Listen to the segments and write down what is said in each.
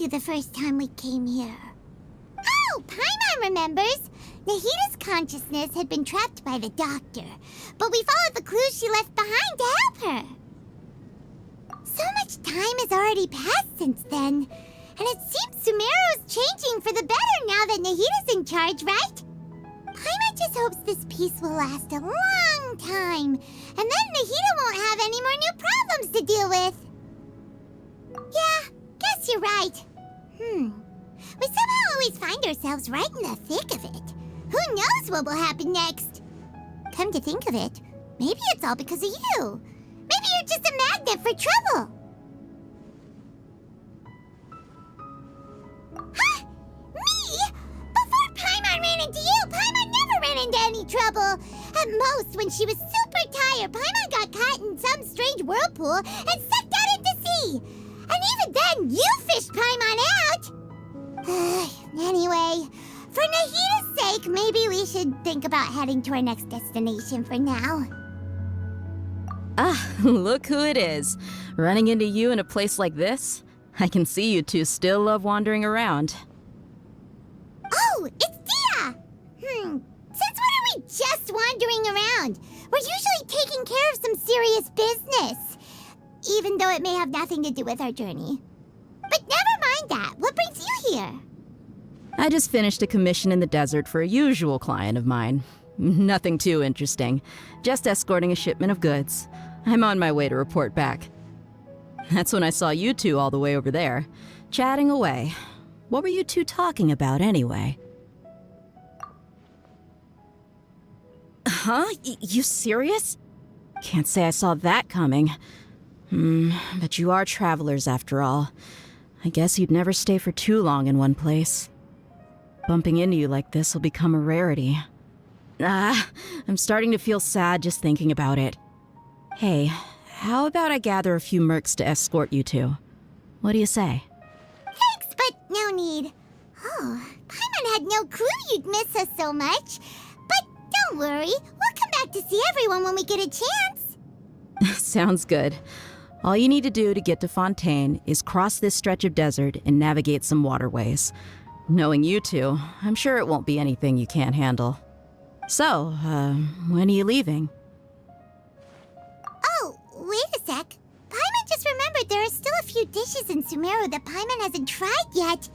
you the first time we came here. Oh, Paimon remembers! Nahita's consciousness had been trapped by the doctor, but we followed the clues she left behind to help her. So much time has already passed since then, and it seems Sumeru's changing for the better now that Nahita's in charge, right? Paimon just hopes this peace will last a long time, and then Nahita won't have any more new problems to deal with. Yeah, guess you're right. We somehow always find ourselves right in the thick of it. Who knows what will happen next? Come to think of it, maybe it's all because of you. Maybe you're just a magnet for trouble. Huh? Me? Before Paimon ran into you, Paimon never ran into any trouble. At most, when she was super tired, Paimon got caught in some strange whirlpool and sucked out into sea. And even then, you fished Paimon out! Anyway, for Nahita's sake, maybe we should think about heading to our next destination for now. Ah, look who it is. Running into you in a place like this? I can see you two still love wandering around. Oh, it's Dia! Since when are we just wandering around? We're usually taking care of some serious business. Even though it may have nothing to do with our journey. But never mind that. What brings you here? I just finished a commission in the desert for a usual client of mine. Nothing too interesting. Just escorting a shipment of goods. I'm on my way to report back. That's when I saw you two all the way over there, chatting away. What were you two talking about anyway? Huh? You serious? Can't say I saw that coming. But you are travelers after all. I guess you'd never stay for too long in one place. Bumping into you like this will become a rarity. I'm starting to feel sad just thinking about it. Hey, how about I gather a few mercs to escort you two? What do you say? Thanks, but no need. Oh, Paimon had no clue you'd miss us so much. But don't worry, we'll come back to see everyone when we get a chance. Sounds good. All you need to do to get to Fontaine is cross this stretch of desert and navigate some waterways. Knowing you two, I'm sure it won't be anything you can't handle. So, when are you leaving? Oh, wait a sec. Paimon just remembered there are still a few dishes in Sumeru that Paimon hasn't tried yet.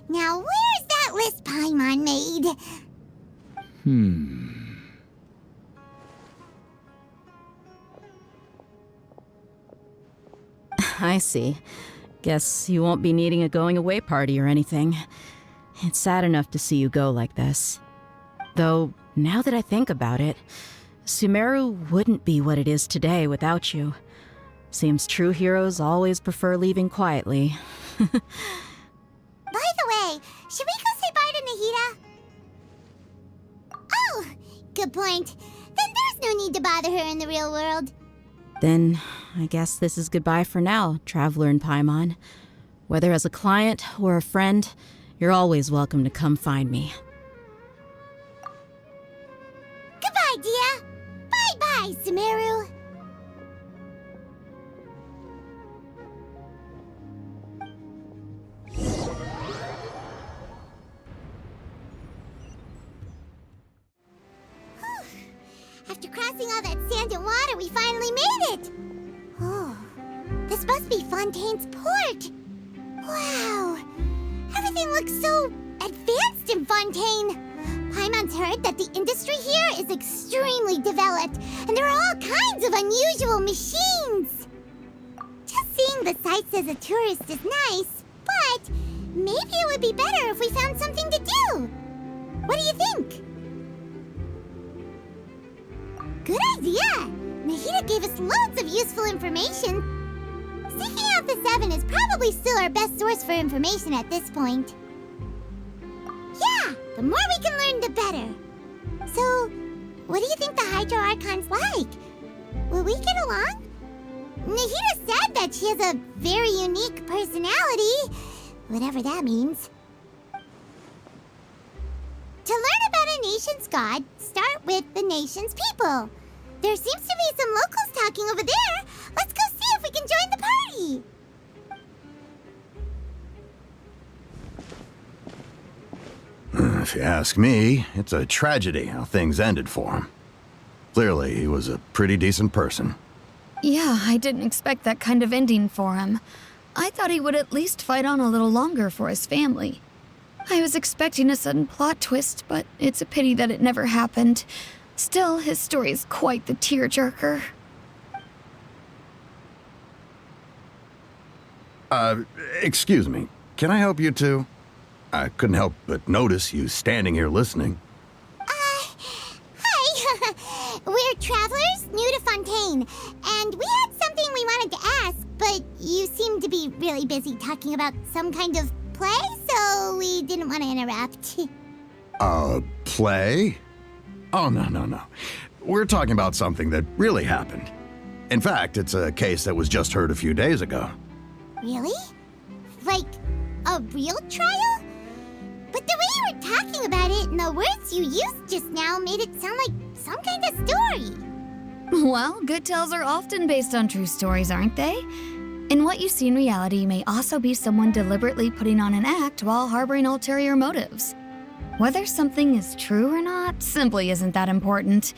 Now, where's that list Paimon made? I see. Guess you won't be needing a going-away party or anything. It's sad enough to see you go like this. Though, now that I think about it, Sumeru wouldn't be what it is today without you. Seems true heroes always prefer leaving quietly. By the way, should we go say bye to Nahita? Oh, good point. Then there's no need to bother her in the real world. Then, I guess this is goodbye for now, Traveler in Paimon. Whether as a client or a friend, you're always welcome to come find me. Goodbye, Dia. Bye-bye, Sumeru. After crossing all that sand and water, we finally made it! Oh, this must be Fontaine's port! Wow! Everything looks so advanced in Fontaine! Paimon's heard that the industry here is extremely developed, and there are all kinds of unusual machines! Just seeing the sights as a tourist is nice, but maybe it would be better if we found something to do! What do you think? Good idea! Nahita gave us loads of useful information. Seeking out the Seven is probably still our best source for information at this point. Yeah, the more we can learn, the better. So, what do you think the Hydro Archon's like? Will we get along? Nahita said that she has a very unique personality, whatever that means. To learn about a nation's god, start with the nation's people. There seems to be some locals talking over there. Let's go see if we can join the party. If you ask me, it's a tragedy how things ended for him. Clearly, he was a pretty decent person. Yeah, I didn't expect that kind of ending for him. I thought he would at least fight on a little longer for his family. I was expecting a sudden plot twist, but it's a pity that it never happened. Still, his story is quite the tearjerker. Excuse me. Can I help you two? I couldn't help but notice you standing here listening. Hi. We're travelers new to Fontaine, and we had something we wanted to ask, but you seemed to be really busy talking about some kind of play, so we didn't want to interrupt. Play? Oh, no. We're talking about something that really happened. In fact, it's a case that was just heard a few days ago. Really? Like, a real trial? But the way you were talking about it and the words you used just now made it sound like some kind of story. Well, good tales are often based on true stories, aren't they? And what you see in reality may also be someone deliberately putting on an act while harboring ulterior motives. Whether something is true or not simply isn't that important.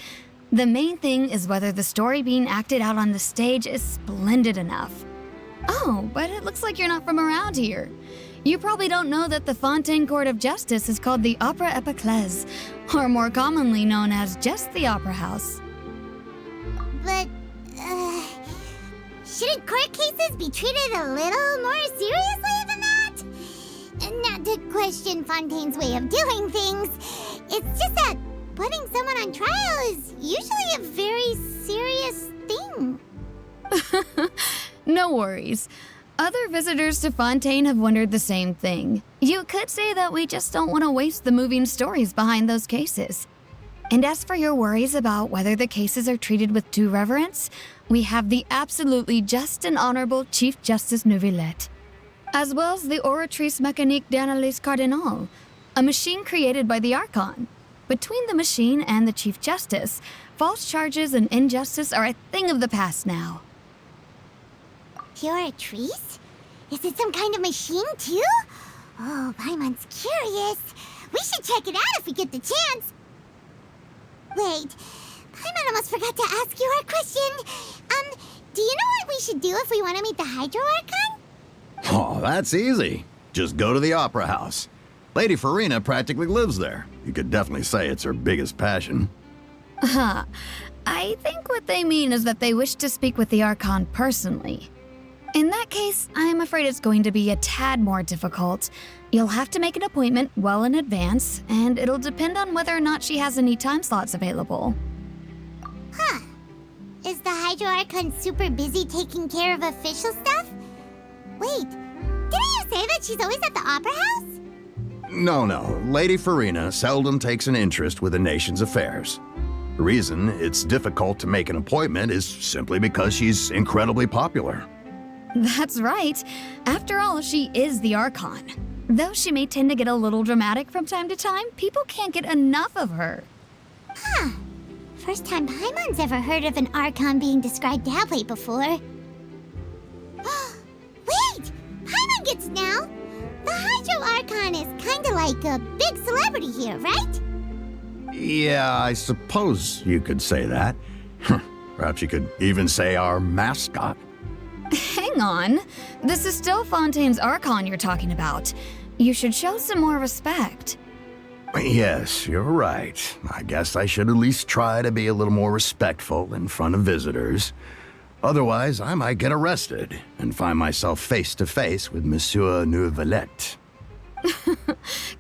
The main thing is whether the story being acted out on the stage is splendid enough. Oh, but it looks like you're not from around here. You probably don't know that the Fontaine Court of Justice is called the Opera Epiclese, or more commonly known as just the Opera House. But, shouldn't court cases be treated a little more seriously than that? Not to question Fontaine's way of doing things, it's just that putting someone on trial is usually a very serious thing. No worries. Other visitors to Fontaine have wondered the same thing. You could say that we just don't want to waste the moving stories behind those cases. And as for your worries about whether the cases are treated with due reverence, we have the absolutely just and honorable Chief Justice Neuvillette, as well as the Oratrice Mécanique d'Analyse Cardinal, a machine created by the Archon. Between the machine and the Chief Justice, false charges and injustice are a thing of the past now. Pure trees? Is it some kind of machine, too? Oh, Paimon's curious. We should check it out if we get the chance. Wait, Paimon almost forgot to ask you our question. Do you know what we should do if we want to meet the Hydro Archon? Oh, that's easy. Just go to the Opera House. Lady Farina practically lives there. You could definitely say it's her biggest passion. I think what they mean is that they wish to speak with the Archon personally. In that case, I'm afraid it's going to be a tad more difficult. You'll have to make an appointment well in advance, and it'll depend on whether or not she has any time slots available. Huh. Is the Hydro Archon super busy taking care of official stuff? Wait, didn't you say that she's always at the Opera House? No. Lady Farina seldom takes an interest with the nation's affairs. The reason it's difficult to make an appointment is simply because she's incredibly popular. That's right. After all, she is the Archon. Though she may tend to get a little dramatic from time to time, people can't get enough of her. Huh. First time Paimon's ever heard of an Archon being described that way before. Wait! Paimon gets now! The Hydro Archon is kinda like a big celebrity here, right? Yeah, I suppose you could say that. Perhaps you could even say our mascot. Hang on. This is still Fontaine's Archon you're talking about. You should show some more respect. Yes, you're right. I guess I should at least try to be a little more respectful in front of visitors. Otherwise, I might get arrested and find myself face to face with Monsieur Neuvillette.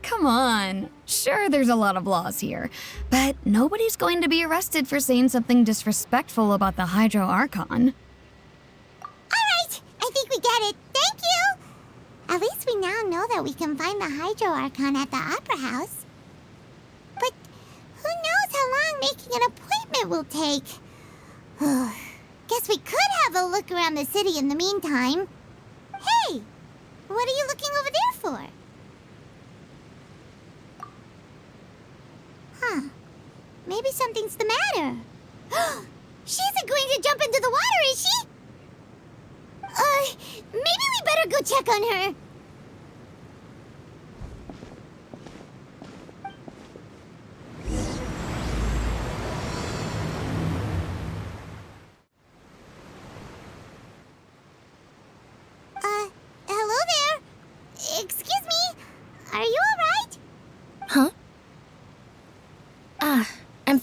Come on. Sure, there's a lot of laws here, but nobody's going to be arrested for saying something disrespectful about the Hydro Archon. Alright, I think we get it. Thank you! At least we now know that we can find the Hydro Archon at the Opera House. But who knows how long making an appointment will take? Guess we could have a look around the city in the meantime. Hey, what are you looking over there for? Huh, maybe something's the matter. She isn't going to jump into the water, is she? Maybe we better go check on her.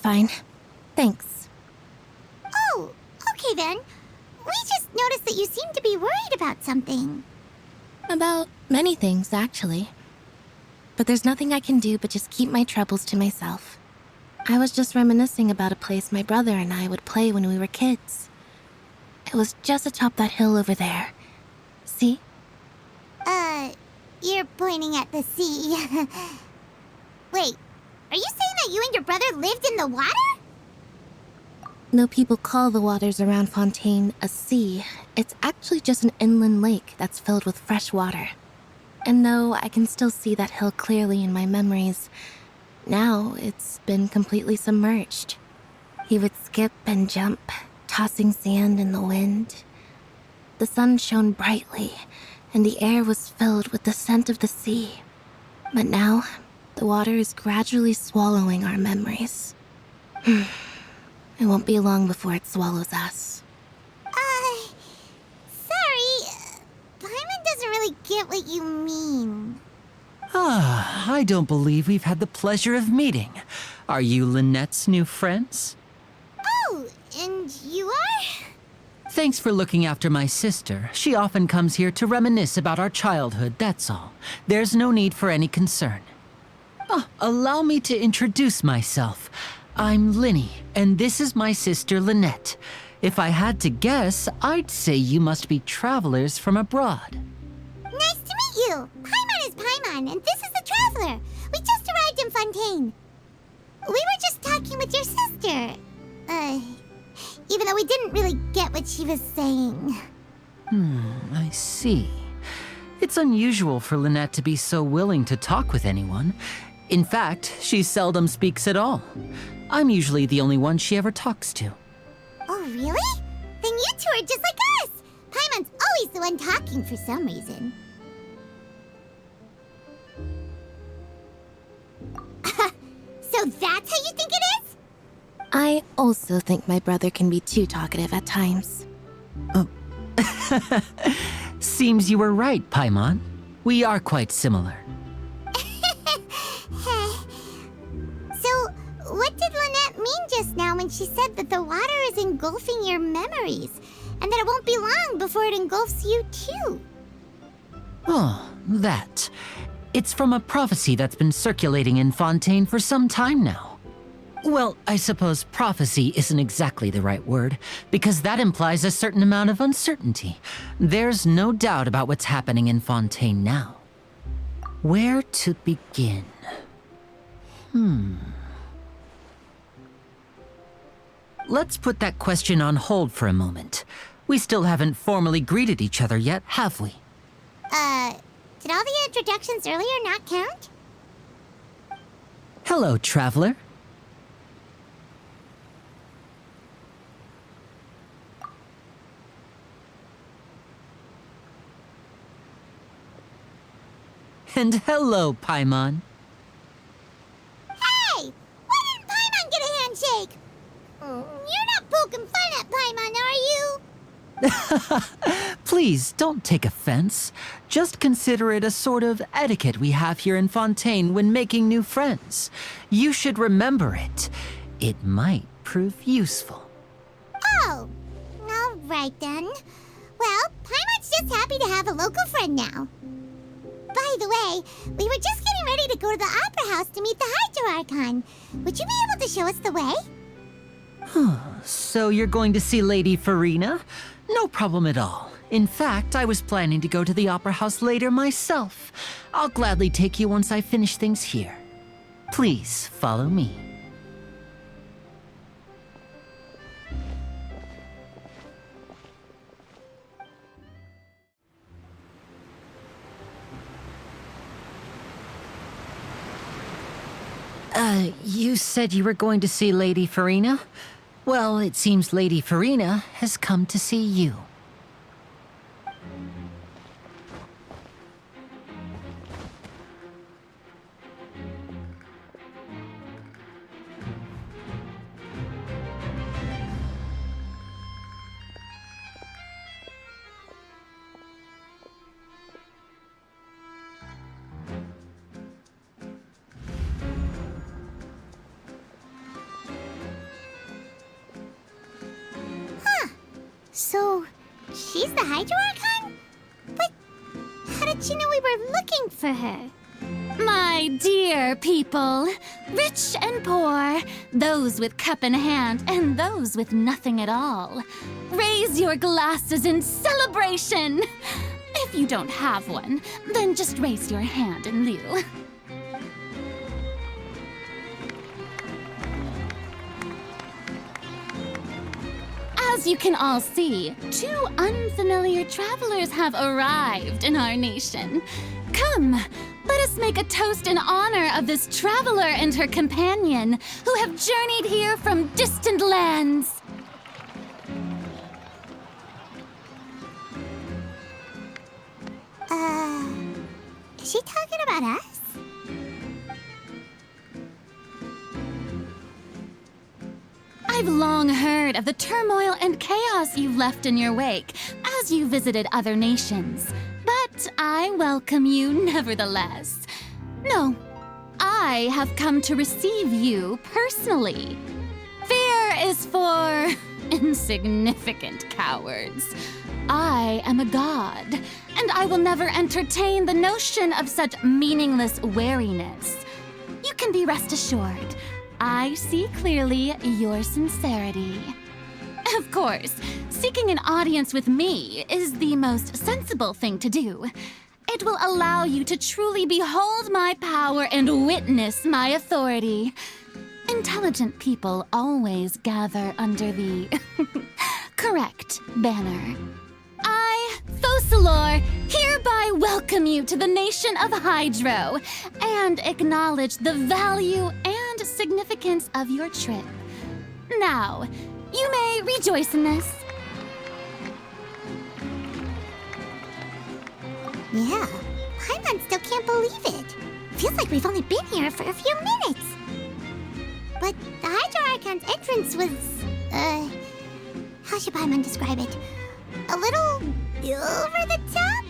fine. Thanks. Oh, okay then. We just noticed that you seem to be worried about something. About many things, actually. But there's nothing I can do but just keep my troubles to myself. I was just reminiscing about a place my brother and I would play when we were kids. It was just atop that hill over there. See? You're pointing at the sea. Wait, are you saying that you and your brother lived in the water? No, people call the waters around Fontaine a sea. It's actually just an inland lake that's filled with fresh water. And though I can still see that hill clearly in my memories, now it's been completely submerged. He would skip and jump, tossing sand in the wind. The sun shone brightly, and the air was filled with the scent of the sea. But now, the water is gradually swallowing our memories. It won't be long before it swallows us. Sorry. Paimon doesn't really get what you mean. I don't believe we've had the pleasure of meeting. Are you Lynette's new friends? Oh, and you are? Thanks for looking after my sister. She often comes here to reminisce about our childhood, that's all. There's no need for any concern. Allow me to introduce myself. I'm Linny, and this is my sister Lynette. If I had to guess, I'd say you must be travelers from abroad. Nice to meet you. Paimon is Paimon, and this is the Traveler. We just arrived in Fontaine. We were just talking with your sister. Even though we didn't really get what she was saying. I see. It's unusual for Lynette to be so willing to talk with anyone. In fact, she seldom speaks at all. I'm usually the only one she ever talks to. Oh, really? Then you two are just like us. Paimon's always the one talking for some reason. So that's how you think it is? I also think my brother can be too talkative at times. Seems you were right, Paimon. We are quite similar. So, what did Lynette mean just now when she said that the water is engulfing your memories, and that it won't be long before it engulfs you too? Oh, that. It's from a prophecy that's been circulating in Fontaine for some time now. Well, I suppose prophecy isn't exactly the right word, because that implies a certain amount of uncertainty. There's no doubt about what's happening in Fontaine now. Where to begin? Let's put that question on hold for a moment. We still haven't formally greeted each other yet, have we? Did all the introductions earlier not count? Hello, Traveler. And hello, Paimon. Hey! Why didn't Paimon get a handshake? You're not poking fun at Paimon, are you? Please, don't take offense. Just consider it a sort of etiquette we have here in Fontaine when making new friends. You should remember it. It might prove useful. Oh, all right then. Well, Paimon's just happy to have a local friend now. By the way, we were just getting ready to go to the Opera House to meet the Hydro Archon. Would you be able to show us the way? So you're going to see Lady Farina? No problem at all. In fact, I was planning to go to the Opera House later myself. I'll gladly take you once I finish things here. Please follow me. You said you were going to see Lady Farina? Well, it seems Lady Farina has come to see you. So, she's the Hydro Archon? But how did she know we were looking for her? My dear people, rich and poor, those with cup in hand and those with nothing at all, raise your glasses in celebration. If you don't have one, then just raise your hand in lieu. As you can all see, 2 unfamiliar travelers have arrived in our nation. Come, let us make a toast in honor of this traveler and her companion who have journeyed here from distant lands. Is she talking about us? I've long heard of the turmoil and chaos you've left in your wake as you visited other nations, but I welcome you nevertheless. No, I have come to receive you personally. Fear is for insignificant cowards. I am a god, and I will never entertain the notion of such meaningless wariness. You can be rest assured, I see clearly your sincerity. Of course, seeking an audience with me is the most sensible thing to do. It will allow you to truly behold my power and witness my authority. Intelligent people always gather under the correct banner. I, Focalor, hereby welcome you to the nation of Hydro and acknowledge the value and significance of your trip. Now, you may rejoice in this. Yeah, Paimon still can't believe it. Feels like we've only been here for a few minutes. But the Hydro Archon's entrance was, how should Paimon describe it? A little over the top?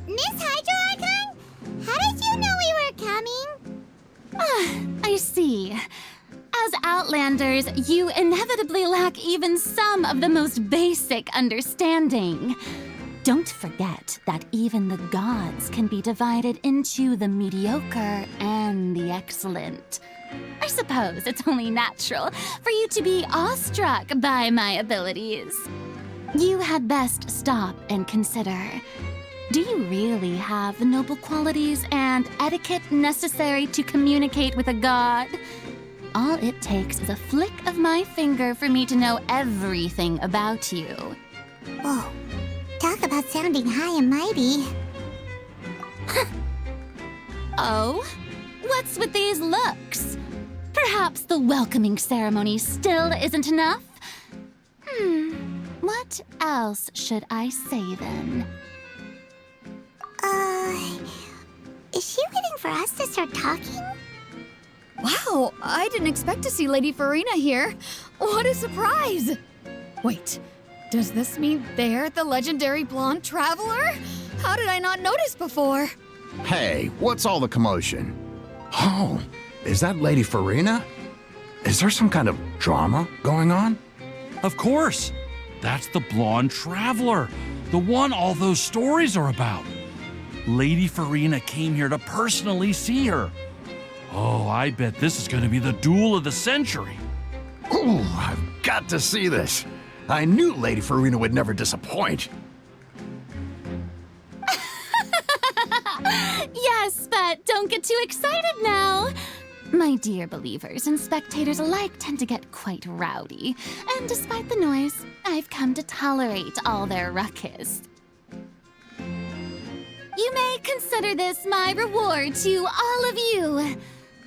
Miss Hydro Archon? How did you know we were coming? I see. As Outlanders, you inevitably lack even some of the most basic understanding. Don't forget that even the gods can be divided into the mediocre and the excellent. I suppose it's only natural for you to be awestruck by my abilities. You had best stop and consider. Do you really have the noble qualities and etiquette necessary to communicate with a god? All it takes is a flick of my finger for me to know everything about you. Whoa, talk about sounding high and mighty. Oh? What's with these looks? Perhaps the welcoming ceremony still isn't enough? What else should I say then? Is she waiting for us to start talking? Wow, I didn't expect to see Lady Farina here. What a surprise! Wait, does this mean they're the legendary blonde traveler? How did I not notice before? Hey, what's all the commotion? Oh, is that Lady Farina? Is there some kind of drama going on? Of course. That's the blonde traveler, the one all those stories are about. Lady Farina came here to personally see her. Oh, I bet this is going to be the duel of the century. Ooh, I've got to see this. I knew Lady Farina would never disappoint. Yes, but don't get too excited now. My dear believers and spectators alike tend to get quite rowdy, and despite the noise, I've come to tolerate all their ruckus. You may consider this my reward to all of you.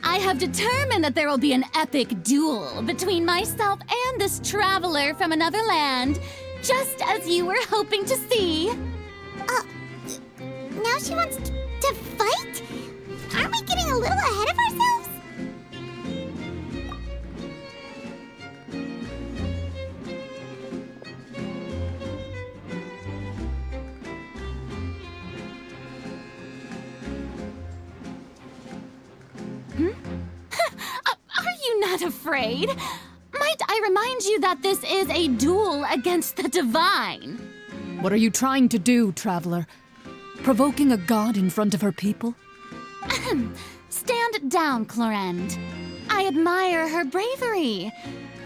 I have determined that there will be an epic duel between myself and this traveler from another land, just as you were hoping to see. Now she wants to fight? Aren't we getting a little ahead of ourselves? Are you not afraid? Might I remind you that this is a duel against the divine? What are you trying to do, traveler? Provoking a god in front of her people? Stand down, Clorend. I admire her bravery.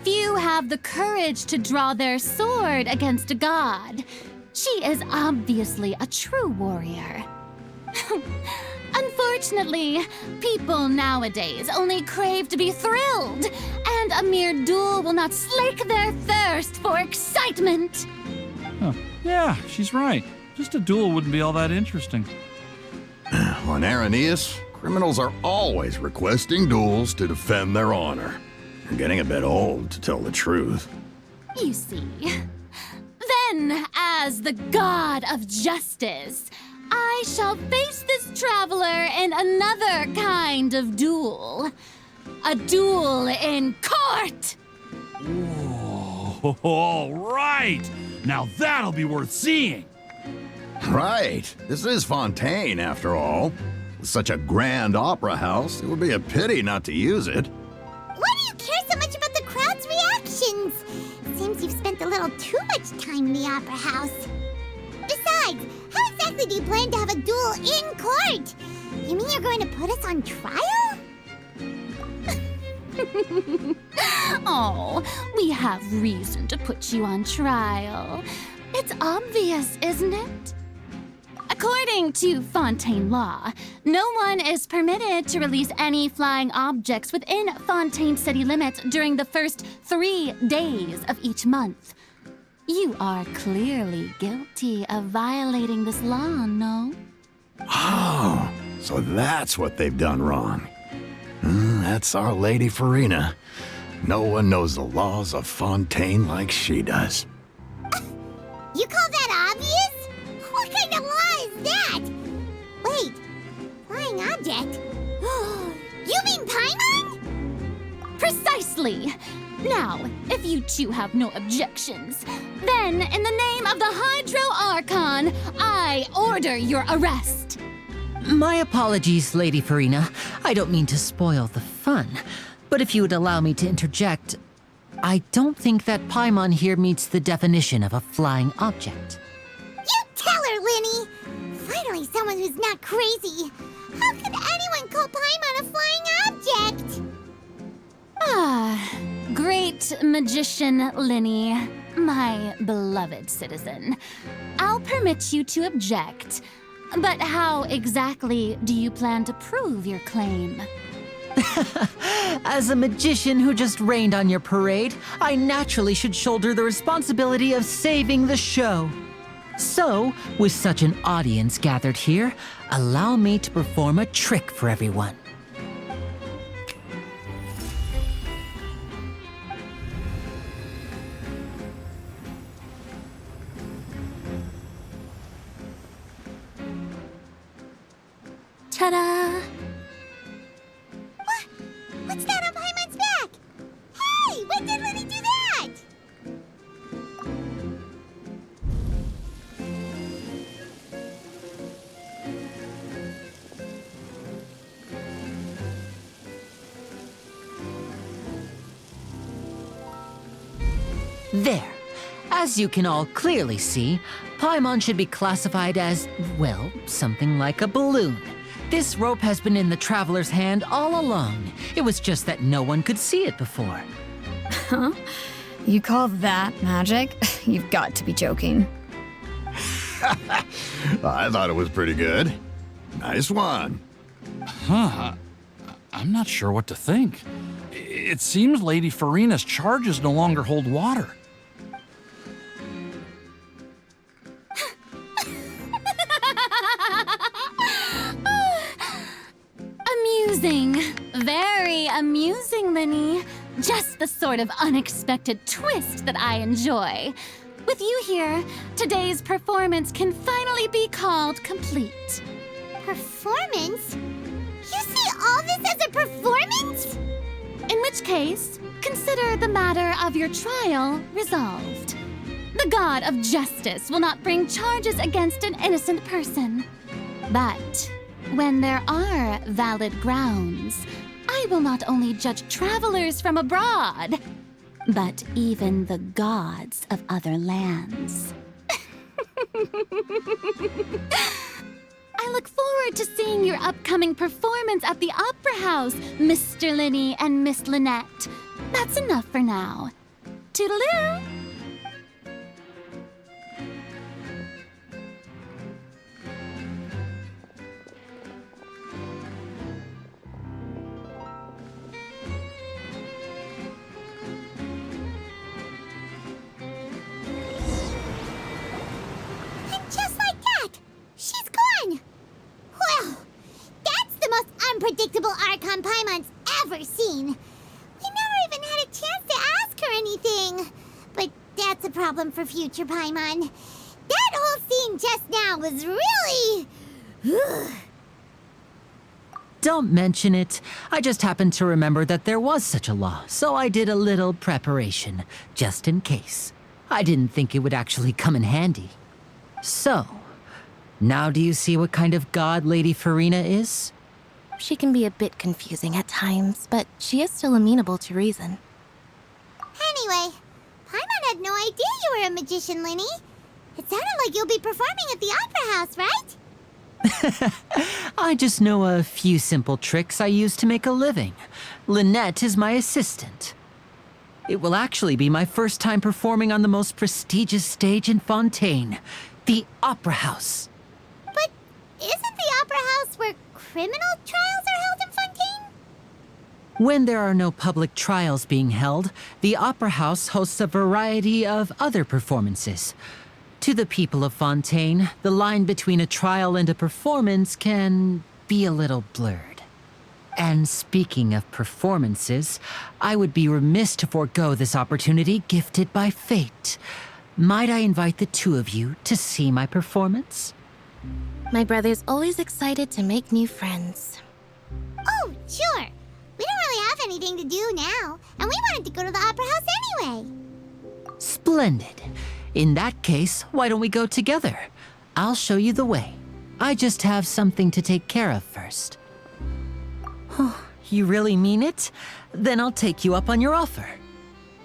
Few have the courage to draw their sword against a god. She is obviously a true warrior. Unfortunately, people nowadays only crave to be thrilled, and a mere duel will not slake their thirst for excitement. Huh. Yeah, she's right. Just a duel wouldn't be all that interesting. On Araneus, criminals are always requesting duels to defend their honor. You're getting a bit old, to tell the truth. You see. Then, as the god of justice, I shall face this traveler in another kind of duel. A duel in court! Whoa, all right! Now that'll be worth seeing! Right. This is Fontaine, after all. With such a grand opera house, it would be a pity not to use it. Why do you care so much about the crowd's reactions? It seems you've spent a little too much time in the opera house. Besides, how exactly do you plan to have a duel in court? You mean you're going to put us on trial? Oh, we have reason to put you on trial. It's obvious, isn't it? According to Fontaine law, no one is permitted to release any flying objects within Fontaine city limits during the first 3 days of each month. You are clearly guilty of violating this law, no? Oh, so that's what they've done wrong. That's Our Lady Farina. No one knows the laws of Fontaine like she does. You call that obvious? What kind of law is that? Wait, flying object? You mean Paimon? Precisely! Now, if you two have no objections, then in the name of the Hydro Archon, I order your arrest. My apologies, Lady Farina. I don't mean to spoil the fun. But if you would allow me to interject, I don't think that Paimon here meets the definition of a flying object. You tell her, Linny! Finally someone who's not crazy. How could anyone call Paimon a flying object? Ah, great magician Linny, my beloved citizen. I'll permit you to object, but how exactly do you plan to prove your claim? As a magician who just rained on your parade, I naturally should shoulder the responsibility of saving the show. So, with such an audience gathered here, allow me to perform a trick for everyone. Ta-da! What's that on Paimon's back? Hey, when did Linny do that? There. As you can all clearly see, Paimon should be classified as, well, something like a balloon. This rope has been in the traveler's hand all along. It was just that no one could see it before. Huh? You call that magic? You've got to be joking. I thought it was pretty good. Nice one. Huh. I'm not sure what to think. It seems Lady Farina's charges no longer hold water. Amusing. Very amusing, Linny. Just the sort of unexpected twist that I enjoy. With you here, today's performance can finally be called complete. Performance? You see all this as a performance? In which case, consider the matter of your trial resolved. The god of justice will not bring charges against an innocent person. But when there are valid grounds, I will not only judge travelers from abroad, but even the gods of other lands. I look forward to seeing your upcoming performance at the Opera House, Mr. Linney and Miss Lynette. That's enough for now. Toodaloo! Unpredictable Archon Paimon's ever seen. We never even had a chance to ask her anything. But that's a problem for future Paimon. That whole scene just now was really... Don't mention it. I just happened to remember that there was such a law, so I did a little preparation, just in case. I didn't think it would actually come in handy. So, now do you see what kind of god Lady Farina is? She can be a bit confusing at times, but she is still amenable to reason. Anyway, Paimon had no idea you were a magician, Linny. It sounded like you'll be performing at the Opera House, right? I just know a few simple tricks I use to make a living. Lynette is my assistant. It will actually be my first time performing on the most prestigious stage in Fontaine, the Opera House. But isn't the Opera House where criminal trials are held in Fontaine? When there are no public trials being held, the Opera House hosts a variety of other performances. To the people of Fontaine, the line between a trial and a performance can be a little blurred. And speaking of performances, I would be remiss to forego this opportunity gifted by fate. Might I invite the two of you to see my performance? My brother's always excited to make new friends. Oh, sure. We don't really have anything to do now, and we wanted to go to the Opera House anyway. Splendid. In that case, why don't we go together? I'll show you the way. I just have something to take care of first. You really mean it? Then I'll take you up on your offer.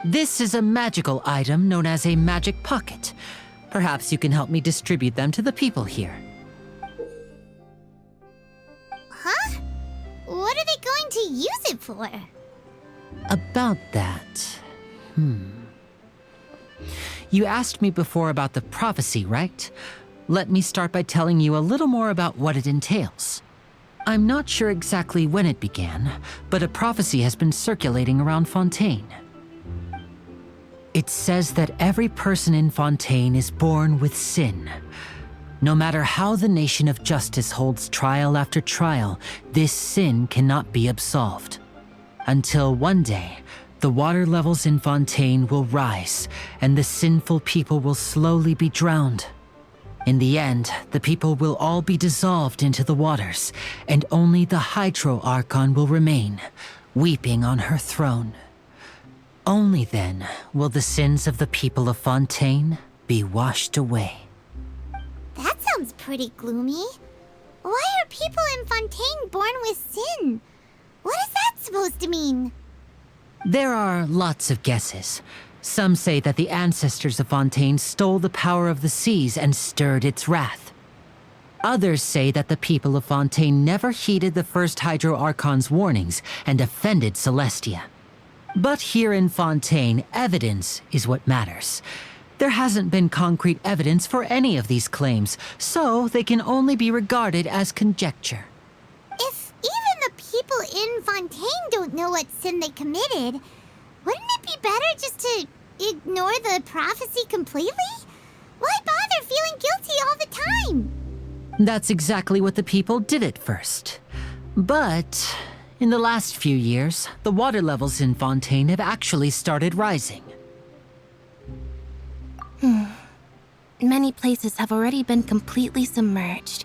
This is a magical item known as a magic pocket. Perhaps you can help me distribute them to the people here. Huh? What are they going to use it for? About that... You asked me before about the prophecy, right? Let me start by telling you a little more about what it entails. I'm not sure exactly when it began, but a prophecy has been circulating around Fontaine. It says that every person in Fontaine is born with sin. No matter how the nation of justice holds trial after trial, this sin cannot be absolved. Until one day, the water levels in Fontaine will rise, and the sinful people will slowly be drowned. In the end, the people will all be dissolved into the waters, and only the Hydro Archon will remain, weeping on her throne. Only then will the sins of the people of Fontaine be washed away. That sounds pretty gloomy. Why are people in Fontaine born with sin? What is that supposed to mean? There are lots of guesses. Some say that the ancestors of Fontaine stole the power of the seas and stirred its wrath. Others say that the people of Fontaine never heeded the first Hydro Archon's warnings and offended Celestia. But here in Fontaine, evidence is what matters. There hasn't been concrete evidence for any of these claims, so they can only be regarded as conjecture. If even the people in Fontaine don't know what sin they committed, wouldn't it be better just to ignore the prophecy completely? Why bother feeling guilty all the time? That's exactly what the people did at first. But in the last few years, the water levels in Fontaine have actually started rising. Many places have already been completely submerged,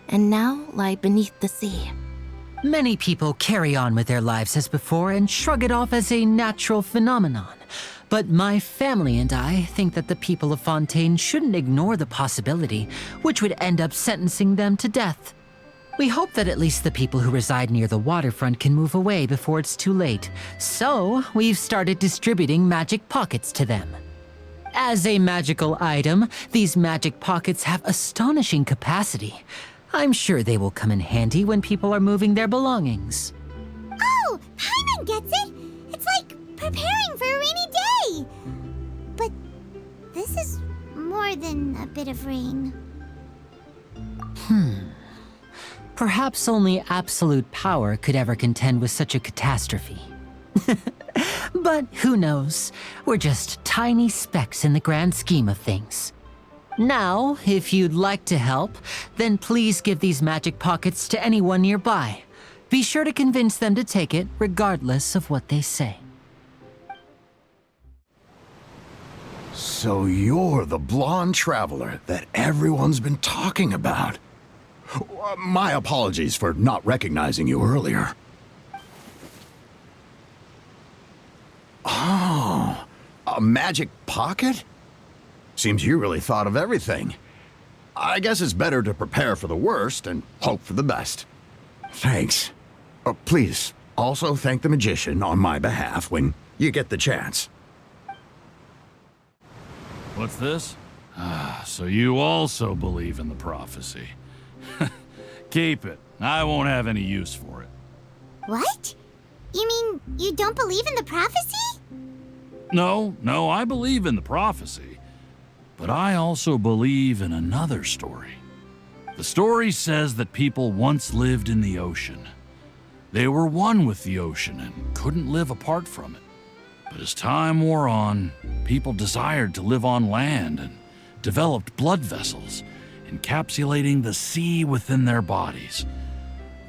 and now lie beneath the sea. Many people carry on with their lives as before and shrug it off as a natural phenomenon. But my family and I think that the people of Fontaine shouldn't ignore the possibility, which would end up sentencing them to death. We hope that at least the people who reside near the waterfront can move away before it's too late. So, we've started distributing magic pockets to them. As a magical item, these magic pockets have astonishing capacity. I'm sure they will come in handy when people are moving their belongings. Oh, Paimon gets it! It's like preparing for a rainy day! But this is more than a bit of rain. Perhaps only absolute power could ever contend with such a catastrophe. But who knows? We're just tiny specks in the grand scheme of things. Now, if you'd like to help, then please give these magic pockets to anyone nearby. Be sure to convince them to take it, regardless of what they say. So you're the blonde traveler that everyone's been talking about. My apologies for not recognizing you earlier. Oh, a magic pocket? Seems you really thought of everything. I guess it's better to prepare for the worst and hope for the best. Thanks. Please, also thank the magician on my behalf when you get the chance. What's this? So you also believe in the prophecy. Keep it. I won't have any use for it. What? You mean you don't believe in the prophecy? No, I believe in the prophecy. But I also believe in another story. The story says that people once lived in the ocean. They were one with the ocean and couldn't live apart from it. But as time wore on, people desired to live on land and developed blood vessels, encapsulating the sea within their bodies.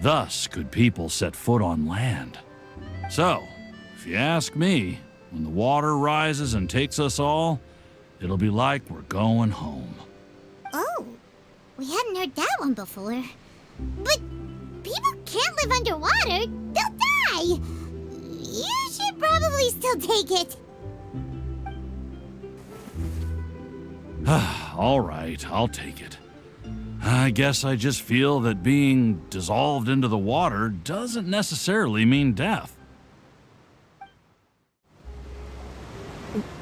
Thus could people set foot on land. So, if you ask me, when the water rises and takes us all, it'll be like we're going home. Oh, we hadn't heard that one before. But people can't live underwater. They'll die. You should probably still take it. All right, I'll take it. I guess I just feel that being dissolved into the water doesn't necessarily mean death.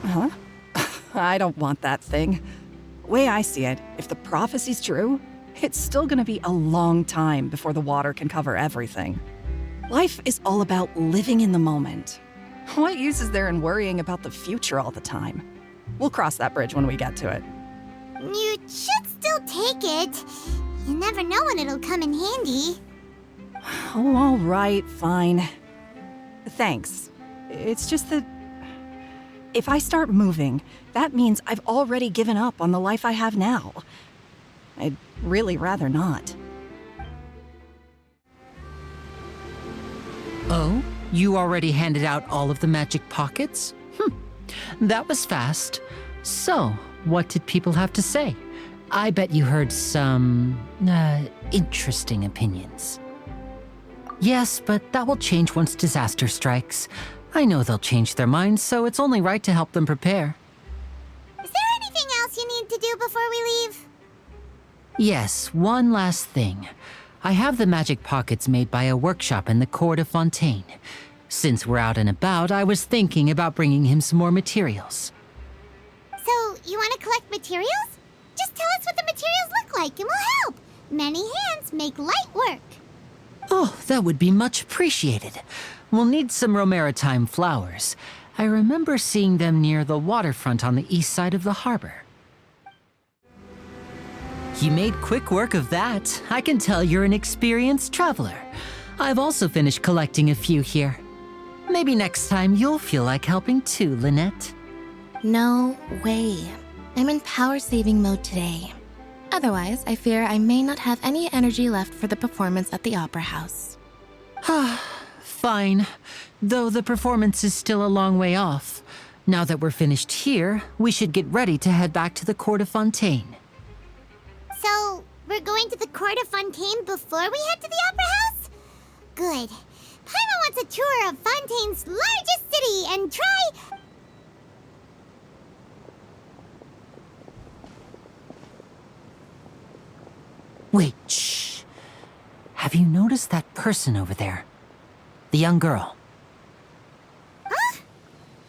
Huh? I don't want that thing. Way I see it, if the prophecy's true, it's still gonna be a long time before the water can cover everything. Life is all about living in the moment. What use is there in worrying about the future all the time? We'll cross that bridge when we get to it. You should still take it. You never know when it'll come in handy. Oh, all right, fine. Thanks. It's just that if I start moving, that means I've already given up on the life I have now. I'd really rather not. Oh, you already handed out all of the magic pockets? That was fast. So, what did people have to say? I bet you heard some, interesting opinions. Yes, but that will change once disaster strikes. I know they'll change their minds, so it's only right to help them prepare. Is there anything else you need to do before we leave? Yes, one last thing. I have the magic pockets made by a workshop in the court of Fontaine. Since we're out and about, I was thinking about bringing him some more materials. So, you want to collect materials? Just tell us what the materials look like and we'll help. Many hands make light work. Oh, that would be much appreciated. We'll need some Romaritime flowers. I remember seeing them near the waterfront on the east side of the harbor. You made quick work of that. I can tell you're an experienced traveler. I've also finished collecting a few here. Maybe next time you'll feel like helping too, Lynette. No way. I'm in power-saving mode today. Otherwise, I fear I may not have any energy left for the performance at the Opera House. Fine. Though the performance is still a long way off. Now that we're finished here, we should get ready to head back to the court of Fontaine. So, we're going to the court of Fontaine before we head to the Opera House? Good. Paimon wants a tour of Fontaine's largest city and try... Wait, shh. have you noticed that person over there? The young girl. Huh?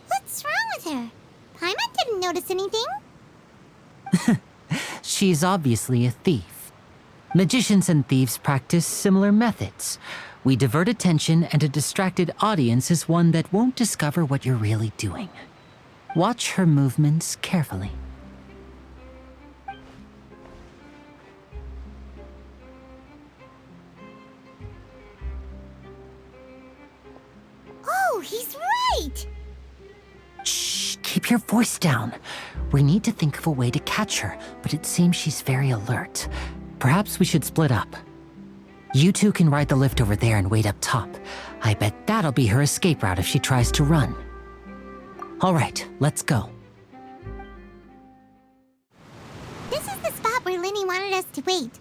What's wrong with her? Paimon didn't notice anything. She's obviously a thief. Magicians and thieves practice similar methods. We divert attention, and a distracted audience is one that won't discover what you're really doing. Watch her movements carefully. Oh, he's right! Shh, keep your voice down. We need to think of a way to catch her, but it seems she's very alert. Perhaps we should split up. You two can ride the lift over there and wait up top. I bet that'll be her escape route if she tries to run. All right, let's go. This is the spot where Linny wanted us to wait.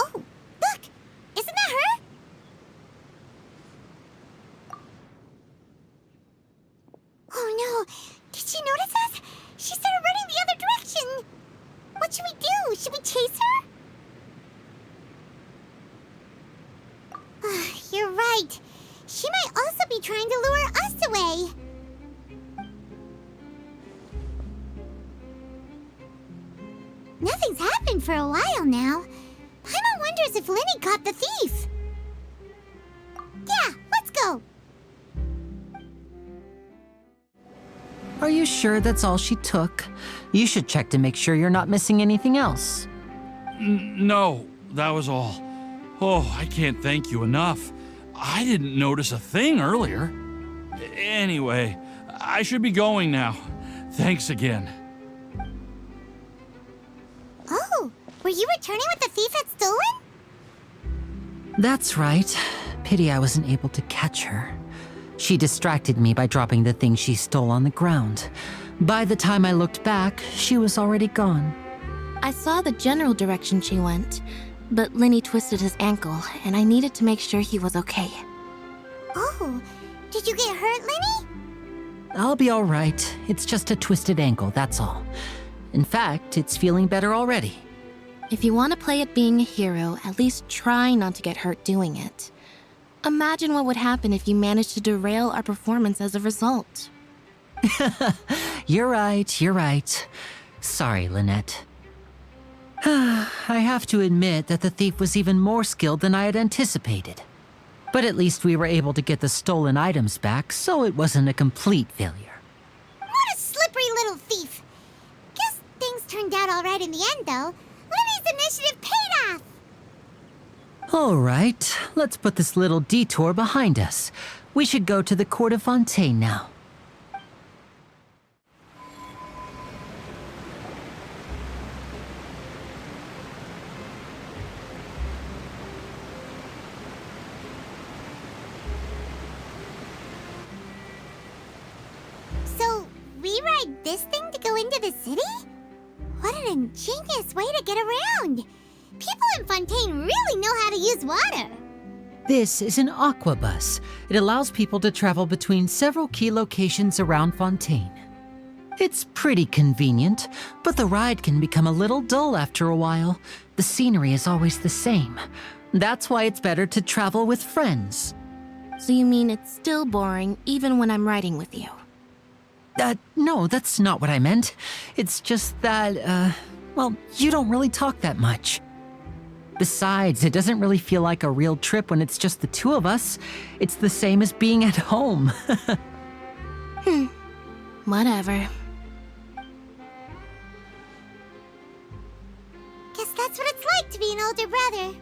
Oh, look! Isn't that her? Oh no! Did she notice us? She started running the other direction! What should we do? Should we chase her? You're right. She might also be trying to lure us away. Nothing's happened for a while now. Paimon wonders if Linny caught the thief. Yeah, let's go. Are you sure that's all she took? You should check to make sure you're not missing anything else. No, that was all. Oh, I can't thank you enough. I didn't notice a thing earlier. Anyway, I should be going now. Thanks again. Oh, were you returning what the thief had stolen? That's right. Pity I wasn't able to catch her. She distracted me by dropping the thing she stole on the ground. By the time I looked back, she was already gone. I saw the general direction she went, but Linny twisted his ankle, and I needed to make sure he was okay. Oh, did you get hurt, Linny? I'll be all right. It's just a twisted ankle, that's all. In fact, it's feeling better already. If you want to play at being a hero, at least try not to get hurt doing it. Imagine what would happen if you managed to derail our performance as a result. You're right. Sorry, Lynette. I have to admit that the thief was even more skilled than I had anticipated. But at least we were able to get the stolen items back, so it wasn't a complete failure. What a slippery little thief. Guess things turned out all right in the end, though. Linny's initiative paid off. All right, let's put this little detour behind us. We should go to the court of Fontaine now. So, we ride this thing to go into the city? What an ingenious way to get around. People in Fontaine really know how to use water. This is an aqua bus. It allows people to travel between several key locations around Fontaine. It's pretty convenient, but the ride can become a little dull after a while. The scenery is always the same. That's why it's better to travel with friends. So you mean it's still boring even when I'm riding with you? No, that's not what I meant. It's just that, well, you don't really talk that much. Besides, it doesn't really feel like a real trip when it's just the two of us. It's the same as being at home. Whatever. Guess that's what it's like to be an older brother.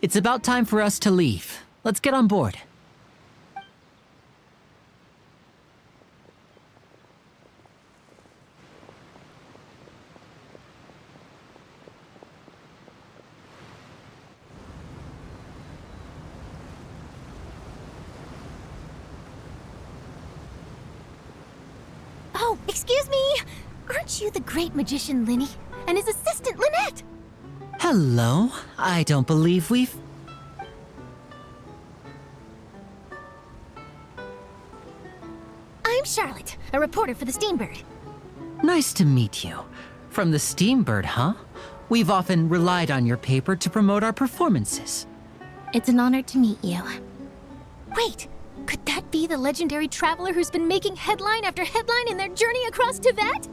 It's about time for us to leave. Let's get on board. Oh, excuse me! Aren't you the great magician Linny and his assistant Lynette? Hello. I don't believe we've... I'm Charlotte, a reporter for the Steambird. Nice to meet you. From the Steambird, huh? We've often relied on your paper to promote our performances. It's an honor to meet you. Wait, could that be the legendary traveler who's been making headline after headline in their journey across Tibet?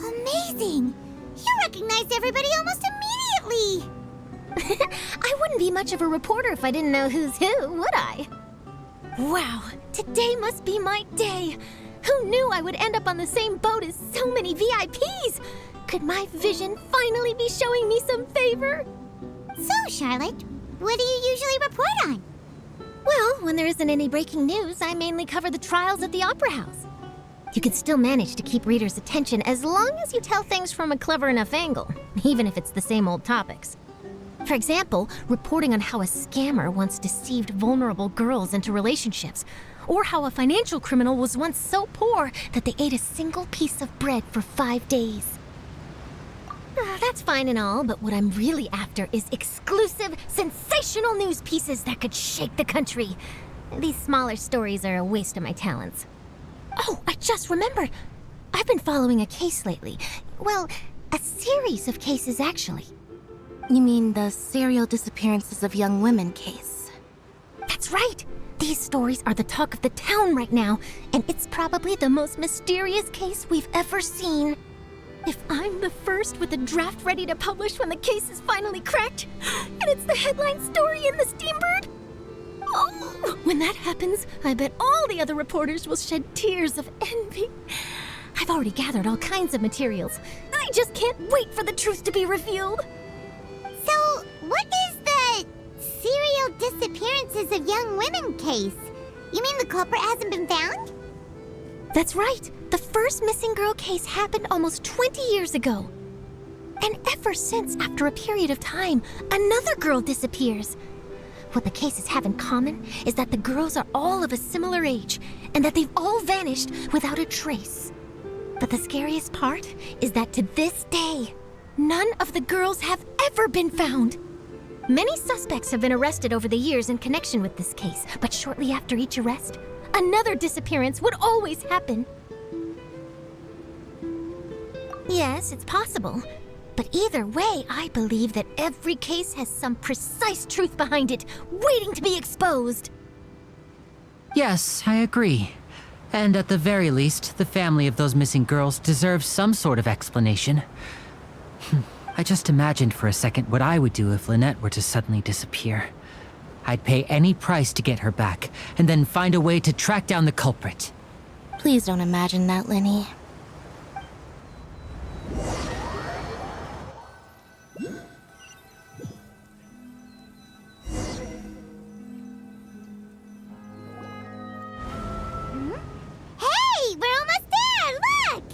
Amazing! You recognized everybody almost immediately! I wouldn't be much of a reporter if I didn't know who's who, would I? Wow, today must be my day! Who knew I would end up on the same boat as so many VIPs? Could my vision finally be showing me some favor? So, Charlotte, what do you usually report on? Well, when there isn't any breaking news, I mainly cover the trials at the Opera House. You can still manage to keep readers' attention as long as you tell things from a clever enough angle, even if it's the same old topics. For example, reporting on how a scammer once deceived vulnerable girls into relationships, or how a financial criminal was once so poor that they ate a single piece of bread for 5 days. That's fine and all, but what I'm really after is exclusive, sensational news pieces that could shake the country. These smaller stories are a waste of my talents. Oh, I just remembered. I've been following a case lately. Well, a series of cases, actually. You mean the serial disappearances of young women case? That's right. These stories are the talk of the town right now, and it's probably the most mysterious case we've ever seen. If I'm the first with a draft ready to publish when the case is finally cracked, and it's the headline story in the Steambird, oh, when that happens, I bet all the other reporters will shed tears of envy. I've already gathered all kinds of materials. I just can't wait for the truth to be revealed. So, what is the serial disappearances of young women case? You mean the culprit hasn't been found? That's right. The first missing girl case happened almost 20 years ago. And ever since, after a period of time, another girl disappears. What the cases have in common is that the girls are all of a similar age, and that they've all vanished without a trace. But the scariest part is that to this day, none of the girls have ever been found. Many suspects have been arrested over the years in connection with this case, but shortly after each arrest, another disappearance would always happen. Yes, it's possible. But either way, I believe that every case has some precise truth behind it, waiting to be exposed. Yes, I agree. And at the very least, the family of those missing girls deserves some sort of explanation. I just imagined for a second what I would do if Lynette were to suddenly disappear. I'd pay any price to get her back, and then find a way to track down the culprit. Please don't imagine that, Lenny. Hey, we're almost there! Look!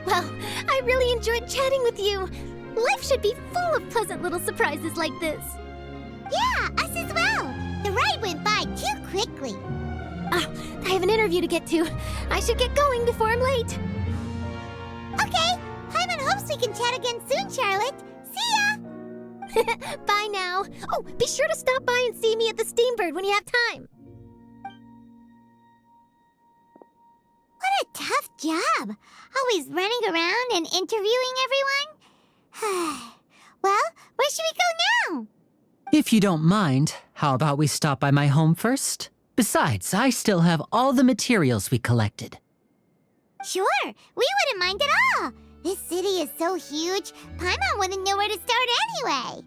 Well, I really enjoyed chatting with you. Life should be full of pleasant little surprises like this. Yeah, us as well. The ride went by too quickly. I have an interview to get to. I should get going before I'm late. Okay, Paimon hopes we can chat again soon, Charlotte. See ya! Bye now. Oh, be sure to stop by and see me at the Steambird when you have time. What a tough job. Always running around and interviewing everyone. Well, where should we go now? If you don't mind, how about we stop by my home first? Besides, I still have all the materials we collected. Sure, we wouldn't mind at all. This city is so huge, Paimon wouldn't know where to start anyway.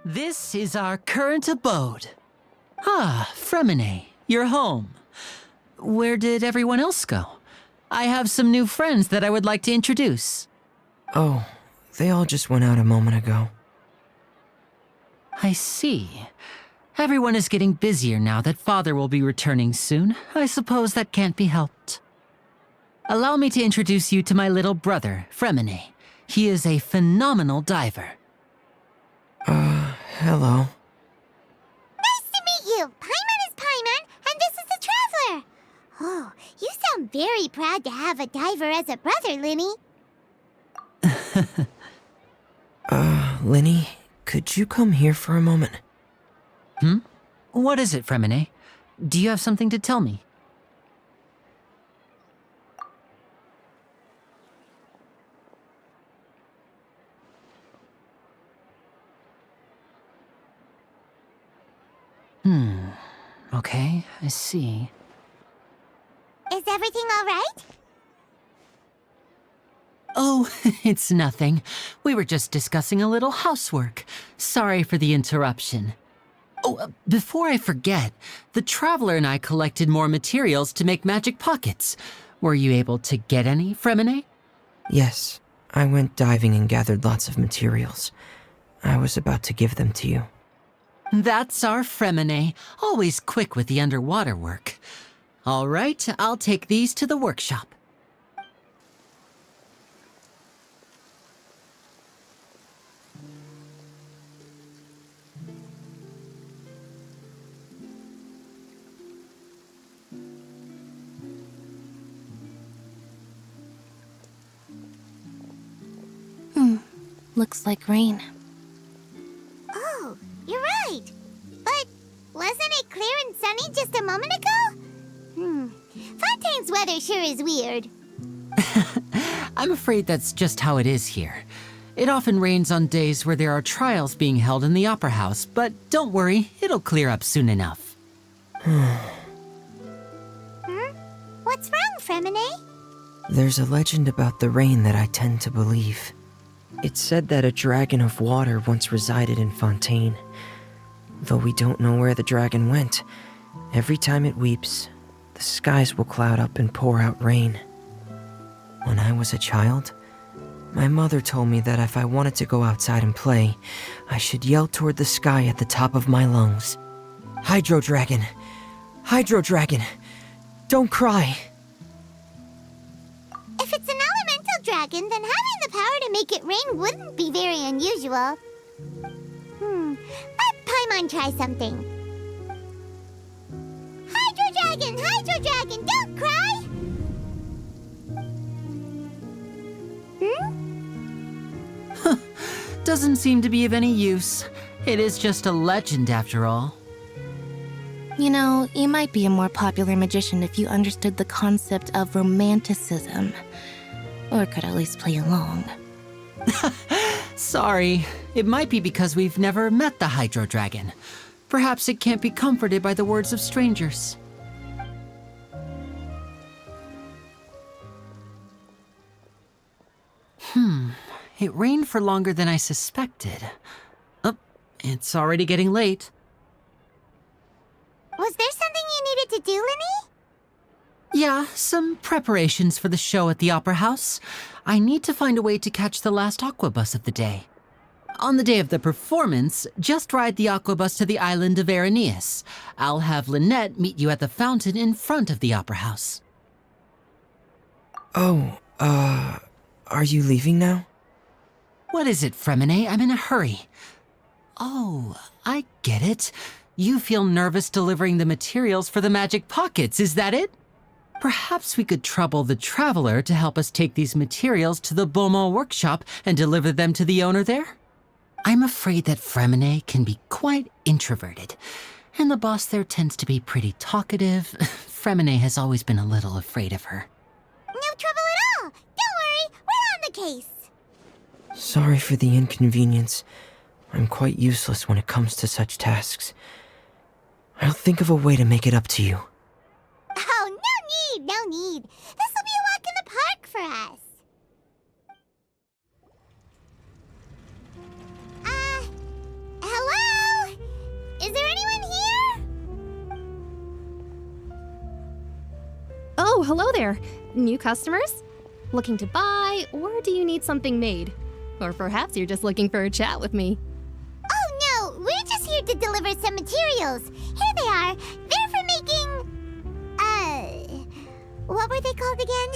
This is our current abode. Ah, Fremine, you're home. Where did everyone else go? I have some new friends that I would like to introduce. Oh, they all just went out a moment ago. I see. Everyone is getting busier now that Father will be returning soon. I suppose that can't be helped. Allow me to introduce you to my little brother, Fremine. He is a phenomenal diver. Hello. Nice to meet you! Paimon is Paimon, and this is the Traveler! Oh, you sound very proud to have a diver as a brother, Linny. Linny, could you come here for a moment? What is it, Fremine? Do you have something to tell me? Okay, I see. Is everything all right? Oh, it's nothing. We were just discussing a little housework. Sorry for the interruption. Oh, before I forget, the Traveler and I collected more materials to make magic pockets. Were you able to get any, Fremine? Yes, I went diving and gathered lots of materials. I was about to give them to you. That's our Fremine, always quick with the underwater work. All right, I'll take these to the workshop. Looks like rain. Oh, you're right. But wasn't it clear and sunny just a moment ago? Fontaine's weather sure is weird. I'm afraid that's just how it is here. It often rains on days where there are trials being held in the Opera House, but don't worry, it'll clear up soon enough. What's wrong, Fremine? There's a legend about the rain that I tend to believe. It's said that a dragon of water once resided in Fontaine. Though we don't know where the dragon went, every time it weeps, the skies will cloud up and pour out rain. When I was a child, my mother told me that if I wanted to go outside and play, I should yell toward the sky at the top of my lungs. Hydro Dragon! Hydro Dragon! Don't cry! If it's an elemental dragon, then having the power to make it rain wouldn't be very unusual. Let Paimon try something. Hydro Dragon, don't cry! Doesn't seem to be of any use. It is just a legend after all. You know, you might be a more popular magician if you understood the concept of romanticism. Or could at least play along. Sorry, it might be because we've never met the Hydro Dragon. Perhaps it can't be comforted by the words of strangers. It rained for longer than I suspected. Oh, it's already getting late. Was there something you needed to do, Linny? Yeah, some preparations for the show at the Opera House. I need to find a way to catch the last aqua bus of the day. On the day of the performance, just ride the aqua bus to the island of Aeneas. I'll have Lynette meet you at the fountain in front of the Opera House. Oh, are you leaving now? What is it, Fremine? I'm in a hurry. Oh, I get it. You feel nervous delivering the materials for the magic pockets, is that it? Perhaps we could trouble the Traveler to help us take these materials to the Beaumont workshop and deliver them to the owner there? I'm afraid that Fremine can be quite introverted, and the boss there tends to be pretty talkative. Fremine has always been a little afraid of her. No trouble at all! Don't worry, we're on the case! Sorry for the inconvenience. I'm quite useless when it comes to such tasks. I'll think of a way to make it up to you. Oh, no need. This'll be a walk in the park for us. Hello? Is there anyone here? Oh, hello there. New customers? Looking to buy, or do you need something made? Or perhaps you're just looking for a chat with me. Oh, no, we're just here to deliver some materials. Here they are. They're for making... what were they called again?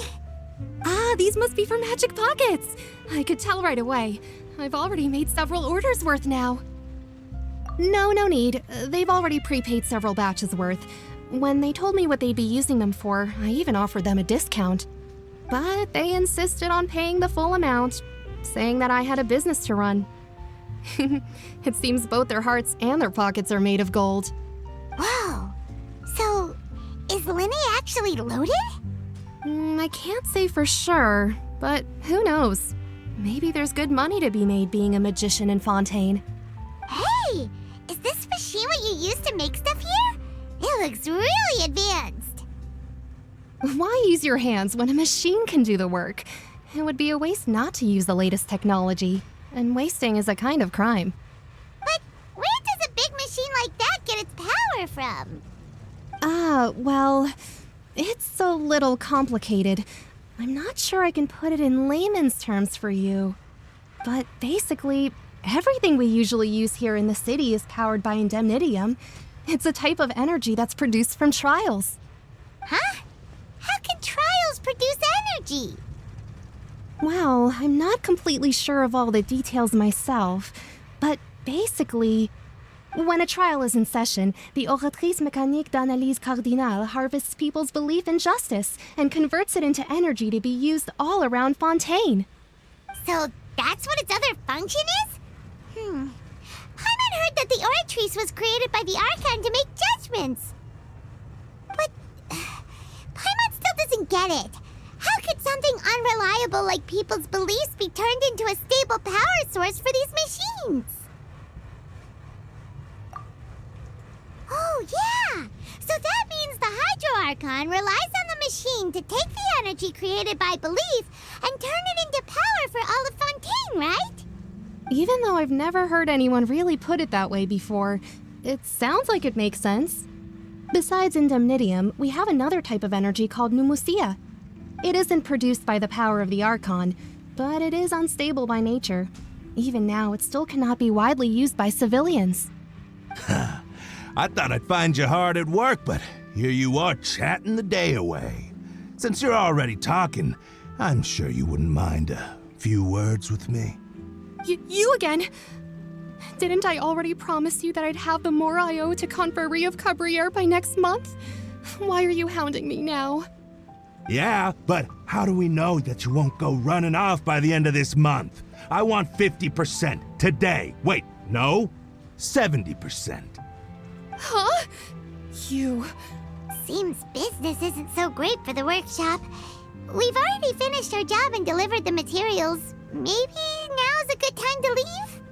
Ah, these must be for Magic Pockets. I could tell right away. I've already made several orders worth now. No need. They've already prepaid several batches worth. When they told me what they'd be using them for, I even offered them a discount. But they insisted on paying the full amount, saying that I had a business to run. It seems both their hearts and their pockets are made of gold. Whoa. So, is Linny actually loaded? I can't say for sure, but who knows? Maybe there's good money to be made being a magician in Fontaine. Hey! Is this machine what you use to make stuff here? It looks really advanced. Why use your hands when a machine can do the work? It would be a waste not to use the latest technology, and wasting is a kind of crime. But where does a big machine like that get its power from? Well, it's a little complicated. I'm not sure I can put it in layman's terms for you. But basically, everything we usually use here in the city is powered by indemnitium. It's a type of energy that's produced from trials. Huh? How can trials produce energy? Well, I'm not completely sure of all the details myself, but basically, when a trial is in session, the Oratrice Mécanique d'Analyse Cardinale harvests people's belief in justice and converts it into energy to be used all around Fontaine. So that's what its other function is? Paimon heard that the Oratrice was created by the archon to make judgments. But Paimon still doesn't get it. How could something unreliable like people's beliefs be turned into a stable power source for these machines? Oh, yeah! So that means the Hydro Archon relies on the machine to take the energy created by belief and turn it into power for all of Fontaine, right? Even though I've never heard anyone really put it that way before, it sounds like it makes sense. Besides indemnitium, we have another type of energy called pneumosia. It isn't produced by the power of the Archon, but it is unstable by nature. Even now, it still cannot be widely used by civilians. I thought I'd find you hard at work, but here you are chatting the day away. Since you're already talking, I'm sure you wouldn't mind a few words with me. You again? Didn't I already promise you that I'd have the more I owe to Confrérie of Cabriere by next month? Why are you hounding me now? Yeah, but how do we know that you won't go running off by the end of this month? I want 50% today. Wait, no, 70%. Huh? You... Seems business isn't so great for the workshop. We've already finished our job and delivered the materials. Maybe now's a good time to leave?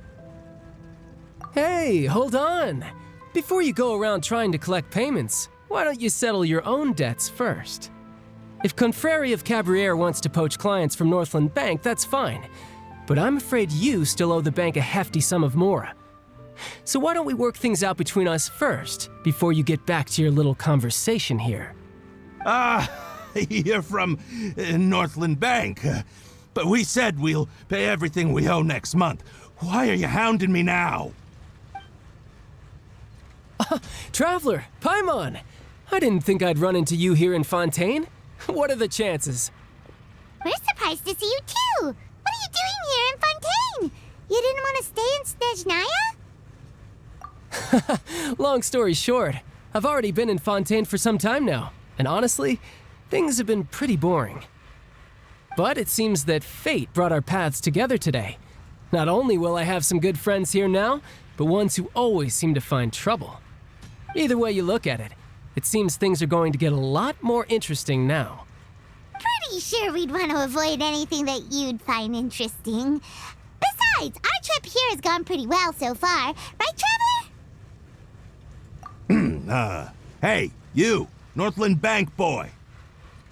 Hey, hold on. Before you go around trying to collect payments, why don't you settle your own debts first? If Confrérie of Cabriere wants to poach clients from Northland Bank, that's fine. But I'm afraid you still owe the bank a hefty sum of mora. So why don't we work things out between us first, before you get back to your little conversation here? You're from Northland Bank. But we said we'll pay everything we owe next month. Why are you hounding me now? Traveler, Paimon! I didn't think I'd run into you here in Fontaine. What are the chances? We're surprised to see you too! What are you doing here in Fontaine? You didn't want to stay in Snezhnaya? Long story short, I've already been in Fontaine for some time now, and honestly, things have been pretty boring. But it seems that fate brought our paths together today. Not only will I have some good friends here now, but ones who always seem to find trouble. Either way you look at it, it seems things are going to get a lot more interesting now. Pretty sure we'd want to avoid anything that you'd find interesting. Besides, our trip here has gone pretty well so far. Right, Traveler? Hey, you, Northland Bank boy.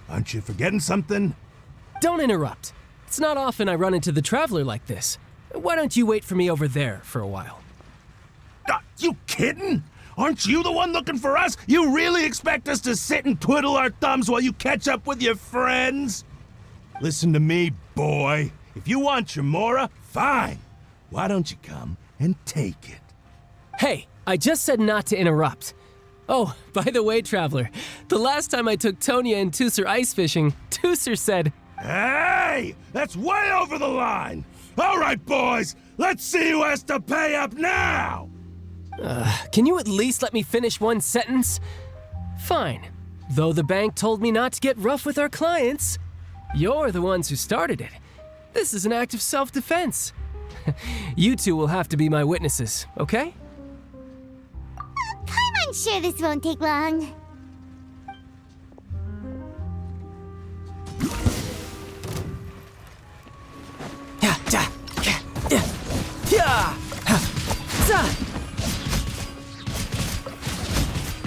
Aren't you forgetting something? Don't interrupt. It's not often I run into the Traveler like this. Why don't you wait for me over there for a while? You kidding? Aren't you the one looking for us? You really expect us to sit and twiddle our thumbs while you catch up with your friends? Listen to me, boy. If you want your Mora, fine. Why don't you come and take it? Hey, I just said not to interrupt. Oh, by the way, Traveler, the last time I took Tonya and Tusser ice fishing, Tusser said, "Hey, that's way over the line. All right, boys, let's see who has to pay up now." Can you at least let me finish one sentence? Fine. Though the bank told me not to get rough with our clients, you're the ones who started it. This is an act of self-defense. You two will have to be my witnesses, okay? I'm sure this won't take long.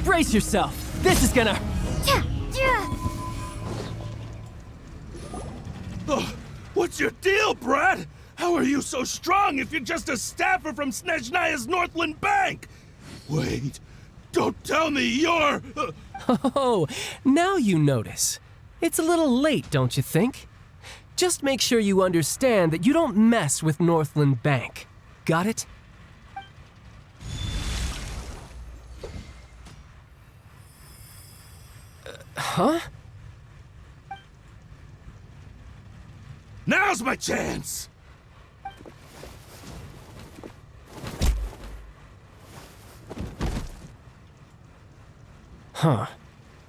Brace yourself. This is gonna... Oh, what's your deal, Brad? How are you so strong if you're just a staffer from Snezhnaya's Northland Bank? Wait, don't tell me you're... Oh, now you notice. It's a little late, don't you think? Just make sure you understand that you don't mess with Northland Bank. Got it? Huh? Now's my chance! Huh.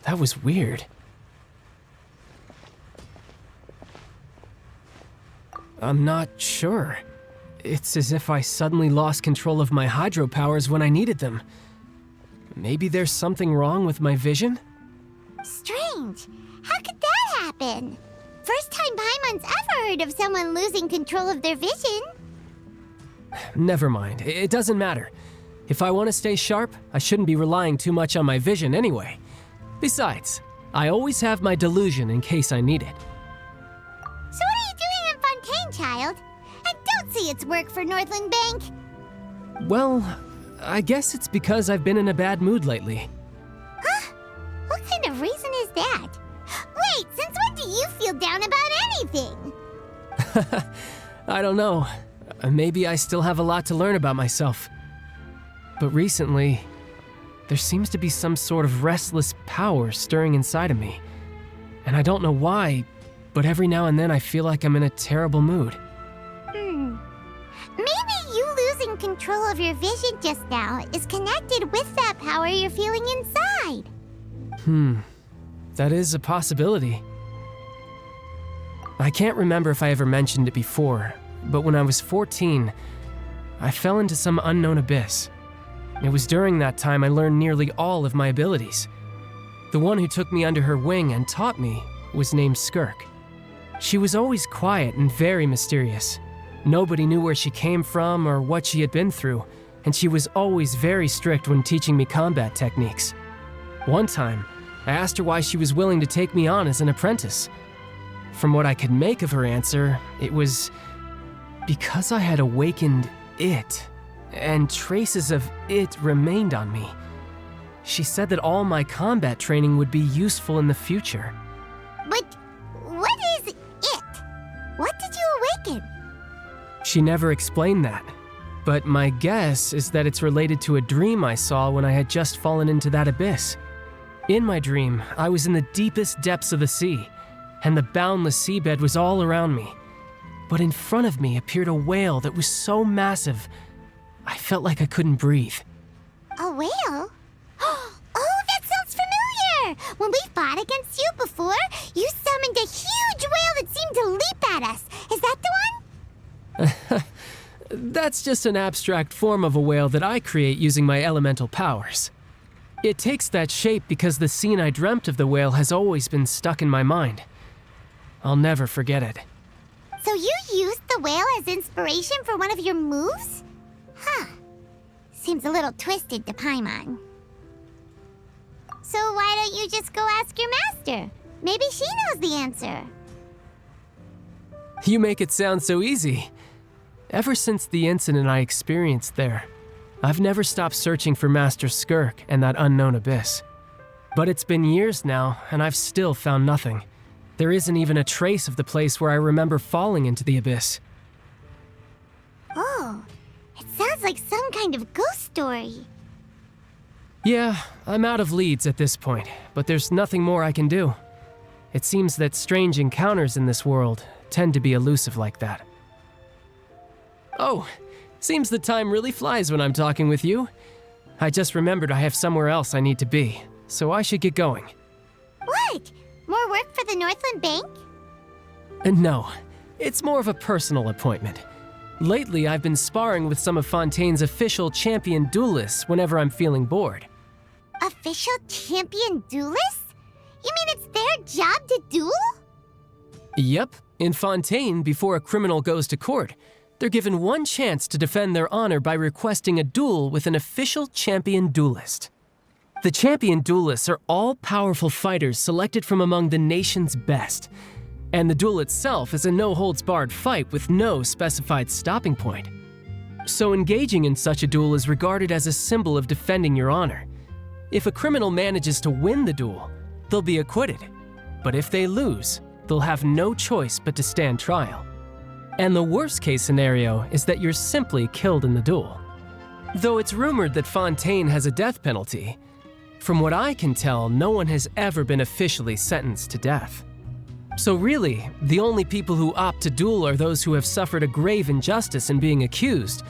That was weird. I'm not sure. It's as if I suddenly lost control of my hydro powers when I needed them. Maybe there's something wrong with my vision? Strange. How could that happen? First time Paimon's ever heard of someone losing control of their vision. Never mind. It doesn't matter. If I want to stay sharp, I shouldn't be relying too much on my vision anyway. Besides, I always have my delusion in case I need it. So what are you doing in Fontaine, child? I don't see its work for Northland Bank. Well, I guess it's because I've been in a bad mood lately. Huh? What kind of reason is that? Wait, since when do you feel down about anything? I don't know. Maybe I still have a lot to learn about myself. But recently, there seems to be some sort of restless power stirring inside of me. And I don't know why, but every now and then I feel like I'm in a terrible mood. Maybe you losing control of your vision just now is connected with that power you're feeling inside. That is a possibility. I can't remember if I ever mentioned it before, but when I was 14, I fell into some unknown abyss. It was during that time I learned nearly all of my abilities. The one who took me under her wing and taught me was named Skirk. She was always quiet and very mysterious. Nobody knew where she came from or what she had been through, and she was always very strict when teaching me combat techniques. One time, I asked her why she was willing to take me on as an apprentice. From what I could make of her answer, it was because I had awakened it, and traces of it remained on me. She said that all my combat training would be useful in the future. But what is it? What did you awaken? She never explained that, but my guess is that it's related to a dream I saw when I had just fallen into that abyss. In my dream, I was in the deepest depths of the sea, and the boundless seabed was all around me. But in front of me appeared a whale that was so massive, I felt like I couldn't breathe. A whale? Oh, that sounds familiar! When we fought fought against you before? You summoned a huge whale that seemed to leap at us. Is that the one? That's just an abstract form of a whale that I create using my elemental powers. It takes that shape because the scene I dreamt of the whale has always been stuck in my mind. I'll never forget it. So you used the whale as inspiration for one of your moves? Huh. Seems a little twisted to Paimon. So why don't you just go ask your master? Maybe she knows the answer. You make it sound so easy. Ever since the incident I experienced there, I've never stopped searching for Master Skirk and that unknown abyss. But it's been years now, and I've still found nothing. There isn't even a trace of the place where I remember falling into the abyss. Oh, it sounds like some kind of ghost story. Yeah, I'm out of leads at this point, but there's nothing more I can do. It seems that strange encounters in this world tend to be elusive like that. Oh, seems the time really flies when I'm talking with you. I just remembered I have somewhere else I need to be, so I should get going. What? More work for the Northland Bank? No, it's more of a personal appointment. Lately, I've been sparring with some of Fontaine's official champion duelists whenever I'm feeling bored. Official champion duelists? You mean it's their job to duel? Yep, in Fontaine, before a criminal goes to court, they're given one chance to defend their honor by requesting a duel with an official champion duelist. The champion duelists are all-powerful fighters selected from among the nation's best, and the duel itself is a no-holds-barred fight with no specified stopping point. So engaging in such a duel is regarded as a symbol of defending your honor. If a criminal manages to win the duel, they'll be acquitted, but if they lose, they'll have no choice but to stand trial. And the worst-case scenario is that you're simply killed in the duel. Though it's rumored that Fontaine has a death penalty, from what I can tell, no one has ever been officially sentenced to death. So really, the only people who opt to duel are those who have suffered a grave injustice in being accused,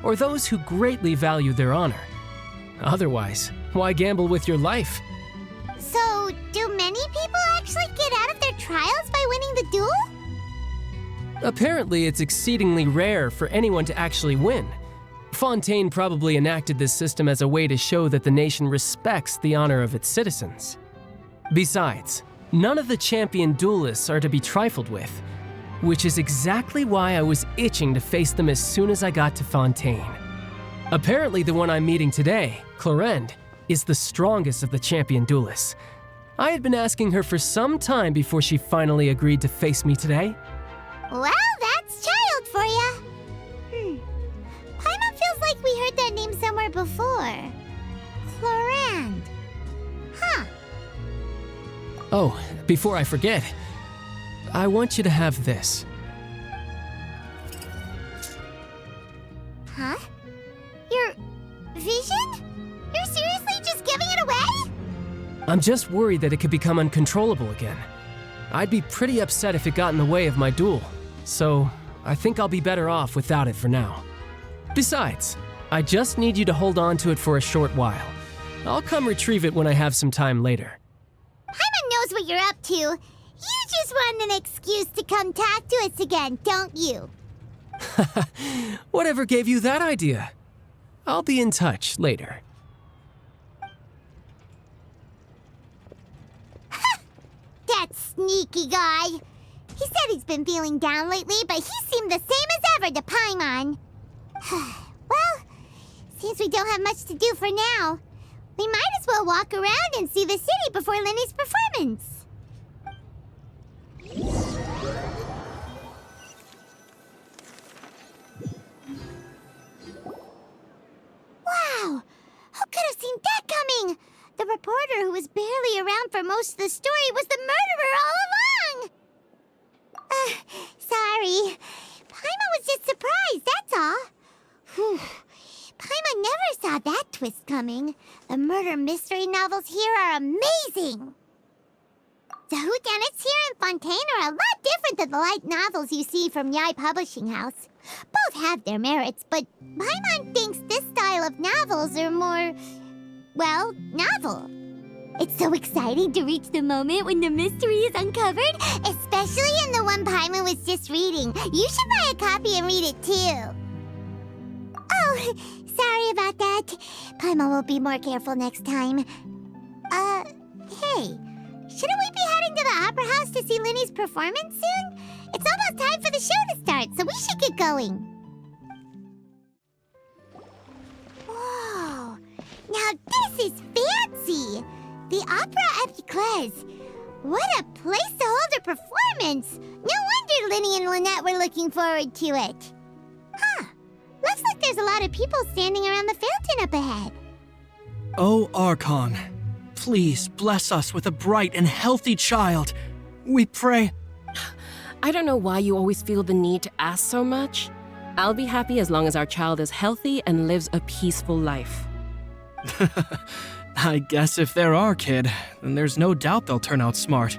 or those who greatly value their honor. Otherwise, why gamble with your life? So, do many people actually get out of their trials by winning the duel? Apparently, it's exceedingly rare for anyone to actually win. Fontaine probably enacted this system as a way to show that the nation respects the honor of its citizens. Besides, none of the champion duelists are to be trifled with, which is exactly why I was itching to face them as soon as I got to Fontaine. Apparently, the one I'm meeting today, Clorinde, is the strongest of the champion duelists. I had been asking her for some time before she finally agreed to face me today. Well, that's child for ya. Paimon feels like we heard that name somewhere before. Clorinde. Huh. Oh, before I forget, I want you to have this. Huh? Your vision? You're seriously just giving it away? I'm just worried that it could become uncontrollable again. I'd be pretty upset if it got in the way of my duel, so I think I'll be better off without it for now. Besides, I just need you to hold on to it for a short while. I'll come retrieve it when I have some time later. Paimon knows what you're up to. You just want an excuse to come talk to us again, don't you? Whatever gave you that idea? I'll be in touch later. That sneaky guy. He said he's been feeling down lately, but he seemed the same as ever to Paimon. Well, seems we don't have much to do for now. We might as well walk around and see the city before Lenny's performance. Wow! Who could have seen that coming? The reporter who was barely around for most of the story was the murderer all along! Sorry. Paimon was just surprised, that's all. Whew. Paimon never saw that twist coming. The murder mystery novels here are amazing. The whodunits here in Fontaine are a lot different than the light novels you see from Yai Publishing House. Both have their merits, but Paimon thinks this style of novels are more, well, novel. It's so exciting to reach the moment when the mystery is uncovered, especially in the one Paimon was just reading. You should buy a copy and read it too. Oh, sorry about that. Paimon will be more careful next time. Hey, shouldn't we be heading to the Opera House to see Linny's performance soon? It's almost time for the show to start, so we should get going. Whoa, now this is fancy! The Opera Epiclese. What a place to hold a performance! No wonder Linny and Lynette were looking forward to it. Huh, looks like there's a lot of people standing around the fountain up ahead. Oh, Archon, please bless us with a bright and healthy child. We pray. I don't know why you always feel the need to ask so much. I'll be happy as long as our child is healthy and lives a peaceful life. I guess if they're our kid, then there's no doubt they'll turn out smart.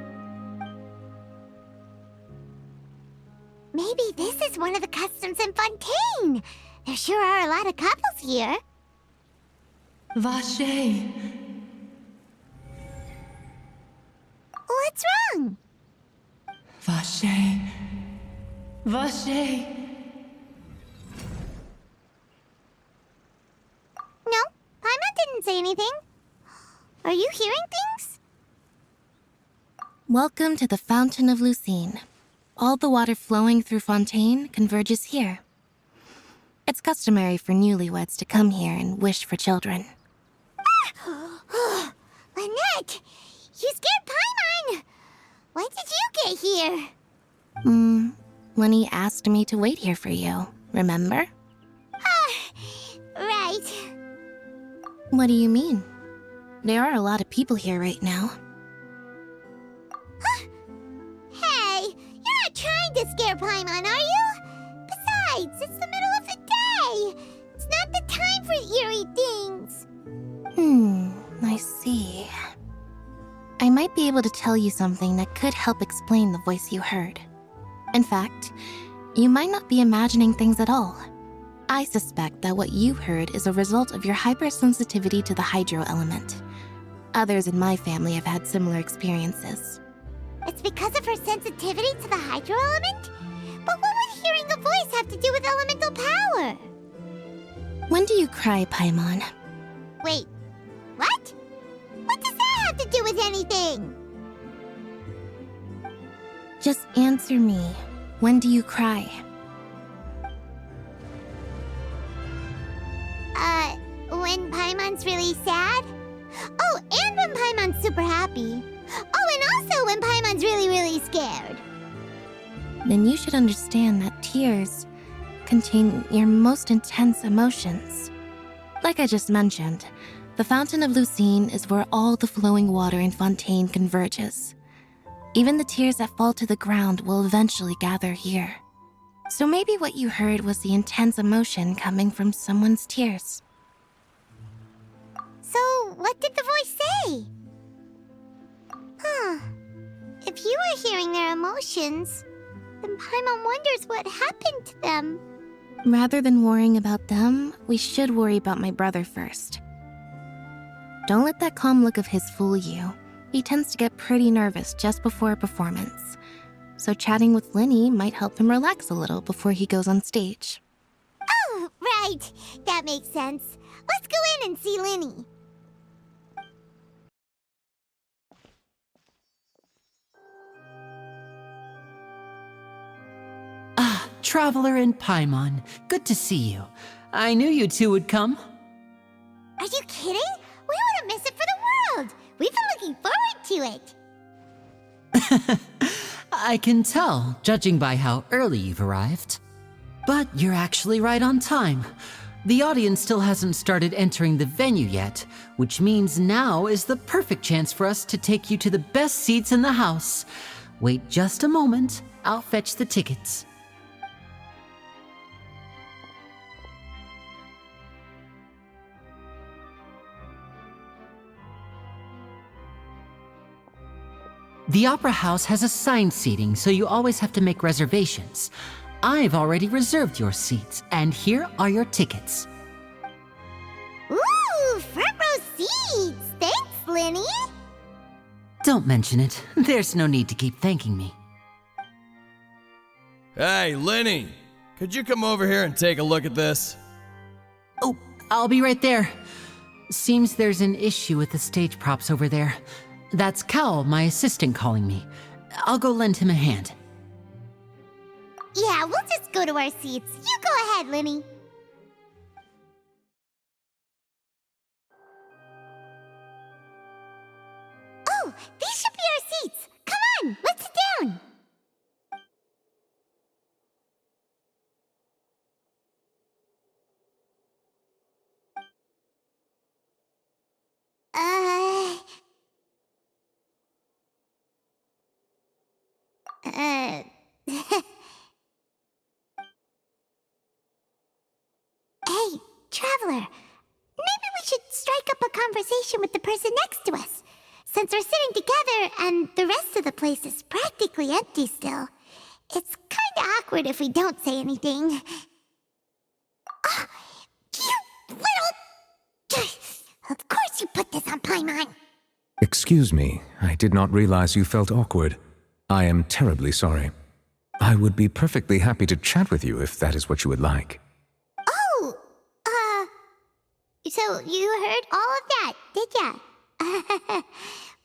Maybe this is one of the customs in Fontaine. There sure are a lot of couples here. Vache. What's wrong? Vache. Vache. No, Paimon didn't say anything. Are you hearing things? Welcome to the Fountain of Lucine. All the water flowing through Fontaine converges here. It's customary for newlyweds to come here and wish for children. Lynette! You scared Paimon! When did you get here? Lenny asked me to wait here for you, remember? Right. What do you mean? There are a lot of people here right now. Hey, you're not trying to scare Paimon, are you? Besides, it's the middle of the day. It's not the time for eerie things. I see. I might be able to tell you something that could help explain the voice you heard. In fact, you might not be imagining things at all. I suspect that what you heard is a result of your hypersensitivity to the hydro element. Others in my family have had similar experiences. It's because of her sensitivity to the hydro element? But what would hearing a voice have to do with elemental power? When do you cry, Paimon? Wait, what? What does that have to do with anything? Just answer me. When do you cry? When Paimon's really sad? Oh, and when Paimon's super happy. Oh, and also when Paimon's really, really scared. Then you should understand that tears contain your most intense emotions. Like I just mentioned, the Fountain of Lucine is where all the flowing water in Fontaine converges. Even the tears that fall to the ground will eventually gather here. So maybe what you heard was the intense emotion coming from someone's tears. So, what did the voice say? If you were hearing their emotions, then Paimon wonders what happened to them. Rather than worrying about them, we should worry about my brother first. Don't let that calm look of his fool you. He tends to get pretty nervous just before a performance. So chatting with Linny might help him relax a little before he goes on stage. Oh, right. That makes sense. Let's go in and see Linny. Traveler and Paimon, good to see you. I knew you two would come. Are you kidding? We wouldn't miss it for the world. We've been looking forward to it. I can tell, judging by how early you've arrived. But you're actually right on time. The audience still hasn't started entering the venue yet, which means now is the perfect chance for us to take you to the best seats in the house. Wait just a moment, I'll fetch the tickets. The Opera House has assigned seating, so you always have to make reservations. I've already reserved your seats, and here are your tickets. Ooh, front row seats! Thanks, Linny! Don't mention it. There's no need to keep thanking me. Hey, Lenny! Could you come over here and take a look at this? Oh, I'll be right there. Seems there's an issue with the stage props over there. That's Cal, my assistant, calling me. I'll go lend him a hand. Yeah, we'll just go to our seats. You go ahead, Lenny. Oh, these should be our seats. Come on, let's sit down. Hey, Traveler. Maybe we should strike up a conversation with the person next to us. Since we're sitting together and the rest of the place is practically empty still, it's kinda awkward if we don't say anything. Oh, you little... Of course you put this on Paimon. Excuse me, I did not realize you felt awkward. I am terribly sorry. I would be perfectly happy to chat with you if that is what you would like. Oh, so you heard all of that, did ya?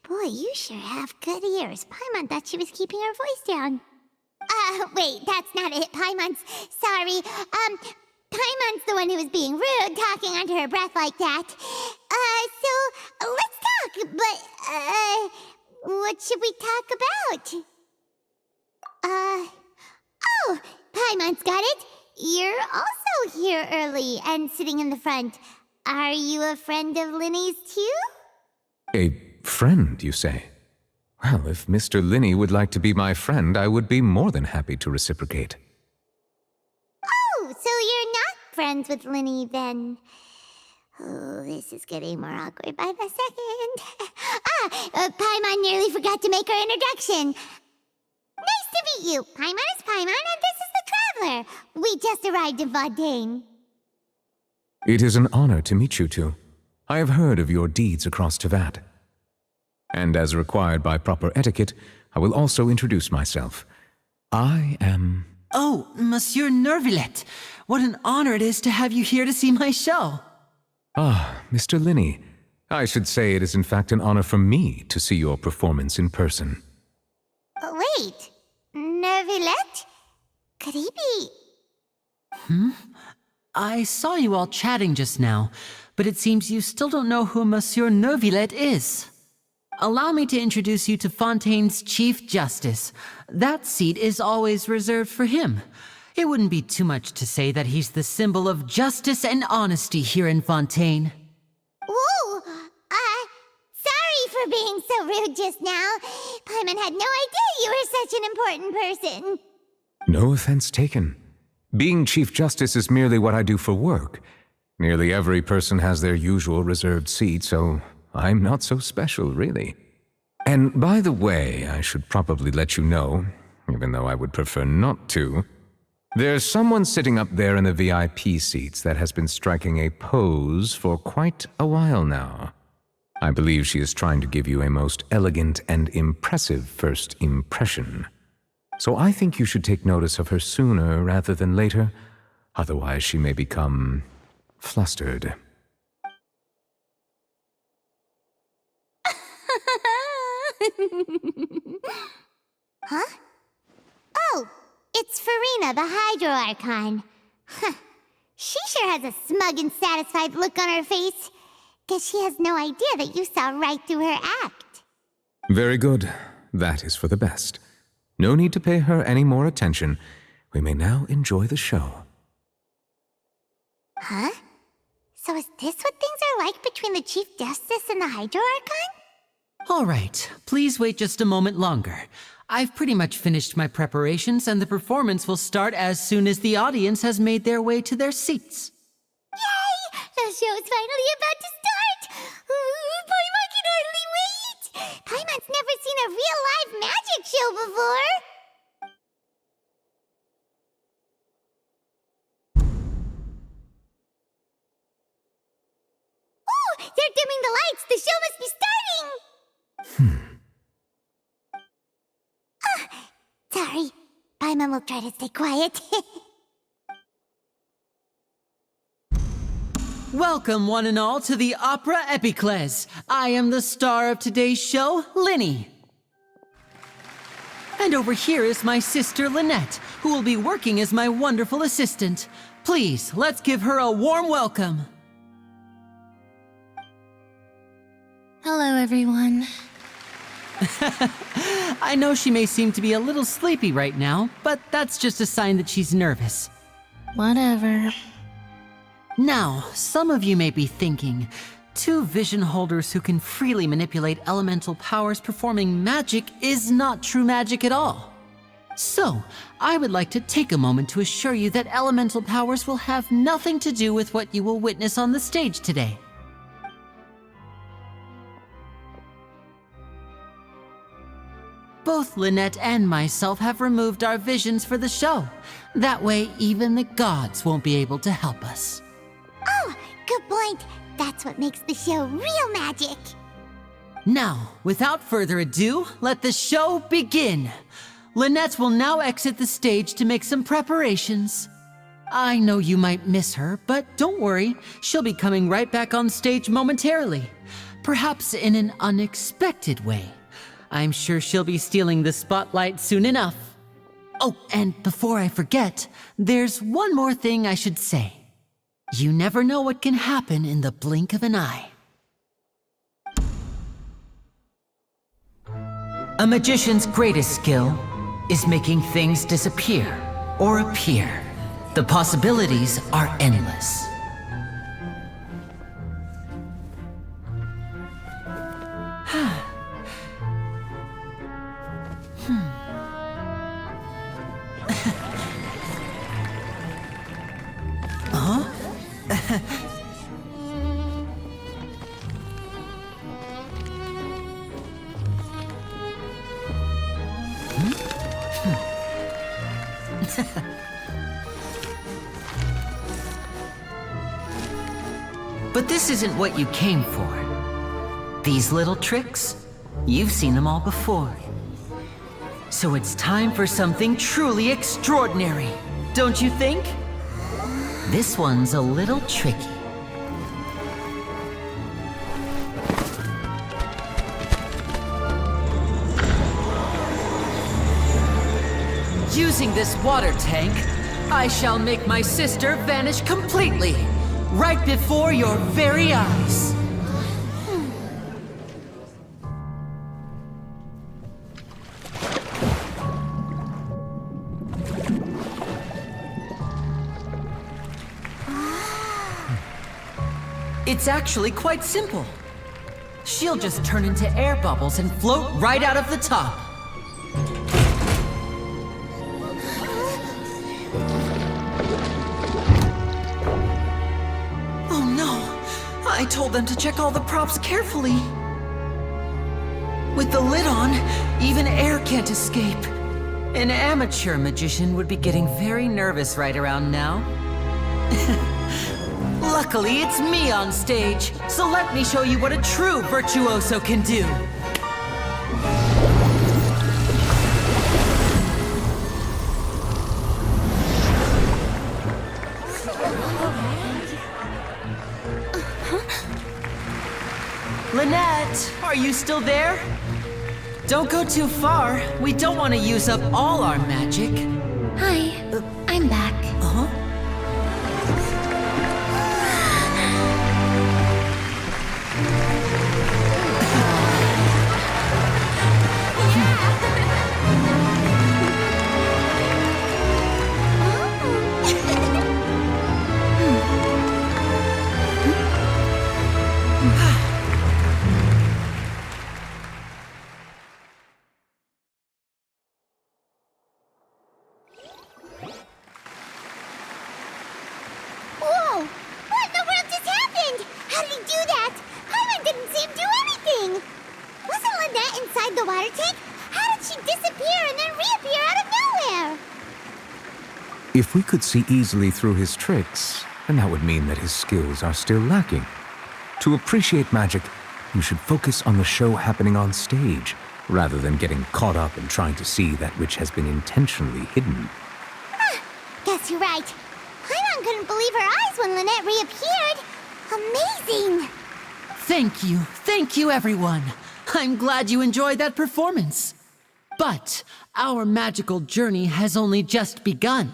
Boy, you sure have good ears. Paimon thought she was keeping her voice down. Wait, that's not it, Paimon's... Sorry, Paimon's the one who was being rude, talking under her breath like that. So, let's talk, but, what should we talk about? Oh, Paimon's got it. You're also here early and sitting in the front. Are you a friend of Linny's too? A friend, you say? Well, if Mr. Linney would like to be my friend, I would be more than happy to reciprocate. Oh, so you're not friends with Linny then? Oh, this is getting more awkward by the second. Paimon nearly forgot to make her introduction. Nice to meet you. Paimon is Paimon, and this is the Traveler. We just arrived in Fontaine. It is an honor to meet you two. I have heard of your deeds across Tevat. And as required by proper etiquette, I will also introduce myself. I am... Oh, Monsieur Nervillet. What an honor it is to have you here to see my show. Ah, Mr. Linney. I should say it is in fact an honor for me to see your performance in person. Wait, Nervillet? Could he be... I saw you all chatting just now, but it seems you still don't know who Monsieur Nervillet is. Allow me to introduce you to Fontaine's Chief Justice. That seat is always reserved for him. It wouldn't be too much to say that he's the symbol of justice and honesty here in Fontaine. Whoa! Sorry for being so rude just now. Paimon had no idea you were such an important person. No offense taken. Being Chief Justice is merely what I do for work. Nearly every person has their usual reserved seat, so I'm not so special, really. And by the way, I should probably let you know, even though I would prefer not to, there's someone sitting up there in the VIP seats that has been striking a pose for quite a while now. I believe she is trying to give you a most elegant and impressive first impression. So I think you should take notice of her sooner rather than later, otherwise she may become flustered. Huh? Oh, it's Farina, the Hydro Archon. Huh. She sure has a smug and satisfied look on her face. Guess she has no idea that you saw right through her act. Very good. That is for the best. No need to pay her any more attention. We may now enjoy the show. Huh? So is this what things are like between the Chief Justice and the Hydro Archon? All right, please wait just a moment longer. I've pretty much finished my preparations, and the performance will start as soon as the audience has made their way to their seats. Yay! The show's finally about to start! Paimon can hardly wait! Paimon's never seen a real live magic show before! Ooh! They're dimming the lights! The show must be starting! Sorry. Paimon will try to stay quiet. Welcome, one and all, to the Opera Epiclese. I am the star of today's show, Linny. And over here is my sister, Lynette, who will be working as my wonderful assistant. Please, let's give her a warm welcome. Hello, everyone. I know she may seem to be a little sleepy right now, but that's just a sign that she's nervous. Whatever. Now, some of you may be thinking, two vision holders who can freely manipulate elemental powers performing magic is not true magic at all. So, I would like to take a moment to assure you that elemental powers will have nothing to do with what you will witness on the stage today. Both Lynette and myself have removed our visions for the show. That way, even the gods won't be able to help us. Oh, good point. That's what makes the show real magic. Now, without further ado, let the show begin. Lynette will now exit the stage to make some preparations. I know you might miss her, but don't worry. She'll be coming right back on stage momentarily. Perhaps in an unexpected way. I'm sure she'll be stealing the spotlight soon enough. Oh, and before I forget, there's one more thing I should say. You never know what can happen in the blink of an eye. A magician's greatest skill is making things disappear or appear. The possibilities are endless. But this isn't what you came for. These little tricks, you've seen them all before. So it's time for something truly extraordinary, don't you think? This one's a little tricky. Using this water tank, I shall make my sister vanish completely, right before your very eyes. It's actually quite simple. She'll just turn into air bubbles and float right out of the top. Oh no! I told them to check all the props carefully. With the lid on, even air can't escape. An amateur magician would be getting very nervous right around now. Luckily, it's me on stage, so let me show you what a true virtuoso can do. Lynette, are you still there? Don't go too far. We don't want to use up all our magic. Hi, I'm back. Uh-huh. Whoa! What in the world just happened? How did he do that? Paimon didn't see him do anything. Wasn't Lynette inside the water tank? How did she disappear and then reappear out of nowhere? If we could see easily through his tricks, then that would mean that his skills are still lacking. To appreciate magic, you should focus on the show happening on stage, rather than getting caught up in trying to see that which has been intentionally hidden. Guess you're right. Paimon couldn't believe her eyes when Lynette reappeared. Amazing! Thank you everyone. I'm glad you enjoyed that performance. But our magical journey has only just begun.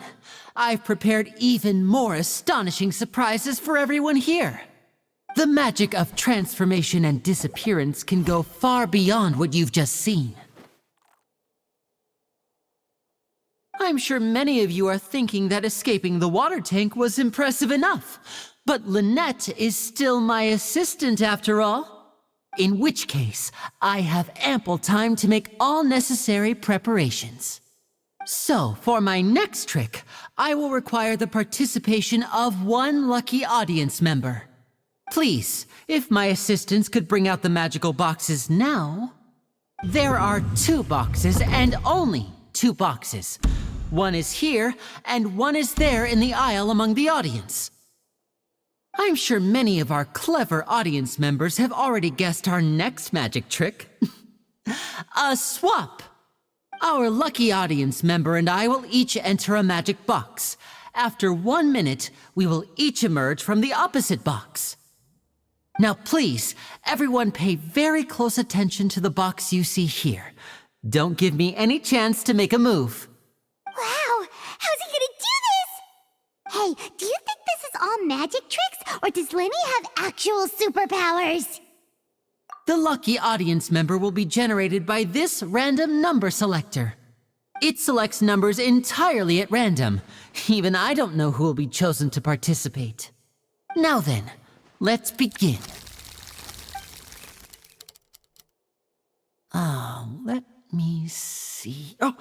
I've prepared even more astonishing surprises for everyone here. The magic of transformation and disappearance can go far beyond what you've just seen. I'm sure many of you are thinking that escaping the water tank was impressive enough, but Lynette is still my assistant after all. In which case, I have ample time to make all necessary preparations. So, for my next trick, I will require the participation of one lucky audience member. Please, if my assistants could bring out the magical boxes now. There are 2 boxes and only 2 boxes. One is here and one is there in the aisle among the audience. I'm sure many of our clever audience members have already guessed our next magic trick. A swap! Our lucky audience member and I will each enter a magic box. After 1 minute, we will each emerge from the opposite box. Now please, everyone pay very close attention to the box you see here. Don't give me any chance to make a move. Wow! How's he gonna do this? Hey, do you think this is all magic tricks, or does Lenny have actual superpowers? The lucky audience member will be generated by this random number selector. It selects numbers entirely at random. Even I don't know who will be chosen to participate. Now then, let's begin. Let me see. Oh,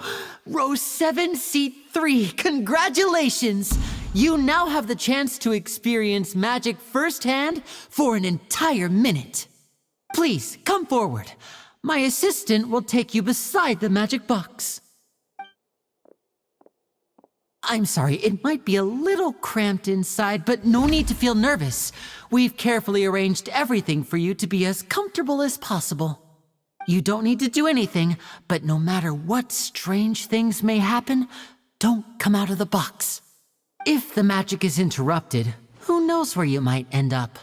row 7, seat 3. Congratulations! You now have the chance to experience magic firsthand for an entire minute. Please, come forward. My assistant will take you beside the magic box. I'm sorry, it might be a little cramped inside, but no need to feel nervous. We've carefully arranged everything for you to be as comfortable as possible. You don't need to do anything, but no matter what strange things may happen, don't come out of the box. If the magic is interrupted, who knows where you might end up?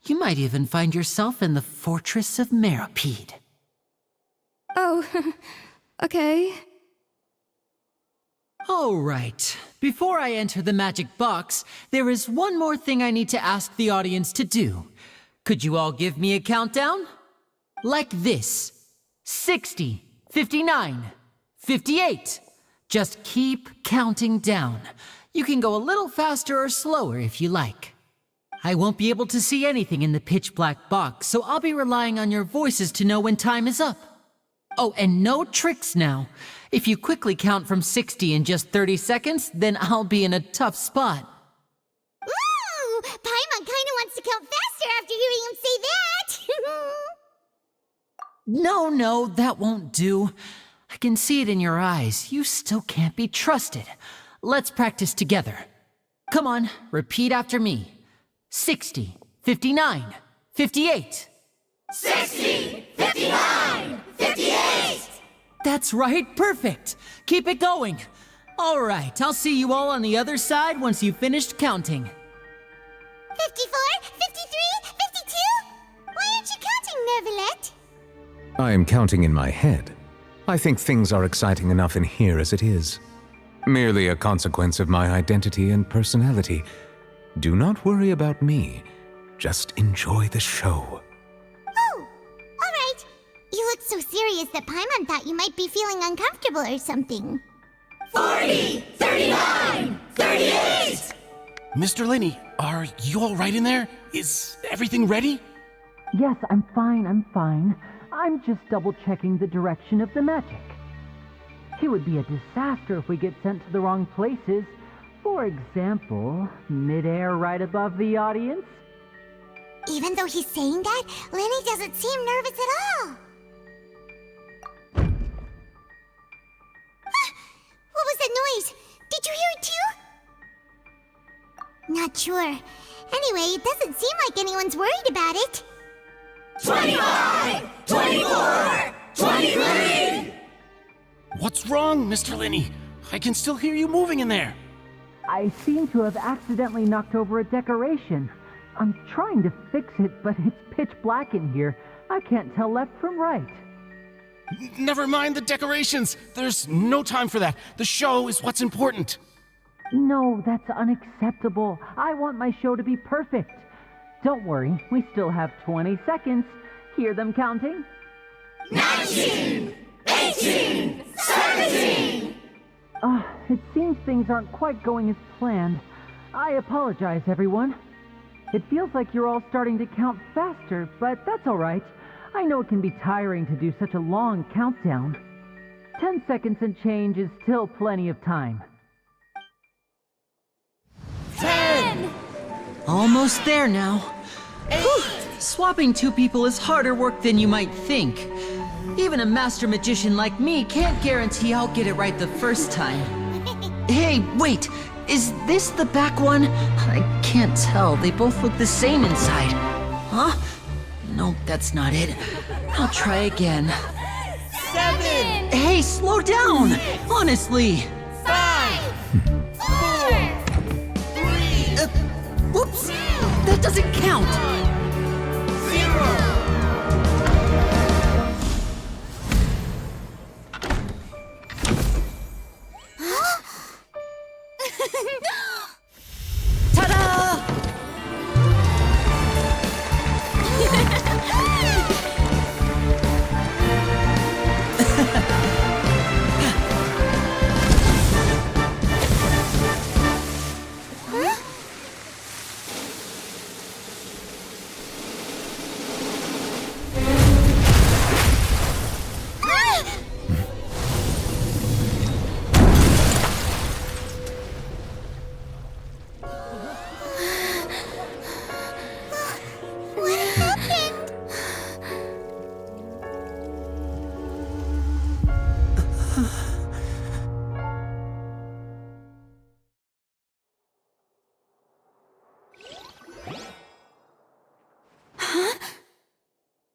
You might even find yourself in the Fortress of Meropide. Oh, okay. All right. Before I enter the magic box, there is one more thing I need to ask the audience to do. Could you all give me a countdown? Like this. 60, 59, 58. Just keep counting down. You can go a little faster or slower if you like. I won't be able to see anything in the pitch black box, so I'll be relying on your voices to know when time is up. Oh, and no tricks now. If you quickly count from 60 in just 30 seconds, then I'll be in a tough spot. Ooh! Paimon kinda wants to count faster after hearing him say that! No, that won't do. I can see it in your eyes. You still can't be trusted. Let's practice together. Come on, repeat after me. 60, 59, 58. 60, 59, 58! That's right, perfect. Keep it going. All right, I'll see you all on the other side once you've finished counting. 54, 53, 52? Why aren't you counting, Nervalette? I am counting in my head. I think things are exciting enough in here as it is. Merely a consequence of my identity and personality. Do not worry about me. Just enjoy the show. Oh, all right. You look so serious that Paimon thought you might be feeling uncomfortable or something. 40, 39, 38! Mr. Linney, are you all right in there? Is everything ready? Yes, I'm fine. I'm just double-checking the direction of the magic. It would be a disaster if we get sent to the wrong places. For example, midair right above the audience. Even though he's saying that, Lenny doesn't seem nervous at all. What was that noise? Did you hear it too? Not sure. Anyway, it doesn't seem like anyone's worried about it. 25, 24, 23! wrong, Mr. Linney? I can still hear you moving in there. I seem to have accidentally knocked over a decoration. I'm trying to fix it, but it's pitch black in here. I can't tell left from right. Never mind the decorations. There's no time for that. The show is what's important. No, that's unacceptable. I want my show to be perfect. Don't worry, we still have 20 seconds. Hear them counting? 19, 18, 17. It seems things aren't quite going as planned. I apologize, everyone. It feels like you're all starting to count faster, but that's all right. I know it can be tiring to do such a long countdown. 10 seconds and change is still plenty of time. 10! Almost there now. Whew. Swapping two people is harder work than you might think. Even a master magician like me can't guarantee I'll get it right the first time. Hey, wait! Is this the back one? I can't tell. They both look the same inside. Huh? No, that's not it. I'll try again. 7! Hey, slow down! Honestly! 5! 4! 3! Whoops! That doesn't count! 0! Ta-da!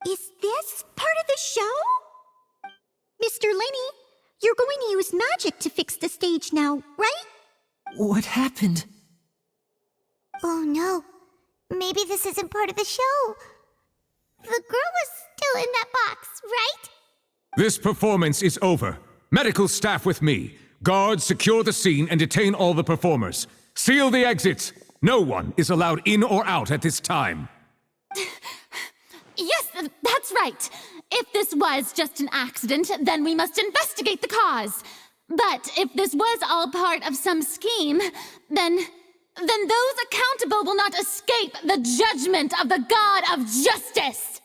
Is this part of the show? Mr. Linney, you're going to use magic to fix the stage now, right? What happened? Oh no. Maybe this isn't part of the show. The girl was still in that box, right? This performance is over. Medical staff with me. Guards, secure the scene and detain all the performers. Seal the exits. No one is allowed in or out at this time. Yes, that's right. If this was just an accident, then we must investigate the cause. But if this was all part of some scheme, then those accountable will not escape the judgment of the God of Justice.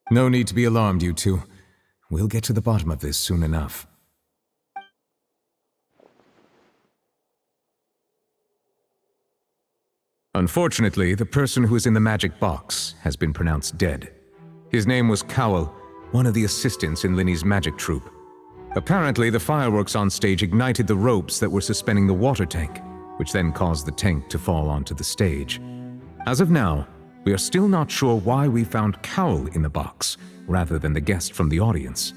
No need to be alarmed, you two. We'll get to the bottom of this soon enough. Unfortunately, the person who is in the magic box has been pronounced dead. His name was Cowell, one of the assistants in Linney's magic troupe. Apparently, the fireworks on stage ignited the ropes that were suspending the water tank, which then caused the tank to fall onto the stage. As of now, we are still not sure why we found Cowell in the box, rather than the guest from the audience.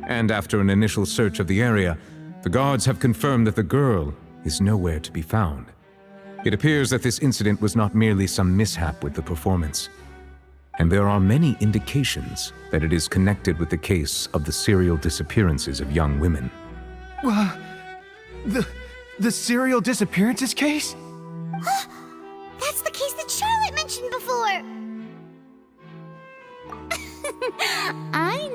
And after an initial search of the area, the guards have confirmed that the girl is nowhere to be found. It appears that this incident was not merely some mishap with the performance. And there are many indications that it is connected with the case of the serial disappearances of young women. The serial disappearances case? That's the case that Charlotte mentioned before! I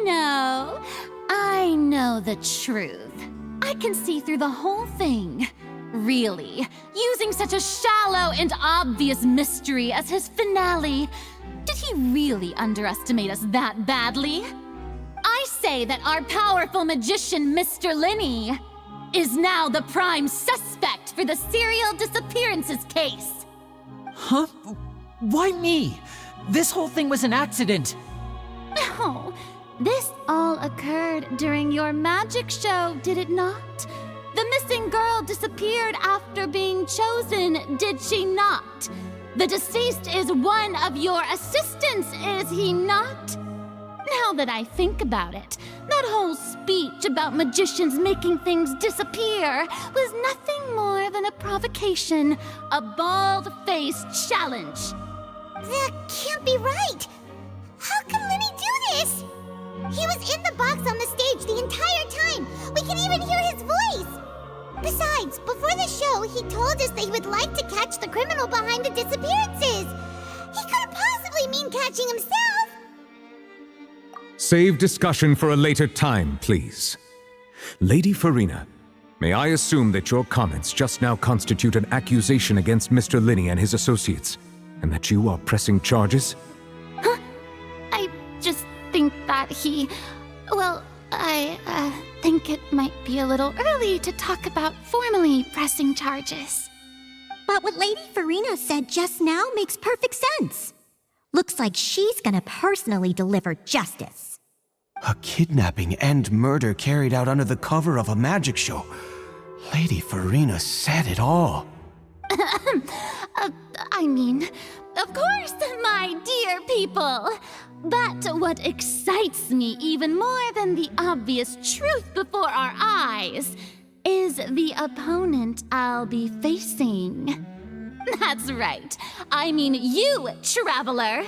know the truth. I can see through the whole thing. Really, using such a shallow and obvious mystery as his finale. Did he really underestimate us that badly? I say that our powerful magician, Mr. Linney, is now the prime suspect for the serial disappearances case. Huh? Why me? This whole thing was an accident. Oh, this all occurred during your magic show, did it not? The missing girl disappeared after being chosen, did she not? The deceased is one of your assistants, is he not? Now now that I think about it, that whole speech about magicians making things disappear was nothing more than a provocation, a bald-faced challenge. That can't be right. How can Lenny do this? He was in the box on the stage the entire time. We can even hear his voice. Besides, before the show, he told us that he would like to catch the criminal behind the disappearances. He couldn't possibly mean catching himself. Save discussion for a later time, please. Lady Farina, may I assume that your comments just now constitute an accusation against Mr. Linney and his associates, and that you are pressing charges? Huh? I just think that he... Well, I think it might be a little early to talk about formally pressing charges. But what Lady Farina said just now makes perfect sense. Looks like she's gonna personally deliver justice. A kidnapping and murder carried out under the cover of a magic show. Lady Farina said it all. I mean, of course, my dear people. But what excites me even more than the obvious truth before our eyes is the opponent I'll be facing. That's right. I mean you, Traveler.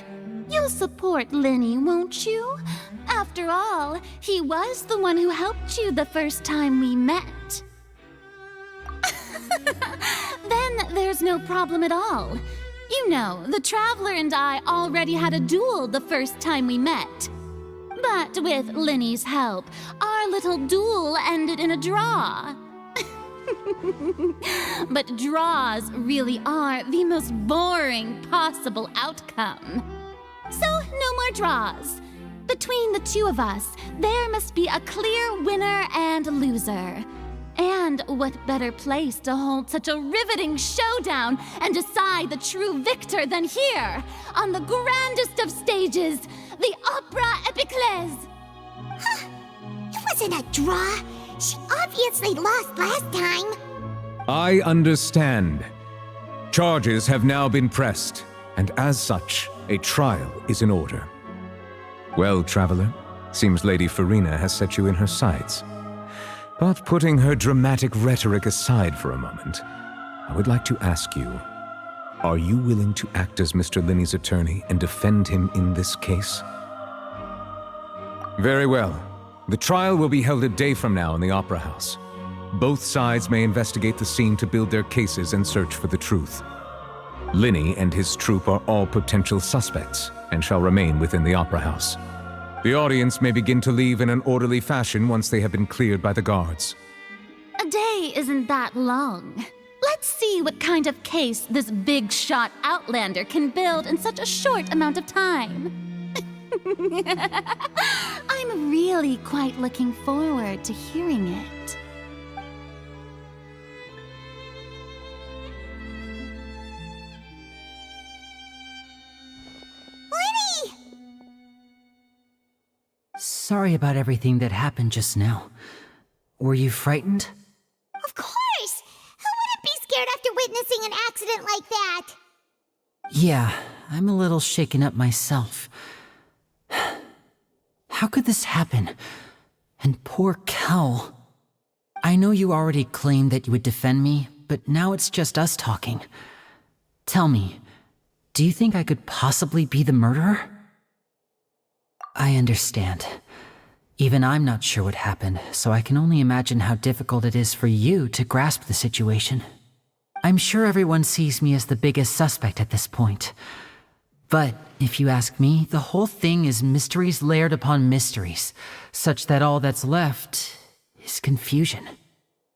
You'll support Lenny, won't you? After all, he was the one who helped you the first time we met. Then there's no problem at all. You know, the Traveler and I already had a duel the first time we met. But with Lenny's help, our little duel ended in a draw. But draws really are the most boring possible outcome. So, no more draws. Between the two of us, there must be a clear winner and loser. And what better place to hold such a riveting showdown and decide the true victor than here, on the grandest of stages, the Opera Epiclese. Huh. It wasn't a draw. She obviously lost last time. I understand. Charges have now been pressed, and as such, a trial is in order. Well, Traveler, seems Lady Farina has set you in her sights. But putting her dramatic rhetoric aside for a moment, I would like to ask you, are you willing to act as Mr. Linney's attorney and defend him in this case? Very well. The trial will be held a day from now in the Opera House. Both sides may investigate the scene to build their cases and search for the truth. Linney and his troupe are all potential suspects and shall remain within the Opera House. The audience may begin to leave in an orderly fashion once they have been cleared by the guards. A day isn't that long. Let's see what kind of case this big-shot Outlander can build in such a short amount of time. I'm really quite looking forward to hearing it. Sorry about everything that happened just now. Were you frightened? Of course! Who wouldn't be scared after witnessing an accident like that? Yeah, I'm a little shaken up myself. How could this happen? And poor Cal. I know you already claimed that you would defend me, but now it's just us talking. Tell me, do you think I could possibly be the murderer? I understand. Even I'm not sure what happened, so I can only imagine how difficult it is for you to grasp the situation. I'm sure everyone sees me as the biggest suspect at this point. But if you ask me, the whole thing is mysteries layered upon mysteries, such that all that's left is confusion.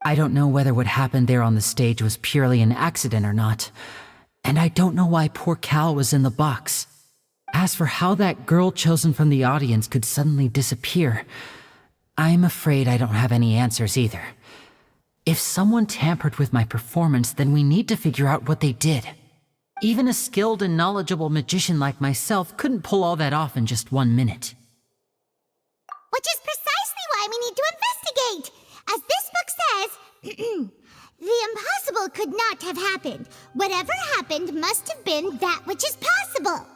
I don't know whether what happened there on the stage was purely an accident or not, and I don't know why poor Cal was in the box. As for how that girl chosen from the audience could suddenly disappear, I'm afraid I don't have any answers either. If someone tampered with my performance, then we need to figure out what they did. Even a skilled and knowledgeable magician like myself couldn't pull all that off in just 1 minute. Which is precisely why we need to investigate. As this book says, the impossible could not have happened. Whatever happened must have been that which is possible.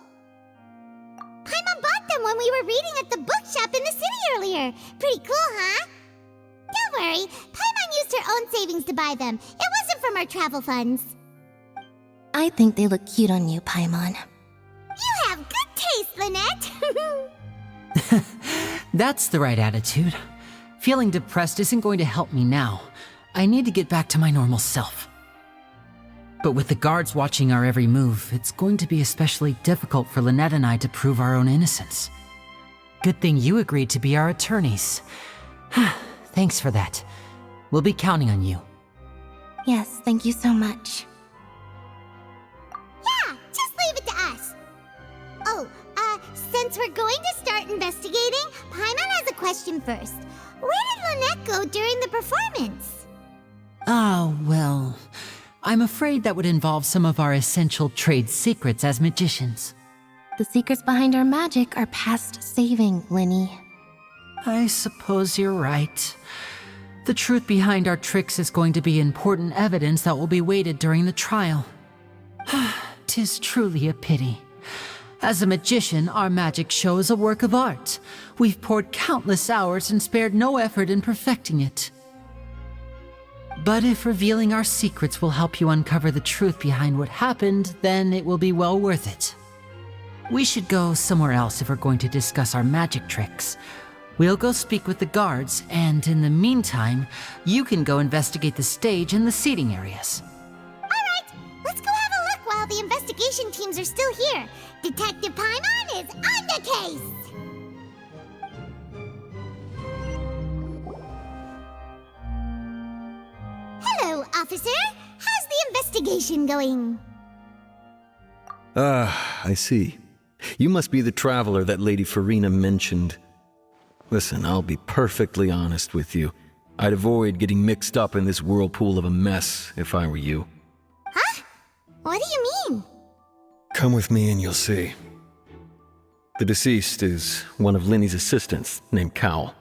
Paimon bought them when we were reading at the bookshop in the city earlier. Pretty cool, huh? Don't worry, Paimon used her own savings to buy them. It wasn't from our travel funds. I think they look cute on you, Paimon. You have good taste, Lynette. That's the right attitude. Feeling depressed isn't going to help me now. I need to get back to my normal self. But with the guards watching our every move, it's going to be especially difficult for Lynette and I to prove our own innocence. Good thing you agreed to be our attorneys. Thanks for that. We'll be counting on you. Yes, thank you so much. Yeah, just leave it to us. Oh, since we're going to start investigating, Paimon has a question first. Where did Lynette go during the performance? Oh, well, I'm afraid that would involve some of our essential trade secrets as magicians. The secrets behind our magic are past saving, Linny. I suppose you're right. The truth behind our tricks is going to be important evidence that will be weighted during the trial. 'Tis truly a pity. As a magician, our magic show is a work of art. We've poured countless hours and spared no effort in perfecting it. But if revealing our secrets will help you uncover the truth behind what happened, then it will be well worth it. We should go somewhere else if we're going to discuss our magic tricks. We'll go speak with the guards, and in the meantime, you can go investigate the stage and the seating areas. Alright, let's go have a look while the investigation teams are still here. Detective Paimon is on the case! Hello, officer. How's the investigation going? I see. You must be the traveler that Lady Farina mentioned. Listen, I'll be perfectly honest with you. I'd avoid getting mixed up in this whirlpool of a mess if I were you. Huh? What do you mean? Come with me and you'll see. The deceased is one of Linny's assistants named Cal.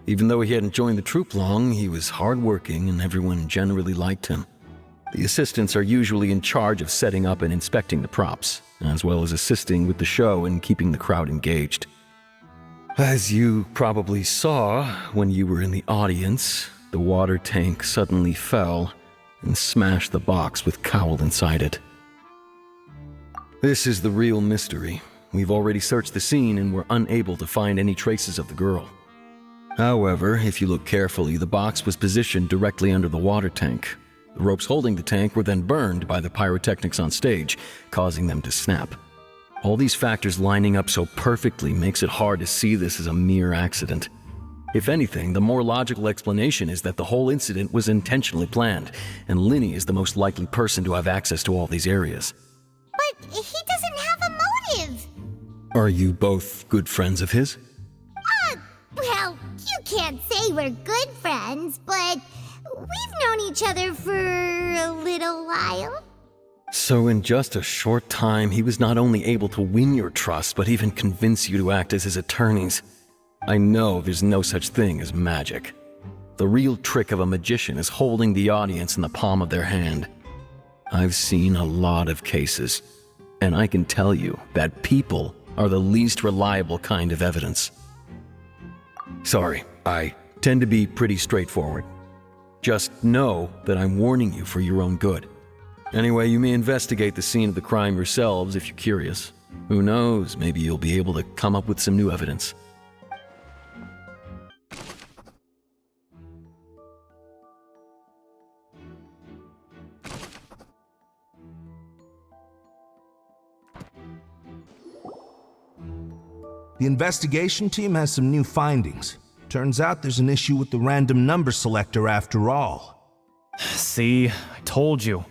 Even though he hadn't joined the troupe long, he was hardworking and everyone generally liked him. The assistants are usually in charge of setting up and inspecting the props, as well as assisting with the show and keeping the crowd engaged. As you probably saw when you were in the audience, the water tank suddenly fell and smashed the box with Cowl inside it. This is the real mystery. We've already searched the scene and were unable to find any traces of the girl. However, if you look carefully, the box was positioned directly under the water tank. The ropes holding the tank were then burned by the pyrotechnics on stage, causing them to snap. All these factors lining up so perfectly makes it hard to see this as a mere accident. If anything, the more logical explanation is that the whole incident was intentionally planned, and Linny is the most likely person to have access to all these areas. But he doesn't have a motive! Are you both good friends of his? Well, you can't say we're good friends, but we've known each other for a little while. So in just a short time, he was not only able to win your trust, but even convince you to act as his attorneys. I know there's no such thing as magic. The real trick of a magician is holding the audience in the palm of their hand. I've seen a lot of cases, and I can tell you that people are the least reliable kind of evidence. Sorry, I tend to be pretty straightforward. Just know that I'm warning you for your own good. Anyway, you may investigate the scene of the crime yourselves if you're curious. Who knows, maybe you'll be able to come up with some new evidence. The investigation team has some new findings. Turns out there's an issue with the random number selector after all. See, I told you.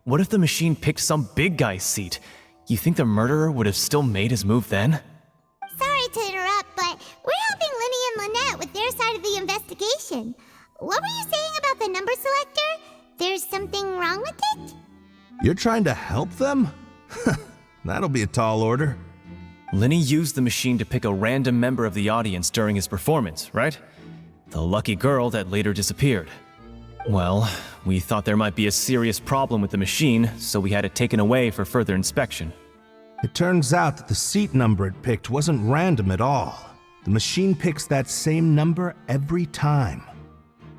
What if the machine picked some big guy's seat? You think the murderer would have still made his move then? Sorry to interrupt, but we're helping Linny and Lynette with their side of the investigation. What were you saying about the number selector? There's something wrong with it? You're trying to help them? That'll be a tall order. Linny used the machine to pick a random member of the audience during his performance, right? The lucky girl that later disappeared. Well, we thought there might be a serious problem with the machine, so we had it taken away for further inspection. It turns out that the seat number it picked wasn't random at all. The machine picks that same number every time.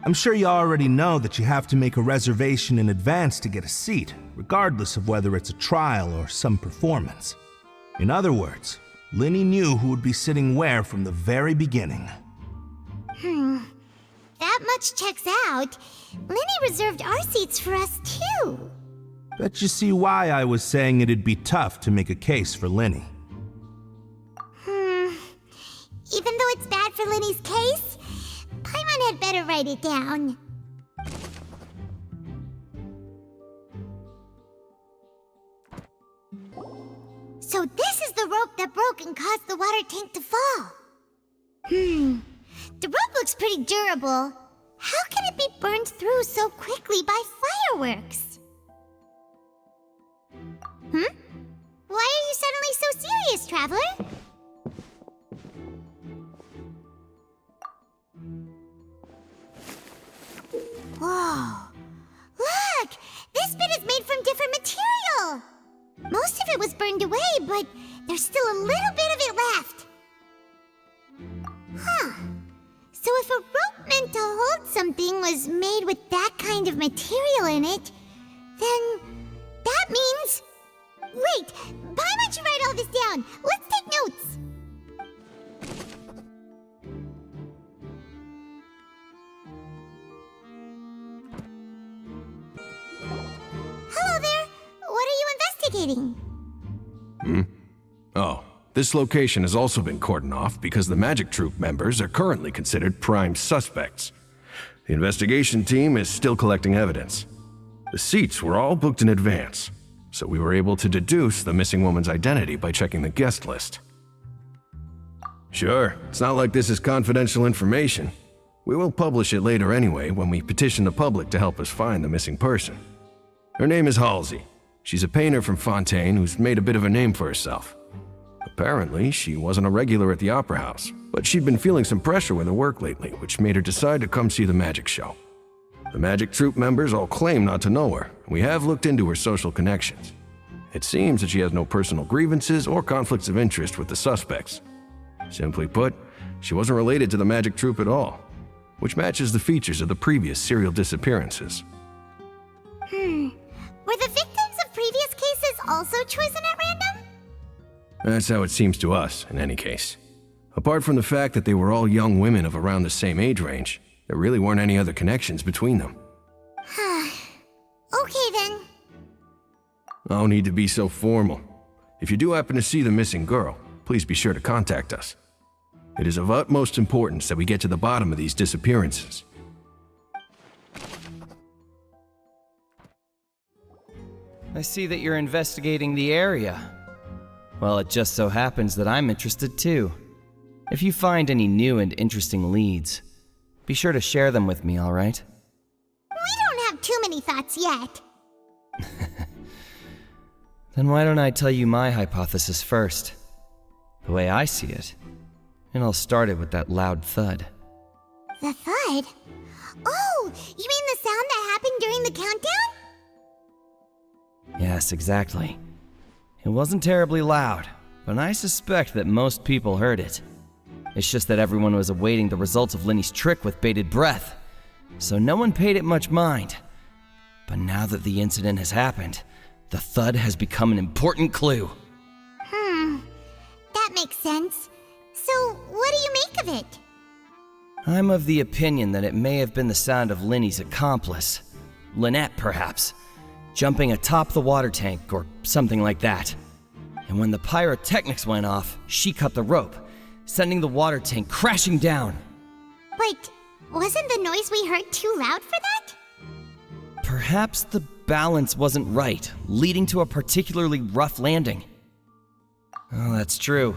I'm sure you already know that you have to make a reservation in advance to get a seat, regardless of whether it's a trial or some performance. In other words, Linny knew who would be sitting where from the very beginning. That much checks out. Linny reserved our seats for us too. Bet you see why I was saying it'd be tough to make a case for Linny. Even though it's bad for Linny's case, Paimon had better write it down. So this is the rope that broke and caused the water tank to fall. The rope looks pretty durable. How can it be burned through so quickly by fireworks? Why are you suddenly so serious, Traveler? Whoa! Look! This bit is made from different material! Most of it was burned away, but there's still a little bit of it left. So if a rope meant to hold something was made with that kind of material in it, then that means... Wait! Paimon should write all this down! Let's take notes! Hello there! What are you investigating? Oh, this location has also been cordoned off because the Magic Troop members are currently considered prime suspects. The investigation team is still collecting evidence. The seats were all booked in advance, so we were able to deduce the missing woman's identity by checking the guest list. Sure, it's not like this is confidential information. We will publish it later anyway when we petition the public to help us find the missing person. Her name is Halsey. She's a painter from Fontaine who's made a bit of a name for herself. Apparently, she wasn't a regular at the Opera House, but she'd been feeling some pressure with her work lately, which made her decide to come see the magic show. The Magic Troop members all claim not to know her, and we have looked into her social connections. It seems that she has no personal grievances or conflicts of interest with the suspects. Simply put, she wasn't related to the Magic Troop at all, which matches the features of the previous serial disappearances. Were the victims of previous cases also chosen at random? That's how it seems to us, in any case. Apart from the fact that they were all young women of around the same age range, there really weren't any other connections between them. Okay then. No need to be so formal. If you do happen to see the missing girl, please be sure to contact us. It is of utmost importance that we get to the bottom of these disappearances. I see that you're investigating the area. Well, it just so happens that I'm interested too. If you find any new and interesting leads, be sure to share them with me, all right? We don't have too many thoughts yet. Then why don't I tell you my hypothesis first? The way I see it. And I'll start it with that loud thud. The thud? Oh, you mean the sound that happened during the countdown? Yes, exactly. It wasn't terribly loud, but I suspect that most people heard it. It's just that everyone was awaiting the results of Linny's trick with bated breath, so no one paid it much mind. But now that the incident has happened, the thud has become an important clue. That makes sense. So, what do you make of it? I'm of the opinion that it may have been the sound of Linny's accomplice, Lynette perhaps, jumping atop the water tank or something like that. And when the pyrotechnics went off, she cut the rope, sending the water tank crashing down. But wasn't the noise we heard too loud for that? Perhaps the balance wasn't right, leading to a particularly rough landing. Oh, that's true.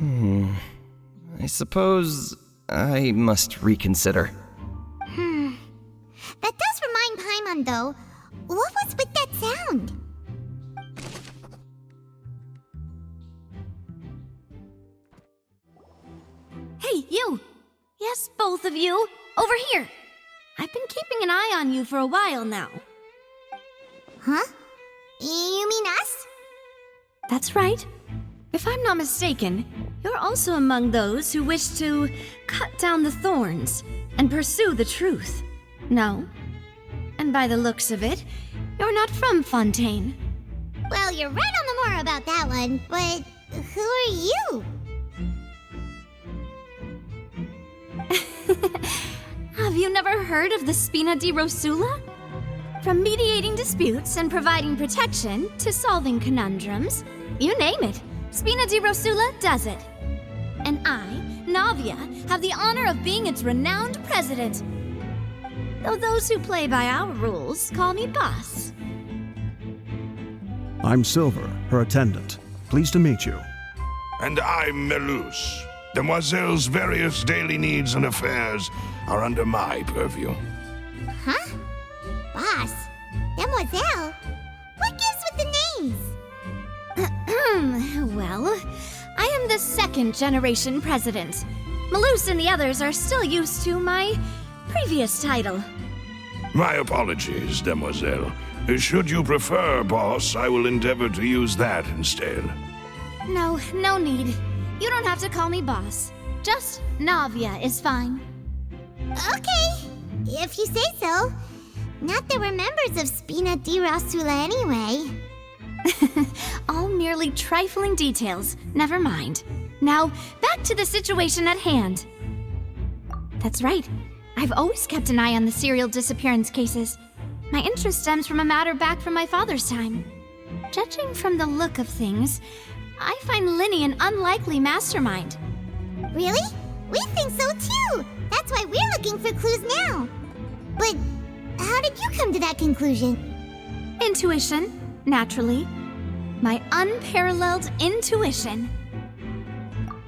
I suppose I must reconsider. That does remind Paimon, though. What was with that sound? Hey, you! Yes, both of you! Over here! I've been keeping an eye on you for a while now. Huh? You mean us? That's right. If I'm not mistaken, you're also among those who wish to cut down the thorns and pursue the truth. No? And by the looks of it, you're not from Fontaine. Well, you're right on the more about that one, but who are you? Have you never heard of the Spina di Rosula? From mediating disputes and providing protection to solving conundrums, you name it, Spina di Rosula does it. And I, Navia, have the honor of being its renowned president. Though those who play by our rules call me boss. I'm Silver, her attendant. Pleased to meet you. And I'm Melus. Demoiselle's various daily needs and affairs are under my purview. Huh? Boss? Demoiselle? What gives with the names? Well, I am the second generation president. Melus and the others are still used to my previous title. My apologies, Demoiselle. Should you prefer, boss, I will endeavor to use that instead. No need. You don't have to call me boss. Just Navia is fine. Okay, if you say so. Not that we're members of Spina di Rosula anyway. All merely trifling details. Never mind. Now, back to the situation at hand. That's right. I've always kept an eye on the serial disappearance cases. My interest stems from a matter back from my father's time. Judging from the look of things, I find Linny an unlikely mastermind. Really? We think so too! That's why we're looking for clues now. But how did you come to that conclusion? Intuition, naturally. My unparalleled intuition.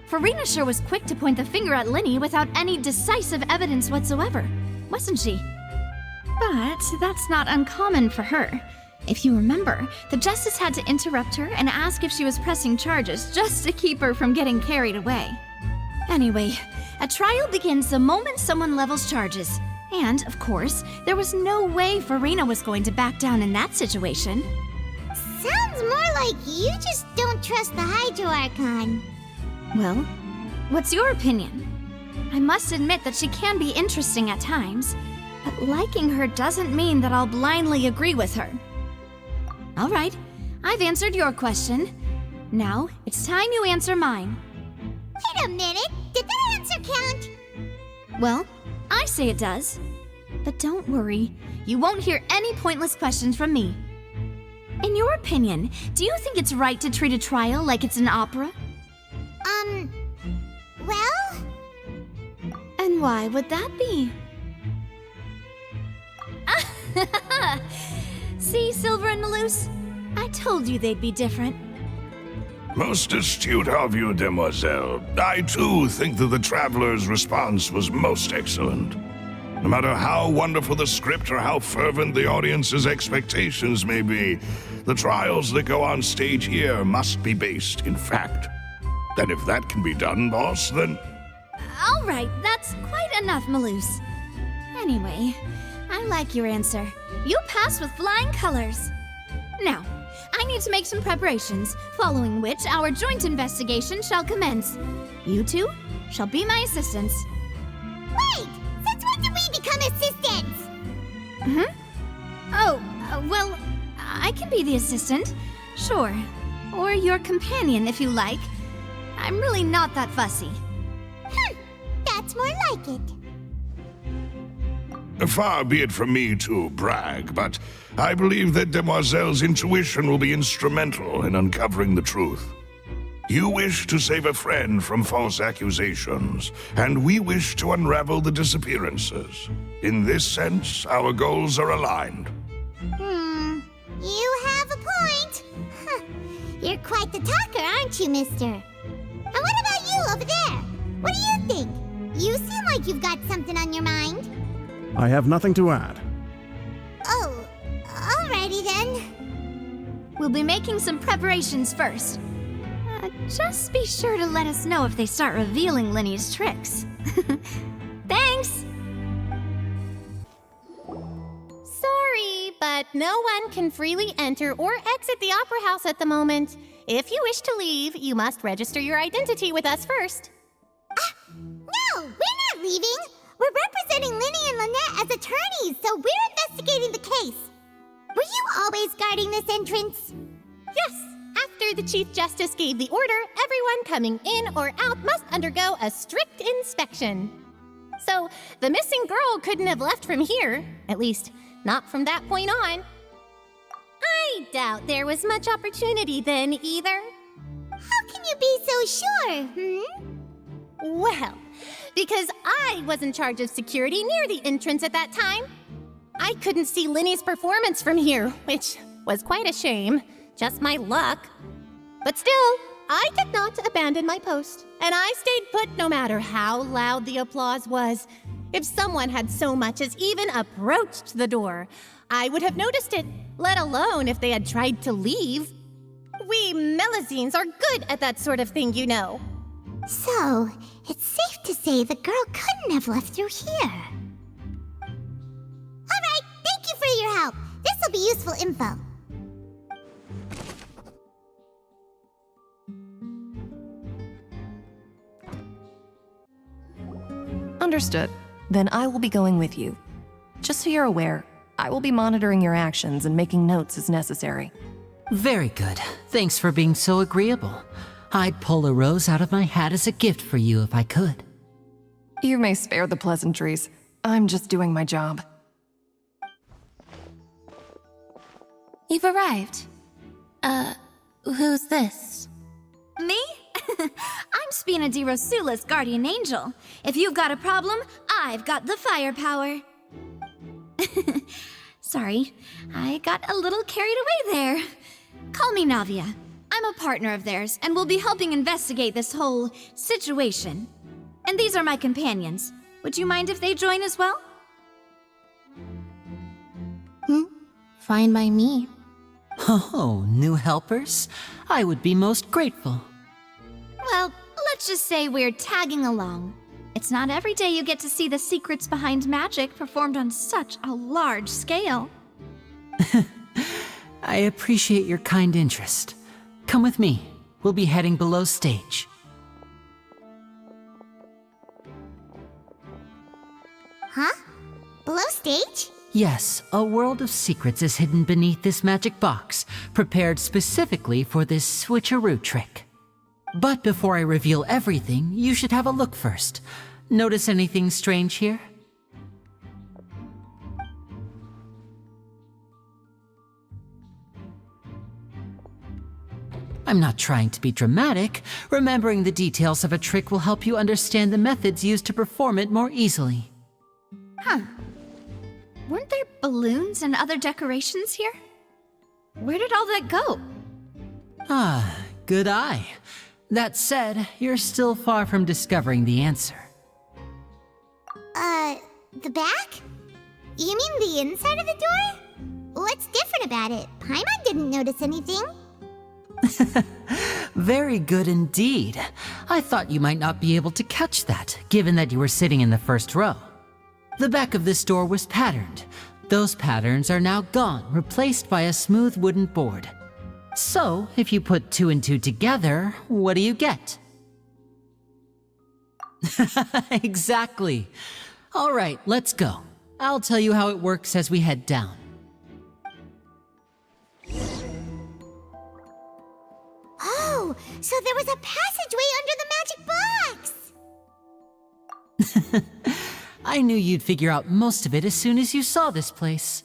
Farina sure was quick to point the finger at Linny without any decisive evidence whatsoever, wasn't she? But that's not uncommon for her. If you remember, the Justice had to interrupt her and ask if she was pressing charges just to keep her from getting carried away. Anyway, a trial begins the moment someone levels charges. And, of course, there was no way Farina was going to back down in that situation. Sounds more like you just don't trust the Hydro Archon. Well, what's your opinion? I must admit that she can be interesting at times, but liking her doesn't mean that I'll blindly agree with her. All right, I've answered your question. Now, it's time you answer mine. Wait a minute, did that answer count? Well, I say it does. But don't worry, you won't hear any pointless questions from me. In your opinion, do you think it's right to treat a trial like it's an opera? Well? And why would that be? See, Silver and Melus? I told you they'd be different. Most astute of you, Demoiselle. I too think that the Traveler's response was most excellent. No matter how wonderful the script or how fervent the audience's expectations may be, the trials that go on stage here must be based in fact. And if that can be done, boss, then... All right, that's quite enough, Melus. Anyway, I like your answer. You pass with flying colors. Now, I need to make some preparations, following which our joint investigation shall commence. You two shall be my assistants. Wait! Since when did we become assistants? Well, I can be the assistant, sure. Or your companion, if you like. I'm really not that fussy. That's more like it. Far be it from me to brag, but I believe that Demoiselle's intuition will be instrumental in uncovering the truth. You wish to save a friend from false accusations, and we wish to unravel the disappearances. In this sense, our goals are aligned. You have a point. You're quite the talker, aren't you, mister? And what about you over there? What do you think? You seem like you've got something on your mind. I have nothing to add. Oh, alrighty then. We'll be making some preparations first. Just be sure to let us know if they start revealing Linny's tricks. Thanks! Sorry, but no one can freely enter or exit the Opera House at the moment. If you wish to leave, you must register your identity with us first. No, we're not leaving. We're representing Linny and Lynette as attorneys, so we're investigating the case. Were you always guarding this entrance? Yes. After the Chief Justice gave the order, everyone coming in or out must undergo a strict inspection. So, the missing girl couldn't have left from here. At least, not from that point on. I doubt there was much opportunity then, either. How can you be so sure, Well, because I was in charge of security near the entrance at that time. I couldn't see Linny's performance from here, which was quite a shame. Just my luck. But still, I did not abandon my post, and I stayed put no matter how loud the applause was. If someone had so much as even approached the door, I would have noticed it, let alone if they had tried to leave. We Melusines are good at that sort of thing, you know. So, it's safe to say the girl couldn't have left through here. Alright, thank you for your help. This will be useful info. Understood. Then I will be going with you. Just so you're aware, I will be monitoring your actions and making notes as necessary. Very good. Thanks for being so agreeable. I'd pull a rose out of my hat as a gift for you if I could. You may spare the pleasantries. I'm just doing my job. You've arrived. Who's this? Me? I'm Spina di Rosula's guardian angel. If you've got a problem, I've got the firepower. Sorry, I got a little carried away there. Call me Navia. I'm a partner of theirs, and will be helping investigate this whole situation. And these are my companions. Would you mind if they join as well? Fine by me. Oh, new helpers? I would be most grateful. Well, let's just say we're tagging along. It's not every day you get to see the secrets behind magic performed on such a large scale. I appreciate your kind interest. Come with me. We'll be heading below stage. Huh? Below stage? Yes, a world of secrets is hidden beneath this magic box, prepared specifically for this switcheroo trick. But before I reveal everything, you should have a look first. Notice anything strange here? I'm not trying to be dramatic. Remembering the details of a trick will help you understand the methods used to perform it more easily. Huh. Weren't there balloons and other decorations here? Where did all that go? Ah, good eye. That said, you're still far from discovering the answer. The back? You mean the inside of the door? What's different about it? Paimon didn't notice anything. Very good indeed. I thought you might not be able to catch that, given that you were sitting in the first row. The back of this door was patterned. Those patterns are now gone, replaced by a smooth wooden board. So, if you put 2 and 2 together, what do you get? Exactly. All right, let's go. I'll tell you how it works as we head down. Oh, so there was a passageway under the magic box! I knew you'd figure out most of it as soon as you saw this place.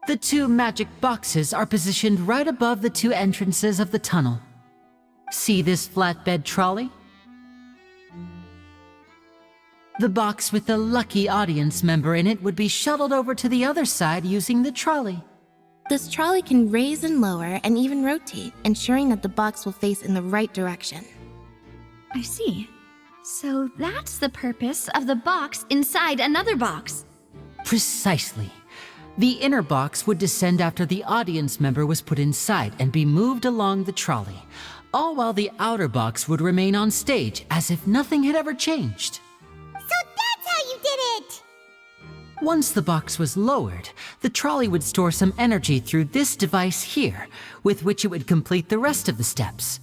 The 2 magic boxes are positioned right above the 2 entrances of the tunnel. See this flatbed trolley? The box with the lucky audience member in it would be shuttled over to the other side using the trolley. This trolley can raise and lower and even rotate, ensuring that the box will face in the right direction. I see. So that's the purpose of the box inside another box. Precisely. The inner box would descend after the audience member was put inside and be moved along the trolley, all while the outer box would remain on stage as if nothing had ever changed. So that's how you did it! Once the box was lowered, the trolley would store some energy through this device here, with which it would complete the rest of the steps.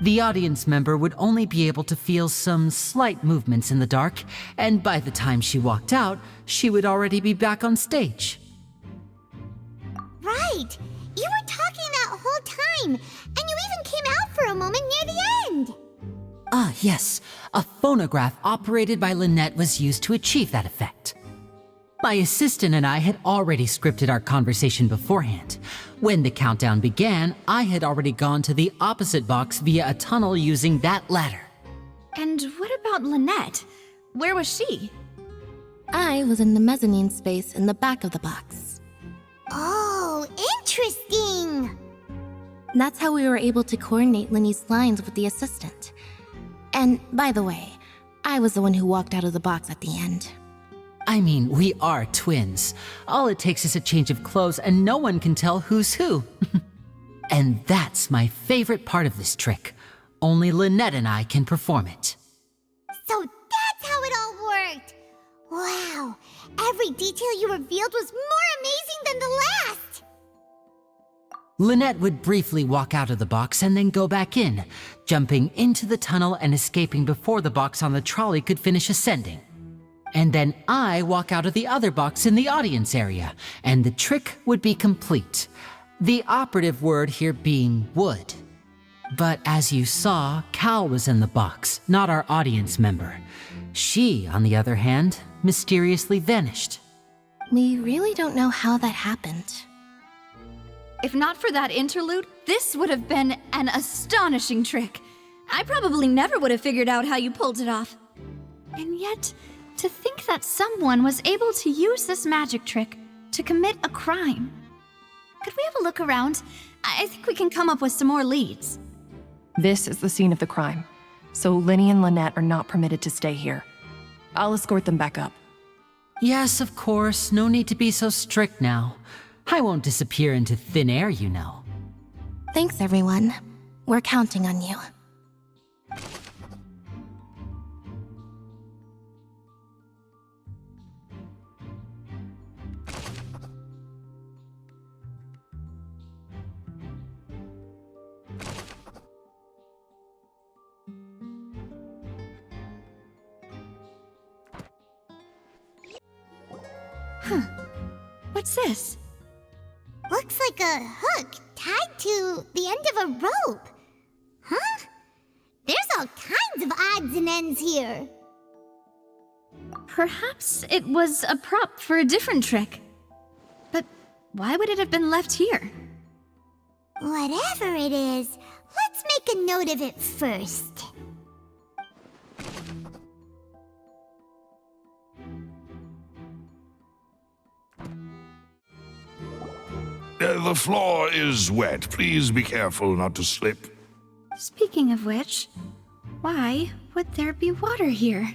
The audience member would only be able to feel some slight movements in the dark, and by the time she walked out, she would already be back on stage. Right! You were talking that whole time, and you even came out for a moment near the end! Ah, yes. A phonograph operated by Lynette was used to achieve that effect. My assistant and I had already scripted our conversation beforehand. When the countdown began, I had already gone to the opposite box via a tunnel using that ladder. And what about Lynette? Where was she? I was in the mezzanine space in the back of the box. Oh, interesting! That's how we were able to coordinate Linny's lines with the assistant. And by the way, I was the one who walked out of the box at the end. I mean, we are twins. All it takes is a change of clothes and no one can tell who's who. And that's my favorite part of this trick. Only Lynette and I can perform it. So that's how it all worked! Wow, every detail you revealed was more amazing than the last! Lynette would briefly walk out of the box and then go back in, jumping into the tunnel and escaping before the box on the trolley could finish ascending. And then I walk out of the other box in the audience area, and the trick would be complete. The operative word here being would. But as you saw, Cal was in the box, not our audience member. She, on the other hand, mysteriously vanished. We really don't know how that happened. If not for that interlude, this would have been an astonishing trick. I probably never would have figured out how you pulled it off. And yet, to think that someone was able to use this magic trick to commit a crime. Could we have a look around? I think we can come up with some more leads. This is the scene of the crime, so Linny and Lynette are not permitted to stay here. I'll escort them back up. Yes, of course. No need to be so strict now. I won't disappear into thin air, you know. Thanks, everyone. We're counting on you. Huh. What's this? Looks like a hook tied to the end of a rope. Huh? There's all kinds of odds and ends here. Perhaps it was a prop for a different trick. But why would it have been left here? Whatever it is, let's make a note of it first. The floor is wet. Please be careful not to slip. Speaking of which, why would there be water here?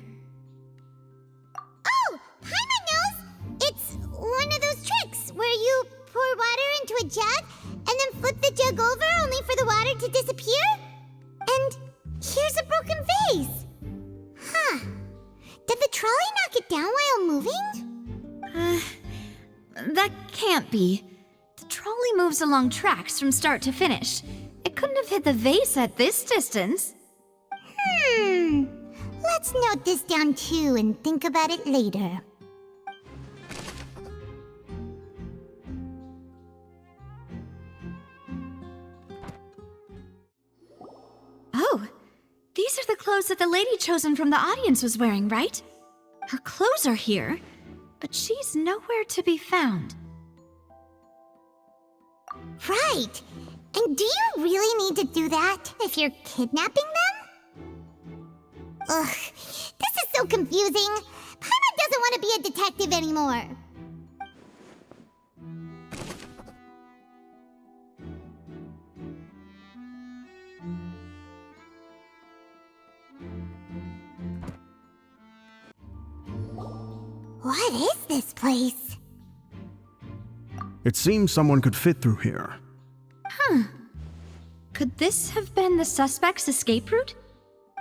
Oh, Paimon knows! It's one of those tricks where you pour water into a jug and then flip the jug over only for the water to disappear? And here's a broken vase. Huh. Did the trolley knock it down while moving? That can't be. The trolley moves along tracks from start to finish. It couldn't have hit the vase at this distance. Let's note this down too and think about it later. Oh, these are the clothes that the lady chosen from the audience was wearing, right? Her clothes are here, but she's nowhere to be found. Right. And do you really need to do that if you're kidnapping them? Ugh, this is so confusing. Paimon doesn't want to be a detective anymore. What is this place? It seems someone could fit through here. Huh. Could this have been the suspect's escape route?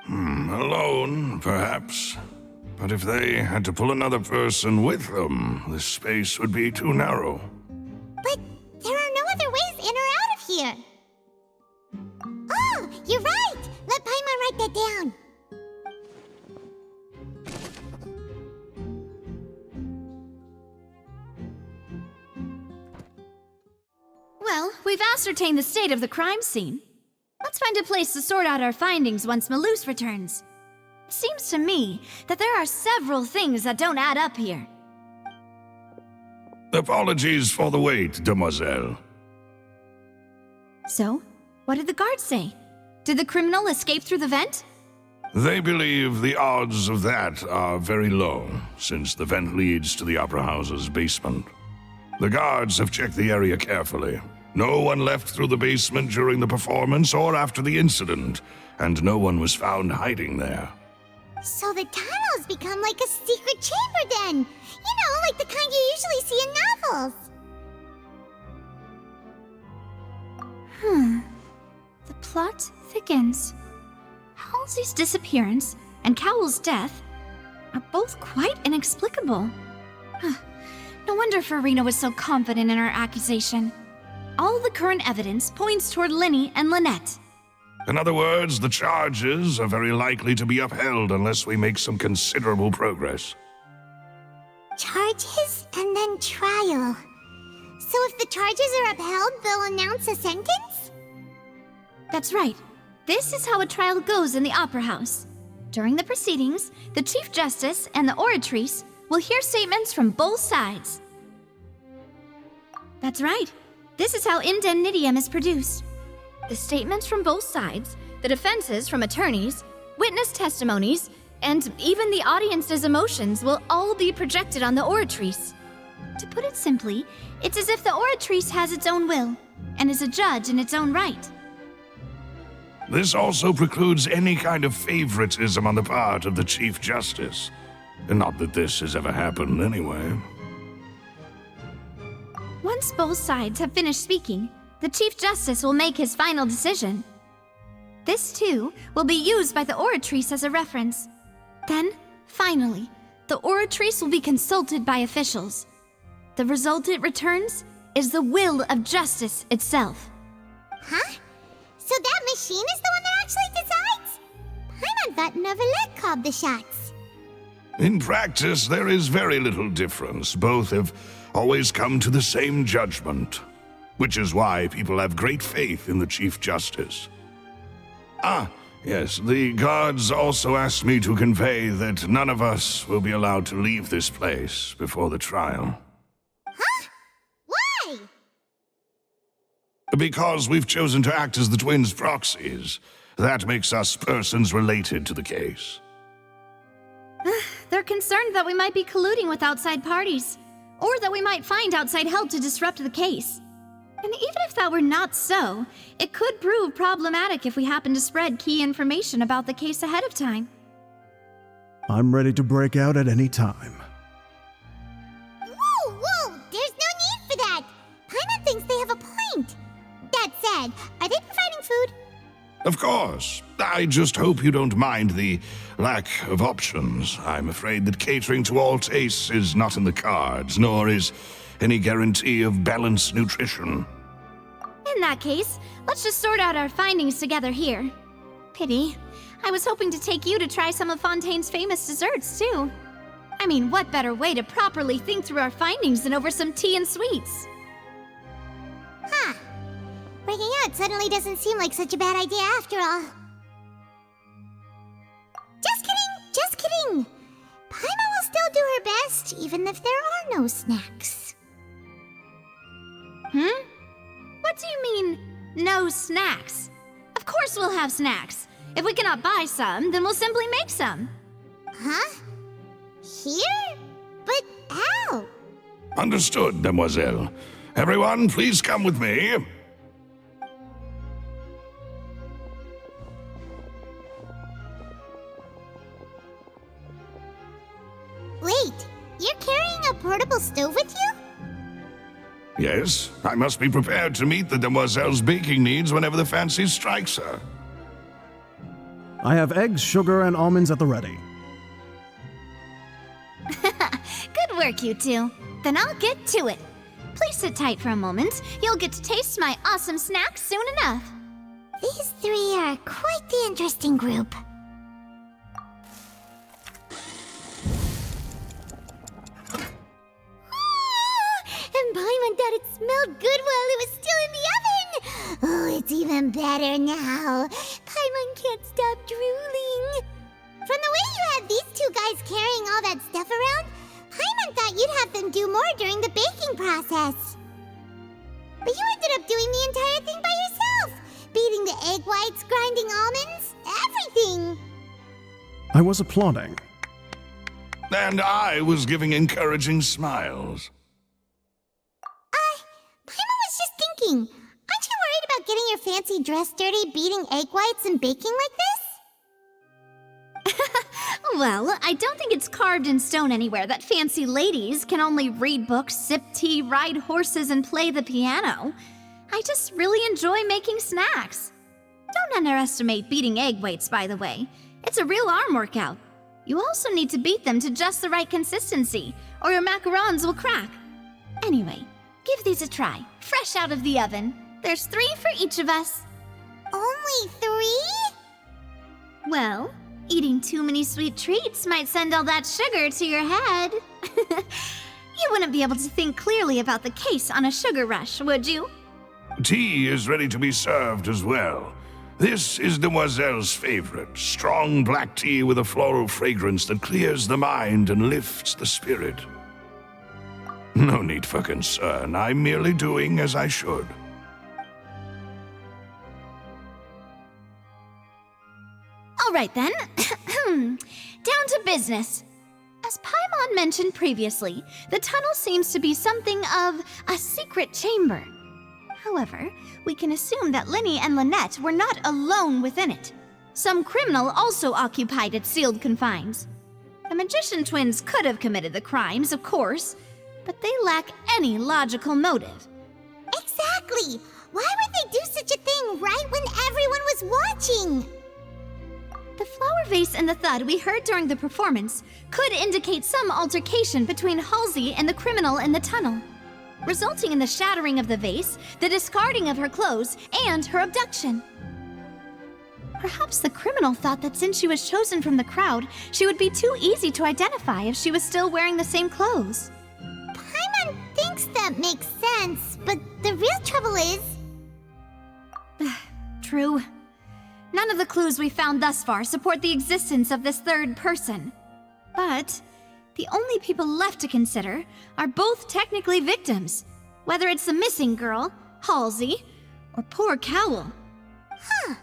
Alone, perhaps. But if they had to pull another person with them, the space would be too narrow. But there are no other ways in or out of here. Oh, you're right! Let Paimon write that down. Well, we've ascertained the state of the crime scene. Let's find a place to sort out our findings once Malus returns. It seems to me that there are several things that don't add up here. Apologies for the wait, demoiselle. So, what did the guards say? Did the criminal escape through the vent? They believe the odds of that are very low, since the vent leads to the Opera House's basement. The guards have checked the area carefully. No one left through the basement during the performance or after the incident, and no one was found hiding there. So the tunnels become like a secret chamber then! You know, like the kind you usually see in novels! The plot thickens. Halsey's disappearance and Cowell's death are both quite inexplicable. No wonder Farina was so confident in her accusation. All the current evidence points toward Linny and Lynette. In other words, the charges are very likely to be upheld unless we make some considerable progress. Charges and then trial. So if the charges are upheld, they'll announce a sentence? That's right. This is how a trial goes in the Opera House. During the proceedings, the Chief Justice and the Oratrice will hear statements from both sides. That's right. This is how indemnitium is produced. The statements from both sides, the defenses from attorneys, witness testimonies, and even the audience's emotions will all be projected on the Oratrice. To put it simply, it's as if the Oratrice has its own will, and is a judge in its own right. This also precludes any kind of favoritism on the part of the Chief Justice. Not that this has ever happened anyway. Once both sides have finished speaking, the Chief Justice will make his final decision. This, too, will be used by the Oratrice as a reference. Then, finally, the Oratrice will be consulted by officials. The result it returns is the will of justice itself. Huh? So that machine is the one that actually decides? Paimon thought Novelet called the shots. In practice, there is very little difference. Both have always come to the same judgment, which is why people have great faith in the Chief Justice. Ah, yes, the guards also asked me to convey that none of us will be allowed to leave this place before the trial. Huh? Why? Because we've chosen to act as the twins' proxies. That makes us persons related to the case. They're concerned that we might be colluding with outside parties, or that we might find outside help to disrupt the case. And even if that were not so, it could prove problematic if we happen to spread key information about the case ahead of time. I'm ready to break out at any time. Whoa! There's no need for that! Paimon thinks they have a point. That said, are they providing food? Of course. I just hope you don't mind the lack of options. I'm afraid that catering to all tastes is not in the cards, nor is any guarantee of balanced nutrition. In that case, let's just sort out our findings together here. Pity. I was hoping to take you to try some of Fontaine's famous desserts, too. I mean, what better way to properly think through our findings than over some tea and sweets? Huh. Breaking out suddenly doesn't seem like such a bad idea after all. Just kidding! Paimon will still do her best, even if there are no snacks. What do you mean, no snacks? Of course we'll have snacks. If we cannot buy some, then we'll simply make some. Huh? Here? But how? Understood, demoiselle. Everyone, please come with me. Wait, you're carrying a portable stove with you? Yes, I must be prepared to meet the demoiselle's baking needs whenever the fancy strikes her. I have eggs, sugar, and almonds at the ready. work, you two. Then I'll get to it. Please sit tight for a moment. You'll get to taste my awesome snacks soon enough. These three are quite the interesting group. And Paimon thought it smelled good while it was still in the oven! Oh, it's even better now. Paimon can't stop drooling. From the way you had these two guys carrying all that stuff around, Paimon thought you'd have them do more during the baking process. But you ended up doing the entire thing by yourself! Beating the egg whites, grinding almonds, everything! I was applauding. And I was giving encouraging smiles. Paimon was just thinking, aren't you worried about getting your fancy dress dirty beating egg whites and baking like this? Well, I don't think it's carved in stone anywhere that fancy ladies can only read books, sip tea, ride horses, and play the piano. I just really enjoy making snacks. Don't underestimate beating egg whites, by the way. It's a real arm workout. You also need to beat them to just the right consistency, or your macarons will crack. Anyway, give these a try, fresh out of the oven. There's 3 for each of us. Only 3? Well, eating too many sweet treats might send all that sugar to your head. You wouldn't be able to think clearly about the case on a sugar rush, would you? Tea is ready to be served as well. This is Demoiselle's favorite, strong black tea with a floral fragrance that clears the mind and lifts the spirit. No need for concern, I'm merely doing as I should. All right then, down to business. As Paimon mentioned previously, the tunnel seems to be something of a secret chamber. However, we can assume that Linny and Lynette were not alone within it. Some criminal also occupied its sealed confines. The magician twins could have committed the crimes, of course, but they lack any logical motive. Exactly! Why would they do such a thing right when everyone was watching? The flower vase and the thud we heard during the performance could indicate some altercation between Halsey and the criminal in the tunnel, resulting in the shattering of the vase, the discarding of her clothes, and her abduction. Perhaps the criminal thought that since she was chosen from the crowd, she would be too easy to identify if she was still wearing the same clothes. Paimon thinks that makes sense, but the real trouble is... True. None of the clues we found thus far support the existence of this third person. But the only people left to consider are both technically victims, whether it's the missing girl, Halsey, or poor Cowell. Huh.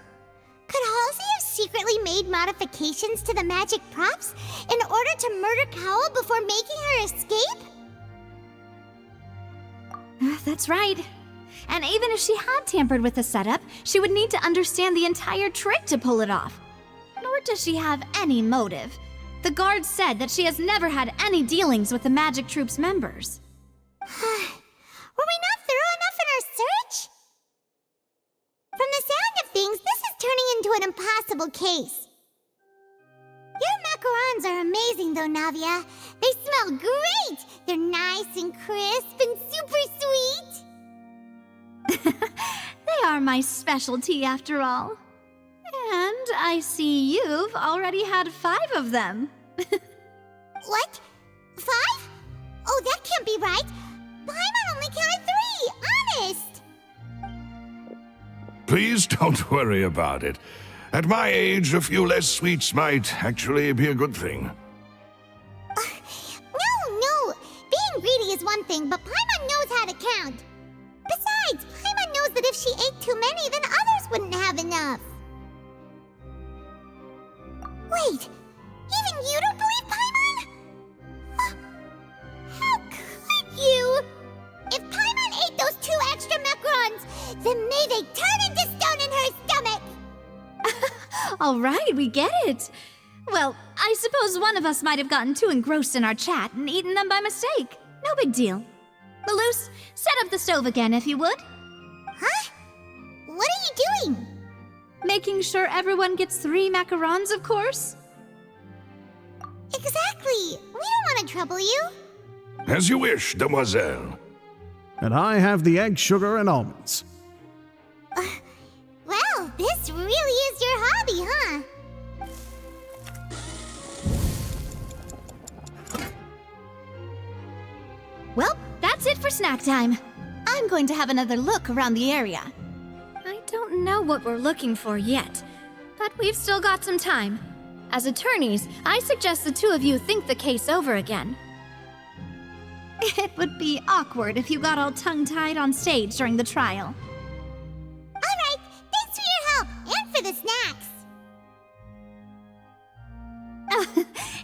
Could Halsey have secretly made modifications to the magic props in order to murder Cowell before making her escape? That's right. And even if she had tampered with the setup, she would need to understand the entire trick to pull it off. Nor does she have any motive. The guards said that she has never had any dealings with the Magic Troop's members. Were we not thorough enough in our search? From the sound of things, this is turning into an impossible case. Your macarons are amazing though, Navia. They smell great! They're nice and crisp and super sweet! They are my specialty after all. And I see you've already had 5 of them. What? 5? Oh, that can't be right! Paimon only counted 3! Honest! Please don't worry about it. At my age, a few less sweets might actually be a good thing. No! Being greedy is one thing, but Paimon knows how to count. Besides, Paimon knows that if she ate too many, then others wouldn't have enough. Wait, even you don't believe Paimon? How could you? If Paimon ate those 2 extra macarons, then may they turn into stone in her stomach! All right, we get it. Well, I suppose one of us might have gotten too engrossed in our chat and eaten them by mistake. No big deal. Malus, set up the stove again if you would. Huh? What are you doing? Making sure everyone gets 3 macarons, of course. Exactly. We don't want to trouble you. As you wish, demoiselle. And I have the egg, sugar, and almonds. Well, this really is your hobby, huh? Well, that's it for snack time. I'm going to have another look around the area. I don't know what we're looking for yet, but we've still got some time. As attorneys, I suggest the two of you think the case over again. It would be awkward if you got all tongue-tied on stage during the trial. Alright, thanks for your help, and for the snacks.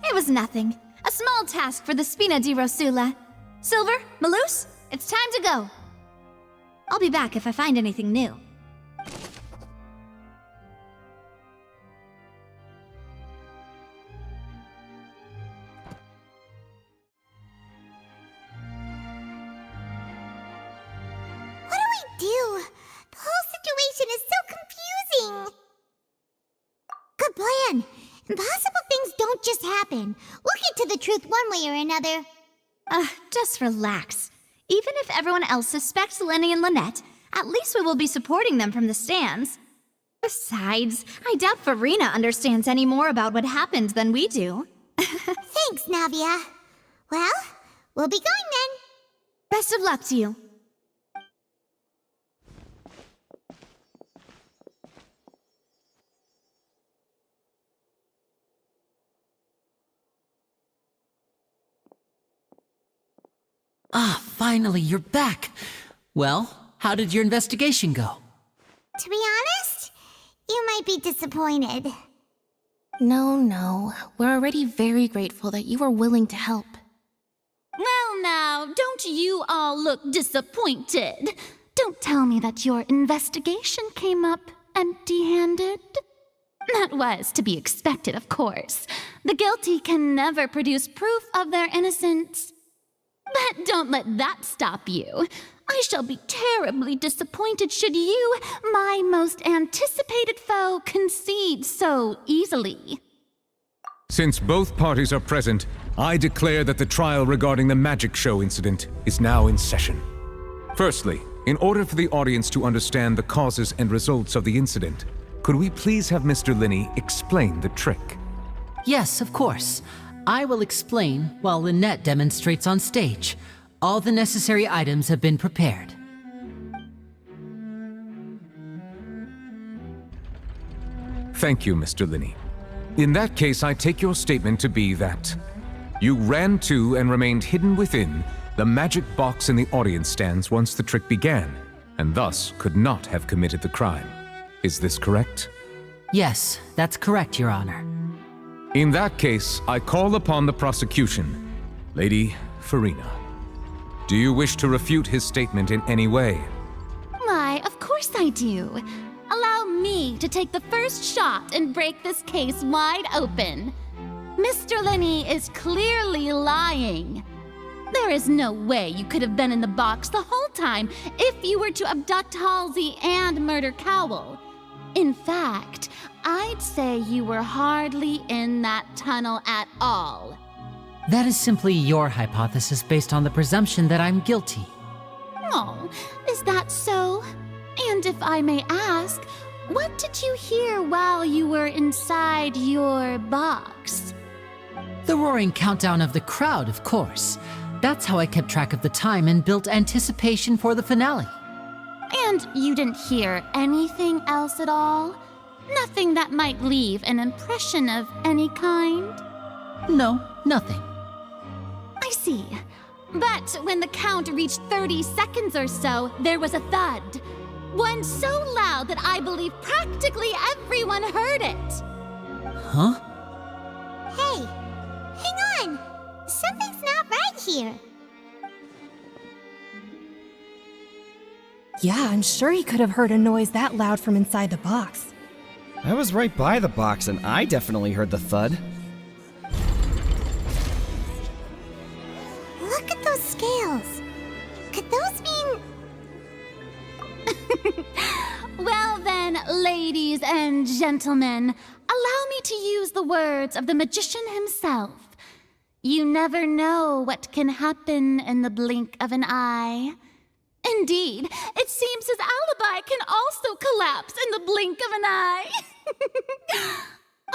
It was nothing. A small task for the Spina di Rosula. Silver, Malouse, it's time to go. I'll be back if I find anything new. The whole situation is so confusing. Good plan. Impossible things don't just happen. We'll get to the truth one way or another. Just relax. Even if everyone else suspects Lenny and Lynette, at least we will be supporting them from the stands. Besides, I doubt Farina understands any more about what happened than we do. Thanks, Navia. Well, we'll be going then. Best of luck to you. Finally, you're back. Well, how did your investigation go? To be honest, you might be disappointed. No. We're already very grateful that you were willing to help. Well now, don't you all look disappointed? Don't tell me that your investigation came up empty-handed. That was to be expected, of course. The guilty can never produce proof of their innocence. But don't let that stop you. I shall be terribly disappointed should you, my most anticipated foe, concede so easily. Since both parties are present, I declare that the trial regarding the magic show incident is now in session. Firstly, in order for the audience to understand the causes and results of the incident, could we please have Mr. Linney explain the trick? Yes, of course. I will explain while Lynette demonstrates on stage. All the necessary items have been prepared. Thank you, Mr. Linney. In that case, I take your statement to be that you ran to and remained hidden within the magic box in the audience stands once the trick began, and thus could not have committed the crime. Is this correct? Yes, that's correct, Your Honor. In that case, I call upon the prosecution. Lady Farina, do you wish to refute his statement in any way? Why, of course I do. Allow me to take the first shot and break this case wide open. Mr. Linney is clearly lying. There is no way you could have been in the box the whole time if you were to abduct Halsey and murder Cowell. In fact, I'd say you were hardly in that tunnel at all. That is simply your hypothesis based on the presumption that I'm guilty. Oh, is that so? And if I may ask, what did you hear while you were inside your box? The roaring countdown of the crowd, of course. That's how I kept track of the time and built anticipation for the finale. And you didn't hear anything else at all? Nothing that might leave an impression of any kind? No, nothing. I see. But when the count reached 30 seconds or so, there was a thud. One so loud that I believe practically everyone heard it. Huh? Hey, hang on. Something's not right here. Yeah, I'm sure he could have heard a noise that loud from inside the box. I was right by the box and I definitely heard the thud. Look at those scales. Could those mean... Well then, ladies and gentlemen, allow me to use the words of the magician himself. You never know what can happen in the blink of an eye. Indeed, it seems his alibi can also collapse in the blink of an eye.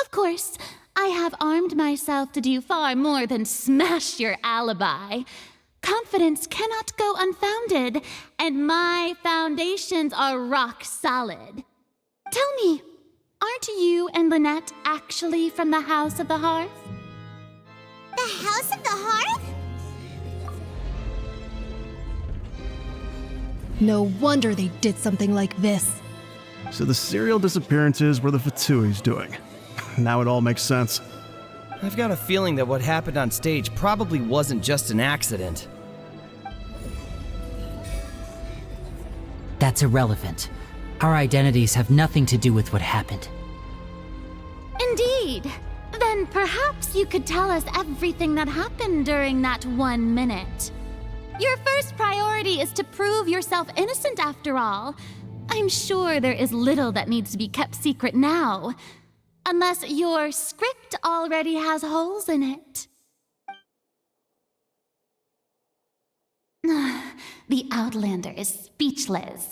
Of course, I have armed myself to do far more than smash your alibi. Confidence cannot go unfounded, and my foundations are rock solid. Tell me, aren't you and Lynette actually from the House of the Hearth? The House of the Hearth? No wonder they did something like this. So the serial disappearances were the Fatui's doing. Now it all makes sense. I've got a feeling that what happened on stage probably wasn't just an accident. That's irrelevant. Our identities have nothing to do with what happened. Indeed. Then perhaps you could tell us everything that happened during that 1 minute. Your first priority is to prove yourself innocent after all. I'm sure there is little that needs to be kept secret now. Unless your script already has holes in it. The Outlander is speechless.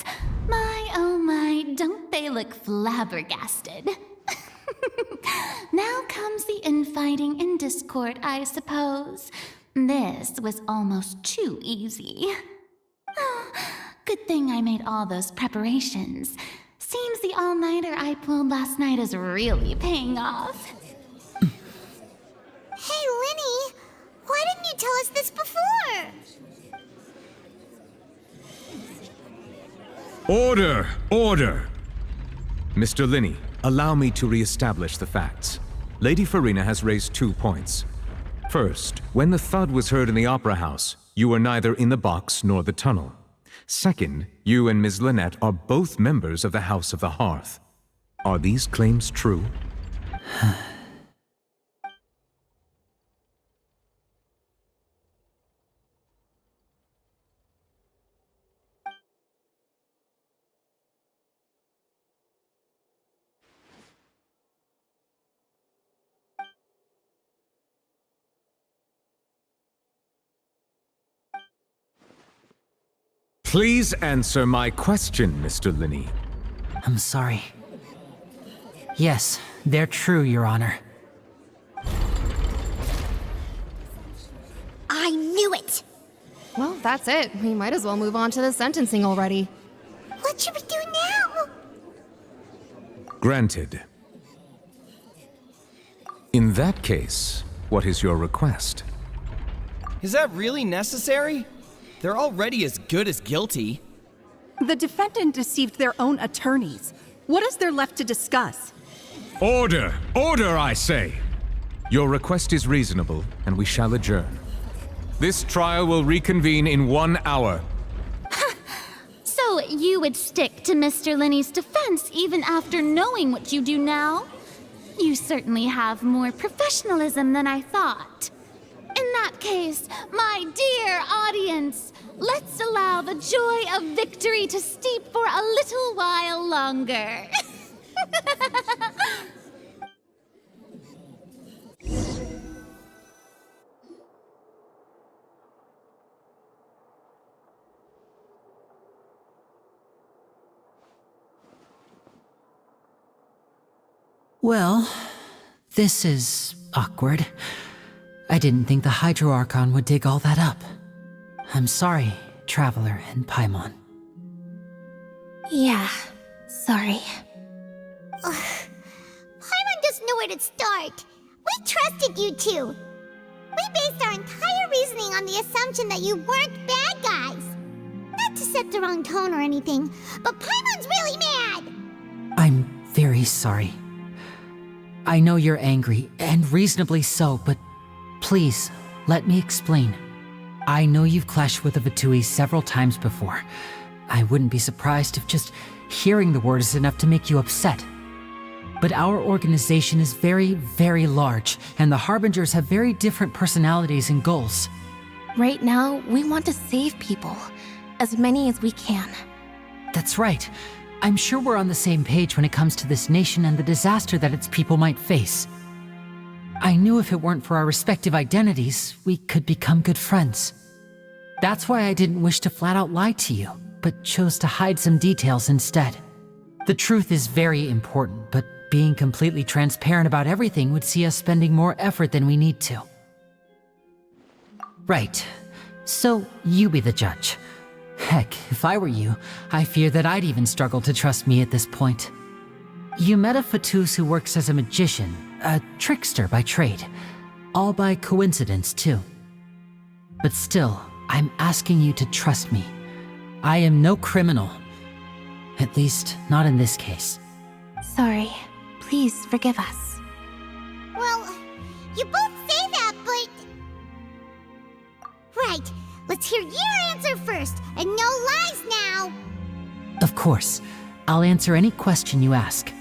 My, oh my, don't they look flabbergasted? Now comes the infighting and discord, I suppose. This was almost too easy. Good thing I made all those preparations. Seems the all-nighter I pulled last night is really paying off. Hey, Linny, why didn't you tell us this before? Order! Order! Mr. Linney, allow me to re-establish the facts. Lady Farina has raised 2 points. First, when the thud was heard in the Opera House, you were neither in the box nor the tunnel. Second, you and Ms. Lynette are both members of the House of the Hearth. Are these claims true? Please answer my question, Mr. Linney. I'm sorry. Yes, they're true, Your Honor. I knew it! Well, that's it. We might as well move on to the sentencing already. What should we do now? Granted. In that case, what is your request? Is that really necessary? They're already as good as guilty. The defendant deceived their own attorneys. What is there left to discuss? Order! Order, I say! Your request is reasonable, and we shall adjourn. This trial will reconvene in 1 hour. So you would stick to Mr. Linney's defense even after knowing what you do now? You certainly have more professionalism than I thought. In that case, my dear audience, let's allow the joy of victory to steep for a little while longer. Well, this is awkward. I didn't think the Hydro Archon would dig all that up. I'm sorry, Traveler and Paimon. Yeah, sorry. Paimon doesn't know where to start. We trusted you two. We based our entire reasoning on the assumption that you weren't bad guys. Not to set the wrong tone or anything, but Paimon's really mad! I'm very sorry. I know you're angry, and reasonably so, but please, let me explain. I know you've clashed with the Fatui several times before. I wouldn't be surprised if just hearing the word is enough to make you upset. But our organization is very, very large, and the Harbingers have very different personalities and goals. Right now, we want to save people. As many as we can. That's right. I'm sure we're on the same page when it comes to this nation and the disaster that its people might face. I knew if it weren't for our respective identities, we could become good friends. That's why I didn't wish to flat out lie to you, but chose to hide some details instead. The truth is very important, but being completely transparent about everything would see us spending more effort than we need to. Right. So, you be the judge. Heck, if I were you, I fear that I'd even struggle to trust me at this point. You met a Fatus who works as a magician, a trickster by trade. All by coincidence, too. But still, I'm asking you to trust me. I am no criminal. At least, not in this case. Sorry. Please forgive us. Well, you both say that, but... Right, let's hear your answer first, and no lies now! Of course. I'll answer any question you ask.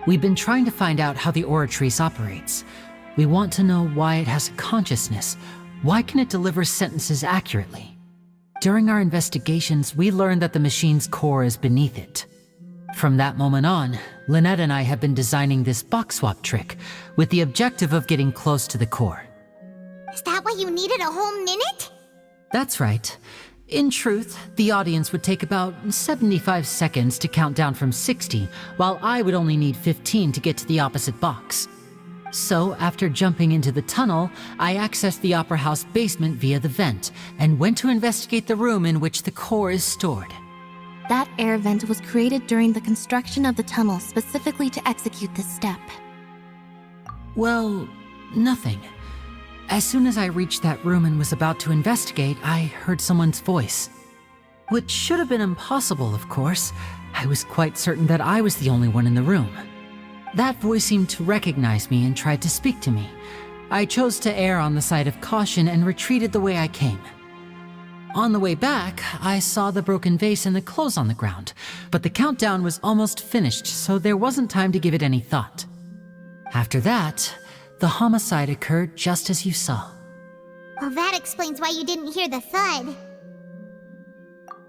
We've been trying to find out how the Oratrice operates. We want to know why it has a consciousness. Why can it deliver sentences accurately? During our investigations, we learned that the machine's core is beneath it. From that moment on, Lynette and I have been designing this box swap trick with the objective of getting close to the core. Is that why you needed a whole minute? That's right. In truth, the audience would take about 75 seconds to count down from 60, while I would only need 15 to get to the opposite box. So, after jumping into the tunnel, I accessed the Opera House basement via the vent, and went to investigate the room in which the core is stored. That air vent was created during the construction of the tunnel specifically to execute this step. Well, nothing. As soon as I reached that room and was about to investigate, I heard someone's voice. Which should have been impossible, of course. I was quite certain that I was the only one in the room. That voice seemed to recognize me and tried to speak to me. I chose to err on the side of caution and retreated the way I came. On the way back, I saw the broken vase and the clothes on the ground, but the countdown was almost finished, so there wasn't time to give it any thought. After that, the homicide occurred just as you saw. Well, that explains why you didn't hear the thud.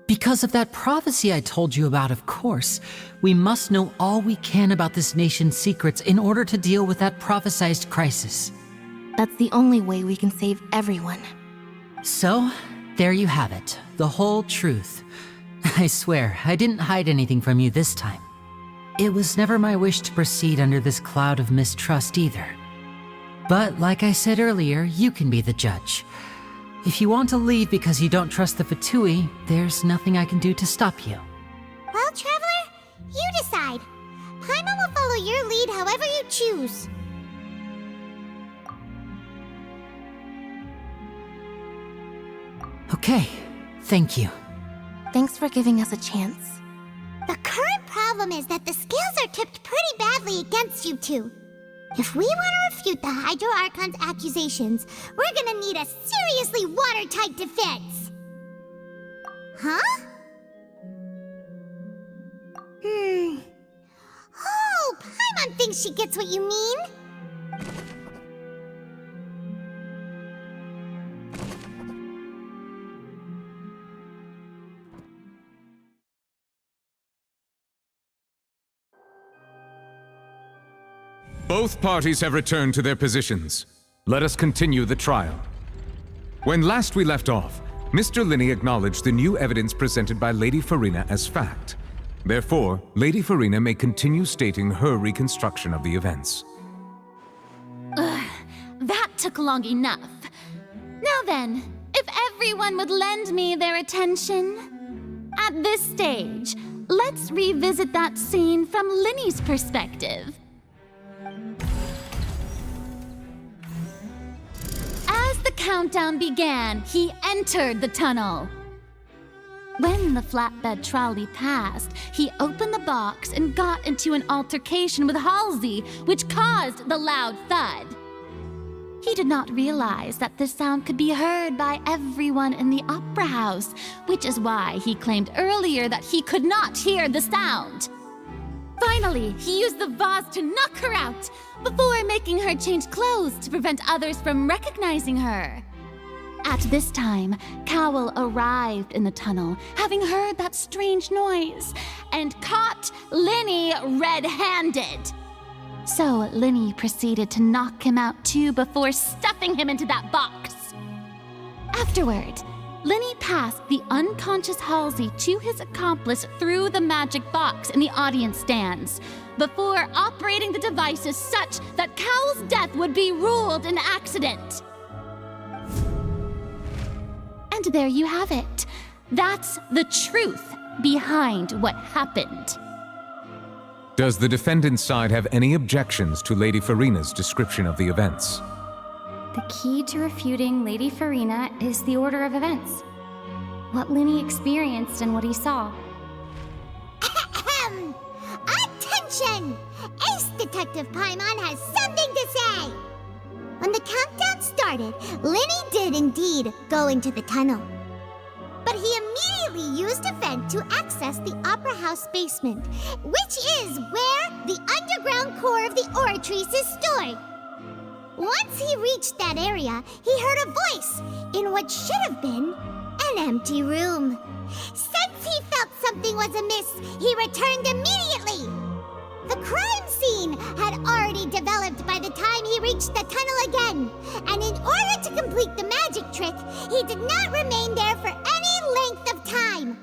Because of that prophecy I told you about, of course. We must know all we can about this nation's secrets in order to deal with that prophesized crisis. That's the only way we can save everyone. So, there you have it. The whole truth. I swear, I didn't hide anything from you this time. It was never my wish to proceed under this cloud of mistrust either. But like I said earlier, you can be the judge. If you want to leave because you don't trust the Fatui, there's nothing I can do to stop you. Well, Traveler, you decide. Paimon will follow your lead however you choose. Okay, thank you. Thanks for giving us a chance. The current problem is that the scales are tipped pretty badly against you two. If we want to refute the Hydro Archon's accusations, we're gonna need a seriously watertight defense. Huh? Oh, Paimon thinks she gets what you mean. Both parties have returned to their positions. Let us continue the trial. When last we left off, Mr. Linney acknowledged the new evidence presented by Lady Farina as fact. Therefore, Lady Farina may continue stating her reconstruction of the events. Ugh, that took long enough. Now then, if everyone would lend me their attention. At this stage, let's revisit that scene from Linney's perspective. As the countdown began, he entered the tunnel. When the flatbed trolley passed, he opened the box and got into an altercation with Halsey, which caused the loud thud. He did not realize that this sound could be heard by everyone in the opera house, which is why he claimed earlier that he could not hear the sound. Finally, he used the vase to knock her out, before making her change clothes to prevent others from recognizing her. At this time, Cowell arrived in the tunnel, having heard that strange noise, and caught Linney red-handed. So Linny proceeded to knock him out too before stuffing him into that box. Afterward, Linny passed the unconscious Halsey to his accomplice through the magic box in the audience stands, before operating the devices such that Cowell's death would be ruled an accident. And there you have it. That's the truth behind what happened. Does the defendant's side have any objections to Lady Farina's description of the events? The key to refuting Lady Farina is the order of events. What Linny experienced and what he saw. Attention! Ace Detective Paimon has something to say! When the countdown started, Linny did indeed go into the tunnel. But he immediately used a vent to access the Opera House basement, which is where the underground core of the Oratrice is stored. Once he reached that area, he heard a voice in what should have been an empty room. Since he felt something was amiss, he returned immediately. The crime scene had already developed by the time he reached the tunnel again, and in order to complete the magic trick, he did not remain there for any length of time.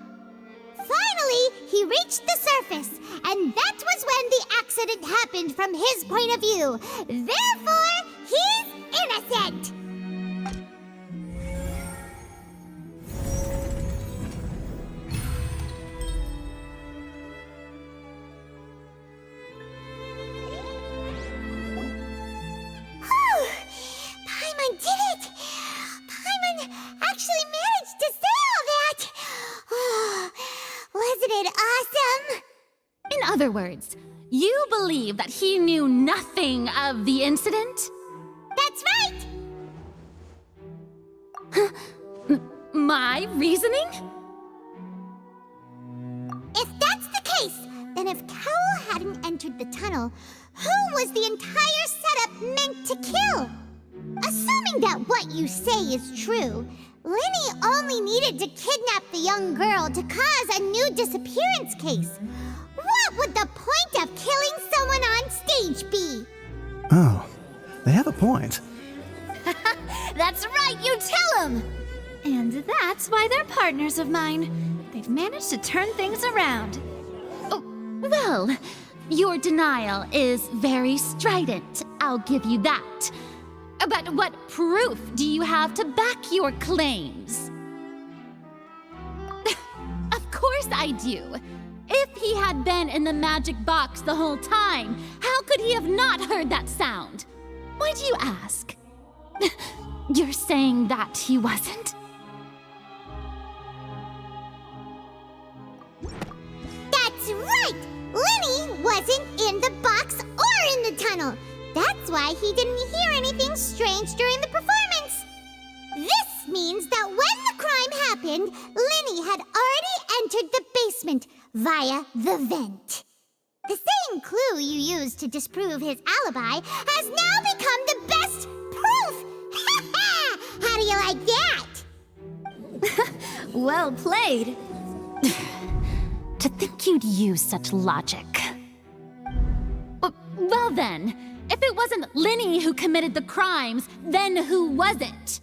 Finally, he reached the surface, and that was when the accident happened from his point of view. Therefore, he's innocent! Paimon did it! Paimon actually managed to say all that! Wasn't it awesome? In other words, you believe that he knew nothing of the incident? That's right! My reasoning? If that's the case, then if Cowell hadn't entered the tunnel, who was the entire setup meant to kill? Assuming that what you say is true, Linny only needed to kidnap the young girl to cause a new disappearance case. What would the point of killing someone on stage be? Oh, they have a point. That's right, you tell them! And that's why they're partners of mine. They've managed to turn things around. Oh, well, your denial is very strident, I'll give you that. But what proof do you have to back your claims? Of course I do. If he had been in the magic box the whole time, how could he have not heard that sound? Why do you ask? You're saying that he wasn't? That's right! Linny wasn't in the box or in the tunnel. That's why he didn't hear anything strange during the performance. This means that when the crime happened, Linny had already entered the basement via the vent. The same clue you used to disprove his alibi has now become the best proof! How do you like that? Well played. To think you'd use such logic. Well then, if it wasn't Linny who committed the crimes, then who was it?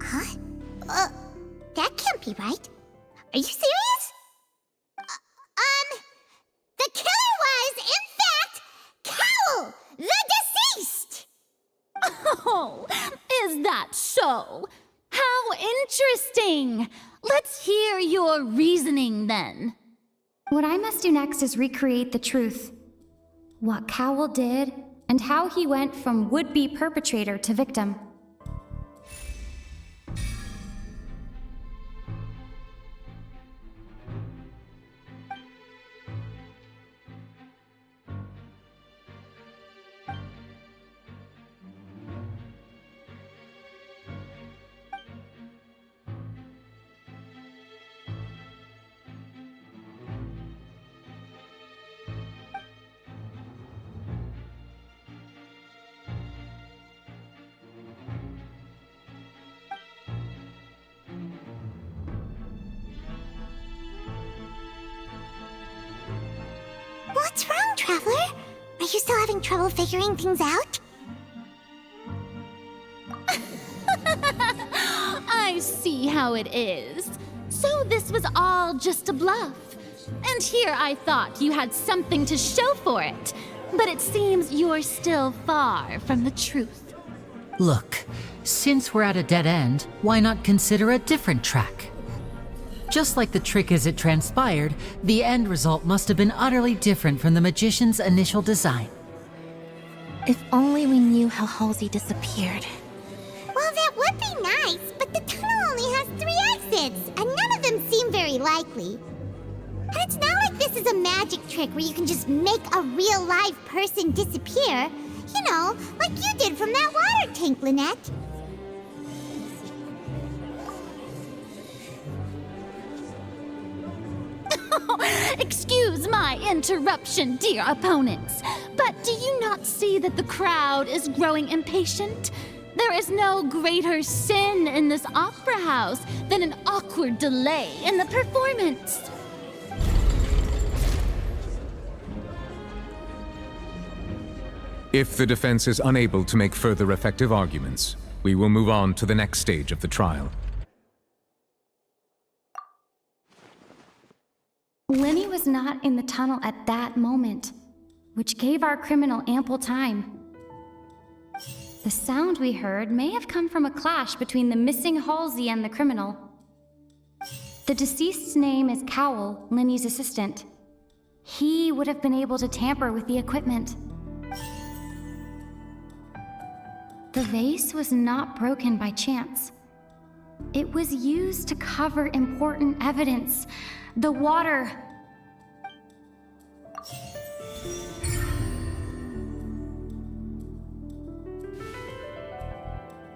Huh? That can't be right. Are you serious? The killer was, in fact, Cowell, the deceased! Oh, is that so? How interesting! Let's hear your reasoning then. What I must do next is recreate the truth. What Cowell did, and how he went from would-be perpetrator to victim. What's wrong, Traveler? Are you still having trouble figuring things out? I see how it is. So this was all just a bluff. And here I thought you had something to show for it. But it seems you're still far from the truth. Look, since we're at a dead end, why not consider a different track? Just like the trick as it transpired, the end result must have been utterly different from the magician's initial design. If only we knew how Halsey disappeared. Well, that would be nice, but the tunnel only has 3 exits, and none of them seem very likely. And it's not like this is a magic trick where you can just make a real live person disappear. You know, like you did from that water tank, Lynette. Excuse my interruption, dear opponents, but do you not see that the crowd is growing impatient? There is no greater sin in this opera house than an awkward delay in the performance. If the defense is unable to make further effective arguments, we will move on to the next stage of the trial. Lenny was not in the tunnel at that moment, which gave our criminal ample time. The sound we heard may have come from a clash between the missing Halsey and the criminal. The deceased's name is Cowell, Lenny's assistant. He would have been able to tamper with the equipment. The vase was not broken by chance. It was used to cover important evidence. The water.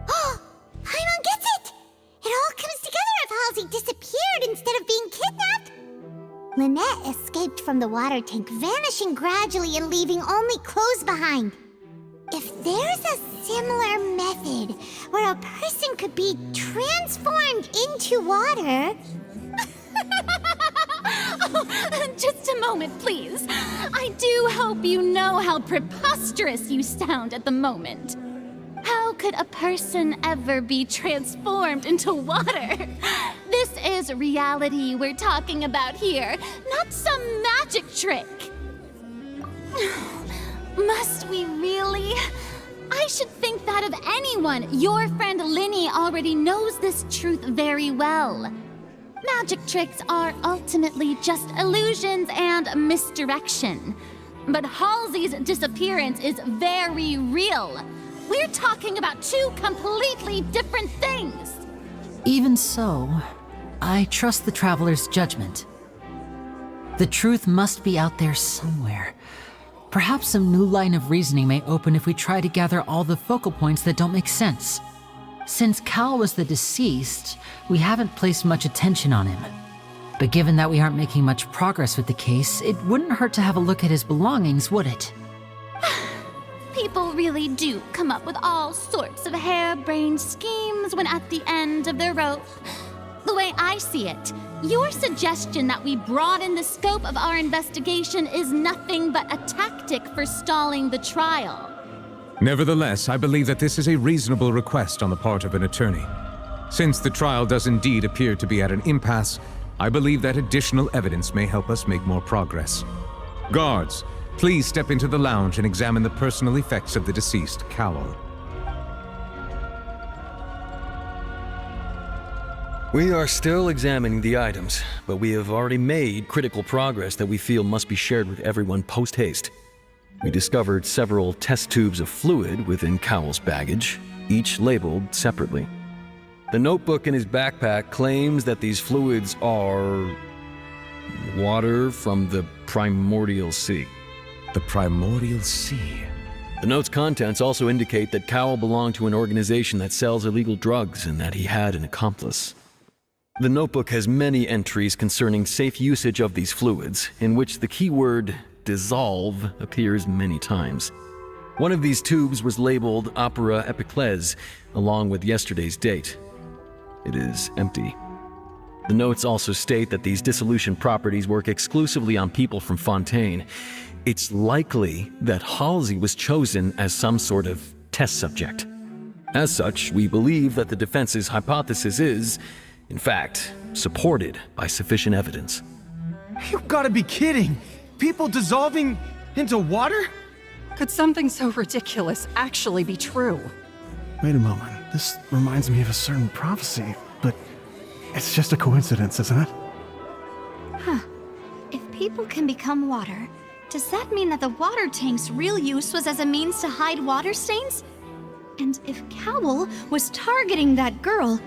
Oh, Paimon gets it! It all comes together if Halsey disappeared instead of being kidnapped. Lynette escaped from the water tank, vanishing gradually and leaving only clothes behind. If there's a similar method where a person could be transformed into water... Oh, just a moment, please. I do hope you know how preposterous you sound at the moment. How could a person ever be transformed into water? This is reality we're talking about here, not some magic trick. Must we really? I should think that of anyone. Your friend Linny already knows this truth very well. Magic tricks are ultimately just illusions and misdirection. But Halsey's disappearance is very real. We're talking about 2 completely different things. Even so, I trust the Traveler's judgment. The truth must be out there somewhere. Perhaps some new line of reasoning may open if we try to gather all the focal points that don't make sense. Since Cal was the deceased, we haven't placed much attention on him. But given that we aren't making much progress with the case, it wouldn't hurt to have a look at his belongings, would it? People really do come up with all sorts of harebrained schemes when at the end of their rope. The way I see it, your suggestion that we broaden the scope of our investigation is nothing but a tactic for stalling the trial. Nevertheless, I believe that this is a reasonable request on the part of an attorney. Since the trial does indeed appear to be at an impasse, I believe that additional evidence may help us make more progress. Guards, please step into the lounge and examine the personal effects of the deceased, Cowell. We are still examining the items, but we have already made critical progress that we feel must be shared with everyone post-haste. We discovered several test tubes of fluid within Cowell's baggage, each labeled separately. The notebook in his backpack claims that these fluids are... water from the primordial sea. The primordial sea? The note's contents also indicate that Cowell belonged to an organization that sells illegal drugs and that he had an accomplice. The notebook has many entries concerning safe usage of these fluids, in which the keyword dissolve appears many times. One of these tubes was labeled Opera Epiclese, along with yesterday's date. It is empty. The notes also state that these dissolution properties work exclusively on people from Fontaine. It's likely that Halsey was chosen as some sort of test subject. As such, we believe that the defense's hypothesis is, in fact, supported by sufficient evidence. You gotta be kidding! People dissolving into water? Could something so ridiculous actually be true? Wait a moment. This reminds me of a certain prophecy, but it's just a coincidence, isn't it? Huh. If people can become water, does that mean that the water tank's real use was as a means to hide water stains? And if Cowl was targeting that girl...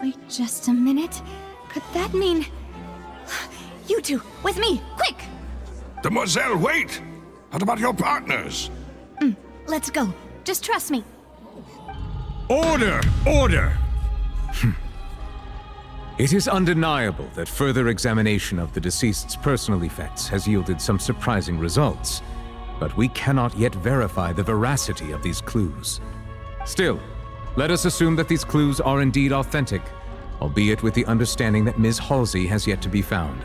Wait just a minute. Could that mean... You two, with me, quick! Demoiselle, wait! What about your partners? Let's go. Just trust me. Order! Order! It is undeniable that further examination of the deceased's personal effects has yielded some surprising results, but we cannot yet verify the veracity of these clues. Still, let us assume that these clues are indeed authentic, albeit with the understanding that Ms. Halsey has yet to be found.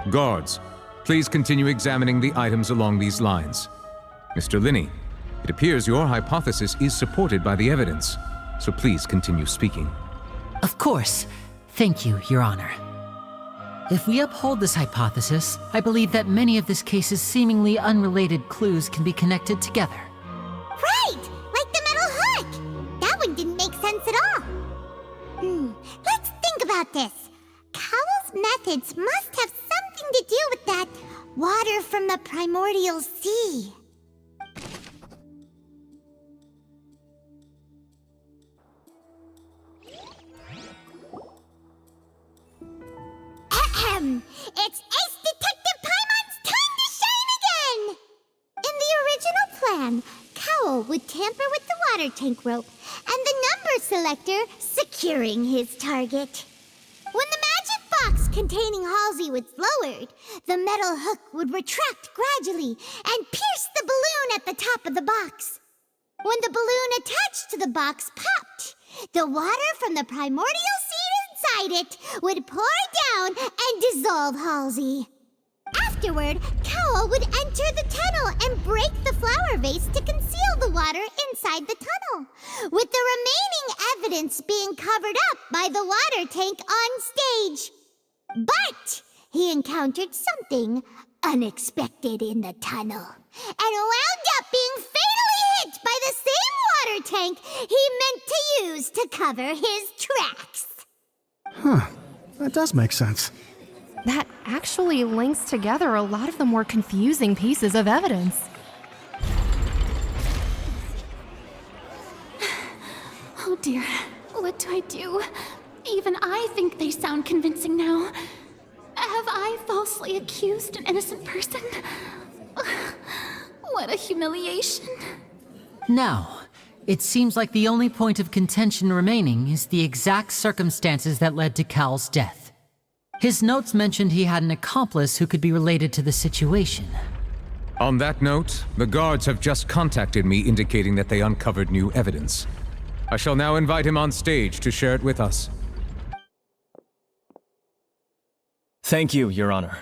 Guards, please continue examining the items along these lines. Mr. Linney, it appears your hypothesis is supported by the evidence, so please continue speaking. Of course. Thank you, Your Honor. If we uphold this hypothesis, I believe that many of this case's seemingly unrelated clues can be connected together. Right! Like the metal hook! That one didn't make sense at all. Let's think about this. Cowell's methods must have something to do with that water from the primordial sea. It's Ace Detective Paimon's time to shine again! In the original plan, Cowell would tamper with the water tank rope and the number selector securing his target. When the magic box containing Halsey was lowered, the metal hook would retract gradually and pierce the balloon at the top of the box. When the balloon attached to the box popped, the water from the primordial seed inside it would pour down and dissolve Halsey. Afterward, Cowell would enter the tunnel and break the flower vase to conceal the water inside the tunnel, with the remaining evidence being covered up by the water tank on stage. But he encountered something unexpected in the tunnel and wound up being fatally hit by the same water tank he meant to use to cover his tracks. Huh. That does make sense. That actually links together a lot of the more confusing pieces of evidence. Oh dear, what do I do? Even I think they sound convincing now. Have I falsely accused an innocent person? What a humiliation. Now, it seems like the only point of contention remaining is the exact circumstances that led to Cal's death. His notes mentioned he had an accomplice who could be related to the situation. On that note, the guards have just contacted me indicating that they uncovered new evidence. I shall now invite him on stage to share it with us. Thank you, Your Honor.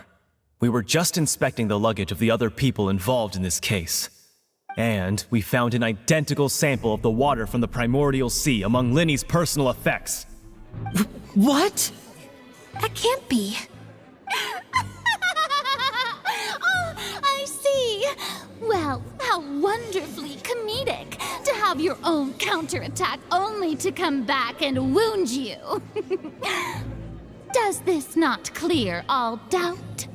We were just inspecting the luggage of the other people involved in this case. And we found an identical sample of the water from the primordial sea among Linney's personal effects. What? That can't be. Oh, I see. Well, how wonderfully comedic to have your own counterattack only to come back and wound you. Does this not clear all doubt?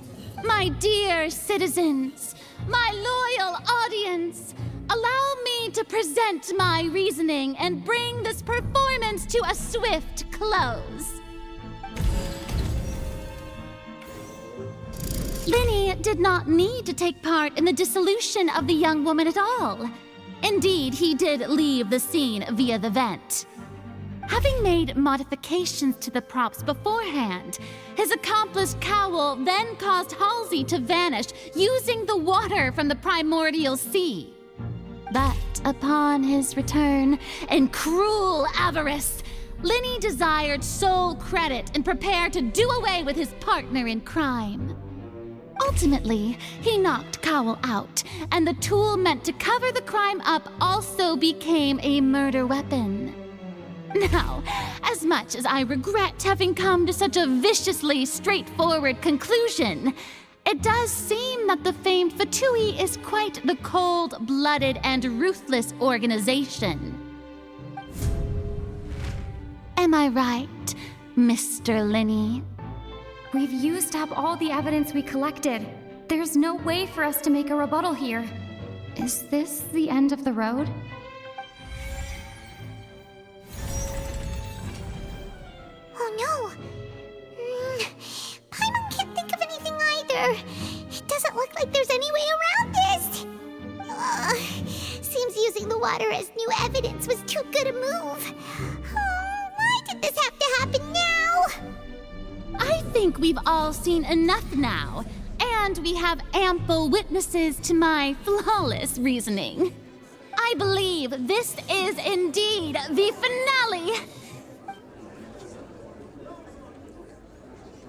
My dear citizens, my loyal audience, allow me to present my reasoning and bring this performance to a swift close. Linney did not need to take part in the dissolution of the young woman at all. Indeed, he did leave the scene via the vent. Having made modifications to the props beforehand, his accomplice Cowell then caused Halsey to vanish using the water from the primordial sea. But upon his return, in cruel avarice, Linny desired sole credit and prepared to do away with his partner in crime. Ultimately, he knocked Cowell out, and the tool meant to cover the crime up also became a murder weapon. Now, as much as I regret having come to such a viciously straightforward conclusion, it does seem that the famed Fatui is quite the cold-blooded and ruthless organization. Am I right, Mr. Linny? We've used up all the evidence we collected. There's no way for us to make a rebuttal here. Is this the end of the road? Oh no! Paimon can't think of anything either. It doesn't look like there's any way around this. Seems using the water as new evidence was too good a move. Why did this have to happen now? I think we've all seen enough now, and we have ample witnesses to my flawless reasoning. I believe this is indeed the finale.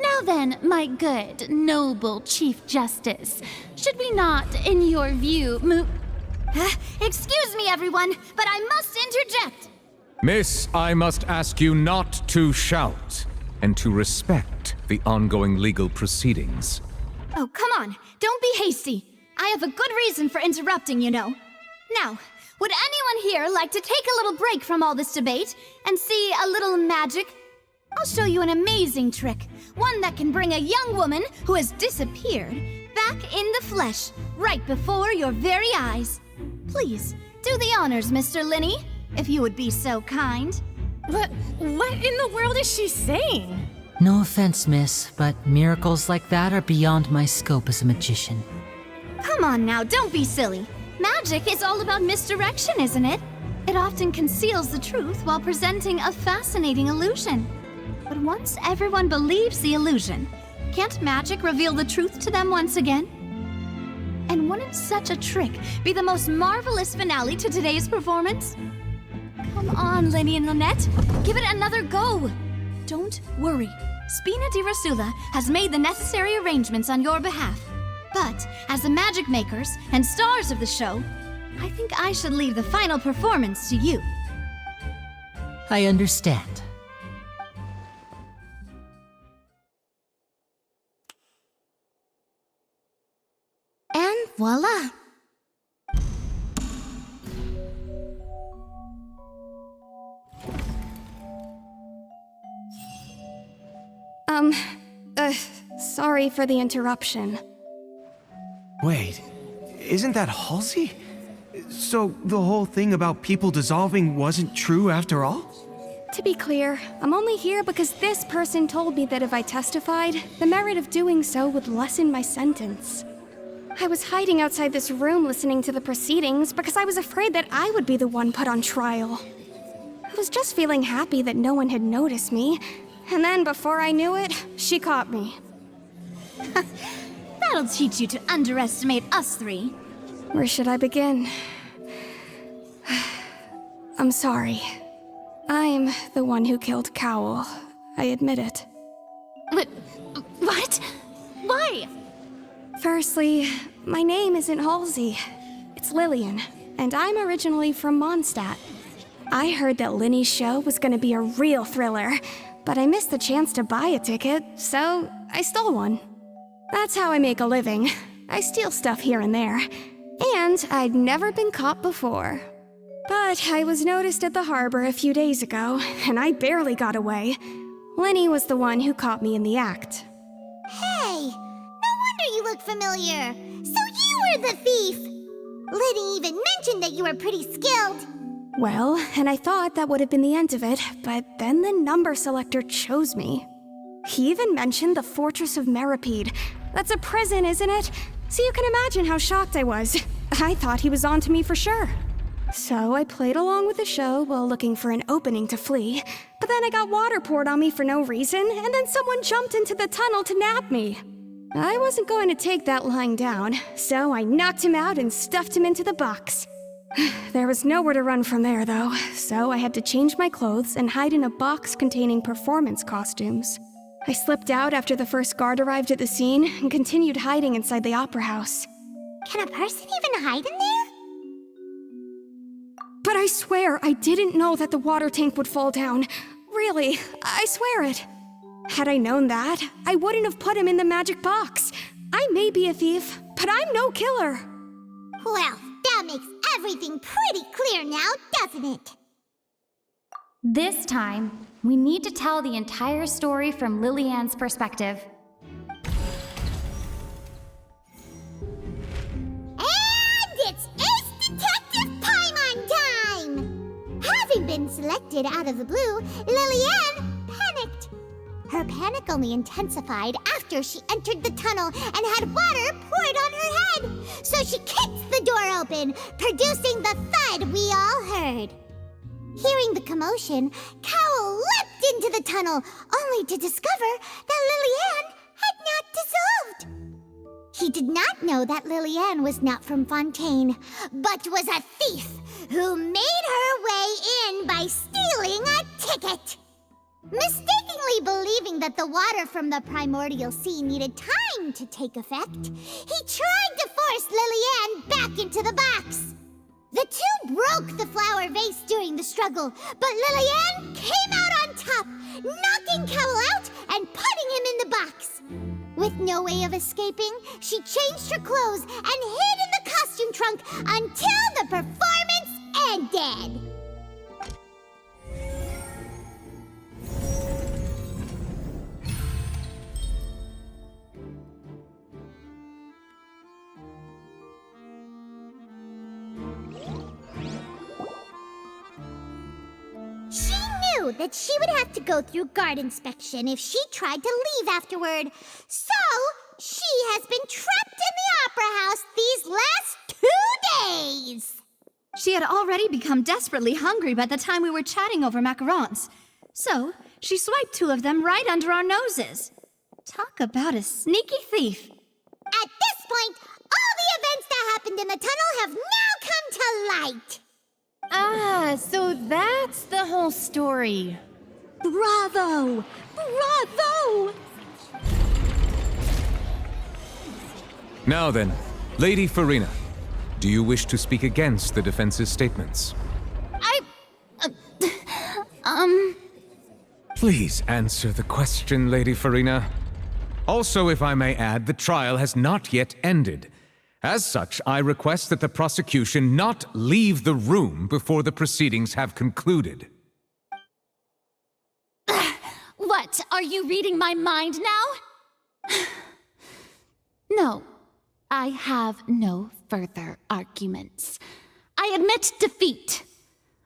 Now then, my good, noble Chief Justice, should we not, in your view, move... Excuse me, everyone, but I must interject. Miss, I must ask you not to shout and to respect the ongoing legal proceedings. Oh, come on. Don't be hasty. I have a good reason for interrupting, you know. Now, would anyone here like to take a little break from all this debate and see a little magic? I'll show you an amazing trick. One that can bring a young woman who has disappeared back in the flesh, right before your very eyes. Please, do the honors, Mr. Linny, if you would be so kind. What in the world is she saying? No offense, miss, but miracles like that are beyond my scope as a magician. Come on now, don't be silly. Magic is all about misdirection, isn't it? It often conceals the truth while presenting a fascinating illusion. But once everyone believes the illusion, can't magic reveal the truth to them once again? And wouldn't such a trick be the most marvelous finale to today's performance? Come on, Linny and Lynette, give it another go. Don't worry, Spina di Rasula has made the necessary arrangements on your behalf. But as the magic makers and stars of the show, I think I should leave the final performance to you. I understand. And voila! Sorry for the interruption. Wait, isn't that Halsey? So the whole thing about people dissolving wasn't true after all? To be clear, I'm only here because this person told me that if I testified, the merit of doing so would lessen my sentence. I was hiding outside this room listening to the proceedings because I was afraid that I would be the one put on trial. I was just feeling happy that no one had noticed me, and then before I knew it, she caught me. That'll teach you to underestimate us three. Where should I begin? I'm sorry. I'm the one who killed Cowell. I admit it. What? Why? Firstly, my name isn't Halsey. It's Lillian, and I'm originally from Mondstadt. I heard that Linny's show was gonna be a real thriller, but I missed the chance to buy a ticket, so I stole one. That's how I make a living. I steal stuff here and there. And I'd never been caught before. But I was noticed at the harbor a few days ago, and I barely got away. Linny was the one who caught me in the act. Hey! No wonder you look familiar! So you were the thief! Liddy even mentioned that you were pretty skilled! Well, and I thought that would have been the end of it, but then the number selector chose me. He even mentioned the Fortress of Meripede. That's a prison, isn't it? So you can imagine how shocked I was. I thought he was onto me for sure. So I played along with the show while looking for an opening to flee, but then I got water poured on me for no reason, and then someone jumped into the tunnel to nab me. I wasn't going to take that lying down, so I knocked him out and stuffed him into the box. There was nowhere to run from there, though, so I had to change my clothes and hide in a box containing performance costumes. I slipped out after the first guard arrived at the scene and continued hiding inside the opera house. Can a person even hide in there? But I swear I didn't know that the water tank would fall down. Really, I swear it. Had I known that, I wouldn't have put him in the magic box. I may be a thief, but I'm no killer. Well, that makes everything pretty clear now, doesn't it? This time, we need to tell the entire story from Lillian's perspective. And it's Ace Detective Paimon time! Having been selected out of the blue, Lillian panicked. Her panic only intensified after she entered the tunnel and had water poured on her head. So she kicked the door open, producing the thud we all heard. Hearing the commotion, Cowell leapt into the tunnel, only to discover that Lillian had not dissolved. He did not know that Lillian was not from Fontaine, but was a thief who made her way in by stealing a ticket. Mistakenly believing that the water from the primordial sea needed time to take effect, he tried to force Lillian back into the box. The two broke the flower vase during the struggle, but Lillian came out on top, knocking Cowell out and putting him in the box. With no way of escaping, she changed her clothes and hid in the costume trunk until the performance ended. She knew that she would have to go through guard inspection if she tried to leave afterward. So, she has been trapped in the opera house these last 2 days. She had already become desperately hungry by the time we were chatting over macarons. So, she swiped 2 of them right under our noses. Talk about a sneaky thief. At this point, all the events that happened in the tunnel have now come to light. Ah, so that's the whole story. Bravo! Bravo! Now then, Lady Farina, do you wish to speak against the defense's statements? Please answer the question, Lady Farina. Also, if I may add, the trial has not yet ended. As such, I request that the prosecution not leave the room before the proceedings have concluded. What? Are you reading my mind now? No, I have no further arguments. I admit defeat.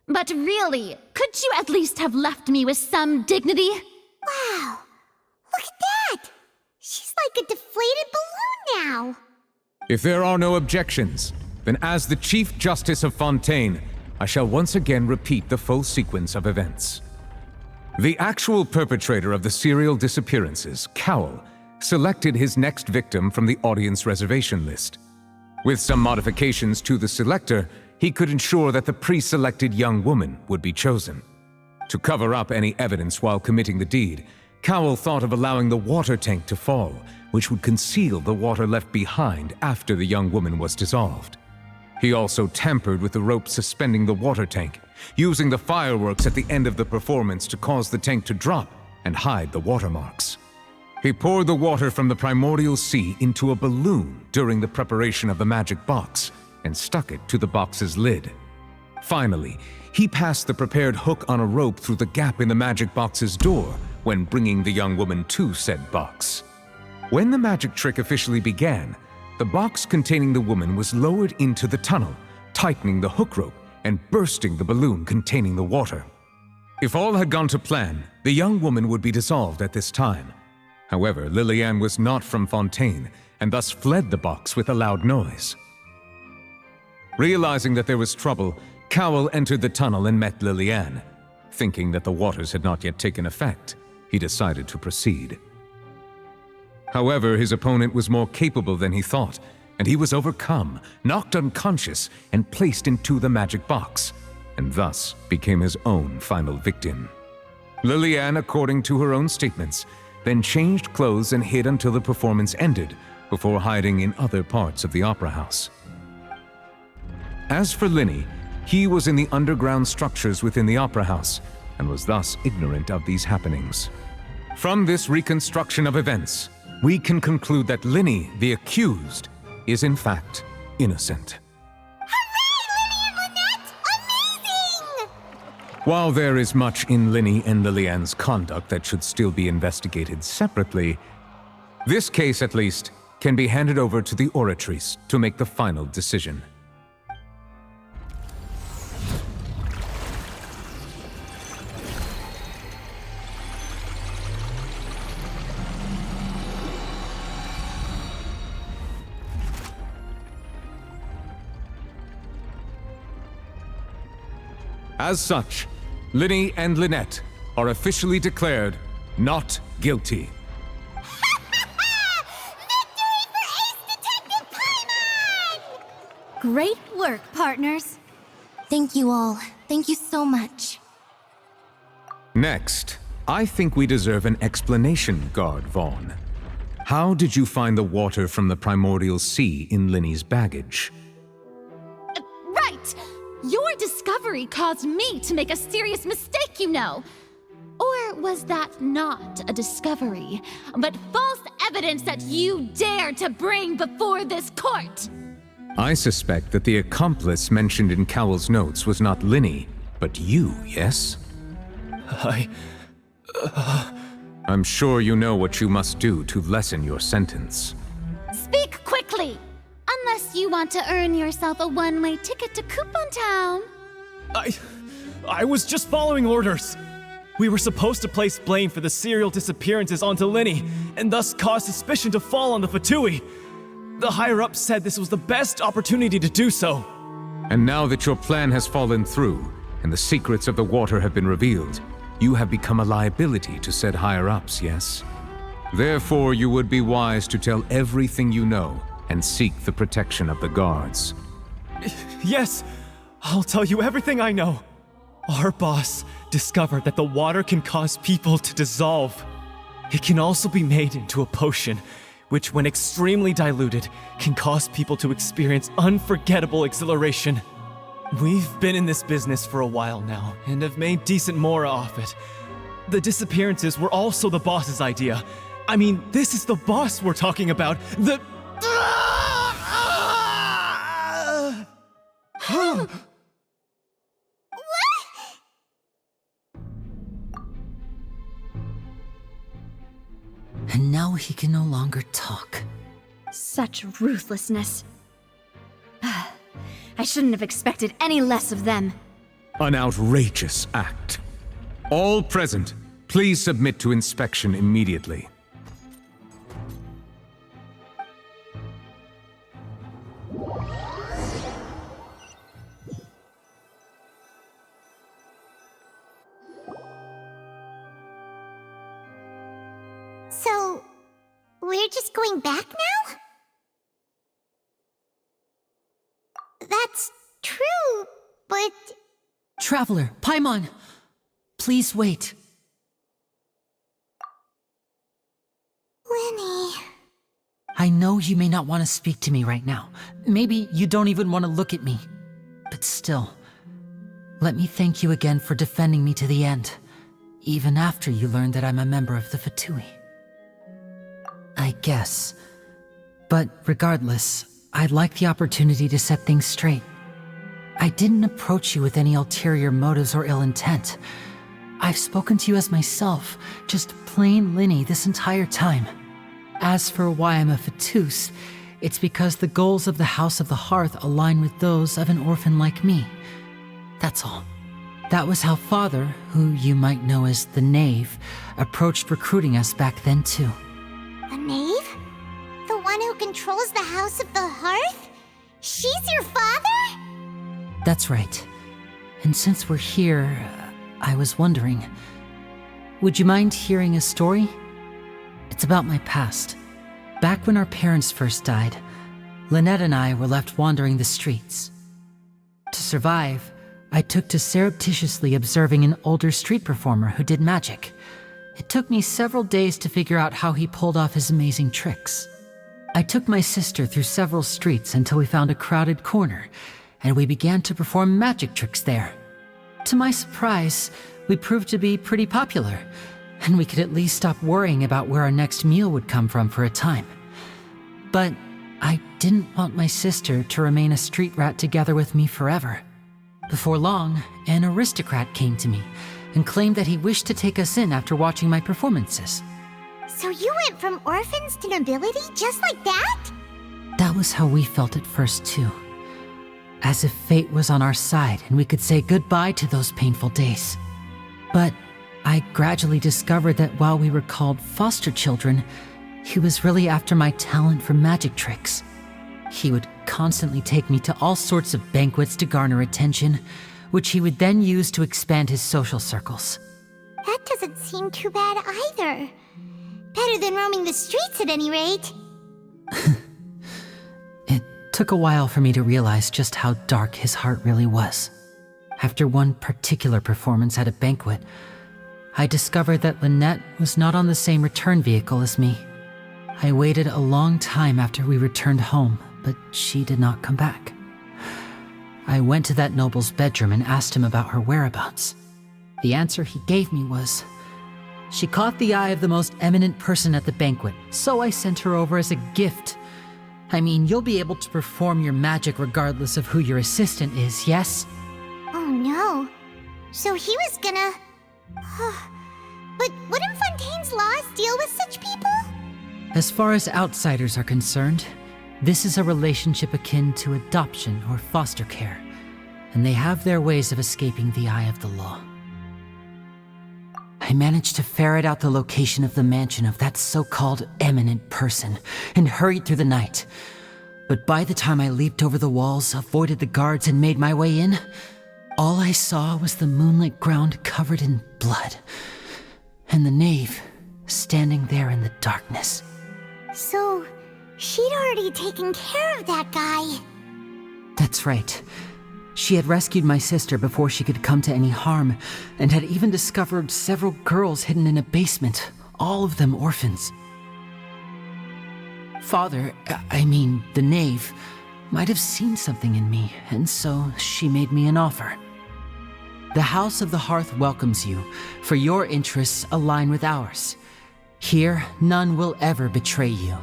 But really, could you at least have left me with some dignity? Wow, look at that! She's like a deflated balloon now. If there are no objections, then as the Chief Justice of Fontaine, I shall once again repeat the full sequence of events. The actual perpetrator of the serial disappearances, Cowell, selected his next victim from the audience reservation list. With some modifications to the selector, he could ensure that the pre-selected young woman would be chosen. To cover up any evidence while committing the deed, Cowell thought of allowing the water tank to fall, which would conceal the water left behind after the young woman was dissolved. He also tampered with the rope suspending the water tank, using the fireworks at the end of the performance to cause the tank to drop and hide the watermarks. He poured the water from the primordial sea into a balloon during the preparation of the magic box and stuck it to the box's lid. Finally, he passed the prepared hook on a rope through the gap in the magic box's door when bringing the young woman to said box. When the magic trick officially began, the box containing the woman was lowered into the tunnel, tightening the hook rope and bursting the balloon containing the water. If all had gone to plan, the young woman would be dissolved at this time. However, Lillian was not from Fontaine and thus fled the box with a loud noise. Realizing that there was trouble, Cowell entered the tunnel and met Lillian. Thinking that the waters had not yet taken effect, he decided to proceed. However, his opponent was more capable than he thought, and he was overcome, knocked unconscious, and placed into the magic box, and thus became his own final victim. Lillian, according to her own statements, then changed clothes and hid until the performance ended, before hiding in other parts of the opera house. As for Linny, he was in the underground structures within the opera house, and was thus ignorant of these happenings. From this reconstruction of events, we can conclude that Linny, the accused, is in fact innocent. While there is much in Linny and Lillian's conduct that should still be investigated separately, this case, at least, can be handed over to the Oratrice to make the final decision. As such, Linny and Lynette are officially declared not guilty. Great work, partners. Thank you all. Thank you so much. Next, I think we deserve an explanation, Guard Vaughn. How did you find the water from the primordial sea in Linny's baggage? Right! Your discovery caused me to make a serious mistake, you know. Or was that not a discovery, but false evidence that you dared to bring before this court? I suspect that the accomplice mentioned in Cowell's notes was not Linny, but you, yes? I'm sure you know what you must do to lessen your sentence. Speak quickly! Unless you want to earn yourself a one-way ticket to Coupon Town. I was just following orders. We were supposed to place blame for the serial disappearances onto Linny, and thus cause suspicion to fall on the Fatui. The higher-ups said this was the best opportunity to do so. And now that your plan has fallen through, and the secrets of the water have been revealed, you have become a liability to said higher-ups, yes? Therefore, you would be wise to tell everything you know, and seek the protection of the guards. Yes, I'll tell you everything I know. Our boss discovered that the water can cause people to dissolve. It can also be made into a potion, which when extremely diluted, can cause people to experience unforgettable exhilaration. We've been in this business for a while now, and have made decent more off it. The disappearances were also the boss's idea. I mean, this is the boss we're talking about. And now he can no longer talk. Such ruthlessness. I shouldn't have expected any less of them. An outrageous act. All present, please submit to inspection immediately. So, we're just going back now? That's true, but... Traveler, Paimon! Please wait. Linny... I know you may not want to speak to me right now. Maybe you don't even want to look at me. But still, let me thank you again for defending me to the end, even after you learned that I'm a member of the Fatui. I guess. But regardless, I'd like the opportunity to set things straight. I didn't approach you with any ulterior motives or ill intent. I've spoken to you as myself, just plain Linny this entire time. As for why I'm a Fatus, it's because the goals of the House of the Hearth align with those of an orphan like me. That's all. That was how Father, who you might know as the Knave, approached recruiting us back then too. The Knave? The one who controls the House of the Hearth? She's your father? That's right. And since we're here, I was wondering, would you mind hearing a story? It's about my past. Back when our parents first died, Lynette and I were left wandering the streets. To survive, I took to surreptitiously observing an older street performer who did magic. It took me several days to figure out how he pulled off his amazing tricks. I took my sister through several streets until we found a crowded corner, and we began to perform magic tricks there. To my surprise, we proved to be pretty popular, and we could at least stop worrying about where our next meal would come from for a time. But I didn't want my sister to remain a street rat together with me forever. Before long, an aristocrat came to me and claimed that he wished to take us in after watching my performances. So you went from orphans to nobility just like that? That was how we felt at first, too. As if fate was on our side and we could say goodbye to those painful days. But I gradually discovered that while we were called foster children, he was really after my talent for magic tricks. He would constantly take me to all sorts of banquets to garner attention, which he would then use to expand his social circles. That doesn't seem too bad either. Better than roaming the streets at any rate. It took a while for me to realize just how dark his heart really was. After one particular performance at a banquet, I discovered that Lynette was not on the same return vehicle as me. I waited a long time after we returned home, but she did not come back. I went to that noble's bedroom and asked him about her whereabouts. The answer he gave me was, "She caught the eye of the most eminent person at the banquet, so I sent her over as a gift." I mean, you'll be able to perform your magic regardless of who your assistant is, yes? Oh no. So he was gonna... But wouldn't Fontaine's laws deal with such people? As far as outsiders are concerned, this is a relationship akin to adoption or foster care, and they have their ways of escaping the eye of the law. I managed to ferret out the location of the mansion of that so-called eminent person and hurried through the night. But by the time I leaped over the walls, avoided the guards, and made my way in, all I saw was the moonlit ground covered in blood, and the knave standing there in the darkness. So, she'd already taken care of that guy. That's right. She had rescued my sister before she could come to any harm, and had even discovered several girls hidden in a basement, all of them orphans. Father, the knave, might have seen something in me, and so she made me an offer. The House of the Hearth welcomes you, for your interests align with ours. Here, none will ever betray you.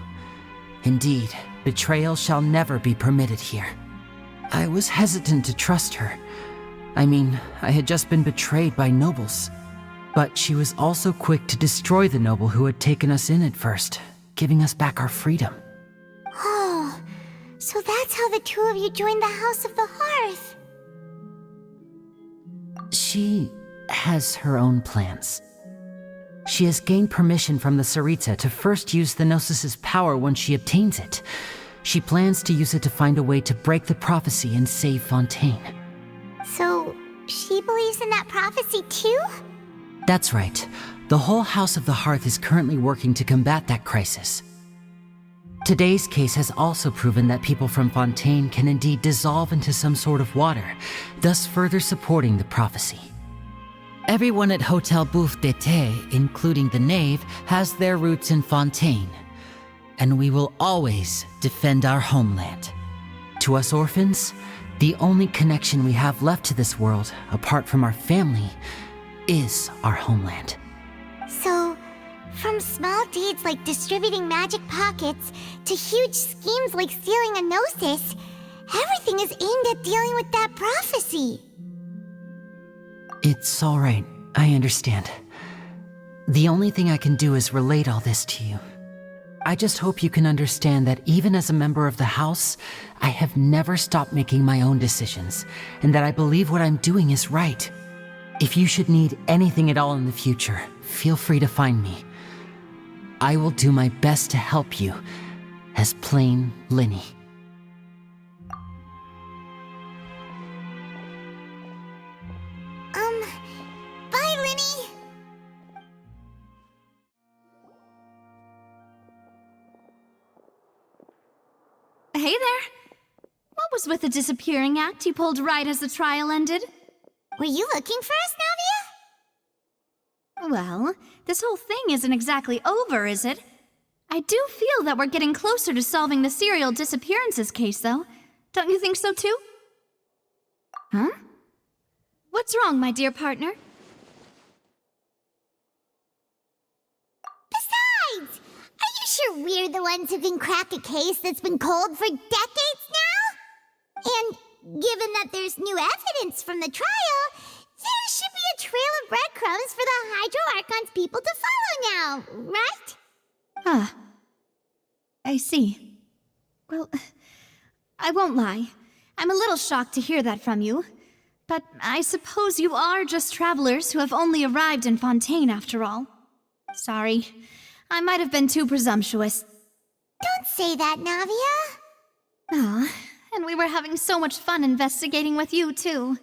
Indeed, betrayal shall never be permitted here. I was hesitant to trust her. I had just been betrayed by nobles. But she was also quick to destroy the noble who had taken us in at first, giving us back our freedom. Oh, so that's how the two of you joined the House of the Hearth. She has her own plans. She has gained permission from the Tsaritsa to first use the Gnosis' power once she obtains it. She plans to use it to find a way to break the prophecy and save Fontaine. So, she believes in that prophecy too? That's right. The whole House of the Hearth is currently working to combat that crisis. Today's case has also proven that people from Fontaine can indeed dissolve into some sort of water, thus further supporting the prophecy. Everyone at Hotel Bouffe d'été, including the knave, has their roots in Fontaine. And we will always defend our homeland. To us orphans, the only connection we have left to this world, apart from our family, is our homeland. So, from small deeds like distributing magic pockets to huge schemes like stealing a Gnosis, everything is aimed at dealing with that prophecy. It's all right. I understand. The only thing I can do is relate all this to you. I just hope you can understand that even as a member of the House, I have never stopped making my own decisions, and that I believe what I'm doing is right. If you should need anything at all in the future, feel free to find me. I will do my best to help you, as plain Linny. Bye, Linny! Hey there. What was with the disappearing act you pulled right as the trial ended? Were you looking for us, Navia? Well, this whole thing isn't exactly over, is it? I do feel that we're getting closer to solving the serial disappearances case, though. Don't you think so, too? Huh? What's wrong, my dear partner? Besides, are you sure we're the ones who can crack a case that's been cold for decades now? And given that there's new evidence from the trial, there should be a trail of breadcrumbs for the Hydro Archon's people to follow now, right? Ah, I see. Well, I won't lie. I'm a little shocked to hear that from you. But I suppose you are just travelers who have only arrived in Fontaine after all. Sorry, I might have been too presumptuous. Don't say that, Navia. Ah, and we were having so much fun investigating with you, too.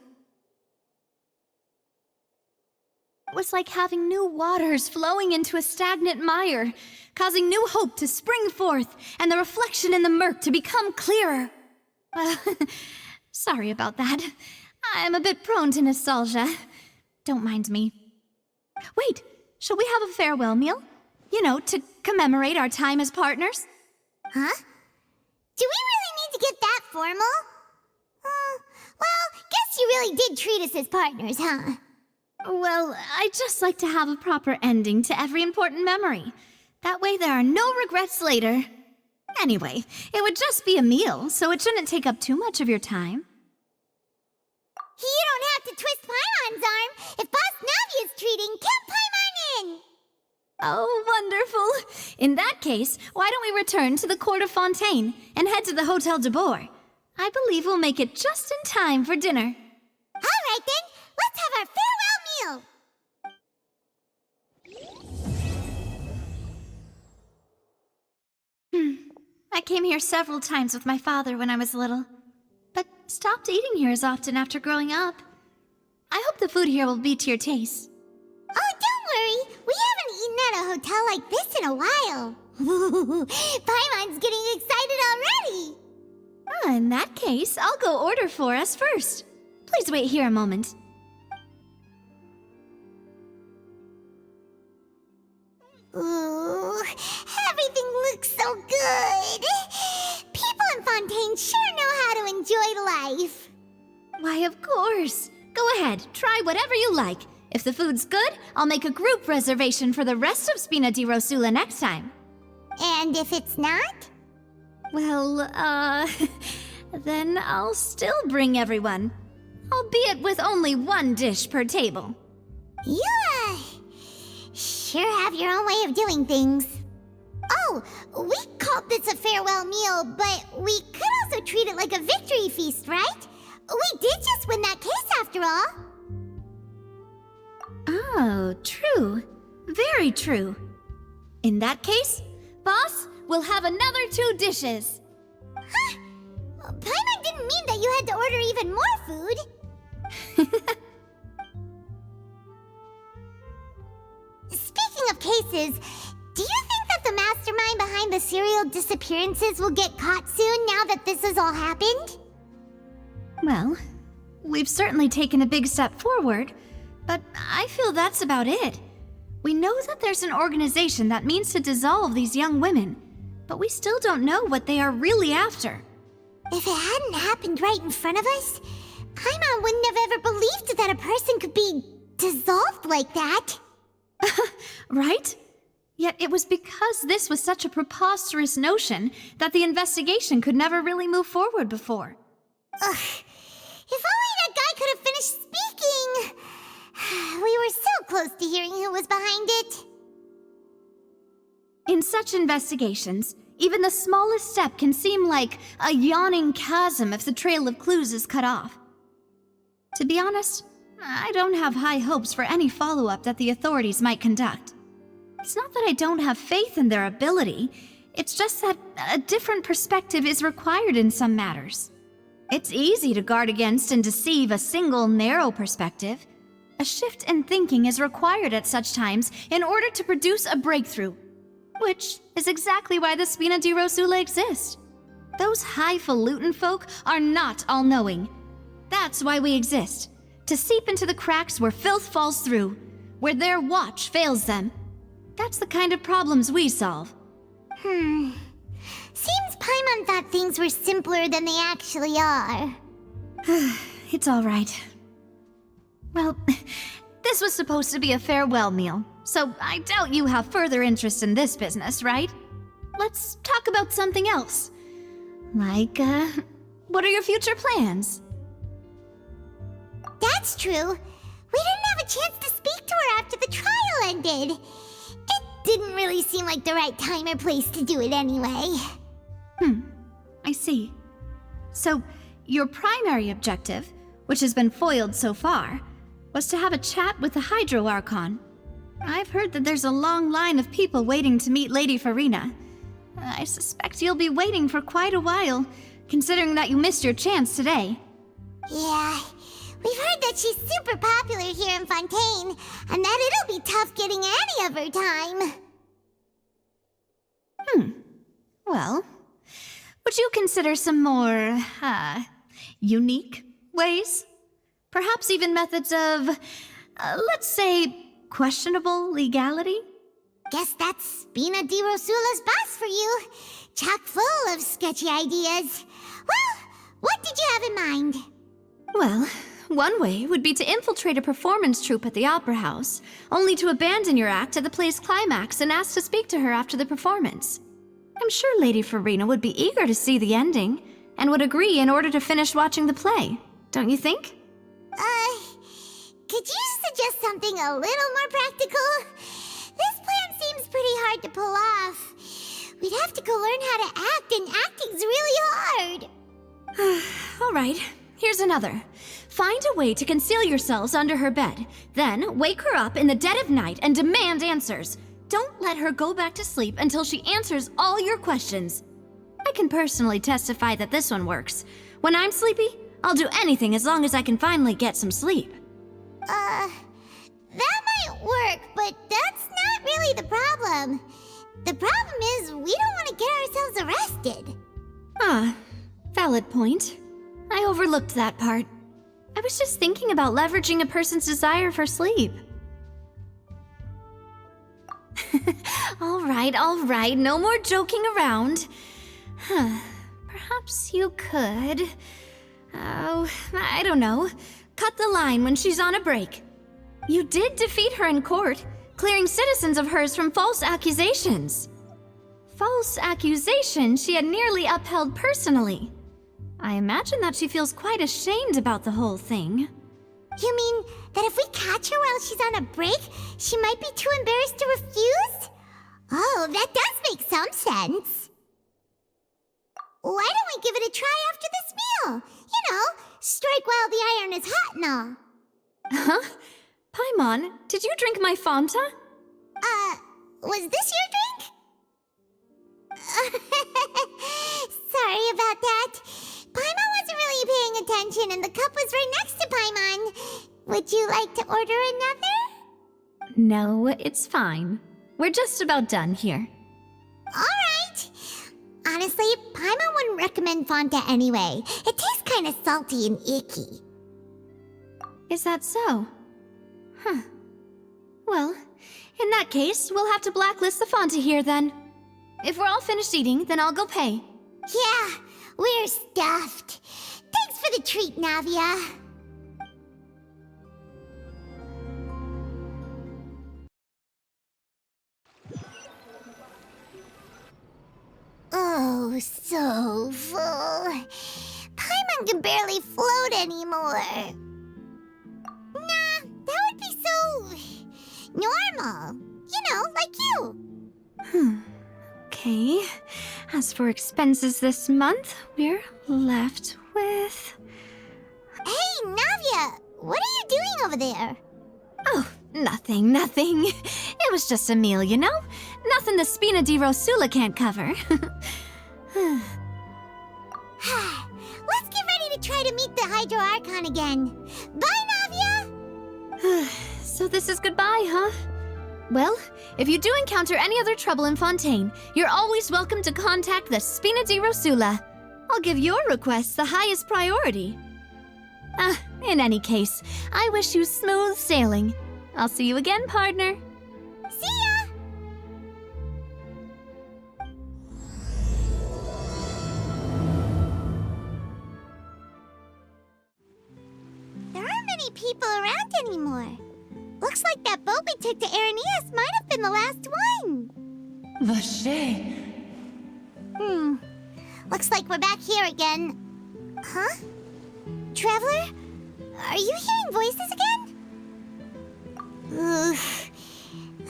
It was like having new waters flowing into a stagnant mire, causing new hope to spring forth, and the reflection in the murk to become clearer. Sorry about that. I'm a bit prone to nostalgia. Don't mind me. Wait, shall we have a farewell meal? You know, to commemorate our time as partners? Huh? Do we really need to get that formal? Well, guess you really did treat us as partners, huh? Well, I'd just like to have a proper ending to every important memory. That way there are no regrets later. Anyway, it would just be a meal, so it shouldn't take up too much of your time. You don't have to twist Paimon's arm. If Boss Navia's treating, count Paimon in! Oh, wonderful. In that case, why don't we return to the court of Fontaine and head to the Hotel de Boer? I believe we'll make it just in time for dinner. All right then, let's have our farewell meal. I came here several times with my father when I was little, but stopped eating here as often after growing up. I hope the food here will be to your taste. Oh, don't worry. We haven't eaten at a hotel like this in a while. Paimon's getting excited already. In that case, I'll go order for us first. Please wait here a moment. Ooh, everything looks so good. People in Fontaine sure know how to enjoy life. Why, of course. Go ahead, try whatever you like. If the food's good, I'll make a group reservation for the rest of Spina di Rosula next time. And if it's not? Well, then I'll still bring everyone. Albeit with only one dish per table. You, sure have your own way of doing things. Oh, we called this a farewell meal, but we could also treat it like a victory feast, right? We did just win that case after all. Oh, true. Very true. In that case, boss, we'll have another 2 dishes. Huh? Paimon didn't mean that you had to order even more food. Speaking of cases, do you think that the mastermind behind the serial disappearances will get caught soon now that this has all happened? Well, we've certainly taken a big step forward, but I feel that's about it. We know that there's an organization that means to dissolve these young women, but we still don't know what they are really after. If it hadn't happened right in front of us, Paimon wouldn't have ever believed that a person could be dissolved like that. Right? Yet it was because this was such a preposterous notion that the investigation could never really move forward before. Ugh. If only that guy could have finished speaking. We were so close to hearing who was behind it. In such investigations, even the smallest step can seem like a yawning chasm if the trail of clues is cut off. To be honest, I don't have high hopes for any follow-up that the authorities might conduct. It's not that I don't have faith in their ability, it's just that a different perspective is required in some matters. It's easy to guard against and deceive a single narrow perspective. A shift in thinking is required at such times in order to produce a breakthrough, which is exactly why the Spina di Rosula exists. Those highfalutin folk are not all-knowing. That's why we exist. To seep into the cracks where filth falls through, where their watch fails them. That's the kind of problems we solve. Seems Paimon thought things were simpler than they actually are. It's all right. Well, this was supposed to be a farewell meal, so I doubt you have further interest in this business, right? Let's talk about something else. Like, what are your future plans? That's true. We didn't have a chance to speak to her after the trial ended. It didn't really seem like the right time or place to do it anyway. I see. So, your primary objective, which has been foiled so far, was to have a chat with the Hydro Archon. I've heard that there's a long line of people waiting to meet Lady Farina. I suspect you'll be waiting for quite a while, considering that you missed your chance today. Yeah, we've heard that she's super popular here in Fontaine, and that it'll be tough getting any of her time. Well, would you consider some more, unique ways? Perhaps even methods of, let's say, questionable legality? Guess that's Spina di Rosula's boss for you. Chock full of sketchy ideas. Well, what did you have in mind? Well, one way would be to infiltrate a performance troupe at the Opera House, only to abandon your act at the play's climax and ask to speak to her after the performance. I'm sure Lady Farina would be eager to see the ending, and would agree in order to finish watching the play, don't you think? Could you suggest something a little more practical? This plan seems pretty hard to pull off. We'd have to go learn how to act, and acting's really hard. All right, here's another. Find a way to conceal yourselves under her bed, then wake her up in the dead of night and demand answers. Don't let her go back to sleep until she answers all your questions. I can personally testify that this one works. When I'm sleepy, I'll do anything as long as I can finally get some sleep. That might work, but that's not really the problem. The problem is we don't want to get ourselves arrested. Valid point. I overlooked that part. I was just thinking about leveraging a person's desire for sleep. All right, no more joking around. Perhaps you could... I don't know. Cut the line when she's on a break. You did defeat her in court, clearing citizens of hers from false accusations. False accusations she had nearly upheld personally. I imagine that she feels quite ashamed about the whole thing. You mean that if we catch her while she's on a break, she might be too embarrassed to refuse? Oh, that does make some sense. Why don't we give it a try after this meal? You know, strike while the iron is hot and all. Huh? Paimon, did you drink my Fanta? Was this your drink? Sorry about that. Paimon wasn't really paying attention and the cup was right next to Paimon. Would you like to order another? No, it's fine. We're just about done here. Alright. Honestly, Paimon wouldn't recommend Fanta anyway. It tastes kind of salty and icky. Is that so? Huh. Well, in that case, we'll have to blacklist the Fanta here then. If we're all finished eating, then I'll go pay. Yeah, we're stuffed. Thanks for the treat, Navia. Oh, so full. Paimon can barely float anymore. Nah, that would be so... normal. You know, like you. Okay. As for expenses this month, we're left with... Hey, Navia! What are you doing over there? Oh, nothing. It was just a meal, you know? Nothing the Spina di Rosula can't cover. Let's get ready to try to meet the Hydro Archon again. Bye, Navia! So this is goodbye, huh? Well, if you do encounter any other trouble in Fontaine, you're always welcome to contact the Spina di Rosula. I'll give your requests the highest priority. In any case, I wish you smooth sailing. I'll see you again, partner. See ya! There aren't many people around anymore. Looks like that boat we took to Araneas might have been the last one. Vache. Looks like we're back here again. Huh? Traveler? Are you hearing voices again? Ugh.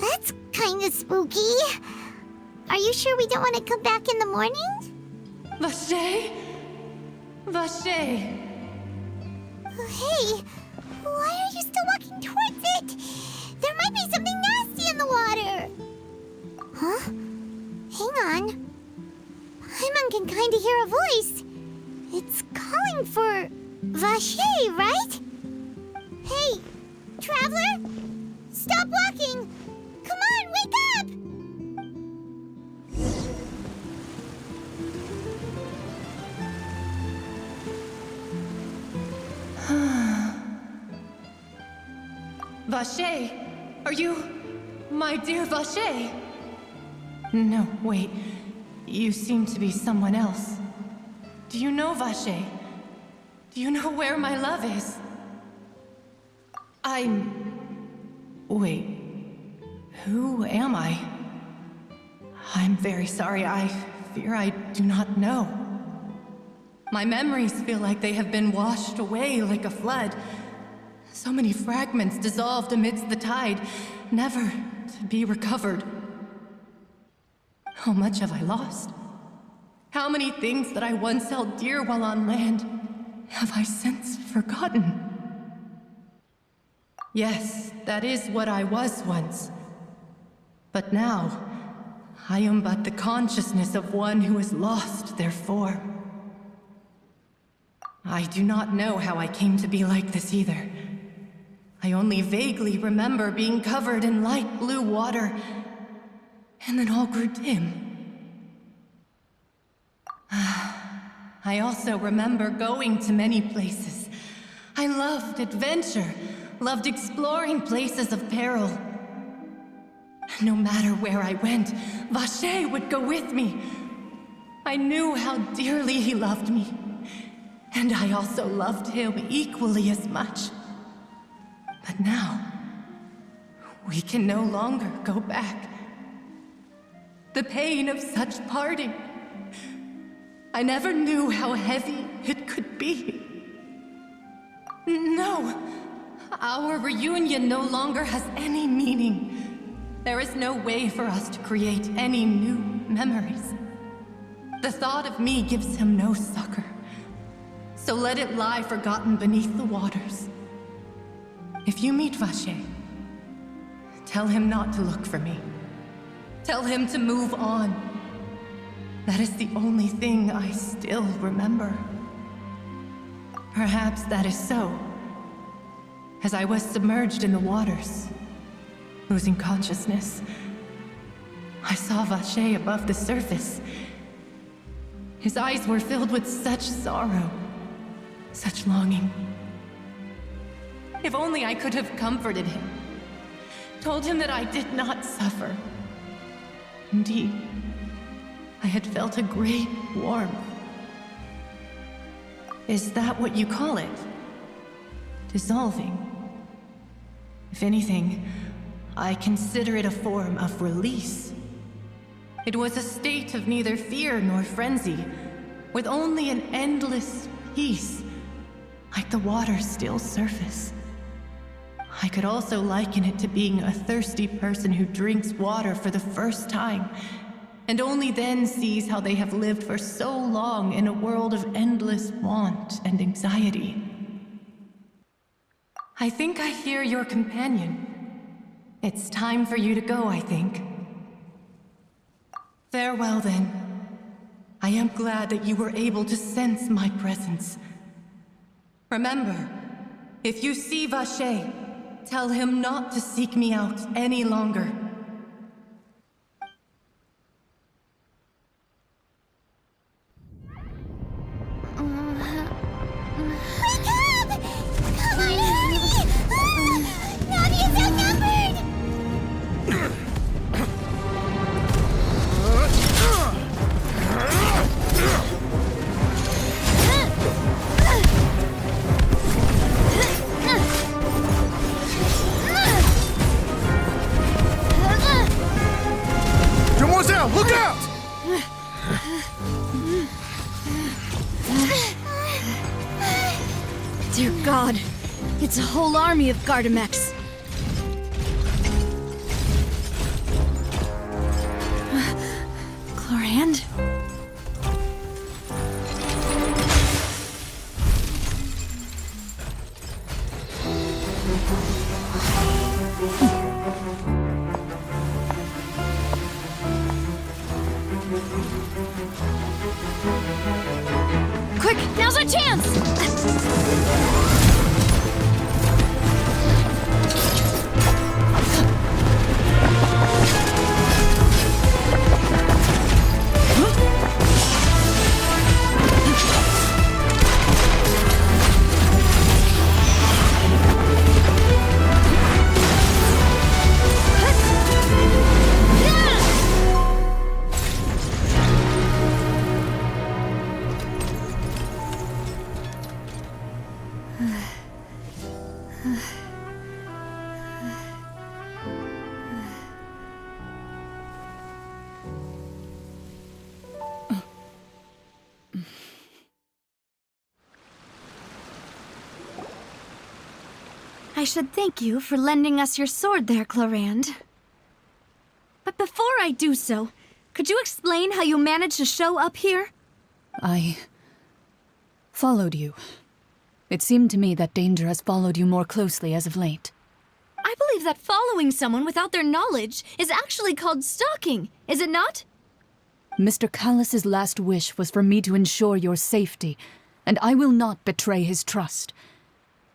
That's kinda spooky. Are you sure we don't want to come back in the morning? Vache? Vache. Hey, why are you still walking towards it? There might be something nasty in the water. Huh? Hang on. Paimon can kinda hear a voice. It's calling for Vache, right? Hey, Traveler? Stop walking! Come on, wake up! Vache, are you my dear Vache? No, wait. You seem to be someone else. Do you know Vache? Do you know where my love is? Wait. Who am I? I'm very sorry. I fear I do not know. My memories feel like they have been washed away like a flood. So many fragments dissolved amidst the tide, never to be recovered. How much have I lost? How many things that I once held dear while on land have I since forgotten? Yes, that is what I was once. But now, I am but the consciousness of one who is lost, therefore. I do not know how I came to be like this either. I only vaguely remember being covered in light blue water, and then all grew dim. I also remember going to many places. I loved adventure, loved exploring places of peril. No matter where I went, Vache would go with me. I knew how dearly he loved me, and I also loved him equally as much. But now, we can no longer go back. The pain of such parting, I never knew how heavy it could be. No, our reunion no longer has any meaning. There is no way for us to create any new memories. The thought of me gives him no succor. So let it lie forgotten beneath the waters. If you meet Vache, tell him not to look for me. Tell him to move on. That is the only thing I still remember. Perhaps that is so. As I was submerged in the waters, losing consciousness, I saw Vache above the surface. His eyes were filled with such sorrow, such longing. If only I could have comforted him, told him that I did not suffer. Indeed, I had felt a great warmth. Is that what you call it? Dissolving? If anything, I consider it a form of release. It was a state of neither fear nor frenzy, with only an endless peace, like the water's still surface. I could also liken it to being a thirsty person who drinks water for the first time, and only then sees how they have lived for so long in a world of endless want and anxiety. I think I hear your companion. It's time for you to go, I think. Farewell, then. I am glad that you were able to sense my presence. Remember, if you see Vache, tell him not to seek me out any longer. It's a whole army of Gardamex. Chlorand? Quick, now's our chance! I should thank you for lending us your sword there, Chlorand. But before I do so, could you explain how you managed to show up here? I followed you. It seemed to me that danger has followed you more closely as of late. I believe that following someone without their knowledge is actually called stalking, is it not? Mr. Callus's last wish was for me to ensure your safety, and I will not betray his trust.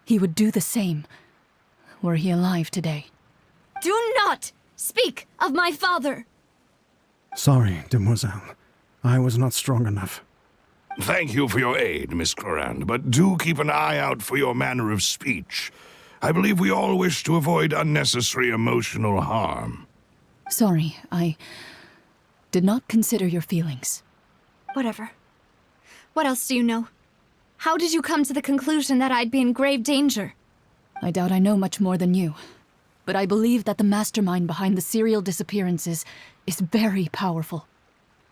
He would do the same, were he alive today. Do not speak of my father! Sorry, demoiselle. I was not strong enough. Thank you for your aid, Miss Chlorand, but do keep an eye out for your manner of speech. I believe we all wish to avoid unnecessary emotional harm. Sorry, I did not consider your feelings. Whatever. What else do you know? How did you come to the conclusion that I'd be in grave danger? I doubt I know much more than you, but I believe that the mastermind behind the serial disappearances is very powerful.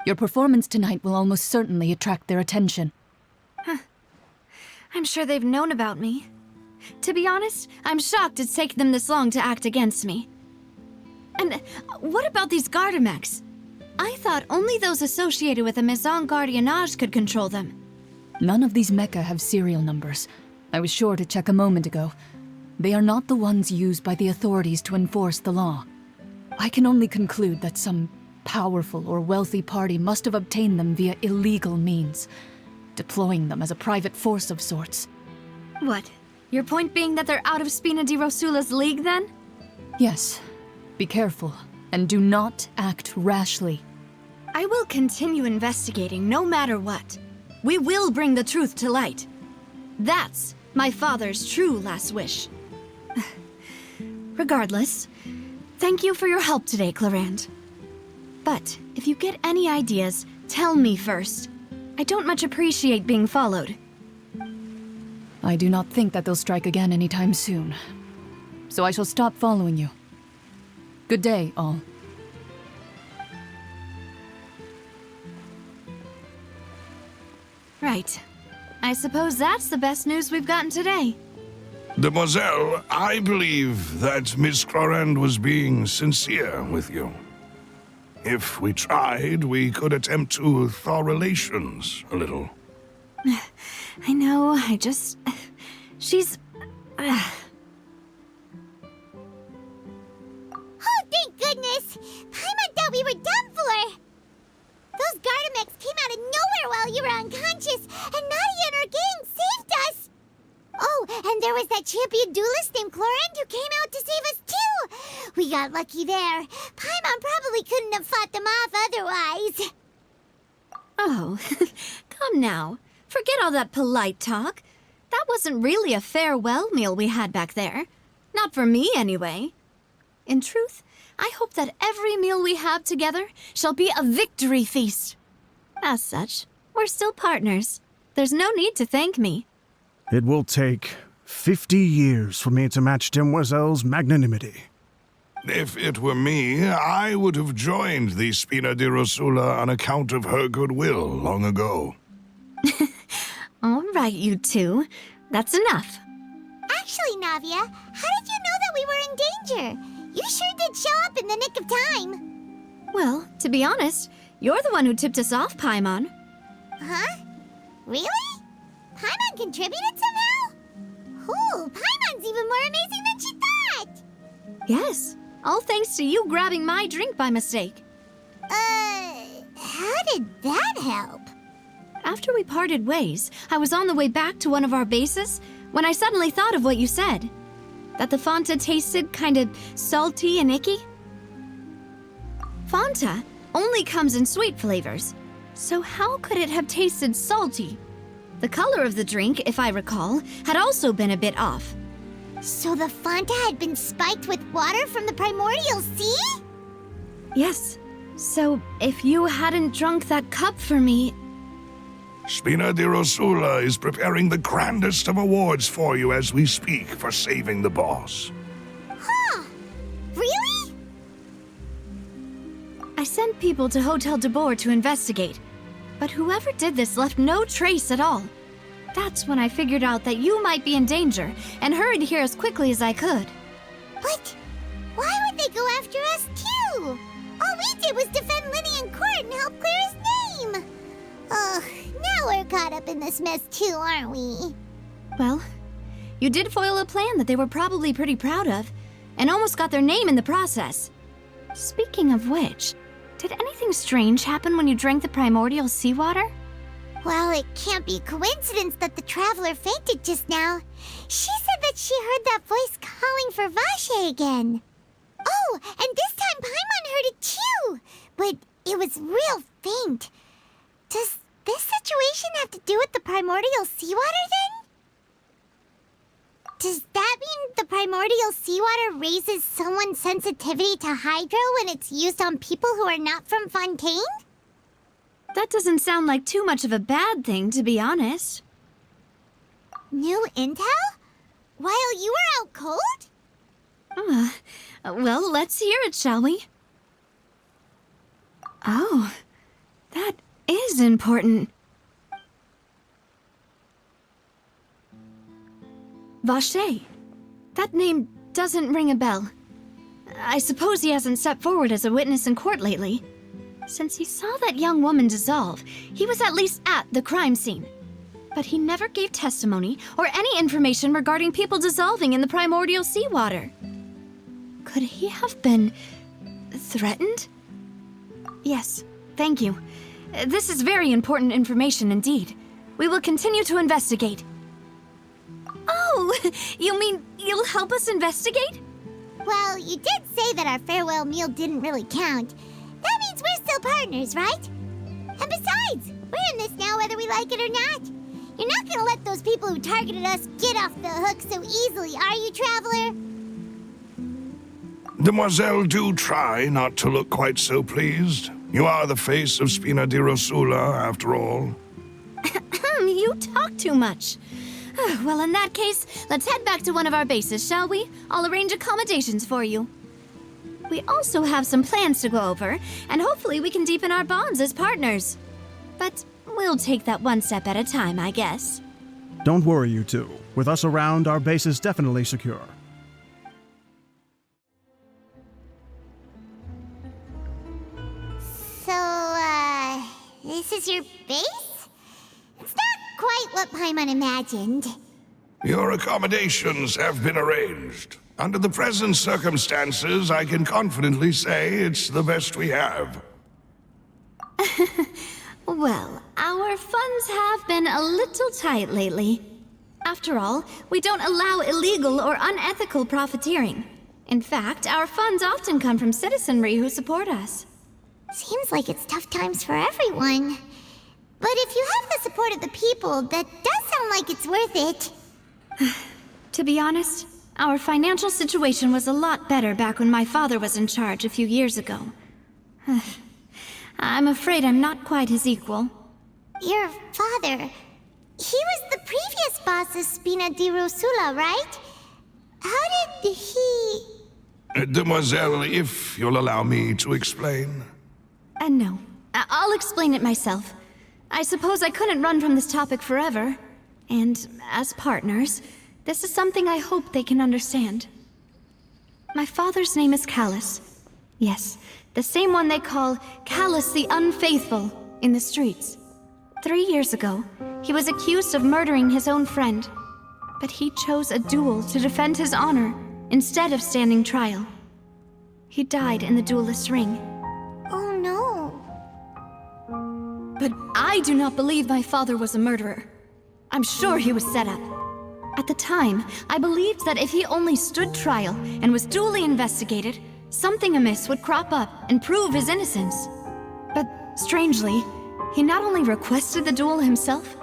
Your performance tonight will almost certainly attract their attention. Huh. I'm sure they've known about me. To be honest, I'm shocked it's taken them this long to act against me. And what about these Gardamex? I thought only those associated with the Maison Gardiennage could control them. None of these mecha have serial numbers. I was sure to check a moment ago. They are not the ones used by the authorities to enforce the law. I can only conclude that some powerful or wealthy party must have obtained them via illegal means, deploying them as a private force of sorts. What? Your point being that they're out of Spina di Rosula's league, then? Yes. Be careful, and do not act rashly. I will continue investigating no matter what. We will bring the truth to light. That's my father's true last wish. Regardless, thank you for your help today, Chlorand. But if you get any ideas, tell me first. I don't much appreciate being followed. I do not think that they'll strike again anytime soon. So I shall stop following you. Good day, all. Right. I suppose that's the best news we've gotten today. Demoiselle, I believe that Miss Chlorand was being sincere with you. If we tried, we could attempt to thaw relations a little. I know, she's... Oh, thank goodness! Paimon thought we were done for! Those Gardamex came out of nowhere while you were unconscious, and Nadia and her gang saved us! Oh, and there was that champion duelist named Chlorand who came out to save us too! We got lucky there. Paimon probably couldn't have fought them off otherwise. Oh, come now. Forget all that polite talk. That wasn't really a farewell meal we had back there. Not for me, anyway. In truth, I hope that every meal we have together shall be a victory feast. As such, we're still partners. There's no need to thank me. It will take 50 years for me to match Demoiselle's magnanimity. If it were me, I would have joined the Spina di Rosula on account of her goodwill long ago. All right, you two. That's enough. Actually, Navia, how did you know that we were in danger? You sure did show up in the nick of time. Well, to be honest, you're the one who tipped us off, Paimon. Huh? Really? Paimon contributed somehow? Ooh, Paimon's even more amazing than she thought! Yes, all thanks to you grabbing my drink by mistake. How did that help? After we parted ways, I was on the way back to one of our bases when I suddenly thought of what you said. That the Fanta tasted kind of salty and icky. Fanta only comes in sweet flavors, so how could it have tasted salty? The color of the drink, if I recall, had also been a bit off. So the Fanta had been spiked with water from the primordial sea? Yes. So if you hadn't drunk that cup for me... Spina di Rosula is preparing the grandest of awards for you as we speak for saving the boss. Huh? Really? I sent people to Hotel de Boer to investigate, but whoever did this left no trace at all. That's when I figured out that you might be in danger and hurried here as quickly as I could. But why would they go after us too? All we did was defend Linny in court and help clear his name. Ugh, now we're caught up in this mess too, aren't we? Well, you did foil a plan that they were probably pretty proud of, and almost got their name in the process. Speaking of which, did anything strange happen when you drank the primordial seawater? Well, it can't be coincidence that the traveler fainted just now. She said that she heard that voice calling for Vache again. Oh, and this time Paimon heard it too, but it was real faint. Does this situation have to do with the primordial seawater then? Does that mean the primordial seawater raises someone's sensitivity to hydro when it's used on people who are not from Fontaine? That doesn't sound like too much of a bad thing, to be honest. New intel? While you were out cold? Well, let's hear it, shall we? Oh, that is important. Vache. That name doesn't ring a bell. I suppose he hasn't stepped forward as a witness in court lately. Since he saw that young woman dissolve, he was at least at the crime scene. But he never gave testimony or any information regarding people dissolving in the primordial seawater. Could he have been threatened? Yes, thank you. This is very important information indeed. We will continue to investigate. Oh, you mean you'll help us investigate? Well, you did say that our farewell meal didn't really count. That means we're still partners, right? And besides, we're in this now whether we like it or not. You're not gonna let those people who targeted us get off the hook so easily, are you, Traveler? Demoiselle, do try not to look quite so pleased. You are the face of Spina di Rosula, after all. You talk too much. Well, in that case, let's head back to one of our bases, shall we? I'll arrange accommodations for you. We also have some plans to go over, and hopefully we can deepen our bonds as partners. But we'll take that one step at a time, I guess. Don't worry, you two. With us around, our base is definitely secure. So, this is your base? It's not quite what Paimon imagined. Your accommodations have been arranged. Under the present circumstances, I can confidently say it's the best we have. Well, our funds have been a little tight lately. After all, we don't allow illegal or unethical profiteering. In fact, our funds often come from citizenry who support us. Seems like it's tough times for everyone. But if you have the support of the people, that does sound like it's worth it. To be honest, our financial situation was a lot better back when my father was in charge a few years ago. I'm afraid I'm not quite his equal. Your father... he was the previous boss of Spina di Rosula, right? How did he... Demoiselle, if you'll allow me to explain. No. I'll explain it myself. I suppose I couldn't run from this topic forever. And as partners, This is something I hope they can understand. My father's name is Callus. Yes, the same one they call Callus the Unfaithful in the streets. 3 years ago, he was accused of murdering his own friend, but he chose a duel to defend his honor instead of standing trial. He died in the duelist's ring. Oh no. But I do not believe my father was a murderer. I'm sure he was set up. At the time, I believed that if he only stood trial and was duly investigated, something amiss would crop up and prove his innocence. But strangely, he not only requested the duel himself,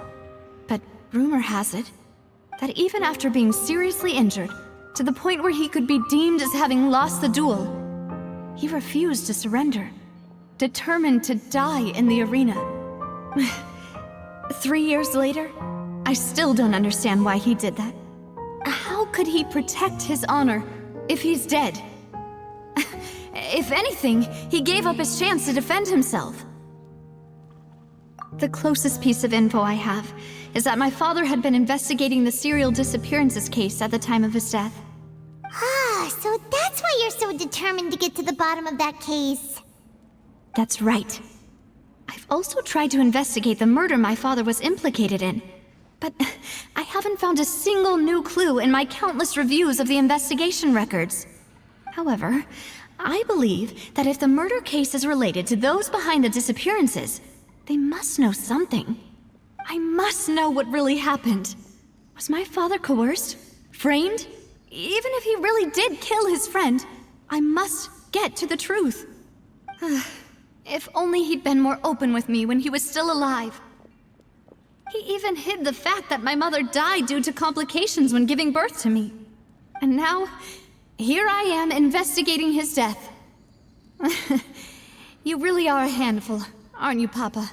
but rumor has it that even after being seriously injured, to the point where he could be deemed as having lost the duel, he refused to surrender, determined to die in the arena. 3 years later, I still don't understand why he did that. How could he protect his honor if he's dead? If anything, he gave up his chance to defend himself. The closest piece of info I have is that my father had been investigating the serial disappearances case at the time of his death. Ah, so that's why you're so determined to get to the bottom of that case. That's right. I've also tried to investigate the murder my father was implicated in, but I haven't found a single new clue in my countless reviews of the investigation records. However, I believe that if the murder case is related to those behind the disappearances, they must know something. I must know what really happened. Was my father coerced? Framed? Even if he really did kill his friend, I must get to the truth. If only he'd been more open with me when he was still alive. He even hid the fact that my mother died due to complications when giving birth to me. And now, here I am investigating his death. You really are a handful, aren't you, Papa?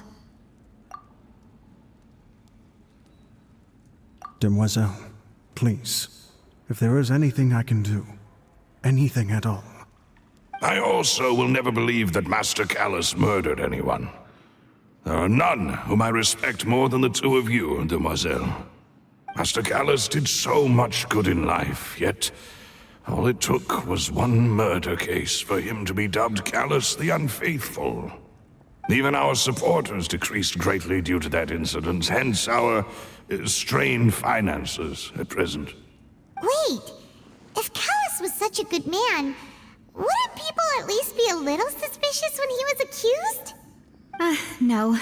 Demoiselle, please, if there is anything I can do, anything at all. I also will never believe that Master Callus murdered anyone. There are none whom I respect more than the two of you, Demoiselle. Master Callus did so much good in life, yet all it took was one murder case for him to be dubbed Callus the Unfaithful. Even our supporters decreased greatly due to that incident, hence our strained finances at present. Wait, if Callus was such a good man, wouldn't people at least be a little suspicious when he was accused? No.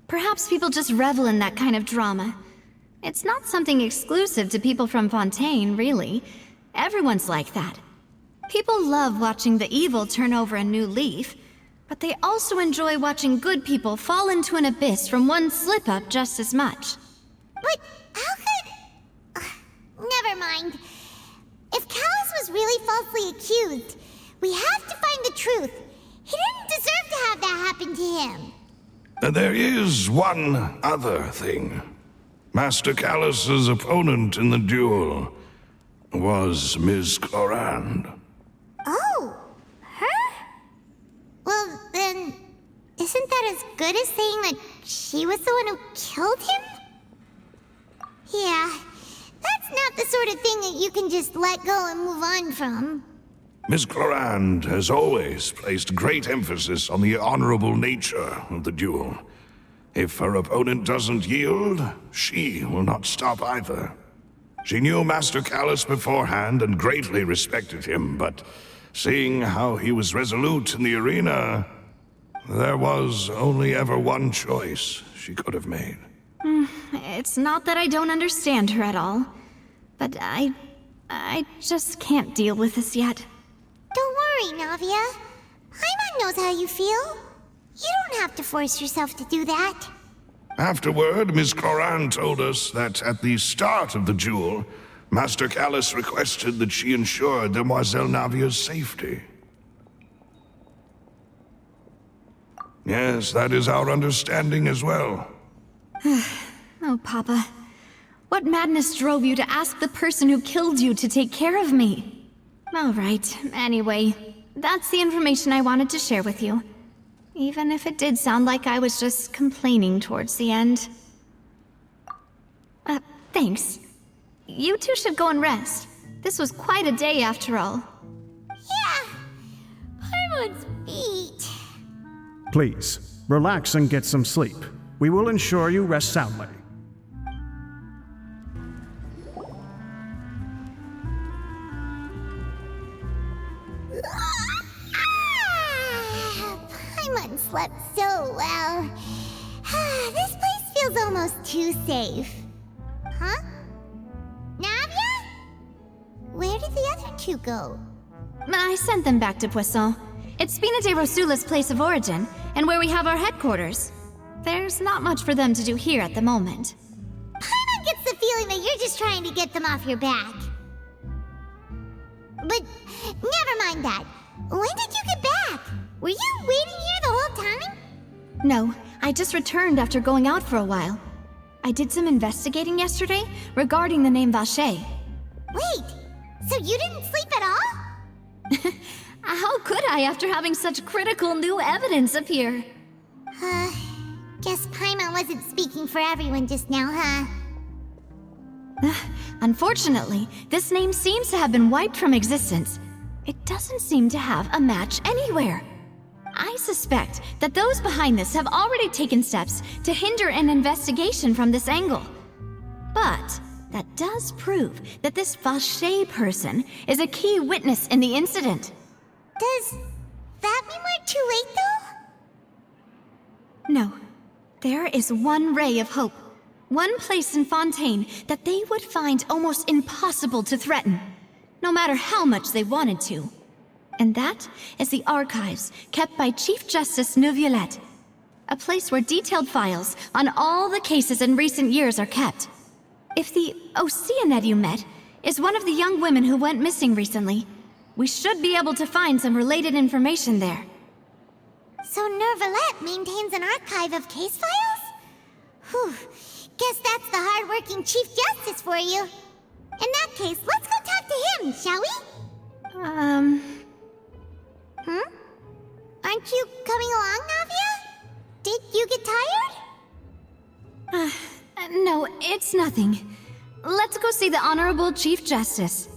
Perhaps people just revel in that kind of drama. It's not something exclusive to people from Fontaine, really. Everyone's like that. People love watching the evil turn over a new leaf, but they also enjoy watching good people fall into an abyss from one slip-up just as much. But how could... never mind. If Callus was really falsely accused, we have to find the truth. He didn't deserve to have that happen to him. There is one other thing. Master Callus's opponent in the duel was Ms. Clorand. Oh, her? Well, then, isn't that as good as saying that she was the one who killed him? Yeah, that's not the sort of thing that you can just let go and move on from. Ms. Clorand has always placed great emphasis on the honorable nature of the duel. If her opponent doesn't yield, she will not stop either. She knew Master Callus beforehand and greatly respected him, but seeing how he was resolute in the arena, there was only ever one choice she could have made. It's not that I don't understand her at all, but I just can't deal with this yet. Don't worry, Navia. Paimon knows how you feel. You don't have to force yourself to do that. Afterward, Ms. Clorand told us that at the start of the duel, Master Callus requested that she ensure Demoiselle Navia's safety. Yes, that is our understanding as well. Oh, Papa. What madness drove you to ask the person who killed you to take care of me? All right, anyway, that's the information I wanted to share with you. Even if it did sound like I was just complaining towards the end. Thanks. you two should go and rest. This was quite a day after all. Yeah, Paimon's beat. Please, relax and get some sleep. We will ensure you rest soundly. Paimon slept so well. This place feels almost too safe. Huh? Navia? Where did the other two go? I sent them back to Poisson. It's Spina de Rosula's place of origin, and where we have our headquarters. There's not much for them to do here at the moment. Paimon gets the feeling that you're just trying to get them off your back. But never mind that. When did you get back? Were you waiting here the whole time? No, I just returned after going out for a while. I did some investigating yesterday regarding the name Vacher. Wait, so you didn't sleep at all? How could I after having such critical new evidence appear? Guess Paimon wasn't speaking for everyone just now, huh? Unfortunately, this name seems to have been wiped from existence. It doesn't seem to have a match anywhere. I suspect that those behind this have already taken steps to hinder an investigation from this angle. But that does prove that this Vacher person is a key witness in the incident. Does that mean we're too late, though? No. There is one ray of hope. One place in Fontaine that they would find almost impossible to threaten, no matter how much they wanted to. And that is the archives kept by Chief Justice Neuvillette, a place where detailed files on all the cases in recent years are kept. If the Oceanette you met is one of the young women who went missing recently, we should be able to find some related information there. So Neuvillette maintains an archive of case files? Whew, guess that's the hard-working Chief Justice for you. In that case, let's go talk to him, shall we? Aren't you coming along, Navia? Did you get tired? No, it's nothing. Let's go see the Honorable Chief Justice.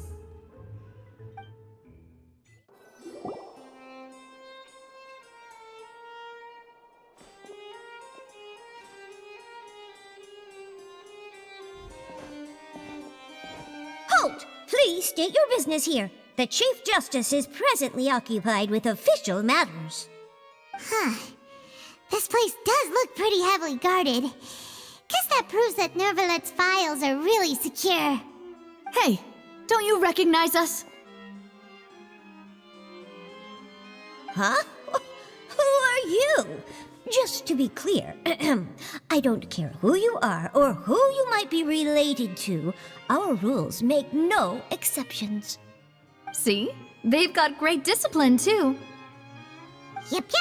Halt! Please state your business here. The Chief Justice is presently occupied with official matters. This place does look pretty heavily guarded. Guess that proves that Neuvillette's files are really secure. Hey, don't you recognize us? Huh? Who are you? Just to be clear, I don't care who you are or who you might be related to. Our rules make no exceptions. See? They've got great discipline, too. Yep.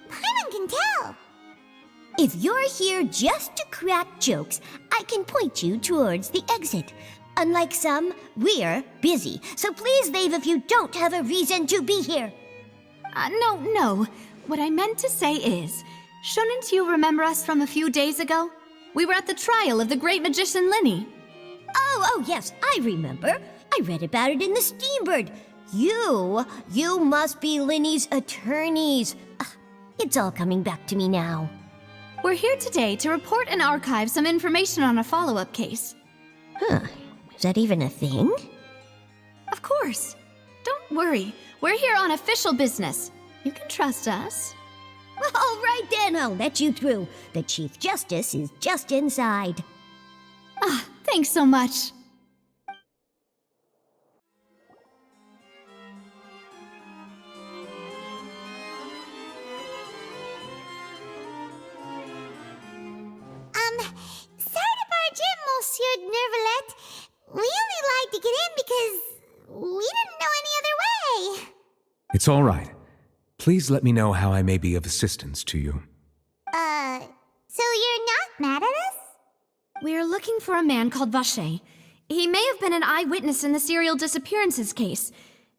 Paimon can tell. If you're here just to crack jokes, I can point you towards the exit. Unlike some, we're busy, so please leave if you don't have a reason to be here. No. What I meant to say is, shouldn't you remember us from a few days ago? We were at the trial of the great magician Linny. Oh, yes, I remember. I read about it in the Steambird. You must be Linny's attorneys. It's all coming back to me now. We're here today to report and archive some information on a follow-up case. Is that even a thing? Of course. Don't worry. We're here on official business. You can trust us. All right then, I'll let you through. The Chief Justice is just inside. Thanks so much. Sorry to barge in, Monsieur Neuvillette. We only lied to get in because we didn't know any other way. It's all right. Please let me know how I may be of assistance to you. So you're not mad at us? We're looking for a man called Vacher. He may have been an eyewitness in the serial disappearances case.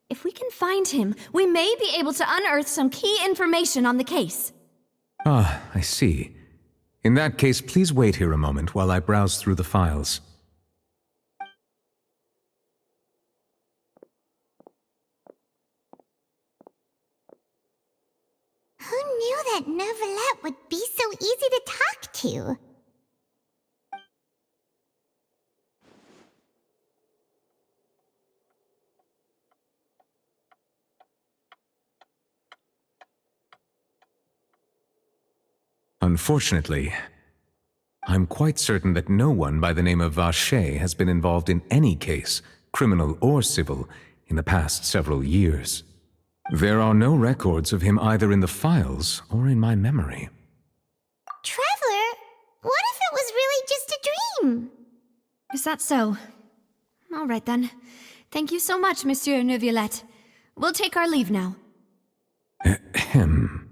If we can find him, we may be able to unearth some key information on the case. Ah, I see. In that case, please wait here a moment while I browse through the files. knew that Neuvillette would be so easy to talk to? Unfortunately, I'm quite certain that no one by the name of Vacher has been involved in any case, criminal or civil, in the past several years. There are no records of him either in the files or in my memory. Traveler, what if it was really just a dream? Is that so? All right then. Thank you so much, Monsieur Neuvillette. We'll take our leave now. Ahem.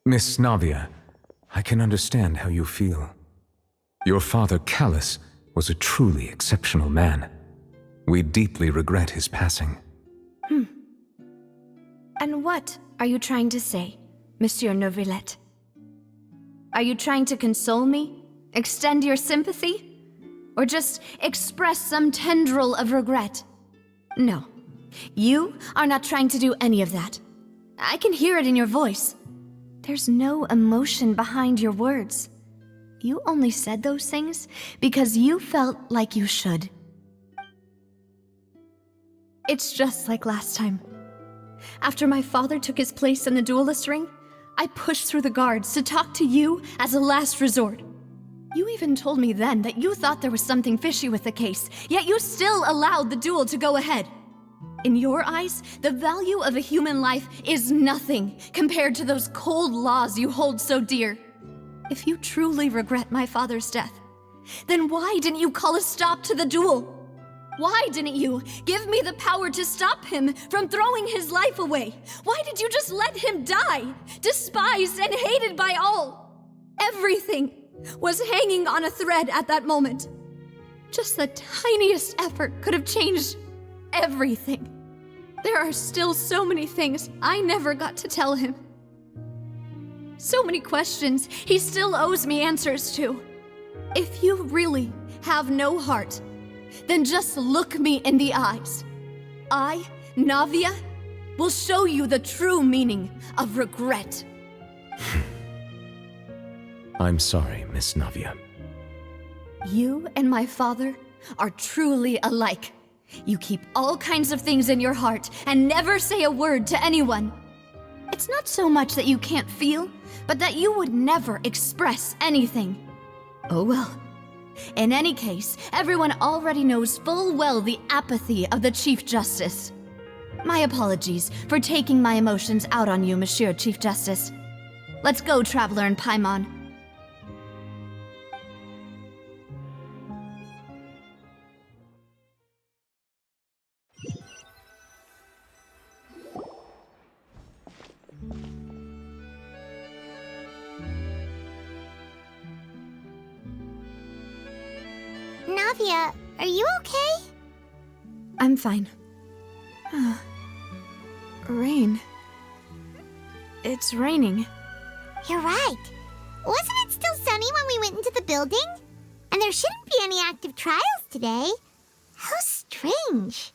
Miss Navia, I can understand how you feel. Your father, Callus, was a truly exceptional man. We deeply regret his passing. And what are you trying to say, Monsieur Neuvillette? Are you trying to console me? Extend your sympathy? Or just express some tendril of regret? No. You are not trying to do any of that. I can hear it in your voice. There's no emotion behind your words. You only said those things because you felt like you should. It's just like last time. After my father took his place in the duelist ring, I pushed through the guards to talk to you as a last resort. You even told me then that you thought there was something fishy with the case, yet you still allowed the duel to go ahead. In your eyes, the value of a human life is nothing compared to those cold laws you hold so dear. If you truly regret my father's death, then why didn't you call a stop to the duel? Why didn't you give me the power to stop him from throwing his life away? Why did you just let him die, despised and hated by all? Everything was hanging on a thread at that moment. Just the tiniest effort could have changed everything. There are still so many things I never got to tell him. So many questions he still owes me answers to. If you really have no heart, then just look me in the eyes. I, Navia, will show you the true meaning of regret. I'm sorry, Miss Navia. You and my father are truly alike. You keep all kinds of things in your heart and never say a word to anyone. It's not so much that you can't feel, but that you would never express anything. Oh well. In any case, everyone already knows full well the apathy of the Chief Justice. My apologies for taking my emotions out on you, Monsieur Chief Justice. Let's go, Traveler and Paimon. Navia, are you okay? I'm fine. Rain. It's raining. You're right. Wasn't it still sunny when we went into the building? And there shouldn't be any active trials today. How strange.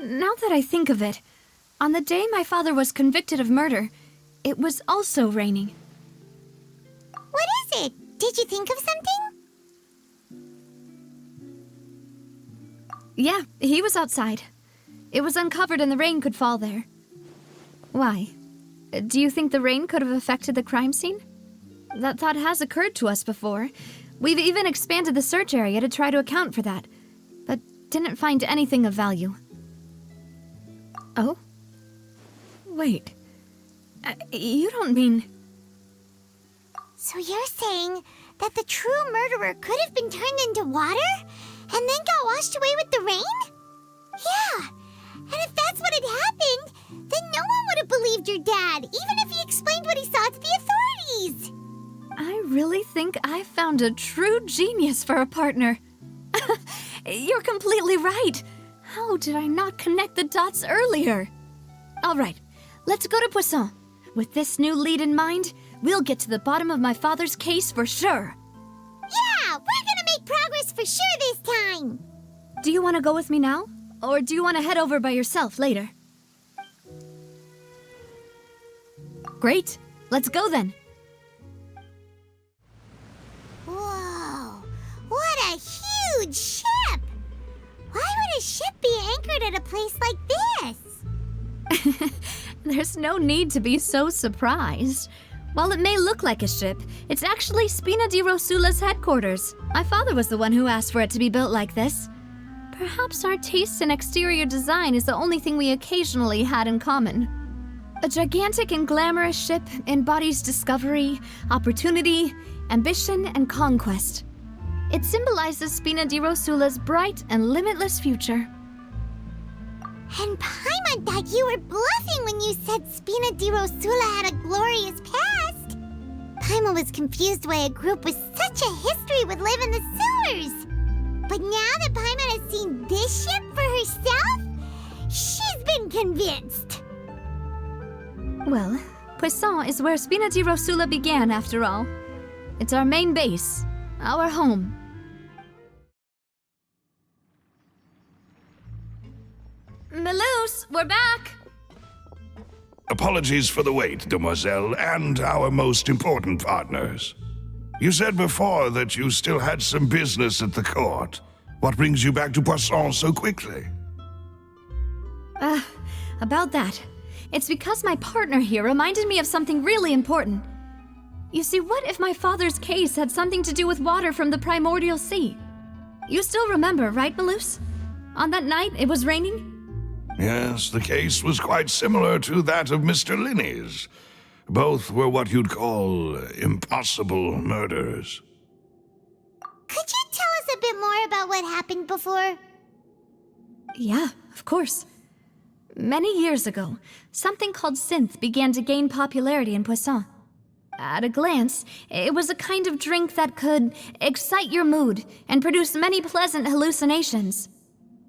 Now that I think of it, on the day my father was convicted of murder, it was also raining. What is it? Did you think of something? Yeah, he was outside. It was uncovered and the rain could fall there. Why? Do you think the rain could have affected the crime scene? That thought has occurred to us before. We've even expanded the search area to try to account for that, but didn't find anything of value. Oh? Wait. You don't mean... So you're saying that the true murderer could have been turned into water? And then got washed away with the rain? Yeah. And if that's what had happened, then no one would have believed your dad, even if he explained what he saw to the authorities. I really think I found a true genius for a partner. You're completely right. How did I not connect the dots earlier? All right, let's go to Poisson. With this new lead in mind, we'll get to the bottom of my father's case for sure. Yeah, we're gonna make progress for sure this time. Do you want to go with me now? Or do you want to head over by yourself later? Great. Let's go then. Whoa! What a huge ship! Why would a ship be anchored at a place like this? There's no need to be so surprised. While it may look like a ship, it's actually Spina di Rosula's headquarters. My father was the one who asked for it to be built like this. Perhaps our taste in exterior design is the only thing we occasionally had in common. A gigantic and glamorous ship embodies discovery, opportunity, ambition, and conquest. It symbolizes Spina di Rosula's bright and limitless future. And Paimon thought you were bluffing when you said Spina di Rosula had a glorious past. Paimon was confused why a group with such a history would live in the sewers. But now that Paimon has seen this ship for herself, she's been convinced. Well, Poisson is where Spina di Rosula began, after all. It's our main base, our home. Melus, we're back! Apologies for the wait, demoiselle, and our most important partners. You said before that you still had some business at the court. What brings you back to Poisson so quickly? About that. It's because my partner here reminded me of something really important. You see, what if my father's case had something to do with water from the primordial sea? You still remember, right, Melus? On that night, it was raining? Yes, the case was quite similar to that of Mr. Linney's. Both were what you'd call impossible murders. Could you tell us a bit more about what happened before? Yeah, of course. Many years ago, something called synth began to gain popularity in Poisson. At a glance, it was a kind of drink that could excite your mood and produce many pleasant hallucinations.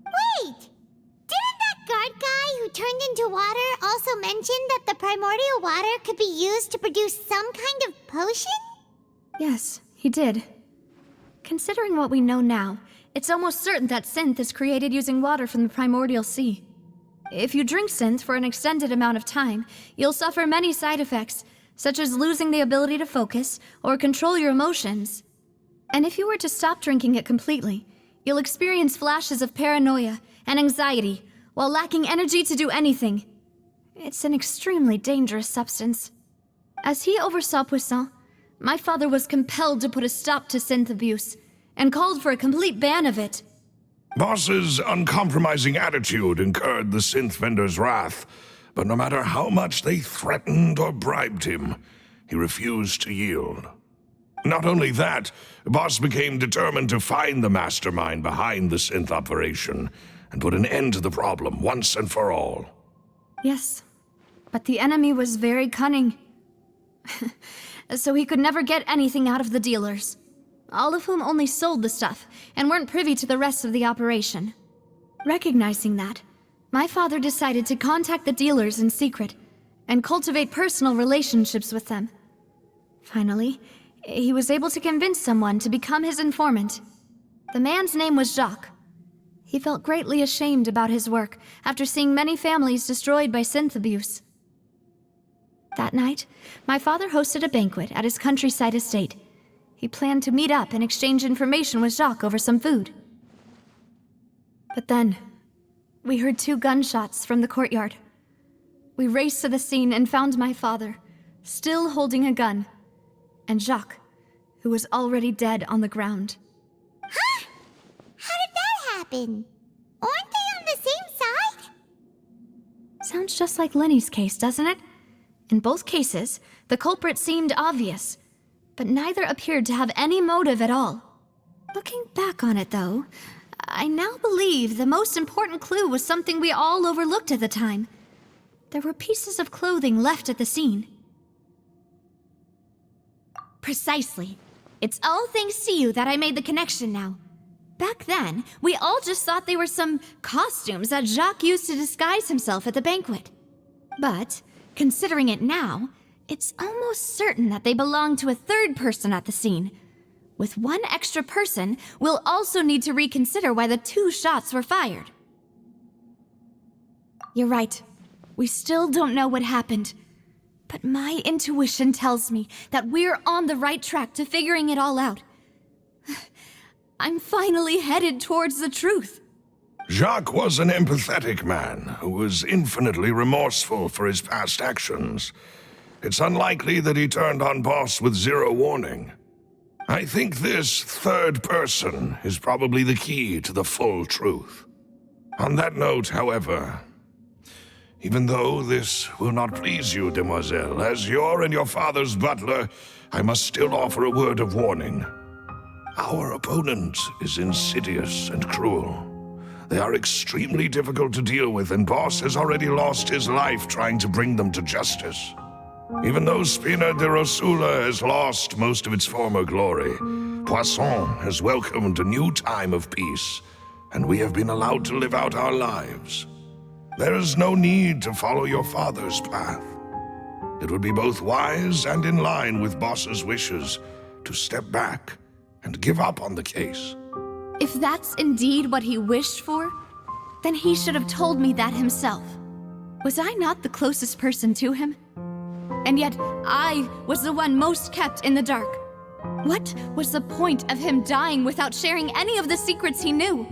Wait! Didn't that guard guy who turned into water also mention that the primordial water could be used to produce some kind of potion? Yes, he did. Considering what we know now, it's almost certain that synth is created using water from the primordial sea. If you drink synth for an extended amount of time, you'll suffer many side effects, such as losing the ability to focus or control your emotions. And if you were to stop drinking it completely, you'll experience flashes of paranoia and anxiety while lacking energy to do anything. It's an extremely dangerous substance. As he oversaw Poisson, my father was compelled to put a stop to synth abuse and called for a complete ban of it. Boss's uncompromising attitude incurred the synth vendor's wrath, but no matter how much they threatened or bribed him, he refused to yield. Not only that, Boss became determined to find the mastermind behind the synth operation and put an end to the problem once and for all. Yes, but the enemy was very cunning. So he could never get anything out of the dealers, all of whom only sold the stuff and weren't privy to the rest of the operation. Recognizing that, my father decided to contact the dealers in secret and cultivate personal relationships with them. Finally, he was able to convince someone to become his informant. The man's name was Jacques. He felt greatly ashamed about his work after seeing many families destroyed by synth abuse. That night, my father hosted a banquet at his countryside estate. He planned to meet up and exchange information with Jacques over some food. But then, we heard 2 gunshots from the courtyard. We raced to the scene and found my father, still holding a gun, and Jacques, who was already dead on the ground. Huh? How did that happen? Aren't they on the same side? Sounds just like Lenny's case, doesn't it? In both cases, the culprit seemed obvious, but neither appeared to have any motive at all. Looking back on it, though, I now believe the most important clue was something we all overlooked at the time. There were pieces of clothing left at the scene. Precisely. It's all thanks to you that I made the connection now. Back then, we all just thought they were some costumes that Jacques used to disguise himself at the banquet. But, considering it now, it's almost certain that they belong to a third person at the scene. With one extra person, we'll also need to reconsider why the 2 shots were fired. You're right. We still don't know what happened. But my intuition tells me that we're on the right track to figuring it all out. I'm finally headed towards the truth. Jacques was an empathetic man who was infinitely remorseful for his past actions. It's unlikely that he turned on Boss with zero warning. I think this third person is probably the key to the full truth. On that note, however, even though this will not please you, demoiselle, as your and your father's butler, I must still offer a word of warning. Our opponent is insidious and cruel. They are extremely difficult to deal with, and Boss has already lost his life trying to bring them to justice. Even though Spina de Rosula has lost most of its former glory, Poisson has welcomed a new time of peace, and we have been allowed to live out our lives. There is no need to follow your father's path. It would be both wise and in line with Boss's wishes to step back and give up on the case. If that's indeed what he wished for, then he should have told me that himself. Was I not the closest person to him? And yet, I was the one most kept in the dark. What was the point of him dying without sharing any of the secrets he knew?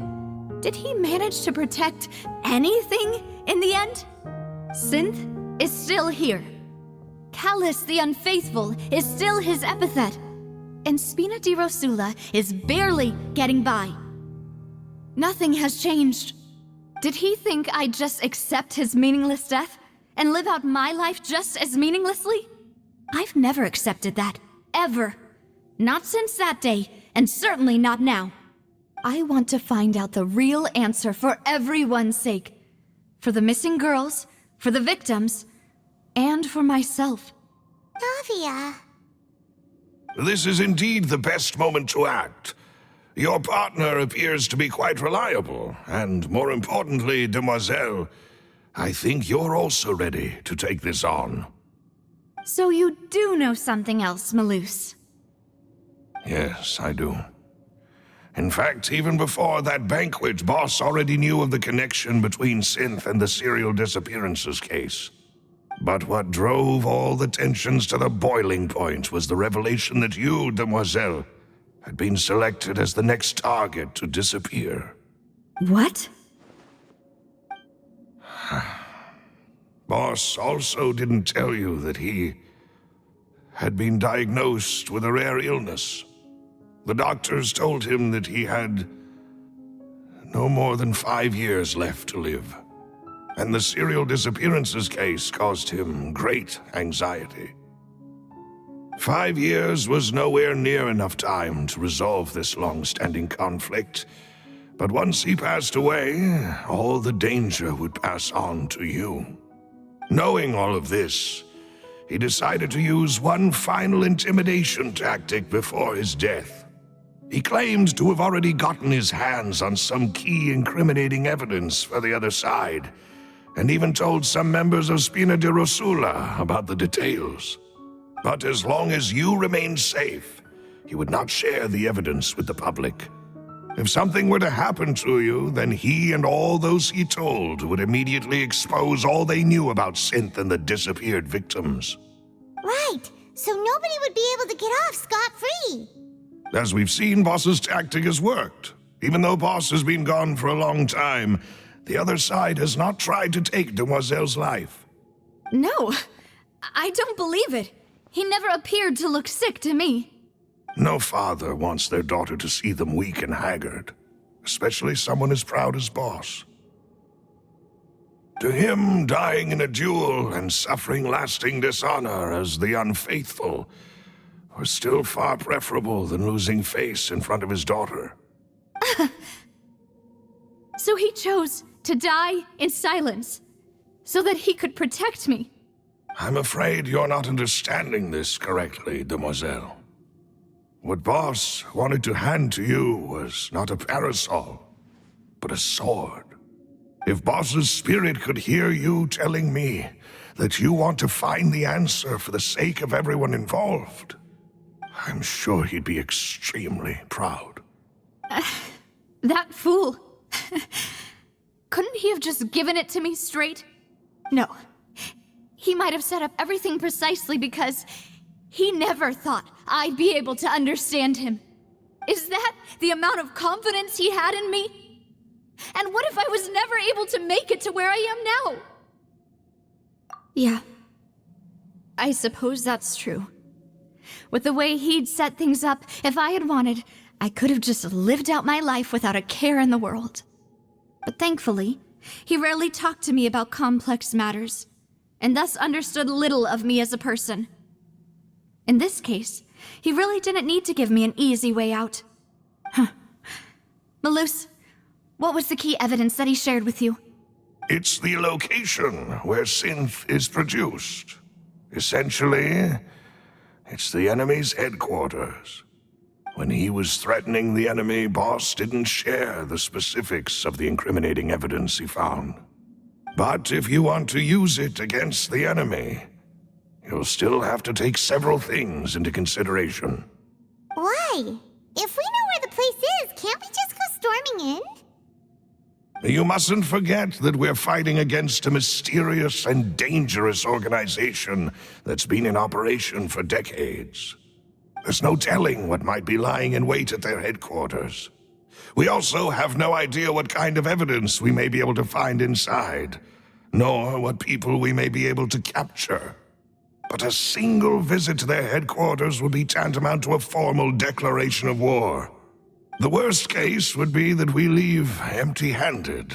Did he manage to protect anything in the end? Synth is still here. Callus the Unfaithful is still his epithet. And Spina di Rosula is barely getting by. Nothing has changed. Did he think I'd just accept his meaningless death and live out my life just as meaninglessly? I've never accepted that, ever. Not since that day, and certainly not now. I want to find out the real answer for everyone's sake. For the missing girls, for the victims, and for myself. Navia. This is indeed the best moment to act. Your partner appears to be quite reliable, and more importantly, demoiselle, I think you're also ready to take this on. So you do know something else, Maloose? Yes, I do. In fact, even before that banquet, Boss already knew of the connection between Synth and the serial disappearances case. But what drove all the tensions to the boiling point was the revelation that you, demoiselle, had been selected as the next target to disappear. What? Boss also didn't tell you that he had been diagnosed with a rare illness. The doctors told him that he had no more than 5 years left to live. And the serial disappearances case caused him great anxiety. 5 years was nowhere near enough time to resolve this long-standing conflict. But once he passed away, all the danger would pass on to you. Knowing all of this, he decided to use one final intimidation tactic before his death. He claimed to have already gotten his hands on some key incriminating evidence for the other side, and even told some members of Spina di Rosula about the details. But as long as you remained safe, he would not share the evidence with the public. If something were to happen to you, then he and all those he told would immediately expose all they knew about Synth and the disappeared victims. Right, so nobody would be able to get off scot-free. As we've seen, Boss's tactic has worked. Even though Boss has been gone for a long time, the other side has not tried to take Demoiselle's life. No, I don't believe it. He never appeared to look sick to me. No father wants their daughter to see them weak and haggard, especially someone as proud as Boss. To him, dying in a duel and suffering lasting dishonor as the unfaithful was still far preferable than losing face in front of his daughter. So he chose to die in silence, so that he could protect me. I'm afraid you're not understanding this correctly, demoiselle. What Boss wanted to hand to you was not a parasol, but a sword. If Boss's spirit could hear you telling me that you want to find the answer for the sake of everyone involved, I'm sure he'd be extremely proud. That fool. Couldn't he have just given it to me straight? No. He might have set up everything precisely because he never thought I'd be able to understand him. Is that the amount of confidence he had in me? And what if I was never able to make it to where I am now? Yeah. I suppose that's true. With the way he'd set things up, if I had wanted, I could have just lived out my life without a care in the world. But thankfully, he rarely talked to me about complex matters, and thus understood little of me as a person. In this case, he really didn't need to give me an easy way out. Malus, what was the key evidence that he shared with you? It's the location where synth is produced. Essentially, it's the enemy's headquarters. When he was threatening the enemy, Boss didn't share the specifics of the incriminating evidence he found. But if you want to use it against the enemy, you'll still have to take several things into consideration. Why? If we know where the place is, can't we just go storming in? You mustn't forget that we're fighting against a mysterious and dangerous organization that's been in operation for decades. There's no telling what might be lying in wait at their headquarters. We also have no idea what kind of evidence we may be able to find inside, nor what people we may be able to capture. But a single visit to their headquarters would be tantamount to a formal declaration of war. The worst case would be that we leave empty-handed,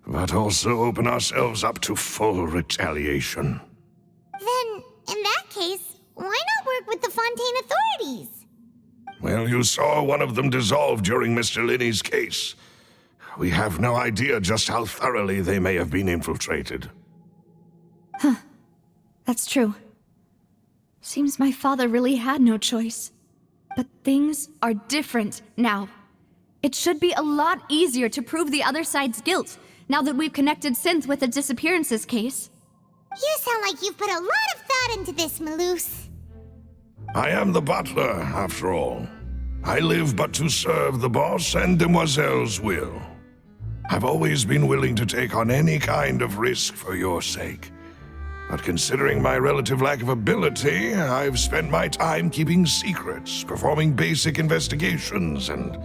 but also open ourselves up to full retaliation. Then, in that case, why not work with the Fontaine authorities? Well, you saw one of them dissolve during Mr. Linney's case. We have no idea just how thoroughly they may have been infiltrated. Huh. That's true. Seems my father really had no choice. But things are different now. It should be a lot easier to prove the other side's guilt, now that we've connected Synth with the disappearances case. You sound like you've put a lot of thought into this, Malus. I am the butler, after all. I live but to serve the boss and Demoiselle's will. I've always been willing to take on any kind of risk for your sake. But considering my relative lack of ability, I've spent my time keeping secrets, performing basic investigations, and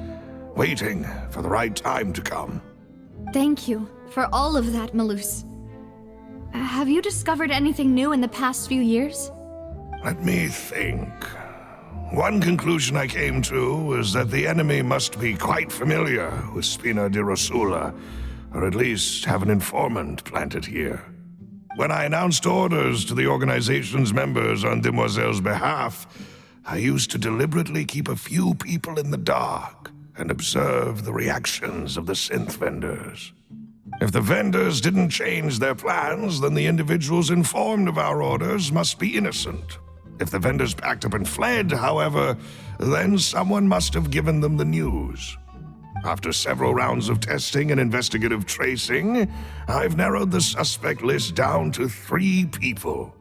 waiting for the right time to come. Thank you for all of that, Malus. Have you discovered anything new in the past few years? Let me think. One conclusion I came to was that the enemy must be quite familiar with Spina di Rosula, or at least have an informant planted here. When I announced orders to the organization's members on Demoiselle's behalf, I used to deliberately keep a few people in the dark and observe the reactions of the synth vendors. If the vendors didn't change their plans, then the individuals informed of our orders must be innocent. If the vendors packed up and fled, however, then someone must have given them the news. After several rounds of testing and investigative tracing, I've narrowed the suspect list down to 3 people.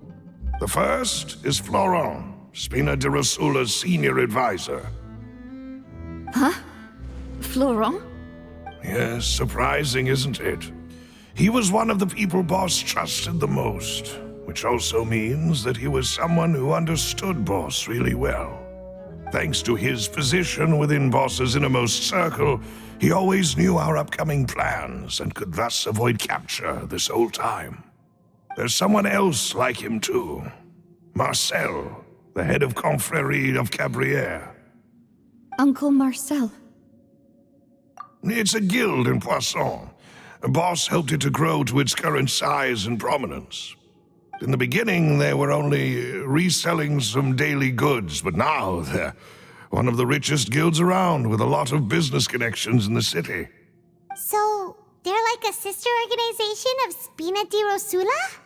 The first is Florent, Spina di Rosula's senior advisor. Huh? Florent? Yes, surprising, isn't it? He was one of the people Boss trusted the most, which also means that he was someone who understood Boss really well. Thanks to his position within Boss's innermost circle, he always knew our upcoming plans and could thus avoid capture this whole time. There's someone else like him too. Marcel, the head of Confrérie of Cabrières. Uncle Marcel. It's a guild in Poisson. Boss helped it to grow to its current size and prominence. In the beginning, they were only reselling some daily goods, but now they're one of the richest guilds around with a lot of business connections in the city. So, they're like a sister organization of Spina di Rosula?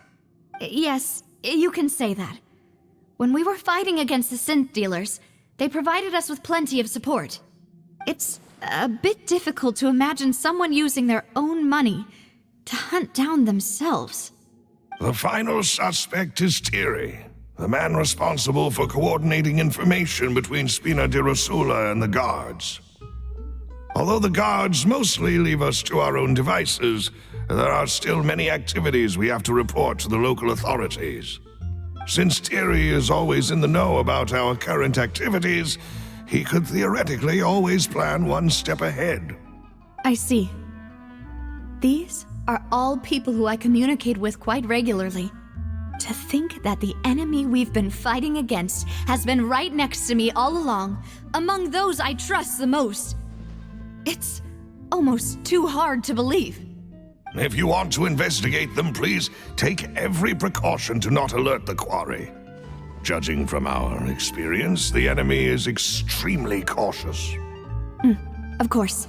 Yes, you can say that. When we were fighting against the synth dealers, they provided us with plenty of support. It's a bit difficult to imagine someone using their own money to hunt down themselves. The final suspect is Thierry, the man responsible for coordinating information between Spina di Rosula and the guards. Although the guards mostly leave us to our own devices, there are still many activities we have to report to the local authorities. Since Thierry is always in the know about our current activities, he could theoretically always plan one step ahead. I see. These are all people who I communicate with quite regularly. To think that the enemy we've been fighting against has been right next to me all along, among those I trust the most. It's almost too hard to believe. If you want to investigate them, please take every precaution to not alert the quarry. Judging from our experience, the enemy is extremely cautious. Of course.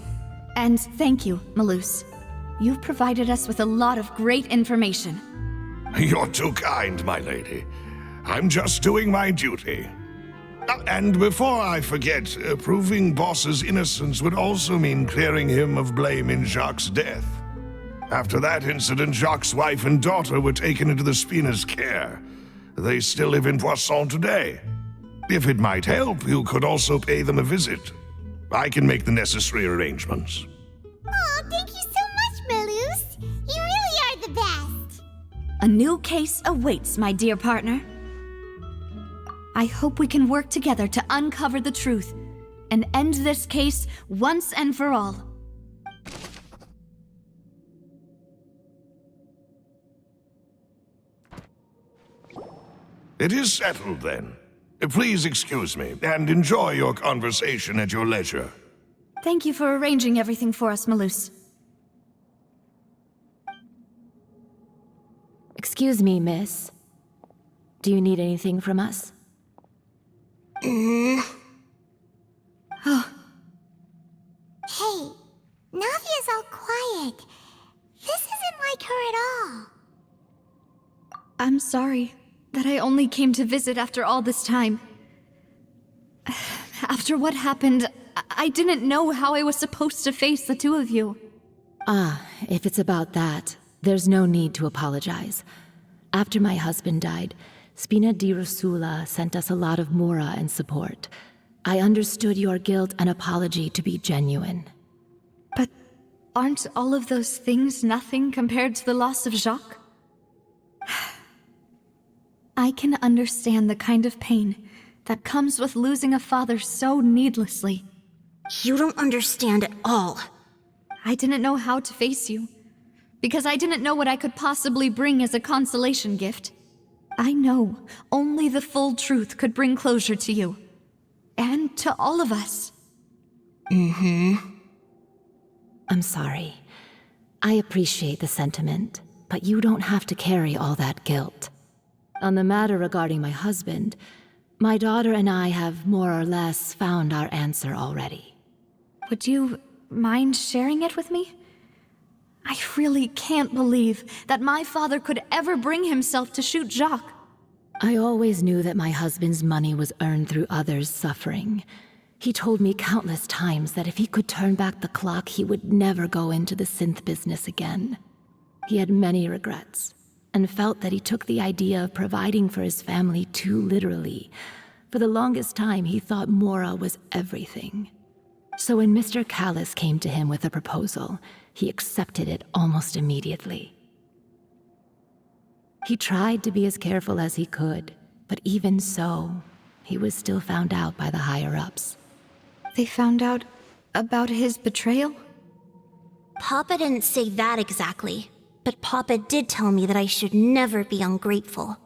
And thank you, Malus. You've provided us with a lot of great information. You're too kind, my lady. I'm just doing my duty. And before I forget, proving Boss's innocence would also mean clearing him of blame in Jacques' death. After that incident, Jacques' wife and daughter were taken into the Spina's care. They still live in Poisson today. If it might help, you could also pay them a visit. I can make the necessary arrangements. Oh, thank you so much, Malus. You really are the best. A new case awaits, my dear partner. I hope we can work together to uncover the truth and end this case once and for all. It is settled, then. Please excuse me, and enjoy your conversation at your leisure. Thank you for arranging everything for us, Malus. Excuse me, miss. Do you need anything from us? Oh. Hey, Navia's all quiet. This isn't like her at all. I'm sorry that I only came to visit after all this time. After what happened, I didn't know how I was supposed to face the two of you. If it's about that, there's no need to apologize. After my husband died, Spina di Rosula sent us a lot of mora and support. I understood your guilt and apology to be genuine. But aren't all of those things nothing compared to the loss of Jacques? I can understand the kind of pain that comes with losing a father so needlessly. You don't understand at all. I didn't know how to face you, because I didn't know what I could possibly bring as a consolation gift. I know only the full truth could bring closure to you, and to all of us. I'm sorry. I appreciate the sentiment, but you don't have to carry all that guilt. On the matter regarding my husband, my daughter and I have more or less found our answer already. Would you mind sharing it with me? I really can't believe that my father could ever bring himself to shoot Jacques. I always knew that my husband's money was earned through others' suffering. He told me countless times that if he could turn back the clock, he would never go into the synth business again. He had many regrets, and felt that he took the idea of providing for his family too literally. For the longest time, he thought Mora was everything. So when Mr. Callis came to him with a proposal, he accepted it almost immediately. He tried to be as careful as he could, but even so, he was still found out by the higher-ups. They found out about his betrayal? Papa didn't say that exactly, but Papa did tell me that I should never be ungrateful.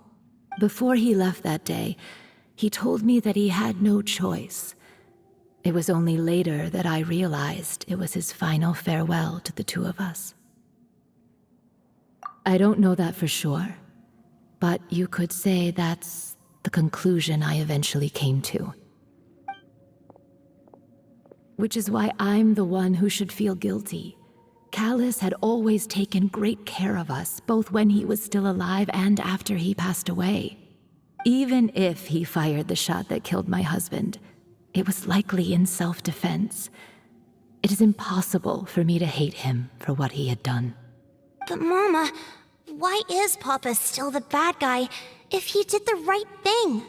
Before he left that day, he told me that he had no choice. It was only later that I realized it was his final farewell to the two of us. I don't know that for sure, but you could say that's the conclusion I eventually came to. Which is why I'm the one who should feel guilty. Callis had always taken great care of us, both when he was still alive and after he passed away. Even if he fired the shot that killed my husband, it was likely in self-defense. It is impossible for me to hate him for what he had done. But Mama, why is Papa still the bad guy if he did the right thing?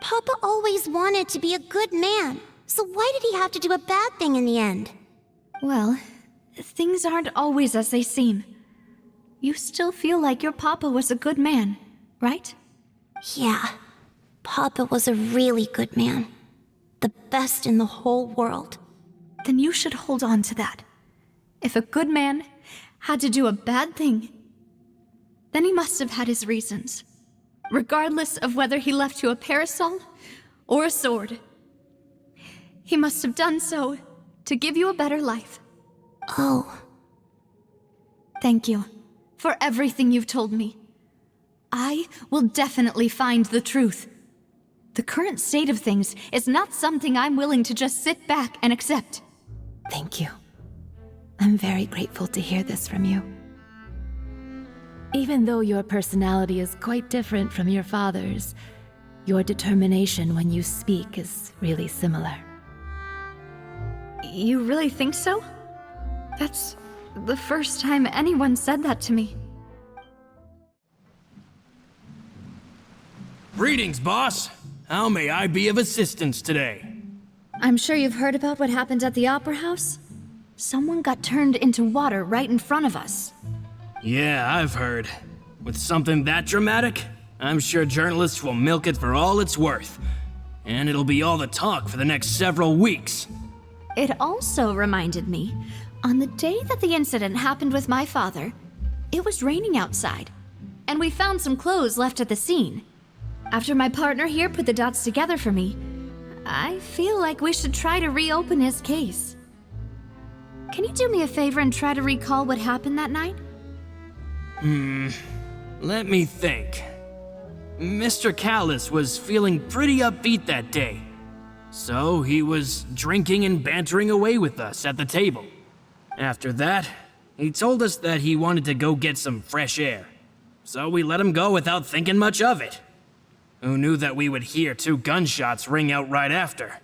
Papa always wanted to be a good man, so why did he have to do a bad thing in the end? Well, things aren't always as they seem. You still feel like your papa was a good man, right? Yeah, Papa was a really good man. The best in the whole world. Then you should hold on to that. If a good man had to do a bad thing, then he must have had his reasons. Regardless of whether he left you a parasol or a sword. He must have done so to give you a better life. Oh. Thank you for everything you've told me. I will definitely find the truth. The current state of things is not something I'm willing to just sit back and accept. Thank you. I'm very grateful to hear this from you. Even though your personality is quite different from your father's, your determination when you speak is really similar. You really think so? That's the first time anyone said that to me. Greetings, boss. How may I be of assistance today? I'm sure you've heard about what happened at the Opera House. Someone got turned into water right in front of us. Yeah, I've heard. With something that dramatic, I'm sure journalists will milk it for all it's worth. And it'll be all the talk for the next several weeks. It also reminded me, on the day that the incident happened with my father, it was raining outside, and we found some clothes left at the scene. After my partner here put the dots together for me, I feel like we should try to reopen his case. Can you do me a favor and try to recall what happened that night? Let me think. Mr. Callus was feeling pretty upbeat that day. So he was drinking and bantering away with us at the table. After that, he told us that he wanted to go get some fresh air. So we let him go without thinking much of it. Who knew that we would hear 2 gunshots ring out right after?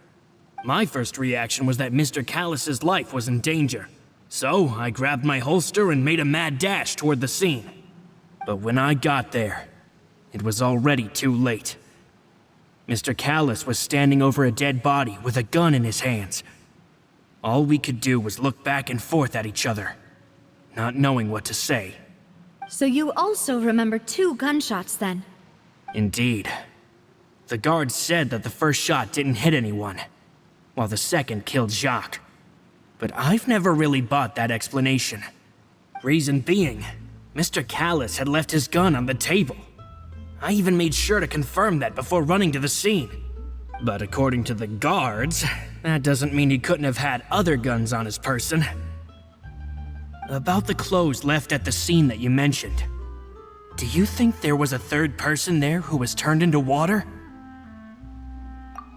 My first reaction was that Mr. Callus's life was in danger. So I grabbed my holster and made a mad dash toward the scene. But when I got there, it was already too late. Mr. Callus was standing over a dead body with a gun in his hands. All we could do was look back and forth at each other, not knowing what to say. So you also remember 2 gunshots then? Indeed. The guard said that the first shot didn't hit anyone, while the second killed Jacques. But I've never really bought that explanation. Reason being, Mr. Callus had left his gun on the table. I even made sure to confirm that before running to the scene. But according to the guards, that doesn't mean he couldn't have had other guns on his person. About the clothes left at the scene that you mentioned, do you think there was a third person there who was turned into water?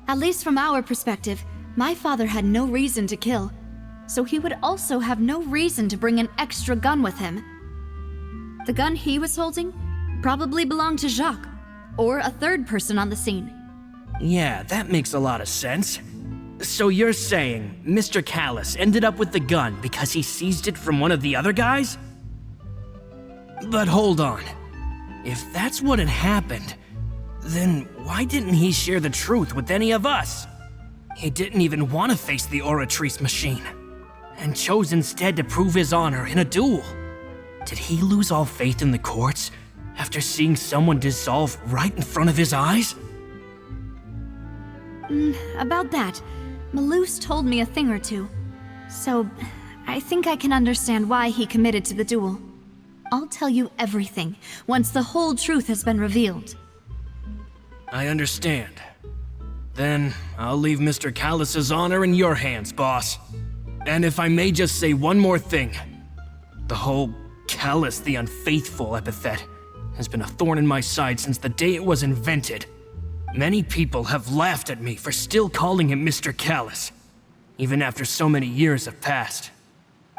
At least from our perspective, my father had no reason to kill, so he would also have no reason to bring an extra gun with him. The gun he was holding probably belonged to Jacques, or a third person on the scene. Yeah, that makes a lot of sense. So you're saying Mr. Callus ended up with the gun because he seized it from one of the other guys? But hold on. If that's what had happened, then why didn't he share the truth with any of us? He didn't even want to face the Oratrice machine, and chose instead to prove his honor in a duel. Did he lose all faith in the courts after seeing someone dissolve right in front of his eyes? About that, Malus told me a thing or two, so I think I can understand why he committed to the duel. I'll tell you everything once the whole truth has been revealed. I understand. Then I'll leave Mr. Callus's honor in your hands, boss. And if I may just say one more thing, the whole Callus the Unfaithful epithet has been a thorn in my side since the day it was invented. Many people have laughed at me for still calling him Mr. Callus, even after so many years have passed.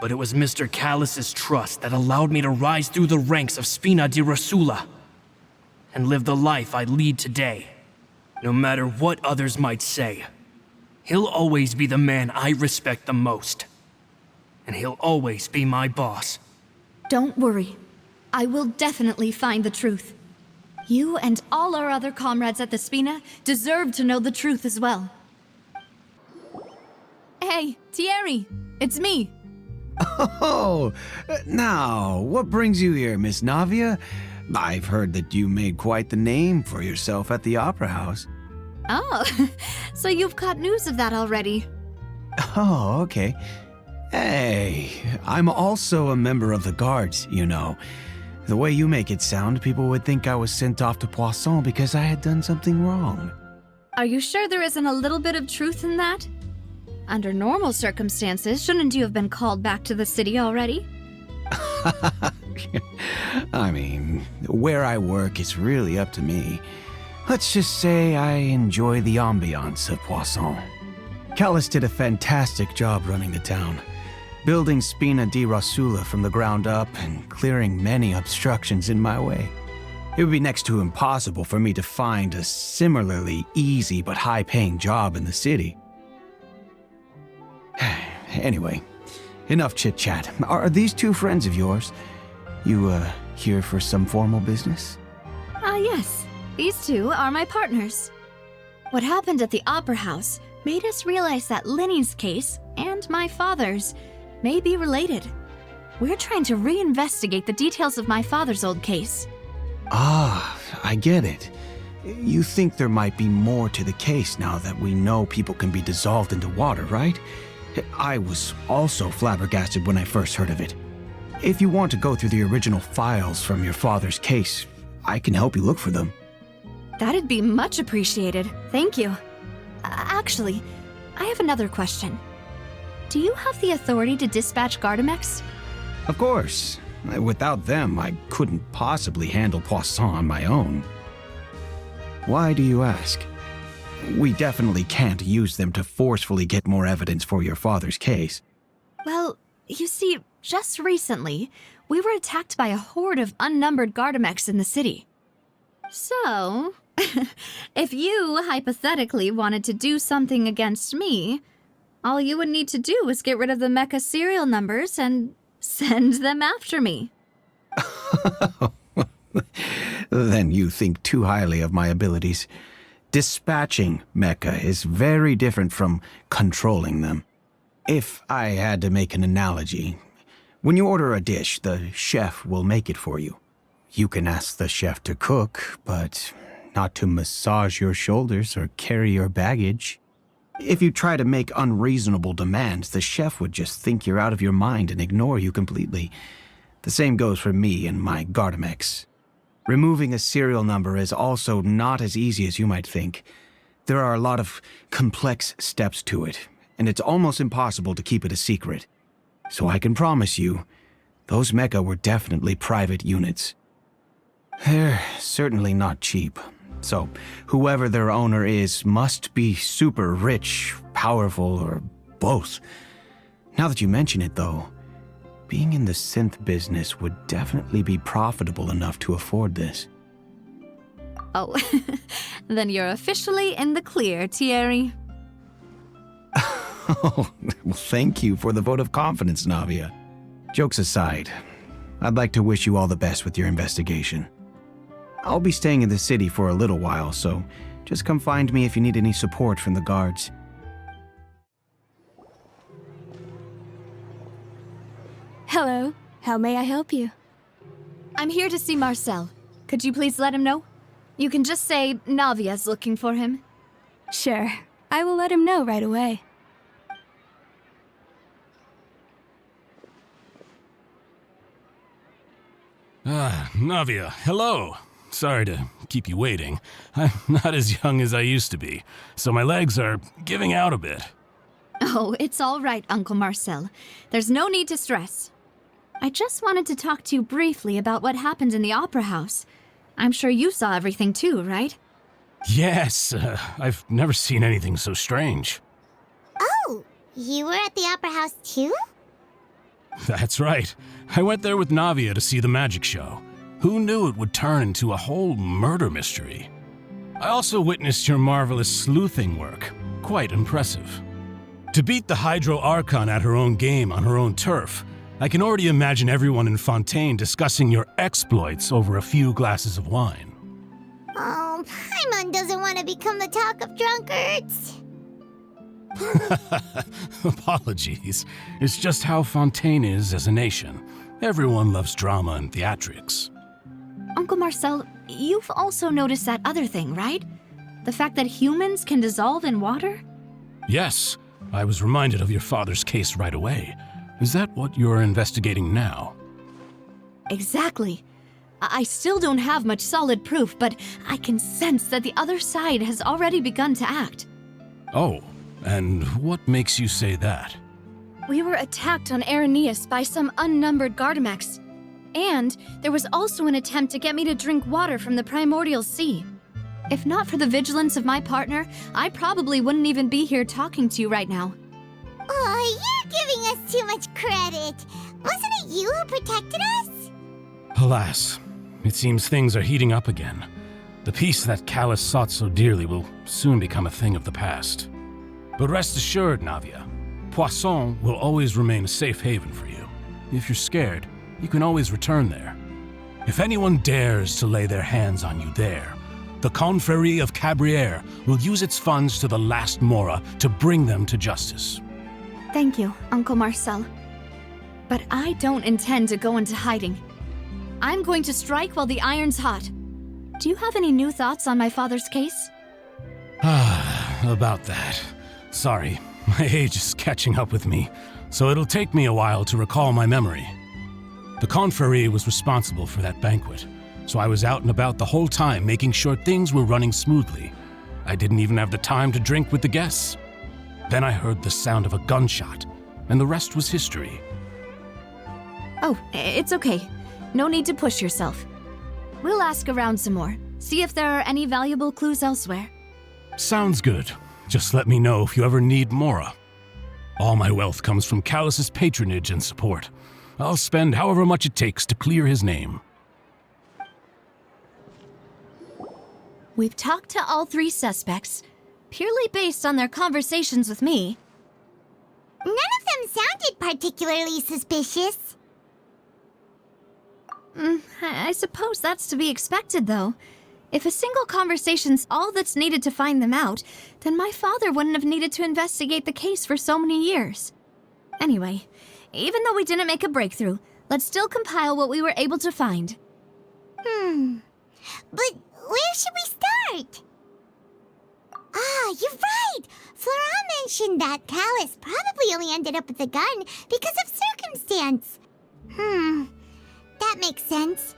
But it was Mr. Callus's trust that allowed me to rise through the ranks of Spina di Rosula and live the life I lead today. No matter what others might say, he'll always be the man I respect the most. And he'll always be my boss. Don't worry. I will definitely find the truth. You and all our other comrades at the Spina deserve to know the truth as well. Hey, Thierry! It's me, Oh, now, what brings you here, Miss Navia? I've heard that you made quite the name for yourself at the Opera House. Oh, so you've caught news of that already. Oh, okay. Hey, I'm also a member of the Guards, you know. The way you make it sound, people would think I was sent off to Poisson because I had done something wrong. Are you sure there isn't a little bit of truth in that? Under normal circumstances, shouldn't you have been called back to the city already? I mean, where I work is really up to me. Let's just say I enjoy the ambiance of Poisson. Callis did a fantastic job running the town, building Spina di Rosula from the ground up and clearing many obstructions in my way. It would be next to impossible for me to find a similarly easy but high-paying job in the city. Anyway, enough chit-chat. Are these two friends of yours? You, here for some formal business? Yes. These two are my partners. What happened at the Opera House made us realize that Linny's case and my father's may be related. We're trying to reinvestigate the details of my father's old case. Ah, I get it. You think there might be more to the case now that we know people can be dissolved into water, right? I was also flabbergasted when I first heard of it. If you want to go through the original files from your father's case, I can help you look for them. That'd be much appreciated. Thank you. Actually, I have another question. Do you have the authority to dispatch Gardamex? Of course. Without them, I couldn't possibly handle Poisson on my own. Why do you ask? We definitely can't use them to forcefully get more evidence for your father's case. Well, you see, just recently, we were attacked by a horde of unnumbered Gardamex in the city. So, if you hypothetically wanted to do something against me, all you would need to do is get rid of the mecha serial numbers and send them after me. Then you think too highly of my abilities. Dispatching mecha is very different from controlling them. If I had to make an analogy, when you order a dish, the chef will make it for you. You can ask the chef to cook, but not to massage your shoulders or carry your baggage. If you try to make unreasonable demands, the chef would just think you're out of your mind and ignore you completely. The same goes for me and my Gardamex. Removing a serial number is also not as easy as you might think. There are a lot of complex steps to it, and it's almost impossible to keep it a secret. So I can promise you, those mecha were definitely private units. They're certainly not cheap. So, whoever their owner is must be super rich, powerful, or both. Now that you mention it, though, being in the synth business would definitely be profitable enough to afford this. Oh, then you're officially in the clear, Thierry. Oh, well, thank you for the vote of confidence, Navia. Jokes aside, I'd like to wish you all the best with your investigation. I'll be staying in the city for a little while, so just come find me if you need any support from the guards. Hello. How may I help you? I'm here to see Marcel. Could you please let him know? You can just say Navia's looking for him. Sure. I will let him know right away. Navia, hello. Sorry to keep you waiting. I'm not as young as I used to be, so my legs are giving out a bit. Oh, it's all right, Uncle Marcel. There's no need to stress. I just wanted to talk to you briefly about what happened in the Opera House. I'm sure you saw everything too, right? Yes, I've never seen anything so strange. Oh, you were at the Opera House too? That's right. I went there with Navia to see the magic show. Who knew it would turn into a whole murder mystery? I also witnessed your marvelous sleuthing work. Quite impressive. To beat the Hydro Archon at her own game on her own turf, I can already imagine everyone in Fontaine discussing your exploits over a few glasses of wine. Oh, Paimon doesn't want to become the talk of drunkards. Apologies. It's just how Fontaine is as a nation. Everyone loves drama and theatrics. Uncle Marcel, you've also noticed that other thing, right? The fact that humans can dissolve in water? Yes, I was reminded of your father's case right away. Is that what you're investigating now? Exactly. I still don't have much solid proof, but I can sense that the other side has already begun to act. Oh, and what makes you say that? We were attacked on Araneus by some unnumbered Gardamex. And there was also an attempt to get me to drink water from the primordial sea. If not for the vigilance of my partner, I probably wouldn't even be here talking to you right now. Oh, you're giving us too much credit. Wasn't it you who protected us? Alas, it seems things are heating up again. The peace that Callus sought so dearly will soon become a thing of the past. But rest assured, Navia, Poisson will always remain a safe haven for you. If you're scared, you can always return there. If anyone dares to lay their hands on you there, the Confrérie of Cabrières will use its funds to the last Mora to bring them to justice. Thank you, Uncle Marcel. But I don't intend to go into hiding. I'm going to strike while the iron's hot. Do you have any new thoughts on my father's case? About that. Sorry, my age is catching up with me, so it'll take me a while to recall my memory. The Confrérie was responsible for that banquet, so I was out and about the whole time making sure things were running smoothly. I didn't even have the time to drink with the guests. Then I heard the sound of a gunshot, and the rest was history. Oh, it's okay. No need to push yourself. We'll ask around some more, see if there are any valuable clues elsewhere. Sounds good. Just let me know if you ever need Mora. All my wealth comes from Callus's patronage and support. I'll spend however much it takes to clear his name. We've talked to all three suspects, purely based on their conversations with me. None of them sounded particularly suspicious. I suppose that's to be expected, though. If a single conversation's all that's needed to find them out, then my father wouldn't have needed to investigate the case for so many years. Anyway, even though we didn't make a breakthrough, let's still compile what we were able to find. But where should we start? You're right! Flora mentioned that Callus probably only ended up with the gun because of circumstance. That makes sense.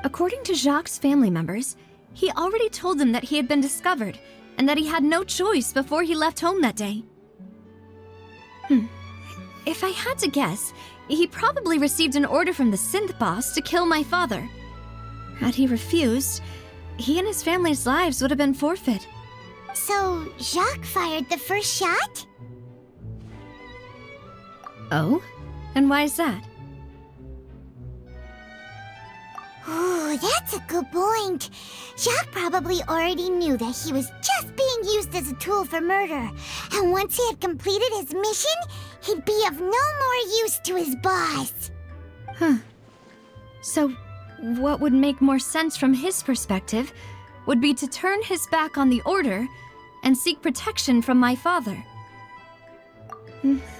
According to Jacques' family members, he already told them that he had been discovered, and that he had no choice before he left home that day. If I had to guess, he probably received an order from the synth boss to kill my father. Had he refused, he and his family's lives would have been forfeit. So, Jacques fired the first shot? Oh? And why is that? Ooh, that's a good point. Jacques probably already knew that he was just being used as a tool for murder. And once he had completed his mission, he'd be of no more use to his boss. So, what would make more sense from his perspective would be to turn his back on the order and seek protection from my father.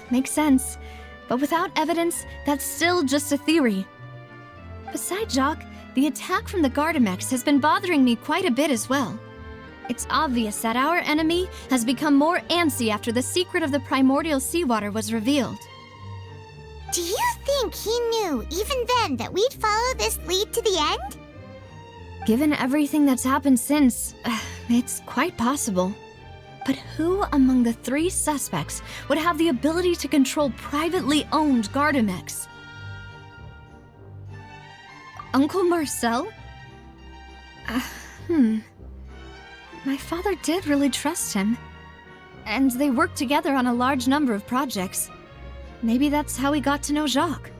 Makes sense. But without evidence, that's still just a theory. Besides Jacques, the attack from the Gardamex has been bothering me quite a bit as well. It's obvious that our enemy has become more antsy after the secret of the primordial seawater was revealed. Do you think he knew, even then, that we'd follow this lead to the end? Given everything that's happened since, it's quite possible. But who among the three suspects would have the ability to control privately owned Gardamex? Uncle Marcel? My father did really trust him. And they worked together on a large number of projects. Maybe that's how he got to know Jacques.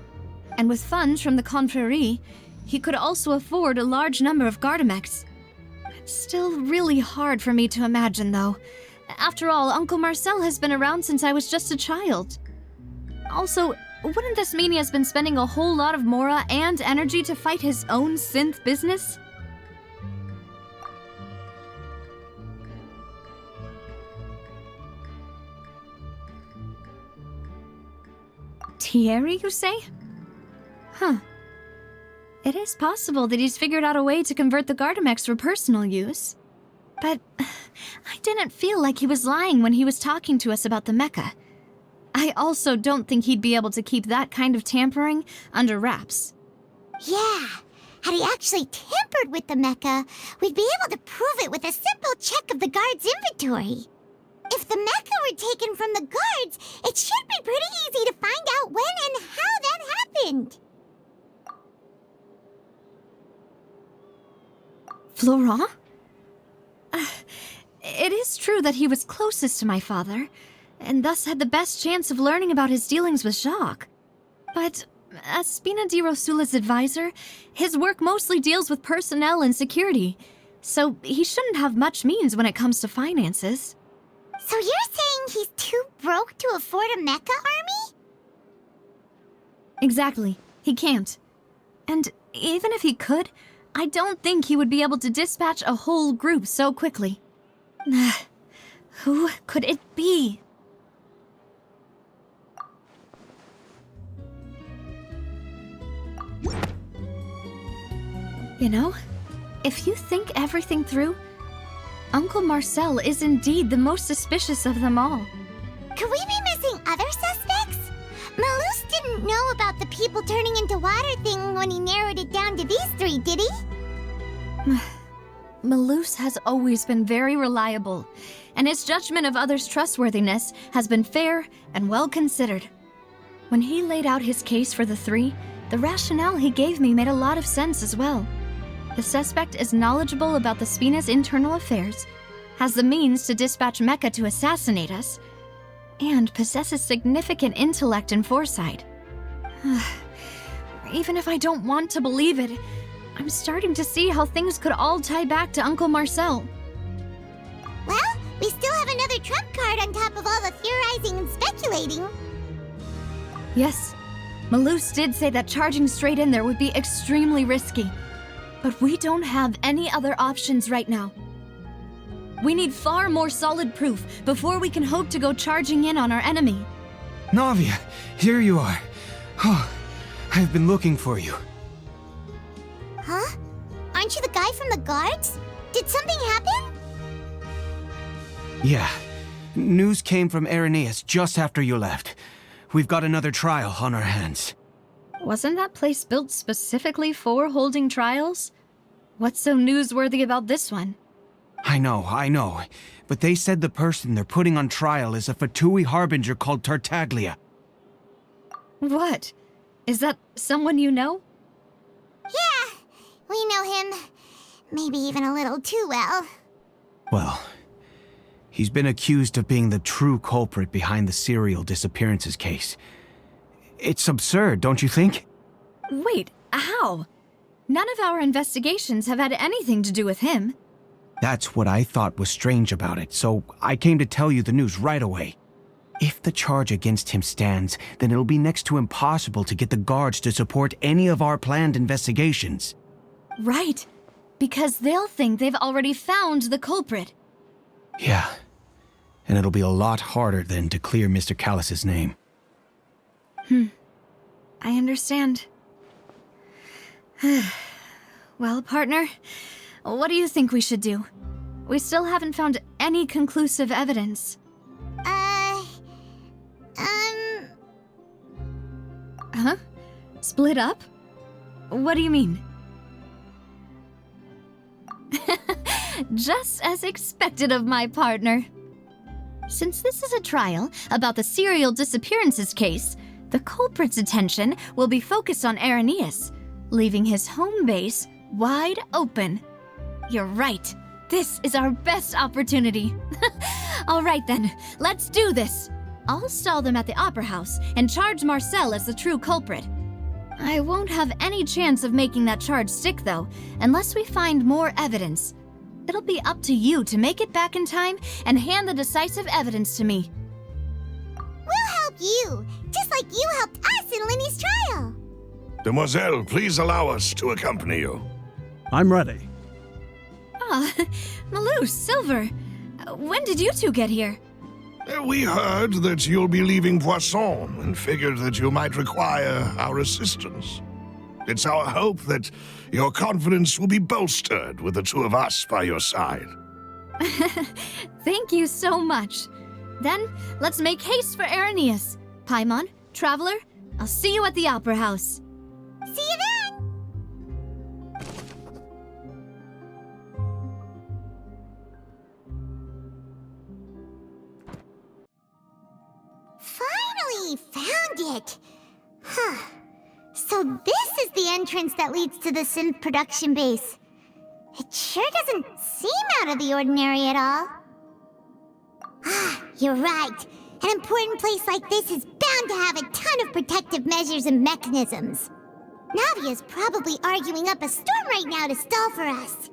And with funds from the Confrérie, he could also afford a large number of Gardamex. It's still really hard for me to imagine, though. After all, Uncle Marcel has been around since I was just a child. Also, wouldn't this mean he has been spending a whole lot of Mora and energy to fight his own synth business? Kieri, you say? Huh. It is possible that he's figured out a way to convert the Gardamex for personal use. But I didn't feel like he was lying when he was talking to us about the mecha. I also don't think he'd be able to keep that kind of tampering under wraps. Yeah, had he actually tampered with the mecha, we'd be able to prove it with a simple check of the guard's inventory. If the mecha were taken from the guards, it should be pretty easy to find out when and how that happened. Florent? It is true that he was closest to my father, and thus had the best chance of learning about his dealings with Jacques. But as Spina di Rosula's advisor, his work mostly deals with personnel and security, so he shouldn't have much means when it comes to finances. So you're saying he's too broke to afford a mecha army? Exactly. He can't. And even if he could, I don't think he would be able to dispatch a whole group so quickly. Who could it be? You know, if you think everything through, Uncle Marcel is indeed the most suspicious of them all. Could we be missing other suspects? Malus didn't know about the people turning into water thing when he narrowed it down to these three, did he? Malus has always been very reliable, and his judgment of others' trustworthiness has been fair and well considered. When he laid out his case for the three, the rationale he gave me made a lot of sense as well. The suspect is knowledgeable about the Spina's internal affairs, has the means to dispatch Mecha to assassinate us, and possesses significant intellect and foresight. Even if I don't want to believe it, I'm starting to see how things could all tie back to Uncle Marcel. Well, we still have another trump card on top of all the theorizing and speculating. Yes, Malus did say that charging straight in there would be extremely risky. But we don't have any other options right now. We need far more solid proof before we can hope to go charging in on our enemy. Navia, here you are. Oh, I've been looking for you. Huh? Aren't you the guy from the guards? Did something happen? Yeah. News came from Irenaeus just after you left. We've got another trial on our hands. Wasn't that place built specifically for holding trials? What's so newsworthy about this one? I know. But they said the person they're putting on trial is a Fatui harbinger called Tartaglia. What? Is that someone you know? Yeah, we know him. Maybe even a little too well. Well, he's been accused of being the true culprit behind the serial disappearances case. It's absurd, don't you think? Wait, how? None of our investigations have had anything to do with him. That's what I thought was strange about it, so I came to tell you the news right away. If the charge against him stands, then it'll be next to impossible to get the guards to support any of our planned investigations. Right, because they'll think they've already found the culprit. Yeah, and it'll be a lot harder then to clear Mr. Callus's name. I understand. Well, partner, what do you think we should do? We still haven't found any conclusive evidence. Huh? Split up? What do you mean? Just as expected of my partner. Since this is a trial about the serial disappearances case, the culprit's attention will be focused on Irenaeus, leaving his home base wide open. You're right. This is our best opportunity. All right then, let's do this. I'll stall them at the Opera House and charge Marcel as the true culprit. I won't have any chance of making that charge stick, though, unless we find more evidence. It'll be up to you to make it back in time and hand the decisive evidence to me. We'll help you, just like you helped us in Linny's trial. Demoiselle, please allow us to accompany you. I'm ready. Ah, Malus, Silver. When did you two get here? We heard that you'll be leaving Poisson and figured that you might require our assistance. It's our hope that your confidence will be bolstered with the two of us by your side. Thank you so much. Then, let's make haste for Irenaeus. Paimon, Traveler, I'll see you at the Opera House. See you then! Finally found it! Huh. So this is the entrance that leads to the synth production base. It sure doesn't seem out of the ordinary at all. Ah, you're right. An important place like this is bound to have a ton of protective measures and mechanisms. Navia's probably arguing up a storm right now to stall for us.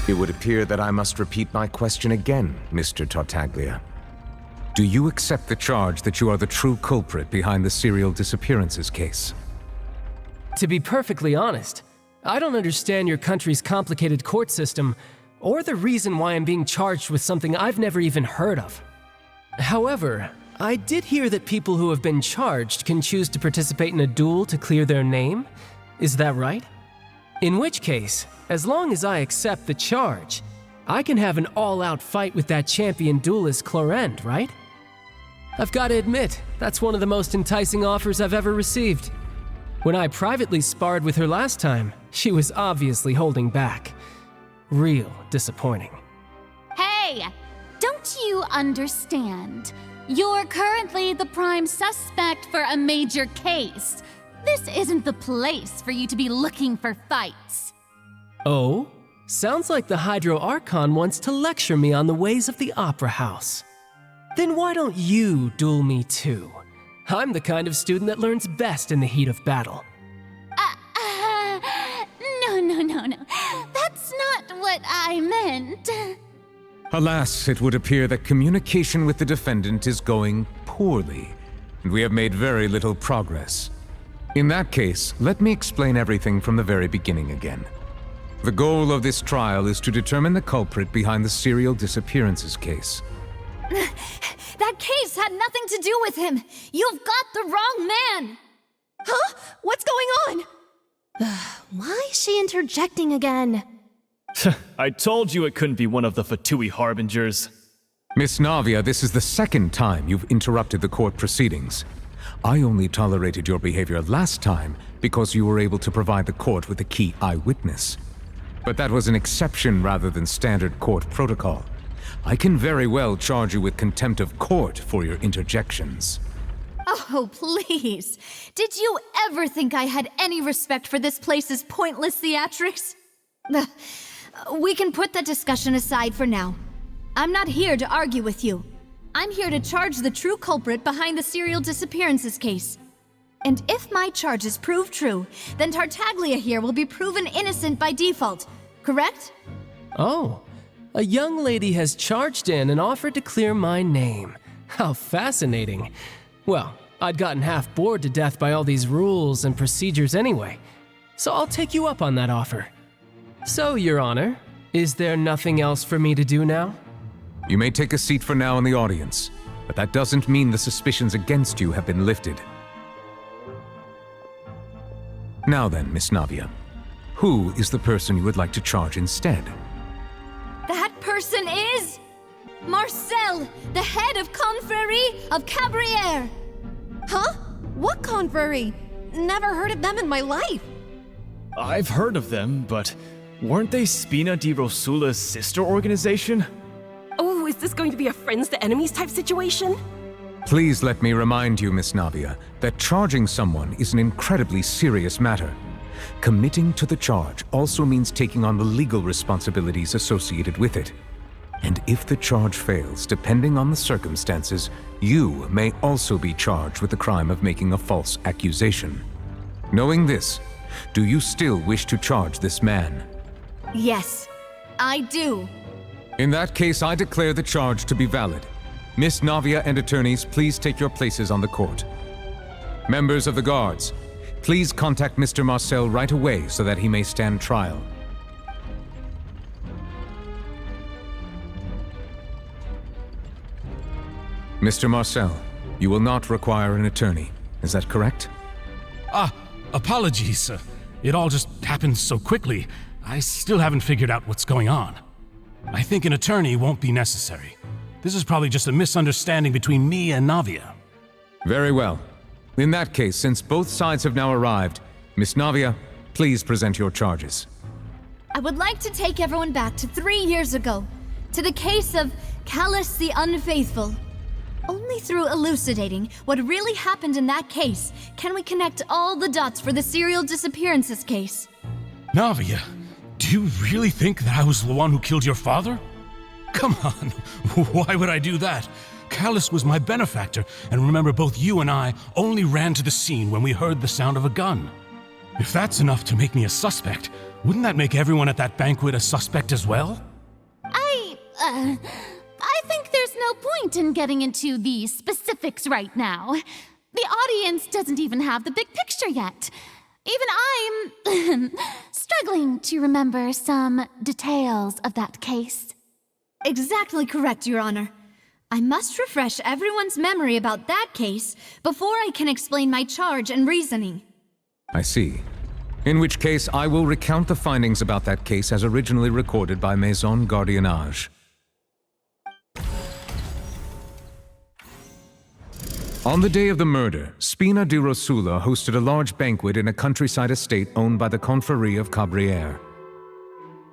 It would appear that I must repeat my question again, Mr. Tartaglia. Do you accept the charge that you are the true culprit behind the serial disappearances case? To be perfectly honest, I don't understand your country's complicated court system, or the reason why I'm being charged with something I've never even heard of. However, I did hear that people who have been charged can choose to participate in a duel to clear their name. Is that right? In which case, as long as I accept the charge, I can have an all-out fight with that champion duelist Clorend, right? I've got to admit, that's one of the most enticing offers I've ever received. When I privately sparred with her last time, she was obviously holding back. Real disappointing. Hey! Don't you understand? You're currently the prime suspect for a major case. This isn't the place for you to be looking for fights. Oh? Sounds like the Hydro Archon wants to lecture me on the ways of the Opera House. Then why don't you duel me too? I'm the kind of student that learns best in the heat of battle. No. That's not what I meant. Alas, it would appear that communication with the defendant is going poorly, and we have made very little progress. In that case, let me explain everything from the very beginning again. The goal of this trial is to determine the culprit behind the serial disappearances case. That case had nothing to do with him! You've got the wrong man! Huh? What's going on? Why is she interjecting again? I told you it couldn't be one of the Fatui harbingers. Miss Navia, this is the second time you've interrupted the court proceedings. I only tolerated your behavior last time because you were able to provide the court with a key eyewitness. But that was an exception rather than standard court protocol. I can very well charge you with contempt of court for your interjections. Oh, please. Did you ever think I had any respect for this place's pointless theatrics? We can put that discussion aside for now. I'm not here to argue with you. I'm here to charge the true culprit behind the serial disappearances case. And if my charges prove true, then Tartaglia here will be proven innocent by default, correct? Oh, a young lady has charged in and offered to clear my name. How fascinating. Well, I'd gotten half bored to death by all these rules and procedures anyway, so I'll take you up on that offer. So, Your Honor, is there nothing else for me to do now? You may take a seat for now in the audience, but that doesn't mean the suspicions against you have been lifted. Now then, Miss Navia, who is the person you would like to charge instead? That person is... Marcel, the head of Confrérie of Cabrières! Huh? What confrérie? Never heard of them in my life. I've heard of them, but weren't they Spina di Rosula's sister organization? Oh, is this going to be a friends to enemies type situation? Please let me remind you, Miss Navia, that charging someone is an incredibly serious matter. Committing to the charge also means taking on the legal responsibilities associated with it. And if the charge fails, depending on the circumstances, you may also be charged with the crime of making a false accusation. Knowing this, do you still wish to charge this man? Yes, I do. In that case, I declare the charge to be valid. Miss Navia and attorneys, please take your places on the court. Members of the guards, please contact Mr. Marcel right away so that he may stand trial. Mr. Marcel, you will not require an attorney. Is that correct? Apologies. It all just happened so quickly. I still haven't figured out what's going on. I think an attorney won't be necessary. This is probably just a misunderstanding between me and Navia. Very well. In that case, since both sides have now arrived, Miss Navia, please present your charges. I would like to take everyone back to 3 years ago, to the case of Callus the Unfaithful. Only through elucidating what really happened in that case can we connect all the dots for the serial disappearances case. Navia, do you really think that I was the one who killed your father? Come on, why would I do that? Callus was my benefactor, and remember, both you and I only ran to the scene when we heard the sound of a gun. If that's enough to make me a suspect, wouldn't that make everyone at that banquet a suspect as well? I think there's no point in getting into the specifics right now. The audience doesn't even have the big picture yet. Even I'm struggling to remember some details of that case. Exactly correct, Your Honor. I must refresh everyone's memory about that case before I can explain my charge and reasoning. I see. In which case, I will recount the findings about that case as originally recorded by Maison Gardiennage. On the day of the murder, Spina di Rosula hosted a large banquet in a countryside estate owned by the Confrérie of Cabrières.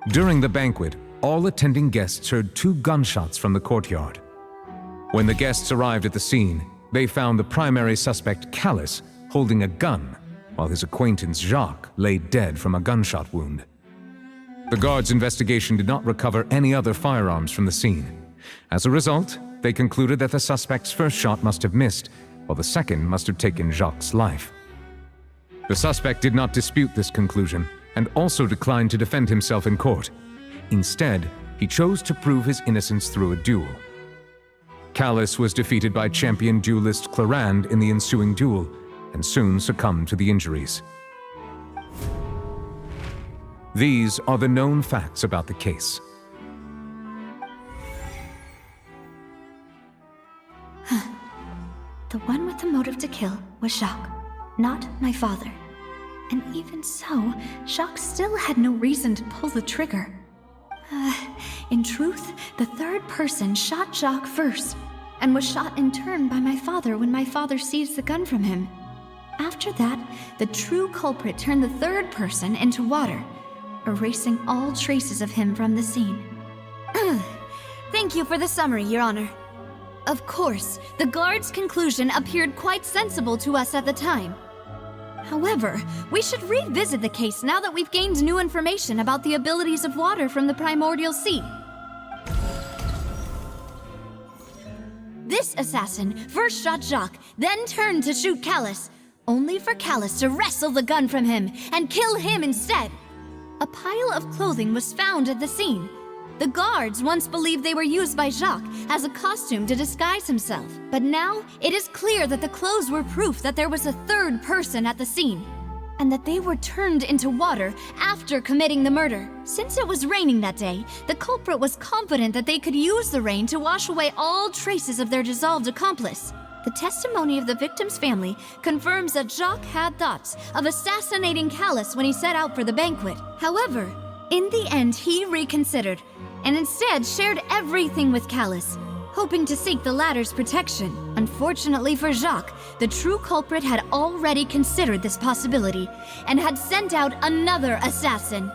During the banquet, all attending guests heard 2 gunshots from the courtyard. When the guests arrived at the scene, they found the primary suspect, Callus, holding a gun, while his acquaintance, Jacques, lay dead from a gunshot wound. The guards' investigation did not recover any other firearms from the scene. As a result, they concluded that the suspect's first shot must have missed, while the second must have taken Jacques' life. The suspect did not dispute this conclusion, and also declined to defend himself in court. Instead, he chose to prove his innocence through a duel. Callus was defeated by champion duelist Clarande in the ensuing duel, and soon succumbed to the injuries. These are the known facts about the case. The one with the motive to kill was Jacques, not my father. And even so, Jacques still had no reason to pull the trigger. In truth, the third person shot Jacques first, and was shot in turn by my father when my father seized the gun from him. After that, the true culprit turned the third person into water, erasing all traces of him from the scene. Thank you for the summary, Your Honor. Of course, the guard's conclusion appeared quite sensible to us at the time. However, we should revisit the case now that we've gained new information about the abilities of water from the primordial sea. This assassin first shot Jacques, then turned to shoot Callus, only for Callus to wrestle the gun from him and kill him instead. A pile of clothing was found at the scene. The guards once believed they were used by Jacques as a costume to disguise himself, but now it is clear that the clothes were proof that there was a third person at the scene, and that they were turned into water after committing the murder. Since it was raining that day, the culprit was confident that they could use the rain to wash away all traces of their dissolved accomplice. The testimony of the victim's family confirms that Jacques had thoughts of assassinating Callus when he set out for the banquet. However, in the end, he reconsidered, and instead shared everything with Callus, hoping to seek the latter's protection. Unfortunately for Jacques, the true culprit had already considered this possibility, and had sent out another assassin.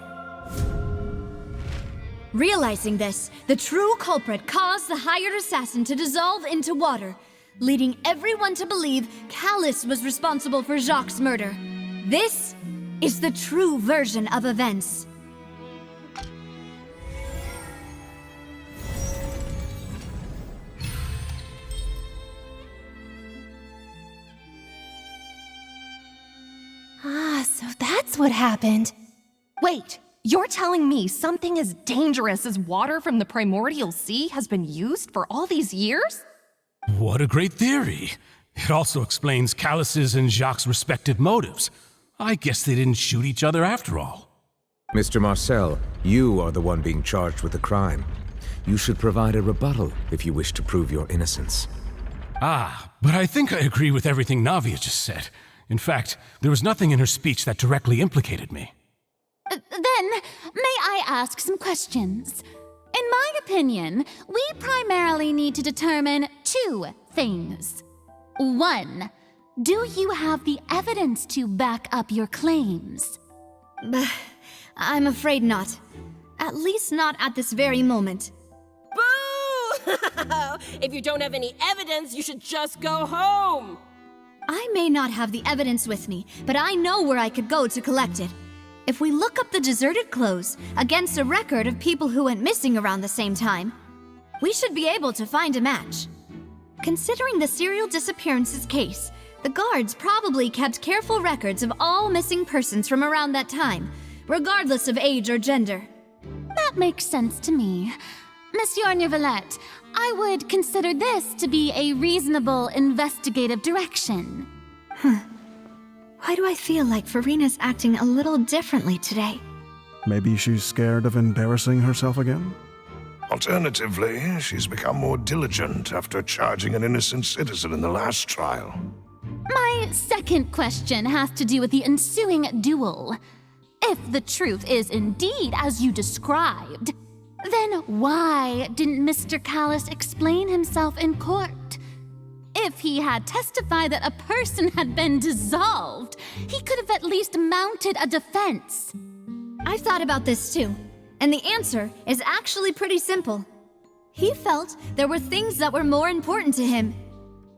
Realizing this, the true culprit caused the hired assassin to dissolve into water, leading everyone to believe Callus was responsible for Jacques' murder. This is the true version of events. So that's what happened. Wait, you're telling me something as dangerous as water from the primordial sea has been used for all these years? What a great theory. It also explains Callus's and Jacques' respective motives. I guess they didn't shoot each other after all. Mr. Marcel, you are the one being charged with the crime. You should provide a rebuttal if you wish to prove your innocence. Ah, but I think I agree with everything Navia just said. In fact, there was nothing in her speech that directly implicated me. Then, may I ask some questions? In my opinion, we primarily need to determine 2 things. 1, do you have the evidence to back up your claims? I'm afraid not. At least not at this very moment. Boo! If you don't have any evidence, you should just go home! I may not have the evidence with me, but I know where I could go to collect it. If we look up the deserted clothes against a record of people who went missing around the same time, we should be able to find a match. Considering the serial disappearances case, the guards probably kept careful records of all missing persons from around that time, regardless of age or gender. That makes sense to me. Monsieur Neuvillette, I would consider this to be a reasonable investigative direction. Why do I feel like Farina's acting a little differently today? Maybe she's scared of embarrassing herself again? Alternatively, she's become more diligent after charging an innocent citizen in the last trial. My second question has to do with the ensuing duel. If the truth is indeed as you described, then why didn't Mr. Callus explain himself in court? If he had testified that a person had been dissolved, he could have at least mounted a defense. I've thought about this too, and the answer is actually pretty simple. He felt there were things that were more important to him.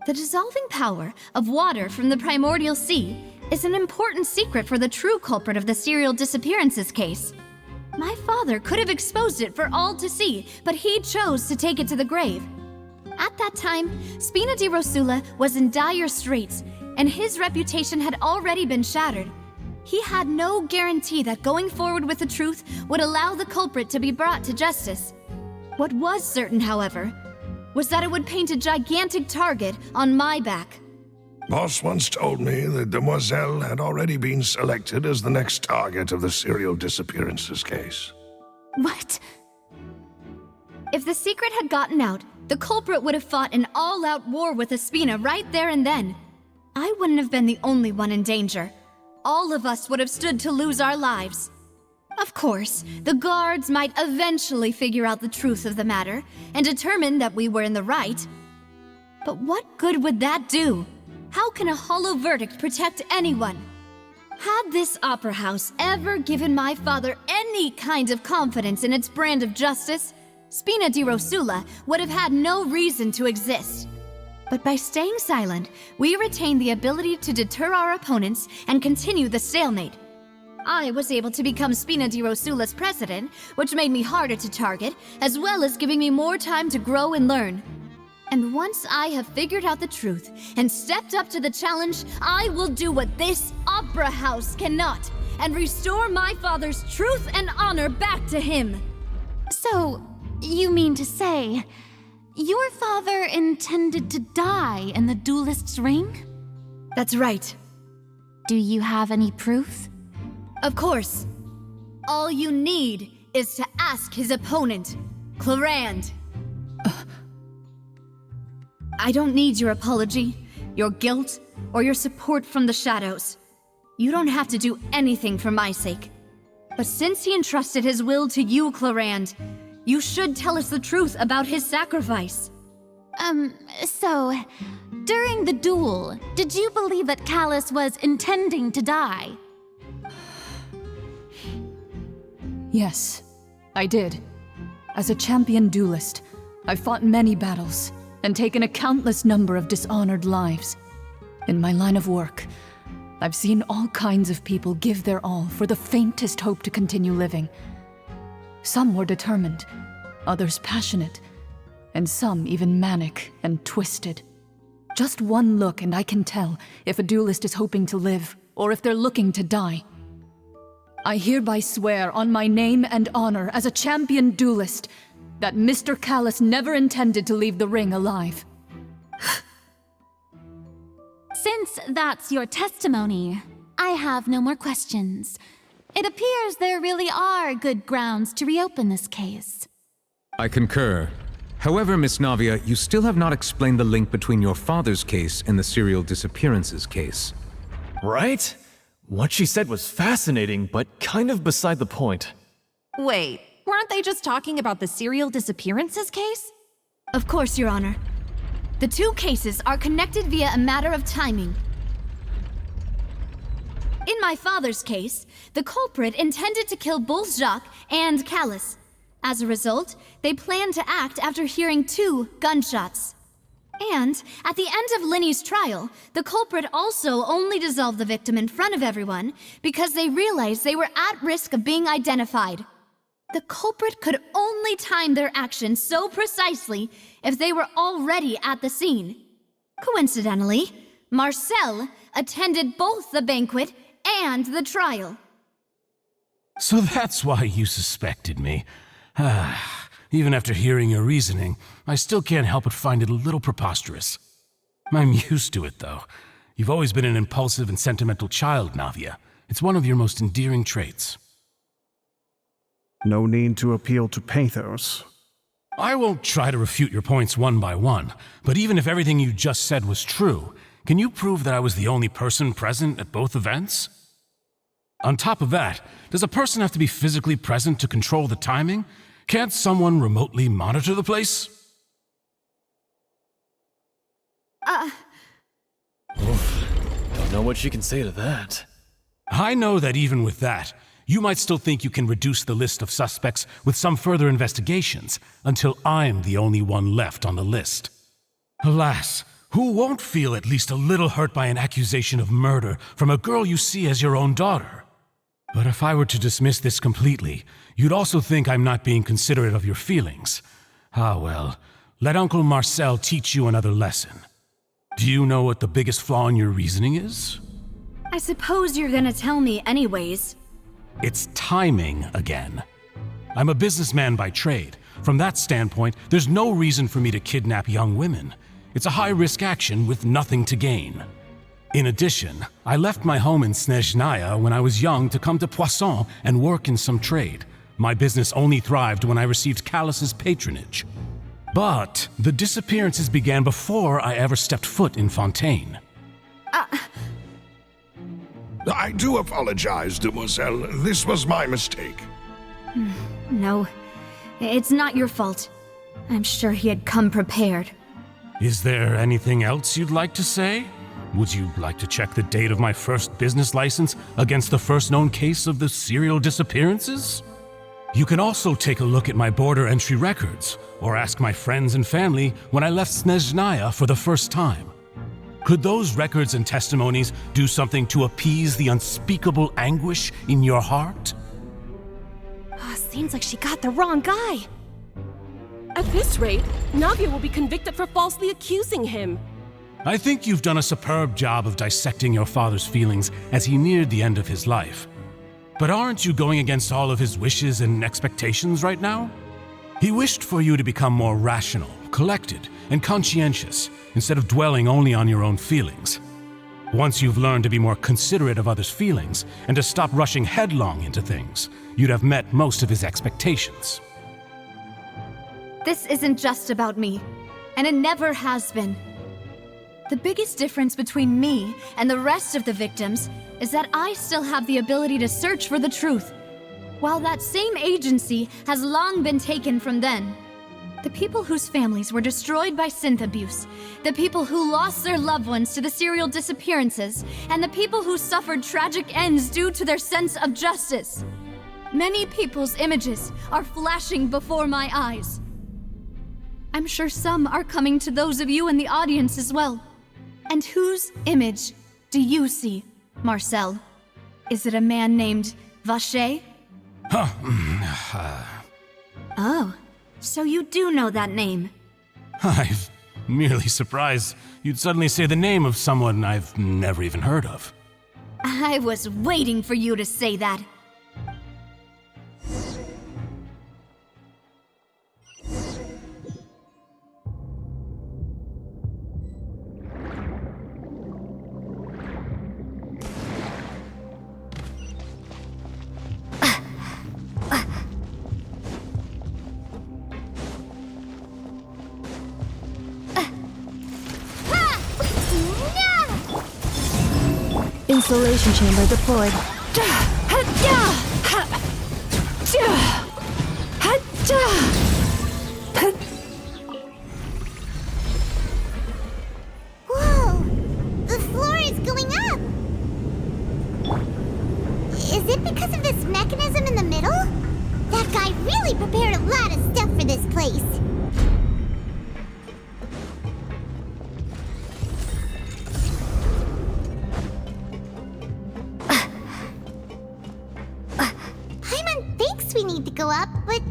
The dissolving power of water from the primordial sea is an important secret for the true culprit of the serial disappearances case. My father could have exposed it for all to see, but he chose to take it to the grave. At that time, Spina di Rosula was in dire straits, and his reputation had already been shattered. He had no guarantee that going forward with the truth would allow the culprit to be brought to justice. What was certain, however, was that it would paint a gigantic target on my back. Boss once told me that Demoiselle had already been selected as the next target of the serial disappearances case. What? If the secret had gotten out, the culprit would have fought an all-out war with Espina right there and then. I wouldn't have been the only one in danger. All of us would have stood to lose our lives. Of course, the guards might eventually figure out the truth of the matter and determine that we were in the right. But what good would that do? How can a hollow verdict protect anyone? Had this opera house ever given my father any kind of confidence in its brand of justice, Spina di Rosula would have had no reason to exist. But by staying silent, we retained the ability to deter our opponents and continue the stalemate. I was able to become Spina di Rosula's president, which made me harder to target, as well as giving me more time to grow and learn. And once I have figured out the truth and stepped up to the challenge, I will do what this opera house cannot, and restore my father's truth and honor back to him. So, you mean to say, your father intended to die in the duelist's ring? That's right. Do you have any proof? Of course. All you need is to ask his opponent, Clarand. I don't need your apology, your guilt, or your support from the shadows. You don't have to do anything for my sake. But since he entrusted his will to you, Clarand, you should tell us the truth about his sacrifice. So, during the duel, did you believe that Callus was intending to die? Yes, I did. As a champion duelist, I've fought many battles and taken a countless number of dishonored lives. In my line of work, I've seen all kinds of people give their all for the faintest hope to continue living. Some were determined, others passionate, and some even manic and twisted. Just one look and I can tell if a duelist is hoping to live or if they're looking to die. I hereby swear on my name and honor as a champion duelist that Mr. Callus never intended to leave the ring alive. Since that's your testimony, I have no more questions. It appears there really are good grounds to reopen this case. I concur. However, Miss Navia, you still have not explained the link between your father's case and the serial disappearances case. Right? What she said was fascinating, but kind of beside the point. Wait, weren't they just talking about the serial disappearances case? Of course, Your Honor. The two cases are connected via a matter of timing. In my father's case, the culprit intended to kill both Jacques and Callus. As a result, they planned to act after hearing 2 gunshots. And at the end of Linny's trial, the culprit also only dissolved the victim in front of everyone because they realized they were at risk of being identified. The culprit could only time their actions so precisely if they were already at the scene. Coincidentally, Marcel attended both the banquet and the trial. So that's why you suspected me. Even after hearing your reasoning, I still can't help but find it a little preposterous. I'm used to it, though. You've always been an impulsive and sentimental child, Navia. It's one of your most endearing traits. No need to appeal to pathos. I won't try to refute your points one by one, but even if everything you just said was true, can you prove that I was the only person present at both events? On top of that, does a person have to be physically present to control the timing? Can't someone remotely monitor the place? Oof. Don't know what she can say to that. I know that even with that, you might still think you can reduce the list of suspects with some further investigations until I'm the only one left on the list. Alas, who won't feel at least a little hurt by an accusation of murder from a girl you see as your own daughter? But if I were to dismiss this completely, you'd also think I'm not being considerate of your feelings. Ah well, let Uncle Marcel teach you another lesson. Do you know what the biggest flaw in your reasoning is? I suppose you're gonna tell me anyways. It's timing again. I'm a businessman by trade. From that standpoint, there's no reason for me to kidnap young women. It's a high-risk action with nothing to gain. In addition, I left my home in Snezhnaya when I was young to come to Poisson and work in some trade. My business only thrived when I received Callus's patronage. But the disappearances began before I ever stepped foot in Fontaine. I do apologize, demoiselle. This was my mistake. No, it's not your fault. I'm sure he had come prepared. Is there anything else you'd like to say? Would you like to check the date of my first business license against the first known case of the serial disappearances? You can also take a look at my border entry records, or ask my friends and family when I left Snezhnaya for the first time. Could those records and testimonies do something to appease the unspeakable anguish in your heart? Seems like she got the wrong guy. At this rate, Navia will be convicted for falsely accusing him. I think you've done a superb job of dissecting your father's feelings as he neared the end of his life. But aren't you going against all of his wishes and expectations right now? He wished for you to become more rational, collected, and conscientious, instead of dwelling only on your own feelings. Once you've learned to be more considerate of others' feelings and to stop rushing headlong into things, you'd have met most of his expectations. This isn't just about me, and it never has been. The biggest difference between me and the rest of the victims is that I still have the ability to search for the truth, while that same agency has long been taken from them. The people whose families were destroyed by synth abuse, the people who lost their loved ones to the serial disappearances, and the people who suffered tragic ends due to their sense of justice. Many people's images are flashing before my eyes. I'm sure some are coming to those of you in the audience as well. And whose image do you see, Marcel? Is it a man named Vacher? Oh, so you do know that name. I'm merely surprised you'd suddenly say the name of someone I've never even heard of. I was waiting for you to say that. Insulation chamber deployed. Whoa! The floor is going up! Is it because of this mechanism in the middle? That guy really prepared a lot of stuff for this place. Paimon thinks we need to go up, but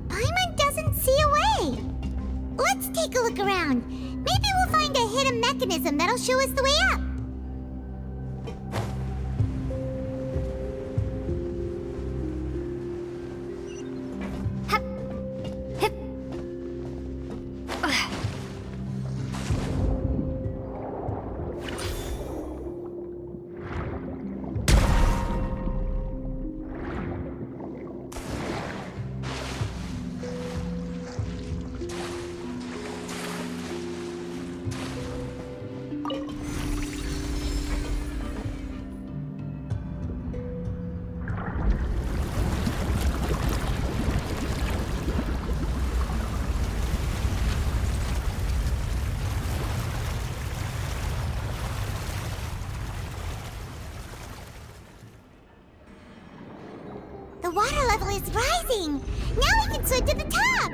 Paimon doesn't see a way. Let's take a look around. Maybe we'll find a hidden mechanism that'll show us the way up. The water level is rising! Now we can swim to the top!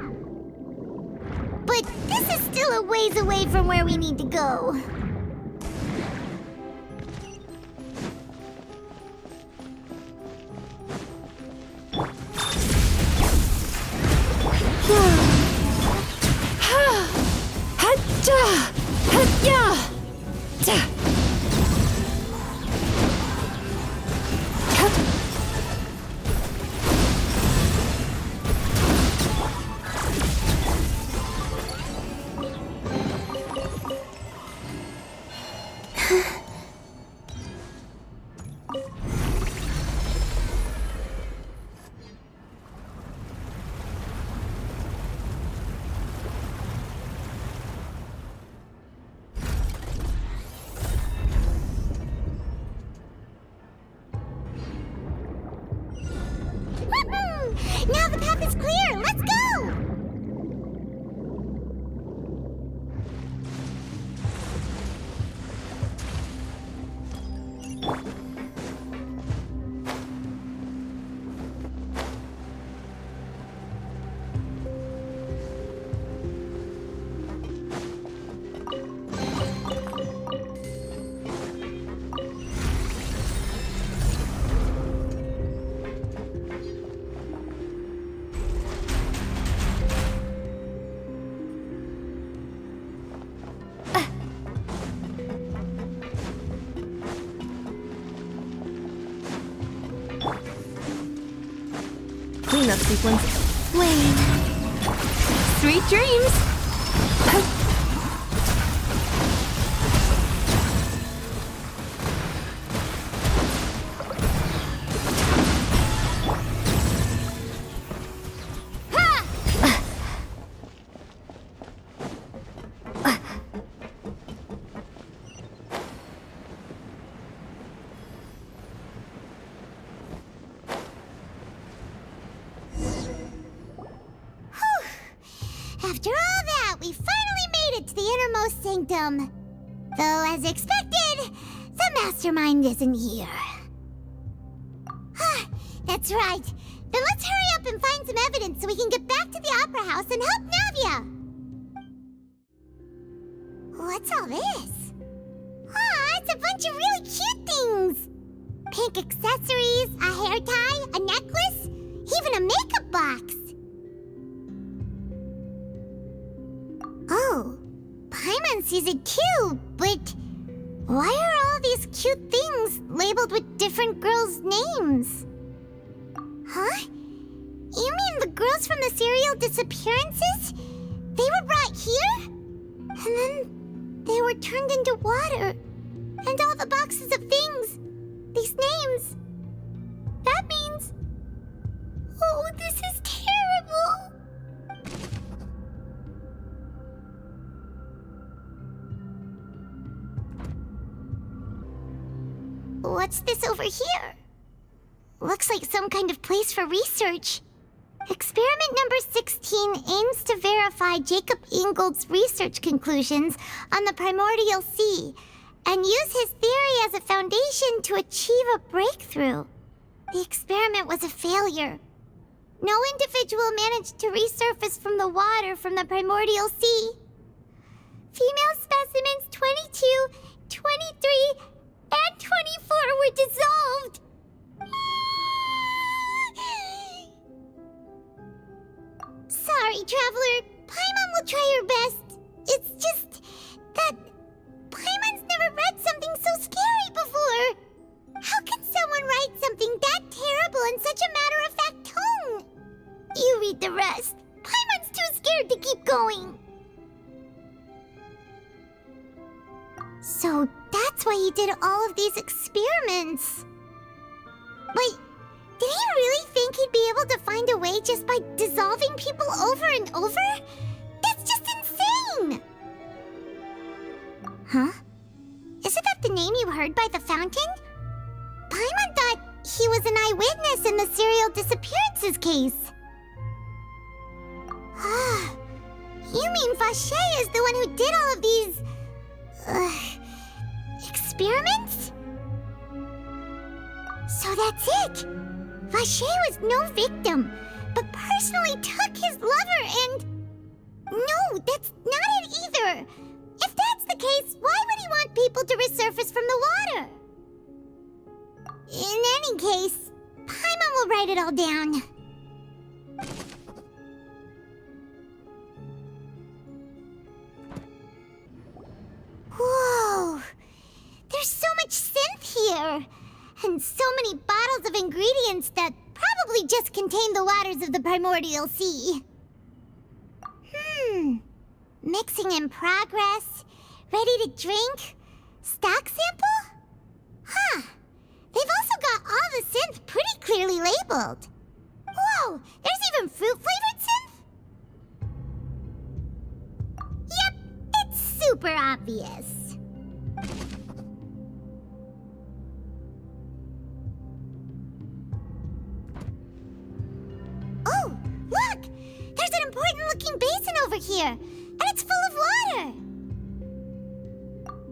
But this is still a ways away from where we need to go. Now the path is clear! Let's go! Cleanup sequence. Wayne. Sweet dreams! After all that, we finally made it to the innermost sanctum. Though, as expected, the mastermind isn't here. That's right. Then let's hurry up and find some evidence so we can get back to the Opera House and help Navia. What's all this? It's a bunch of really cute things. Pink accessories, a hair tie, a necklace, even a makeup box. Oh, Paimon sees it too, but why are all these cute things labeled with different girls' names? Huh? You mean the girls from the serial disappearances? They were brought here? And then they were turned into water. And all the boxes of things, these names. That means... Oh, this is terrible! What's this over here? Looks like some kind of place for research. Experiment number 16 aims to verify Jacob Ingold's research conclusions on the primordial sea and use his theory as a foundation to achieve a breakthrough. The experiment was a failure. No individual managed to resurface from the water from the primordial sea. Female specimens 22, 23, and 24 were dissolved. Sorry, Traveler. Paimon will try her best. It's just that Paimon's never read something so scary before. How can someone write something that terrible in such a matter-of-fact tone? You read the rest. Paimon's too scared to keep going. So that's why he did all of these experiments. Wait, did he really think he'd be able to find a way just by dissolving people over and over? That's just insane! Huh? Isn't that the name you heard by the fountain? Paimon thought he was an eyewitness in the serial disappearances case. You mean Vacher is the one who did all of these... experiments? So that's it! Vacher was no victim, but personally took his lover and... No, that's not it either! If that's the case, why would he want people to resurface from the water? In any case, Paimon will write it all down. Whoa! There's so much synth here! And so many bottles of ingredients that probably just contain the waters of the primordial sea. Mixing in progress, ready to drink, stock sample? Huh. They've also got all the synth pretty clearly labeled. Whoa, there's even fruit-flavored synth? Yep, it's super obvious. Oh, look! There's an important-looking basin over here, and it's full of water!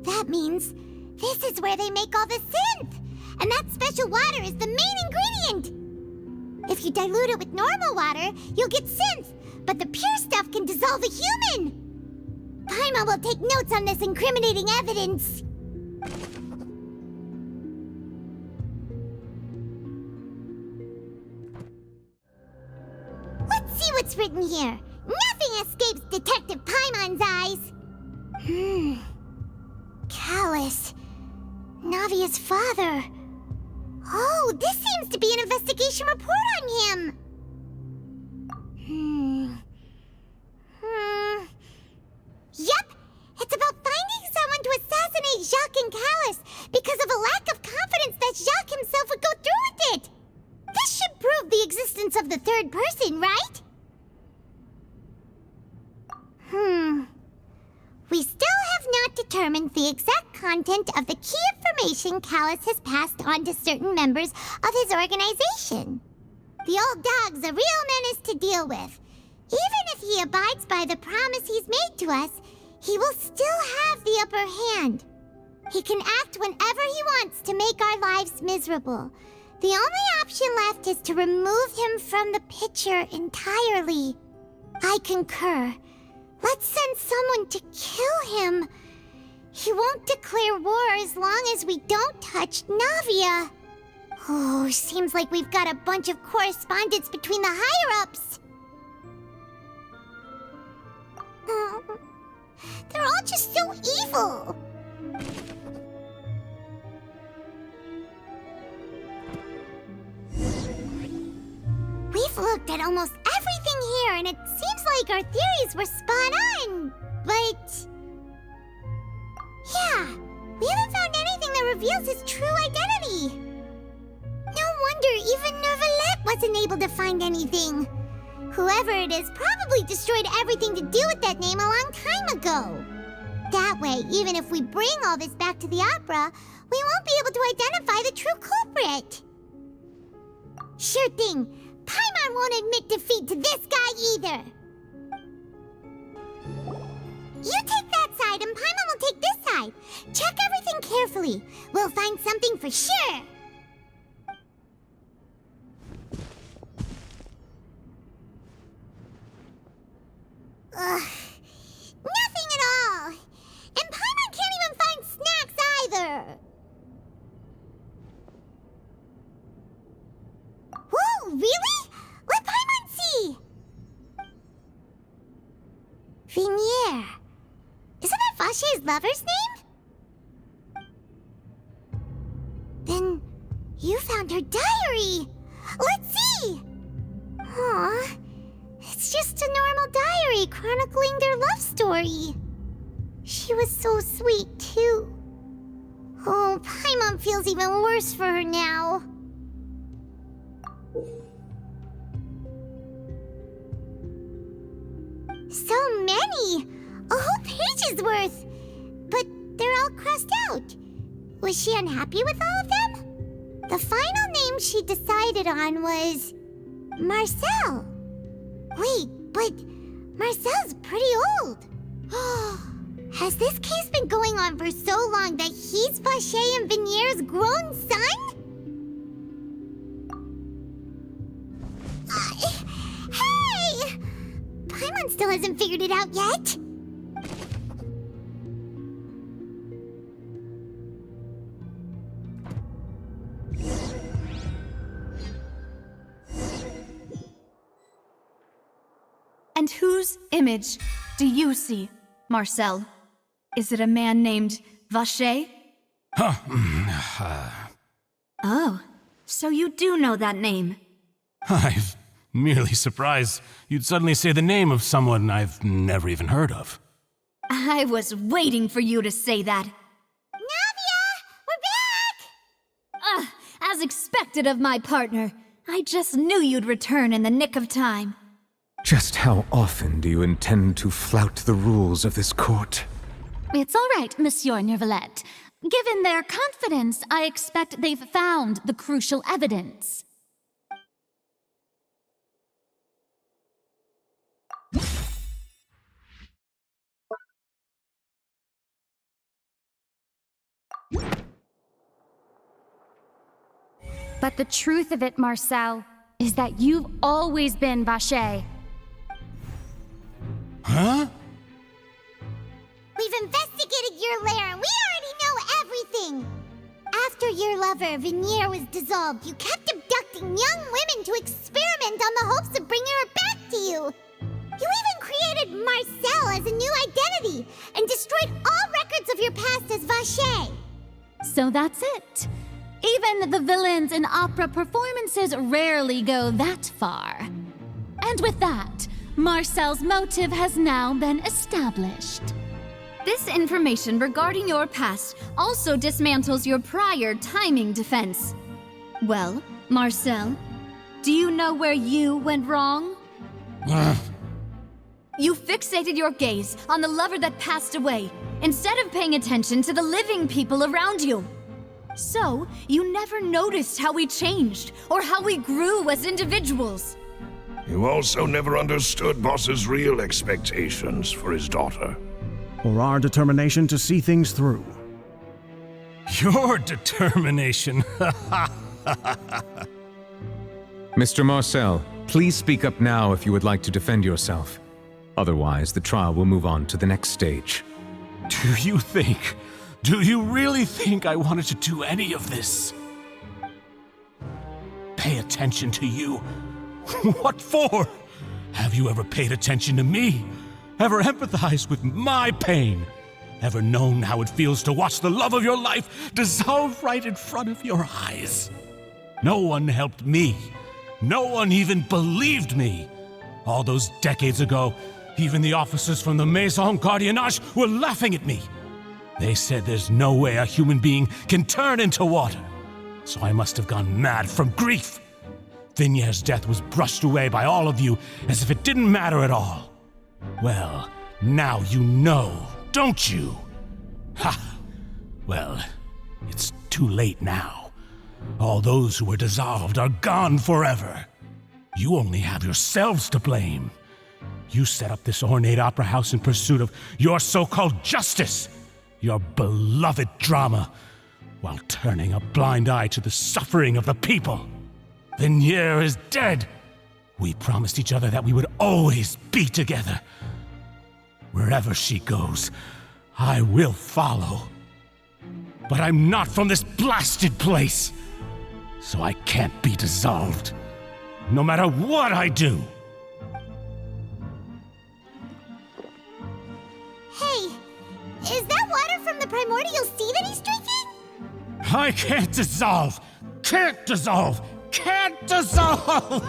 That means this is where they make all the synth! And that special water is the main ingredient! If you dilute it with normal water, you'll get synth, but the pure stuff can dissolve a human! Paimon will take notes on this incriminating evidence. Let's see what's written here. Nothing escapes Detective Paimon's eyes. Callus. Navia's father. Oh, this seems to be an investigation report on him. Yep, it's about finding someone to assassinate Jacques and Callus because of a lack of confidence that Jacques himself would go through with it. This should prove the existence of the third person, right? We still have not determined the exact content of the key information Callus has passed on to certain members of his organization. The old dog's a real menace to deal with. Even if he abides by the promise he's made to us, he will still have the upper hand. He can act whenever he wants to make our lives miserable. The only option left is to remove him from the picture entirely. I concur. Let's send someone to kill him. He won't declare war as long as we don't touch Navia. Oh, seems like we've got a bunch of correspondence between the higher-ups. They're all just so evil. We've looked at almost everything here, and it seems like our theories were spot on, but... Yeah, we haven't found anything that reveals his true identity. No wonder even Neuvillette wasn't able to find anything. Whoever it is probably destroyed everything to do with that name a long time ago. That way, even if we bring all this back to the opera, we won't be able to identify the true culprit. Sure thing. Paimon won't admit defeat to this guy either. You take that side and Paimon will take this side. Check everything carefully. We'll find something for sure. Ugh. Nothing at all. And Paimon can't even find snacks either. Whoa, really? Let Paimon see. Vignier. Isn't that Vache's lover's name? Then you found her diary. Let's see. Aw. It's just a normal diary chronicling their love story. She was so sweet, too. Oh, Paimon feels even worse for her now. So many! A whole page's worth! But they're all crossed out. Was she unhappy with all of them? The final name she decided on was... Marcel. Wait, but Marcel's pretty old. Has this case been going on for so long that he's Vache and Vignier's grown son? Hey! Paimon still hasn't figured it out yet. And whose image do you see, Marcel? Is it a man named Vache? Oh, so you do know that name. I'm merely surprised you'd suddenly say the name of someone I've never even heard of. I was waiting for you to say that. Navia! We're back! As expected of my partner. I just knew you'd return in the nick of time. Just how often do you intend to flout the rules of this court? It's all right, Monsieur Nervalette. Given their confidence, I expect they've found the crucial evidence. But the truth of it, Marcel, is that you've always been Vache. Huh? We've investigated your lair and we already know everything! After your lover, Vignier, was dissolved, you kept abducting young women to experiment on the hopes of bringing her back to you! You even created Marcel as a new identity and destroyed all records of your past as Vache! So that's it. Even the villains in opera performances rarely go that far. And with that, Marcel's motive has now been established. This information regarding your past also dismantles your prior timing defense. Well, Marcel, do you know where you went wrong? You fixated your gaze on the lover that passed away, instead of paying attention to the living people around you. So, you never noticed how we changed, or how we grew as individuals. You also never understood Boss's real expectations for his daughter. Or our determination to see things through. Your determination. Mr. Marcel, please speak up now if you would like to defend yourself. Otherwise, the trial will move on to the next stage. Do you really think I wanted to do any of this? Pay attention to you? What for? Have you ever paid attention to me? Ever empathized with my pain? Ever known how it feels to watch the love of your life dissolve right in front of your eyes? No one helped me. No one even believed me. All those decades ago, even the officers from the Maison Gardiennage were laughing at me. They said there's no way a human being can turn into water. So I must have gone mad from grief. Vignier's death was brushed away by all of you as if it didn't matter at all. Well, now you know, don't you? Ha! Well, It's too late now. All those who were dissolved are gone forever. You only have yourselves to blame. You set up this ornate opera house in pursuit of your so-called justice, your beloved drama, while turning a blind eye to the suffering of the people. Vignere is dead. We promised each other that we would always be together. Wherever she goes, I will follow. But I'm not from this blasted place, so I can't be dissolved, no matter what I do. Hey, is that water from the primordial sea that he's drinking? I can't dissolve! Can't dissolve! Can't dissolve!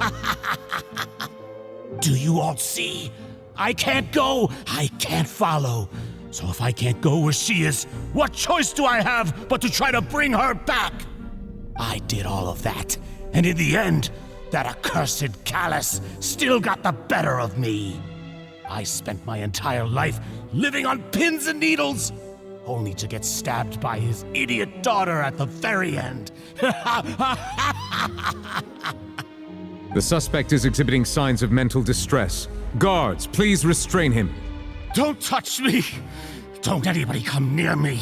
Do you all see? I can't go, I can't follow. So if I can't go where she is, what choice do I have but to try to bring her back? I did all of that, and in the end, that accursed Callus still got the better of me. I spent my entire life living on pins and needles, only to get stabbed by his idiot daughter at the very end. The suspect is exhibiting signs of mental distress. Guards, please restrain him. Don't touch me! Don't anybody come near me!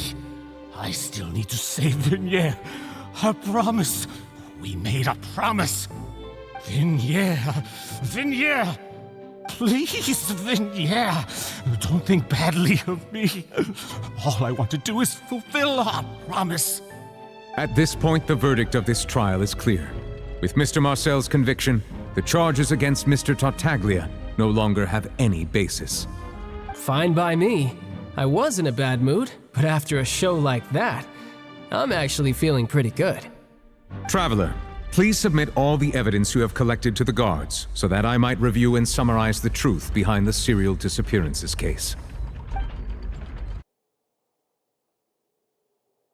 I still need to save Vignere. Our promise. We made a promise. Vignere. Vignere! Please, Vignere. Don't think badly of me. All I want to do is fulfill our promise. At this point, the verdict of this trial is clear. With Mr. Marcel's conviction, the charges against Mr. Tartaglia no longer have any basis. Fine by me. I was in a bad mood, but after a show like that, I'm actually feeling pretty good. Traveler, please submit all the evidence you have collected to the guards, so that I might review and summarize the truth behind the serial disappearances case.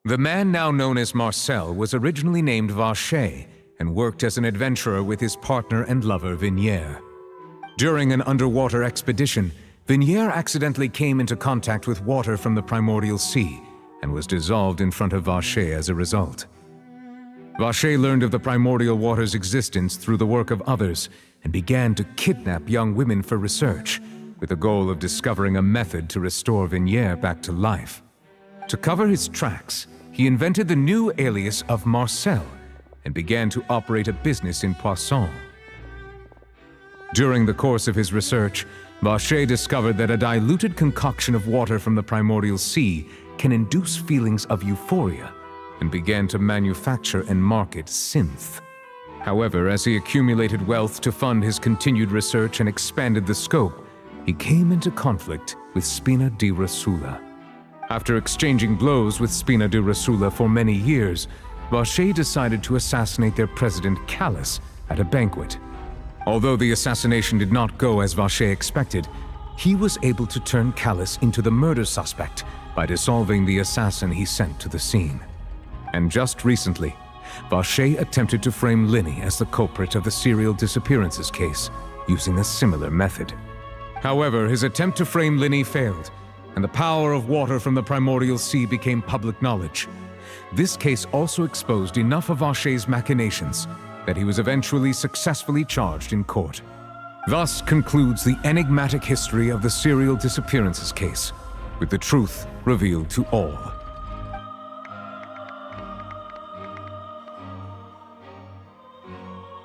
The man now known as Marcel was originally named Vacher and worked as an adventurer with his partner and lover Vignere. During an underwater expedition, Vignere accidentally came into contact with water from the primordial sea and was dissolved in front of Vacher as a result. Vacher learned of the primordial water's existence through the work of others and began to kidnap young women for research, with the goal of discovering a method to restore Vignere back to life. To cover his tracks, he invented the new alias of Marcel and began to operate a business in Poisson. During the course of his research, Vacher discovered that a diluted concoction of water from the primordial sea can induce feelings of euphoria, and began to manufacture and market synth. However, as he accumulated wealth to fund his continued research and expanded the scope, he came into conflict with Spina di Rosula. After exchanging blows with Spina di Rosula for many years, Vacher decided to assassinate their president Callus at a banquet. Although the assassination did not go as Vacher expected, he was able to turn Callus into the murder suspect by dissolving the assassin he sent to the scene. And just recently, Vacher attempted to frame Linny as the culprit of the serial disappearances case, using a similar method. However, his attempt to frame Linny failed, and the power of water from the primordial sea became public knowledge. This case also exposed enough of Vacher's machinations that he was eventually successfully charged in court. Thus concludes the enigmatic history of the serial disappearances case, with the truth revealed to all.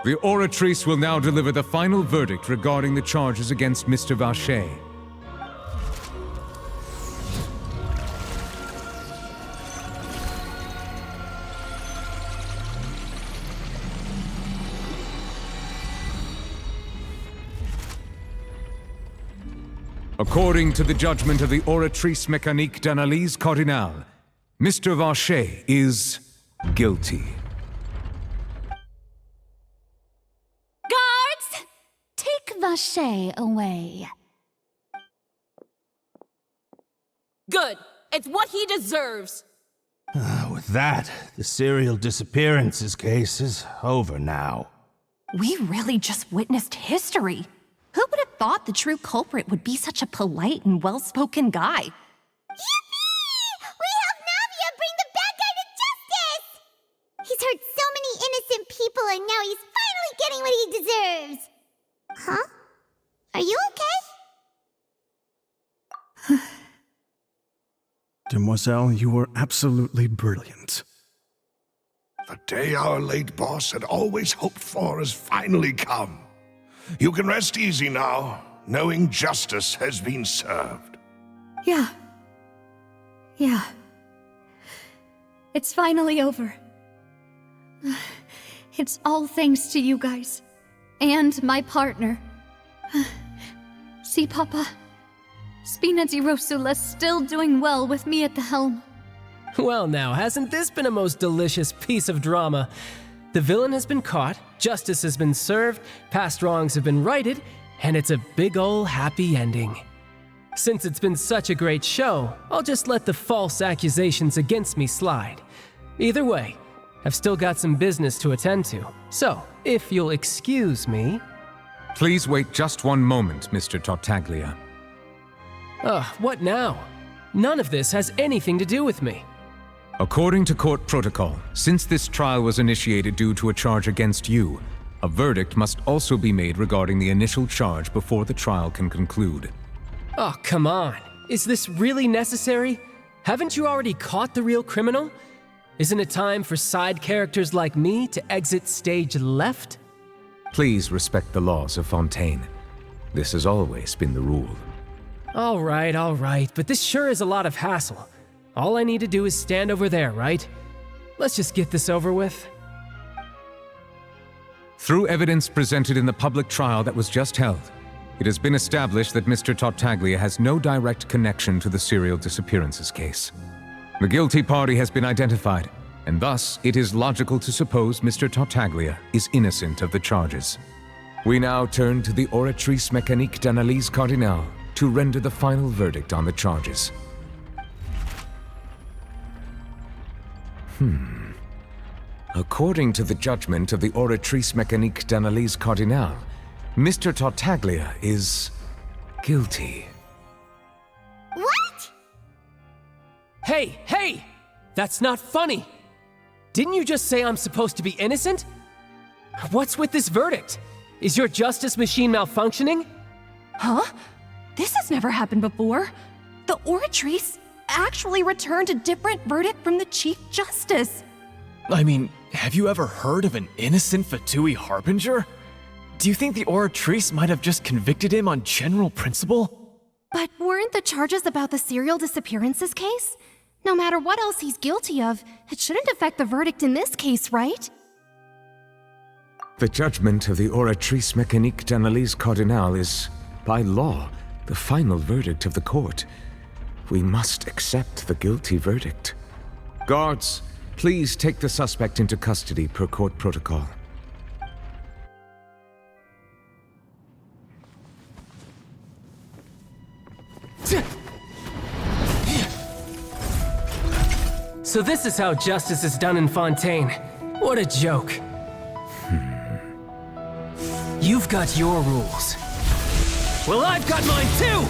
The Oratrice will now deliver the final verdict regarding the charges against Mr. Vacher. According to the judgment of the Oratrice Mécanique d'Analyse Cardinale, Mr. Vacher is guilty. Guards! Take Vacher away. Good. It's what he deserves. With that, the serial disappearances case is over now. We really just witnessed history. Who would have thought the true culprit would be such a polite and well-spoken guy? Yippee! We helped Navia bring the bad guy to and now he's finally getting what he deserves. Huh? Are you okay? Demoiselle, you were absolutely brilliant. The day our late boss had always hoped for has finally come. You can rest easy now, knowing justice has been served. Yeah. It's finally over. It's all thanks to you guys. And my partner. See, Papa? Spina di Rosula's still doing well with me at the helm. Well now, hasn't this been a most delicious piece of drama? The villain has been caught, justice has been served, past wrongs have been righted, and it's a big ol' happy ending. Since it's been such a great show, I'll just let the false accusations against me slide. Either way, I've still got some business to attend to, so if you'll excuse me... Please wait just one moment, Mr. Tartaglia. What now? None of this has anything to do with me. According to court protocol, since this trial was initiated due to a charge against you, a verdict must also be made regarding the initial charge before the trial can conclude. Oh, come on. Is this really necessary? Haven't you already caught the real criminal? Isn't it time for side characters like me to exit stage left? Please respect the laws of Fontaine. This has always been the rule. All right, but this sure is a lot of hassle. All I need to do is stand over there, right? Let's just get this over with. Through evidence presented in the public trial that was just held, it has been established that Mr. Tartaglia has no direct connection to the serial disappearances case. The guilty party has been identified, and thus it is logical to suppose Mr. Tartaglia is innocent of the charges. We now turn to the Oratrice Mécanique d'Analyse Cardinale to render the final verdict on the charges. According to the judgment of the Oratrice Mécanique d'Analyse Cardinale, Mr. Tartaglia is guilty. What? Hey! That's not funny! Didn't you just say I'm supposed to be innocent? What's with this verdict? Is your justice machine malfunctioning? Huh? This has never happened before. The Oratrice actually returned a different verdict from the Chief Justice. I mean, have you ever heard of an innocent Fatui Harbinger? Do you think the Oratrice might have just convicted him on general principle? But weren't the charges about the serial disappearances case? No matter what else he's guilty of, it shouldn't affect the verdict in this case, right? The judgment of the Oratrice Mécanique d'Analyse Cardinale is, by law, the final verdict of the court. We must accept the guilty verdict. Guards, please take the suspect into custody per court protocol. So this is how justice is done in Fontaine. What a joke. You've got your rules. Well, I've got mine too!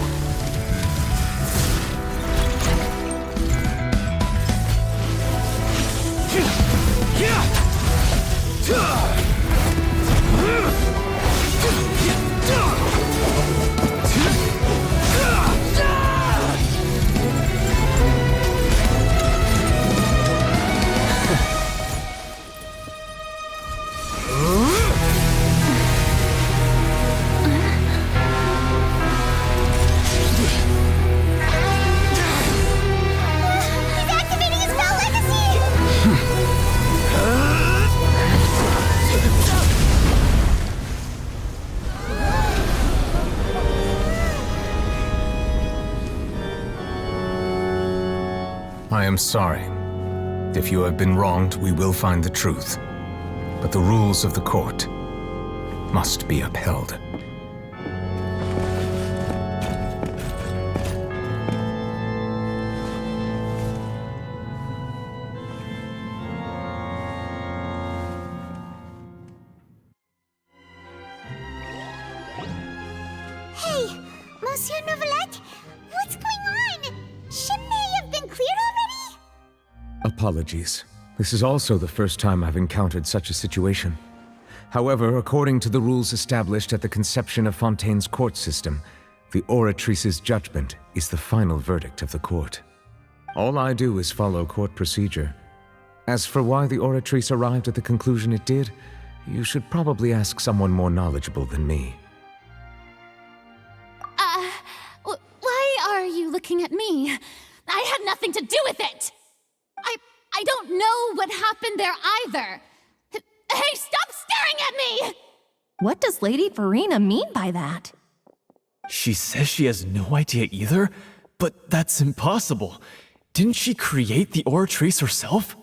I am sorry. If you have been wronged, we will find the truth. But the rules of the court must be upheld. Hey, Monsieur Novelette, what's going on? Shouldn't they have been cleared already? Apologies. This is also the first time I've encountered such a situation. However, according to the rules established at the conception of Fontaine's court system, the Oratrice's judgment is the final verdict of the court. All I do is follow court procedure. As for why the Oratrice arrived at the conclusion it did, you should probably ask someone more knowledgeable than me. Why are you looking at me? I had nothing to do with it! I don't know what happened there either! Hey, stop staring at me! What does Lady Farina mean by that? She says she has no idea either, but that's impossible. Didn't she create the Oratrice herself?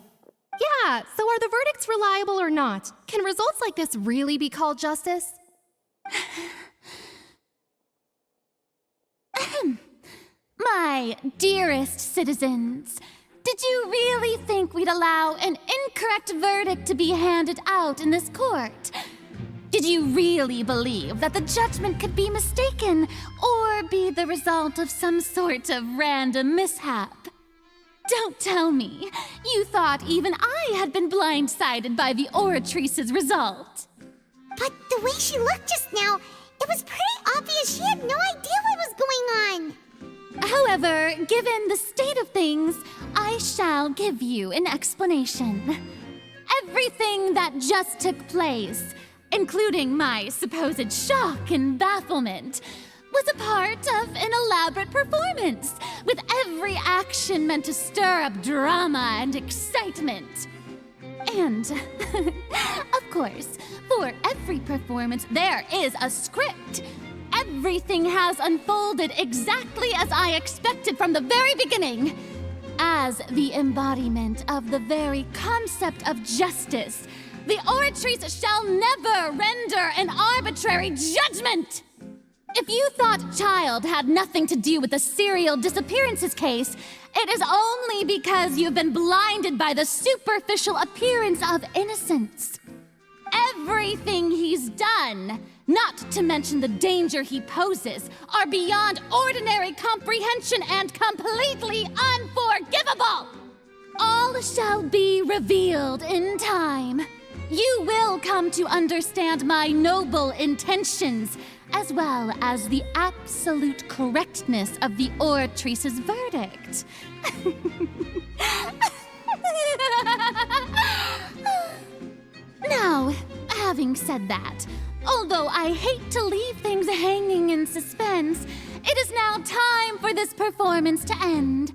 Yeah, so are the verdicts reliable or not? Can results like this really be called justice? My dearest citizens, did you really think we'd allow an incorrect verdict to be handed out in this court? Did you really believe that the judgment could be mistaken or be the result of some sort of random mishap? Don't tell me you thought even I had been blindsided by the Oratrice's result. But the way she looked just now, it was pretty obvious she had no idea what was going on. However, given the state of things, I shall give you an explanation. Everything that just took place, including my supposed shock and bafflement, was a part of an elaborate performance, with every action meant to stir up drama and excitement. And, of course, for every performance, there is a script. Everything has unfolded exactly as I expected from the very beginning. As the embodiment of the very concept of justice, the Oratrice shall never render an arbitrary judgment! If you thought Child had nothing to do with the serial disappearances case, it is only because you've been blinded by the superficial appearance of innocence. Everything he's done, not to mention the danger he poses, are beyond ordinary comprehension and completely unforgivable! All shall be revealed in time. You will come to understand my noble intentions, as well as the absolute correctness of the Oratrice's verdict. Now, having said that, although I hate to leave things hanging in suspense, it is now time for this performance to end.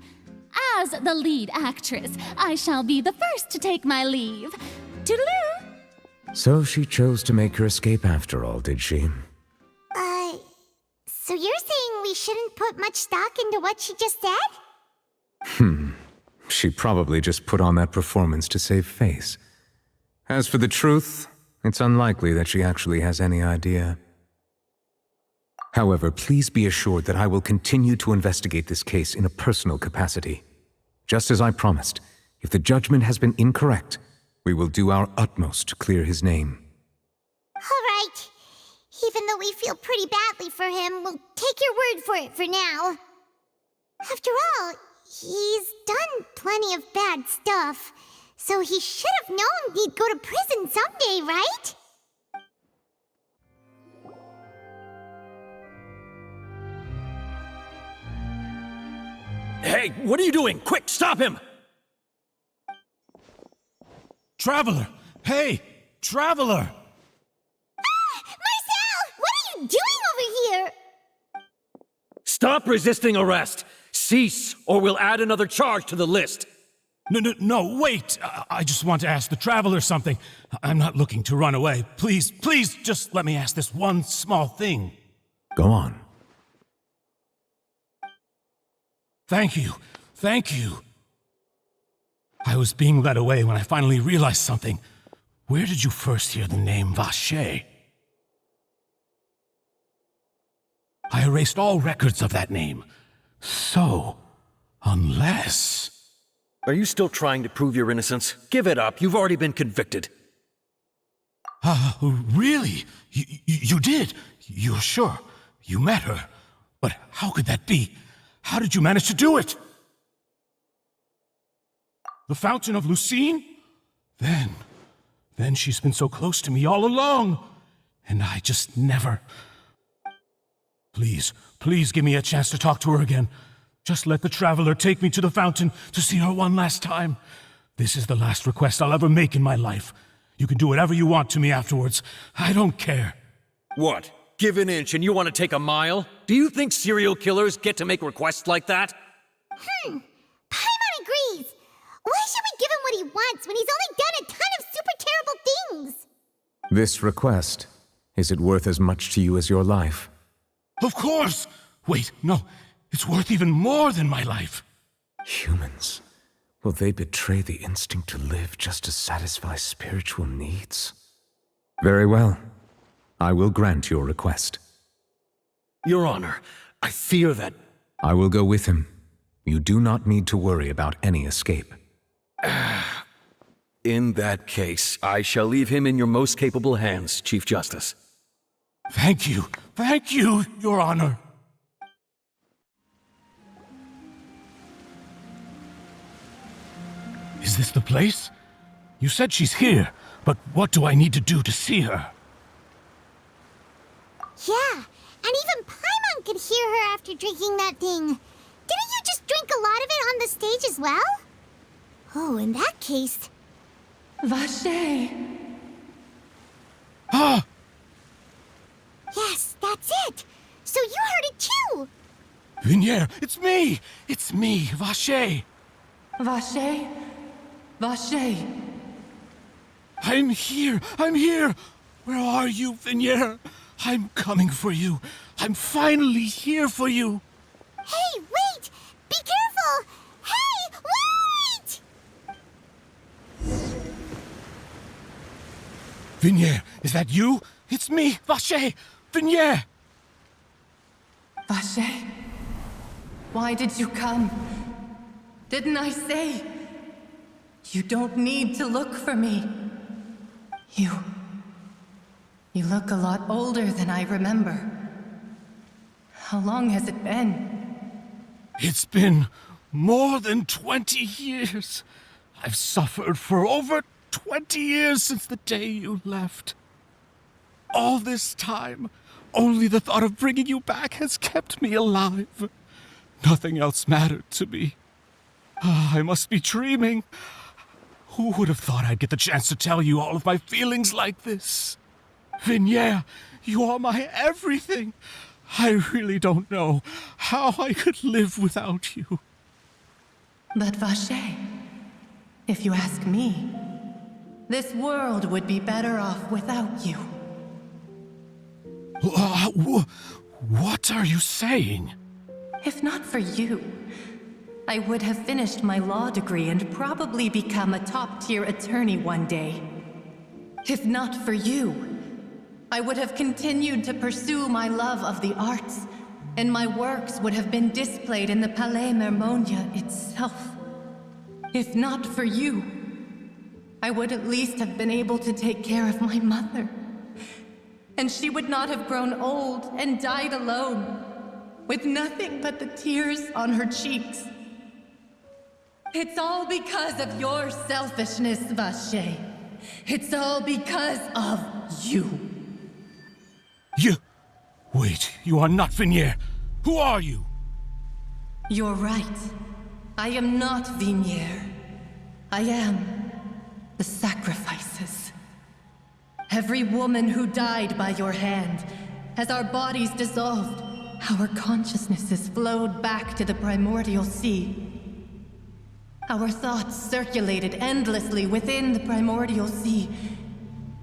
As the lead actress, I shall be the first to take my leave. Toodaloo! So she chose to make her escape after all, did she? So you're saying we shouldn't put much stock into what she just said? She probably just put on that performance to save face. As for the truth, it's unlikely that she actually has any idea. However, please be assured that I will continue to investigate this case in a personal capacity. Just as I promised, if the judgment has been incorrect, we will do our utmost to clear his name. All right. Even though we feel pretty badly for him, we'll take your word for it for now. After all, he's done plenty of bad stuff, so he should have known he'd go to prison someday, right? Hey, what are you doing? Quick, stop him! Traveler! Hey! Traveler! Doing over here? Stop resisting arrest! Cease, or we'll add another charge to the list! No, wait! I just want to ask the Traveler something. I'm not looking to run away. Please, just let me ask this one small thing. Go on. Thank you. I was being led away when I finally realized something. Where did you first hear the name Vacher? I erased all records of that name. So, unless... Are you still trying to prove your innocence? Give it up. You've already been convicted. Really? You did? You're sure? You met her? But how could that be? How did you manage to do it? The Fountain of Lucine? Then Then she's been so close to me all along, and I just never... Please, please give me a chance to talk to her again. Just let the Traveler take me to the fountain to see her one last time. This is the last request I'll ever make in my life. You can do whatever you want to me afterwards. I don't care. What? Give an inch and you want to take a mile? Do you think serial killers get to make requests like that? Paimon agrees. Why should we give him what he wants when he's only done a ton of super terrible things? This request, is it worth as much to you as your life? Of course! Wait, no. It's worth even more than my life. Humans. Will they betray the instinct to live just to satisfy spiritual needs? Very well. I will grant your request. Your Honor, I fear that... I will go with him. You do not need to worry about any escape. In that case, I shall leave him in your most capable hands, Chief Justice. Thank you, Your Honor. Is this the place? You said she's here, but what do I need to do to see her? Yeah, and even Paimon could hear her after drinking that thing. Didn't you just drink a lot of it on the stage as well? Oh, in that case... Vache! Ah! Yes, that's it! So you heard it too! Vignier, it's me! It's me, Vache! Vache? Vache! I'm here! Where are you, Vignier? I'm coming for you. I'm finally here for you. Hey, wait! Be careful! Hey, wait! Vignier, is that you? It's me, Vache! Vignier! Vache? Why did you come? Didn't I say? You don't need to look for me. You look a lot older than I remember. How long has it been? It's been more than 20 years. I've suffered for over 20 years since the day you left. All this time, only the thought of bringing you back has kept me alive. Nothing else mattered to me. I must be dreaming. Who would have thought I'd get the chance to tell you all of my feelings like this? Vignier, you are my everything. I really don't know how I could live without you. But Vache, if you ask me, this world would be better off without you. What are you saying? If not for you, I would have finished my law degree and probably become a top-tier attorney one day. If not for you, I would have continued to pursue my love of the arts, and my works would have been displayed in the Palais Mermonia itself. If not for you, I would at least have been able to take care of my mother. And she would not have grown old and died alone, with nothing but the tears on her cheeks. It's all because of your selfishness, Vache. It's all because of you. You... Wait, you are not Vignier. Who are you? You're right. I am not Vignier. I am the sacrifices. Every woman who died by your hand, as our bodies dissolved, our consciousnesses flowed back to the primordial sea. Our thoughts circulated endlessly within the primordial sea,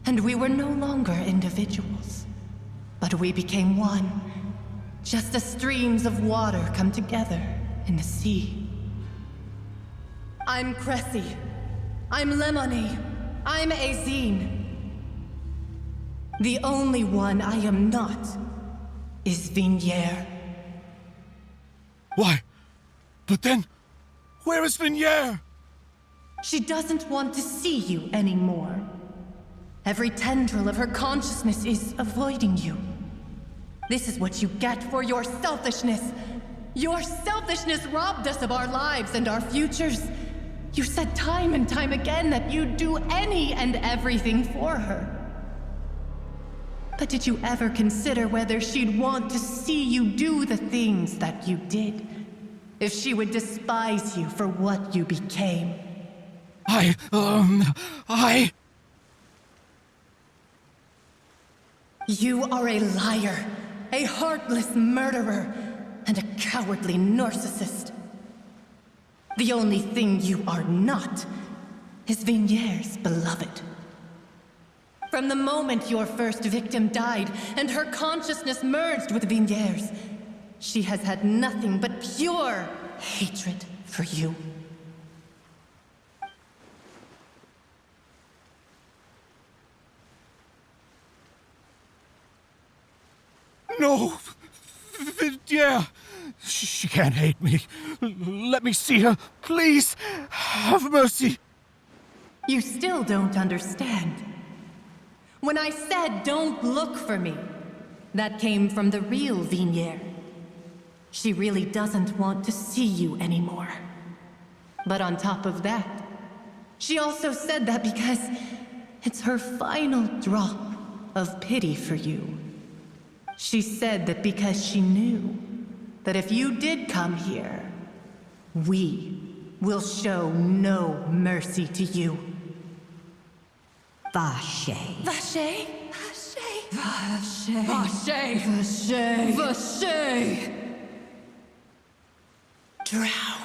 and we were no longer individuals. But we became one, just as streams of water come together in the sea. I'm Cressy. I'm Lemony. I'm Azine. The only one I am not is Vignier. Why? But then, where is Vignier? She doesn't want to see you anymore. Every tendril of her consciousness is avoiding you. This is what you get for your selfishness. Your selfishness robbed us of our lives and our futures. You said time and time again that you'd do any and everything for her. But did you ever consider whether she'd want to see you do the things that you did? If she would despise you for what you became? You are a liar, a heartless murderer, and a cowardly narcissist. The only thing you are not is Vigniere's beloved. From the moment your first victim died and her consciousness merged with Vigniere's, she has had nothing but pure hatred for you. No! Vidier! She can't hate me. Let me see her, please. Have mercy. You still don't understand. When I said don't look for me, that came from the real Vigniere. She really doesn't want to see you anymore. But on top of that, she also said that because it's her final drop of pity for you. She said that because she knew that if you did come here, we will show no mercy to you. Vache. Vache? Vache? Vache. Vache. Vache. Vache. Drown.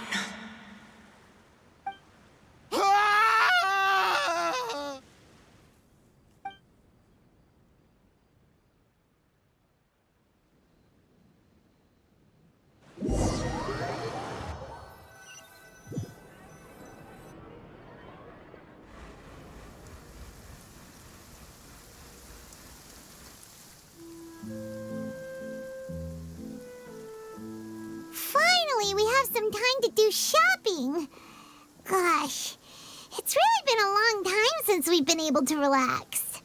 Finally, we have some time to do shopping. Gosh, it's really been a long time since we've been able to relax.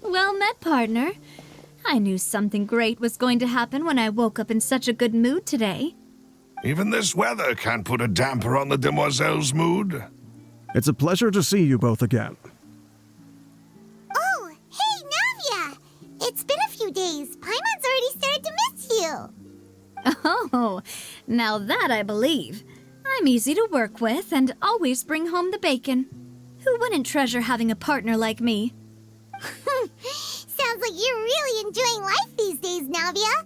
Well met, partner. I knew something great was going to happen when I woke up in such a good mood today. Even this weather can't put a damper on the demoiselle's mood. It's a pleasure to see you both again. Oh, hey, Navia! It's been a few days. Paimon's already started to miss you. Oh, now that I believe. I'm easy to work with and always bring home the bacon. Who wouldn't treasure having a partner like me? Sounds like you're really enjoying life these days, Navia.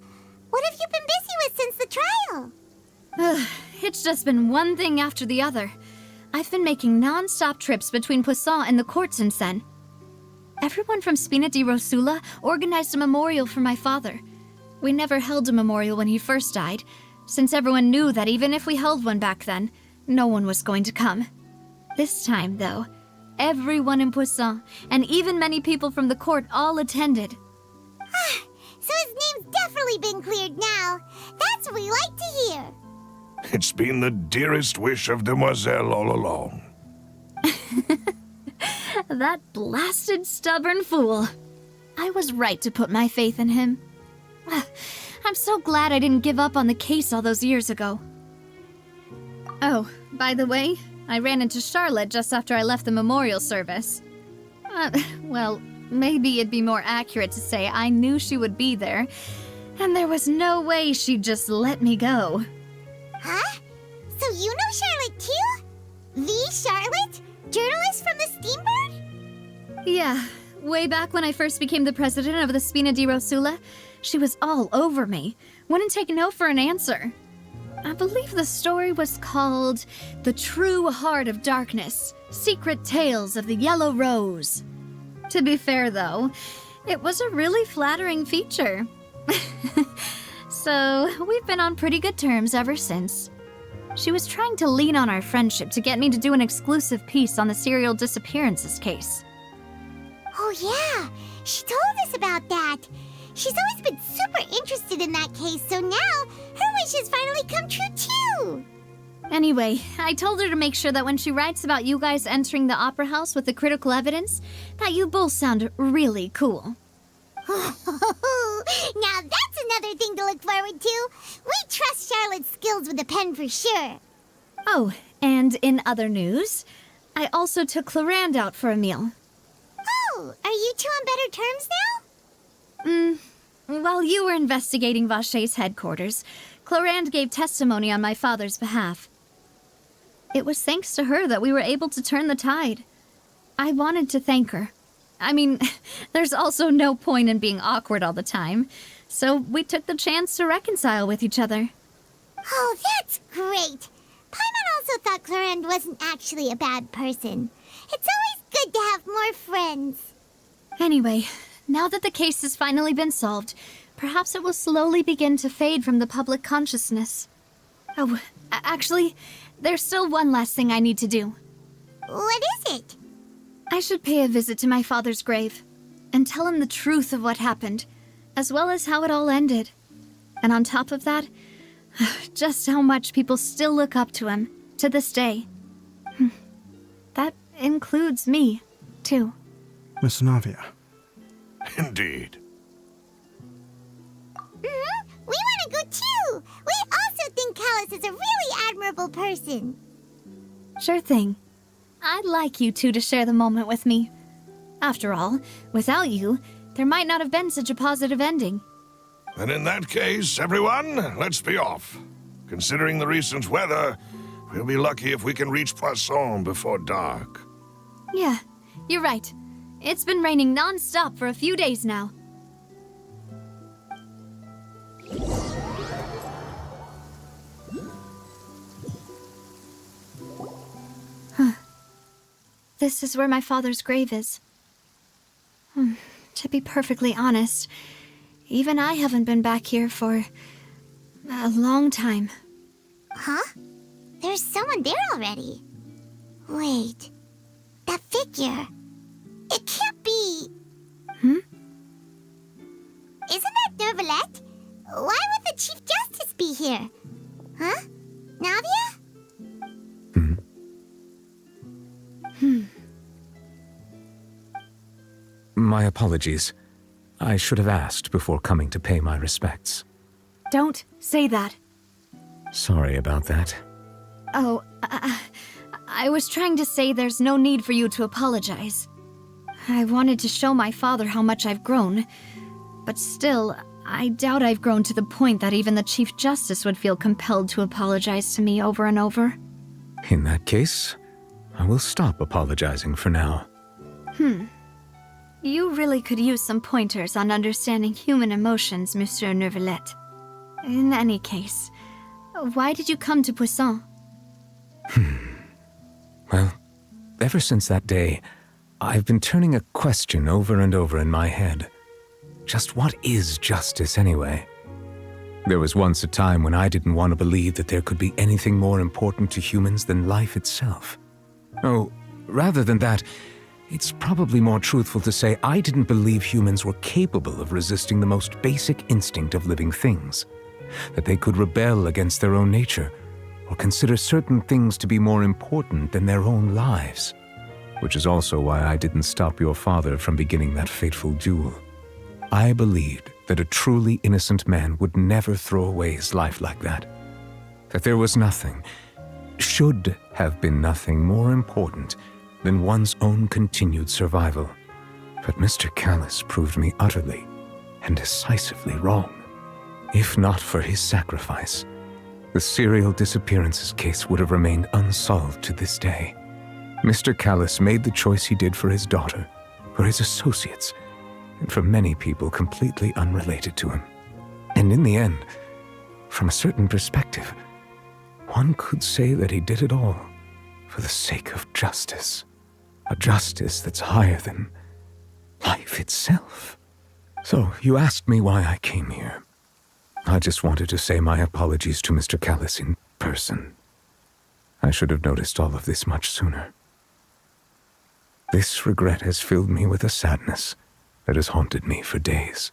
What have you been busy with since the trial? It's just been one thing after the other. I've been making non-stop trips between Poisson and the courts in Seine. Everyone from Spina di Rosula organized a memorial for my father. We never held a memorial when he first died, since everyone knew that even if we held one back then, no one was going to come. This time, though, everyone in Poisson, and even many people from the court, all attended. So his name's definitely been cleared now. That's what we like to hear. It's been the dearest wish of Demoiselle all along. That blasted stubborn fool. I was right to put my faith in him. I'm so glad I didn't give up on the case all those years ago. Oh, by the way, I ran into Charlotte just after I left the memorial service. Well, maybe it'd be more accurate to say I knew she would be there, and there was no way she'd just let me go. Huh? So you know Charlotte too? The Charlotte? Journalist from the Steambird? Yeah, way back when I first became the president of the Spina di Rosula, she was all over me. Wouldn't take no for an answer. I believe the story was called The True Heart of Darkness, Secret Tales of the Yellow Rose. To be fair, though, it was a really flattering feature. So, we've been on pretty good terms ever since. She was trying to lean on our friendship to get me to do an exclusive piece on the serial disappearances case. Oh yeah, she told us about that. She's always been super interested in that case, so now her wish has finally come true too. Anyway, I told her to make sure that when she writes about you guys entering the opera house with the critical evidence, that you both sound really cool. Now that's another thing to look forward to. We trust Charlotte's skills with a pen for sure. Oh, and in other news, I also took Clarand out for a meal. Oh, are you two on better terms now? While you were investigating Vache's headquarters, Clarand gave testimony on my father's behalf. It was thanks to her that we were able to turn the tide. I wanted to thank her. I mean, there's also no point in being awkward all the time, so we took the chance to reconcile with each other. Oh, that's great. Paimon also thought Clarand wasn't actually a bad person. It's always good to have more friends. Anyway, now that the case has finally been solved, perhaps it will slowly begin to fade from the public consciousness. Oh, actually, there's still one last thing I need to do. What is it? I should pay a visit to my father's grave and tell him the truth of what happened, as well as how it all ended. And on top of that, just how much people still look up to him to this day. That includes me, too. Miss Navia. Indeed. We want to go too! We also think Callus is a really admirable person. Sure thing. I'd like you two to share the moment with me. After all, without you, there might not have been such a positive ending. And in that case, everyone, let's be off. Considering the recent weather, we'll be lucky if we can reach Poisson before dark. Yeah, you're right. It's been raining non-stop for a few days now. This is where my father's grave is. To be perfectly honest, even I haven't been back here for a long time. Huh? There's someone there already. Wait. That figure. It can't be... Isn't that Neuvillette? Why would the Chief Justice be here? Huh? Navia? My apologies. I should have asked before coming to pay my respects. Don't say that. Sorry about that. Oh, I was trying to say there's no need for you to apologize. I wanted to show my father how much I've grown, but still, I doubt I've grown to the point that even the Chief Justice would feel compelled to apologize to me over and over. In that case, I will stop apologizing for now. You really could use some pointers on understanding human emotions, Monsieur Neuvillette. In any case, why did you come to Poisson? Well, ever since that day, I've been turning a question over and over in my head. Just what is justice anyway? There was once a time when I didn't want to believe that there could be anything more important to humans than life itself. Oh, rather than that, it's probably more truthful to say I didn't believe humans were capable of resisting the most basic instinct of living things. That they could rebel against their own nature, or consider certain things to be more important than their own lives. Which is also why I didn't stop your father from beginning that fateful duel. I believed that a truly innocent man would never throw away his life like that. That there was nothing, should have been nothing more important than one's own continued survival. But Mr. Callus proved me utterly and decisively wrong. If not for his sacrifice, the serial disappearances case would have remained unsolved to this day. Mr. Callus made the choice he did for his daughter, for his associates, and for many people completely unrelated to him. And in the end, from a certain perspective, one could say that he did it all for the sake of justice. A justice that's higher than life itself. So, you asked me why I came here. I just wanted to say my apologies to Mr. Callus in person. I should have noticed all of this much sooner. This regret has filled me with a sadness that has haunted me for days.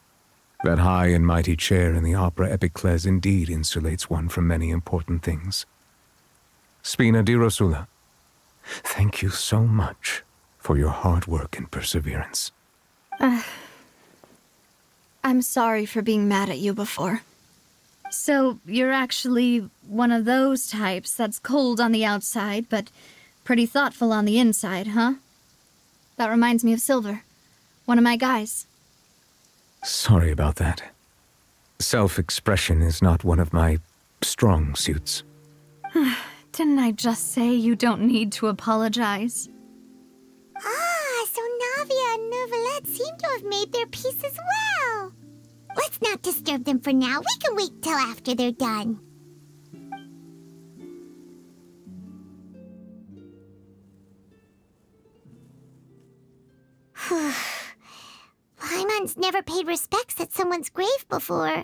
That high and mighty chair in the Opera Epiclese indeed insulates one from many important things. Spina di Rosula, thank you so much for your hard work and perseverance. I'm sorry for being mad at you before. So you're actually one of those types that's cold on the outside, but pretty thoughtful on the inside, huh? That reminds me of Silver, one of my guys. Sorry about that. Self-expression is not one of my strong suits. Didn't I just say you don't need to apologize? Ah, so Navia and Neuvillette seem to have made their peace as well. Let's not disturb them for now. We can wait till after they're done. Paimon's never paid respects at someone's grave before.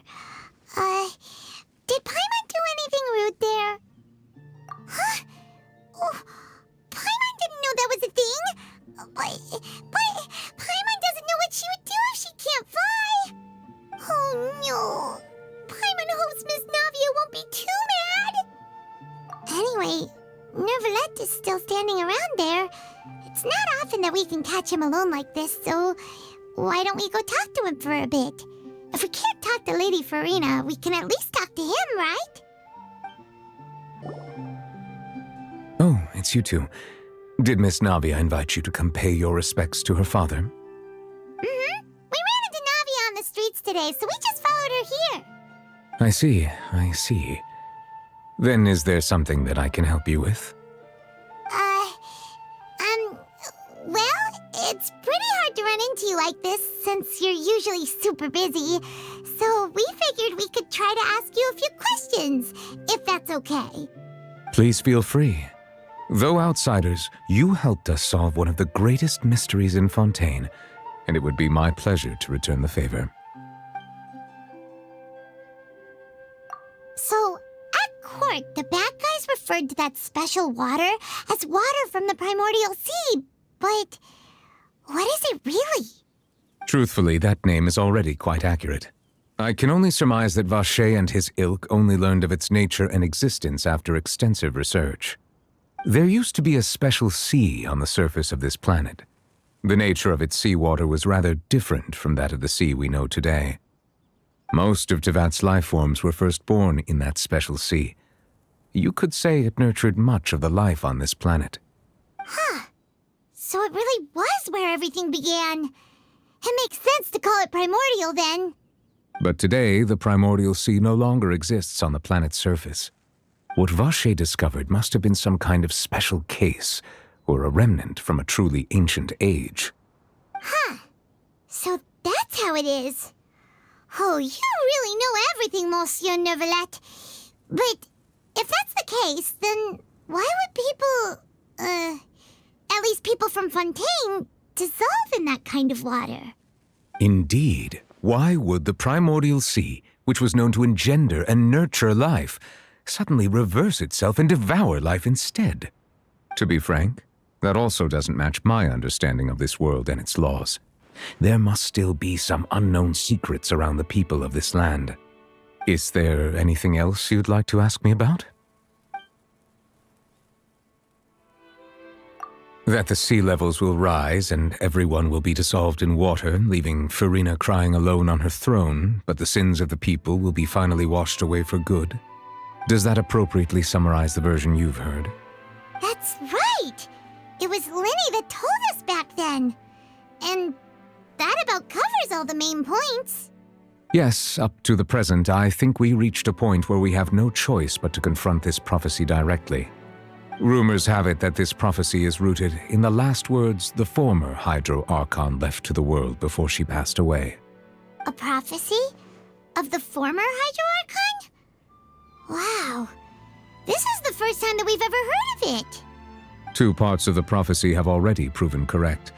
Did Paimon do anything rude there? Huh? Oh, Paimon didn't know that was a thing. But Paimon doesn't know what she would do if she can't fly. Oh no. Paimon hopes Miss Navia won't be too mad. Anyway, Neuvillette is still standing around there. It's not often that we can catch him alone like this, so why don't we go talk to him for a bit? If we can't talk to Lady Farina, we can at least talk to him, right? Oh, it's you two. Did Miss Navia invite you to come pay your respects to her father? Mm-hmm. We ran into Navia on the streets today, so we just followed her here. I see. Then is there something that I can help you with? Well, it's pretty hard to run into you like this since you're usually super busy. So we figured we could try to ask you a few questions, if that's okay. Please feel free. Though outsiders, you helped us solve one of the greatest mysteries in Fontaine, and it would be my pleasure to return the favor. So, at court, the bad guys referred to that special water as water from the primordial sea, but what is it really? Truthfully, that name is already quite accurate. I can only surmise that Vacher and his ilk only learned of its nature and existence after extensive research. There used to be a special sea on the surface of this planet. The nature of its seawater was rather different from that of the sea we know today. Most of Tevat's life forms were first born in that special sea. You could say it nurtured much of the life on this planet. Huh. So it really was where everything began. It makes sense to call it primordial then. But today, the primordial sea no longer exists on the planet's surface. What Vacher discovered must have been some kind of special case, or a remnant from a truly ancient age. Huh. So that's how it is. Oh, you really know everything, Monsieur Neuvillette. But if that's the case, then why would people, at least people from Fontaine, dissolve in that kind of water? Indeed. Why would the primordial sea, which was known to engender and nurture life, suddenly reverse itself and devour life instead? To be frank, that also doesn't match my understanding of this world and its laws. There must still be some unknown secrets around the people of this land. Is there anything else you'd like to ask me about? That the sea levels will rise and everyone will be dissolved in water, leaving Farina crying alone on her throne, but the sins of the people will be finally washed away for good. Does that appropriately summarize the version you've heard? That's right! It was Linny that told us back then. And that about covers all the main points. Yes, up to the present, I think we reached a point where we have no choice but to confront this prophecy directly. Rumors have it that this prophecy is rooted in the last words the former Hydro Archon left to the world before she passed away. A prophecy? Of the former Hydro Archon? Wow. This is the first time that we've ever heard of it. 2 parts of the prophecy have already proven correct.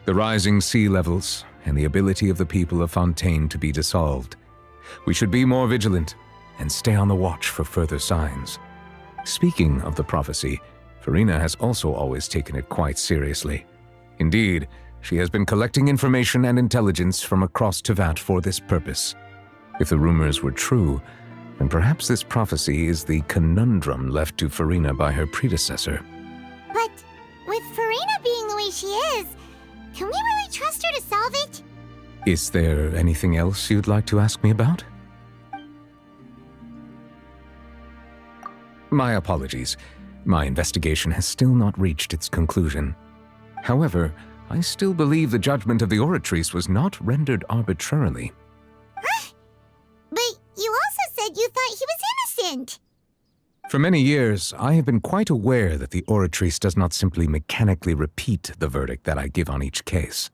The rising sea levels and the ability of the people of Fontaine to be dissolved. We should be more vigilant and stay on the watch for further signs. Speaking of the prophecy, Farina has also always taken it quite seriously. Indeed, she has been collecting information and intelligence from across Tevat for this purpose. If the rumors were true, then perhaps this prophecy is the conundrum left to Farina by her predecessor. But with Farina being the way she is, can we really trust her to solve it? Is there anything else you'd like to ask me about? My apologies. My investigation has still not reached its conclusion. However, I still believe the judgment of the Oratrice was not rendered arbitrarily. But you also said you thought he was innocent. For many years, I have been quite aware that the Oratrice does not simply mechanically repeat the verdict that I give on each case.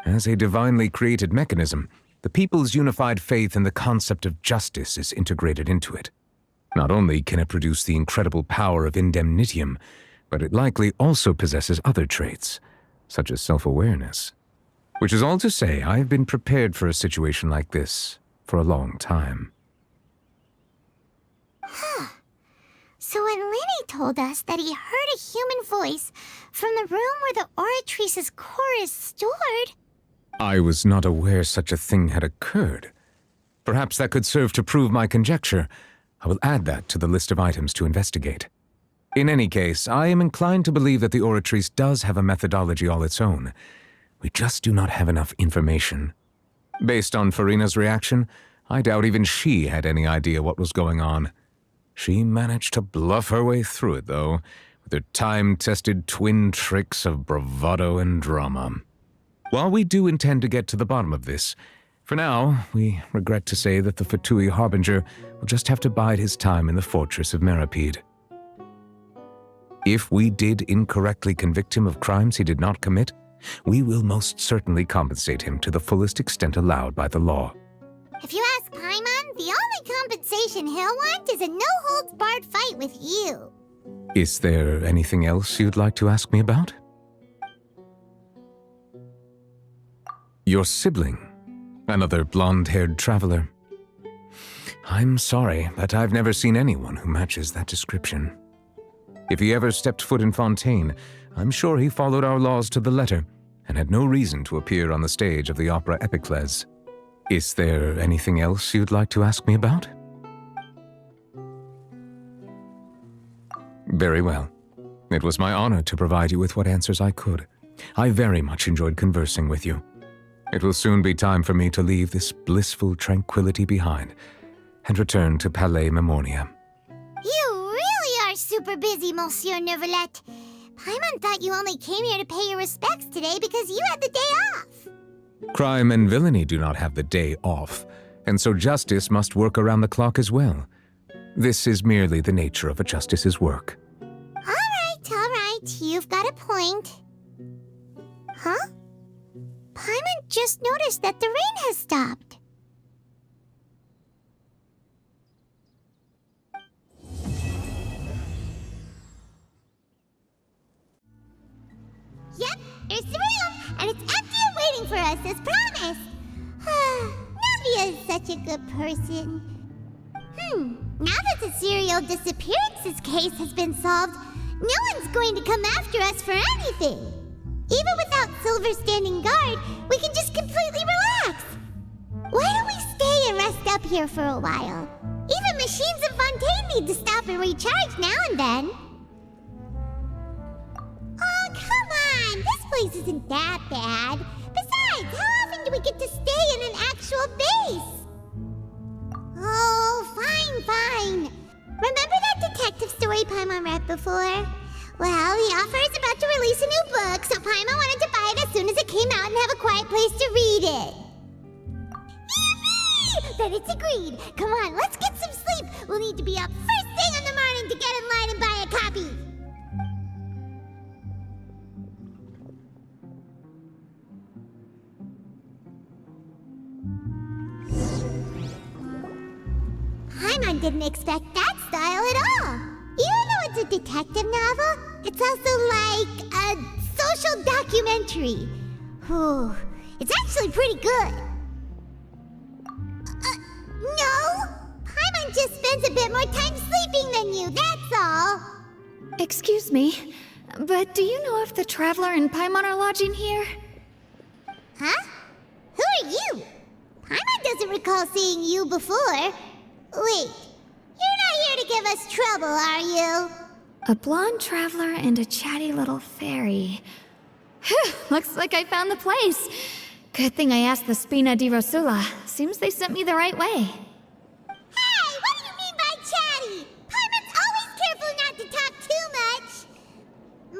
As a divinely created mechanism, the people's unified faith in the concept of justice is integrated into it. Not only can it produce the incredible power of indemnitium, but it likely also possesses other traits, such as self-awareness. Which is all to say, I have been prepared for a situation like this for a long time. So when Lenny told us that he heard a human voice from the room where the Oratrice's core is stored... I was not aware such a thing had occurred. Perhaps that could serve to prove my conjecture. I will add that to the list of items to investigate. In any case, I am inclined to believe that the Oratrice does have a methodology all its own. We just do not have enough information. Based on Farina's reaction, I doubt even she had any idea what was going on. She managed to bluff her way through it, though, with her time-tested twin tricks of bravado and drama. While we do intend to get to the bottom of this, for now, we regret to say that the Fatui Harbinger will just have to bide his time in the fortress of Meripede. If we did incorrectly convict him of crimes he did not commit, we will most certainly compensate him to the fullest extent allowed by the law. If you ask Paimon, the only compensation he'll want is a no-holds-barred fight with you. Is there anything else you'd like to ask me about? Your sibling, another blonde-haired traveler. I'm sorry, but I've never seen anyone who matches that description. If he ever stepped foot in Fontaine, I'm sure he followed our laws to the letter and had no reason to appear on the stage of the opera Epicles. Is there anything else you'd like to ask me about? Very well. It was my honor to provide you with what answers I could. I very much enjoyed conversing with you. It will soon be time for me to leave this blissful tranquility behind and return to Palais Memornia. You really are super busy, Monsieur Neuvillette. Paimon thought you only came here to pay your respects today because you had the day off. Crime and villainy do not have the day off, and so justice must work around the clock as well. This is merely the nature of a justice's work. All right, you've got a point. Huh? Paimon just noticed that the rain has stopped. Yep, here's the room, and it's empty and waiting for us as promised. Navia is such a good person. Now that the serial disappearances case has been solved, no one's going to come after us for anything. Even without Silver standing guard, we can just completely relax. Why don't we stay and rest up here for a while? Even machines in Fontaine need to stop and recharge now and then. Oh, come on! This place isn't that bad. Besides, how often do we get to stay in an actual base? Oh, fine. Remember that detective story Paimon read before? Well, the author is about to release a new book, so Paimon wanted to buy it as soon as it came out and have a quiet place to read it. Yippee! Then it's agreed. Come on, let's get some sleep. We'll need to be up first thing in the morning to get in line and buy a copy. Paimon didn't expect that style at all. Even though it's a detective novel, it's also like a social documentary. It's actually pretty good. No! Paimon just spends a bit more time sleeping than you, that's all. Excuse me, but do you know if the Traveler and Paimon are lodging here? Huh? Who are you? Paimon doesn't recall seeing you before. Wait, you're not here to give us trouble, are you? A blonde traveler and a chatty little fairy. Whew, looks like I found the place. Good thing I asked the Spina di Rosula. Seems they sent me the right way. Hey, what do you mean by chatty? Paimon's always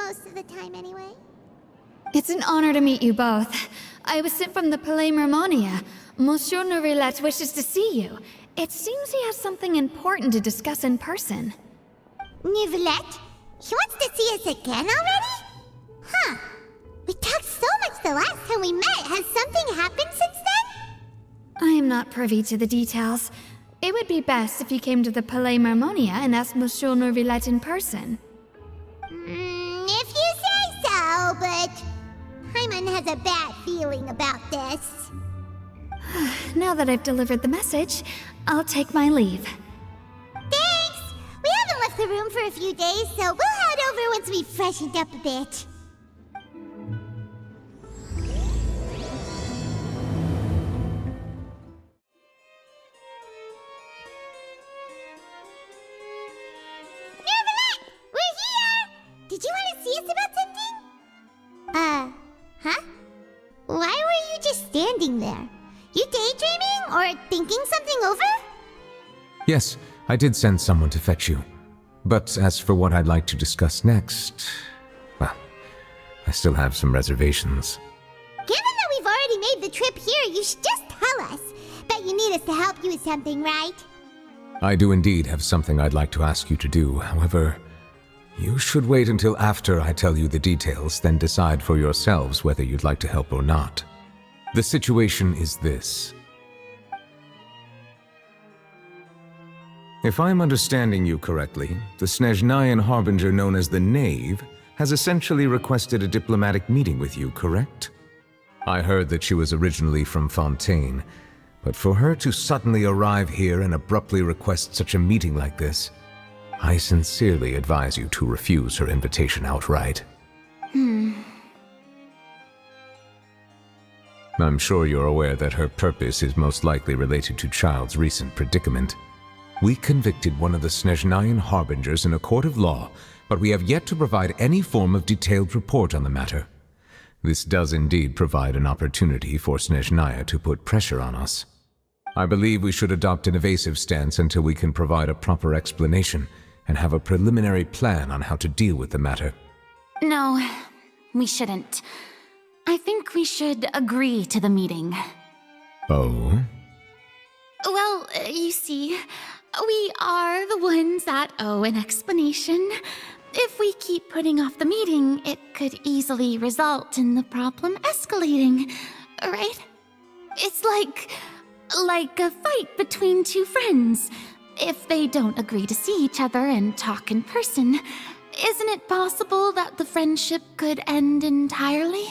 most of the time anyway. It's an honor to meet you both. I was sent from the Palais Mermonia. Monsieur Noirceur wishes to see you. It seems he has something important to discuss in person. Noirceur? He wants to see us again already? Huh. We talked so much the last time we met. Has something happened since then? I am not privy to the details. It would be best if you came to the Palais Mermonia and asked Monsieur Noirceur in person. If you say so, but Paimon has a bad feeling about this. Now that I've delivered the message, I'll take my leave. Thanks! We haven't left the room for a few days, so we'll head over once we've freshened up a bit. Did you want to see us about something? Huh? Why were you just standing there? You daydreaming or thinking something over? Yes, I did send someone to fetch you. But as for what I'd like to discuss next, well, I still have some reservations. Given that we've already made the trip here, you should just tell us. Bet you need us to help you with something, right? I do indeed have something I'd like to ask you to do. However, you should wait until after I tell you the details, then decide for yourselves whether you'd like to help or not. The situation is this. If I'm understanding you correctly, the Snezhnayan harbinger known as the Knave has essentially requested a diplomatic meeting with you, correct? I heard that she was originally from Fontaine, but for her to suddenly arrive here and abruptly request such a meeting like this, I sincerely advise you to refuse her invitation outright. I'm sure you're aware that her purpose is most likely related to Child's recent predicament. We convicted one of the Snezhnayan harbingers in a court of law, but we have yet to provide any form of detailed report on the matter. This does indeed provide an opportunity for Snezhnaya to put pressure on us. I believe we should adopt an evasive stance until we can provide a proper explanation and have a preliminary plan on how to deal with the matter. No, we shouldn't. I think we should agree to the meeting. Oh? Well, you see, we are the ones that owe an explanation. If we keep putting off the meeting, it could easily result in the problem escalating, right? It's like a fight between two friends. If they don't agree to see each other and talk in person, isn't it possible that the friendship could end entirely?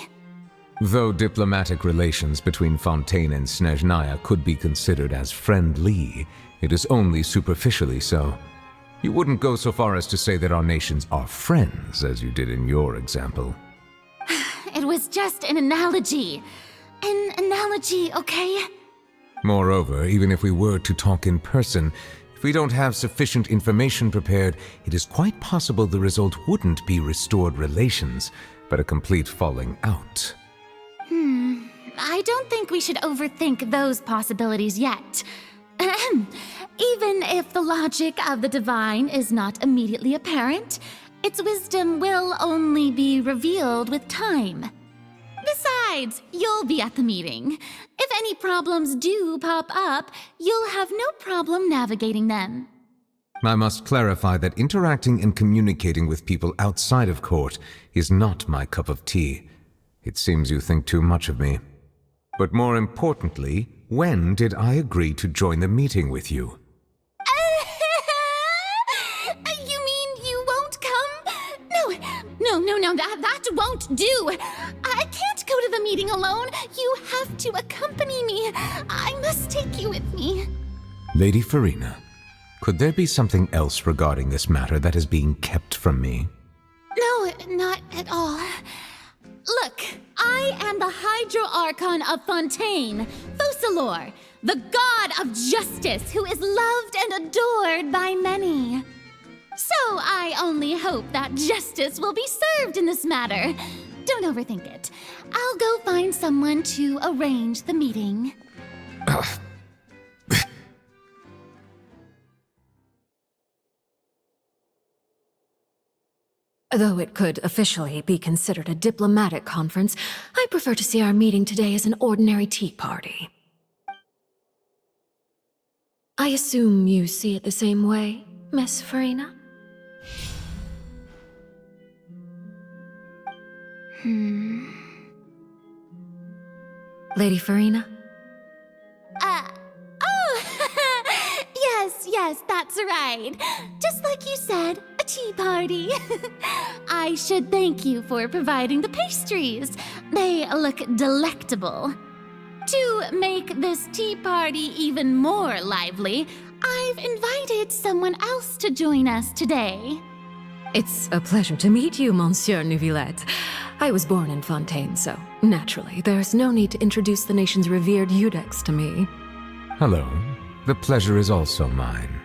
Though diplomatic relations between Fontaine and Snezhnaya could be considered as friendly, it is only superficially so. You wouldn't go so far as to say that our nations are friends, as you did in your example. It was just an analogy. An analogy, okay? Moreover, even if we were to talk in person, if we don't have sufficient information prepared, it is quite possible the result wouldn't be restored relations, but a complete falling out. I don't think we should overthink those possibilities yet. Even if the logic of the divine is not immediately apparent, its wisdom will only be revealed with time. Besides, you'll be at the meeting. If any problems do pop up, you'll have no problem navigating them. I must clarify that interacting and communicating with people outside of court is not my cup of tea. It seems you think too much of me. But more importantly, when did I agree to join the meeting with you? You mean you won't come? No, that won't do. I can't go to the meeting alone. You have to accompany me. I must take you with me. Lady Furina, could there be something else regarding this matter that is being kept from me? No, not at all. Look, I am the Hydro-Archon of Fontaine, Focalor, the god of justice who is loved and adored by many. So I only hope that justice will be served in this matter. Don't overthink it. I'll go find someone to arrange the meeting. Though it could officially be considered a diplomatic conference, I prefer to see our meeting today as an ordinary tea party. I assume you see it the same way, Miss Farina? Lady Farina? Yes, that's right. Just like you said, a tea party. I should thank you for providing the pastries. They look delectable. To make this tea party even more lively, I've invited someone else to join us today. It's a pleasure to meet you, Monsieur Neuvillette. I was born in Fontaine, so naturally, there's no need to introduce the nation's revered Eudex to me. Hello. The pleasure is also mine.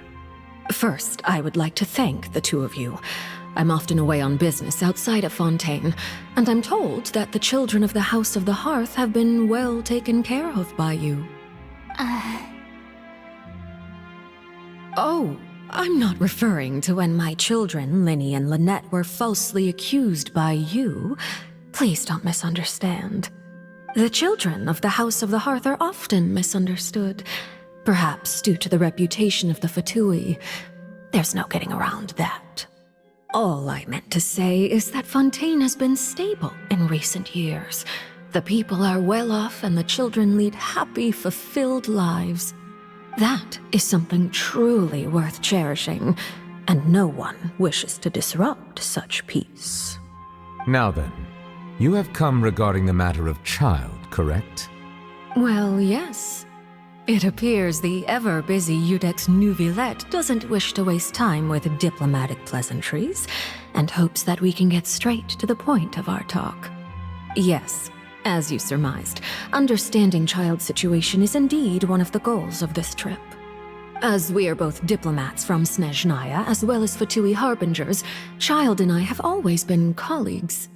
First, I would like to thank the two of you. I'm often away on business outside of Fontaine, and I'm told that the children of the House of the Hearth have been well taken care of by you. Oh, I'm not referring to when my children, Linny and Lynette, were falsely accused by you. Please don't misunderstand. The children of the House of the Hearth are often misunderstood, perhaps due to the reputation of the Fatui. There's no getting around that. All I meant to say is that Fontaine has been stable in recent years. The people are well off and the children lead happy, fulfilled lives. That is something truly worth cherishing, and no one wishes to disrupt such peace. Now then, you have come regarding the matter of child, correct? Well, yes. It appears the ever-busy Eudex Neuvillette doesn't wish to waste time with diplomatic pleasantries, and hopes that we can get straight to the point of our talk. Yes, as you surmised, understanding child's situation is indeed one of the goals of this trip. As we are both diplomats from Snezhnaya as well as Fatui harbingers, Child and I have always been colleagues.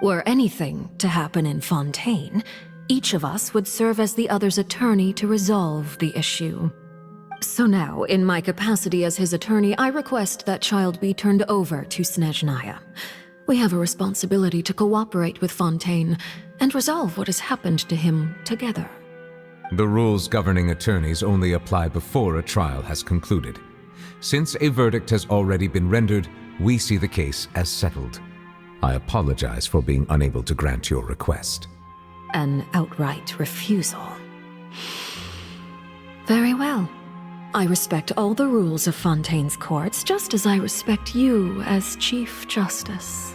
Were anything to happen in Fontaine, each of us would serve as the other's attorney to resolve the issue. So now, in my capacity as his attorney, I request that Child be turned over to Snezhnaya. We have a responsibility to cooperate with Fontaine and resolve what has happened to him together. The rules governing attorneys only apply before a trial has concluded. Since a verdict has already been rendered, we see the case as settled. I apologize for being unable to grant your request. An outright refusal. Very well. I respect all the rules of Fontaine's courts, just as I respect you as Chief Justice.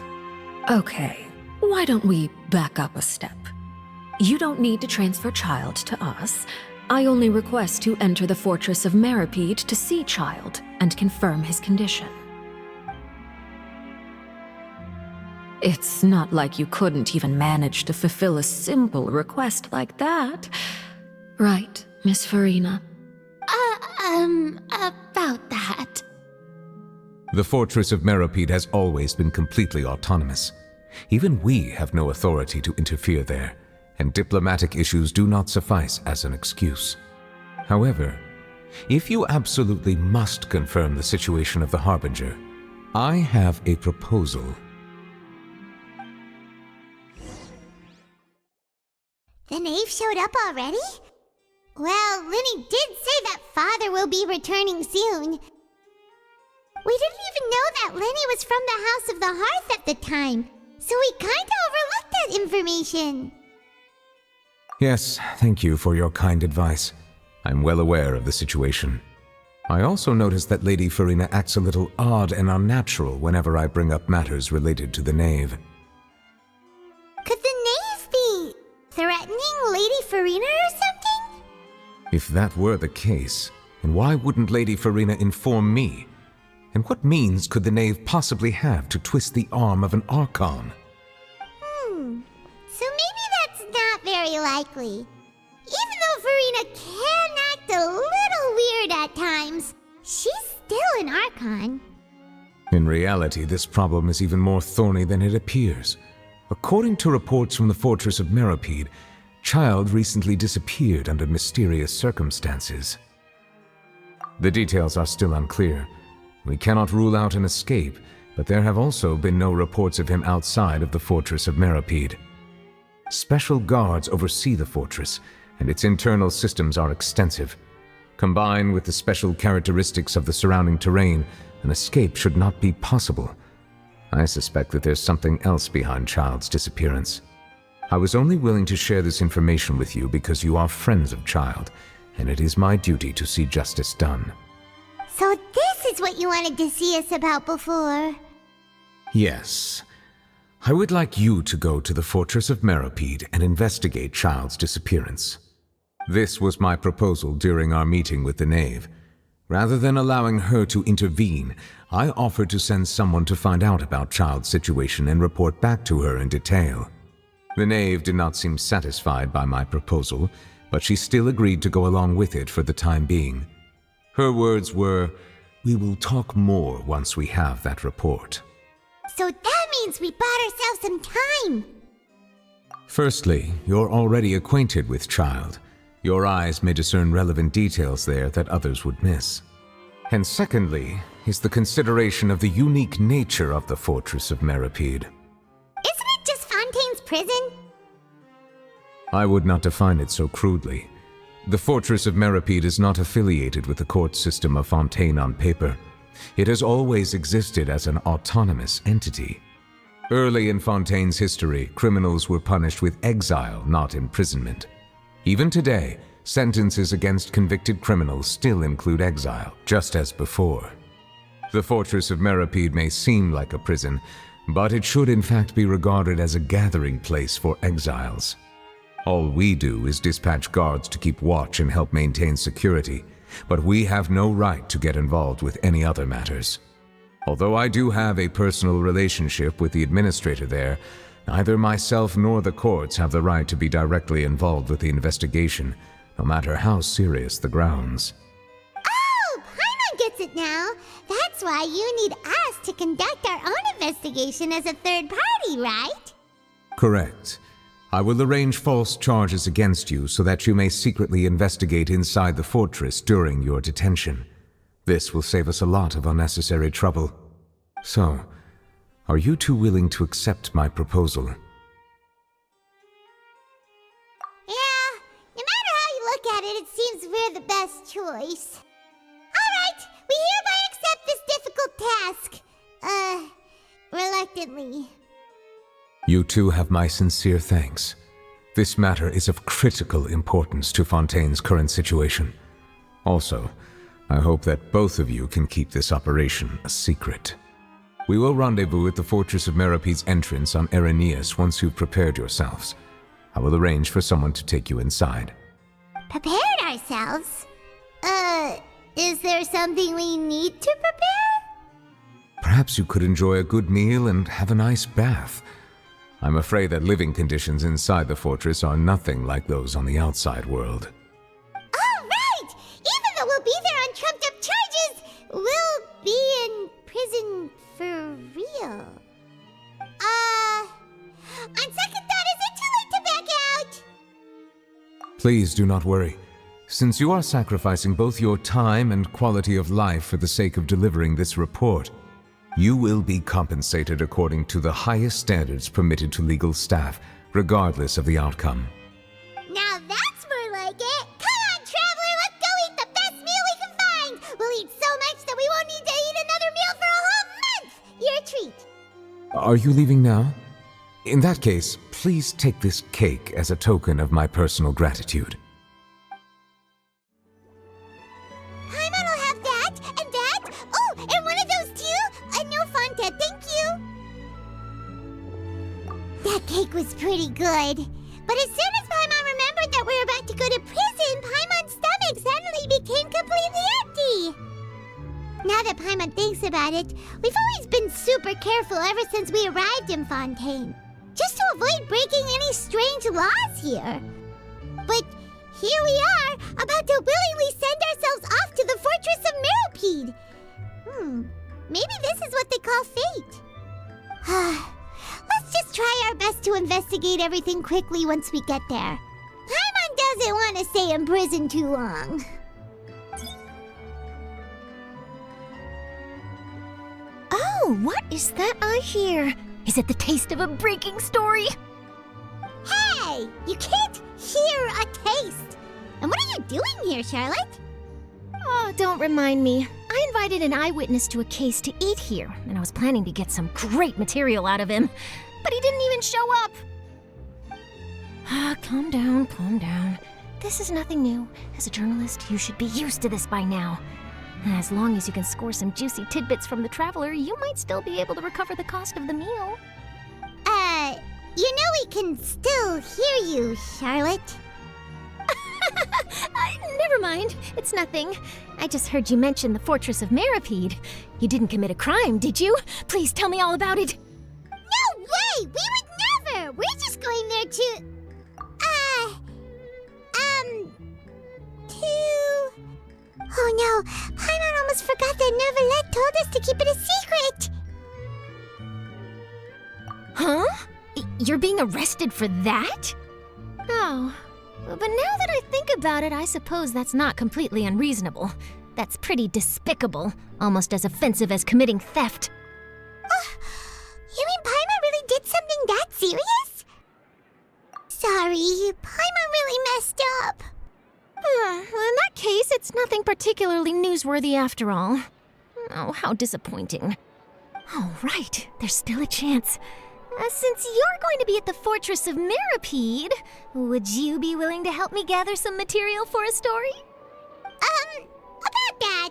Okay, why don't we back up a step? You don't need to transfer Child to us. I only request to enter the fortress of Meripede to see Child and confirm his condition. It's not like you couldn't even manage to fulfill a simple request like that. Right, Miss Farina? About that. The fortress of Meripede has always been completely autonomous. Even we have no authority to interfere there, and diplomatic issues do not suffice as an excuse. However, if you absolutely must confirm the situation of the Harbinger, I have a proposal. The knave showed up already? Well, Linny did say that Father will be returning soon. We didn't even know that Linny was from the House of the Hearth at the time, so we kinda overlooked that information. Yes, thank you for your kind advice. I'm well aware of the situation. I also noticed that Lady Farina acts a little odd and unnatural whenever I bring up matters related to the knave. Could the knave be threatening Lady Farina or something? If that were the case, then why wouldn't Lady Farina inform me? And what means could the knave possibly have to twist the arm of an archon? So maybe that's not very likely. Even though Farina can act a little weird at times, she's still an archon. In reality, this problem is even more thorny than it appears. According to reports from the fortress of Meripede, Child recently disappeared under mysterious circumstances. The details are still unclear. We cannot rule out an escape, but there have also been no reports of him outside of the fortress of Masquerade. Special guards oversee the fortress, and its internal systems are extensive. Combined with the special characteristics of the surrounding terrain, an escape should not be possible. I suspect that there's something else behind Child's disappearance. I was only willing to share this information with you because you are friends of Child, and it is my duty to see justice done. So this is what you wanted to see us about before. Yes. I would like you to go to the fortress of Masquerade and investigate Child's disappearance. This was my proposal during our meeting with the Knave. Rather than allowing her to intervene, I offered to send someone to find out about Child's situation and report back to her in detail. The Knave did not seem satisfied by my proposal, but she still agreed to go along with it for the time being. Her words were, "We will talk more once we have that report." So that means we bought ourselves some time. Firstly, you're already acquainted with Child. Your eyes may discern relevant details there that others would miss. And secondly, is the consideration of the unique nature of the fortress of Masquerade. Isn't it just Fontaine's prison? I would not define it so crudely. The fortress of Masquerade is not affiliated with the court system of Fontaine on paper. It has always existed as an autonomous entity. Early in Fontaine's history, criminals were punished with exile, not imprisonment. Even today, sentences against convicted criminals still include exile, just as before. The fortress of Masquerade may seem like a prison, but it should in fact be regarded as a gathering place for exiles. All we do is dispatch guards to keep watch and help maintain security, but we have no right to get involved with any other matters. Although I do have a personal relationship with the administrator there, neither myself nor the courts have the right to be directly involved with the investigation, no matter how serious the grounds. Oh, Paimon gets it now. That's why you need us to conduct our own investigation as a third party, right? Correct. I will arrange false charges against you so that you may secretly investigate inside the fortress during your detention. This will save us a lot of unnecessary trouble. So, are you two willing to accept my proposal? Yeah, no matter how you look at it, it seems we're the best choice. Alright, we hereby accept this difficult task. Reluctantly. You two have my sincere thanks. This matter is of critical importance to Fontaine's current situation. Also, I hope that both of you can keep this operation a secret. We will rendezvous at the Fortress of Masquerade's entrance on Erinius once you've prepared yourselves. I will arrange for someone to take you inside. Prepared ourselves? Is there something we need to prepare? Perhaps you could enjoy a good meal and have a nice bath. I'm afraid that living conditions inside the fortress are nothing like those on the outside world. Oh, right! Even though we'll be there on trumped-up charges, we'll be in prison for real. On second thought, is it too late to back out? Please do not worry. Since you are sacrificing both your time and quality of life for the sake of delivering this report, you will be compensated according to the highest standards permitted to legal staff, regardless of the outcome. Now that's more like it! Come on, traveler, let's go eat the best meal we can find! We'll eat so much that we won't need to eat another meal for a whole month! Your treat! Are you leaving now? In that case, please take this cake as a token of my personal gratitude. Paimon will have that, and that! Oh, and one of those too! No Fontaine, thank you! That cake was pretty good. But as soon as Paimon remembered that we were about to go to prison, Paimon's stomach suddenly became completely empty. Now that Paimon thinks about it, we've always been super careful ever since we arrived in Fontaine. Just to avoid breaking any strange laws here. But here we are, about to willingly send ourselves off to the Fortress of Masquerade. Maybe this is what they call fate. Let's just try our best to investigate everything quickly once we get there. Paimon doesn't want to stay in prison too long. Oh, what is that I hear? Is it the taste of a breaking story? Hey! You can't hear a taste! And what are you doing here, Charlotte? Oh, don't remind me. I invited an eyewitness to a case to eat here, and I was planning to get some great material out of him. But he didn't even show up. Calm down, calm down. This is nothing new. As a journalist, you should be used to this by now. As long as you can score some juicy tidbits from the traveler, you might still be able to recover the cost of the meal. You know we can still hear you, Charlotte. Never mind. It's nothing. I just heard you mention the Fortress of Maripede. You didn't commit a crime, did you? Please tell me all about it. No way! We would never! We're just going there to... Oh no, Paimon almost forgot that Nervalette told us to keep it a secret! Huh? You're being arrested for that? Oh, but now that I think about it, I suppose that's not completely unreasonable. That's pretty despicable, almost as offensive as committing theft. You mean Paimon really did something that serious? Sorry, Paimon really messed up. In that case, it's nothing particularly newsworthy after all. Oh, how disappointing. Oh, right, there's still a chance. Since you're going to be at the Fortress of Maripede, would you be willing to help me gather some material for a story? About that,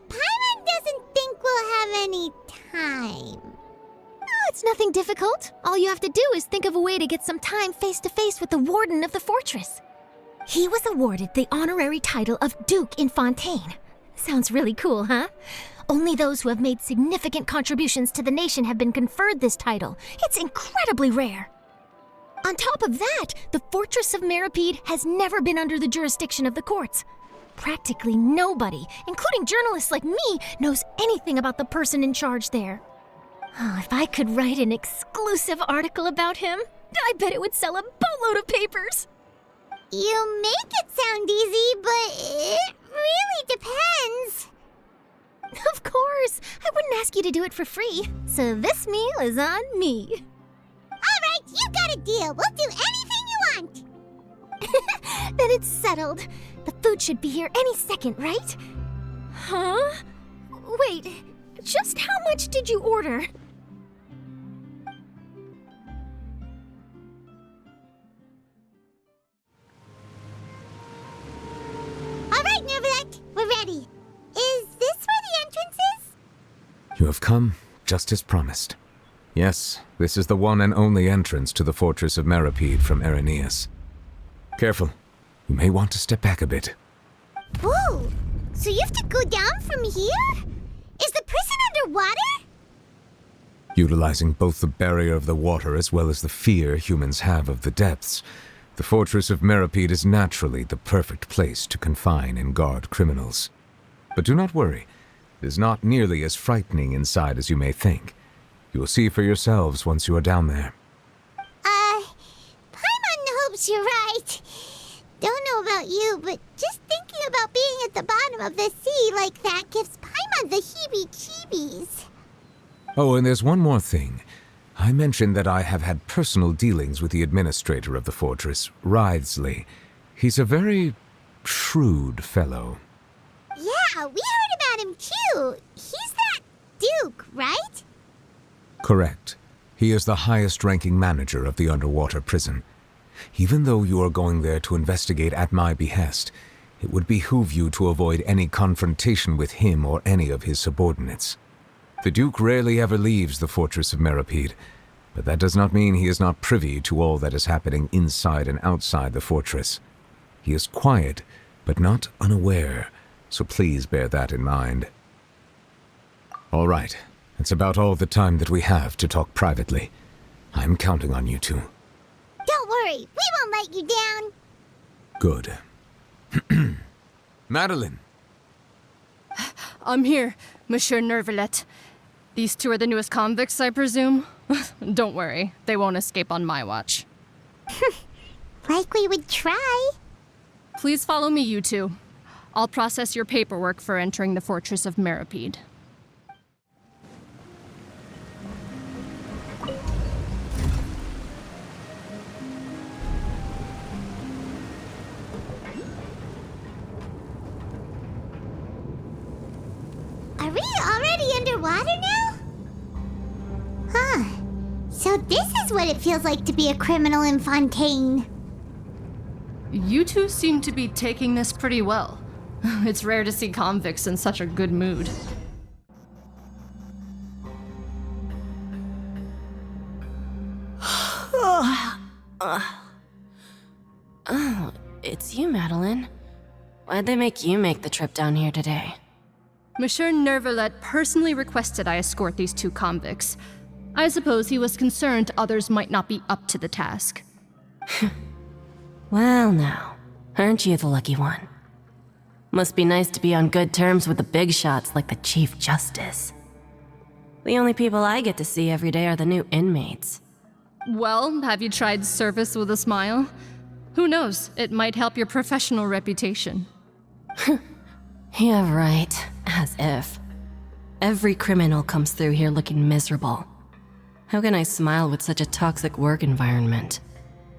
Paimon doesn't think we'll have any time. Oh, it's nothing difficult. All you have to do is think of a way to get some time face-to-face with the warden of the fortress. He was awarded the honorary title of Duke in Fontaine. Sounds really cool, huh? Only those who have made significant contributions to the nation have been conferred this title. It's incredibly rare. On top of that, the Fortress of Maripede has never been under the jurisdiction of the courts. Practically nobody, including journalists like me, knows anything about the person in charge there. Oh, if I could write an exclusive article about him, I bet it would sell a boatload of papers. You make it sound easy, but it really depends. Of course, I wouldn't ask you to do it for free, so this meal is on me. All right, you got a deal. We'll do anything you want. Then it's settled. The food should be here any second, right? Huh? Wait, just how much did you order? All right, Nervalette, we're ready. Is this where the entrance is? You have come, just as promised. Yes, this is the one and only entrance to the Fortress of Maripede from Irenaeus. Careful. You may want to step back a bit. Whoa! So you have to go down from here? Is the prison underwater? Utilizing both the barrier of the water as well as the fear humans have of the depths, the Fortress of Maripede is naturally the perfect place to confine and guard criminals. But do not worry. It is not nearly as frightening inside as you may think. You will see for yourselves once you are down there. Paimon hopes you're right. Don't know about you, but just thinking about being at the bottom of the sea like that gives Paimon the heebie-jeebies. Oh, and there's one more thing. I mentioned that I have had personal dealings with the administrator of the fortress, Wriothesley. He's a very shrewd fellow. Yeah, we heard about him too. He's that Duke, right? Correct. He is the highest-ranking manager of the underwater prison. Even though you are going there to investigate at my behest, it would behoove you to avoid any confrontation with him or any of his subordinates. The Duke rarely ever leaves the Fortress of Maripede, but that does not mean he is not privy to all that is happening inside and outside the fortress. He is quiet, but not unaware, so please bear that in mind. All right, it's about all the time that we have to talk privately. I'm counting on you two. Don't worry, we won't let you down. Good. Madeline! I'm here, Monsieur Nervalette. These two are the newest convicts, I presume? Don't worry, they won't escape on my watch. Like we would try. Please follow me, you two. I'll process your paperwork for entering the Fortress of Maripede. So this is what it feels like to be a criminal in Fontaine. You two seem to be taking this pretty well. It's rare to see convicts in such a good mood. Oh, it's you, Madeline. Why'd they make you make the trip down here today? Monsieur Nervalet personally requested I escort these two convicts. I suppose he was concerned others might not be up to the task. Well now, aren't you the lucky one? Must be nice to be on good terms with the big shots like the Chief Justice. The only people I get to see every day are the new inmates. Well, have you tried service with a smile? Who knows, it might help your professional reputation. Yeah, right. As if. Every criminal comes through here looking miserable. How can I smile with such a toxic work environment?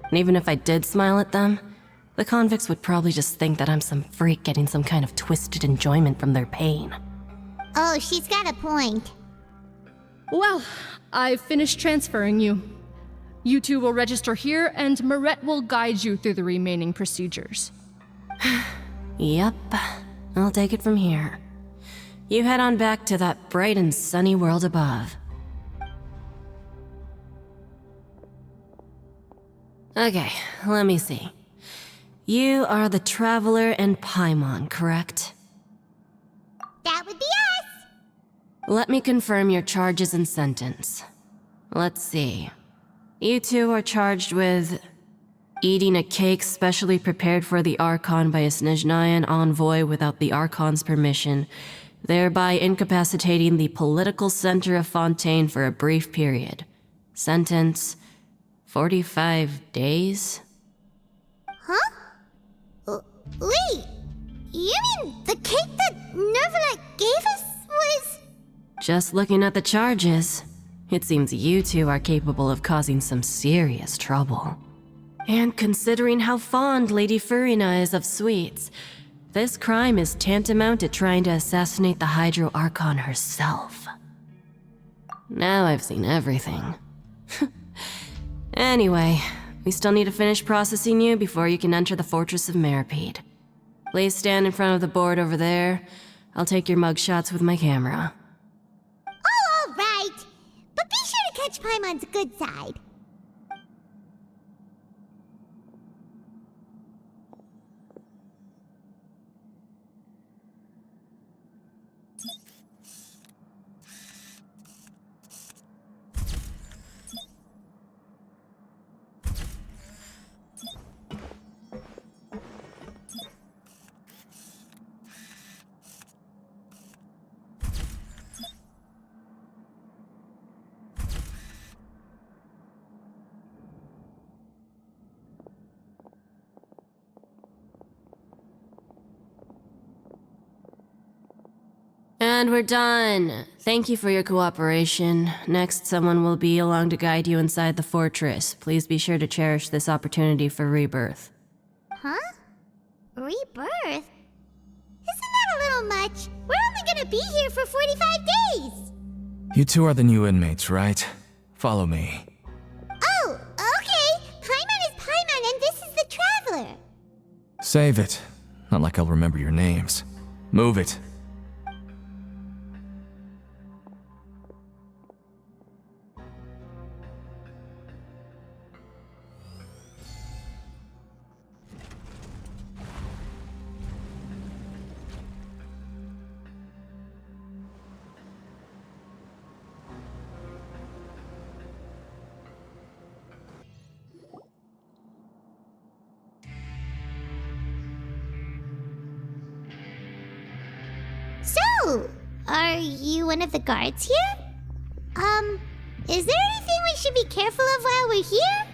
And even if I did smile at them, the convicts would probably just think that I'm some freak getting some kind of twisted enjoyment from their pain. Oh, she's got a point. Well, I've finished transferring you. You two will register here, and Marette will guide you through the remaining procedures. Yep, I'll take it from here. You head on back to that bright and sunny world above. Okay, let me see. You are the Traveler and Paimon, correct? That would be us! Let me confirm your charges and sentence. Let's see. You two are charged with eating a cake specially prepared for the Archon by a Snezhnayan envoy without the Archon's permission, thereby incapacitating the political center of Fontaine for a brief period. Sentence: 45 days? Huh? Wait, you mean the cake that Nervalet gave us was... Just looking at the charges, it seems you two are capable of causing some serious trouble. And considering how fond Lady Furina is of sweets, this crime is tantamount to trying to assassinate the Hydro Archon herself. Now I've seen everything. Anyway, we still need to finish processing you before you can enter the Fortress of Meripede. Please stand in front of the board over there. I'll take your mugshots with my camera. Oh, all right. But be sure to catch Paimon's good side. And we're done. Thank you for your cooperation. Next, someone will be along to guide you inside the fortress. Please be sure to cherish this opportunity for rebirth. Huh? Rebirth? Isn't that a little much? We're only gonna be here for 45 days! You two are the new inmates, right? Follow me. Oh, okay! Paimon is Paimon and this is the Traveler! Save it. Not like I'll remember your names. Move it. So, are you one of the guards here? Is there anything we should be careful of while we're here?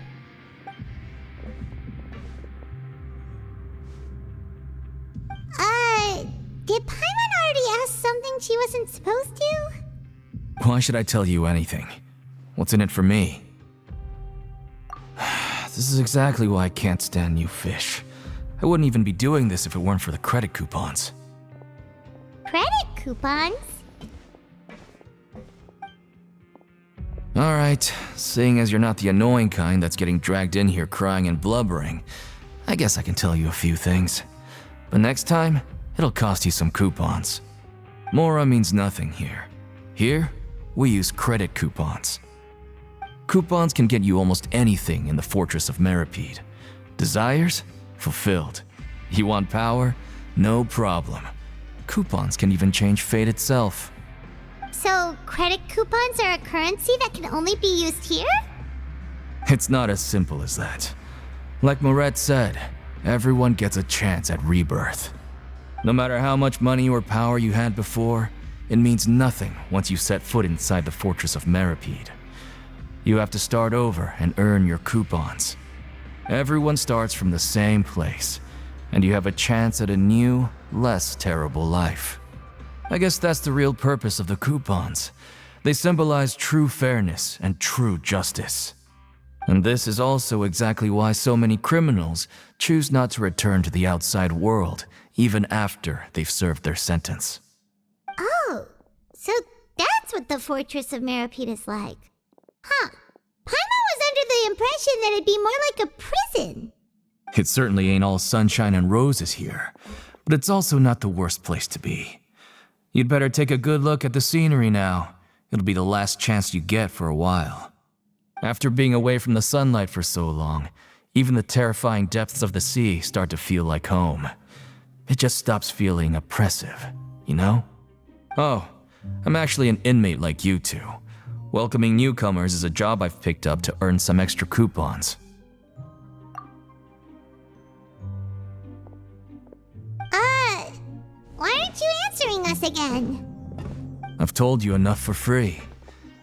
Did Paimon already ask something she wasn't supposed to? Why should I tell you anything? What's in it for me? This is exactly why I can't stand new fish. I wouldn't even be doing this if it weren't for the credit coupons. Credit coupons? Alright, seeing as you're not the annoying kind that's getting dragged in here crying and blubbering, I guess I can tell you a few things. But next time, it'll cost you some coupons. Mora means nothing here. Here, we use credit coupons. Coupons can get you almost anything in the Fortress of Meripede. Desires? Fulfilled. You want power? No problem. Coupons can even change fate itself. So, credit coupons are a currency that can only be used here? It's not as simple as that. Like Moret said, everyone gets a chance at rebirth. No matter how much money or power you had before, it means nothing once you set foot inside the Fortress of Meripede. You have to start over and earn your coupons. Everyone starts from the same place, and you have a chance at a new, less terrible life. I guess that's the real purpose of the coupons. They symbolize true fairness and true justice. And this is also exactly why so many criminals choose not to return to the outside world, even after they've served their sentence. Oh, so that's what the Fortress of Meripede is like. Huh. Paimon was under the impression that it'd be more like a prison. It certainly ain't all sunshine and roses here, but it's also not the worst place to be. You'd better take a good look at the scenery now. It'll be the last chance you get for a while. After being away from the sunlight for so long, even the terrifying depths of the sea start to feel like home. It just stops feeling oppressive, you know? Oh, I'm actually an inmate like you two. Welcoming newcomers is a job I've picked up to earn some extra coupons. Why aren't you answering us again? I've told you enough for free.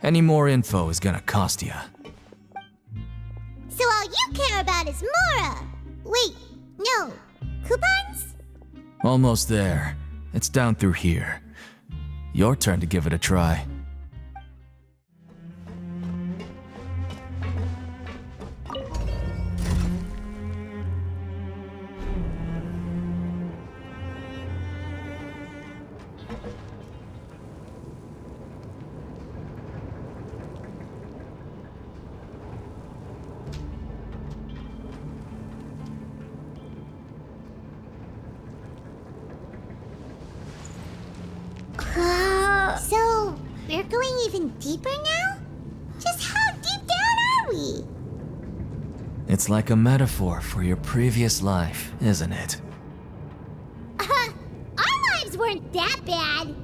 Any more info is gonna cost you. So all you care about is Mora! Wait, no. Coupons? Almost there. It's down through here. Your turn to give it a try. So, we're going even deeper now? Just how deep down are we? It's like a metaphor for your previous life, isn't it? Our lives weren't that bad.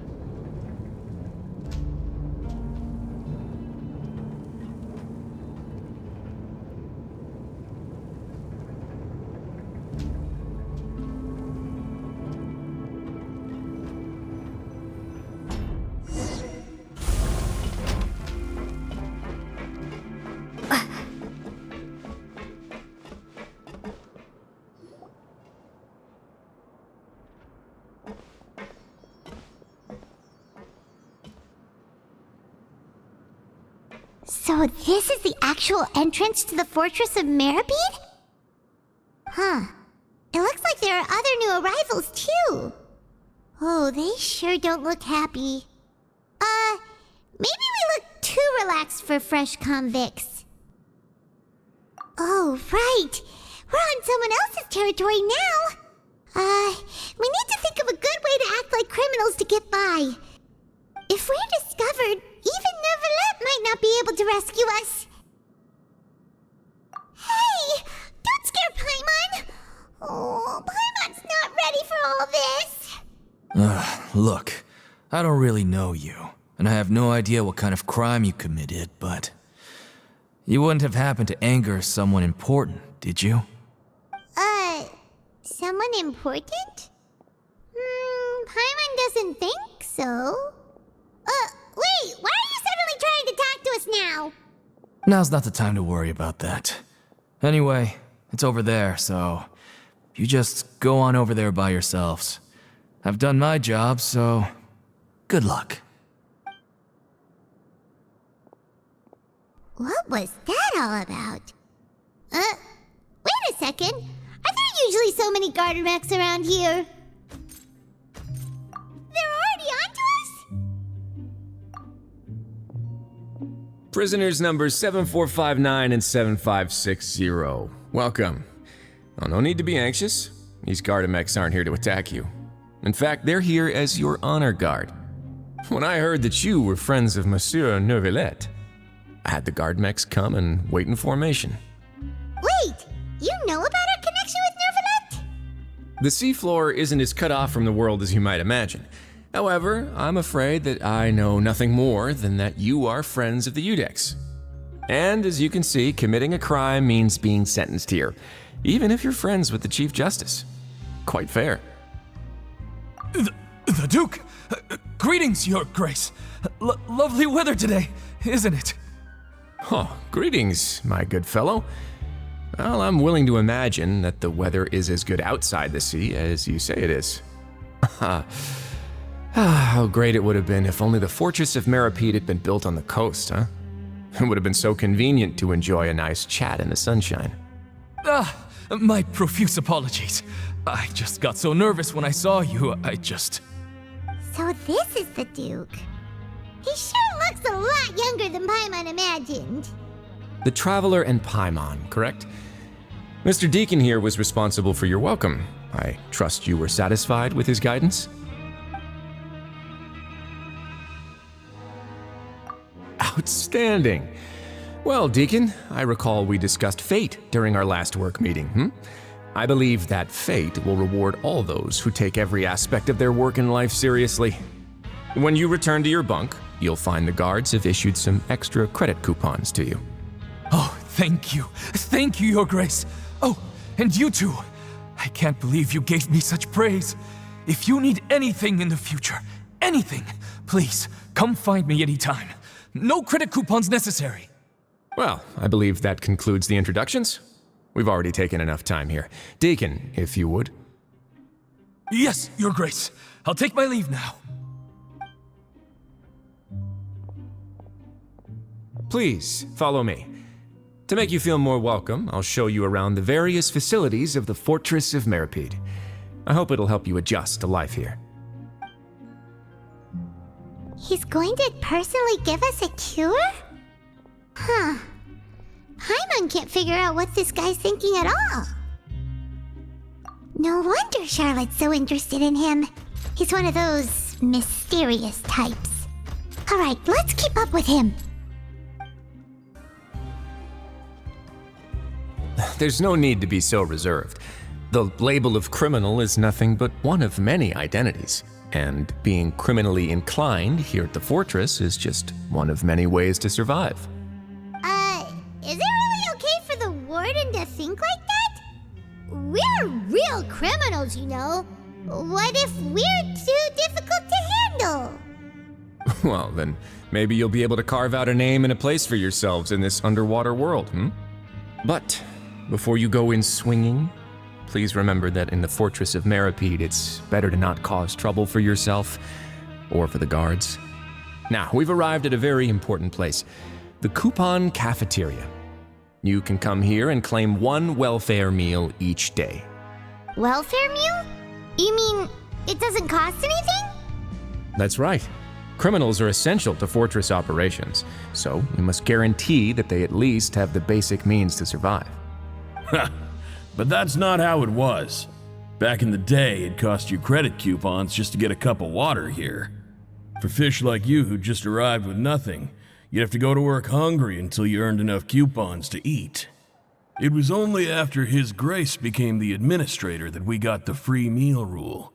So this is the actual entrance to the Fortress of Meripede? Huh. It looks like there are other new arrivals too. Oh, they sure don't look happy. Maybe we look too relaxed for fresh convicts. Oh, right. We're on someone else's territory now. We need to think of a good way to act like criminals to get by. If we're discovered, even Neuvillette might not be able to rescue us. Hey! Don't scare Paimon! Oh, Paimon's not ready for all this. Look, I don't really know you, and I have no idea what kind of crime you committed, but you wouldn't have happened to anger someone important, did you? Someone important? Paimon doesn't think so. Wait, why are you suddenly trying to talk to us now? Now's not the time to worry about that. Anyway, it's over there, so you just go on over there by yourselves. I've done my job, so good luck. What was that all about? Wait a second. Are there usually so many garden wrecks around here? They're already onto us? Prisoners numbers 7459 and 7560. Welcome. Oh, no need to be anxious. These Gardamex aren't here to attack you. In fact, they're here as your honor guard. When I heard that you were friends of Monsieur Neuvillette, I had the Gardamex come and wait in formation. Wait, you know about our connection with Neuvillette? The seafloor isn't as cut off from the world as you might imagine. However, I'm afraid that I know nothing more than that you are friends of the Iudex. And as you can see, committing a crime means being sentenced here, even if you're friends with the Chief Justice. Quite fair. The Duke! Greetings, Your Grace. Lovely weather today, isn't it? Oh, greetings, my good fellow. Well, I'm willing to imagine that the weather is as good outside the sea as you say it is. How great it would have been if only the Fortress of Meripede had been built on the coast, huh? It would have been so convenient to enjoy a nice chat in the sunshine. My profuse apologies. I just got so nervous when I saw you, So this is the Duke. He sure looks a lot younger than Paimon imagined. The Traveler and Paimon, correct? Mr. Deacon here was responsible for your welcome. I trust you were satisfied with his guidance? Outstanding. Well, Deacon, I recall we discussed fate during our last work meeting, I believe that fate will reward all those who take every aspect of their work in life seriously. When you return to your bunk, you'll find the guards have issued some extra credit coupons to you. Oh, thank you. Thank you, Your Grace. Oh, and you too. I can't believe you gave me such praise. If you need anything in the future, anything, please come find me anytime. No credit coupons necessary. Well, I believe that concludes the introductions. We've already taken enough time here. Deacon, if you would. Yes, Your Grace. I'll take my leave now. Please, follow me. To make you feel more welcome, I'll show you around the various facilities of the Fortress of Meripede. I hope it'll help you adjust to life here. He's going to personally give us a cure? Huh. Paimon can't figure out what this guy's thinking at all. No wonder Charlotte's so interested in him. He's one of those mysterious types. Alright, let's keep up with him. There's no need to be so reserved. The label of criminal is nothing but one of many identities. And being criminally inclined here at the Fortress is just one of many ways to survive. Is it really okay for the Warden to think like that? We're real criminals, you know. What if we're too difficult to handle? Well, then maybe you'll be able to carve out a name and a place for yourselves in this underwater world, But before you go in swinging, please remember that in the Fortress of Meripede, it's better to not cause trouble for yourself or for the guards. Now, we've arrived at a very important place, the Coupon Cafeteria. You can come here and claim one welfare meal each day. Welfare meal? You mean it doesn't cost anything? That's right. Criminals are essential to Fortress operations, so we must guarantee that they at least have the basic means to survive. But that's not how it was. Back in the day, it cost you credit coupons just to get a cup of water here. For fish like you who just arrived with nothing, you'd have to go to work hungry until you earned enough coupons to eat. It was only after His Grace became the administrator that we got the free meal rule.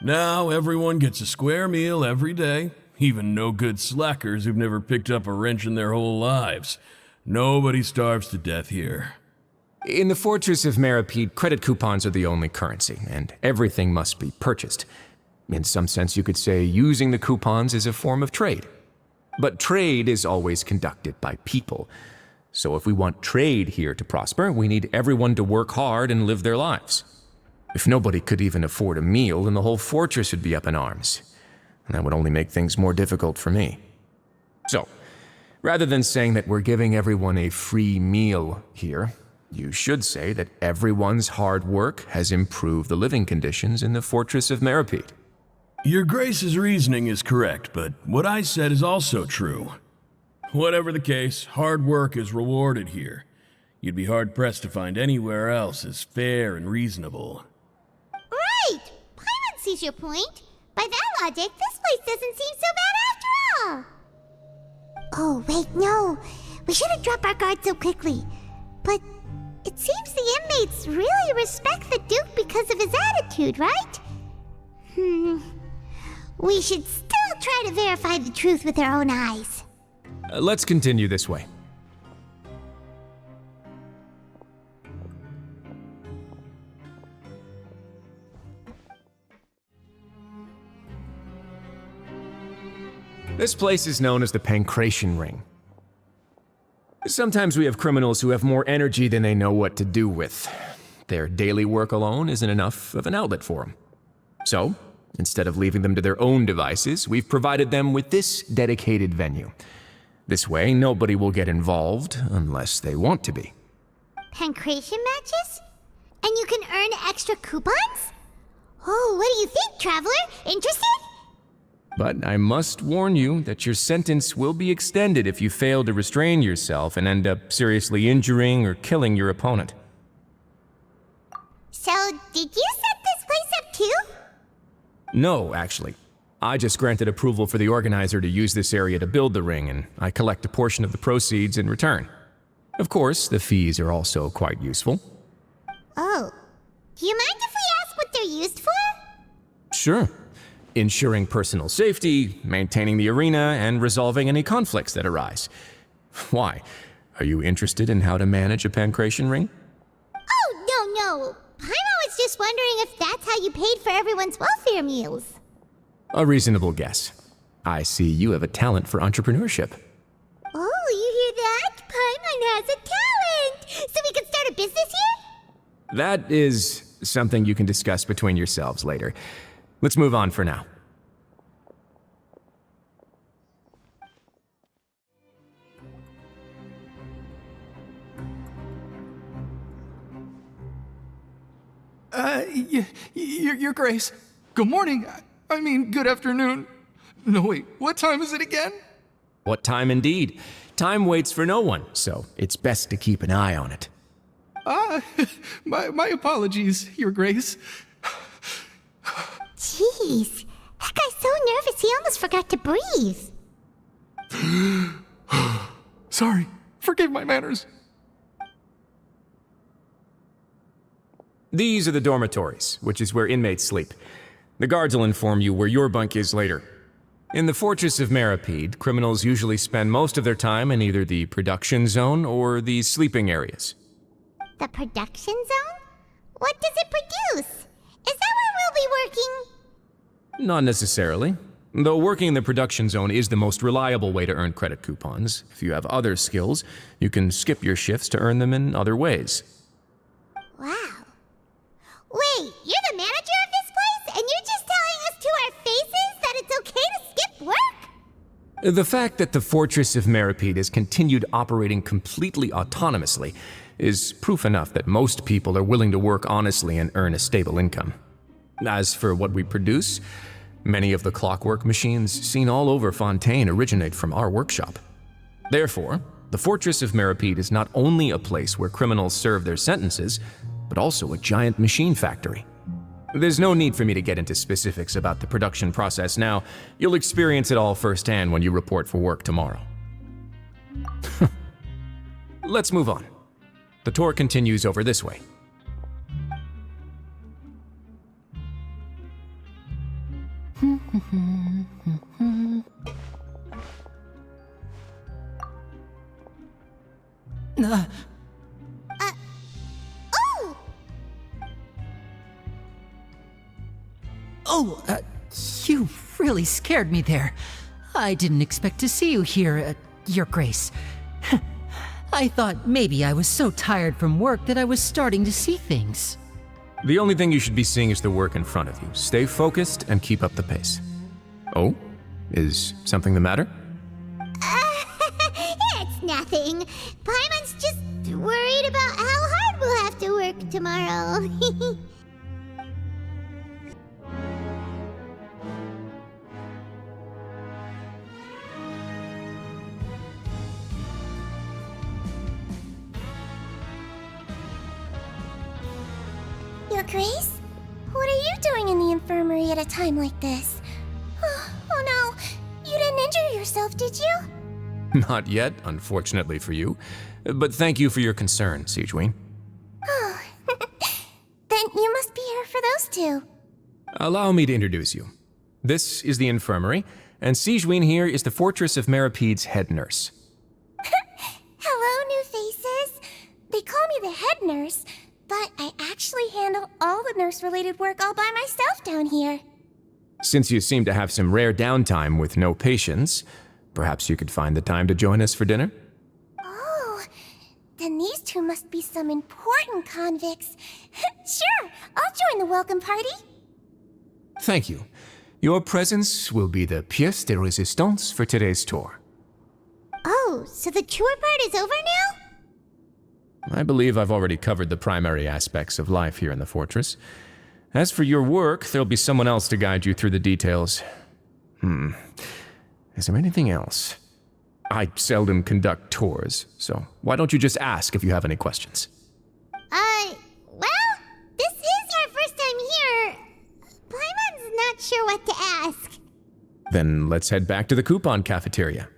Now everyone gets a square meal every day, even no-good slackers who've never picked up a wrench in their whole lives. Nobody starves to death here. In the Fortress of Meripede, credit coupons are the only currency, and everything must be purchased. In some sense, you could say using the coupons is a form of trade. But trade is always conducted by people. So if we want trade here to prosper, we need everyone to work hard and live their lives. If nobody could even afford a meal, then the whole fortress would be up in arms. And that would only make things more difficult for me. So, rather than saying that we're giving everyone a free meal here, you should say that everyone's hard work has improved the living conditions in the Fortress of Meripede. Your Grace's reasoning is correct, but what I said is also true. Whatever the case, hard work is rewarded here. You'd be hard-pressed to find anywhere else as fair and reasonable. Right! Paimon sees your point. By that logic, this place doesn't seem so bad after all. Oh, wait, no. We shouldn't drop our guard so quickly. But it seems the inmates really respect the Duke because of his attitude, right? We should still try to verify the truth with our own eyes. Let's continue this way. This place is known as the Pancration Ring. Sometimes we have criminals who have more energy than they know what to do with. Their daily work alone isn't enough of an outlet for them. So, instead of leaving them to their own devices, we've provided them with this dedicated venue. This way, nobody will get involved unless they want to be. Pancration matches? And you can earn extra coupons? Oh, what do you think, traveler? Interested? But I must warn you that your sentence will be extended if you fail to restrain yourself and end up seriously injuring or killing your opponent. So, did you set this place up too? No, actually. I just granted approval for the organizer to use this area to build the ring, and I collect a portion of the proceeds in return. Of course, the fees are also quite useful. Oh. Do you mind if we ask what they're used for? Sure. Ensuring personal safety, maintaining the arena, and resolving any conflicts that arise. Why? Are you interested in how to manage a pancration ring? Oh, no. Paimon was just wondering if that's how you paid for everyone's welfare meals. A reasonable guess. I see you have a talent for entrepreneurship. Oh, you hear that? Paimon has a talent! So we can start a business here? That is something you can discuss between yourselves later. Let's move on for now. Your Grace. Good morning. I mean, good afternoon. No, wait, what time is it again? What time indeed? Time waits for no one, so it's best to keep an eye on it. My apologies, Your Grace. Jeez, that guy's so nervous he almost forgot to breathe. Sorry, forgive my manners. These are the dormitories, which is where inmates sleep. The guards will inform you where your bunk is later. In the Fortress of Maripede, criminals usually spend most of their time in either the production zone or the sleeping areas. The production zone? What does it produce? Is that where we'll be working? Not necessarily. Though working in the production zone is the most reliable way to earn credit coupons. If you have other skills, you can skip your shifts to earn them in other ways. Wow. Wait, you're the manager of this place, and you're just telling us to our faces that it's okay to skip work? The fact that the Fortress of Maripede has continued operating completely autonomously is proof enough that most people are willing to work honestly and earn a stable income. As for what we produce, many of the clockwork machines seen all over Fontaine originate from our workshop. Therefore, the Fortress of Maripede is not only a place where criminals serve their sentences, but also a giant machine factory. There's no need for me to get into specifics about the production process now. You'll experience it all firsthand when you report for work tomorrow. Let's move on. The tour continues over this way. You really scared me there. I didn't expect to see you here, Your Grace. I thought maybe I was so tired from work that I was starting to see things. The only thing you should be seeing is the work in front of you. Stay focused and keep up the pace. Oh? Is something the matter? It's nothing. Paimon's just worried about how hard we'll have to work tomorrow. Your Grace? What are you doing in the infirmary at a time like this? Oh no, you didn't injure yourself, did you? Not yet, unfortunately for you. But thank you for your concern, Sigewinne. Oh, then you must be here for those two. Allow me to introduce you. This is the infirmary, and Sigewinne here is the Fortress of Merapede's head nurse. Hello, new faces. They call me the head nurse, but I actually handle all the nurse-related work all by myself down here. Since you seem to have some rare downtime with no patients, perhaps you could find the time to join us for dinner? Oh, then these two must be some important convicts. Sure, I'll join the welcome party. Thank you. Your presence will be the pièce de résistance for today's tour. Oh, so the tour part is over now? I believe I've already covered the primary aspects of life here in the fortress. As for your work, there'll be someone else to guide you through the details. Is there anything else? I seldom conduct tours, so why don't you just ask if you have any questions? Well, this is our first time here. Paimon's not sure what to ask. Then let's head back to the coupon cafeteria.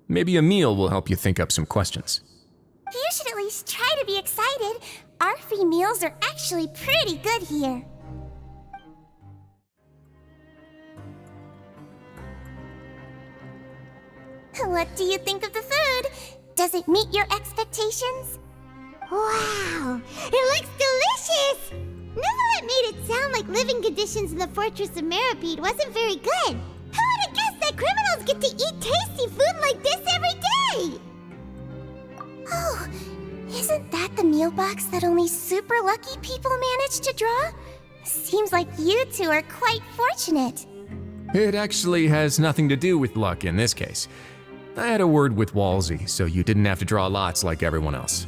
Maybe a meal will help you think up some questions. You should at least try to be excited. Our free meals are actually pretty good here. What do you think of the food? Does it meet your expectations? Wow, it looks delicious! Nivelet made it sound like living conditions in the Fortress of Merapede wasn't very good. Who would have guessed that criminals get to eat tasty food like this every day? Oh, isn't that the meal box that only super lucky people manage to draw? Seems like you two are quite fortunate. It actually has nothing to do with luck in this case. I had a word with Walsey, so you didn't have to draw lots like everyone else.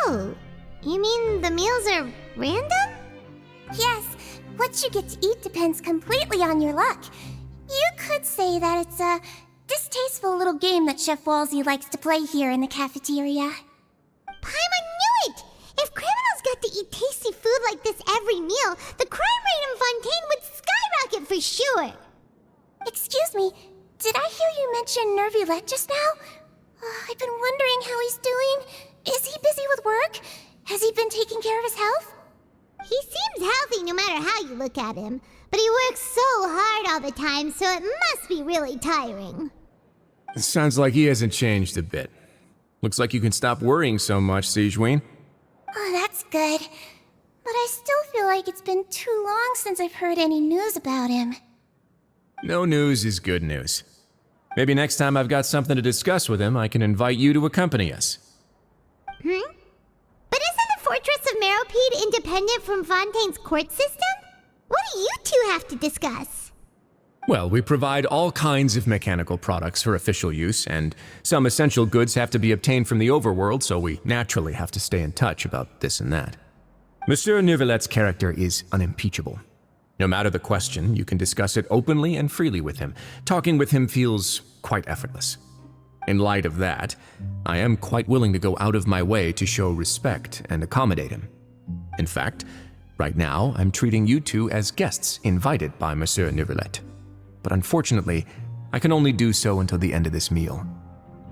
Oh, you mean the meals are random? Yes, what you get to eat depends completely on your luck. You could say that it's a distasteful little game that Chef Walsey likes to play here in the cafeteria. Paimon knew it! If criminals got to eat tasty food like this every meal, the crime rate in Fontaine would skyrocket for sure! Excuse me, did I hear you mention Noirceur just now? I've been wondering how he's doing. Is he busy with work? Has he been taking care of his health? He seems healthy no matter how you look at him, but he works so hard all the time, so it must be really tiring. It sounds like he hasn't changed a bit. Looks like you can stop worrying so much, Sigewinne. Oh, that's good. But I still feel like it's been too long since I've heard any news about him. No news is good news. Maybe next time I've got something to discuss with him, I can invite you to accompany us. But isn't the Fortress of Merapede independent from Fontaine's court system? What do you two have to discuss? Well, we provide all kinds of mechanical products for official use, and some essential goods have to be obtained from the overworld, so we naturally have to stay in touch about this and that. Monsieur Noirceur's character is unimpeachable. No matter the question, you can discuss it openly and freely with him. Talking with him feels quite effortless. In light of that, I am quite willing to go out of my way to show respect and accommodate him. In fact, right now, I'm treating you two as guests invited by Monsieur Noirceur. But unfortunately, I can only do so until the end of this meal.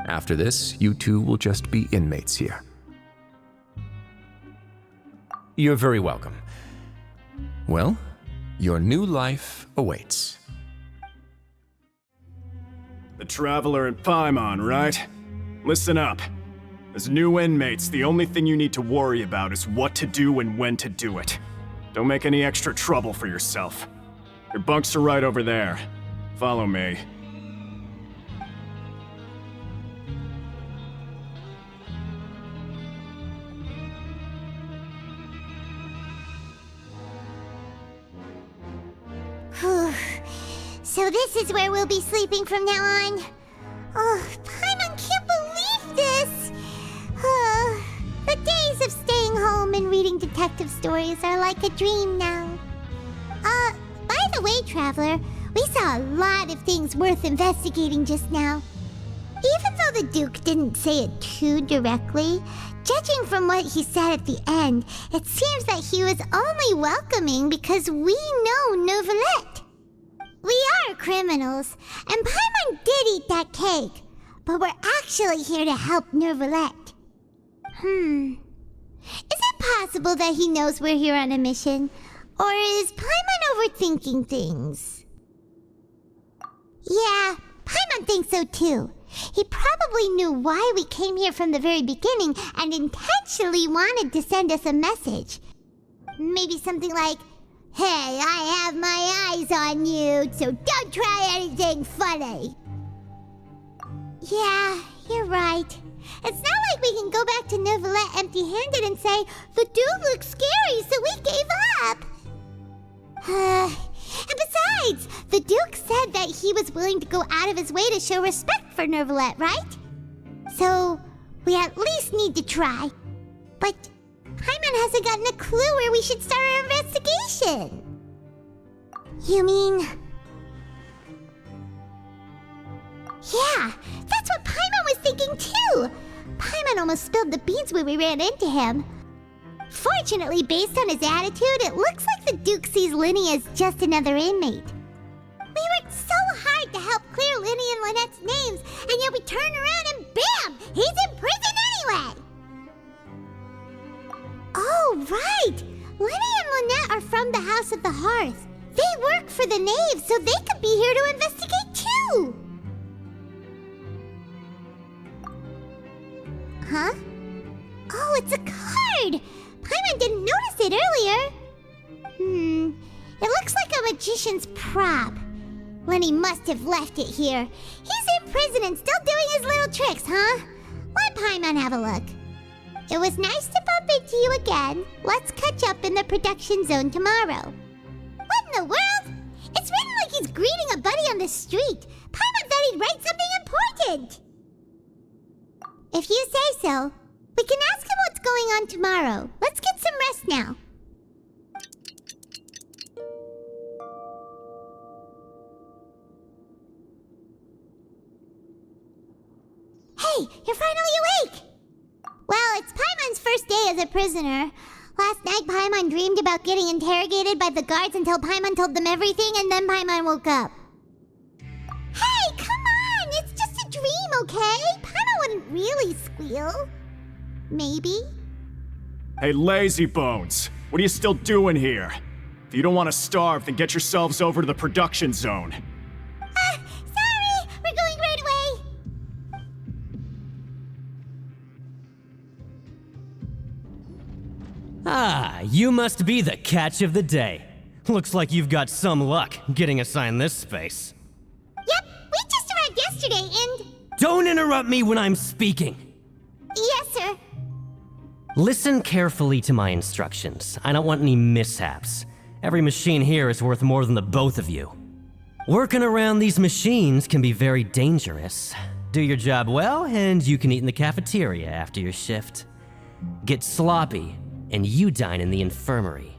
After this, you two will just be inmates here. You're very welcome. Well, your new life awaits. The Traveler and Paimon, right? Listen up. As new inmates, the only thing you need to worry about is what to do and when to do it. Don't make any extra trouble for yourself. Your bunks are right over there. Follow me. So this is where we'll be sleeping from now on. Oh, Paimon can't believe this! The days of staying home and reading detective stories are like a dream now. By the way, Traveler, we saw a lot of things worth investigating just now. Even though the Duke didn't say it too directly, Judging from what he said at the end, it seems that he was only welcoming because we know Novelette. We are criminals, and Paimon did eat that cake, but we're actually here to help Novelette. Is it possible that he knows we're here on a mission? Or is Paimon overthinking things? Yeah, Paimon thinks so too. He probably knew why we came here from the very beginning and intentionally wanted to send us a message. Maybe something like, "Hey, I have my eyes on you, so don't try anything funny." Yeah, you're right. It's not like we can go back to Novelette empty-handed and say, "The dude looks scary, so we gave up." And besides, the Duke said that he was willing to go out of his way to show respect for Novelette, right? So, we at least need to try. But Paimon hasn't gotten a clue where we should start our investigation. You mean... Yeah, that's what Paimon was thinking too! Paimon almost spilled the beans when we ran into him. Fortunately, based on his attitude, it looks like the Duke sees Linny as just another inmate. We worked so hard to help clear Linny and Lynette's names, and yet we turn around and bam! He's in prison anyway! Oh, right! Linny and Lynette are from the House of the Hearth. They work for the Knave, so they could be here to investigate too! Huh? Oh, it's a card! Paimon didn't notice it earlier. It looks like a magician's prop. Lenny must have left it here. He's in prison and still doing his little tricks, huh? Let Paimon have a look. It was nice to bump into you again. Let's catch up in the production zone tomorrow. What in the world? It's written like he's greeting a buddy on the street. Paimon thought he'd write something important. If you say so. We can ask him what's going on tomorrow. Let's get some rest now. Hey, you're finally awake! Well, it's Paimon's first day as a prisoner. Last night, Paimon dreamed about getting interrogated by the guards until Paimon told them everything, and then Paimon woke up. Hey, come on! It's just a dream, okay? Paimon wouldn't really squeal. Maybe? Hey, lazy bones! What are you still doing here? If you don't want to starve, then get yourselves over to the production zone. Sorry! We're going right away! Ah, you must be the catch of the day. Looks like you've got some luck getting assigned this space. Yep, we just arrived yesterday and... Don't interrupt me when I'm speaking! Yes, sir. Listen carefully to my instructions. I don't want any mishaps. Every machine here is worth more than the both of you. Working around these machines can be very dangerous. Do your job well, and you can eat in the cafeteria after your shift. Get sloppy, and you dine in the infirmary.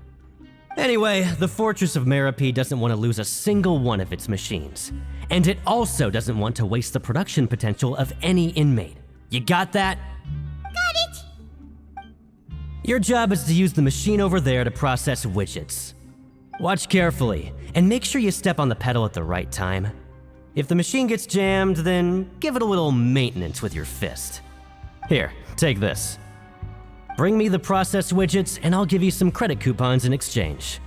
Anyway, the Fortress of Maripede doesn't want to lose a single one of its machines. And it also doesn't want to waste the production potential of any inmate. You got that? Got it! Your job is to use the machine over there to process widgets. Watch carefully, and make sure you step on the pedal at the right time. If the machine gets jammed, then give it a little maintenance with your fist. Here, take this. Bring me the processed widgets, and I'll give you some credit coupons in exchange.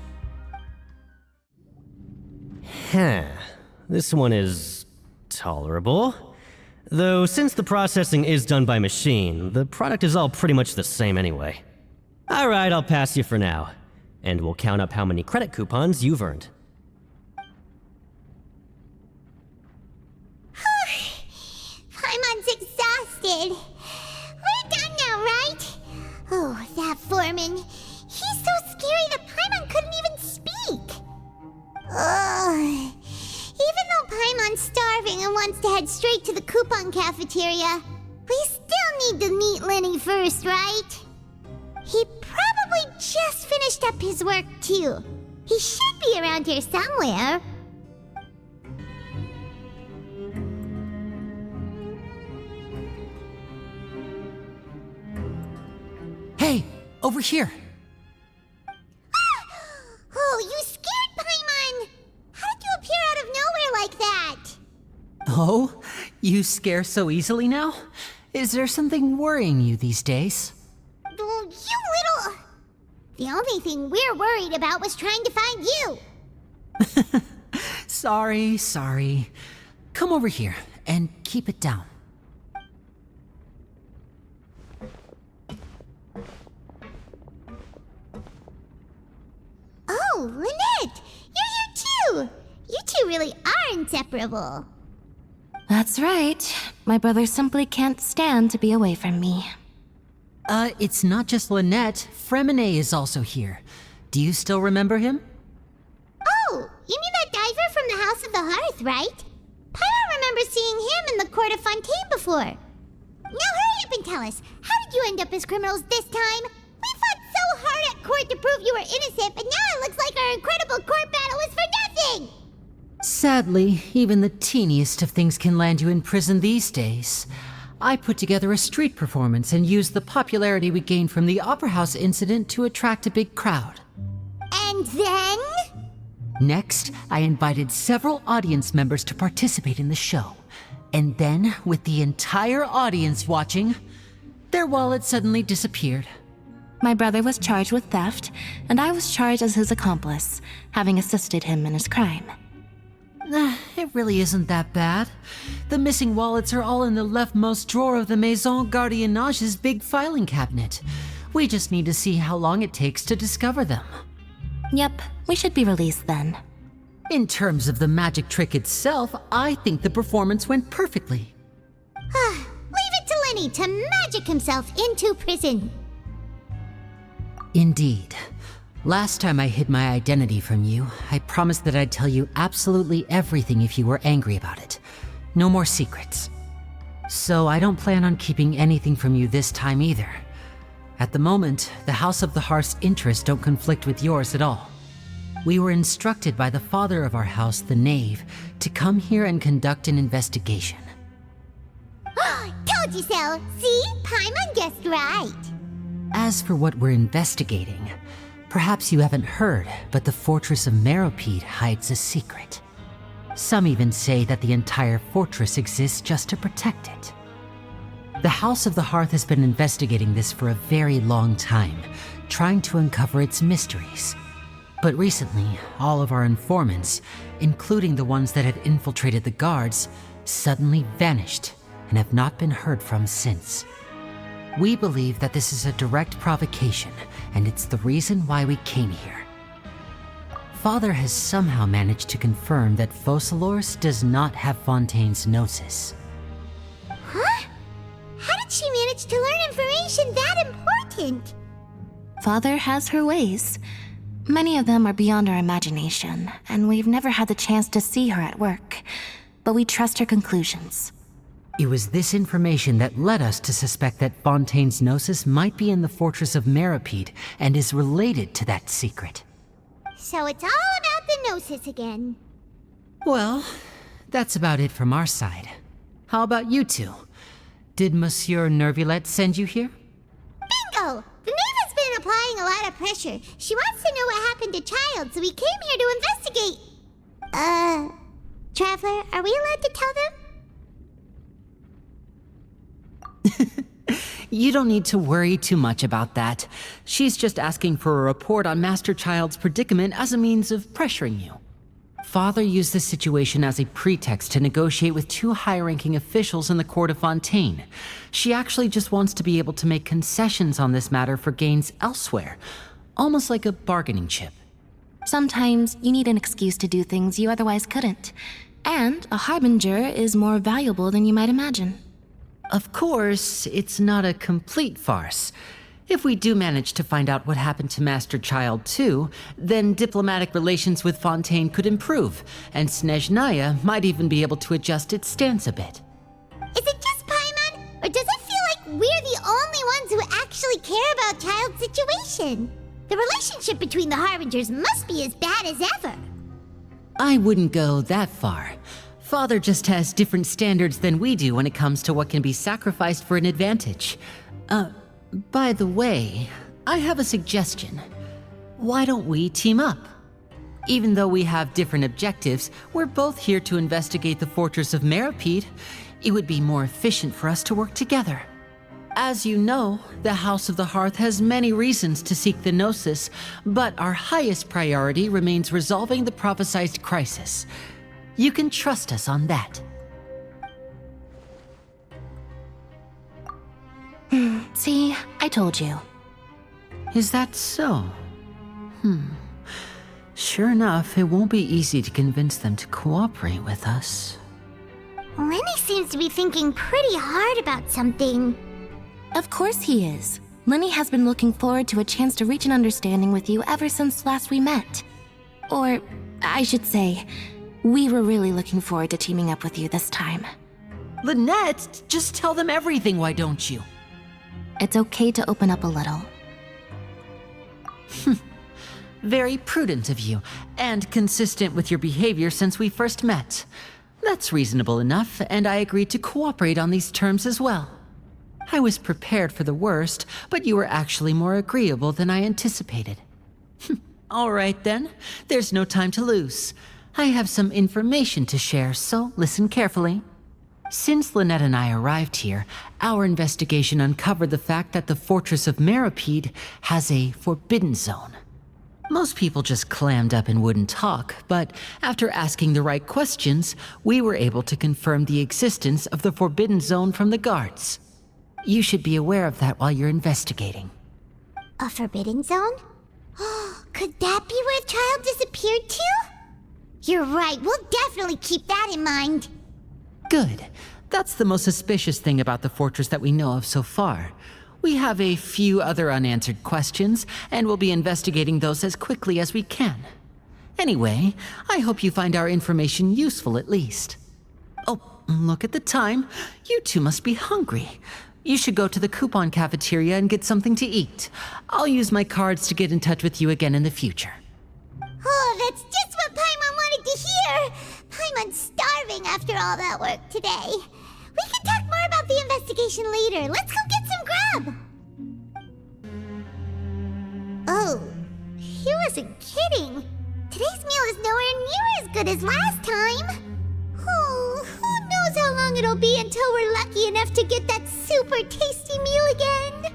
This one is tolerable. Though since the processing is done by machine, the product is all pretty much the same anyway. Alright, I'll pass you for now, and we'll count up how many credit coupons you've earned. Paimon's exhausted. We're done now, right? Oh, that foreman. He's so scary that Paimon couldn't even speak. Ugh. Even though Paimon's starving and wants to head straight to the coupon cafeteria, we still need to meet Lenny first, right? He probably just finished up his work, too. He should be around here somewhere. over here. Oh, you scared Paimon! How did you appear out of nowhere like that? Oh, you scare so easily now? Is there something worrying you these days? Oh, you little... The only thing we're worried about was trying to find you. Sorry. Come over here and keep it down. Oh, Lynette! You're here too! You two really are inseparable. That's right. My brother simply can't stand to be away from me. It's not just Lynette. Fremine is also here. Do you still remember him? Oh, you mean that diver from the House of the Hearth, right? Paimon remembers seeing him in the court of Fontaine before. Now hurry up and tell us, how did you end up as criminals this time? We fought so hard at court to prove you were innocent, but now it looks like our incredible court battle was for nothing! Sadly, even the teeniest of things can land you in prison these days. I put together a street performance and used the popularity we gained from the Opera House incident to attract a big crowd. And then? Next, I invited several audience members to participate in the show. And then, with the entire audience watching, their wallet suddenly disappeared. My brother was charged with theft, and I was charged as his accomplice, having assisted him in his crime. It really isn't that bad. The missing wallets are all in the leftmost drawer of the Maison Gardiennage's big filing cabinet. We just need to see how long it takes to discover them. Yep, we should be released then. In terms of the magic trick itself, I think the performance went perfectly. Leave it to Lenny to magic himself into prison. Indeed. Last time I hid my identity from you, I promised that I'd tell you absolutely everything if you were angry about it. No more secrets. So I don't plan on keeping anything from you this time either. At the moment, the House of the Hearth's interests don't conflict with yours at all. We were instructed by the father of our house, the Knave, to come here and conduct an investigation. Told you so! See? Paimon guessed right. As for what we're investigating, perhaps you haven't heard, but the fortress of Meropide hides a secret. Some even say that the entire fortress exists just to protect it. The House of the Hearth has been investigating this for a very long time, trying to uncover its mysteries. But recently, all of our informants, including the ones that had infiltrated the guards, suddenly vanished and have not been heard from since. We believe that this is a direct provocation, and it's the reason why we came here. Father has somehow managed to confirm that Focalors does not have Fontaine's gnosis. Huh? How did she manage to learn information that important? Father has her ways. Many of them are beyond our imagination, and we've never had the chance to see her at work. But we trust her conclusions. It was this information that led us to suspect that Fontaine's gnosis might be in the fortress of Meropide and is related to that secret. So it's all about the gnosis again. Well, that's about it from our side. How about you two? Did Monsieur Nervulette send you here? Bingo! The Knave has been applying a lot of pressure. She wants to know what happened to Child, so we came here to investigate. Traveler, are we allowed to tell them? You don't need to worry too much about that. She's just asking for a report on Master Child's predicament as a means of pressuring you. Father used this situation as a pretext to negotiate with two high-ranking officials in the court of Fontaine. She actually just wants to be able to make concessions on this matter for gains elsewhere, almost like a bargaining chip. Sometimes you need an excuse to do things you otherwise couldn't. And a harbinger is more valuable than you might imagine. Of course, it's not a complete farce. If we do manage to find out what happened to Master Child too, then diplomatic relations with Fontaine could improve, and Snezhnaya might even be able to adjust its stance a bit. Is it just Paimon, or does it feel like we're the only ones who actually care about Child's situation? The relationship between the Harbingers must be as bad as ever. I wouldn't go that far. Father just has different standards than we do when it comes to what can be sacrificed for an advantage. By the way, I have a suggestion. Why don't we team up? Even though we have different objectives, we're both here to investigate the Fortress of Meropide. It would be more efficient for us to work together. As you know, the House of the Hearth has many reasons to seek the Gnosis, but our highest priority remains resolving the prophesized crisis. You can trust us on that. See, I told you. Is that so? Sure enough, it won't be easy to convince them to cooperate with us. Lenny seems to be thinking pretty hard about something. Of course he is. Lenny has been looking forward to a chance to reach an understanding with you ever since last we met. Or, I should say, we were really looking forward to teaming up with you this time. Lynette, just tell them everything, why don't you? It's okay to open up a little. Very prudent of you, and consistent with your behavior since we first met. That's reasonable enough, and I agreed to cooperate on these terms as well. I was prepared for the worst, but you were actually more agreeable than I anticipated. All right then, there's no time to lose. I have some information to share, so listen carefully. Since Lynette and I arrived here, our investigation uncovered the fact that the Fortress of Meropide has a forbidden zone. Most people just clammed up and wouldn't talk, but after asking the right questions, we were able to confirm the existence of the forbidden zone from the guards. You should be aware of that while you're investigating. A forbidden zone? Could that be where the child disappeared to? You're right, we'll definitely keep that in mind. Good. That's the most suspicious thing about the fortress that we know of so far. We have a few other unanswered questions, and we'll be investigating those as quickly as we can. Anyway, I hope you find our information useful at least. Oh, look at the time. You two must be hungry. You should go to the coupon cafeteria and get something to eat. I'll use my cards to get in touch with you again in the future. Oh, that's just what Paimon wanted to hear! Paimon's starving after all that work today. We can talk more about the investigation later. Let's go get some grub! Oh, he wasn't kidding. Today's meal is nowhere near as good as last time. Oh, who knows how long it'll be until we're lucky enough to get that super tasty meal again.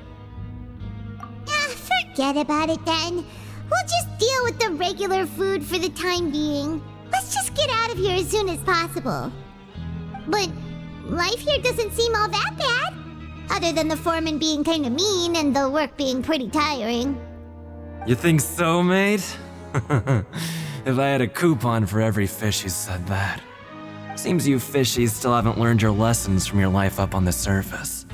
Forget about it then. We'll just deal with the regular food for the time being. Let's just get out of here as soon as possible. But life here doesn't seem all that bad. Other than the foreman being kinda mean and the work being pretty tiring. You think so, mate? If I had a coupon for every fish who said that. Seems you fishies still haven't learned your lessons from your life up on the surface.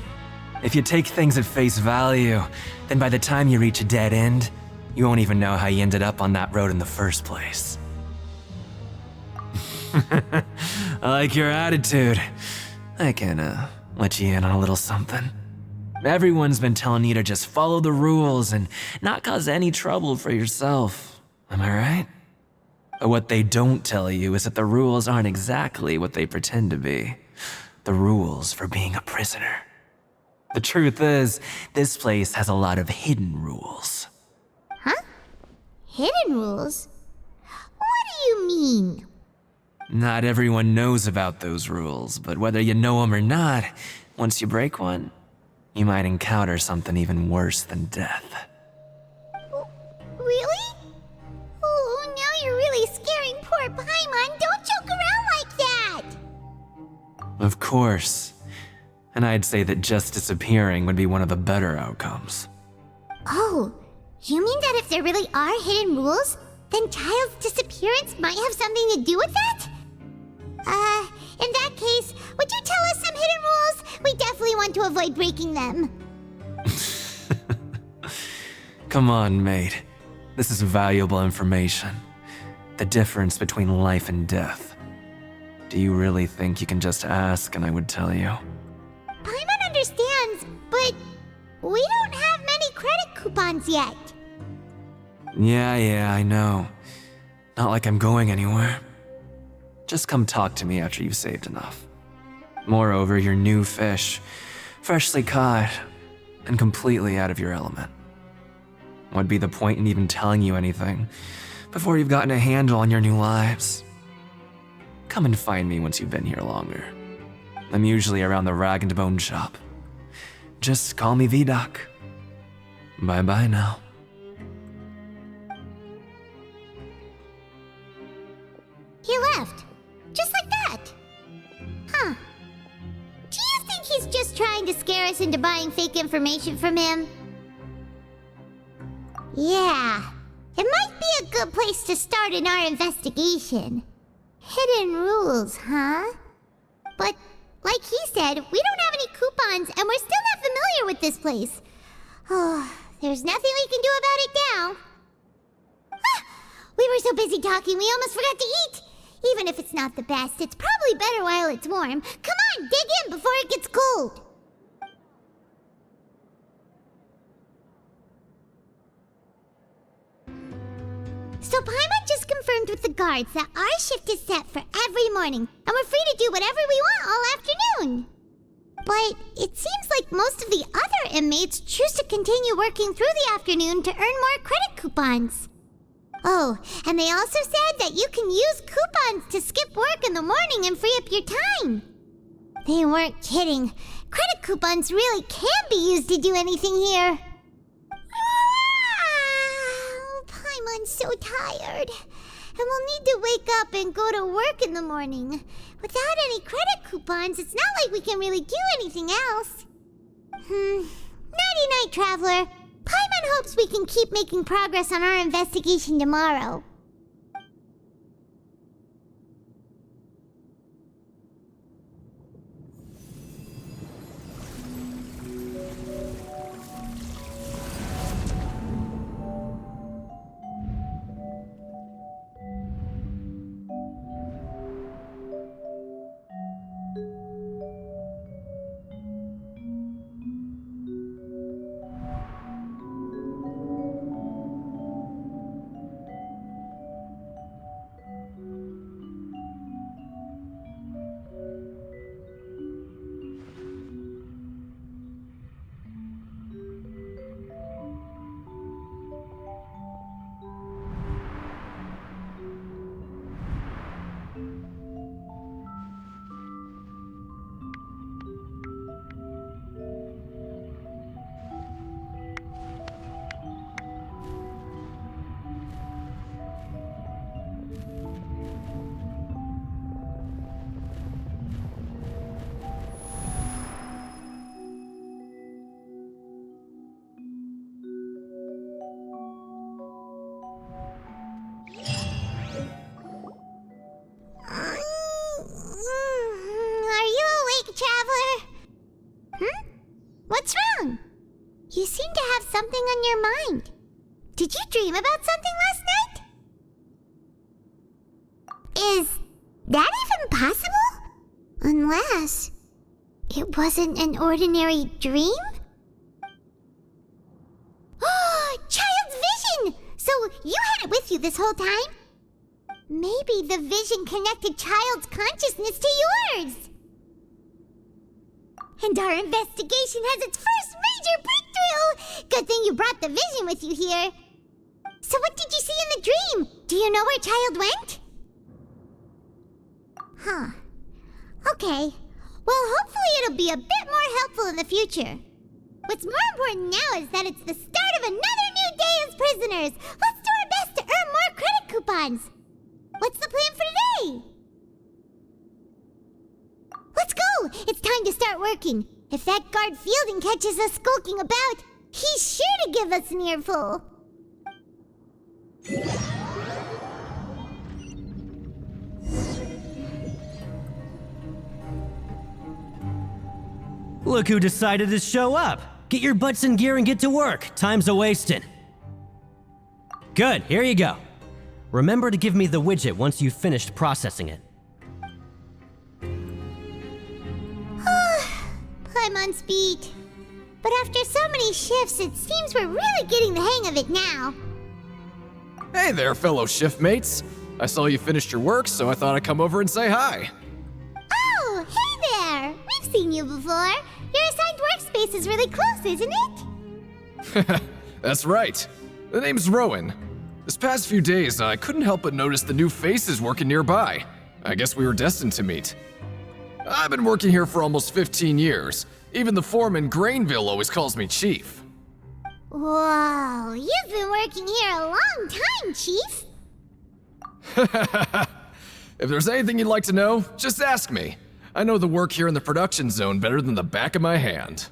If you take things at face value, then by the time you reach a dead end, you won't even know how you ended up on that road in the first place. I like your attitude. I can, let you in on a little something. Everyone's been telling you to just follow the rules and not cause any trouble for yourself. Am I right? But what they don't tell you is that the rules aren't exactly what they pretend to be. The rules for being a prisoner. The truth is, this place has a lot of hidden rules. Huh? Hidden rules? What do you mean? Not everyone knows about those rules, but whether you know them or not, once you break one, you might encounter something even worse than death. Really? Oh, now you're really scaring poor Paimon. Don't joke around like that! Of course. And I'd say that just disappearing would be one of the better outcomes. Oh, you mean that if there really are hidden rules, then Child's disappearance might have something to do with that? In that case, would you tell us some hidden rules? We definitely want to avoid breaking them. Come on, mate. This is valuable information. The difference between life and death. Do you really think you can just ask and I would tell you? Paimon understands, but we don't have many credit coupons yet. Yeah, I know. Not like I'm going anywhere. Just come talk to me after you've saved enough. Moreover, you're new fish, freshly caught, and completely out of your element. What'd be the point in even telling you anything before you've gotten a handle on your new lives? Come and find me once you've been here longer. I'm usually around the rag and bone shop. Just call me VDoc. Bye-bye now. He left. Just like that. Huh. Do you think he's just trying to scare us into buying fake information from him? Yeah. It might be a good place to start in our investigation. Hidden rules, huh? But, like he said, we don't have any coupons and we're still not familiar with this place. Oh, there's nothing we can do about it now. Ah, we were so busy talking we almost forgot to eat. Even if it's not the best, it's probably better while it's warm. Come on, dig in before it gets cold. So Paimon just confirmed with the guards that our shift is set for every morning, and we're free to do whatever we want all afternoon. But it seems like most of the other inmates choose to continue working through the afternoon to earn more credit coupons. Oh, and they also said that you can use coupons to skip work in the morning and free up your time. They weren't kidding. Credit coupons really can be used to do anything here. Paimon's so tired. And we'll need to wake up and go to work in the morning. Without any credit coupons, it's not like we can really do anything else. Nighty-night, Traveler. Paimon hopes we can keep making progress on our investigation tomorrow. What's wrong? You seem to have something on your mind. Did you dream about something last night? Is that even possible? Unless it wasn't an ordinary dream? Oh, Child's vision! So you had it with you this whole time? Maybe the vision connected Child's consciousness to yours. And our investigation has its first major breakthrough! Good thing you brought the vision with you here. So what did you see in the dream? Do you know where Child went? Huh. Okay. Well, hopefully it'll be a bit more helpful in the future. What's more important now is that it's the start of another new day as prisoners. Let's do our best to earn more credit coupons. What's the plan for today? Let's go! It's time to start working. If that guard Fielding catches us skulking about, he's sure to give us an earful. Look who decided to show up. Get your butts in gear and get to work. Time's a-wasting. Good, here you go. Remember to give me the widget once you've finished processing it. I'm on speed. But after so many shifts, it seems we're really getting the hang of it now. Hey there, fellow shift mates. I saw you finished your work, so I thought I'd come over and say hi. Oh, hey there! We've seen you before. Your assigned workspace is really close, isn't it? That's right. The name's Rowan. This past few days, I couldn't help but notice the new faces working nearby. I guess we were destined to meet. I've been working here for almost 15 years. Even the foreman, Grainville, always calls me Chief. Whoa, you've been working here a long time, Chief. If there's anything you'd like to know, just ask me. I know the work here in the production zone better than the back of my hand.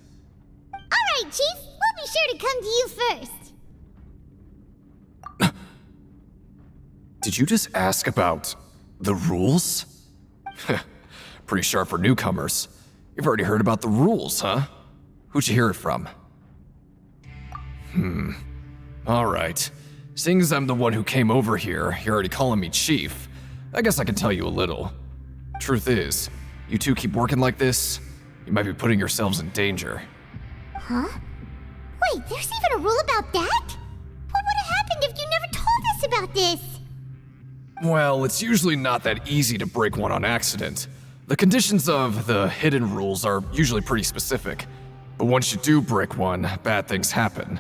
All right, Chief. We'll be sure to come to you first. Did you just ask about the rules? Pretty sharp for newcomers. You've already heard about the rules, huh? Who'd you hear it from? All right. Seeing as I'm the one who came over here, you're already calling me Chief. I guess I can tell you a little. Truth is, you two keep working like this, you might be putting yourselves in danger. Huh? Wait, there's even a rule about that? What would have happened if you never told us about this? Well, it's usually not that easy to break one on accident. The conditions of the hidden rules are usually pretty specific. But once you do break one, bad things happen.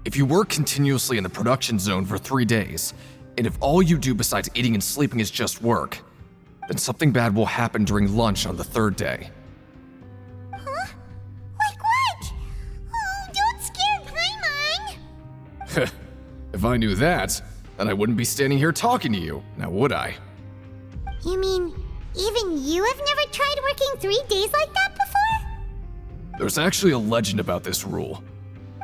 If you work continuously in the production zone for 3 days, and if all you do besides eating and sleeping is just work, then something bad will happen during lunch on the 3rd day. Huh? Like what? Oh, don't scare Paimon! If I knew that, then I wouldn't be standing here talking to you, now would I? You mean, even you have never tried working 3 days like that before? There's actually a legend about this rule.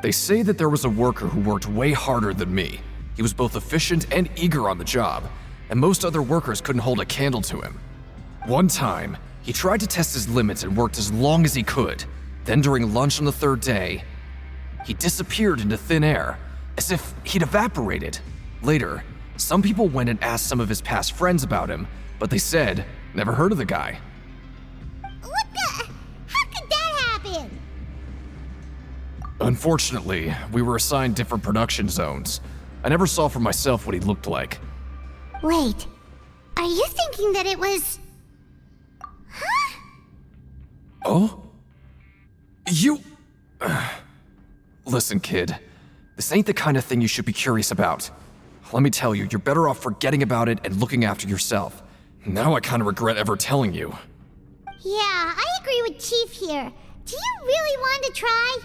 They say that there was a worker who worked way harder than me. He was both efficient and eager on the job, and most other workers couldn't hold a candle to him. One time, he tried to test his limits and worked as long as he could. Then during lunch on the 3rd day, he disappeared into thin air, as if he'd evaporated. Later, some people went and asked some of his past friends about him, but they said, never heard of the guy. What the? How could that happen? Unfortunately, we were assigned different production zones. I never saw for myself what he looked like. Wait, are you thinking that it was... Huh? Oh? You... Listen, kid. This ain't the kind of thing you should be curious about. Let me tell you, you're better off forgetting about it and looking after yourself. Now I kind of regret ever telling you. Yeah, I agree with Chief here. Do you really want to try?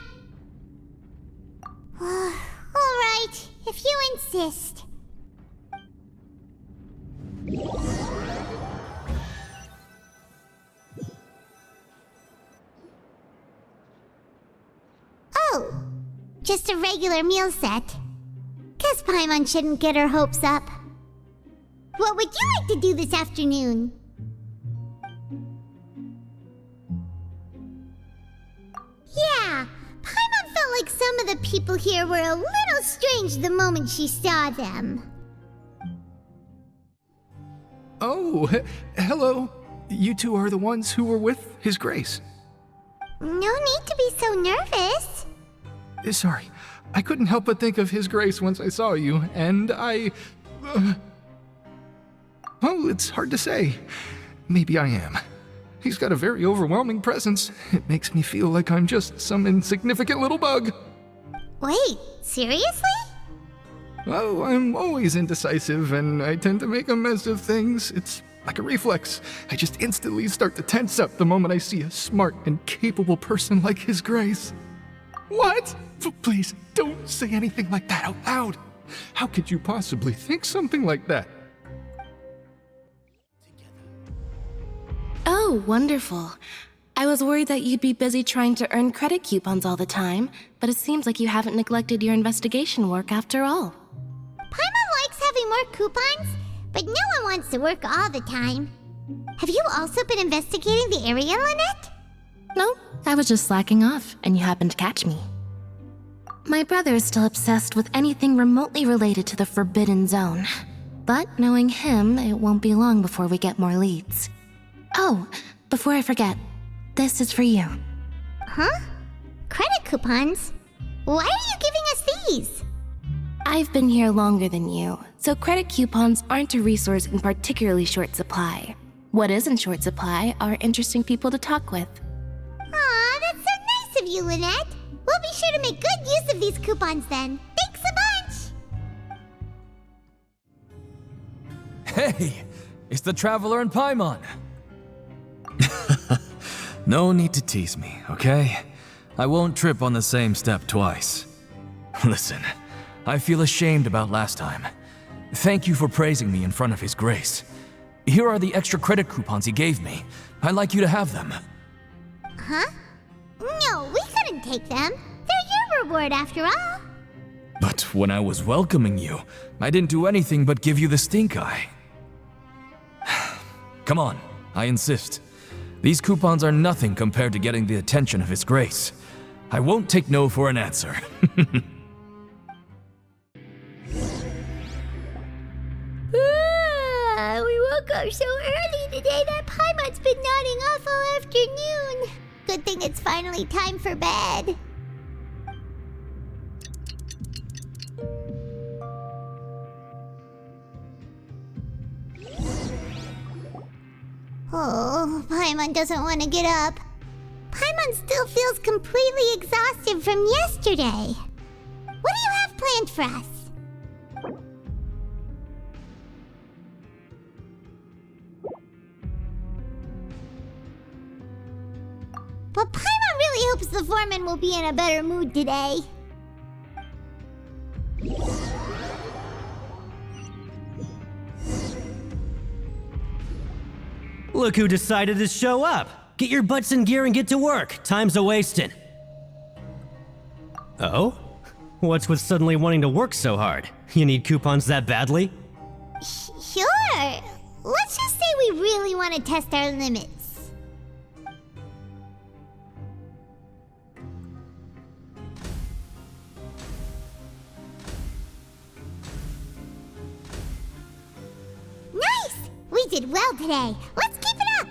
All right, if you insist. Oh, just a regular meal set. Guess Paimon shouldn't get her hopes up. What would you like to do this afternoon? Yeah, Paimon felt like some of the people here were a little strange the moment she saw them. Oh, hello. You two are the ones who were with His Grace. No need to be so nervous. Sorry, I couldn't help but think of His Grace once I saw you, and I... Oh, it's hard to say. Maybe I am. He's got a very overwhelming presence. It makes me feel like I'm just some insignificant little bug. Wait, seriously? Oh, I'm always indecisive, and I tend to make a mess of things. It's like a reflex. I just instantly start to tense up the moment I see a smart and capable person like His Grace. What? Please, don't say anything like that out loud. How could you possibly think something like that? Oh, wonderful. I was worried that you'd be busy trying to earn credit coupons all the time, but it seems like you haven't neglected your investigation work after all. Paimon likes having more coupons, but no one wants to work all the time. Have you also been investigating the area, Lynette? No, I was just slacking off, and you happened to catch me. My brother is still obsessed with anything remotely related to the Forbidden Zone. But knowing him, it won't be long before we get more leads. Oh, before I forget, this is for you. Huh? Credit coupons? Why are you giving us these? I've been here longer than you, so credit coupons aren't a resource in particularly short supply. What is in short supply are interesting people to talk with. Aw, that's so nice of you, Lynette. We'll be sure to make good use of these coupons then. Thanks a bunch! Hey, it's the Traveler and Paimon. No need to tease me, okay? I won't trip on the same step twice. Listen, I feel ashamed about last time. Thank you for praising me in front of His Grace. Here are the extra credit coupons he gave me. I'd like you to have them. Huh? No, we couldn't take them. They're your reward after all. But when I was welcoming you, I didn't do anything but give you the stink eye. Come on, I insist. These coupons are nothing compared to getting the attention of His Grace. I won't take no for an answer. We woke up so early today that Paimon's been nodding off all afternoon. Good thing it's finally time for bed. Oh, Paimon doesn't want to get up. Paimon still feels completely exhausted from yesterday. What do you have planned for us? But Paimon really hopes the foreman will be in a better mood today. Look who decided to show up. Get your butts in gear and get to work. Time's a-wasting. Oh? What's with suddenly wanting to work so hard? You need coupons that badly? Sure. Let's just say we really want to test our limits. Nice! We did well today. Let's keep it up!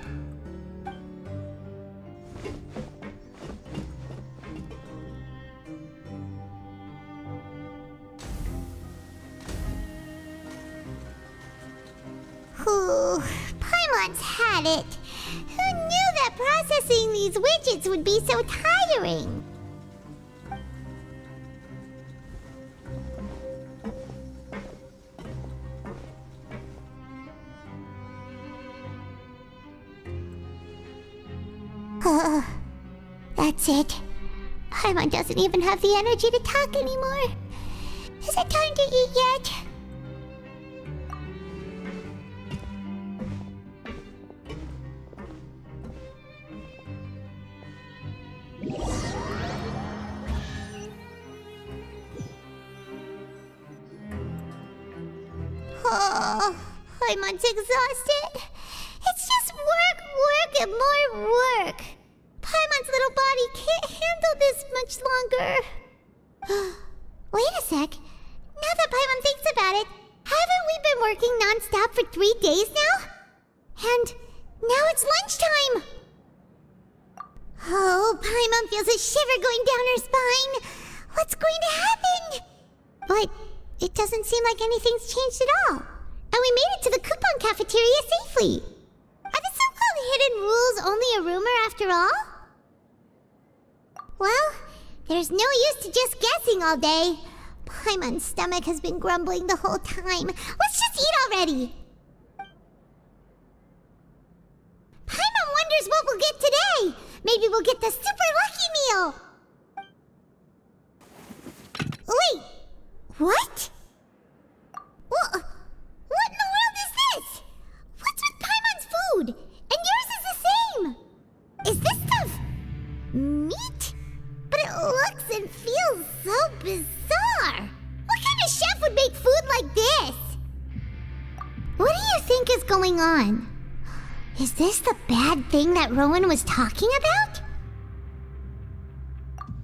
Whew, Paimon's had it. Who knew that processing these widgets would be so tiring? That's it. Paimon doesn't even have the energy to talk anymore. Is it time to eat yet? Oh, Paimon's exhausted. It's just work, and more work. Paimon's little body can't handle this much longer. Wait a sec. Now that Paimon thinks about it, haven't we been working non-stop for 3 days now? And now it's lunchtime. Oh, Paimon feels a shiver going down her spine. What's going to happen? But it doesn't seem like anything's changed at all. And we made it to the coupon cafeteria safely. Are the so-called hidden rules only a rumor after all? Well, there's no use to just guessing all day. Paimon's stomach has been grumbling the whole time. Let's just eat already. Paimon wonders what we'll get today. Maybe we'll get the super lucky meal. Wait, what? What in the world is this? What's with Paimon's food? And yours is the same. Is this stuff meat? But it looks and feels so bizarre. What kind of chef would make food like this? What do you think is going on? Is this the bad thing that Rowan was talking about?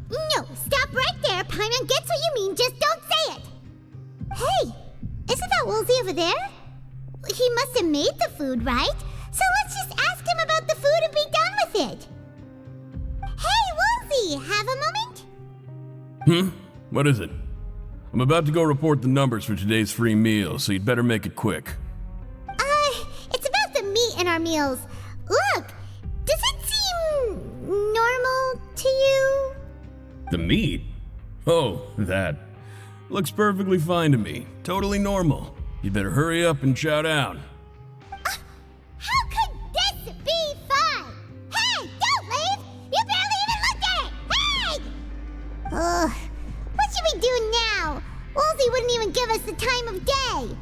No, stop right there. Paimon gets what you mean, just don't say it. Hey, isn't that Woolsey over there? He must have made the food, right? So let's just ask him about the food and be done with it. Hey, Woolsey, have a moment? What is it? I'm about to go report the numbers for today's free meal, so you'd better make it quick. It's about the meat in our meals. Look, does it seem normal to you? The meat? Oh, that. Looks perfectly fine to me. Totally normal. You better hurry up and chow down. Ugh. What should we do now? Woolsey wouldn't even give us the time of day.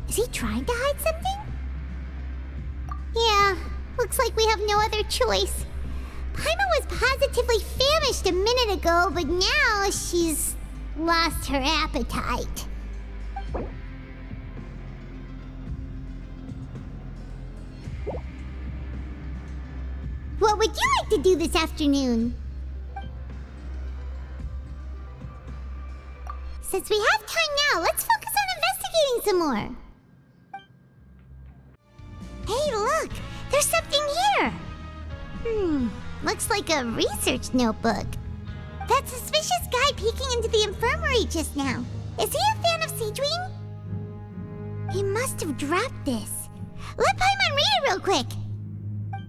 Is he trying to hide something? Yeah, looks like we have no other choice. Paimon was positively famished a minute ago, but now she's lost her appetite. What would you like to do this afternoon? Since we have time now, let's focus on investigating some more. Hey, look! There's something here! Looks like a research notebook. That suspicious guy peeking into the infirmary just now. Is he a fan of Siegewing? He must have dropped this. Let Paimon read it real quick!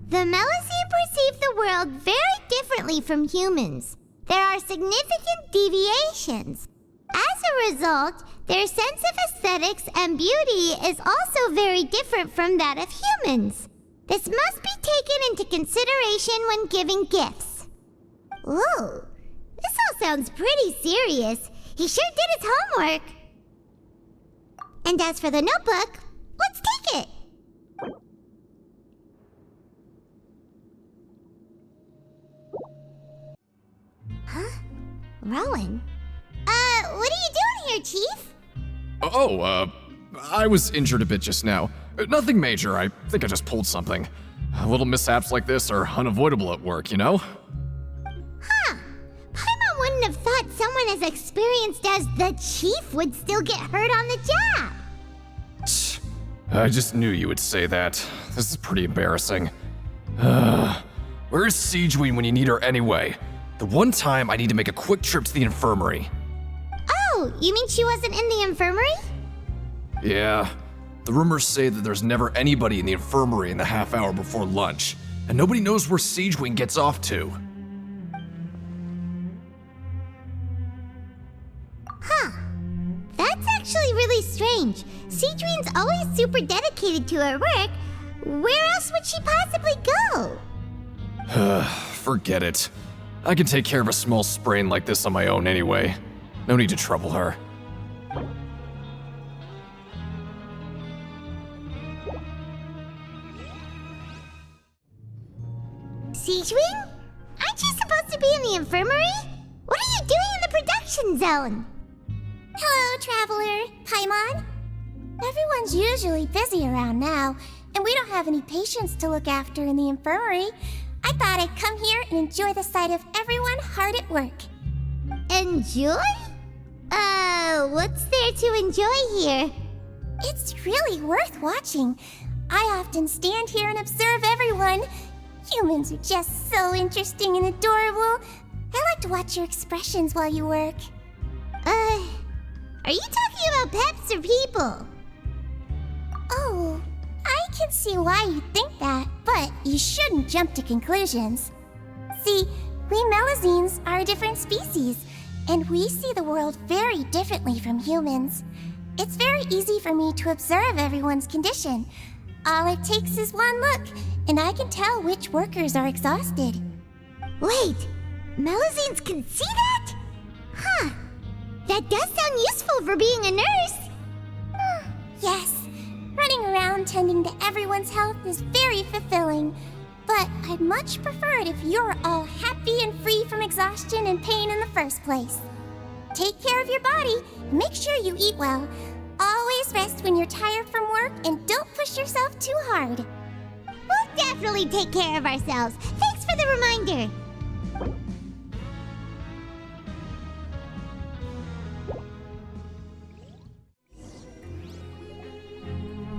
The Melusine perceive the world very differently from humans. There are significant deviations. As a result, their sense of aesthetics and beauty is also very different from that of humans. This must be taken into consideration when giving gifts. Ooh, this all sounds pretty serious. He sure did his homework. And as for the notebook, let's take it. Huh? Rowan? What are you doing here, Chief? I was injured a bit just now. Nothing major, I think I just pulled something. Little mishaps like this are unavoidable at work, you know? Huh. Paimon wouldn't have thought someone as experienced as the Chief would still get hurt on the job. I just knew you would say that. This is pretty embarrassing. Where is Siegewing when you need her anyway? The one time I need to make a quick trip to the infirmary. Oh, you mean she wasn't in the infirmary? Yeah. The rumors say that there's never anybody in the infirmary in the half hour before lunch, and nobody knows where Siegewing gets off to. Huh. That's actually really strange. Siegewing's always super dedicated to her work. Where else would she possibly go? Forget it. I can take care of a small sprain like this on my own anyway. No need to trouble her. Siegewing? Aren't you supposed to be in the infirmary? What are you doing in the production zone? Hello, Traveler. Paimon. Everyone's usually busy around now, and we don't have any patients to look after in the infirmary. I thought I'd come here and enjoy the sight of everyone hard at work. Enjoy? What's there to enjoy here? It's really worth watching. I often stand here and observe everyone. Humans are just so interesting and adorable. I like to watch your expressions while you work. Are you talking about pets or people? Oh, I can see why you think that, but you shouldn't jump to conclusions. See, we Melusines are a different species, and we see the world very differently from humans. It's very easy for me to observe everyone's condition. All it takes is one look, and I can tell which workers are exhausted. Wait, Melusines can see that? Huh. That does sound useful for being a nurse. Yes, running around tending to everyone's health is very fulfilling. But I'd much prefer it if you're all happy and free from exhaustion and pain in the first place. Take care of your body, and make sure you eat well. Always rest when you're tired from work, and don't push yourself too hard. We'll definitely take care of ourselves. Thanks for the reminder.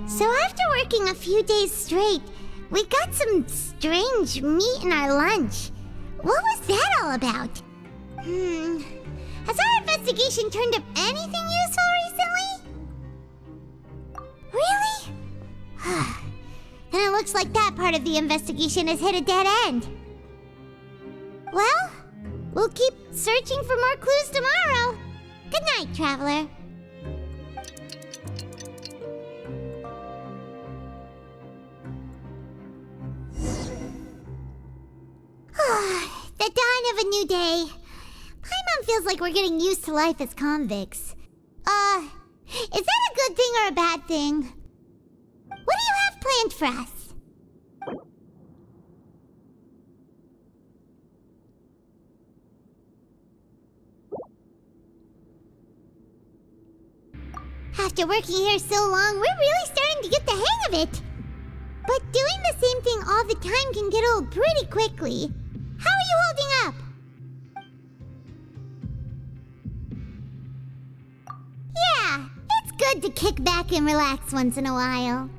So after working a few days straight, we got some strange meat in our lunch. What was that all about? Has our investigation turned up anything useful recently? Really? Then it looks like that part of the investigation has hit a dead end. Well, we'll keep searching for more clues tomorrow. Good night, Traveler. The dawn of a new day. of feels like we're getting used to life as convicts. Is that a good thing or a bad thing? What do you have planned for us? After working here so long, we're really starting to get the hang of it. But doing the same thing all the time can get old pretty quickly. How are you holding up? Yeah, it's good to kick back and relax once in a while.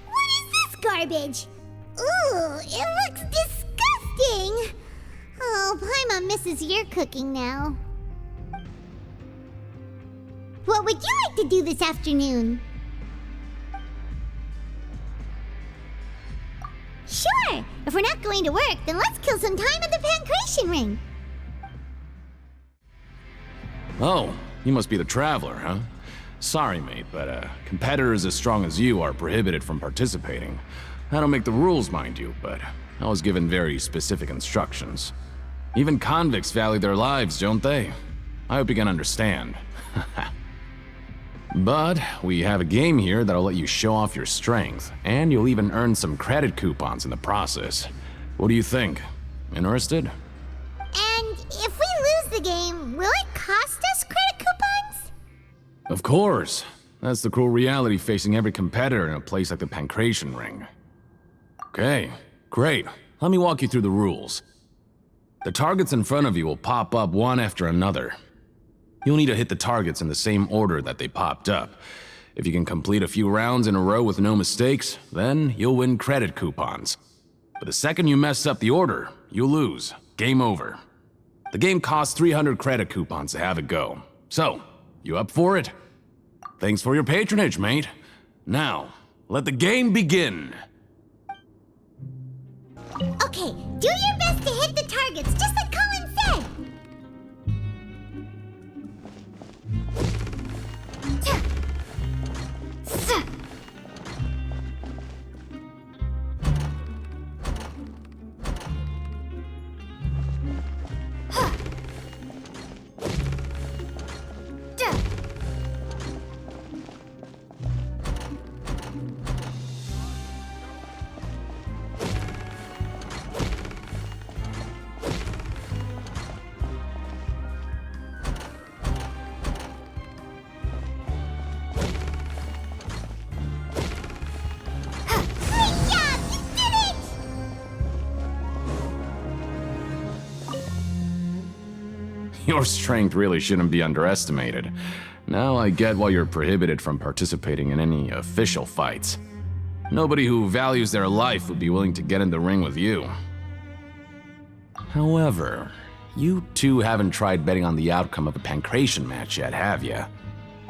What is this garbage? Ooh, it looks disgusting! Oh, Paimon misses your cooking now. What would you like to do this afternoon? Sure! If we're not going to work, then let's kill some time at the Pancration Ring. Oh, you must be the Traveler, huh? Sorry, mate, but competitors as strong as you are prohibited from participating. I don't make the rules, mind you, but I was given very specific instructions. Even convicts value their lives, don't they? I hope you can understand. But we have a game here that'll let you show off your strength, and you'll even earn some credit coupons in the process. What do you think? Interested? And if we lose the game, will it cost us credit coupons? Of course. That's the cruel reality facing every competitor in a place like the Pancration Ring. Okay, great. Let me walk you through the rules. The targets in front of you will pop up one after another. You'll need to hit the targets in the same order that they popped up. If you can complete a few rounds in a row with no mistakes, then you'll win credit coupons. But the second you mess up the order, you lose. Game over. The game costs 300 credit coupons to have it go. So, you up for it? Thanks for your patronage, mate. Now, let the game begin. Okay, do your best to hit the targets, just like Colin said. Your strength really shouldn't be underestimated. Now I get why you're prohibited from participating in any official fights. Nobody who values their life would be willing to get in the ring with you. However, you two haven't tried betting on the outcome of a Pancration match yet, have you?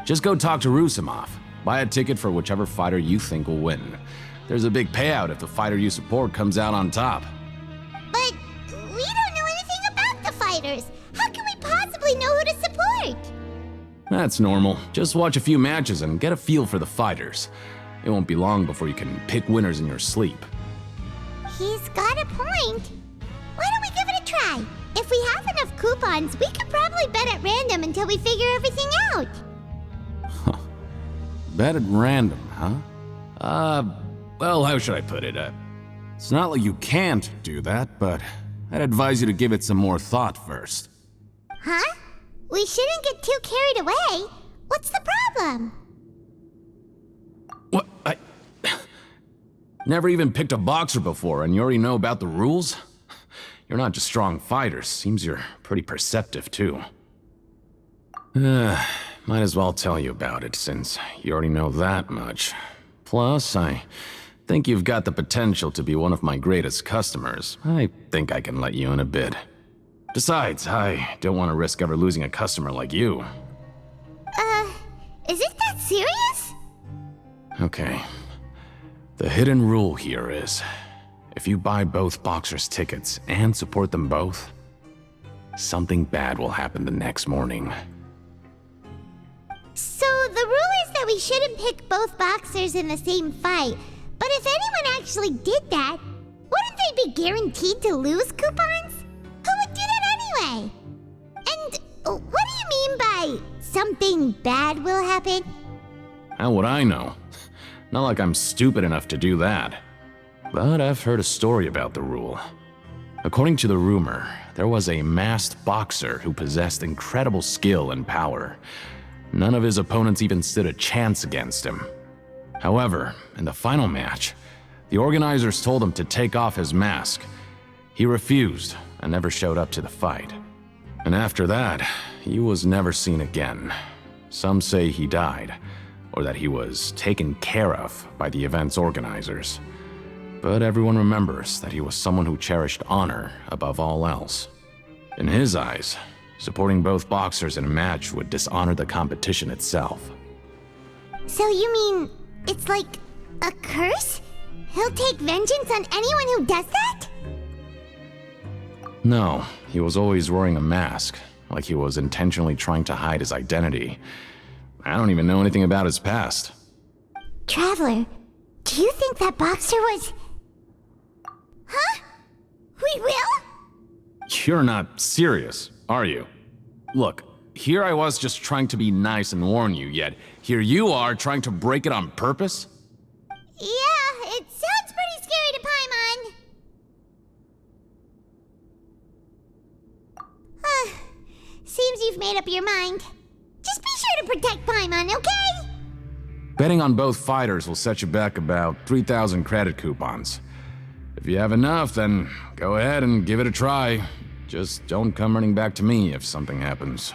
Just go talk to Rusimov. Buy a ticket for whichever fighter you think will win. There's a big payout if the fighter you support comes out on top. But we don't know anything about the fighters. How can we possibly know who to support? That's normal. Just watch a few matches and get a feel for the fighters. It won't be long before you can pick winners in your sleep. He's got a point. Why don't we give it a try? If we have enough coupons, we could probably bet at random until we figure everything out. Bet at random, huh? Well, how should I put it? It's not like you can't do that, but I'd advise you to give it some more thought first. Huh? We shouldn't get too carried away. What's the problem? What? I never even picked a boxer before, and you already know about the rules? You're not just strong fighters. Seems you're pretty perceptive, too. Might as well tell you about it, since you already know that much. Plus, I think you've got the potential to be one of my greatest customers. I think I can let you in a bit. Besides, I don't want to risk ever losing a customer like you. Is it that serious? Okay. The hidden rule here is, If you buy both boxers' tickets and support them both, something bad will happen the next morning. So the rule is that we shouldn't pick both boxers in the same fight. But if anyone actually did that, wouldn't they be guaranteed to lose coupons? Who would do that anyway? And what do you mean by something bad will happen? How would I know? Not like I'm stupid enough to do that. But I've heard a story about the rule. According to the rumor, there was a masked boxer who possessed incredible skill and power. None of his opponents even stood a chance against him. However, in the final match, the organizers told him to take off his mask. He refused and never showed up to the fight. And after that, he was never seen again. Some say he died, or that he was taken care of by the event's organizers. But everyone remembers that he was someone who cherished honor above all else. In his eyes, supporting both boxers in a match would dishonor the competition itself. So you mean it's like a curse? He'll take vengeance on anyone who does that? No, he was always wearing a mask, like he was intentionally trying to hide his identity. I don't even know anything about his past. Traveler, do you think that boxer was... Huh? We will? You're not serious, are you? Look, here I was just trying to be nice and warn you, yet here you are trying to break it on purpose? Yeah, it sounds pretty scary to Paimon. Seems you've made up your mind. Just be sure to protect Paimon, okay? Betting on both fighters will set you back about 3,000 credit coupons. If you have enough, then go ahead and give it a try. Just don't come running back to me if something happens.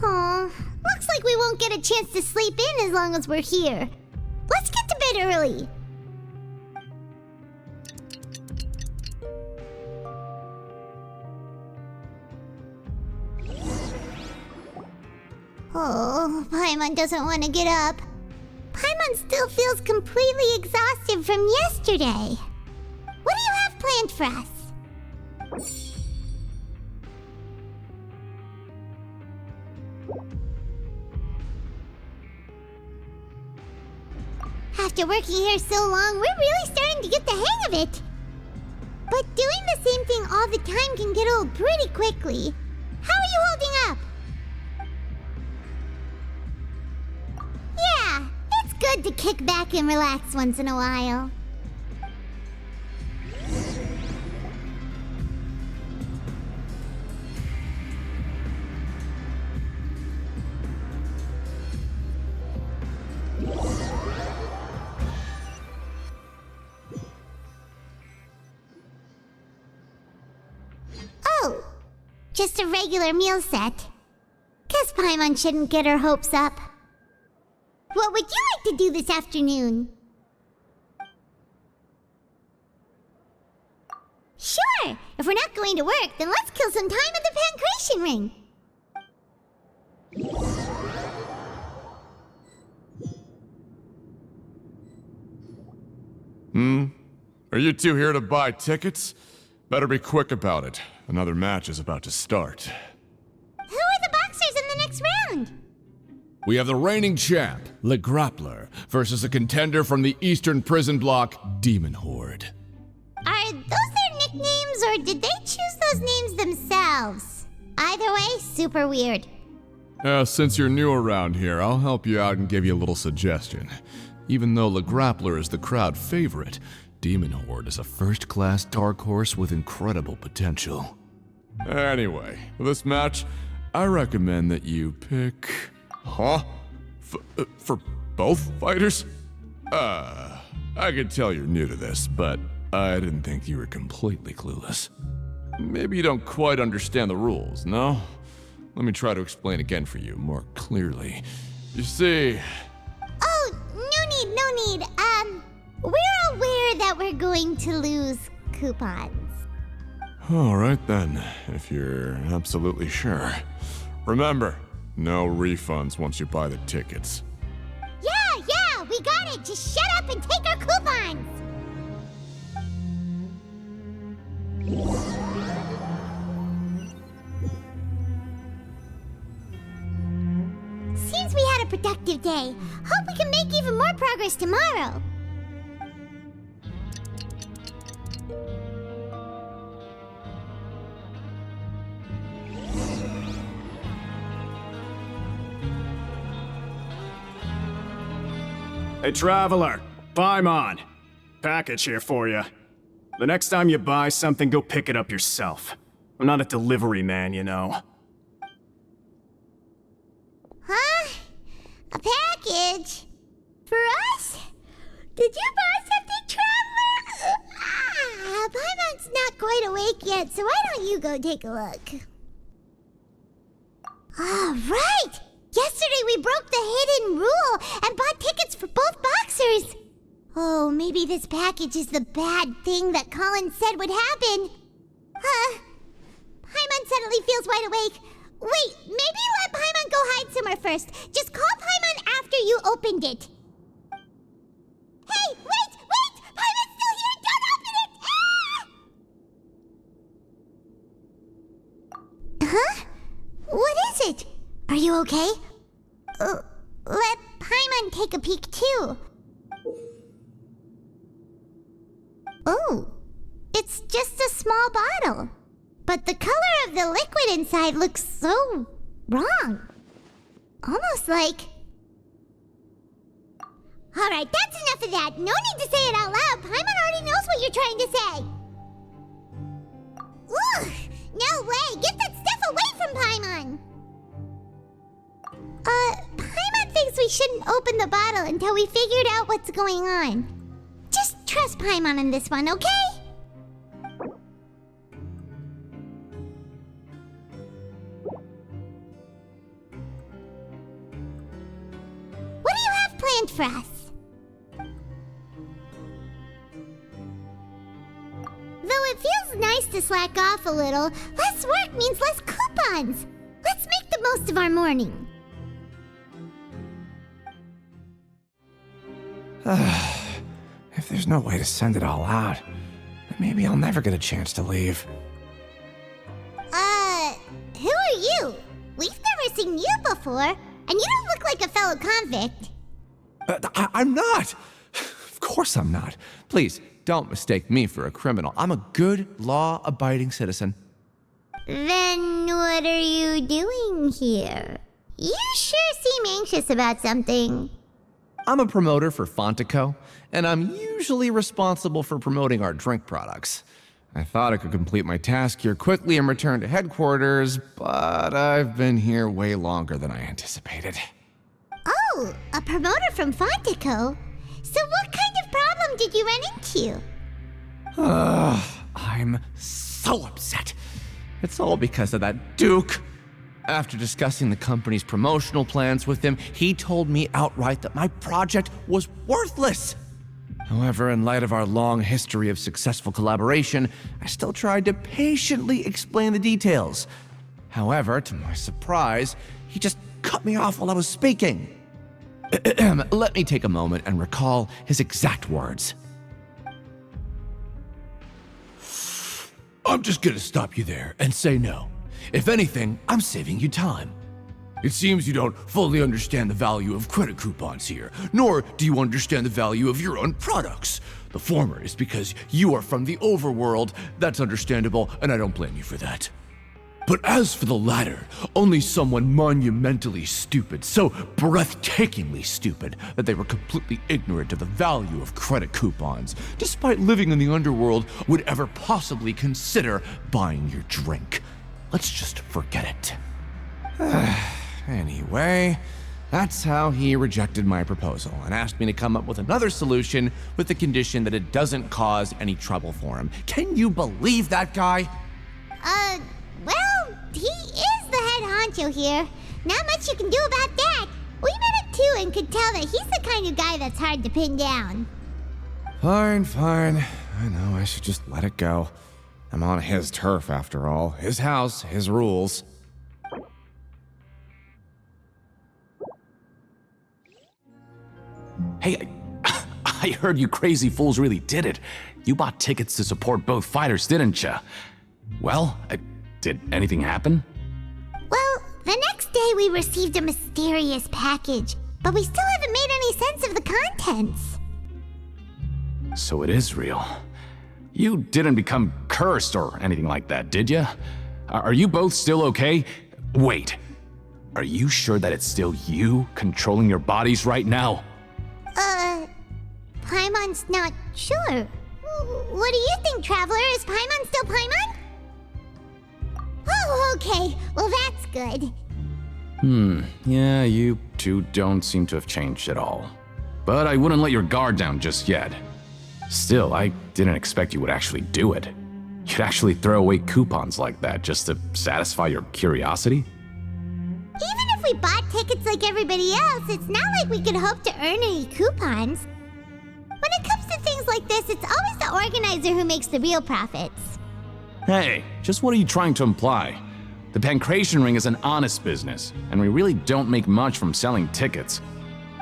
Aw, looks like we won't get a chance to sleep in as long as we're here. Let's get to bed early. Oh, Paimon doesn't want to get up. Paimon still feels completely exhausted from yesterday. What do you have planned for us? After working here so long, we're really starting to get the hang of it. But doing the same thing all the time can get old pretty quickly. How are you holding up? Yeah, it's good to kick back and relax once in a while. Oh, just a regular meal set. Guess Paimon shouldn't get her hopes up. What would you like to do this afternoon? Sure! If we're not going to work, then let's kill some time at the Pancration Ring. Are you two here to buy tickets? Better be quick about it. Another match is about to start. Who are the boxers in the next round? We have the reigning champ, Le Grappler, versus a contender from the Eastern Prison Block, Demon Horde. Are those their nicknames, or did they choose those names themselves? Either way, super weird. Since you're new around here, I'll help you out and give you a little suggestion. Even though Le Grappler is the crowd favorite, Demon Horde is a first-class dark horse with incredible potential. Anyway, for this match, I recommend that you pick... Huh? For both fighters? I could tell you're new to this, but I didn't think you were completely clueless. Maybe you don't quite understand the rules, no? Let me try to explain again for you more clearly. You see... Oh, no need. We're aware that we're going to lose coupons. All right then, if you're absolutely sure. Remember, No refunds once you buy the tickets. Yeah, we got it! Just shut up and take our coupons! Seems we had a productive day. Hope we can make even more progress tomorrow. Hey, Traveler, Paimon. Package here for you. The next time you buy something, go pick it up yourself. I'm not a delivery man, you know. Huh? A package? For us? Did you buy something, Traveler? Paimon's not quite awake yet, so why don't you go take a look? All right! Yesterday we broke the hidden rule and bought tickets for both boxers. Oh, maybe this package is the bad thing that Colin said would happen. Paimon suddenly feels wide awake. Wait, maybe let Paimon go hide somewhere first. Just call Paimon after you opened it. Hey, wait! Paimon's still here! Don't open it! Huh? What is it? Are you okay? Let Paimon take a peek too. Oh, it's just a small bottle. But the color of the liquid inside looks so wrong. Almost like... Alright, that's enough of that. No need to say it out loud. Paimon already knows what you're trying to say. Ugh, no way. Get that stuff away from Paimon. Paimon thinks we shouldn't open the bottle until we figured out what's going on. Just trust Paimon on this one, okay? What do you have planned for us? Though it feels nice to slack off a little, less work means less coupons. Let's make the most of our morning. If there's no way to send it all out, then maybe I'll never get a chance to leave. Who are you? We've never seen you before, and you don't look like a fellow convict. I'm not! Of course I'm not. Please, don't mistake me for a criminal. I'm a good, law-abiding citizen. Then what are you doing here? You sure seem anxious about something. I'm a promoter for Fontaine, and I'm usually responsible for promoting our drink products. I thought I could complete my task here quickly and return to headquarters, but I've been here way longer than I anticipated. Oh, a promoter from Fontaine? So what kind of problem did you run into? I'm so upset. It's all because of that Duke. After discussing the company's promotional plans with him, he told me outright that my project was worthless. However, in light of our long history of successful collaboration, I still tried to patiently explain the details. However, to my surprise, he just cut me off while I was speaking. Let me take a moment and recall his exact words. I'm just gonna stop you there and say no. If anything, I'm saving you time. It seems you don't fully understand the value of credit coupons here, nor do you understand the value of your own products. The former is because you are from the overworld. That's understandable, and I don't blame you for that. But as for the latter, only someone monumentally stupid, so breathtakingly stupid that they were completely ignorant of the value of credit coupons, despite living in the underworld, would ever possibly consider buying your drink. Let's just forget it. Anyway, that's how he rejected my proposal and asked me to come up with another solution with the condition that it doesn't cause any trouble for him. Can you believe that guy? Well, he is the head honcho here. Not much you can do about that. We met him too and could tell that he's the kind of guy that's hard to pin down. Fine. I know I should just let it go. I'm on his turf after all. His house, his rules. Hey, I heard you crazy fools really did it. You bought tickets to support both fighters, didn't ya? Well, did anything happen? Well, the next day we received a mysterious package, but we still haven't made any sense of the contents. So it is real. You didn't become cursed or anything like that, did ya? Are you both still okay? Wait, are you sure that it's still you controlling your bodies right now? Paimon's not sure. What do you think, Traveler? Is Paimon still Paimon? Oh, okay. Well, that's good. Yeah, you two don't seem to have changed at all. But I wouldn't let your guard down just yet. Still, I didn't expect you would actually do it. You'd actually throw away coupons like that just to satisfy your curiosity? Even if we bought tickets like everybody else, it's not like we could hope to earn any coupons. When it comes to things like this, it's always the organizer who makes the real profits. Hey, just what are you trying to imply? The Pancration Ring is an honest business, and we really don't make much from selling tickets.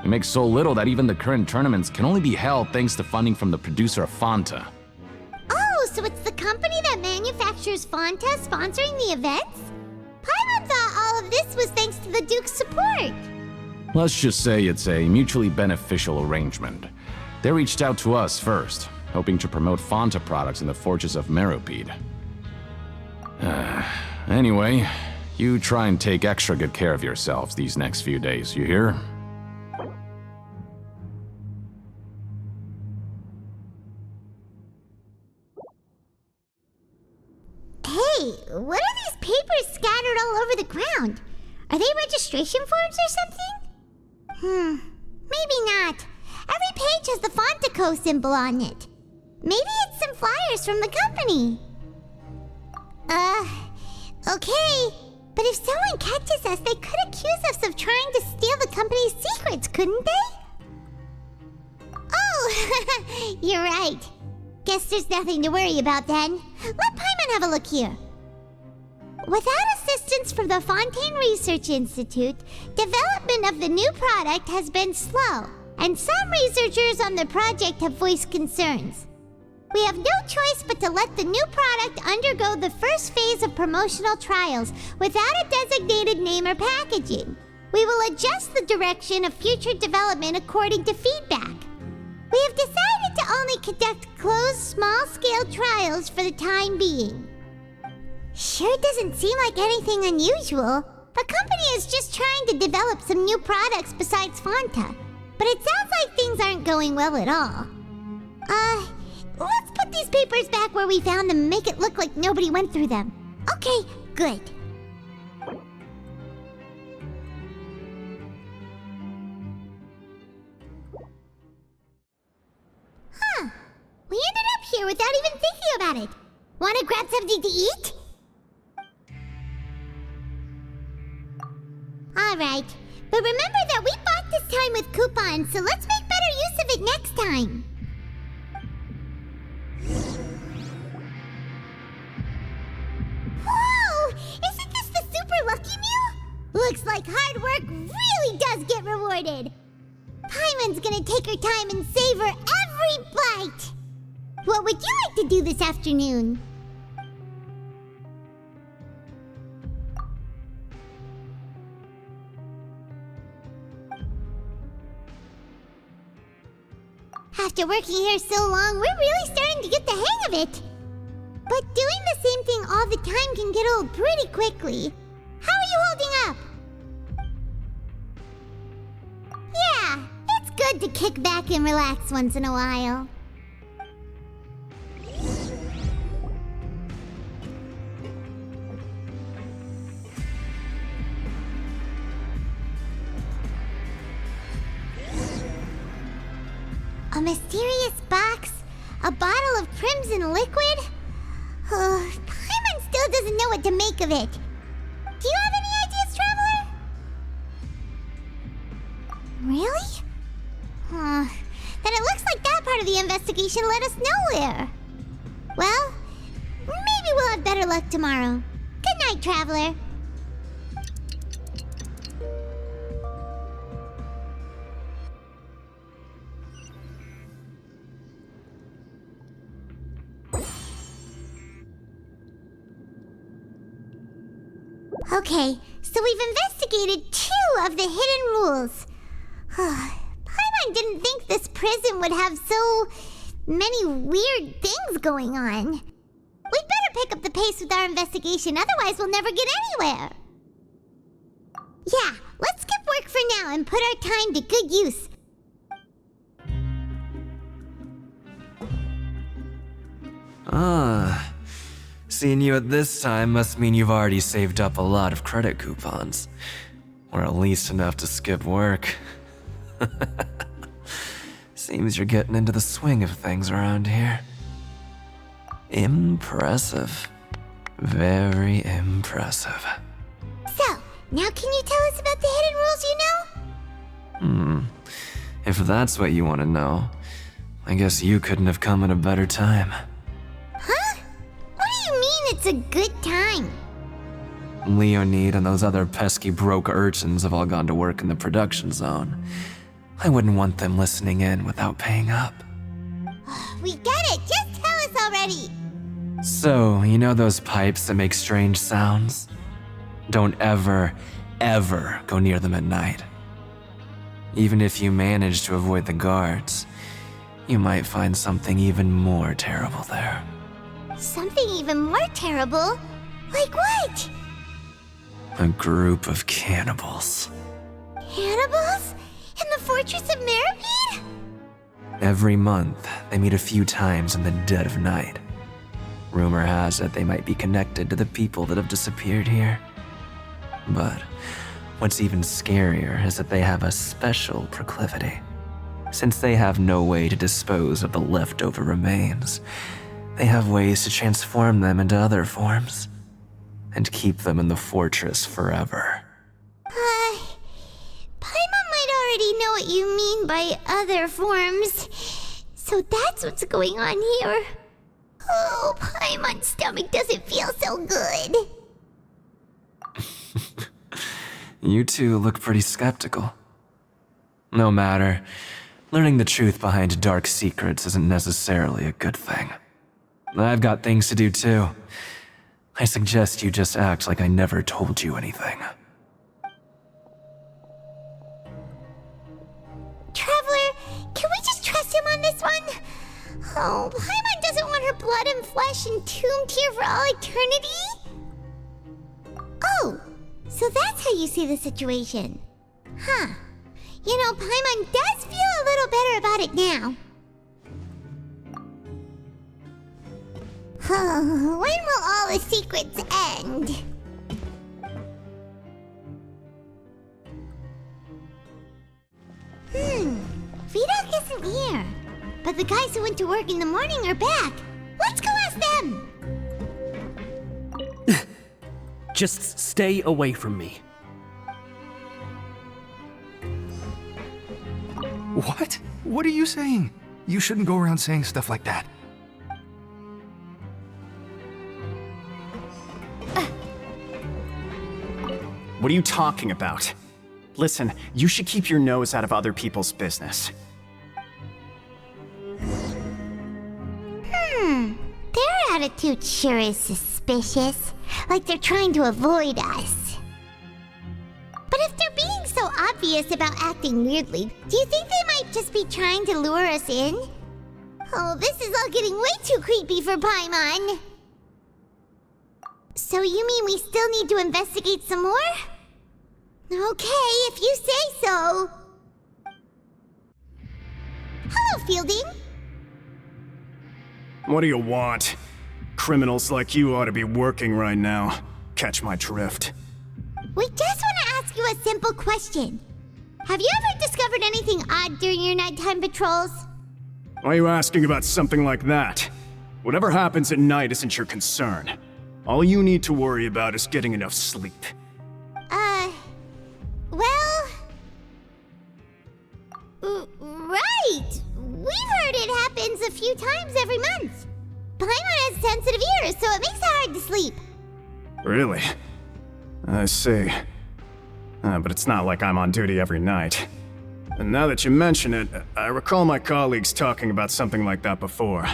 We make so little that even the current tournaments can only be held thanks to funding from the producer of Fanta. Oh, so it's the company that manufactures Fanta sponsoring the events? Paimon thought all of this was thanks to the Duke's support. Let's just say it's a mutually beneficial arrangement. They reached out to us first, hoping to promote Fanta products in the Fortress of Meropide. Anyway, you try and take extra good care of yourselves these next few days, you hear? Hey, what are these papers scattered all over the ground? Are they registration forms or something? Maybe not. Every page has the Fontaco symbol on it. Maybe it's some flyers from the company. Okay. But if someone catches us, they could accuse us of trying to steal the company's secrets, couldn't they? Oh, you're right. Guess there's nothing to worry about then. Let Paimon have a look here. Without assistance from the Fontaine Research Institute, development of the new product has been slow, and some researchers on the project have voiced concerns. We have no choice but to let the new product undergo the first phase of promotional trials without a designated name or packaging. We will adjust the direction of future development according to feedback. We have decided to only conduct closed, small-scale trials for the time being. Sure doesn't seem like anything unusual. The company is just trying to develop some new products besides Fanta. But it sounds like things aren't going well at all. Let's put these papers back where we found them and make it look like nobody went through them. Okay, good. We ended up here without even thinking about it. Want to grab something to eat? Alright, but remember that we bought this time with coupons, so let's make better use of it next time. Whoa! Isn't this the super lucky meal? Looks like hard work really does get rewarded. Paimon's gonna take her time and savor every bite. What would you like to do this afternoon? After working here so long, we're really starting to get the hang of it. But doing the same thing all the time can get old pretty quickly. How are you holding up? Yeah, it's good to kick back and relax once in a while. A mysterious box? A bottle of crimson liquid? Paimon still doesn't know what to make of it. Do you have any ideas, Traveler? Really? Then it looks like that part of the investigation led us nowhere. Well, maybe we'll have better luck tomorrow. Good night, Traveler. Okay, so we've investigated 2 of the hidden rules. Paimon didn't think this prison would have so many weird things going on. We'd better pick up the pace with our investigation, otherwise we'll never get anywhere. Yeah, let's skip work for now and put our time to good use. Seeing you at this time must mean you've already saved up a lot of credit coupons. Or at least enough to skip work. Seems you're getting into the swing of things around here. Impressive. Very impressive. So, now can you tell us about the hidden rules you know? If that's what you want to know, I guess you couldn't have come at a better time. Huh? What do you mean it's a good time? Leonid and those other pesky broke urchins have all gone to work in the production zone. I wouldn't want them listening in without paying up. We get it! Just tell us already! So, you know those pipes that make strange sounds? Don't ever, ever go near them at night. Even if you manage to avoid the guards, you might find something even more terrible there. Something even more terrible? Like what? A group of cannibals. Cannibals? In the Fortress of Maripede? Every month, they meet a few times in the dead of night. Rumor has it they might be connected to the people that have disappeared here. But what's even scarier is that they have a special proclivity. Since they have no way to dispose of the leftover remains, they have ways to transform them into other forms and keep them in the fortress forever. Paimon might already know what you mean by other forms. So that's what's going on here. Oh, Paimon's stomach doesn't feel so good. You two look pretty skeptical. No matter, learning the truth behind dark secrets isn't necessarily a good thing. I've got things to do too. I suggest you just act like I never told you anything. Traveler, can we just trust him on this one? Oh, Paimon doesn't want her blood and flesh entombed here for all eternity? Oh, so that's how you see the situation. Huh. You know, Paimon does feel a little better about it now. When will all the secrets end? Vidok isn't here. But the guys who went to work in the morning are back. Let's go ask them! Just stay away from me. What? What are you saying? You shouldn't go around saying stuff like that. What are you talking about? Listen, you should keep your nose out of other people's business. Their attitude sure is suspicious. Like they're trying to avoid us. But if they're being so obvious about acting weirdly, do you think they might just be trying to lure us in? Oh, this is all getting way too creepy for Paimon. So you mean we still need to investigate some more? Okay, if you say so. Hello, Fielding. What do you want? Criminals like you ought to be working right now. Catch my drift. We just want to ask you a simple question. Have you ever discovered anything odd during your nighttime patrols? Why are you asking about something like that? Whatever happens at night isn't your concern. All you need to worry about is getting enough sleep. Right! We've heard it happens a few times every month. Paimon has sensitive ears, so it makes it hard to sleep. Really? I see. But it's not like I'm on duty every night. And now that you mention it, I recall my colleagues talking about something like that before.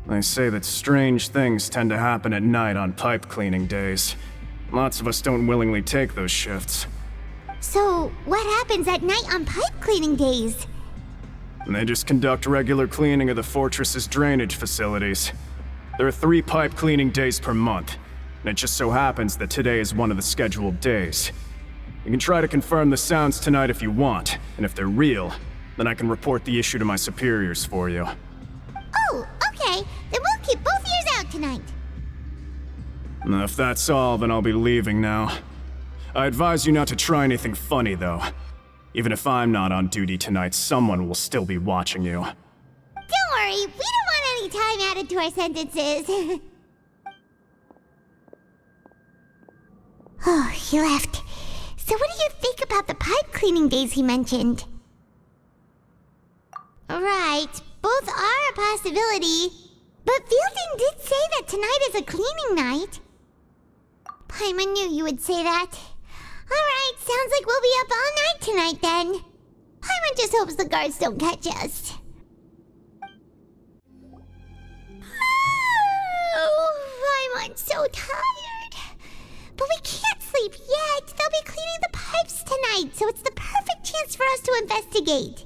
They say that strange things tend to happen at night on pipe cleaning days. Lots of us don't willingly take those shifts. So, what happens at night on pipe cleaning days? They just conduct regular cleaning of the fortress's drainage facilities. There are 3 pipe cleaning days per month, and it just so happens that today is one of the scheduled days. You can try to confirm the sounds tonight if you want, and if they're real, then I can report the issue to my superiors for you. Oh, okay. Then we'll keep both ears out tonight. If that's all, then I'll be leaving now. I advise you not to try anything funny, though. Even if I'm not on duty tonight, someone will still be watching you. Don't worry, we don't want any time added to our sentences. Oh, he left. So what do you think about the pipe cleaning days he mentioned? Right, both are a possibility. But Fielding did say that tonight is a cleaning night. Paimon knew you would say that. Alright, sounds like we'll be up all night tonight then. Paimon just hopes the guards don't catch us. Oh, Paimon's so tired. But we can't sleep yet. They'll be cleaning the pipes tonight, so it's the perfect chance for us to investigate.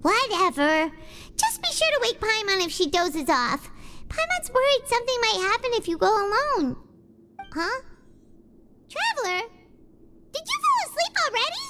Whatever. Just be sure to wake Paimon if she dozes off. Paimon's worried something might happen if you go alone. Huh? Traveler? Did you fall asleep already?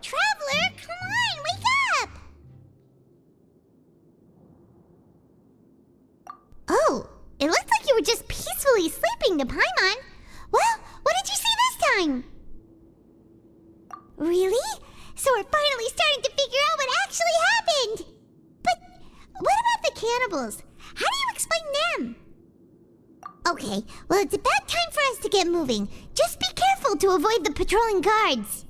Traveler, come on, wake up! Oh, it looked like you were just peacefully sleeping to Paimon. Well, what did you see this time? Really? So we're finally starting to figure out what actually happened! But what about the cannibals? How do you explain them? Okay, well it's about time for us to get moving. Just be careful to avoid the patrolling guards.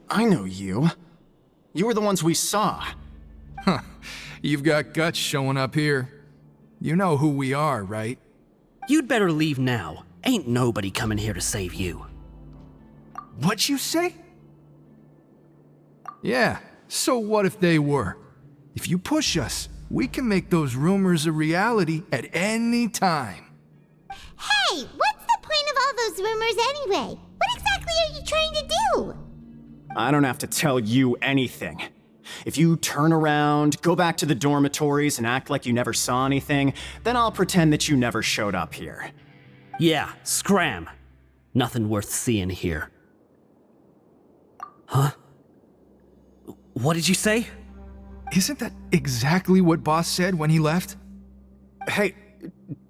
I know you. You were the ones we saw. Huh. You've got guts showing up here. You know who we are, right? You'd better leave now. Ain't nobody coming here to save you. What'd you say? Yeah, so what if they were? If you push us, we can make those rumors a reality at any time. Hey, what's the point of all those rumors anyway? What exactly are you trying to do? I don't have to tell you anything. If you turn around, go back to the dormitories and act like you never saw anything, then I'll pretend that you never showed up here. Yeah, scram. Nothing worth seeing here. Huh? What did you say? Isn't that exactly what Boss said when he left? Hey,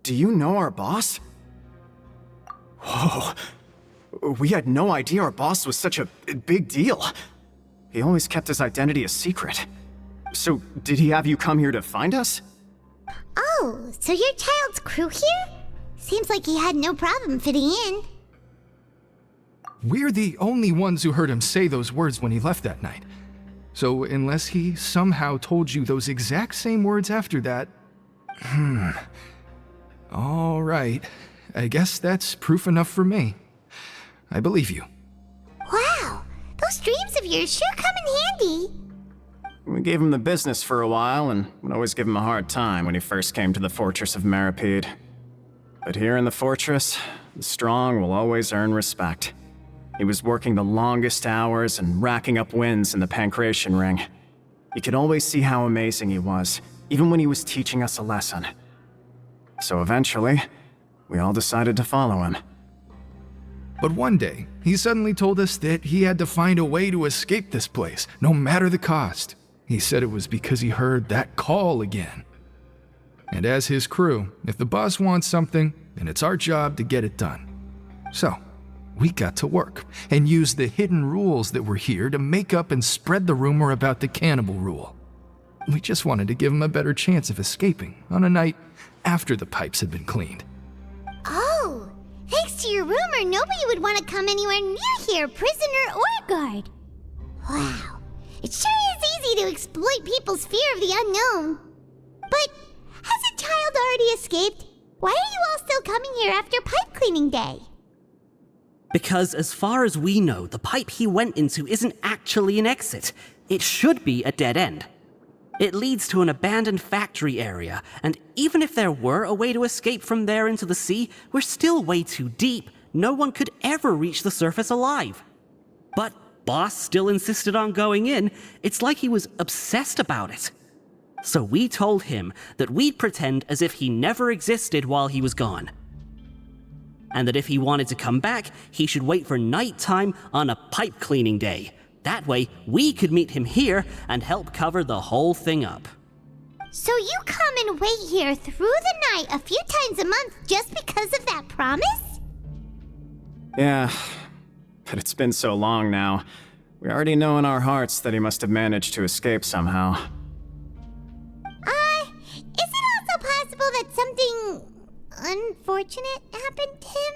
do you know our boss? Whoa. We had no idea our boss was such a big deal. He always kept his identity a secret. So, did he have you come here to find us? Oh, so your child's crew here? Seems like he had no problem fitting in. We're the only ones who heard him say those words when he left that night. So, unless he somehow told you those exact same words after that... All right. I guess that's proof enough for me. I believe you. Wow, those dreams of yours sure come in handy. We gave him the business for a while and would always give him a hard time when he first came to the Fortress of Maripede. But here in the fortress, the strong will always earn respect. He was working the longest hours and racking up wins in the Pancration Ring. You could always see how amazing he was, even when he was teaching us a lesson. So eventually, we all decided to follow him. But one day, he suddenly told us that he had to find a way to escape this place, no matter the cost. He said it was because he heard that call again. And as his crew, if the boss wants something, then it's our job to get it done. So, we got to work and used the hidden rules that were here to make up and spread the rumor about the cannibal rule. We just wanted to give him a better chance of escaping on a night after the pipes had been cleaned. Oh, thanks to your rumor, nobody would want to come anywhere near here, prisoner or guard. Wow, it sure is easy to exploit people's fear of the unknown. But hasn't Child already escaped? Why are you all still coming here after pipe cleaning day? Because as far as we know, the pipe he went into isn't actually an exit. It should be a dead end. It leads to an abandoned factory area, and even if there were a way to escape from there into the sea, we're still way too deep. No one could ever reach the surface alive. But Boss still insisted on going in. It's like he was obsessed about it. So we told him that we'd pretend as if he never existed while he was gone. And that if he wanted to come back, he should wait for nighttime on a pipe cleaning day. That way, we could meet him here and help cover the whole thing up. So you come and wait here through the night a few times a month just because of that promise? Yeah, but it's been so long now. We already know in our hearts that he must have managed to escape somehow. Is it also possible that something unfortunate happened to him?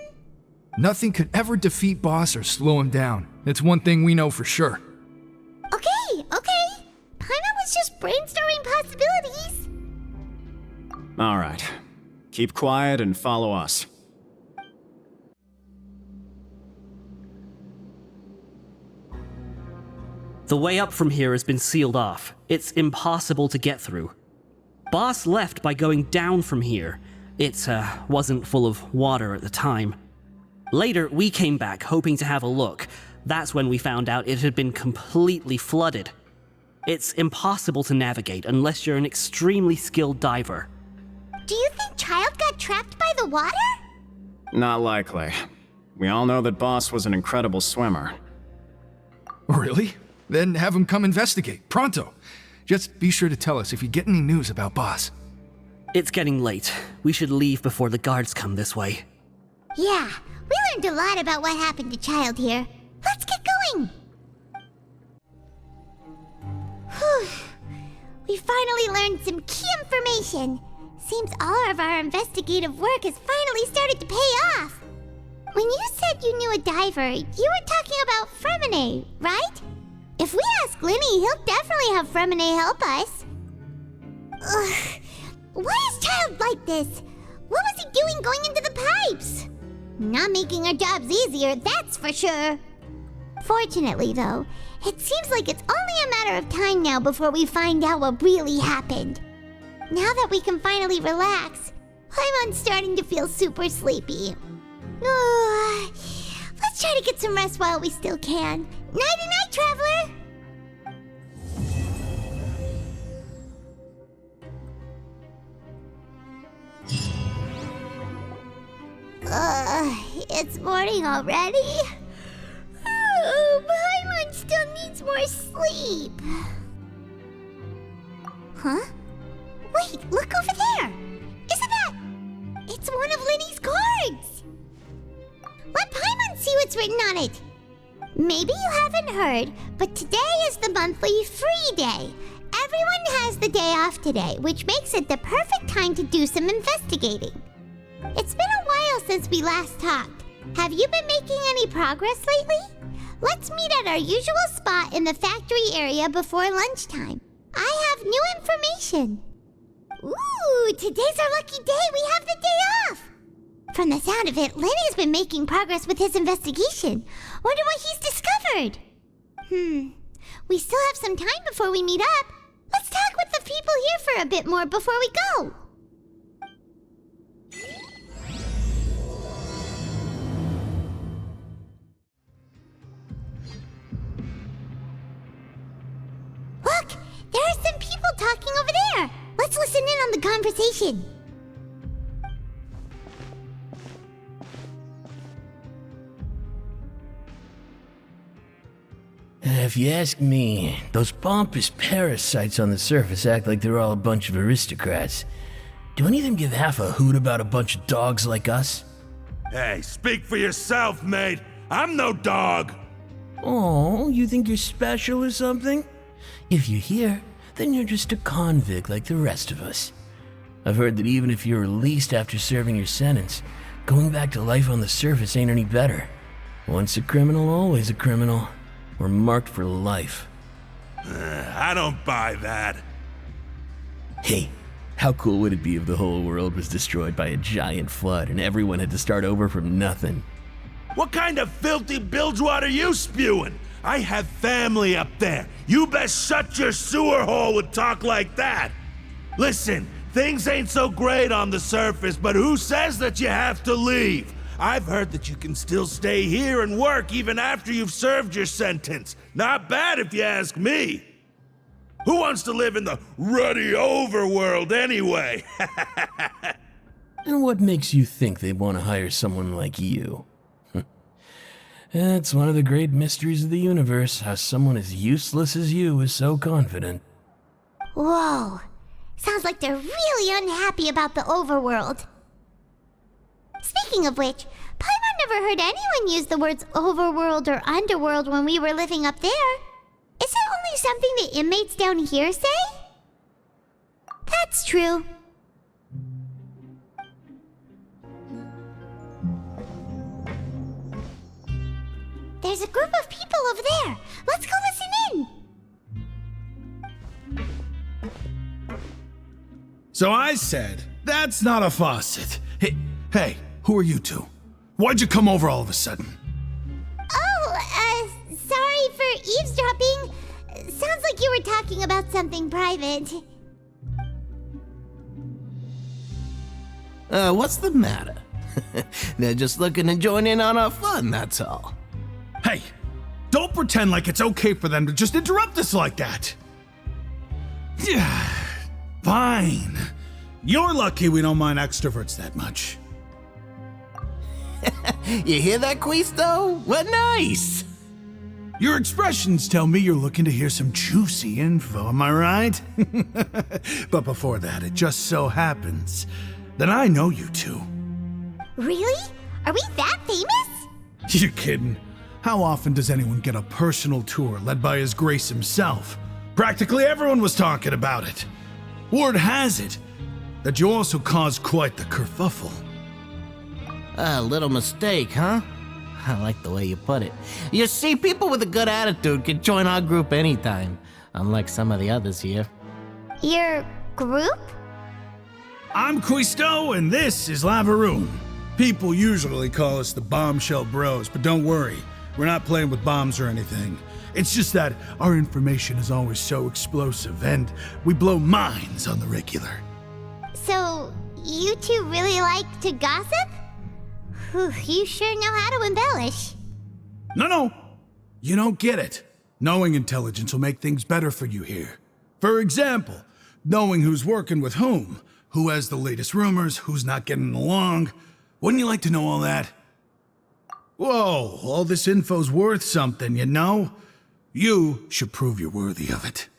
Nothing could ever defeat Boss or slow him down. It's one thing we know for sure. Okay. Paimon was just brainstorming possibilities. All right. Keep quiet and follow us. The way up from here has been sealed off. It's impossible to get through. Boss left by going down from here. It wasn't full of water at the time. Later, we came back hoping to have a look. That's when we found out it had been completely flooded. It's impossible to navigate unless you're an extremely skilled diver. Do you think Child got trapped by the water? Not likely. We all know that Boss was an incredible swimmer. Really? Then have him come investigate, pronto. Just be sure to tell us if you get any news about Boss. It's getting late. We should leave before the guards come this way. Yeah, we learned a lot about what happened to Child here. Let's get going! Whew. We finally learned some key information. Seems all of our investigative work has finally started to pay off. When you said you knew a diver, you were talking about Fremine, right? If we ask Linny, he'll definitely have Fremine help us. Ugh. Why is Child like this? What was he doing going into the pipes? Not making our jobs easier, that's for sure. Fortunately, though, it seems like it's only a matter of time now before we find out what really happened. Now that we can finally relax, I'm starting to feel super sleepy. Let's try to get some rest while we still can. Nighty-night, traveler! It's morning already? Oh, Paimon still needs more sleep. Huh? Wait, look over there! Isn't that... It's one of Linny's cards! Let Paimon see what's written on it. Maybe you haven't heard, but today is the monthly free day. Everyone has the day off today, which makes it the perfect time to do some investigating. It's been a while since we last talked. Have you been making any progress lately? Let's meet at our usual spot in the factory area before lunchtime. I have new information. Ooh, today's our lucky day. We have the day off. From the sound of it, Lenny's been making progress with his investigation. Wonder what he's discovered. We still have some time before we meet up. Let's talk with the people here for a bit more before we go. conversation. If you ask me, those pompous parasites on the surface act like they're all a bunch of aristocrats. Do any of them give half a hoot about a bunch of dogs like us? Hey, speak for yourself, mate. I'm no dog. Oh, you think you're special or something? If you're here, then you're just a convict like the rest of us. I've heard that even if you're released after serving your sentence, going back to life on the surface ain't any better. Once a criminal, always a criminal. We're marked for life. I don't buy that. Hey, how cool would it be if the whole world was destroyed by a giant flood and everyone had to start over from nothing? What kind of filthy bilgewater are you spewing? I have family up there. You best shut your sewer hole with talk like that. Listen, things ain't so great on the surface, but who says that you have to leave? I've heard that you can still stay here and work even after you've served your sentence. Not bad if you ask me. Who wants to live in the ruddy overworld anyway? And what makes you think they'd want to hire someone like you? It's one of the great mysteries of the universe, how someone as useless as you is so confident. Whoa. Sounds like they're really unhappy about the overworld. Speaking of which, Paimon never heard anyone use the words overworld or underworld when we were living up there. Is it only something the inmates down here say? That's true. There's a group of people over there. Let's go listen in. So I said, that's not a faucet. Hey, who are you two? Why'd you come over all of a sudden? Oh, sorry for eavesdropping. Sounds like you were talking about something private. What's the matter? They're just looking to join in on our fun, that's all. Hey, don't pretend like it's okay for them to just interrupt us like that. Yeah, fine. You're lucky we don't mind extroverts that much. You hear that, Quisto? What nice! Your expressions tell me you're looking to hear some juicy info, am I right? But before that, it just so happens that I know you two. Really? Are we that famous? You're kidding. How often does anyone get a personal tour led by His Grace himself? Practically everyone was talking about it. Word has it that you also caused quite the kerfuffle. A little mistake, huh? I like the way you put it. You see, people with a good attitude can join our group anytime, unlike some of the others here. Your group? I'm Quisto, and this is Lavaroon. People usually call us the Bombshell Bros, but don't worry, we're not playing with bombs or anything. It's just that our information is always so explosive, and we blow minds on the regular. So, you two really like to gossip? Whew, you sure know how to embellish. No. You don't get it. Knowing intelligence will make things better for you here. For example, knowing who's working with whom, who has the latest rumors, who's not getting along. Wouldn't you like to know all that? Whoa, all this info's worth something, you know? You should prove you're worthy of it.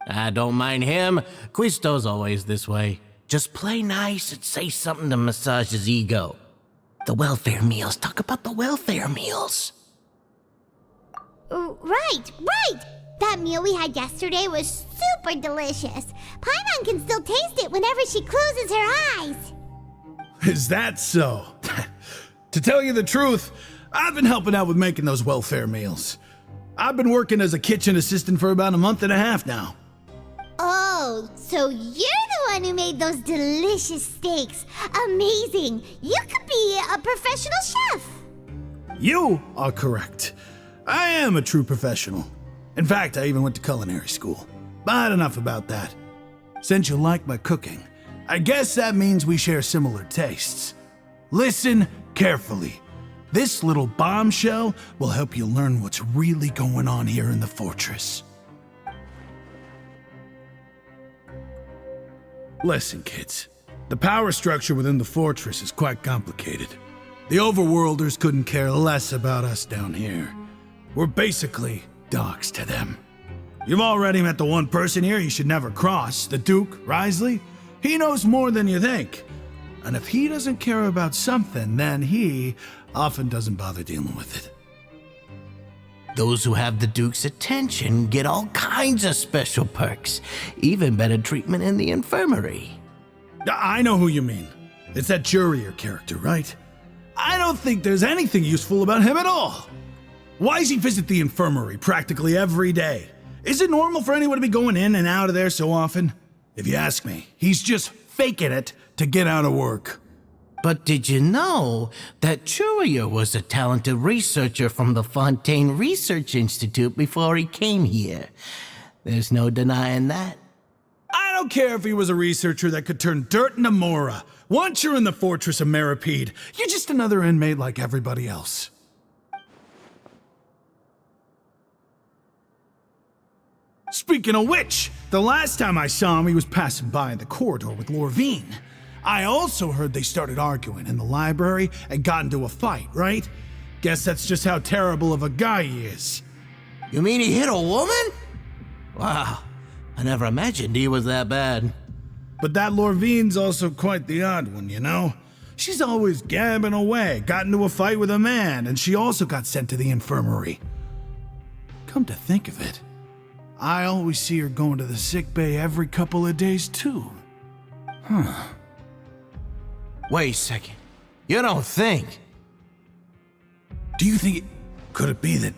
I don't mind him. Quisto's always this way. Just play nice and say something to massage his ego. The welfare meals. Talk about the welfare meals. Right. That meal we had yesterday was super delicious. Paimon can still taste it whenever she closes her eyes. Is that so? To tell you the truth, I've been helping out with making those welfare meals. I've been working as a kitchen assistant for about a month and a half now. Oh, so you're the one who made those delicious steaks. Amazing. You could be a professional chef. You are correct. I am a true professional. In fact, I even went to culinary school. But enough about that. Since you like my cooking, I guess that means we share similar tastes. Listen carefully. This little bombshell will help you learn what's really going on here in the fortress. Listen, kids. The power structure within the fortress is quite complicated. The overworlders couldn't care less about us down here. We're basically dogs to them. You've already met the one person here you should never cross, the Duke, Risley. He knows more than you think. And if he doesn't care about something, then he often doesn't bother dealing with it. Those who have the Duke's attention get all kinds of special perks, even better treatment in the infirmary. I know who you mean. It's that Jurier character, right? I don't think there's anything useful about him at all. Why does he visit the infirmary practically every day? Is it normal for anyone to be going in and out of there so often? If you ask me, he's just faking it to get out of work. But did you know that Jurier was a talented researcher from the Fontaine Research Institute before he came here? There's no denying that. I don't care if he was a researcher that could turn dirt into Mora. Once you're in the fortress of Maripede, you're just another inmate like everybody else. Speaking of which, the last time I saw him, he was passing by in the corridor with Lorvine. I also heard they started arguing in the library and got into a fight, right? Guess that's just how terrible of a guy he is. You mean he hit a woman? Wow, I never imagined he was that bad. But that Lorvine's also quite the odd one, you know? She's always gabbing away, got into a fight with a man, and she also got sent to the infirmary. Come to think of it, I always see her going to the sick bay every couple of days, too. Huh. Wait a second. You don't think? Do you think could it be that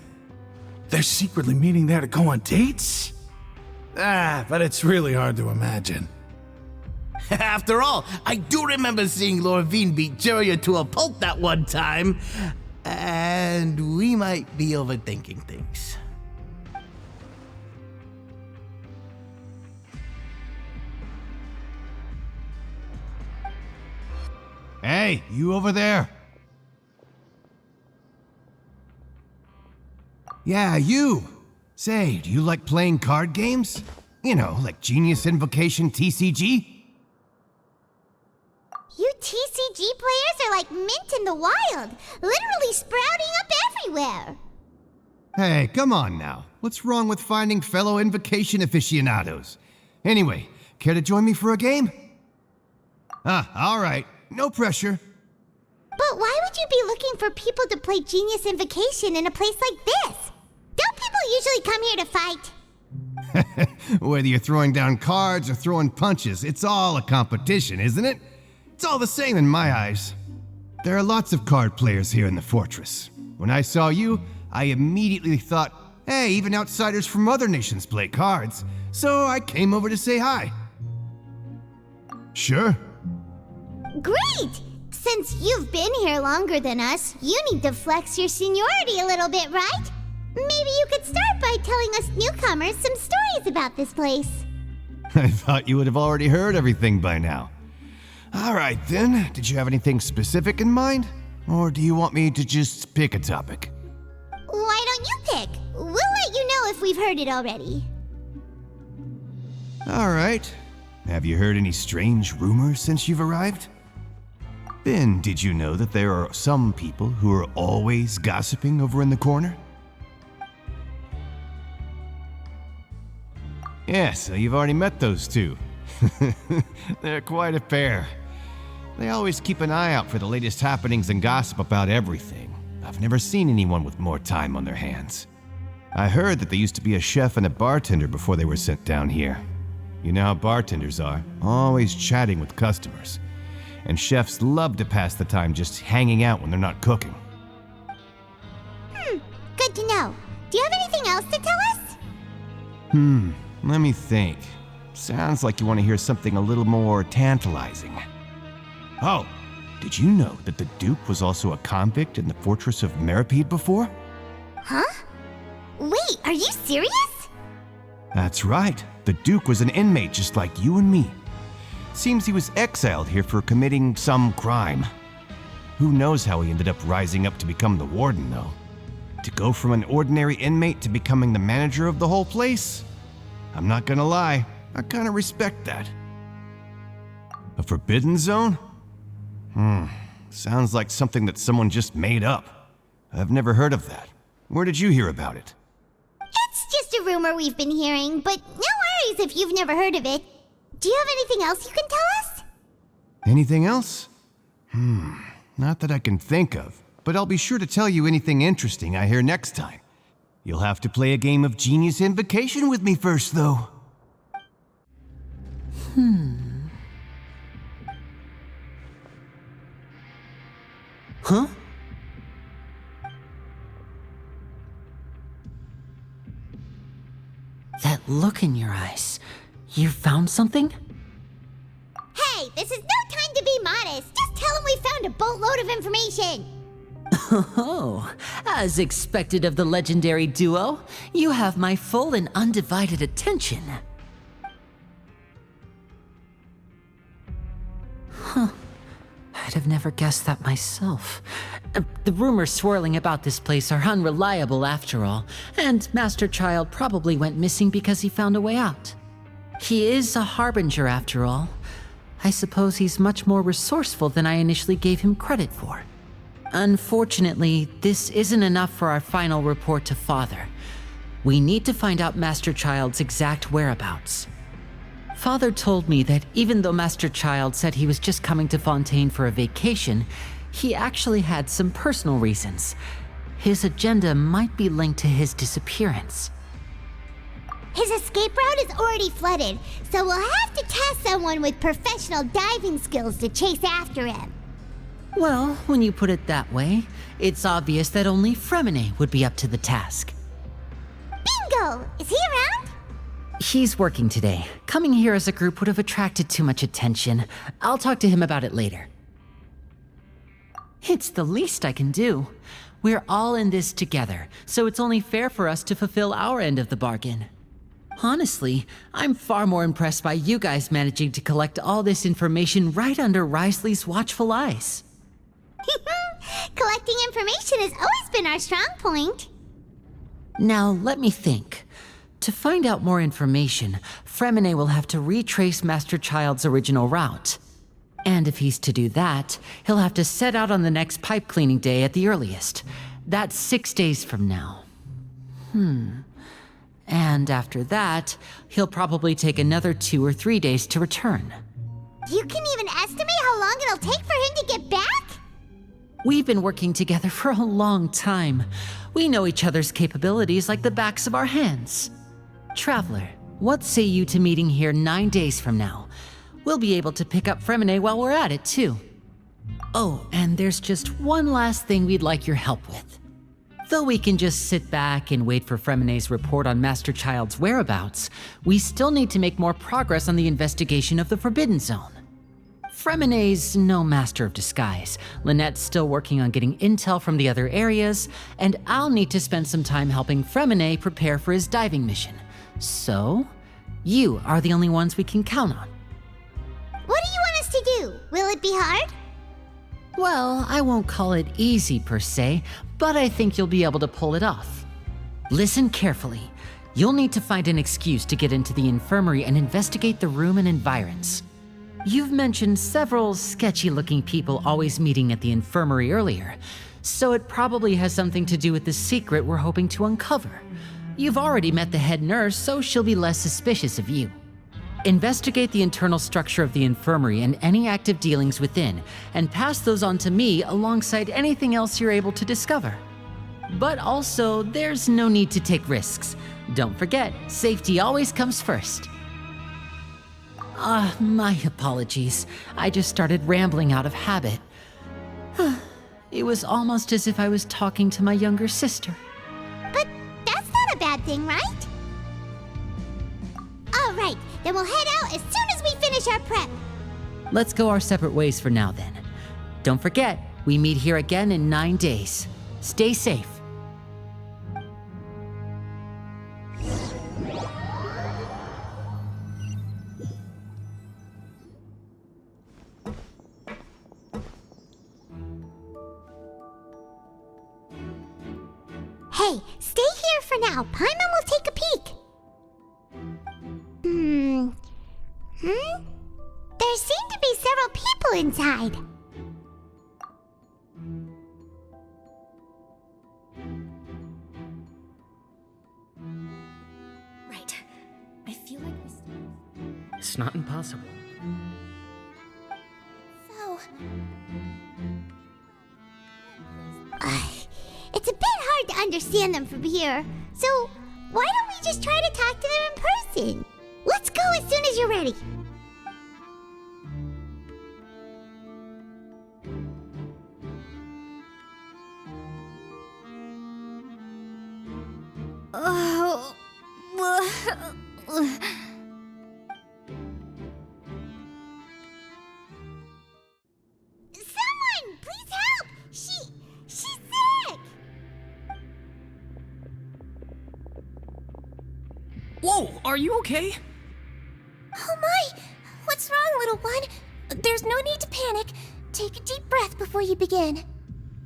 they're secretly meeting there to go on dates? But it's really hard to imagine. After all, I do remember seeing Lorvine beat Jurier to a pulp that one time. And we might be overthinking things. Hey, you over there? Yeah, you. Say, do you like playing card games? You know, like Genius Invocation TCG? You TCG players are like mint in the wild, literally sprouting up everywhere. Hey, come on now. What's wrong with finding fellow Invocation aficionados? Anyway, care to join me for a game? All right. No pressure. But why would you be looking for people to play Genius Invocation in a place like this? Don't people usually come here to fight? Whether you're throwing down cards or throwing punches, it's all a competition, isn't it? It's all the same in my eyes. There are lots of card players here in the fortress. When I saw you, I immediately thought, hey, even outsiders from other nations play cards. So I came over to say hi. Sure. Great! Since you've been here longer than us, you need to flex your seniority a little bit, right? Maybe you could start by telling us newcomers some stories about this place. I thought you would have already heard everything by now. All right then, did you have anything specific in mind? Or do you want me to just pick a topic? Why don't you pick? We'll let you know if we've heard it already. All right. Have you heard any strange rumors since you've arrived? Ben, did you know that there are some people who are always gossiping over in the corner? Yeah, so you've already met those two. They're quite a pair. They always keep an eye out for the latest happenings and gossip about everything. I've never seen anyone with more time on their hands. I heard that they used to be a chef and a bartender before they were sent down here. You know how bartenders are, always chatting with customers. And chefs love to pass the time just hanging out when they're not cooking. Good to know. Do you have anything else to tell us? Let me think. Sounds like you want to hear something a little more tantalizing. Oh, did you know that the Duke was also a convict in the fortress of Maripede before? Huh? Wait, are you serious? That's right. The Duke was an inmate just like you and me. Seems he was exiled here for committing some crime. Who knows how he ended up rising up to become the warden, though. To go from an ordinary inmate to becoming the manager of the whole place? I'm not gonna lie, I kinda respect that. A forbidden zone? Sounds like something that someone just made up. I've never heard of that. Where did you hear about it? It's just a rumor we've been hearing, but no worries if you've never heard of it. Do you have anything else you can tell us? Anything else? Not that I can think of, but I'll be sure to tell you anything interesting I hear next time. You'll have to play a game of Genius Invocation with me first, though. Huh? That look in your eyes. You found something? Hey, this is no time to be modest. Just tell him we found a boatload of information. Oh, as expected of the legendary duo, you have my full and undivided attention. I'd have never guessed that myself. The rumors swirling about this place are unreliable after all, and Master Child probably went missing because he found a way out. He is a harbinger after all. I suppose he's much more resourceful than I initially gave him credit for. Unfortunately, this isn't enough for our final report to Father. We need to find out Master Child's exact whereabouts. Father told me that even though Master Child said he was just coming to Fontaine for a vacation, he actually had some personal reasons. His agenda might be linked to his disappearance. His escape route is already flooded, so we'll have to task someone with professional diving skills to chase after him. Well, when you put it that way, it's obvious that only Fremine would be up to the task. Bingo! Is he around? He's working today. Coming here as a group would have attracted too much attention. I'll talk to him about it later. It's the least I can do. We're all in this together, so it's only fair for us to fulfill our end of the bargain. Honestly, I'm far more impressed by you guys managing to collect all this information right under Risley's watchful eyes. Collecting information has always been our strong point. Now, let me think. To find out more information, Fremine will have to retrace Master Child's original route. And if he's to do that, he'll have to set out on the next pipe cleaning day at the earliest. That's 6 days from now. And after that, he'll probably take another 2 or 3 days to return. You can even estimate how long it'll take for him to get back? We've been working together for a long time. We know each other's capabilities like the backs of our hands. Traveler, what say you to meeting here 9 days from now? We'll be able to pick up Fremine while we're at it, too. Oh, and there's just one last thing we'd like your help with. Though we can just sit back and wait for Fremine's report on Master Child's whereabouts, we still need to make more progress on the investigation of the Forbidden Zone. Fremine's no master of disguise. Lynette's still working on getting intel from the other areas, and I'll need to spend some time helping Fremine prepare for his diving mission. So, you are the only ones we can count on. What do you want us to do? Will it be hard? Well, I won't call it easy per se, but I think you'll be able to pull it off. Listen carefully. You'll need to find an excuse to get into the infirmary and investigate the room and environs. You've mentioned several sketchy-looking people always meeting at the infirmary earlier, so it probably has something to do with the secret we're hoping to uncover. You've already met the head nurse, so she'll be less suspicious of you. Investigate the internal structure of the infirmary and any active dealings within, and pass those on to me alongside anything else you're able to discover. But also, there's no need to take risks. Don't forget, safety always comes first. My apologies. I just started rambling out of habit. It was almost as if I was talking to my younger sister. But that's not a bad thing, right? All right, then we'll head out as soon as we finish our prep. Let's go our separate ways for now then. Don't forget, we meet here again in 9 days. Stay safe. Hey, stay here for now. Paimon will take a peek. There seem to be several people inside. Right. I feel like this. It's not impossible. So, It's a bit hard to understand them from here, so why don't we just try to talk to them in person? Let's go as soon as you're ready. Oh. Someone, please help! She's sick! Whoa, are you okay? oh my! What's wrong, little one? There's no need to panic. Take a deep breath before you begin.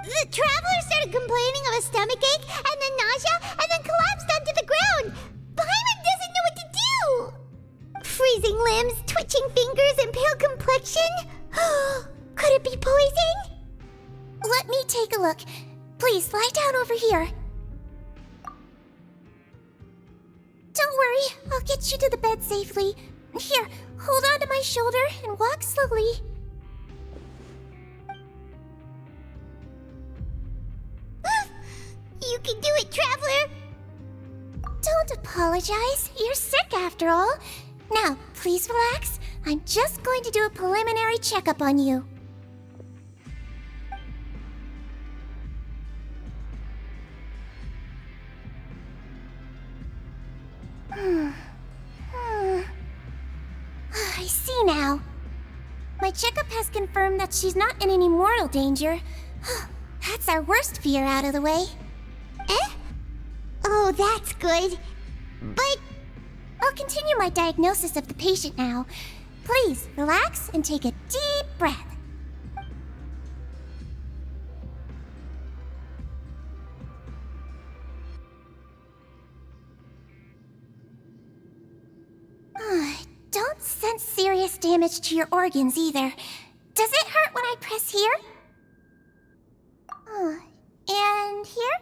The traveler started complaining of a stomachache, and then nausea, and then collapsed onto the ground. Paimon doesn't know what to do. Freezing limbs, twitching fingers, and pale complexion. Could it be poison? Let me take a look. Please lie down over here. Don't worry, I'll get you to the bed safely. Here, hold on to my shoulder and walk slowly. You can do it, traveler. Don't apologize. You're sick after all. Now, please relax. I'm just going to do a preliminary checkup on you. I see now. My checkup has confirmed that she's not in any mortal danger. That's our worst fear out of the way. Eh? Oh, that's good. But I'll continue my diagnosis of the patient now. Please relax and take a deep breath. Don't sense serious damage to your organs either. Does it hurt when I press here? And here?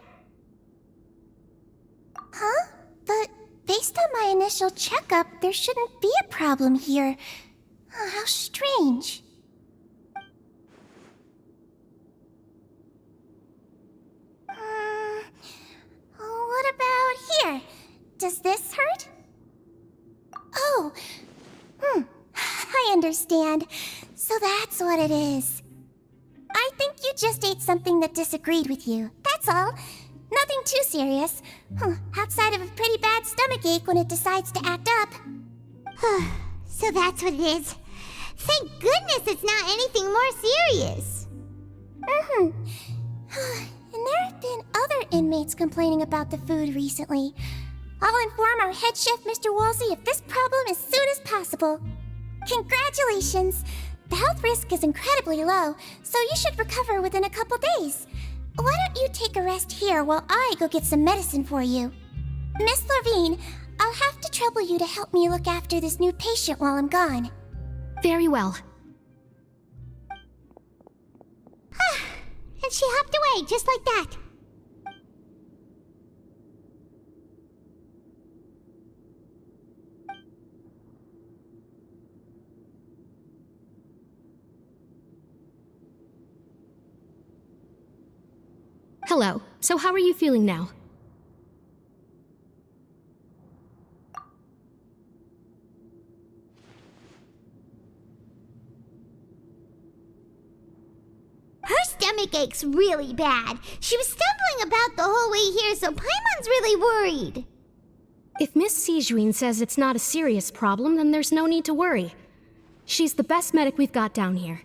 Huh? But based on my initial checkup, there shouldn't be a problem here. How strange. What about here? Does this hurt? Oh, I understand. So that's what it is. I think you just ate something that disagreed with you. That's all. Nothing too serious. Outside of a pretty bad stomachache when it decides to act up. So that's what it is. Thank goodness it's not anything more serious. And there have been other inmates complaining about the food recently. I'll inform our head chef, Mr. Wolsey, of this problem as soon as possible. Congratulations! The health risk is incredibly low, so you should recover within a couple days. Why don't you take a rest here while I go get some medicine for you? Miss Lorvine, I'll have to trouble you to help me look after this new patient while I'm gone. Very well. And she hopped away just like that. Hello. So how are you feeling now? Her stomach aches really bad. She was stumbling about the whole way here, so Paimon's really worried. If Miss Sijuin says it's not a serious problem, then there's no need to worry. She's the best medic we've got down here.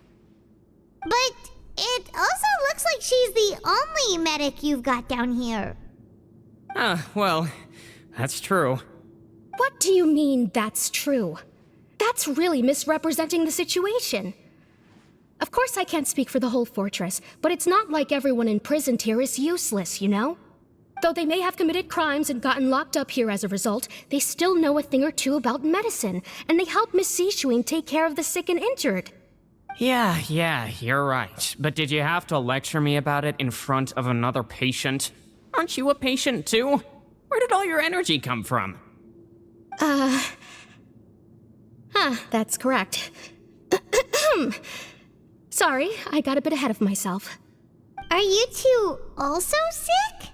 But it also looks like she's the only medic you've got down here. Well, that's true. What do you mean, that's true? That's really misrepresenting the situation. Of course I can't speak for the whole fortress, but it's not like everyone imprisoned here is useless, you know? Though they may have committed crimes and gotten locked up here as a result, they still know a thing or two about medicine, and they help Miss Sishuin take care of the sick and injured. Yeah, you're right. But did you have to lecture me about it in front of another patient? Aren't you a patient too? Where did all your energy come from? That's correct. Sorry, I got a bit ahead of myself. Are you two also sick?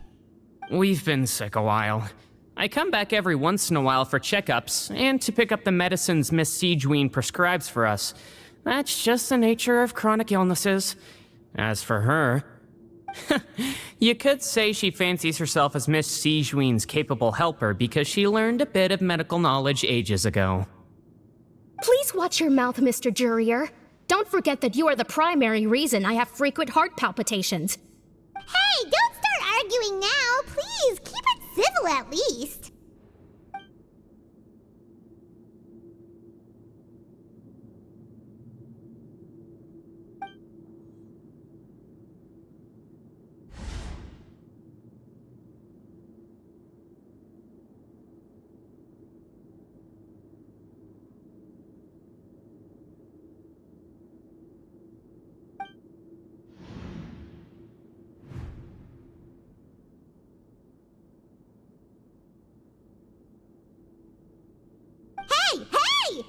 We've been sick a while. I come back every once in a while for checkups, and to pick up the medicines Miss Sijween prescribes for us. That's just the nature of chronic illnesses. As for her... you could say she fancies herself as Miss Sijween's capable helper because she learned a bit of medical knowledge ages ago. Please watch your mouth, Mr. Jurier. Don't forget that you are the primary reason I have frequent heart palpitations. Hey, don't start arguing now! Please, keep it civil at least!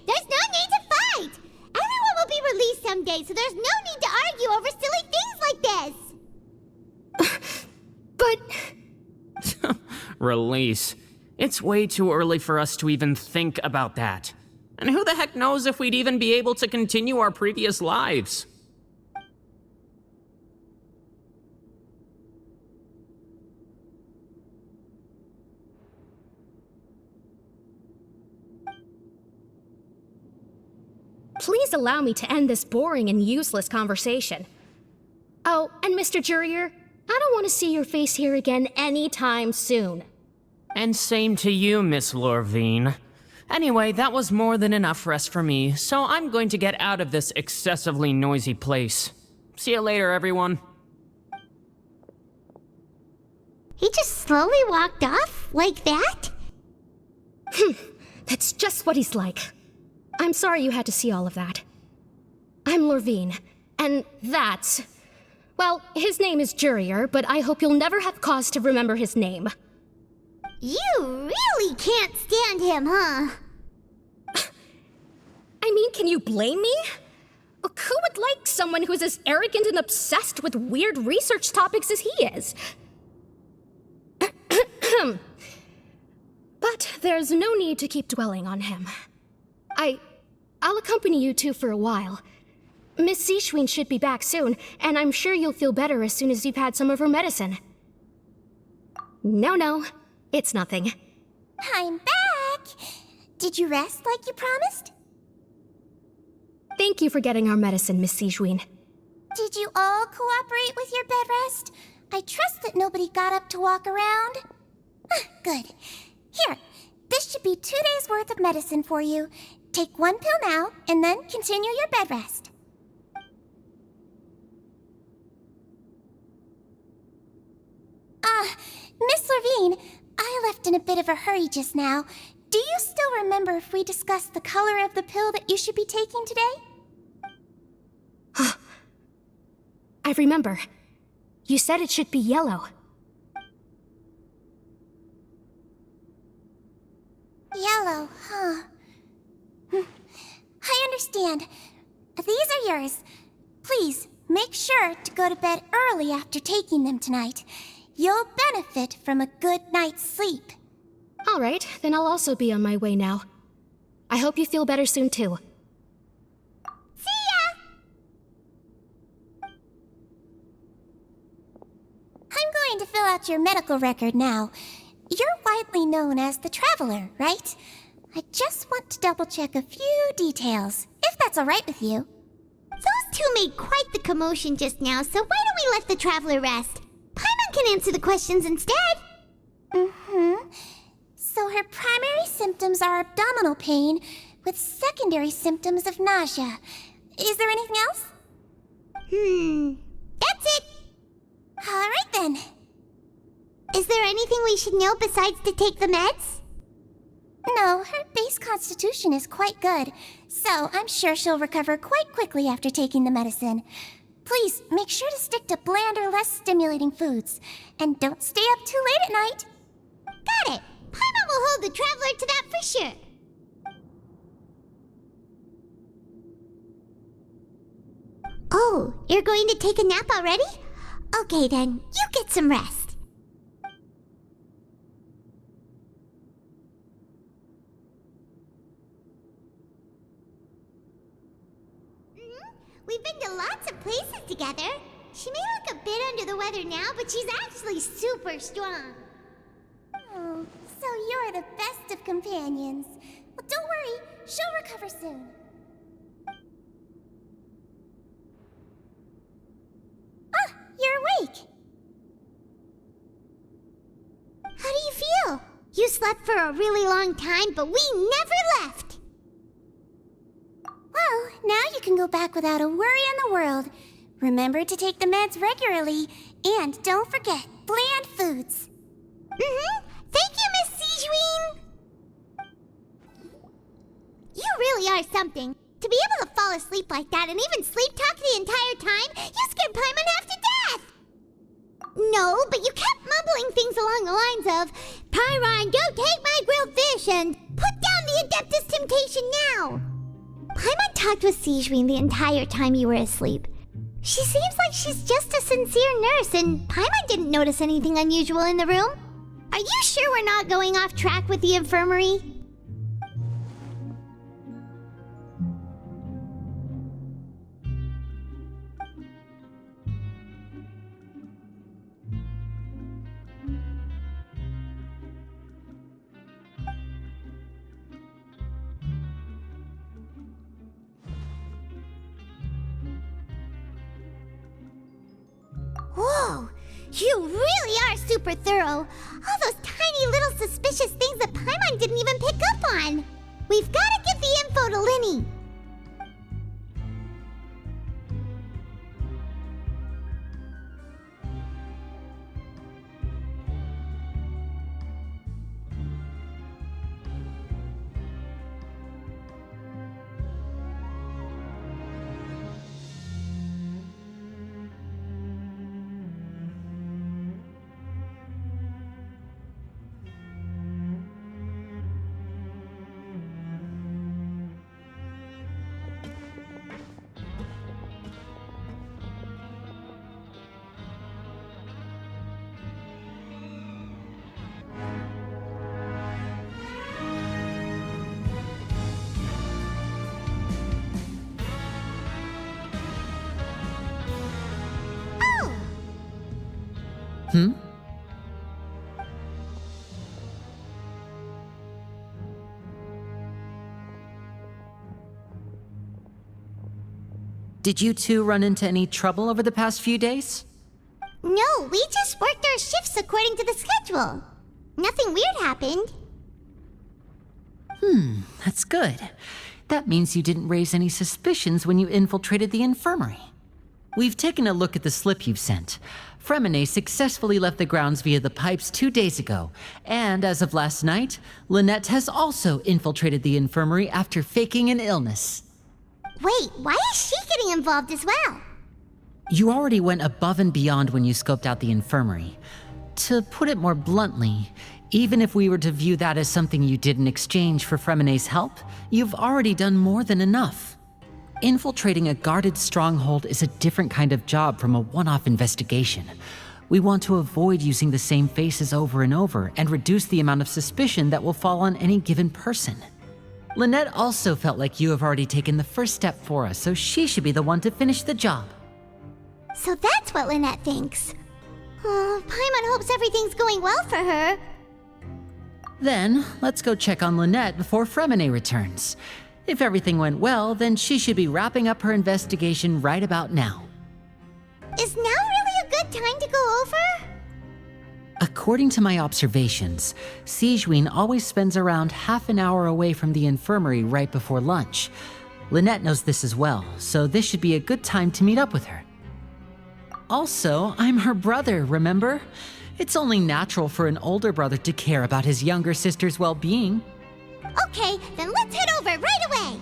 There's no need to fight! Everyone will be released someday, so there's no need to argue over silly things like this! Release. It's way too early for us to even think about that. And who the heck knows if we'd even be able to continue our previous lives? Please allow me to end this boring and useless conversation. Oh, and Mr. Jurier, I don't want to see your face here again anytime soon. And same to you, Miss Lorvine. Anyway, that was more than enough rest for me, so I'm going to get out of this excessively noisy place. See you later, everyone. He just slowly walked off like that? That's just what he's like. I'm sorry you had to see all of that. I'm Lorvine, and that's... Well, his name is Jurier, but I hope you'll never have cause to remember his name. You really can't stand him, huh? I mean, can you blame me? Who would like someone who's as arrogant and obsessed with weird research topics as he is? But there's no need to keep dwelling on him. I'll accompany you two for a while. Miss Sishween should be back soon, and I'm sure you'll feel better as soon as you've had some of her medicine. No, it's nothing. I'm back! Did you rest like you promised? Thank you for getting our medicine, Miss Sijween. Did you all cooperate with your bed rest? I trust that nobody got up to walk around. Good. Here, this should be 2 days' worth of medicine for you. Take 1 pill now, and then continue your bed rest. Miss Levine, I left in a bit of a hurry just now. Do you still remember if we discussed the color of the pill that you should be taking today? I remember. You said it should be yellow. Yellow, huh? I understand. These are yours. Please, make sure to go to bed early after taking them tonight. You'll benefit from a good night's sleep. All right, then I'll also be on my way now. I hope you feel better soon, too. See ya! I'm going to fill out your medical record now. You're widely known as the Traveler, right? I just want to double-check a few details, if that's all right with you. Those two made quite the commotion just now, so why don't we let the Traveler rest? Paimon can answer the questions instead. So her primary symptoms are abdominal pain, with secondary symptoms of nausea. Is there anything else? That's it. All right then. Is there anything we should know besides to take the meds? No, her base constitution is quite good, so I'm sure she'll recover quite quickly after taking the medicine. Please, make sure to stick to bland or less stimulating foods, and don't stay up too late at night. Got it! Paimon will hold the Traveler to that for sure. Oh, you're going to take a nap already? Okay then, you get some rest. We've been to lots of places together. She may look a bit under the weather now, but she's actually super strong. Oh, so you're the best of companions. Well, don't worry, she'll recover soon. Ah, you're awake. How do you feel? You slept for a really long time, but we never left. Well, now you can go back without a worry in the world. Remember to take the meds regularly, and don't forget, bland foods. Thank you, Miss Sigeween! You really are something. To be able to fall asleep like that and even sleep talk the entire time, you scared Paimon half to death! No, but you kept mumbling things along the lines of, Pyron, go take my grilled fish and put down the Adeptus Temptation now! Paimon talked with Sigeween the entire time you were asleep. She seems like she's just a sincere nurse, and Paimon didn't notice anything unusual in the room. Are you sure we're not going off track with the infirmary? Whoa! You really are super thorough. All those tiny little suspicious things that Paimon didn't even pick up on. We've got to get the info to Linny. Did you two run into any trouble over the past few days? No, we just worked our shifts according to the schedule. Nothing weird happened. That's good. That means you didn't raise any suspicions when you infiltrated the infirmary. We've taken a look at the slip you've sent. Fremine successfully left the grounds via the pipes 2 days ago, and as of last night, Lynette has also infiltrated the infirmary after faking an illness. Wait, why is she getting involved as well? You already went above and beyond when you scoped out the infirmary. To put it more bluntly, even if we were to view that as something you did in exchange for Fremine's help, you've already done more than enough. Infiltrating a guarded stronghold is a different kind of job from a one-off investigation. We want to avoid using the same faces over and over and reduce the amount of suspicion that will fall on any given person. Lynette also felt like you have already taken the first step for us, so she should be the one to finish the job. So that's what Lynette thinks. Oh, Paimon hopes everything's going well for her. Then, let's go check on Lynette before Fremine returns. If everything went well, then she should be wrapping up her investigation right about now. Is now really a good time to go over? According to my observations, Sigeween always spends around half an hour away from the infirmary right before lunch. Lynette knows this as well, so this should be a good time to meet up with her. Also, I'm her brother, remember? It's only natural for an older brother to care about his younger sister's well-being. Okay, then let's head over right away.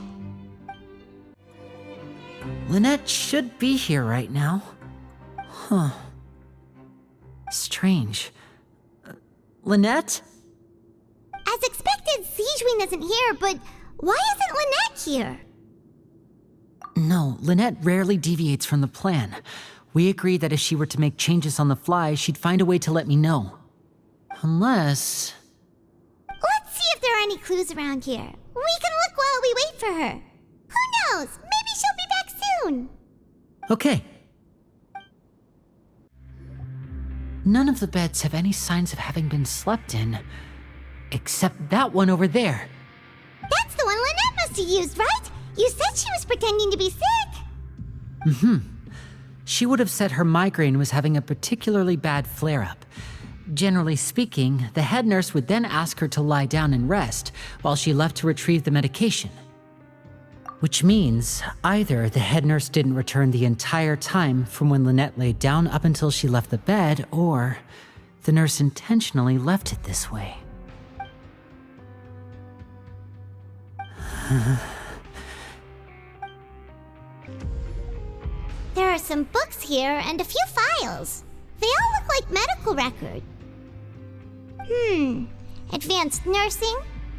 Lynette should be here right now. Huh. Strange. Lynette? As expected, Sijwin isn't here, but why isn't Lynette here? No, Lynette rarely deviates from the plan. We agreed that if she were to make changes on the fly, she'd find a way to let me know. Unless... Let's see if there are any clues around here. We can look while we wait for her. Who knows? Maybe she'll be back soon. Okay. None of the beds have any signs of having been slept in, except that one over there. That's the one Lynette must have used, right? You said she was pretending to be sick. Mm-hmm. She would have said her migraine was having a particularly bad flare-up. Generally speaking, the head nurse would then ask her to lie down and rest while she left to retrieve the medication. Which means either the head nurse didn't return the entire time from when Lynette laid down up until she left the bed, or the nurse intentionally left it this way. There are some books here and a few files. They all look like medical records. Advanced nursing,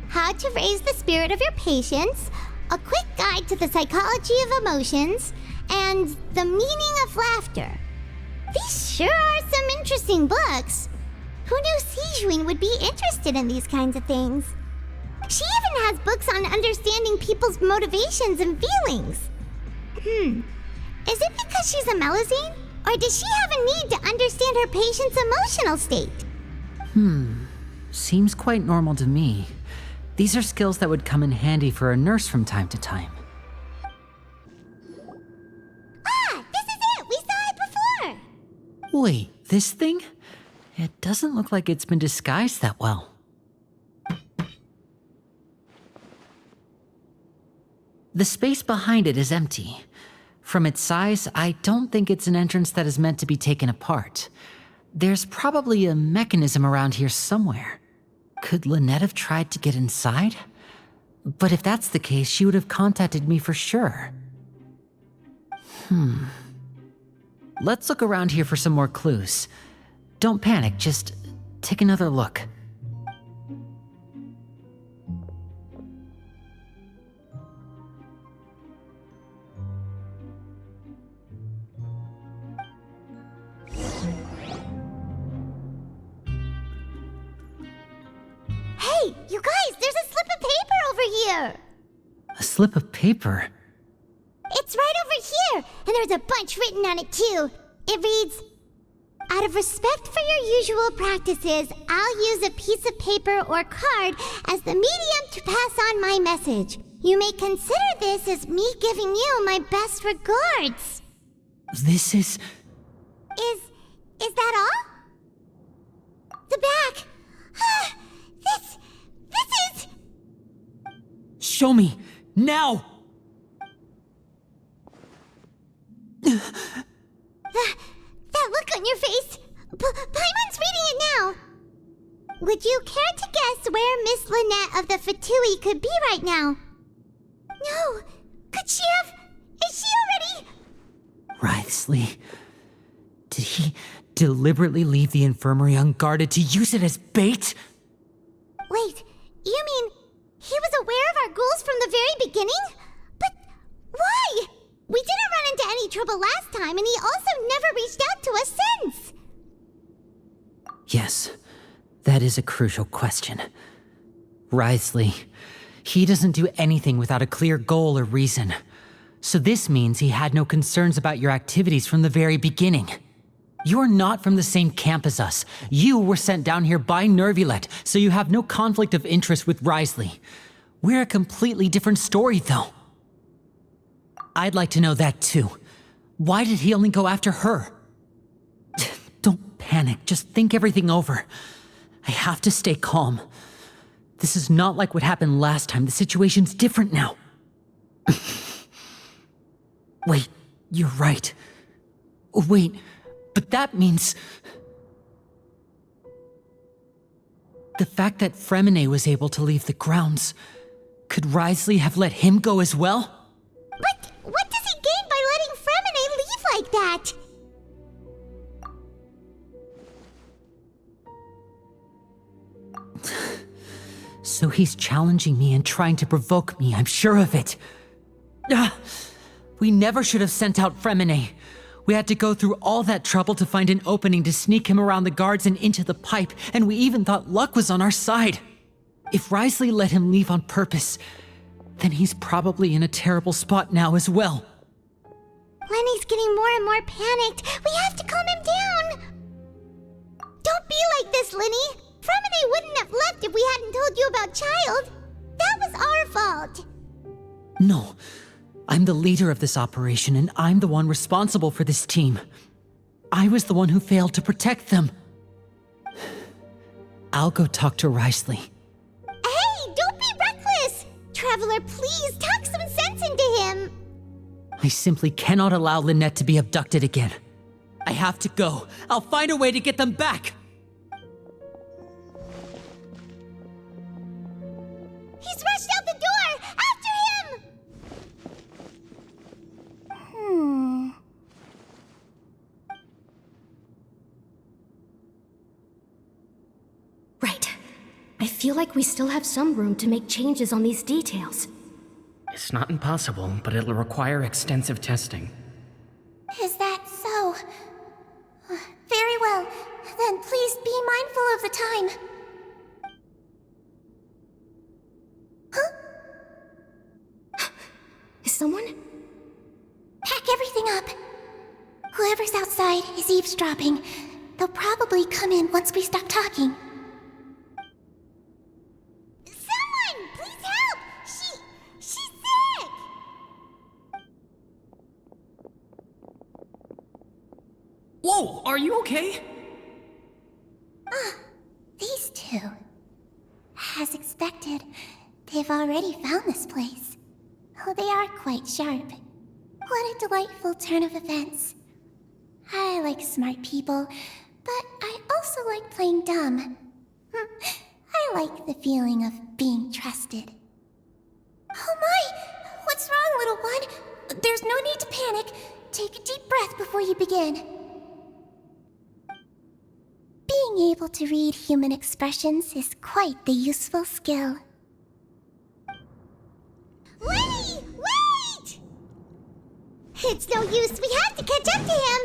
how to raise the spirit of your patients, a quick guide to the psychology of emotions, and the meaning of laughter. These sure are some interesting books. Who knew Sijwin would be interested in these kinds of things? She even has books on understanding people's motivations and feelings. Is it because she's a Melusine? Or does she have a need to understand her patient's emotional state? Seems quite normal to me. These are skills that would come in handy for a nurse from time to time. Ah, this is it! We saw it before! Wait, this thing? It doesn't look like it's been disguised that well. The space behind it is empty. From its size, I don't think it's an entrance that is meant to be taken apart. There's probably a mechanism around here somewhere. Could Lynette have tried to get inside? But if that's the case, she would have contacted me for sure. Let's look around here for some more clues. Don't panic, just take another look. Hey, you guys, there's a slip of paper over here! A slip of paper? It's right over here, and there's a bunch written on it too. It reads, out of respect for your usual practices, I'll use a piece of paper or card as the medium to pass on my message. You may consider this as me giving you my best regards. This is... Is that all? The back. This is... Show me! Now! That look on your face! Paimon's reading it now! Would you care to guess where Miss Lynette of the Fatui could be right now? No! Could she have... Is she already... Writhsley. Did he deliberately leave the infirmary unguarded to use it as bait? Wait, you mean he was aware of our goals from the very beginning? But why? We didn't run into any trouble last time, and he also never reached out to us since. Yes, that is a crucial question. Writhsley, he doesn't do anything without a clear goal or reason. So this means he had no concerns about your activities from the very beginning. You're not from the same camp as us. You were sent down here by Nervulet, so you have no conflict of interest with Writhsley. We're a completely different story, though. I'd like to know that, too. Why did he only go after her? Don't panic, just think everything over. I have to stay calm. This is not like what happened last time. The situation's different now. Wait, you're right. Wait, but that means... The fact that Fremine was able to leave the grounds, could Wriothesley have let him go as well? But what does he gain by letting Fremine leave like that? So he's challenging me and trying to provoke me, I'm sure of it. We never should have sent out Fremine. We had to go through all that trouble to find an opening to sneak him around the guards and into the pipe, and we even thought luck was on our side. If Wriothesley let him leave on purpose, then he's probably in a terrible spot now as well. Lenny's getting more and more panicked. We have to calm him down. Don't be like this, Lenny. Fremine wouldn't have left if we hadn't told you about Child. That was our fault. No, I'm the leader of this operation, and I'm the one responsible for this team. I was the one who failed to protect them. I'll go talk to Wriothesley. Hey, don't be reckless! Traveler, please talk some sense into him. I simply cannot allow Lynette to be abducted again. I have to go. I'll find a way to get them back. He's rushed out the door! After him! Right. I feel like we still have some room to make changes on these details. It's not impossible, but it'll require extensive testing. Is that so? Very well. Then please be mindful of the time. Is someone? Pack everything up. Whoever's outside is eavesdropping. They'll probably come in once we stop talking. Someone! Please help! She's sick! Whoa, are you okay? These two. As expected, they've already found this place. Oh, they are quite sharp. What a delightful turn of events. I like smart people, but I also like playing dumb. I like the feeling of being trusted. Oh my! What's wrong, little one? There's no need to panic. Take a deep breath before you begin. Being able to read human expressions is quite the useful skill. Lenny! Wait! It's no use. We have to catch up to him.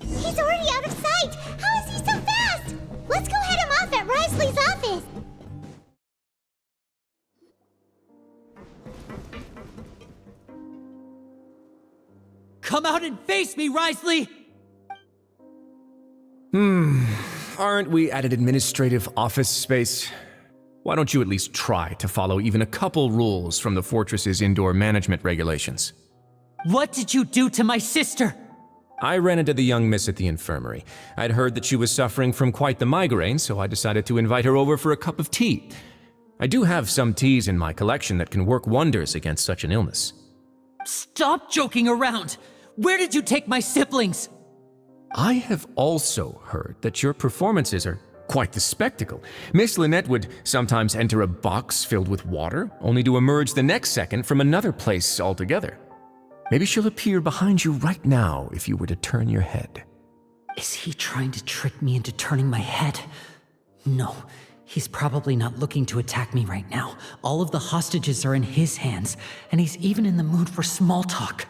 He's already out of sight. How is he so fast? Let's go head him off at Wriothesley's office. Come out and face me, Wriothesley! Aren't we at an administrative office space? Why don't you at least try to follow even a couple rules from the fortress's indoor management regulations? What did you do to my sister? I ran into the young miss at the infirmary. I'd heard that she was suffering from quite the migraine, so I decided to invite her over for a cup of tea. I do have some teas in my collection that can work wonders against such an illness. Stop joking around! Where did you take my siblings? I have also heard that your performances are quite the spectacle. Miss Lynette would sometimes enter a box filled with water, only to emerge the next second from another place altogether. Maybe she'll appear behind you right now if you were to turn your head. Is he trying to trick me into turning my head? No, he's probably not looking to attack me right now. All of the hostages are in his hands, and he's even in the mood for small talk.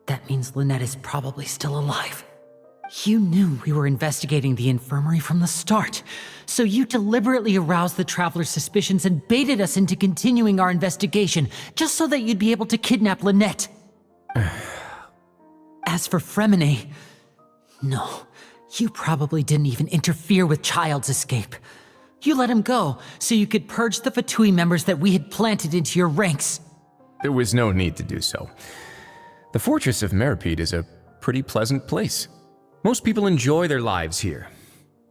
That means Lynette is probably still alive. You knew we were investigating the infirmary from the start, so you deliberately aroused the Traveler's suspicions and baited us into continuing our investigation, just so that you'd be able to kidnap Lynette. As for Fremine, no, you probably didn't even interfere with Child's escape. You let him go so you could purge the Fatui members that we had planted into your ranks. There was no need to do so. The fortress of Meripede is a pretty pleasant place. Most people enjoy their lives here.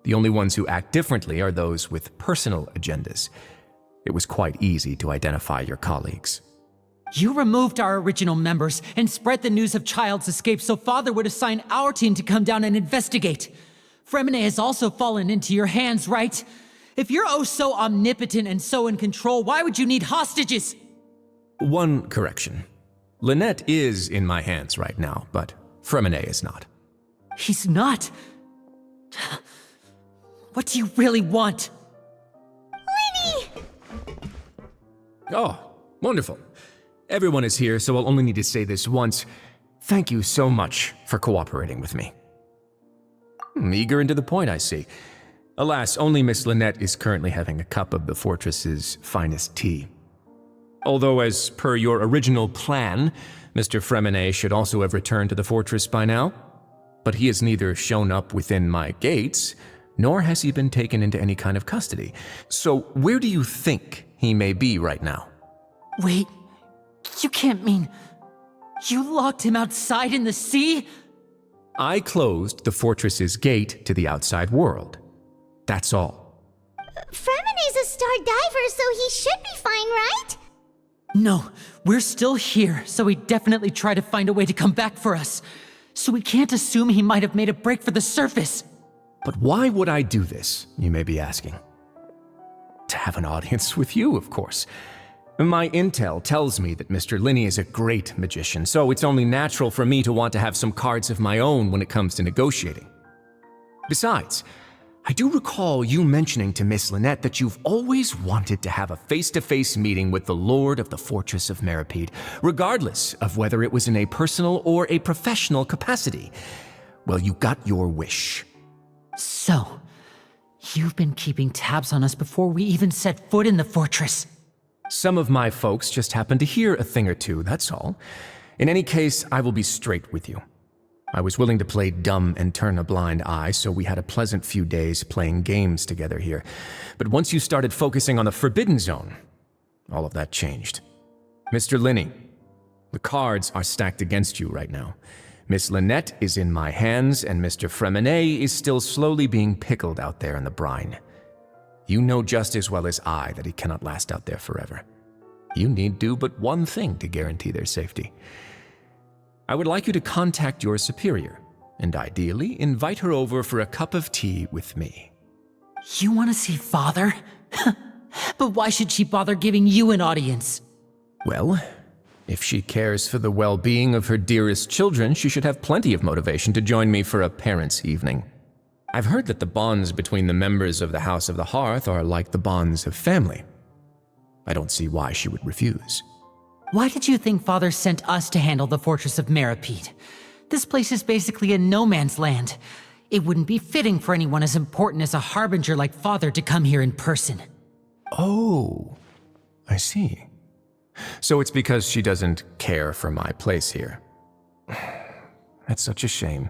The only ones who act differently are those with personal agendas. It was quite easy to identify your colleagues. You removed our original members and spread the news of Child's escape so Father would assign our team to come down and investigate. Fremine has also fallen into your hands, right? If you're oh so omnipotent and so in control, why would you need hostages? One correction. Lynette is in my hands right now, but Fremine is not. He's not? What do you really want? Lenny! Oh, wonderful. Everyone is here, so I'll only need to say this once. Thank you so much for cooperating with me. Eager and to the point, I see. Alas, only Miss Lynette is currently having a cup of the fortress's finest tea. Although, as per your original plan, Mr. Fremine should also have returned to the fortress by now. But he has neither shown up within my gates, nor has he been taken into any kind of custody. So where do you think he may be right now? Wait, you can't mean you locked him outside in the sea? I closed the fortress's gate to the outside world. That's all. Fremine's a star diver, so he should be fine, right? No, we're still here, so he definitely tried to find a way to come back for us. So we can't assume he might have made a break for the surface. But why would I do this, you may be asking? To have an audience with you, of course. My intel tells me that Mr. Linney is a great magician, so it's only natural for me to want to have some cards of my own when it comes to negotiating. Besides, I do recall you mentioning to Miss Lynette that you've always wanted to have a face-to-face meeting with the Lord of the Fortress of Meripede, regardless of whether it was in a personal or a professional capacity. Well, you got your wish. So, you've been keeping tabs on us before we even set foot in the fortress. Some of my folks just happened to hear a thing or two, that's all. In any case, I will be straight with you. I was willing to play dumb and turn a blind eye, so we had a pleasant few days playing games together here. But once you started focusing on the Forbidden Zone, all of that changed. Mr. Linney, the cards are stacked against you right now. Miss Lynette is in my hands, and Mr. Fremine is still slowly being pickled out there in the brine. You know just as well as I that he cannot last out there forever. You need do but one thing to guarantee their safety. I would like you to contact your superior, and ideally invite her over for a cup of tea with me. You want to see Father? But why should she bother giving you an audience? Well, if she cares for the well-being of her dearest children, she should have plenty of motivation to join me for a parents' evening. I've heard that the bonds between the members of the House of the Hearth are like the bonds of family. I don't see why she would refuse. Why did you think Father sent us to handle the Fortress of Meripede? This place is basically a no-man's land. It wouldn't be fitting for anyone as important as a harbinger like Father to come here in person. Oh, I see. So it's because she doesn't care for my place here. That's such a shame.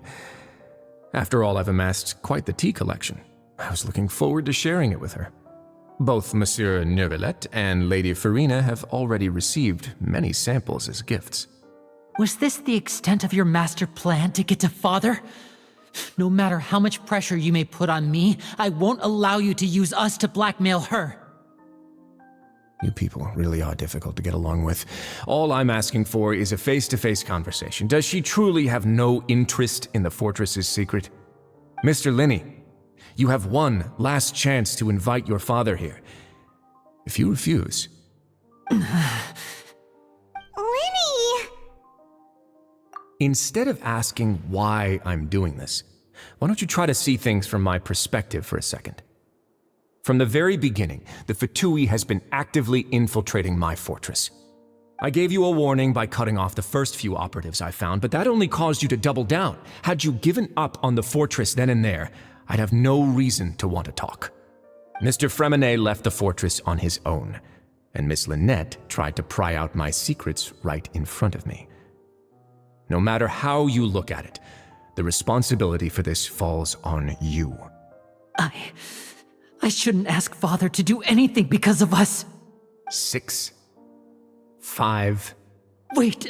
After all, I've amassed quite the tea collection. I was looking forward to sharing it with her. Both Monsieur Neuvillette and Lady Farina have already received many samples as gifts. Was this the extent of your master plan to get to Father? No matter how much pressure you may put on me, I won't allow you to use us to blackmail her. You people really are difficult to get along with. All I'm asking for is a face-to-face conversation. Does she truly have no interest in the fortress's secret? Mr. Linney, you have one last chance to invite your father here. If you refuse... Lenny! Instead of asking why I'm doing this, why don't you try to see things from my perspective for a second? From the very beginning, the Fatui has been actively infiltrating my fortress. I gave you a warning by cutting off the first few operatives I found, but that only caused you to double down. Had you given up on the fortress then and there, I'd have no reason to want to talk. Mr. Fremine left the fortress on his own, and Miss Lynette tried to pry out my secrets right in front of me. No matter how you look at it, the responsibility for this falls on you. I shouldn't ask Father to do anything because of us. 6, 5... Wait,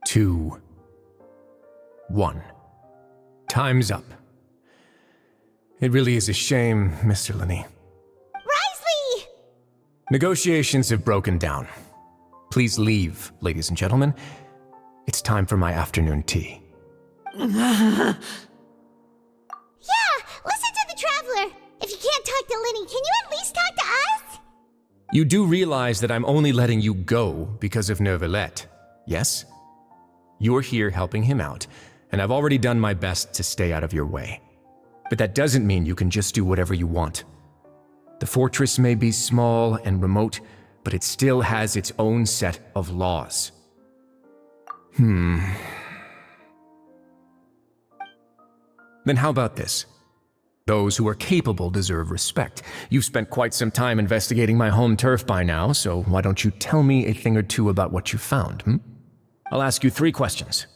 2, 1. Time's up. It really is a shame, Mr. Linney. Risley! Negotiations have broken down. Please leave, ladies and gentlemen. It's time for my afternoon tea. Yeah, listen to the Traveler. If you can't talk to Lenny, can you at least talk to us? You do realize that I'm only letting you go because of Neuvillette, yes? You're here helping him out, and I've already done my best to stay out of your way. But that doesn't mean you can just do whatever you want. The fortress may be small and remote, but it still has its own set of laws. Then how about this? Those who are capable deserve respect. You've spent quite some time investigating my home turf by now, so why don't you tell me a thing or two about what you found, I'll ask you 3 questions.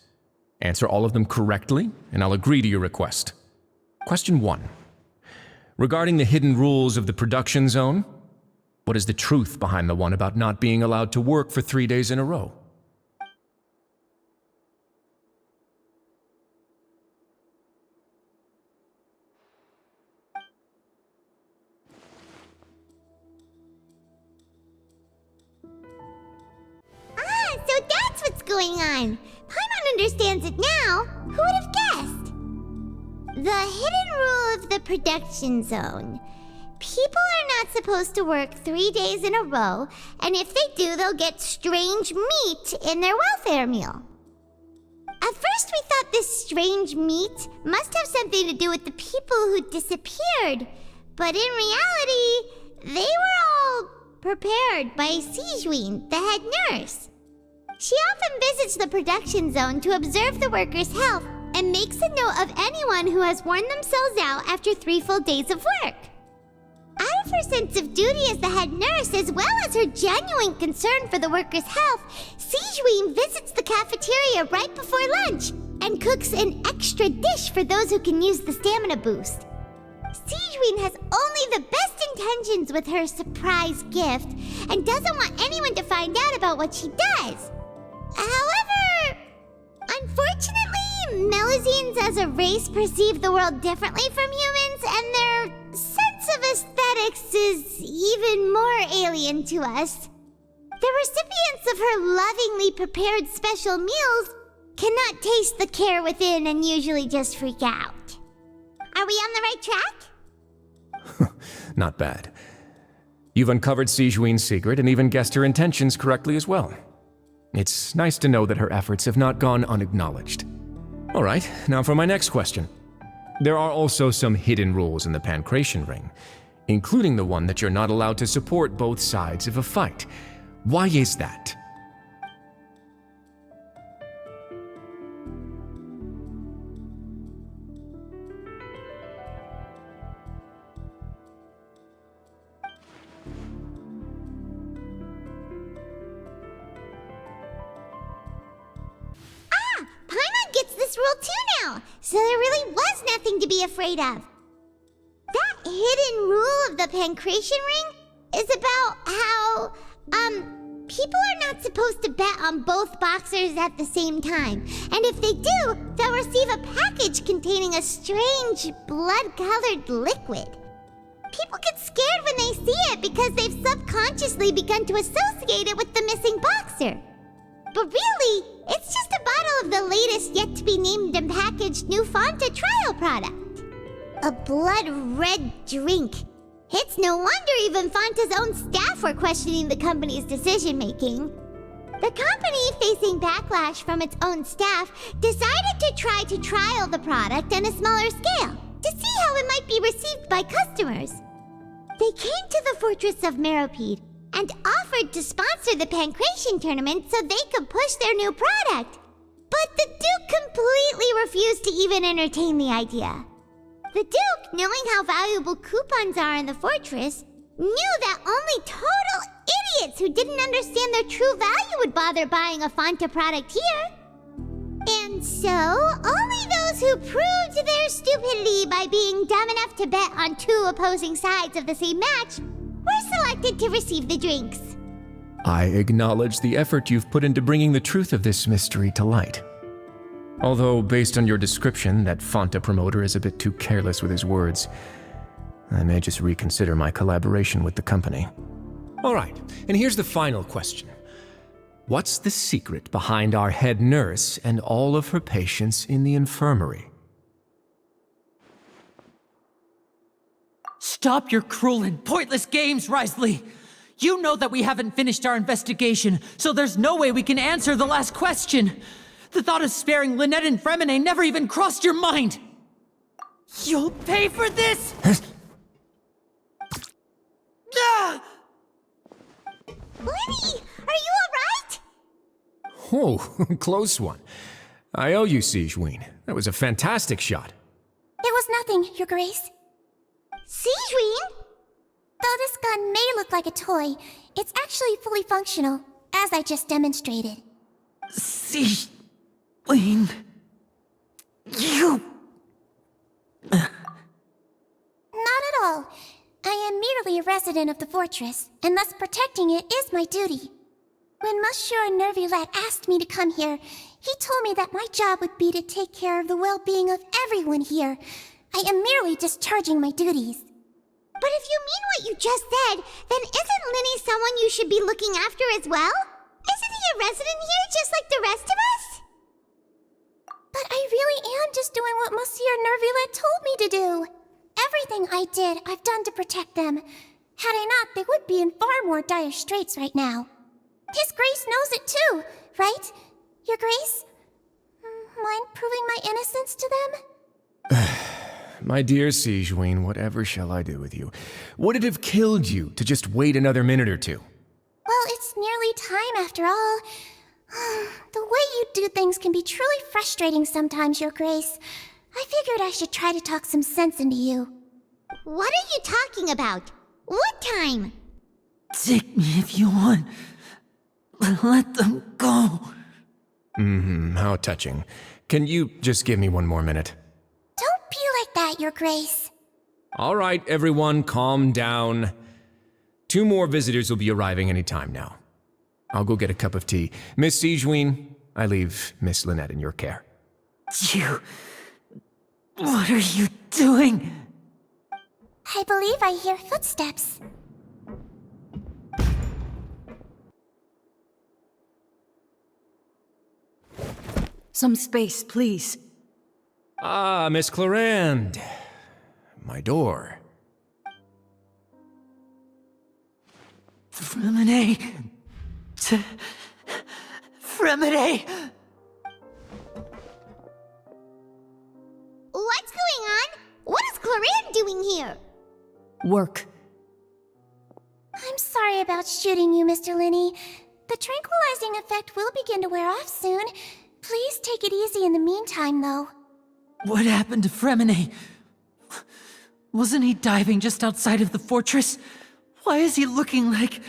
Answer all of them correctly, and I'll agree to your request. Question 1. Regarding the hidden rules of the production zone, what is the truth behind the one about not being allowed to work for 3 days in a row? So that's what's going on. Paimon understands it now. Who would have guessed? The hidden rule of the production zone. People are not supposed to work 3 days in a row, and if they do, they'll get strange meat in their welfare meal. At first, we thought this strange meat must have something to do with the people who disappeared, but in reality, they were all prepared by Sigewinne, the head nurse. She often visits the production zone to observe the workers' health and makes a note of anyone who has worn themselves out after 3 full days of work. Out of her sense of duty as the head nurse, as well as her genuine concern for the workers' health, Sigewinne visits the cafeteria right before lunch and cooks an extra dish for those who can use the stamina boost. Sigewinne has only the best intentions with her surprise gift and doesn't want anyone to find out about what she does. However, unfortunately, Melusines as a race perceive the world differently from humans, and their sense of aesthetics is even more alien to us. The recipients of her lovingly prepared special meals cannot taste the care within and usually just freak out. Are we on the right track? Not bad. You've uncovered Sigewinne's secret and even guessed her intentions correctly as well. It's nice to know that her efforts have not gone unacknowledged. All right, now for my next question. There are also some hidden rules in the Pancration Ring, including the one that you're not allowed to support both sides of a fight. Why is that? Paimon gets this rule too now, so there really was nothing to be afraid of. That hidden rule of the Pancration Ring is about how, people are not supposed to bet on both boxers at the same time. And if they do, they'll receive a package containing a strange, blood-colored liquid. People get scared when they see it because they've subconsciously begun to associate it with the missing boxer. But really, it's just a bottle of the latest yet-to-be-named and packaged new Fonta trial product. A blood-red drink. It's no wonder even Fonta's own staff were questioning the company's decision-making. The company, facing backlash from its own staff, decided to try to trial the product on a smaller scale to see how it might be received by customers. They came to the fortress of Meropide and offered to sponsor the Pancration tournament so they could push their new product. But the Duke completely refused to even entertain the idea. The Duke, knowing how valuable coupons are in the fortress, knew that only total idiots who didn't understand their true value would bother buying a Fonta product here. And so, only those who proved their stupidity by being dumb enough to bet on 2 opposing sides of the same match were selected to receive the drinks. I acknowledge the effort you've put into bringing the truth of this mystery to light. Although, based on your description, that Fonta promoter is a bit too careless with his words, I may just reconsider my collaboration with the company. All right, and here's the final question. What's the secret behind our head nurse and all of her patients in the infirmary? Stop your cruel and pointless games, Risley! You know that we haven't finished our investigation, so there's no way we can answer the last question. The thought of sparing Lynette and Fremine never even crossed your mind! You'll pay for this! Ah! Lenny, are you alright? Oh, close one. I owe you, Sigewinne. That was a fantastic shot. It was nothing, Your Grace. Sigewinne? Though this gun may look like a toy, it's actually fully functional, as I just demonstrated. Sigewinne... You... Not at all. I am merely a resident of the fortress, and thus protecting it is my duty. When Monsieur Nervillette asked me to come here, he told me that my job would be to take care of the well-being of everyone here. I am merely discharging my duties. But if you mean what you just said, then isn't Linny someone you should be looking after as well? Isn't he a resident here just like the rest of us? But I really am just doing what Monsieur Nervillette told me to do. Everything I did, I've done to protect them. Had I not, they would be in far more dire straits right now. His Grace knows it too, right? Your Grace? Mind proving my innocence to them? My dear Sigewinne, whatever shall I do with you? Would it have killed you to just wait another minute or two? Well, it's nearly time after all. The way you do things can be truly frustrating sometimes, Your Grace. I figured I should try to talk some sense into you. What are you talking about? What time? Take me if you want. Let them go. How touching. Can you just give me one more minute? Don't be like that, Your Grace. All right, everyone, calm down. 2 more visitors will be arriving any time now. I'll go get a cup of tea. Miss Sigewinne, I leave Miss Lynette in your care. You... What are you doing? I believe I hear footsteps. Some space, please. Ah, Miss Clarande. My door. Fremine... Fremine... What's going on? What is Clarande doing here? Work. I'm sorry about shooting you, Mr. Linny. The tranquilizing effect will begin to wear off soon. Please take it easy in the meantime, though. What happened to Fremine? Wasn't he diving just outside of the fortress? Why is he looking like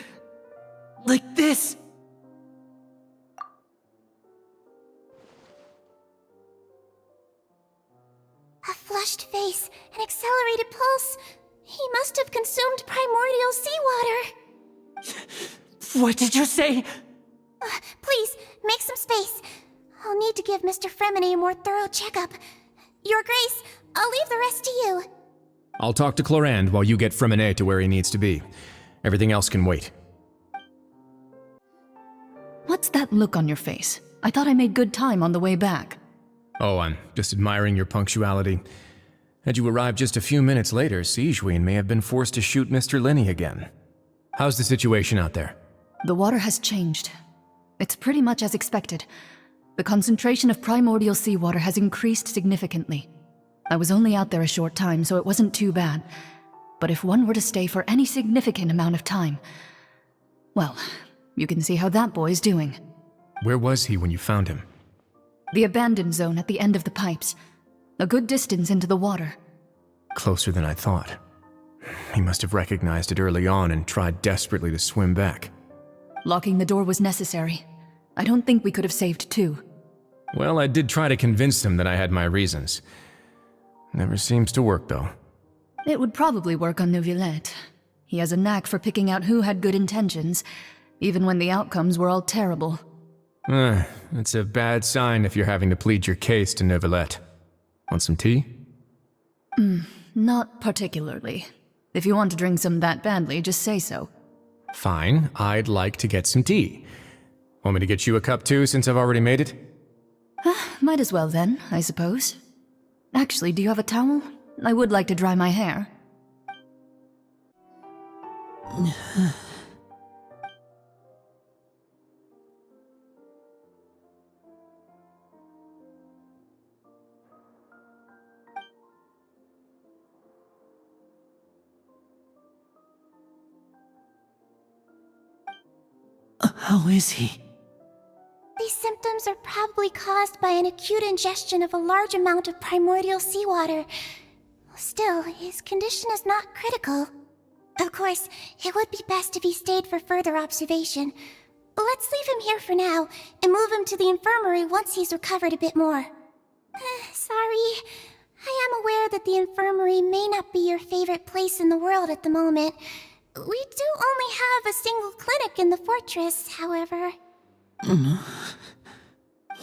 this? A flushed face, an accelerated pulse. He must have consumed primordial seawater. What did you say? Please, make some space. I'll need to give Mr. Fremine a more thorough checkup. Your Grace, I'll leave the rest to you. I'll talk to Clarande while you get Fremine to where he needs to be. Everything else can wait. What's that look on your face? I thought I made good time on the way back. Oh, I'm just admiring your punctuality. Had you arrived just a few minutes later, Sigewinne may have been forced to shoot Mr. Linny again. How's the situation out there? The water has changed. It's pretty much as expected. The concentration of primordial seawater has increased significantly. I was only out there a short time, so it wasn't too bad. But if one were to stay for any significant amount of time... Well, you can see how that boy's doing. Where was he when you found him? The abandoned zone at the end of the pipes. A good distance into the water. Closer than I thought. He must have recognized it early on and tried desperately to swim back. Locking the door was necessary. I don't think we could have saved 2. Well, I did try to convince him that I had my reasons. Never seems to work, though. It would probably work on Neuvillette. He has a knack for picking out who had good intentions, even when the outcomes were all terrible. It's a bad sign if you're having to plead your case to Neuvillette. Want some tea? Not particularly. If you want to drink some that badly, just say so. Fine, I'd like to get some tea. Want me to get you a cup too, since I've already made it? Might as well then, I suppose. Actually, do you have a towel? I would like to dry my hair. How is he? These symptoms are probably caused by an acute ingestion of a large amount of primordial seawater. Still, his condition is not critical. Of course, it would be best if he stayed for further observation. But let's leave him here for now, and move him to the infirmary once he's recovered a bit more. Sorry. I am aware that the infirmary may not be your favorite place in the world at the moment. We do only have a single clinic in the fortress, however.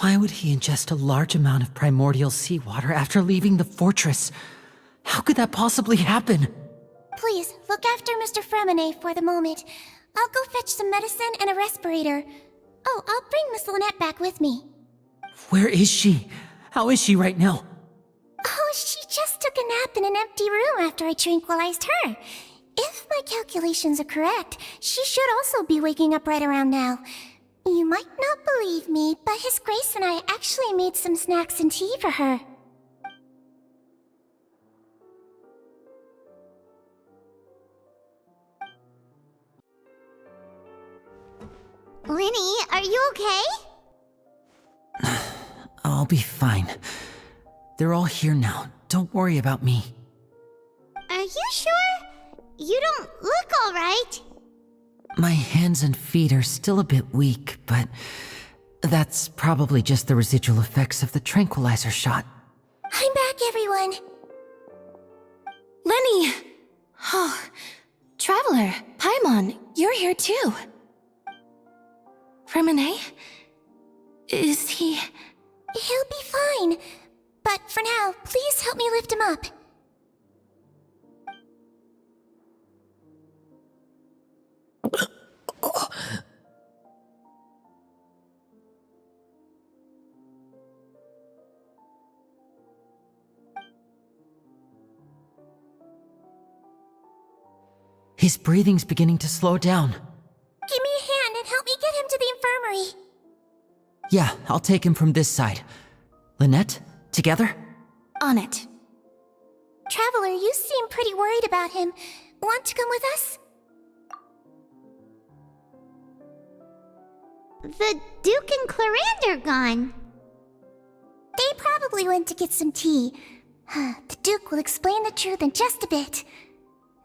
Why would he ingest a large amount of primordial seawater after leaving the fortress? How could that possibly happen? Please, look after Mr. Fremine for the moment. I'll go fetch some medicine and a respirator. Oh, I'll bring Miss Lynette back with me. Where is she? How is she right now? Oh, she just took a nap in an empty room after I tranquilized her. If my calculations are correct, she should also be waking up right around now. You might not believe me, but His Grace and I actually made some snacks and tea for her. Linny, are you okay? I'll be fine. They're all here now. Don't worry about me. Are you sure? You don't look alright. My hands and feet are still a bit weak, but that's probably just the residual effects of the tranquilizer shot. I'm back, everyone. Lenny! Oh, Traveler, Paimon, you're here too. Fremine? Is he... He'll be fine. But for now, please help me lift him up. His breathing's beginning to slow down. Give me a hand and help me get him to the infirmary. Yeah, I'll take him from this side. Lynette, together? On it. Traveler, you seem pretty worried about him. Want to come with us? The Duke and Clarande are gone. They probably went to get some tea. The Duke will explain the truth in just a bit.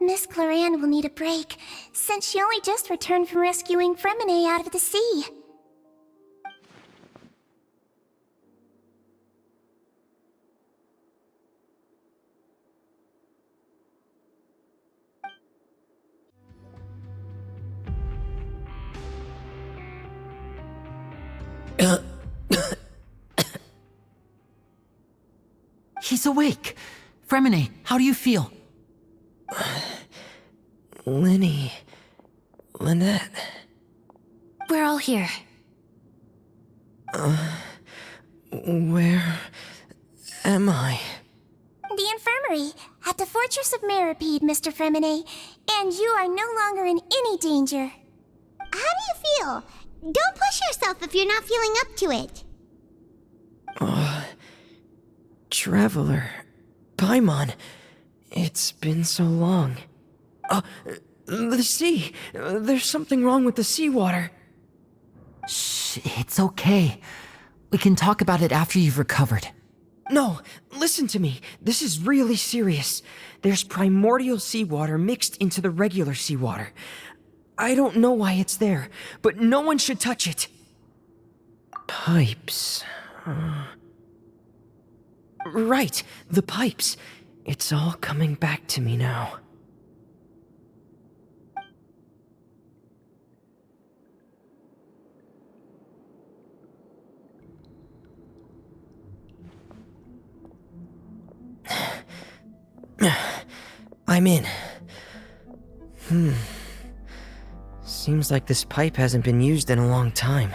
Miss Clarande will need a break, since she only just returned from rescuing Fremine out of the sea. He's awake. Fremine, how do you feel? Linny... Lynette... We're all here. Where... am I? The infirmary, at the Fortress of Meripede, Mr. Fremine, and you are no longer in any danger. How do you feel? Don't push yourself if you're not feeling up to it. Traveler... Paimon... It's been so long. The sea! There's something wrong with the seawater. Shh, it's okay. We can talk about it after you've recovered. No, listen to me. This is really serious. There's primordial seawater mixed into the regular seawater. I don't know why it's there, but no one should touch it. Pipes... Right, the pipes. It's all coming back to me now. I'm in. Seems like this pipe hasn't been used in a long time.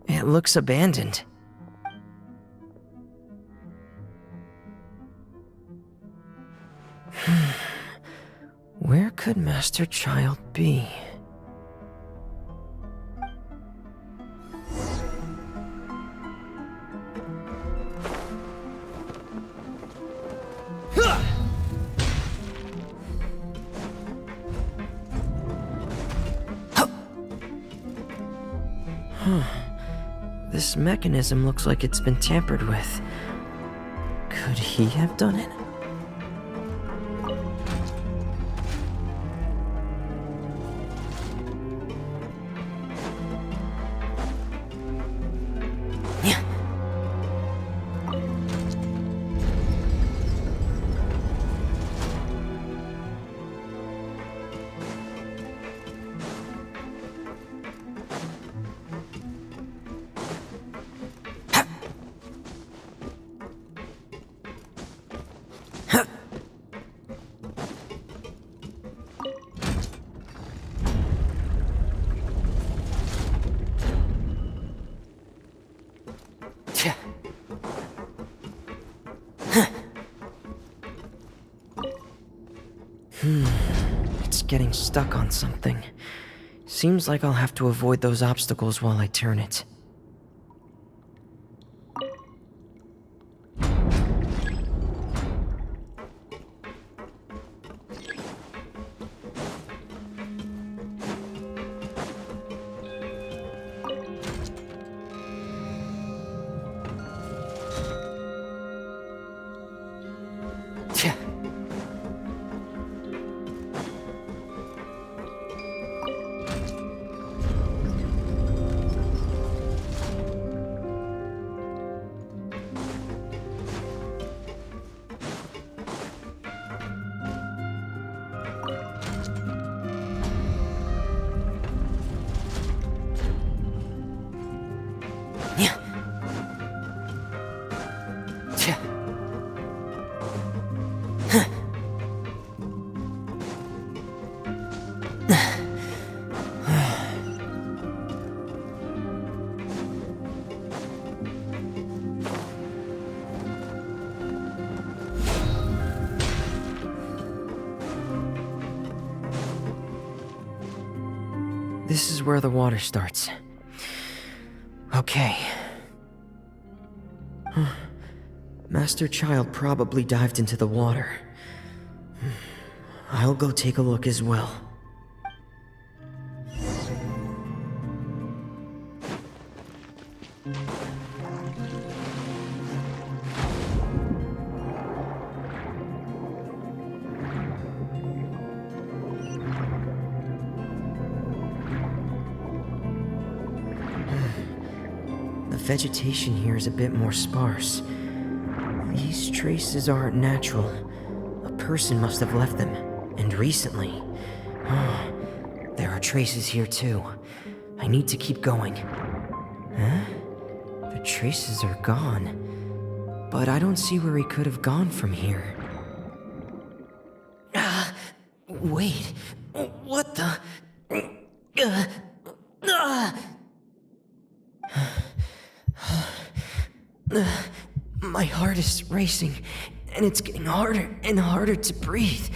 It looks abandoned. Where could Master Child be? This mechanism looks like it's been tampered with. Could he have done it? It's getting stuck on something. Seems like I'll have to avoid those obstacles while I turn it. This is where the water starts. Okay. Master Child probably dived into the water. I'll go take a look as well. The vegetation here is a bit more sparse. These traces aren't natural. A person must have left them, and recently. There are traces here too. I need to keep going. Huh? The traces are gone. But I don't see where he could have gone from here. Wait. What the? My heart is racing, and it's getting harder and harder to breathe.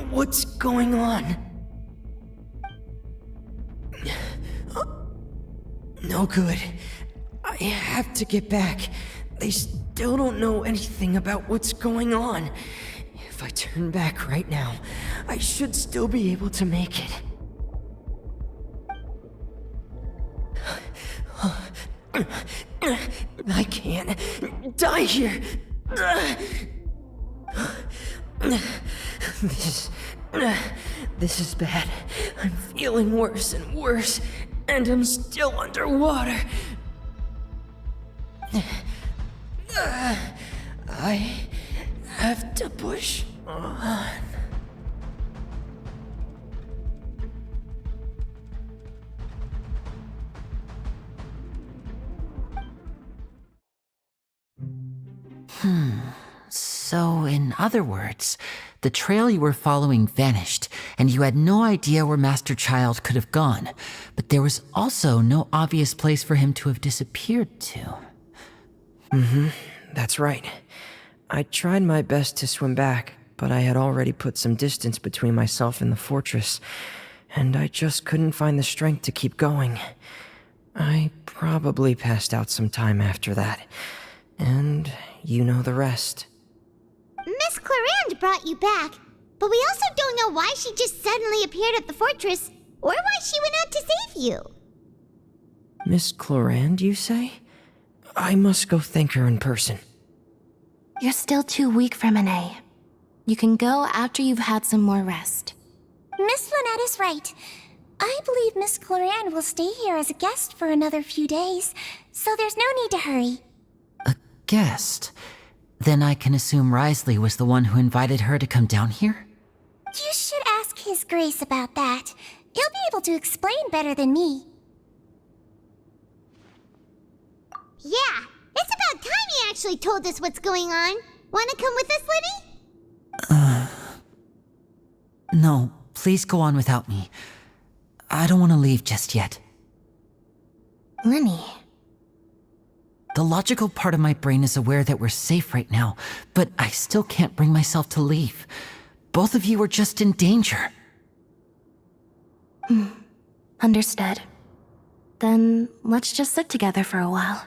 What's going on? No good. I have to get back. They still don't know anything about what's going on. If I turn back right now, I should still be able to make it. I can't die here. This is bad. I'm feeling worse and worse, and I'm still underwater. I have to push on. So, in other words, The trail you were following vanished, and you had no idea where Master Child could have gone. But there was also no obvious place for him to have disappeared to. That's right. I tried my best to swim back, but I had already put some distance between myself and the fortress, and I just couldn't find the strength to keep going. I probably passed out some time after that, and you know the rest. Miss Clarande brought you back, but we also don't know why she just suddenly appeared at the fortress, or why she went out to save you. Miss Clarande, you say? I must go thank her in person. You're still too weak, Fremine. You can go after you've had some more rest. Miss Lynette is right. I believe Miss Clarande will stay here as a guest for another few days, so there's no need to hurry. A guest? Then I can assume Wriothesley was the one who invited her to come down here? You should ask His Grace about that. He'll be able to explain better than me. Yeah, it's about time he actually told us what's going on. Wanna come with us, Linny? No, please go on without me. I don't want to leave just yet. Linny. The logical part of my brain is aware that we're safe right now, but I still can't bring myself to leave. Both of you are just in danger. Understood. Then let's just sit together for a while.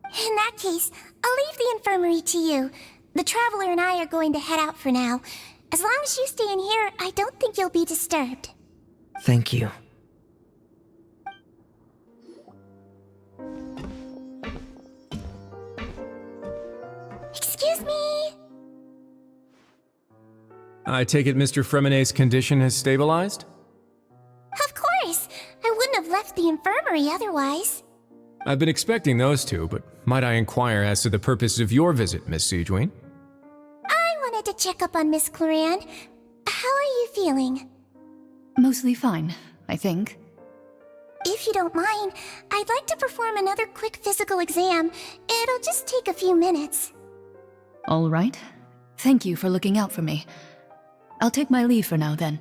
In that case, I'll leave the infirmary to you. The Traveler and I are going to head out for now. As long as you stay in here, I don't think you'll be disturbed. Thank you. Excuse me? I take it Mr. Fremine's condition has stabilized? Of course. I wouldn't have left the infirmary otherwise. I've been expecting those two, but might I inquire as to the purpose of your visit, Miss Sigewinne? I wanted to check up on Miss Clarande. How are you feeling? Mostly fine, I think. If you don't mind, I'd like to perform another quick physical exam. It'll just take a few minutes. All right. Thank you for looking out for me. I'll take my leave for now, then.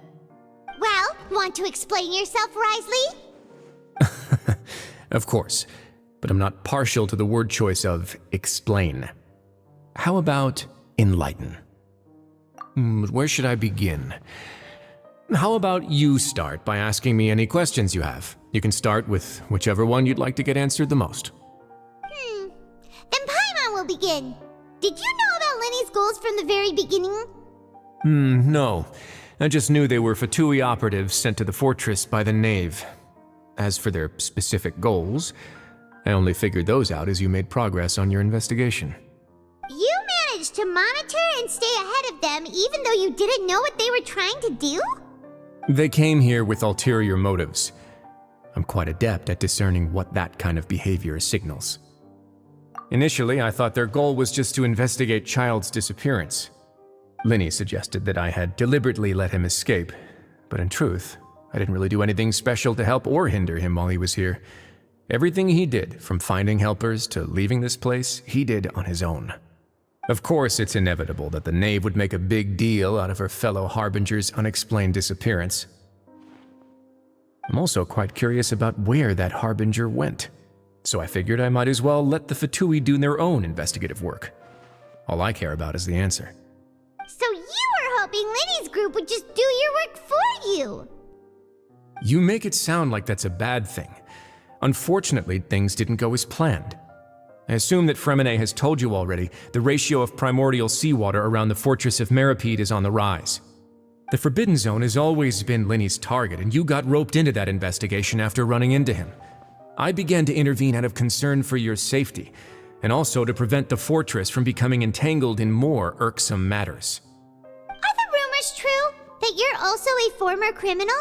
Well, want to explain yourself, Wriothesley? Of course, but I'm not partial to the word choice of explain. How about enlighten? Where should I begin? How about you start by asking me any questions you have? You can start with whichever one you'd like to get answered the most. Then Paimon will begin. Did you know about Lenny's goals from the very beginning? No. I just knew they were Fatui operatives sent to the fortress by the Knave. As for their specific goals, I only figured those out as you made progress on your investigation. You managed to monitor and stay ahead of them even though you didn't know what they were trying to do? They came here with ulterior motives. I'm quite adept at discerning what that kind of behavior signals. Initially, I thought their goal was just to investigate Child's disappearance. Linny suggested that I had deliberately let him escape, but in truth, I didn't really do anything special to help or hinder him while he was here. Everything he did, from finding helpers to leaving this place, he did on his own. Of course, it's inevitable that the Knave would make a big deal out of her fellow Harbinger's unexplained disappearance. I'm also quite curious about where that Harbinger went, so I figured I might as well let the Fatui do their own investigative work. All I care about is the answer. So you were hoping Linny's group would just do your work for you! You make it sound like that's a bad thing. Unfortunately, things didn't go as planned. I assume that Fremine has told you already, the ratio of primordial seawater around the fortress of Meripede is on the rise. The Forbidden Zone has always been Linny's target, and you got roped into that investigation after running into him. I began to intervene out of concern for your safety, and also to prevent the fortress from becoming entangled in more irksome matters. Are the rumors true? That you're also a former criminal?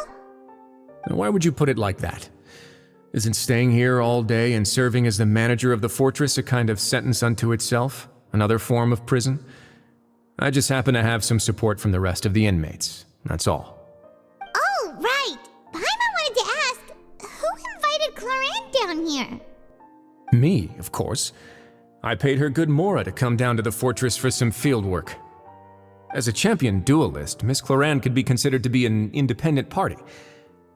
Why would you put it like that? Isn't staying here all day and serving as the manager of the fortress a kind of sentence unto itself? Another form of prison? I just happen to have some support from the rest of the inmates, that's all. Oh, right! Paimon wanted to ask, who invited Clarande down here? Me, of course. I paid her good mora to come down to the fortress for some field work. As a champion duelist, Miss Cloran could be considered to be an independent party.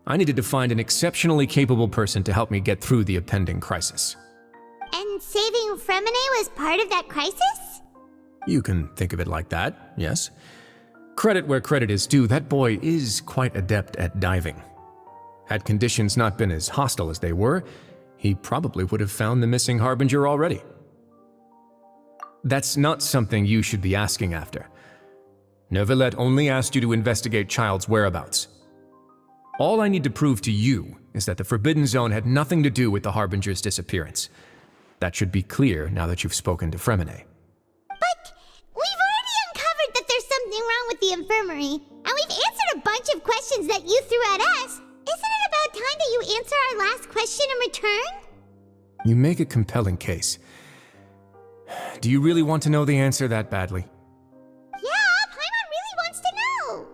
I needed to find an exceptionally capable person to help me get through the impending crisis. And saving Fremine was part of that crisis? You can think of it like that, yes. Credit where credit is due, that boy is quite adept at diving. Had conditions not been as hostile as they were, he probably would have found the missing Harbinger already. That's not something you should be asking after. Neuvillette only asked you to investigate Child's whereabouts. All I need to prove to you is that the Forbidden Zone had nothing to do with the Harbinger's disappearance. That should be clear now that you've spoken to Fremine. But we've already uncovered that there's something wrong with the infirmary, and we've answered a bunch of questions that you threw at us. Isn't it about time that you answer our last question in return? You make a compelling case. Do you really want to know the answer that badly? Yeah, Paimon really wants to know.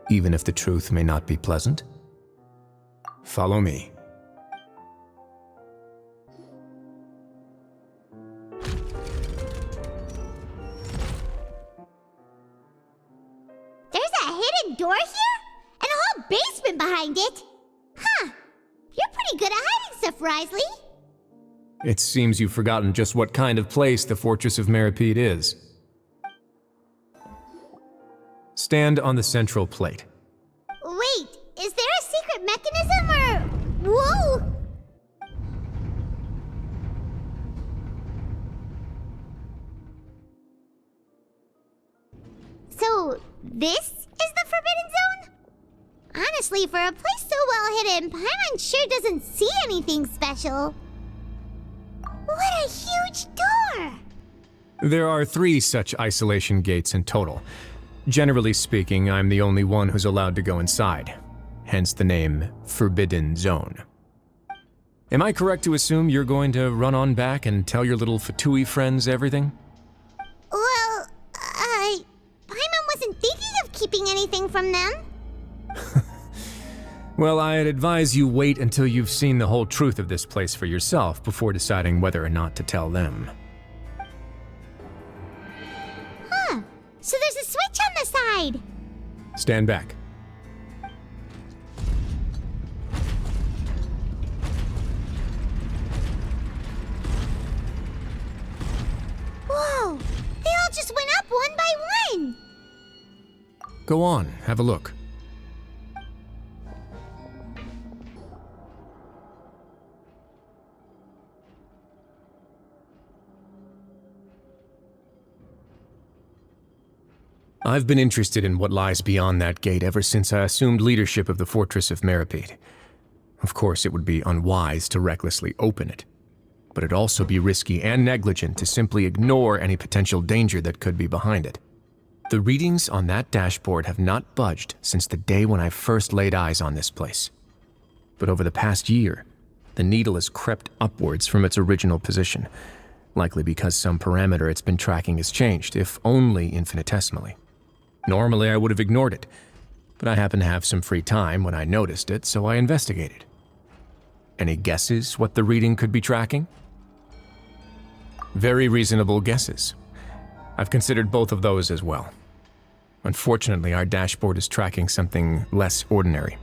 Even if the truth may not be pleasant? Follow me. There's a hidden door here? And a whole basement behind it? Huh. You're pretty good at hiding stuff, Wriothesley. It seems you've forgotten just what kind of place the Fortress of Meripede is. Stand on the central plate. Wait, is there a secret mechanism or... Whoa! So, this is the Forbidden Zone? Honestly, for a place so well hidden, Paimon sure doesn't see anything special. What a huge door! There are 3 such isolation gates in total. Generally speaking, I'm the only one who's allowed to go inside. Hence the name Forbidden Zone. Am I correct to assume you're going to run on back and tell your little Fatui friends everything? Well, Paimon wasn't thinking of keeping anything from them. Well, I'd advise you wait until you've seen the whole truth of this place for yourself before deciding whether or not to tell them. Huh. So there's a switch on the side. Stand back. Whoa! They all just went up one by one! Go on, have a look. I've been interested in what lies beyond that gate ever since I assumed leadership of the Fortress of Meripede. Of course, it would be unwise to recklessly open it, but it'd also be risky and negligent to simply ignore any potential danger that could be behind it. The readings on that dashboard have not budged since the day when I first laid eyes on this place. But over the past year, the needle has crept upwards from its original position, likely because some parameter it's been tracking has changed, if only infinitesimally. Normally, I would have ignored it, but I happened to have some free time when I noticed it, so I investigated. Any guesses what the reading could be tracking? Very reasonable guesses. I've considered both of those as well. Unfortunately, our dashboard is tracking something less ordinary.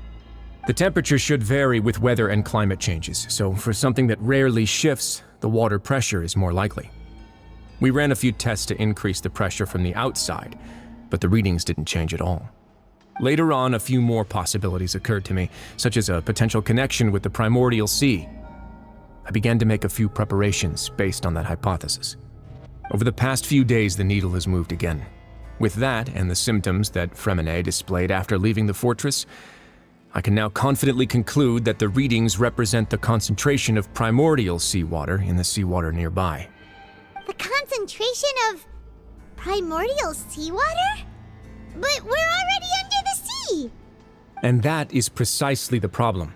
The temperature should vary with weather and climate changes, so for something that rarely shifts, the water pressure is more likely. We ran a few tests to increase the pressure from the outside, but the readings didn't change at all. Later on, a few more possibilities occurred to me, such as a potential connection with the primordial sea. I began to make a few preparations based on that hypothesis. Over the past few days, the needle has moved again. With that, and the symptoms that Fremine displayed after leaving the fortress, I can now confidently conclude that the readings represent the concentration of primordial seawater in the seawater nearby. The concentration of primordial seawater? But we're already under the sea! And that is precisely the problem.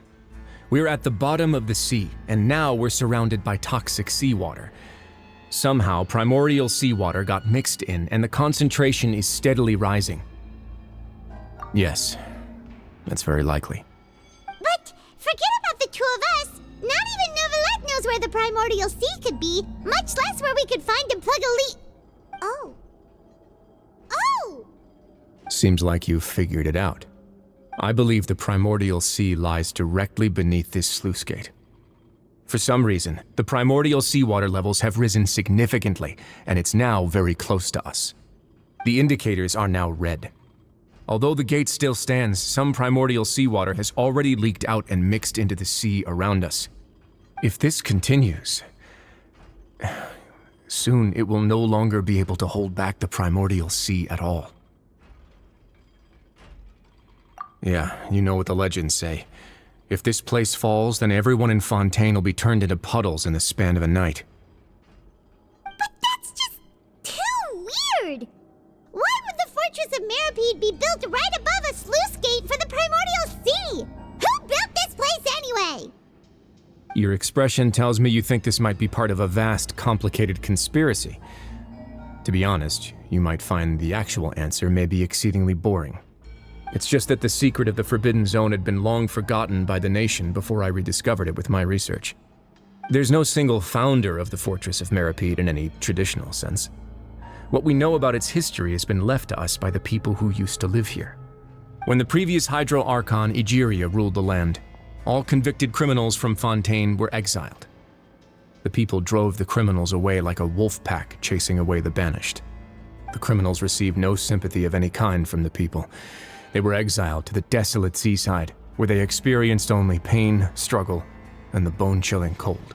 We're at the bottom of the sea, and now we're surrounded by toxic seawater. Somehow, primordial seawater got mixed in, and the concentration is steadily rising. Yes, that's very likely. But forget about the two of us! Not even Neuvillette knows where the primordial sea could be, much less where we could find and plug a leak. Oh. Seems like you've figured it out. I believe the primordial sea lies directly beneath this sluice gate. For some reason, the primordial seawater levels have risen significantly, and it's now very close to us. The indicators are now red. Although the gate still stands, some primordial seawater has already leaked out and mixed into the sea around us. If this continues, soon it will no longer be able to hold back the primordial sea at all. Yeah, you know what the legends say. If this place falls, then everyone in Fontaine will be turned into puddles in the span of a night. But that's just too weird! Why would the Fortress of Meropide be built right above a sluice gate for the Primordial Sea? Who built this place anyway? Your expression tells me you think this might be part of a vast, complicated conspiracy. To be honest, you might find the actual answer may be exceedingly boring. It's just that the secret of the Forbidden Zone had been long forgotten by the nation before I rediscovered it with my research. There's no single founder of the Fortress of Meropide in any traditional sense. What we know about its history has been left to us by the people who used to live here. When the previous Hydro Archon Egeria ruled the land, all convicted criminals from Fontaine were exiled. The people drove the criminals away like a wolf pack chasing away the banished. The criminals received no sympathy of any kind from the people. They were exiled to the desolate seaside, where they experienced only pain, struggle, and the bone-chilling cold.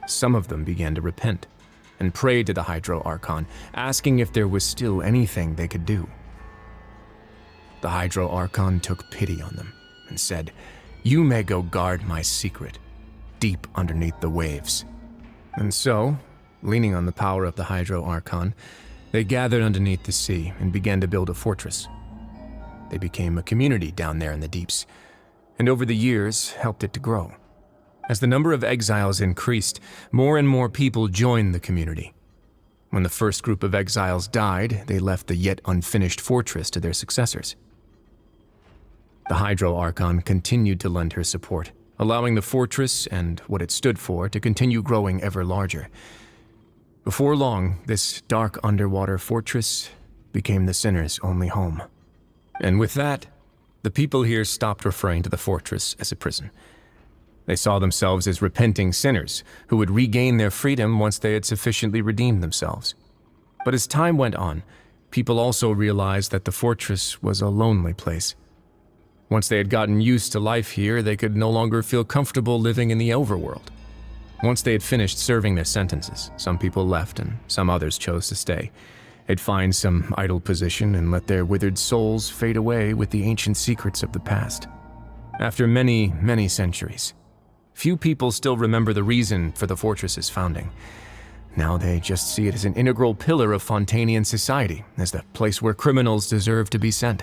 Some of them began to repent, and prayed to the Hydro Archon, asking if there was still anything they could do. The Hydro Archon took pity on them, and said, "You may go guard my secret, deep underneath the waves." And so, leaning on the power of the Hydro Archon, they gathered underneath the sea and began to build a fortress. They became a community down there in the deeps, and over the years helped it to grow. As the number of exiles increased, more and more people joined the community. When the first group of exiles died, they left the yet unfinished fortress to their successors. The Hydro Archon continued to lend her support, allowing the fortress and what it stood for to continue growing ever larger. Before long, this dark underwater fortress became the sinner's only home. And with that, the people here stopped referring to the fortress as a prison. They saw themselves as repenting sinners who would regain their freedom once they had sufficiently redeemed themselves. But as time went on, people also realized that the fortress was a lonely place. Once they had gotten used to life here, they could no longer feel comfortable living in the overworld. Once they had finished serving their sentences, some people left and some others chose to stay. They'd find some idle position and let their withered souls fade away with the ancient secrets of the past. After many, many centuries, few people still remember the reason for the fortress's founding. Now they just see it as an integral pillar of Fontainian society, as the place where criminals deserve to be sent.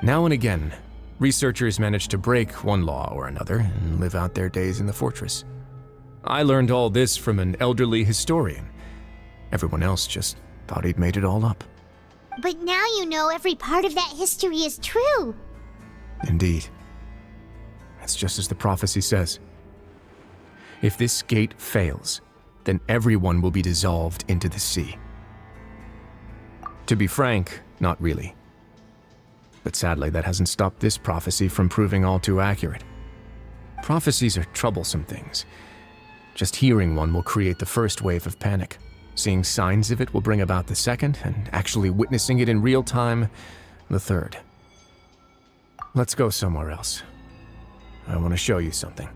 Now and again, researchers manage to break one law or another and live out their days in the fortress. I learned all this from an elderly historian. Everyone else just thought he'd made it all up. But now you know every part of that history is true. Indeed. It's just as the prophecy says. If this gate fails, then everyone will be dissolved into the sea. To be frank, not really. But sadly, that hasn't stopped this prophecy from proving all too accurate. Prophecies are troublesome things. Just hearing one will create the first wave of panic. Seeing signs of it will bring about the second, and actually witnessing it in real time, the third. Let's go somewhere else. I want to show you something.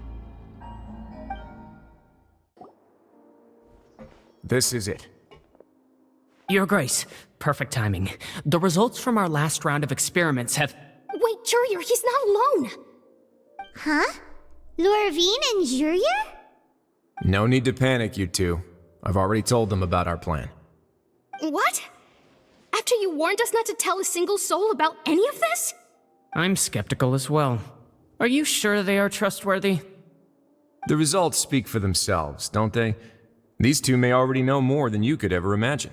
This is it. Your Grace, perfect timing. The results from our last round of experiments have... Wait, Jurier, he's not alone! Huh? Lorvine and Jurier? No need to panic, you two. I've already told them about our plan. What? After you warned us not to tell a single soul about any of this? I'm skeptical as well. Are you sure they are trustworthy? The results speak for themselves, don't they? These two may already know more than you could ever imagine.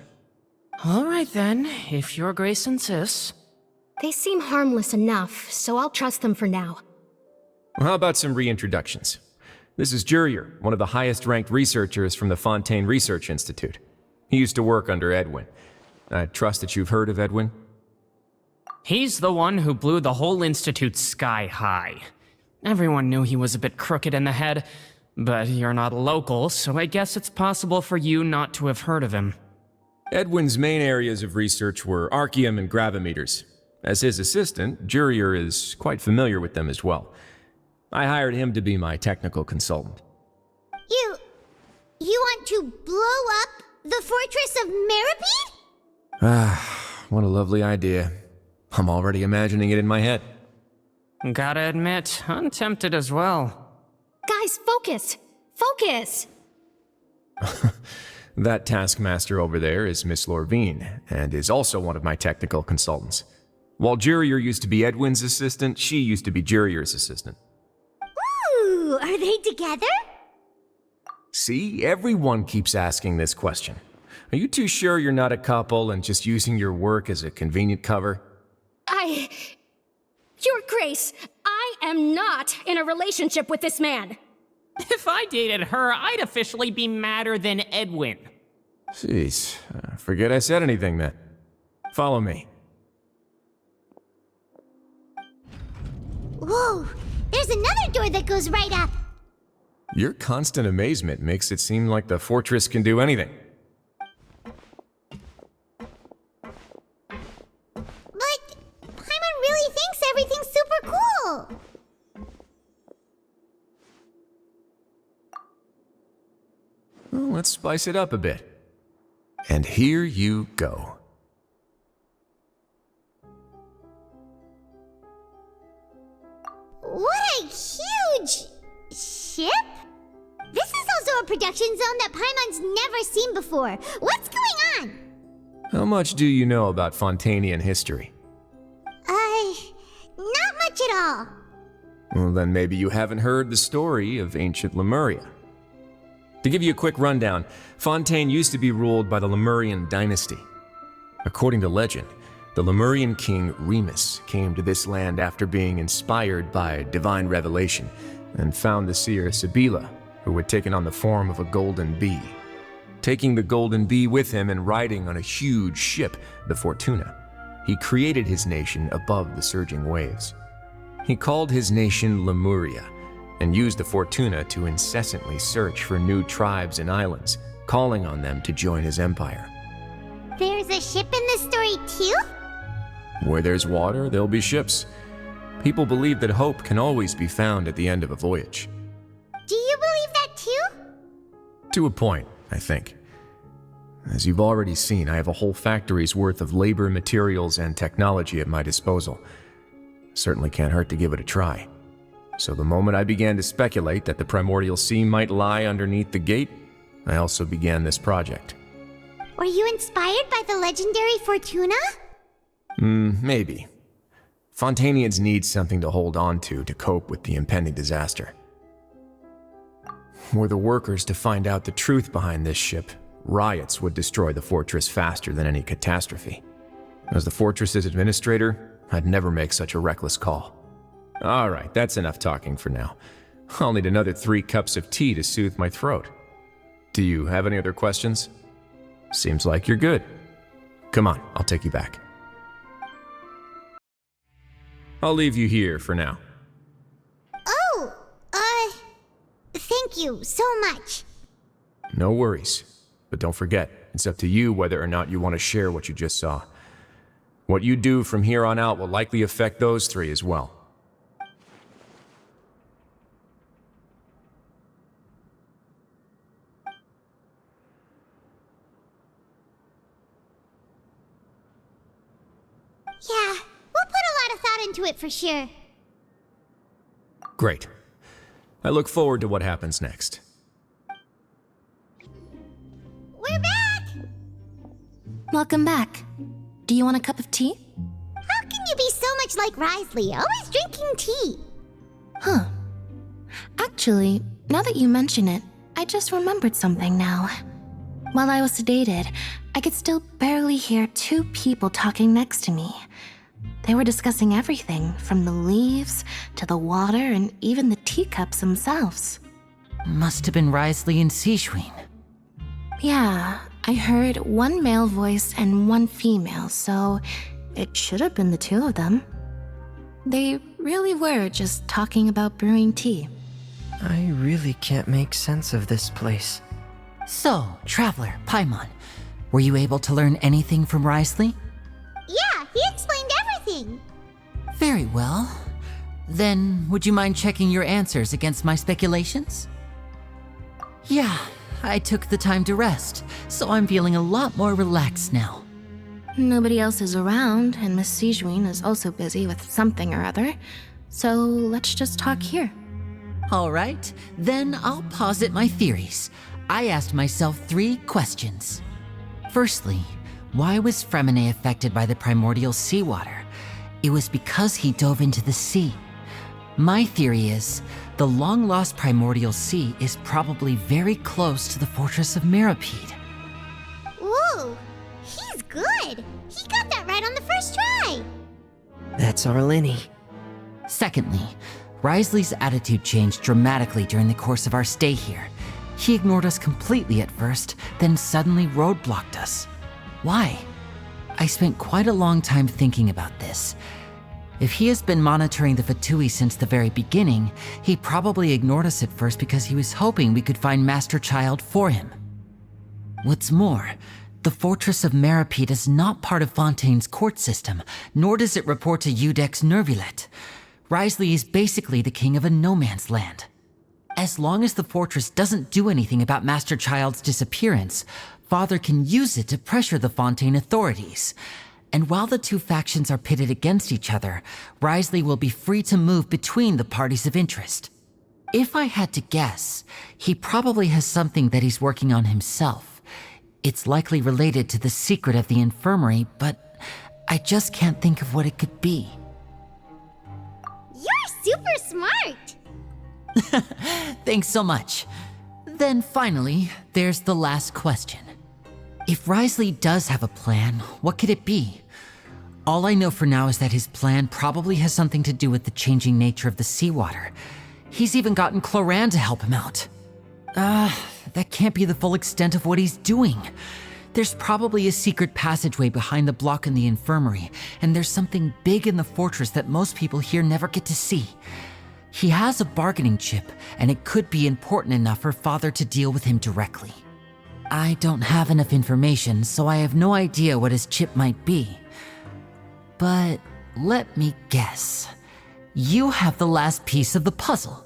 All right then, if Your Grace insists. They seem harmless enough, so I'll trust them for now. Well, how about some reintroductions? This is Jurier, one of the highest-ranked researchers from the Fontaine Research Institute. He used to work under Edwin. I trust that you've heard of Edwin? He's the one who blew the whole institute sky high. Everyone knew he was a bit crooked in the head, but you're not local, so I guess it's possible for you not to have heard of him. Edwin's main areas of research were archaeum and gravimeters. As his assistant, Jurier is quite familiar with them as well. I hired him to be my technical consultant. You want to blow up the fortress of Meripede? Ah, what a lovely idea. I'm already imagining it in my head. Gotta admit, I'm tempted as well. Guys, focus! Focus! That taskmaster over there is Miss Lorvine, and is also one of my technical consultants. While Jurier used to be Edwin's assistant, she used to be Jurier's assistant. Ooh, are they together? See, everyone keeps asking this question. Are you too sure you're not a couple and just using your work as a convenient cover? Your Grace, I am not in a relationship with this man. If I dated her, I'd officially be madder than Edwin. Jeez, forget I said anything then. Follow me. Whoa, there's another door that goes right up. Your constant amazement makes it seem like the fortress can do anything. But Paimon really thinks everything's super cool. Well, let's spice it up a bit. And here you go. What a huge ship? This is also a production zone that Paimon's never seen before. What's going on? How much do you know about Fontainian history? Not much at all. Well, then maybe you haven't heard the story of ancient Lemuria. To give you a quick rundown, Fontaine used to be ruled by the Lemurian dynasty. According to legend, the Lemurian king Remus came to this land after being inspired by divine revelation and found the seer Sibila, who had taken on the form of a golden bee. Taking the golden bee with him and riding on a huge ship, the Fortuna, he created his nation above the surging waves. He called his nation Lemuria and used the Fortuna to incessantly search for new tribes and islands, calling on them to join his empire. There's a ship in this story too? Where there's water, there'll be ships. People believe that hope can always be found at the end of a voyage. Do you believe that too? To a point, I think. As you've already seen, I have a whole factory's worth of labor, materials, and technology at my disposal. Certainly can't hurt to give it a try. So the moment I began to speculate that the primordial sea might lie underneath the gate, I also began this project. Were you inspired by the legendary Fortuna? Maybe. Fontainians need something to hold on to cope with the impending disaster. Were the workers to find out the truth behind this ship, riots would destroy the fortress faster than any catastrophe. As the fortress's administrator, I'd never make such a reckless call. All right, that's enough talking for now. I'll need another 3 cups of tea to soothe my throat. Do you have any other questions? Seems like you're good. Come on, I'll take you back. I'll leave you here for now. Oh, thank you so much. No worries. But don't forget, it's up to you whether or not you want to share what you just saw. What you do from here on out will likely affect those 3 as well. Yeah, we'll put a lot of thought into it for sure. Great. I look forward to what happens next. We're back! Welcome back. Do you want a cup of tea? How can you be so much like Risley, always drinking tea? Huh. Actually, now that you mention it, I just remembered something now. While I was sedated, I could still barely hear 2 people talking next to me. They were discussing everything, from the leaves to the water and even the teacups themselves. Must have been Risley and Seishween. Yeah, I heard 1 male voice and 1 female, so It should have been the two of them. They really were just talking about brewing tea. I really can't make sense of this place. So, Traveler, Paimon, were you able to learn anything from Wriothesley? Yeah, he explained everything. Very well. Then, would you mind checking your answers against my speculations? Yeah, I took the time to rest, so I'm feeling a lot more relaxed now. Nobody else is around, and Miss Sigewinne is also busy with something or other, so let's just talk here. All right, then I'll posit my theories. I asked myself 3 questions. Firstly, why was Fremine affected by the primordial seawater? It was because he dove into the sea. My theory is, the long-lost primordial sea is probably very close to the fortress of Meropide. Whoa, he's good. He got that right on the first try. That's our Linny. Secondly, Wriothesley's attitude changed dramatically during the course of our stay here. He ignored us completely at first, then suddenly roadblocked us. Why? I spent quite a long time thinking about this. If he has been monitoring the Fatui since the very beginning, he probably ignored us at first because he was hoping we could find Master Child for him. What's more, the Fortress of Meropide is not part of Fontaine's court system, nor does it report to Iudex Nervulet. Wriothesley is basically the king of a no-man's land. As long as the fortress doesn't do anything about Master Child's disappearance, Father can use it to pressure the Fontaine authorities. And while the two factions are pitted against each other, Wriothesley will be free to move between the parties of interest. If I had to guess, he probably has something that he's working on himself. It's likely related to the secret of the infirmary, but I just can't think of what it could be. You're super smart. Thanks so much. Then finally, there's the last question. If Wriothesley does have a plan, what could it be? All I know for now is that his plan probably has something to do with the changing nature of the seawater. He's even gotten Cloran to help him out. That can't be the full extent of what he's doing. There's probably a secret passageway behind the block in the infirmary, and there's something big in the fortress that most people here never get to see. He has a bargaining chip, and it could be important enough for Father to deal with him directly. I don't have enough information, so I have no idea what his chip might be. But let me guess. You have the last piece of the puzzle.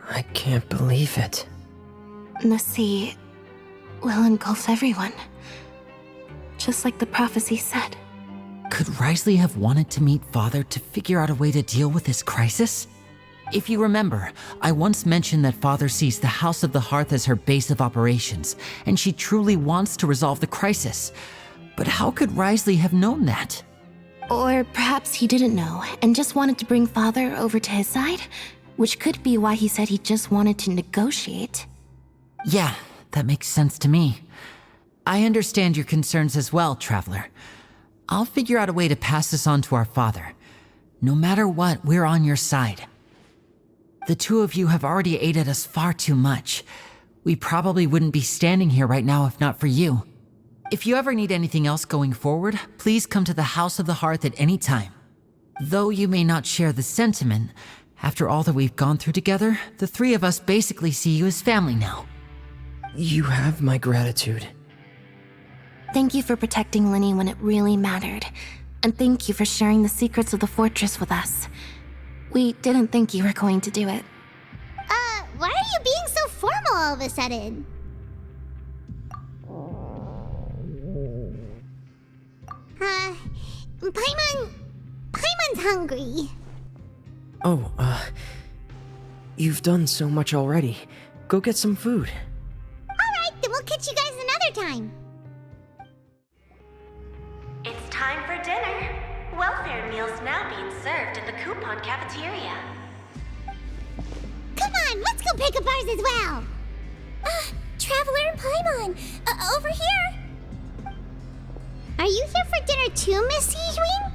I can't believe it. The sea will engulf everyone, just like the prophecy said. Could Wriothesley have wanted to meet Father to figure out a way to deal with this crisis? If you remember, I once mentioned that Father sees the House of the Hearth as her base of operations, and she truly wants to resolve the crisis. But how could Wriothesley have known that? Or perhaps he didn't know and just wanted to bring Father over to his side, which could be why he said he just wanted to negotiate. Yeah, that makes sense to me. I understand your concerns as well, Traveler. I'll figure out a way to pass this on to our father. No matter what, we're on your side. The two of you have already aided us far too much. We probably wouldn't be standing here right now if not for you. If you ever need anything else going forward, please come to the House of the Hearth at any time. Though you may not share the sentiment, after all that we've gone through together, the three of us basically see you as family now. You have my gratitude. Thank you for protecting Linny when it really mattered. And thank you for sharing the secrets of the fortress with us. We didn't think you were going to do it. Why are you being so formal all of a sudden? Paimon's hungry. Oh, you've done so much already. Go get some food. Alright, then we'll catch you guys another time. It's time for dinner. Welfare meals now being served in the coupon cafeteria. Come on, let's go pick up ours as well. Traveler and Paimon, over here. Are you here for dinner too, Miss Sigewinne?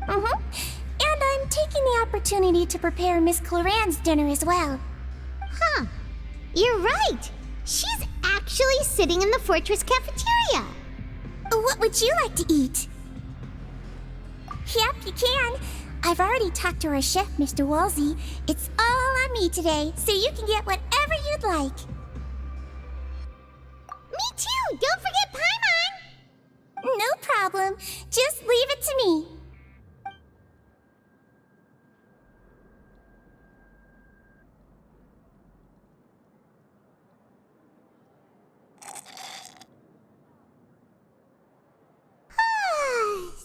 And I'm taking the opportunity to prepare Miss Cloran's dinner as well. Huh. You're right. She's actually sitting in the fortress cafeteria. What would you like to eat? Yep, you can. I've already talked to our chef, Mr. Wolsey. It's all on me today, so you can get whatever you'd like. Me too! Don't forget Paimon! No problem. Just leave it to me.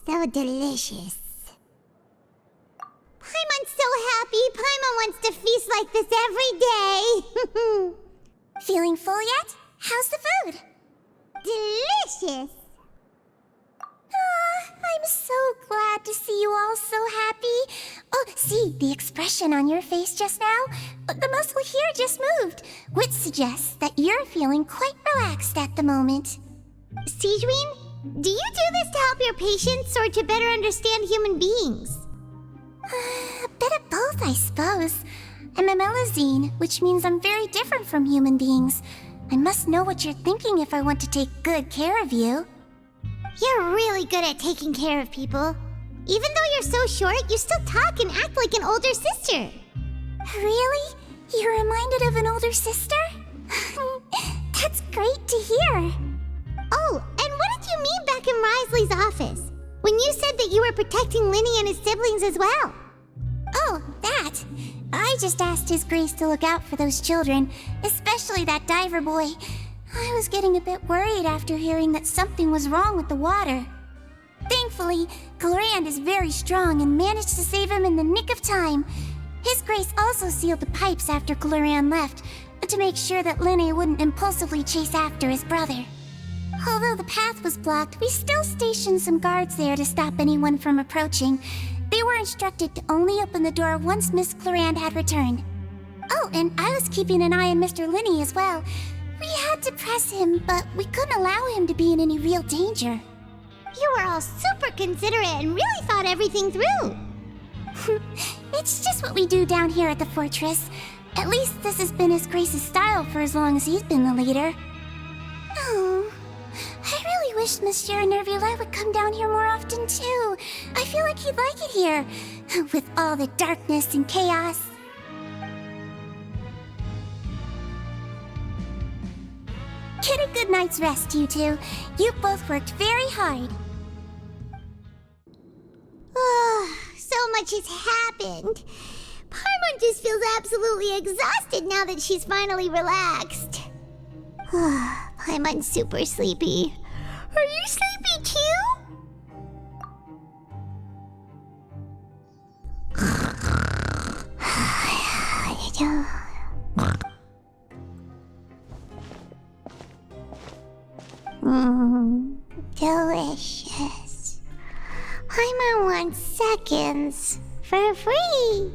So delicious. Paimon's so happy. Paimon wants to feast like this every day. Feeling full yet? How's the food? Delicious. I'm so glad to see you all so happy. Oh, see the expression on your face just now? The muscle here just moved, which suggests that you're feeling quite relaxed at the moment. Sigewinne, do you do this to help your patients or to better understand human beings? A bit of both, I suppose. I'm a Melusine, which means I'm very different from human beings. I must know what you're thinking if I want to take good care of you. You're really good at taking care of people. Even though you're so short, you still talk and act like an older sister. Really? You're reminded of an older sister? That's great to hear. Oh, and what did you mean back in Wriothesley's office? When you said that you were protecting Linny and his siblings as well? Oh, that. I just asked His Grace to look out for those children, especially that diver boy. I was getting a bit worried after hearing that something was wrong with the water. Thankfully, Glorand is very strong and managed to save him in the nick of time. His Grace also sealed the pipes after Glorand left, to make sure that Linny wouldn't impulsively chase after his brother. Although the path was blocked, we still stationed some guards there to stop anyone from approaching. They were instructed to only open the door once Miss Glorand had returned. Oh, and I was keeping an eye on Mr. Linny as well. We had to press him, but we couldn't allow him to be in any real danger. You were all super considerate and really thought everything through. It's just what we do down here at the fortress. At least this has been His Grace's style for as long as he's been the leader. Oh, I really wish Monsieur Nervula would come down here more often too. I feel like he'd like it here, with all the darkness and chaos. Get a good night's rest, you two. You both worked very hard. So much has happened. Paimon just feels absolutely exhausted now that she's finally relaxed. Paimon's super sleepy. Are you sleepy too? Delicious. Paimon wants seconds for free.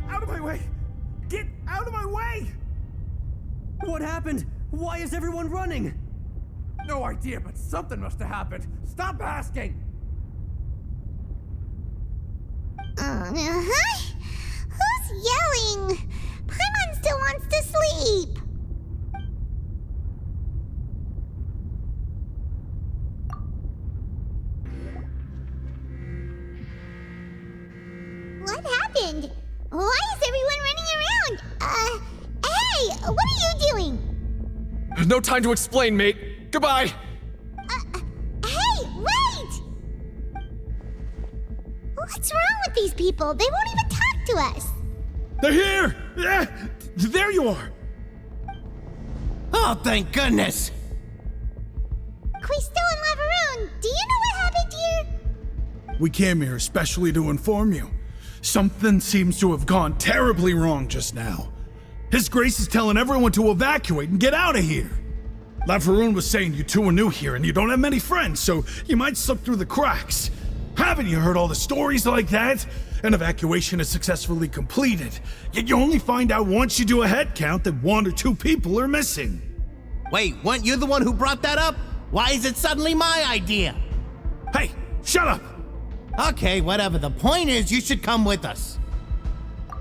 Out of my way! Get out of my way! What happened? Why is everyone running? No idea, but something must have happened. Stop asking! Who's yelling? Paimon still wants to sleep. What happened? Why is everyone running around? Hey, what are you doing? No time to explain, mate. Goodbye. Hey, wait! What's wrong with these people? They won't even talk to us. They're here! Yeah, there you are! Oh, thank goodness! Quisto and Lavaroon, do you know what happened here? We came here especially to inform you. Something seems to have gone terribly wrong just now. His Grace is telling everyone to evacuate and get out of here. Lavaroon was saying you two are new here and you don't have many friends, so you might slip through the cracks. Haven't you heard all the stories like that? An evacuation is successfully completed, yet you only find out once you do a head count that 1 or 2 people are missing. Wait, weren't you the one who brought that up? Why is it suddenly my idea? Hey, shut up! Okay, whatever. The point is, you should come with us.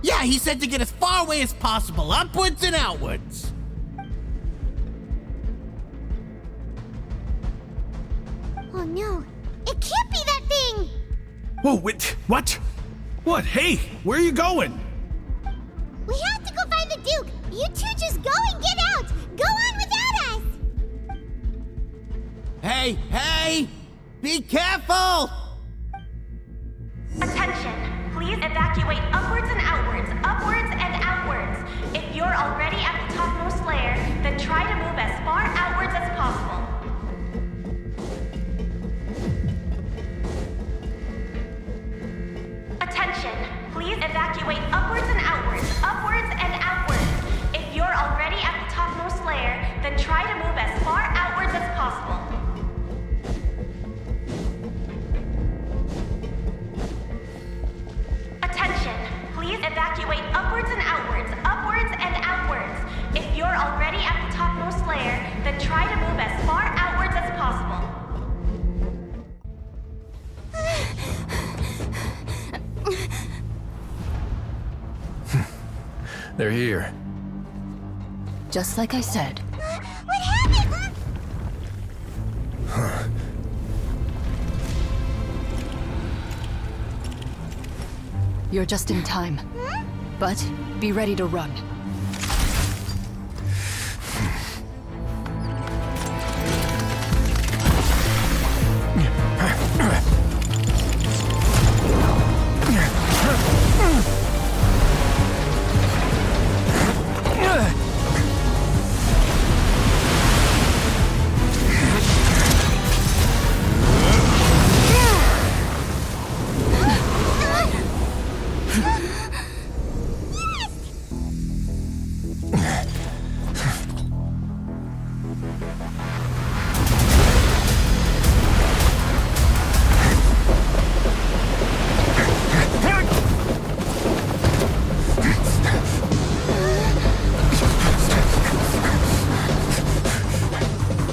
Yeah, he said to get as far away as possible, upwards and outwards. Oh no, it can't be that thing! Whoa, wait, what? What? Hey, where are you going? We have to go find the Duke! You two just go and get out! Go on without us! Hey! Be careful! Attention! Please evacuate upwards and outwards, upwards and outwards. If you're already at the topmost layer, then try to move as far outwards as possible. Attention! Please evacuate upwards and outwards, upwards and outwards. If you're already at the topmost layer, then try to move as far outwards as possible. Attention! Please evacuate upwards and outwards, upwards and outwards. If you're already at the topmost layer, then try to move as far outwards as possible. They're here. Just like I said. What happened? You're just in time. But be ready to run.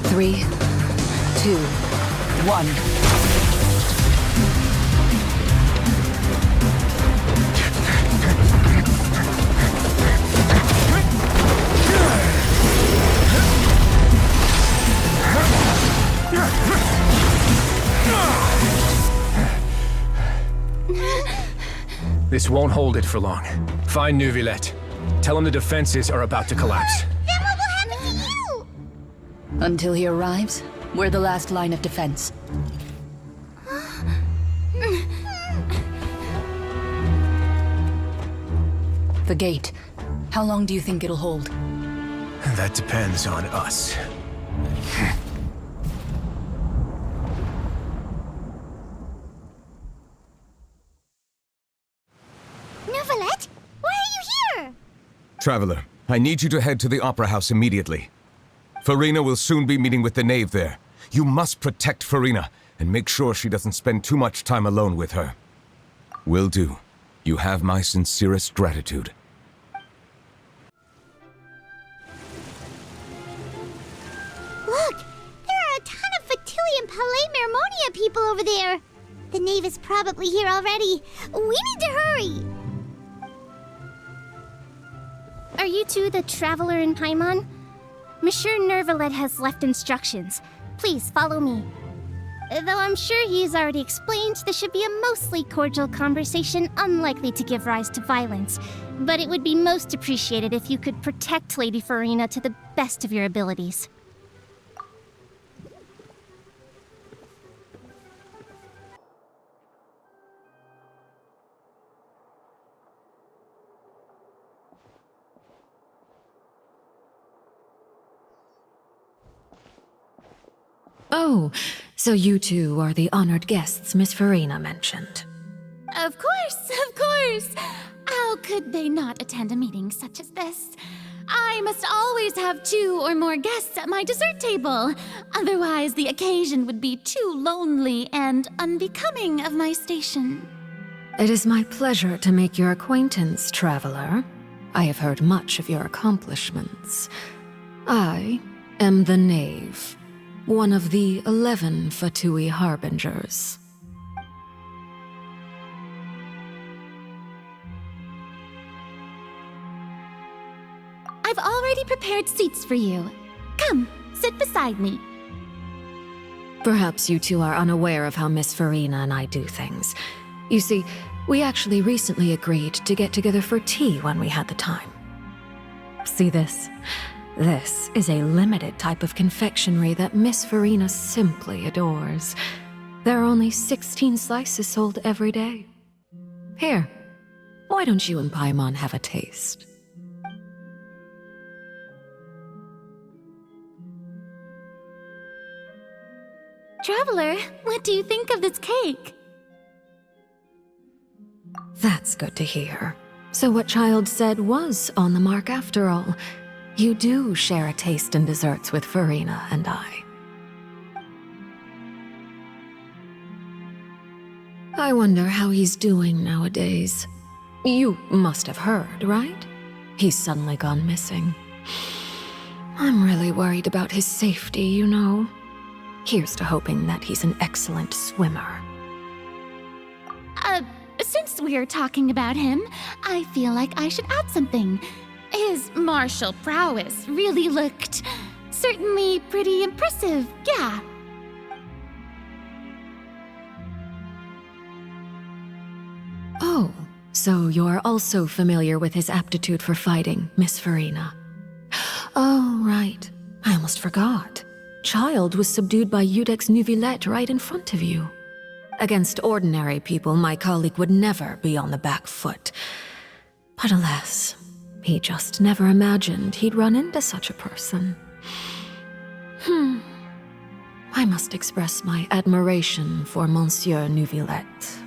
Three, 2, 1. This won't hold it for long. Find Neuvillette. Tell him the defenses are about to collapse. Then what will happen to you? Until he arrives, we're the last line of defense. The gate. How long do you think it'll hold? That depends on us. Neuvillette? Why are you here? Traveler, I need you to head to the Opera House immediately. Farina will soon be meeting with the knave there. You must protect Farina and make sure she doesn't spend too much time alone with her. Will do. You have my sincerest gratitude. Look! There are a ton of Fatili and Palais Mermonia people over there! The knave is probably here already. We need to hurry! Are you two the traveler in Paimon? Monsieur Neuvillette has left instructions. Please follow me. Though I'm sure he's already explained, this should be a mostly cordial conversation, unlikely to give rise to violence. But it would be most appreciated if you could protect Lady Farina to the best of your abilities. Oh, so you two are the honored guests Miss Farina mentioned. Of course! How could they not attend a meeting such as this? I must always have 2 or more guests at my dessert table. Otherwise, the occasion would be too lonely and unbecoming of my station. It is my pleasure to make your acquaintance, traveler. I have heard much of your accomplishments. I am the knave. One of the 11 Fatui Harbingers. prepared seats for you. Come, sit beside me. Perhaps you two are unaware of how Miss Farina and I do things. You see, we actually recently agreed to get together for tea when we had the time. See this? This is a limited type of confectionery that Miss Farina simply adores. There are only 16 slices sold every day. Here, why don't you and Paimon have a taste? Traveler, what do you think of this cake? That's good to hear. So what Child said was on the mark after all. You do share a taste in desserts with Farina and I. I wonder how he's doing nowadays. You must have heard, right? He's suddenly gone missing. I'm really worried about his safety, you know. Here's to hoping that he's an excellent swimmer. Since we're talking about him, I feel like I should add something. His martial prowess really looked certainly pretty impressive, yeah. Oh, so you're also familiar with his aptitude for fighting, Miss Farina. Oh, right. I almost forgot. Child was subdued by Udex Neuvillette right in front of you. Against ordinary people, my colleague would never be on the back foot. But alas, he just never imagined he'd run into such a person. I must express my admiration for Monsieur Neuvillette.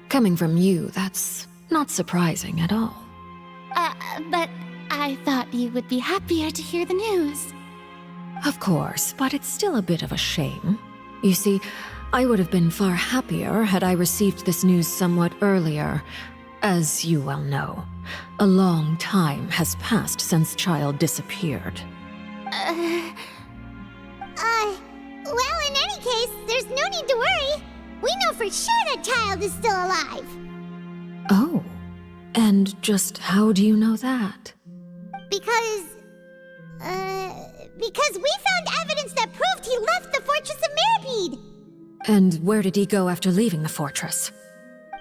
Coming from you, that's not surprising at all. But I thought you would be happier to hear the news. Of course, but it's still a bit of a shame. You see, I would have been far happier had I received this news somewhat earlier. As you well know, a long time has passed since Child disappeared. Well, in any case, there's no need to worry. We know for sure that Child is still alive. Oh, and just how do you know that? Because we found evidence that proved he left the Fortress of Meripede. And where did he go after leaving the fortress?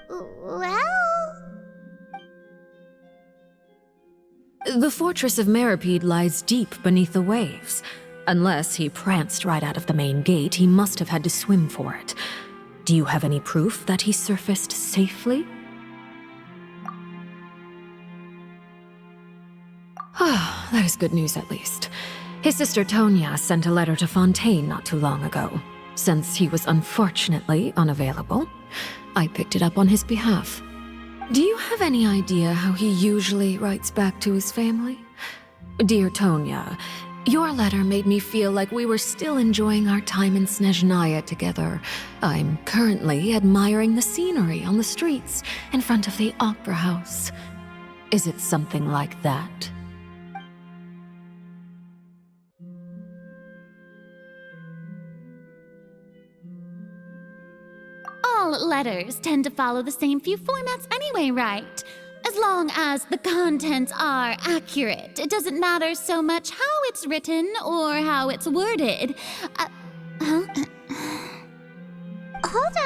Well... The Fortress of Meripede lies deep beneath the waves. Unless he pranced right out of the main gate, he must have had to swim for it. Do you have any proof that he surfaced safely? Ah, that is good news at least. His sister Tonya sent a letter to Fontaine not too long ago. Since he was unfortunately unavailable, I picked it up on his behalf. Do you have any idea how he usually writes back to his family? Dear Tonya, your letter made me feel like we were still enjoying our time in Snezhnaya together. I'm currently admiring the scenery on the streets in front of the Opera House. Is it something like that? All letters tend to follow the same few formats anyway, right? As long as the contents are accurate, it doesn't matter so much how it's written or how it's worded. Hold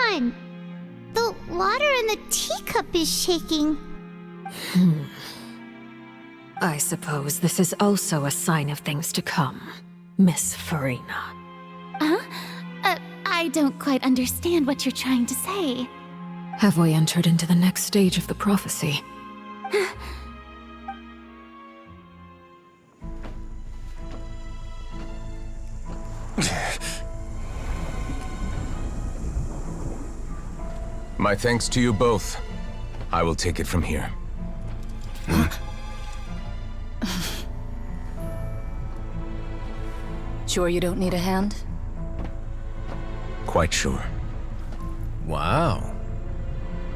on. The water in the teacup is shaking. I suppose this is also a sign of things to come, Miss Farina. I don't quite understand what you're trying to say. Have we entered into the next stage of the prophecy? My thanks to you both. I will take it from here. Sure you don't need a hand? Quite sure. Wow.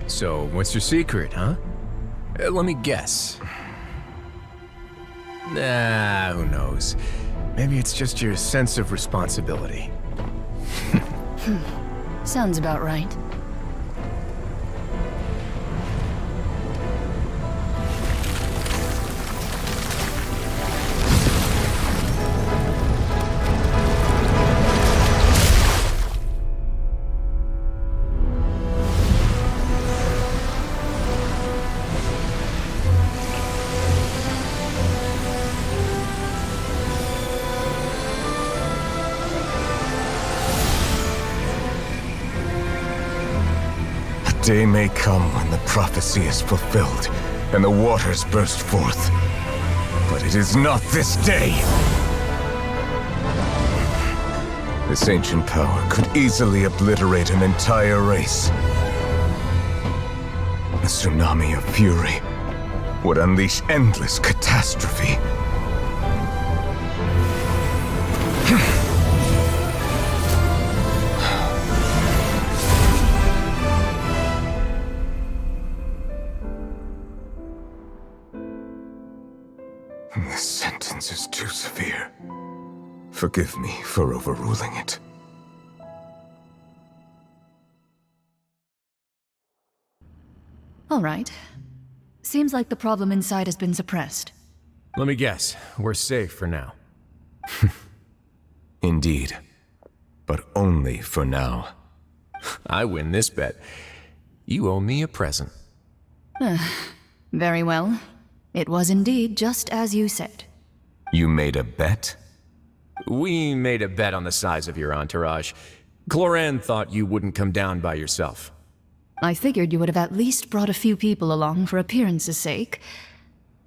So, what's your secret, huh? Let me guess. Nah, who knows? Maybe it's just your sense of responsibility. Sounds about right. day may come when the prophecy is fulfilled and the waters burst forth. But it is not this day! This ancient power could easily obliterate an entire race. A tsunami of fury would unleash endless catastrophe. This sentence is too severe. Forgive me for overruling it. All right. Seems like the problem inside has been suppressed. Let me guess, we're safe for now. Indeed. But only for now. I win this bet. You owe me a present. Very well. It was indeed just as you said. You made a bet? We made a bet on the size of your entourage. Cloran thought you wouldn't come down by yourself. I figured you would have at least brought a few people along for appearance's sake.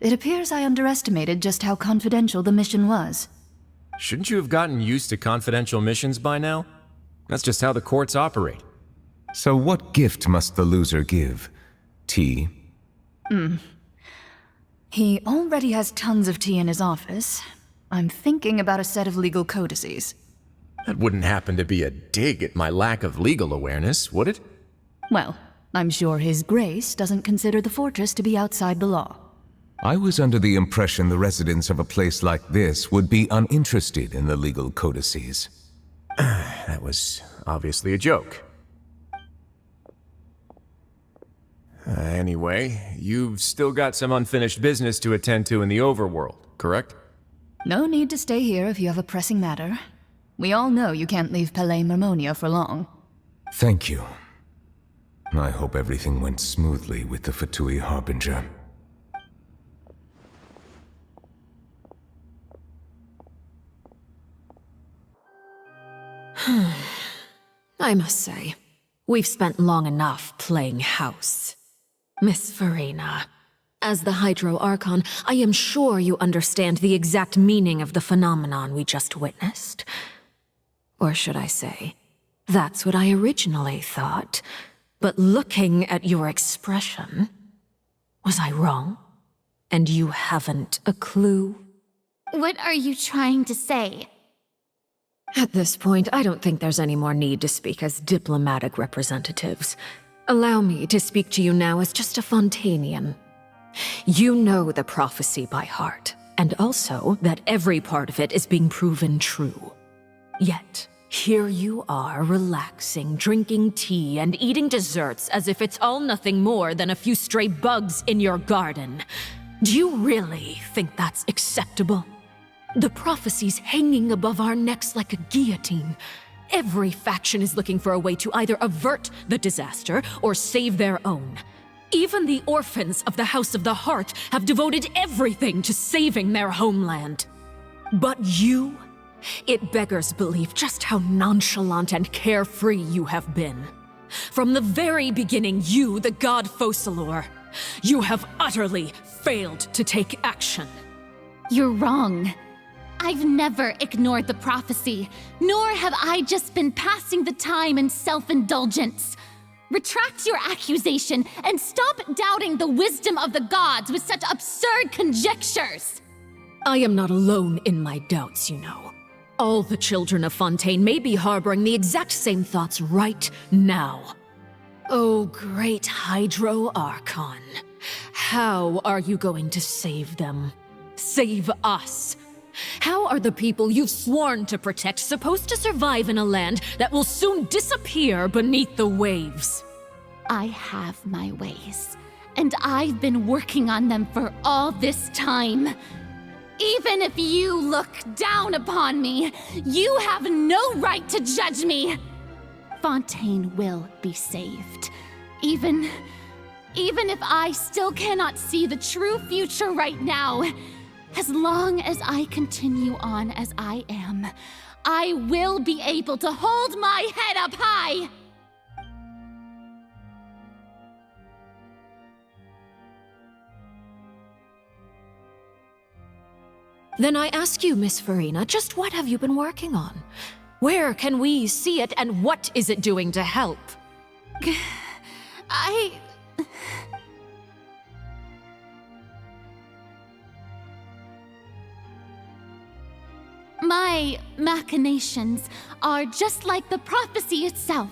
It appears I underestimated just how confidential the mission was. Shouldn't you have gotten used to confidential missions by now? That's just how the courts operate. So what gift must the loser give? Tea? He already has tons of tea in his office. I'm thinking about a set of legal codices. That wouldn't happen to be a dig at my lack of legal awareness, would it? Well, I'm sure His Grace doesn't consider the fortress to be outside the law. I was under the impression the residents of a place like this would be uninterested in the legal codices. That was obviously a joke. Anyway, you've still got some unfinished business to attend to in the overworld, correct? No need to stay here if you have a pressing matter. We all know you can't leave Palais Mermonia for long. Thank you. I hope everything went smoothly with the Fatui Harbinger. I must say, we've spent long enough playing house. Miss Farina, as the Hydro Archon, I am sure you understand the exact meaning of the phenomenon we just witnessed. Or should I say, that's what I originally thought. But looking at your expression, was I wrong? And you haven't a clue? What are you trying to say? At this point, I don't think there's any more need to speak as diplomatic representatives. Allow me to speak to you now as just a Fontainian. You know the prophecy by heart, and also that every part of it is being proven true. Yet, here you are, relaxing, drinking tea, and eating desserts as if it's all nothing more than a few stray bugs in your garden. Do you really think that's acceptable? The prophecy's hanging above our necks like a guillotine. Every faction is looking for a way to either avert the disaster or save their own. Even the orphans of the House of the Heart have devoted everything to saving their homeland. But you? It beggars belief just how nonchalant and carefree you have been. From the very beginning, you, the god Focalor, you have utterly failed to take action. You're wrong. I've never ignored the prophecy, nor have I just been passing the time in self-indulgence. Retract your accusation and stop doubting the wisdom of the gods with such absurd conjectures. I am not alone in my doubts, you know. All the children of Fontaine may be harboring the exact same thoughts right now. Oh, great Hydro Archon. How are you going to save them? Save us? How are the people you've sworn to protect supposed to survive in a land that will soon disappear beneath the waves? I have my ways, and I've been working on them for all this time. Even if you look down upon me, you have no right to judge me. Fontaine will be saved. Even if I still cannot see the true future right now, as long as I continue on as I am, I will be able to hold my head up high. Then I ask you, Miss Farina, just what have you been working on? Where can we see it, and what is it doing to help? My machinations are just like the prophecy itself.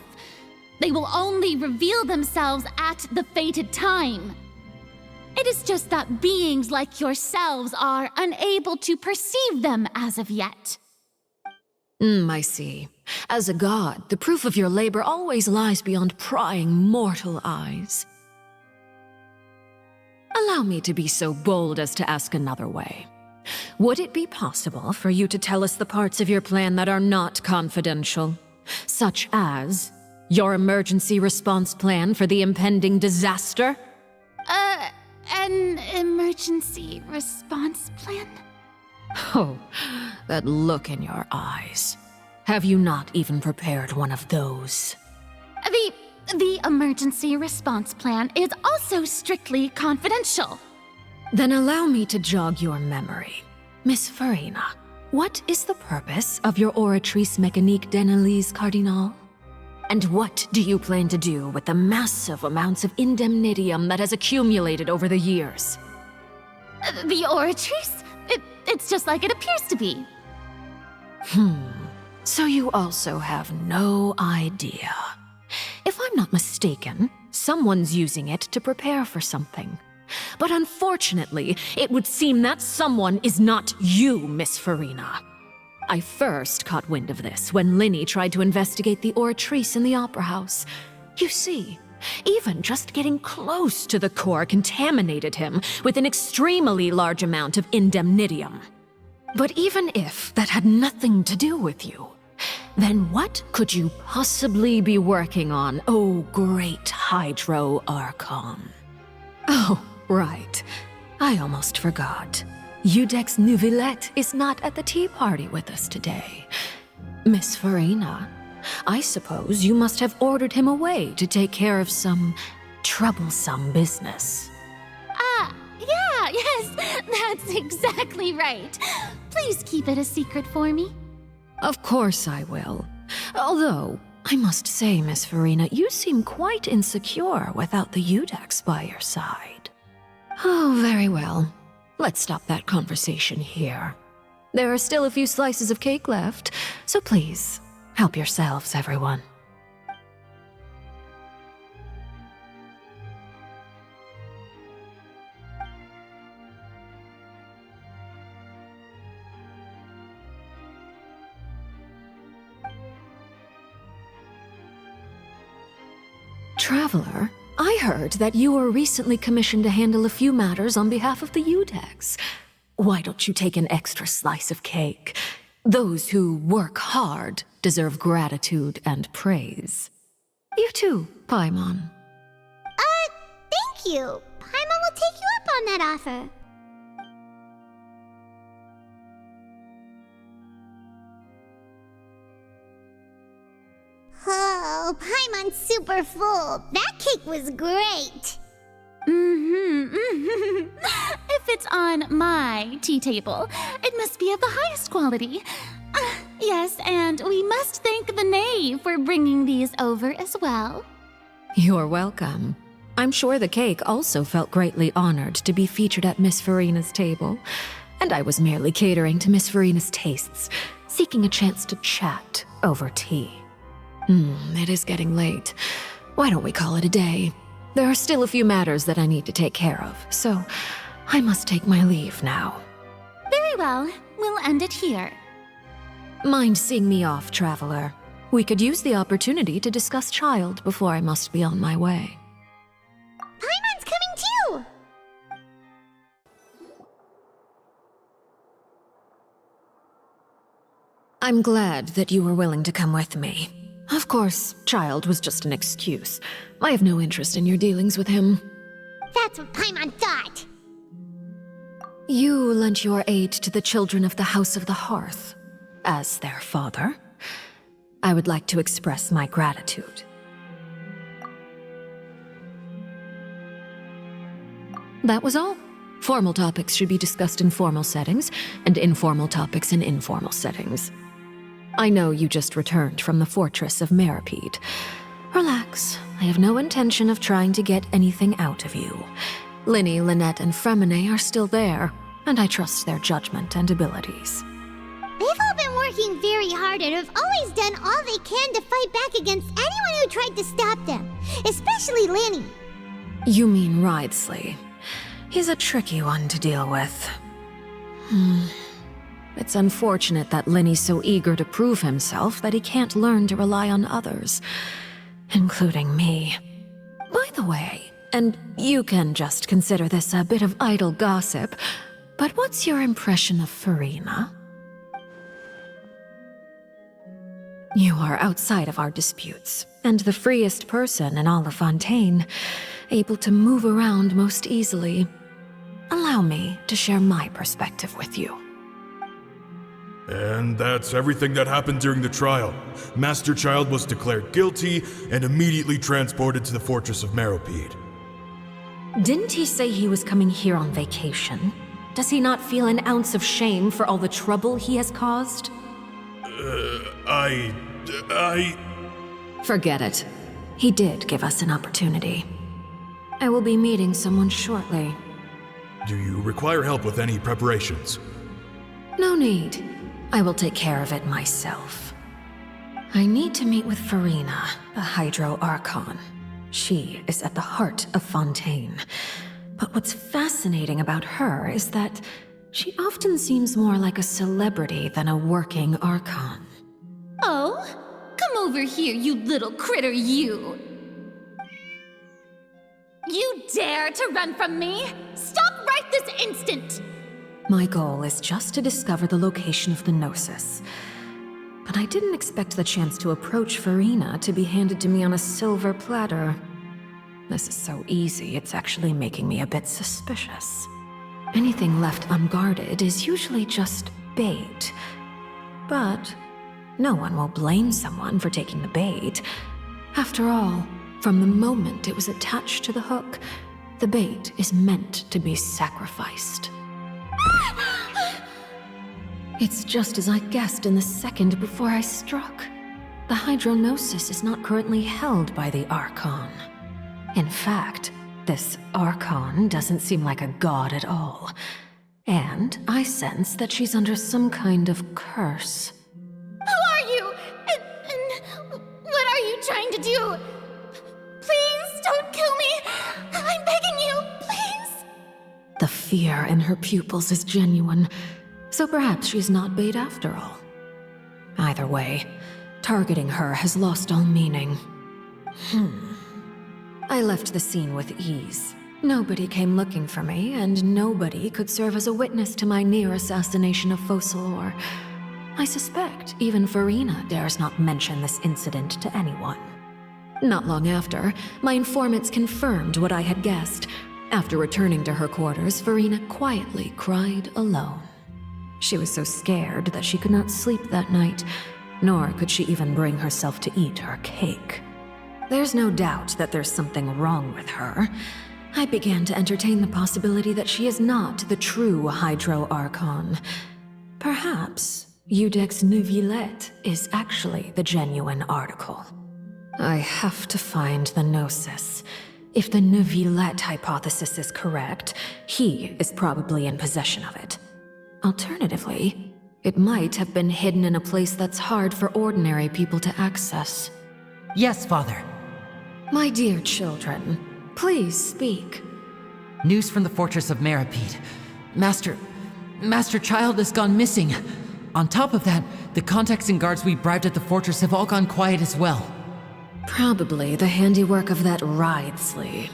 They will only reveal themselves at the fated time. It is just that beings like yourselves are unable to perceive them as of yet. I see. As a god, the proof of your labor always lies beyond prying mortal eyes. Allow me to be so bold as to ask another way. Would it be possible for you to tell us the parts of your plan that are not confidential? Such as your emergency response plan for the impending disaster? An emergency response plan? Oh, that look in your eyes. Have you not even prepared one of those? The emergency response plan is also strictly confidential. Then allow me to jog your memory. Miss Farina, what is the purpose of your Oratrice Mécanique d'Analyse Cardinal? And what do you plan to do with the massive amounts of indemnitium that has accumulated over the years? The Oratrice? It's just like it appears to be. So you also have no idea. If I'm not mistaken, someone's using it to prepare for something. But unfortunately, it would seem that someone is not you, Miss Farina. I first caught wind of this when Linny tried to investigate the Oratrice in the Opera House. You see, even just getting close to the core contaminated him with an extremely large amount of indemnitium. But even if that had nothing to do with you, then what could you possibly be working on, oh great Hydro Archon? Oh, right. I almost forgot. Udex Nouvillette is not at the tea party with us today. Miss Farina, I suppose you must have ordered him away to take care of some troublesome business. Yes, that's exactly right. Please keep it a secret for me. Of course I will. Although, I must say, Miss Farina, you seem quite insecure without the Udex by your side. Oh, very well. Let's stop that conversation here. There are still a few slices of cake left, so please, help yourselves, everyone. Traveler, I heard that you were recently commissioned to handle a few matters on behalf of the Udex. Why don't you take an extra slice of cake? Those who work hard deserve gratitude and praise. You too, Paimon. Thank you. Paimon will take you up on that offer. Oh, Paimon's super full. That cake was great. If it's on my tea table, it must be of the highest quality. Yes, and we must thank the knave for bringing these over as well. You're welcome. I'm sure the cake also felt greatly honored to be featured at Miss Farina's table, and I was merely catering to Miss Farina's tastes, seeking a chance to chat over tea. It is getting late. Why don't we call it a day? There are still a few matters that I need to take care of, so I must take my leave now. Very well. We'll end it here. Mind seeing me off, Traveler? We could use the opportunity to discuss Child before I must be on my way. Paimon's coming too! I'm glad that you were willing to come with me. Of course, Child was just an excuse. I have no interest in your dealings with him. That's what Paimon thought. You lent your aid to the children of the House of the Hearth. As their father, I would like to express my gratitude. That was all. Formal topics should be discussed in formal settings, and informal topics in informal settings. I know you just returned from the fortress of Masquerade. Relax, I have no intention of trying to get anything out of you. Linny, Lynette, and Fremine are still there, and I trust their judgment and abilities. They've all been working very hard and have always done all they can to fight back against anyone who tried to stop them, especially Linny. You mean Ridesley. He's a tricky one to deal with. It's unfortunate that Linny's so eager to prove himself that he can't learn to rely on others, including me. By the way, and you can just consider this a bit of idle gossip, but what's your impression of Furina? You are outside of our disputes, and the freest person in all of Fontaine, able to move around most easily. Allow me to share my perspective with you. And that's everything that happened during the trial. Master Child was declared guilty and immediately transported to the fortress of Masquerade. Didn't he say he was coming here on vacation? Does he not feel an ounce of shame for all the trouble he has caused? Forget it. He did give us an opportunity. I will be meeting someone shortly. Do you require help with any preparations? No need. I will take care of it myself. I need to meet with Furina, the Hydro Archon. She is at the heart of Fontaine. But what's fascinating about her is that she often seems more like a celebrity than a working Archon. Oh? Come over here, you little critter, you! You dare to run from me? Stop right this instant! My goal is just to discover the location of the Gnosis. But I didn't expect the chance to approach Furina to be handed to me on a silver platter. This is so easy, it's actually making me a bit suspicious. Anything left unguarded is usually just bait. But no one will blame someone for taking the bait. After all, from the moment it was attached to the hook, the bait is meant to be sacrificed. It's just as I guessed in the second before I struck. The Hydronosis is not currently held by the Archon. In fact, this Archon doesn't seem like a god at all. And I sense that she's under some kind of curse. Who are you? And what are you trying to do? Please don't kill me! I'm begging you, please! The fear in her pupils is genuine, so perhaps she's not bait after all. Either way, targeting her has lost all meaning. I left the scene with ease. Nobody came looking for me, and nobody could serve as a witness to my near assassination of Focalor. I suspect even Furina dares not mention this incident to anyone. Not long after, my informants confirmed what I had guessed. After returning to her quarters, Furina quietly cried alone. She was so scared that she could not sleep that night, nor could she even bring herself to eat her cake. There's no doubt that there's something wrong with her. I began to entertain the possibility that she is not the true Hydro Archon. Perhaps Iudex Neuvillette is actually the genuine article. I have to find the Gnosis. If the Neuvillette hypothesis is correct, he is probably in possession of it. Alternatively, it might have been hidden in a place that's hard for ordinary people to access. Yes, Father. My dear children, please speak. News from the fortress of Masquerade. Master Child has gone missing. On top of that, the contacts and guards we bribed at the fortress have all gone quiet as well. Probably the handiwork of that Ridesley.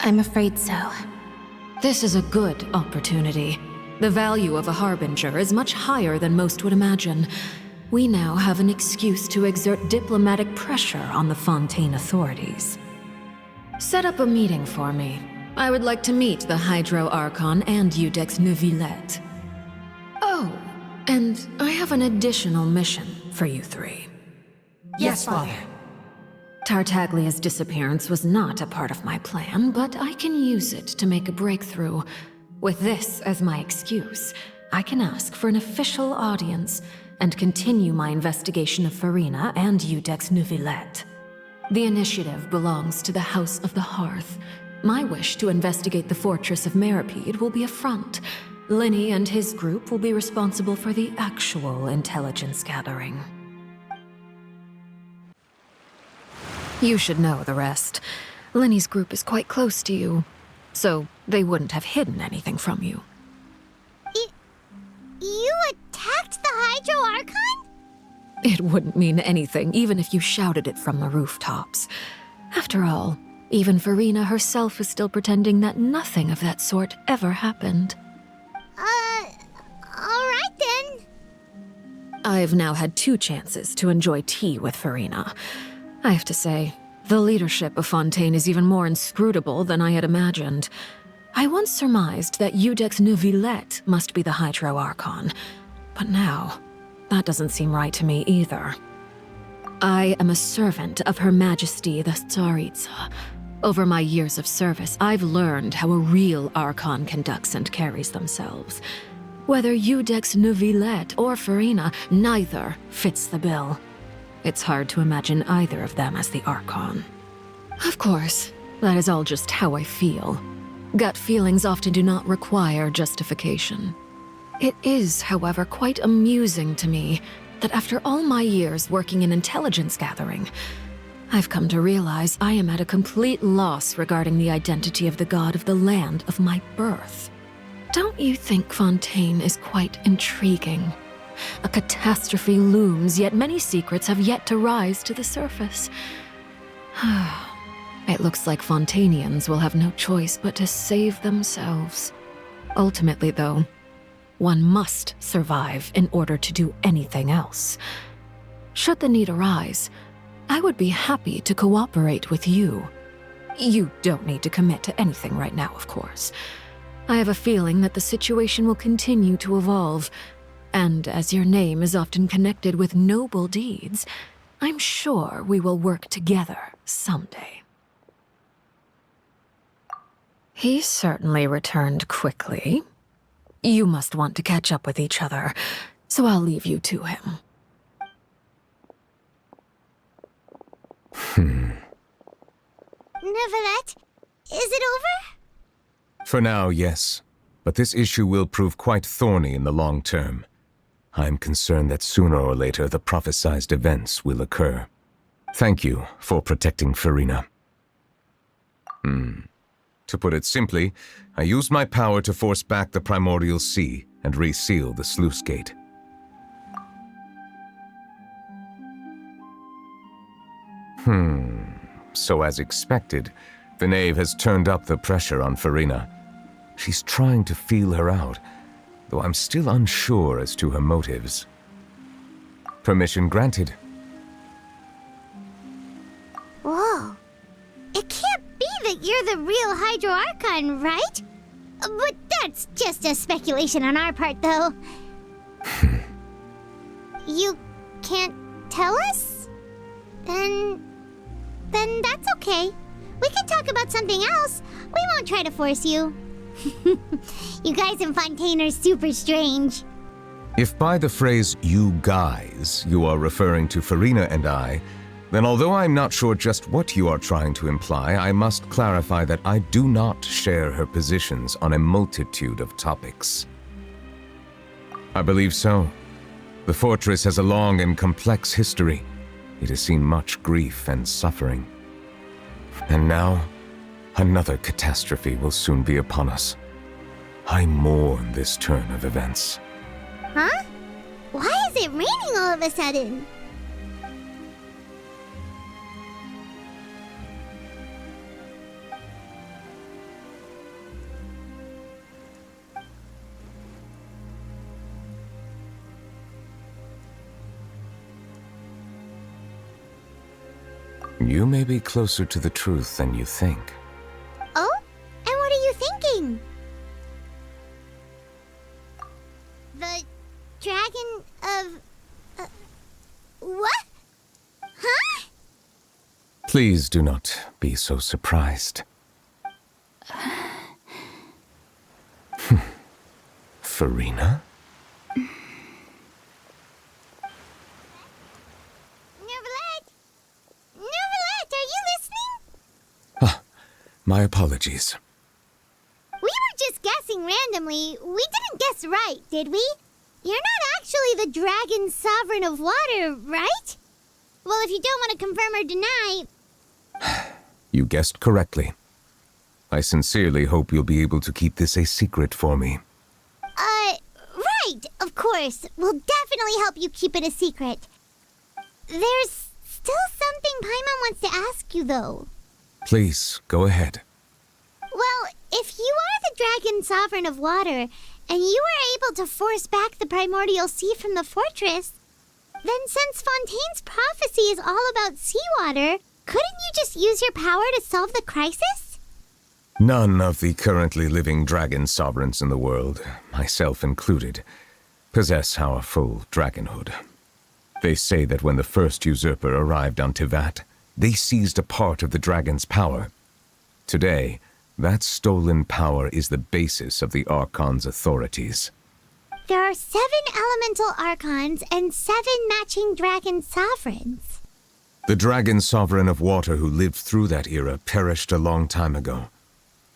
I'm afraid so. This is a good opportunity. The value of a harbinger is much higher than most would imagine. We now have an excuse to exert diplomatic pressure on the Fontaine authorities. Set up a meeting for me. I would like to meet the Hydro Archon and Iudex Neuvillette. Oh, and I have an additional mission for you three. Yes, Father. Tartaglia's disappearance was not a part of my plan, but I can use it to make a breakthrough. With this as my excuse, I can ask for an official audience and continue my investigation of Farina and Iudex Neuvillette. The initiative belongs to the House of the Hearth. My wish to investigate the fortress of Meropide will be a front. Linny and his group will be responsible for the actual intelligence gathering. You should know the rest. Linny's group is quite close to you, so they wouldn't have hidden anything from you. You attacked the Hydro Archon? It wouldn't mean anything, even if you shouted it from the rooftops. After all, even Farina herself is still pretending that nothing of that sort ever happened. Alright then. I've now had 2 chances to enjoy tea with Farina. I have to say, the leadership of Fontaine is even more inscrutable than I had imagined. I once surmised that Iudex Neuvillette must be the Hydro Archon, but now, that doesn't seem right to me either. I am a servant of Her Majesty the Tsaritsa. Over my years of service, I've learned how a real Archon conducts and carries themselves. Whether Iudex Neuvillette or Farina, neither fits the bill. It's hard to imagine either of them as the Archon. Of course, that is all just how I feel. Gut feelings often do not require justification. It is, however, quite amusing to me that after all my years working in intelligence gathering, I've come to realize I am at a complete loss regarding the identity of the god of the land of my birth. Don't you think Fontaine is quite intriguing? A catastrophe looms, yet many secrets have yet to rise to the surface. It looks like Fontainians will have no choice but to save themselves. Ultimately, though, one must survive in order to do anything else. Should the need arise, I would be happy to cooperate with you. You don't need to commit to anything right now, of course. I have a feeling that the situation will continue to evolve, and as your name is often connected with noble deeds, I'm sure we will work together someday. He certainly returned quickly. You must want to catch up with each other, so I'll leave you to him. Neuvillette, is it over? For now, yes. But this issue will prove quite thorny in the long term. I'm concerned that sooner or later the prophesized events will occur. Thank you for protecting Farina. To put it simply, I used my power to force back the primordial sea and reseal the sluice gate. So as expected, the knave has turned up the pressure on Farina. She's trying to feel her out, though I'm still unsure as to her motives. Permission granted. Whoa. It can't be that you're the real Hydro Archon, right? But that's just a speculation on our part, though. You can't tell us? Then that's okay. We can talk about something else. We won't try to force you. You guys in Fontaine are super strange. If by the phrase, you guys, you are referring to Farina and I, then although I'm not sure just what you are trying to imply, I must clarify that I do not share her positions on a multitude of topics. I believe so. The fortress has a long and complex history. It has seen much grief and suffering. And now, another catastrophe will soon be upon us. I mourn this turn of events. Huh? Why is it raining all of a sudden? You may be closer to the truth than you think. Oh? And what are you thinking? The dragon of... what? Huh? Please do not be so surprised. Farina? Nervalette, are you listening? My apologies. We were just guessing randomly. We didn't guess right, did we? You're not actually the dragon sovereign of water, right? Well, if you don't want to confirm or deny... You guessed correctly. I sincerely hope you'll be able to keep this a secret for me. Right, of course. We'll definitely help you keep it a secret. There's still something Paimon wants to ask you, though. Please, go ahead. Well, if you are the dragon sovereign of water, and you were able to force back the primordial sea from the fortress, then since Fontaine's prophecy is all about seawater, couldn't you just use your power to solve the crisis? None of the currently living dragon sovereigns in the world, myself included, possess our full dragonhood. They say that when the first usurper arrived on Tivat, they seized a part of the dragon's power. Today, that stolen power is the basis of the Archon's authorities. There are 7 elemental archons and 7 matching dragon sovereigns. The dragon sovereign of water who lived through that era perished a long time ago.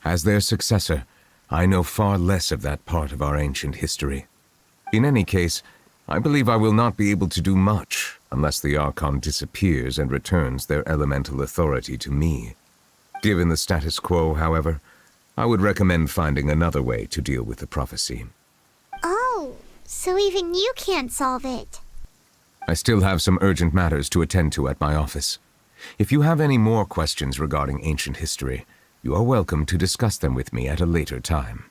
As their successor, I know far less of that part of our ancient history. In any case, I believe I will not be able to do much unless the Archon disappears and returns their elemental authority to me. Given the status quo, however, I would recommend finding another way to deal with the prophecy. Oh, so even you can't solve it. I still have some urgent matters to attend to at my office. If you have any more questions regarding ancient history, you are welcome to discuss them with me at a later time.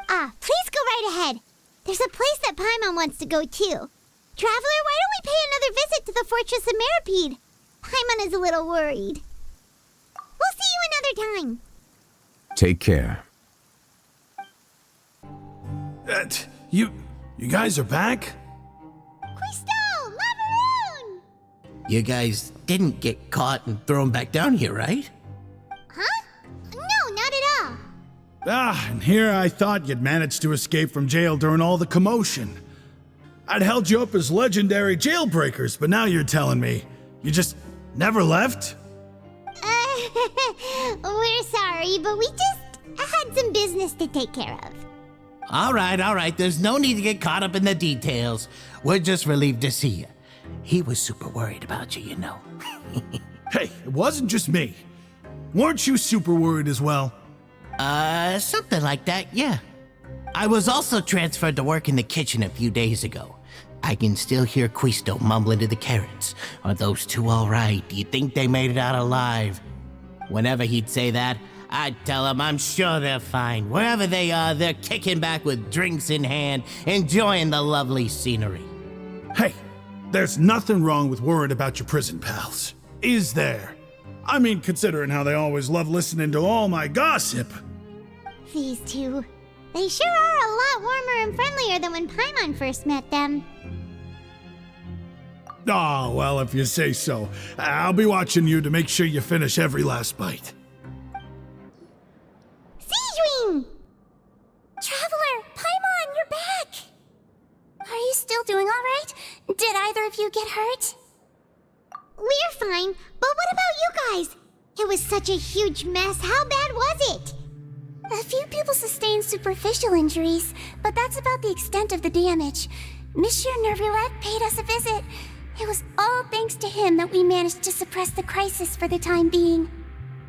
Please go right ahead. There's a place that Paimon wants to go too. Traveler, why don't we pay another visit to the Fortress of Meropide? Paimon is a little worried. We'll see you another time. Take care. You guys are back? You guys didn't get caught and thrown back down here, right? Huh? No, not at all. And here I thought you'd managed to escape from jail during all the commotion. I'd held you up as legendary jailbreakers, but now you're telling me you just never left? We're sorry, but we just had some business to take care of. All right. There's no need to get caught up in the details. We're just relieved to see you. He was super worried about you, you know. Hey, it wasn't just me. Weren't you super worried as well? Something like that, yeah. I was also transferred to work in the kitchen a few days ago. I can still hear Quisto mumbling to the carrots. Are those two all right? Do you think they made it out alive? Whenever he'd say that, I'd tell him I'm sure they're fine. Wherever they are, they're kicking back with drinks in hand, enjoying the lovely scenery. Hey, there's nothing wrong with worrying about your prison pals, is there? I mean, considering how they always love listening to all my gossip. These two, they sure are a lot warmer and friendlier than when Paimon first met them. Oh, well, if you say so. I'll be watching you to make sure you finish every last bite. Siegewing! Traveler, Paimon, you're back! Are you still doing all right? Did either of you get hurt? We're fine, but what about you guys? It was such a huge mess. How bad was it? A few people sustained superficial injuries, but that's about the extent of the damage. Monsieur Nervalette paid us a visit. It was all thanks to him that we managed to suppress the crisis for the time being.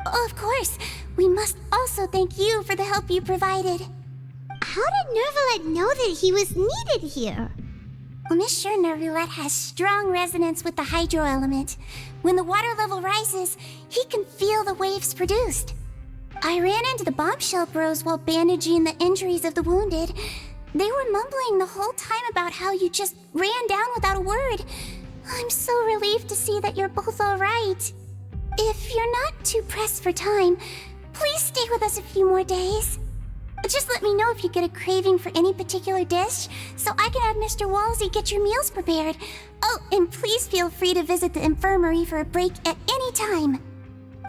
Of course, we must also thank you for the help you provided. How did Nervalette know that he was needed here? Well, Monsieur Nervalette has strong resonance with the hydro element. When the water level rises, he can feel the waves produced. I ran into the bombshell bros while bandaging the injuries of the wounded. They were mumbling the whole time about how you just ran down without a word. I'm so relieved to see that you're both all right. If you're not too pressed for time, please stay with us a few more days. Just let me know if you get a craving for any particular dish, so I can have Mr. Walsey get your meals prepared. Oh, and please feel free to visit the infirmary for a break at any time.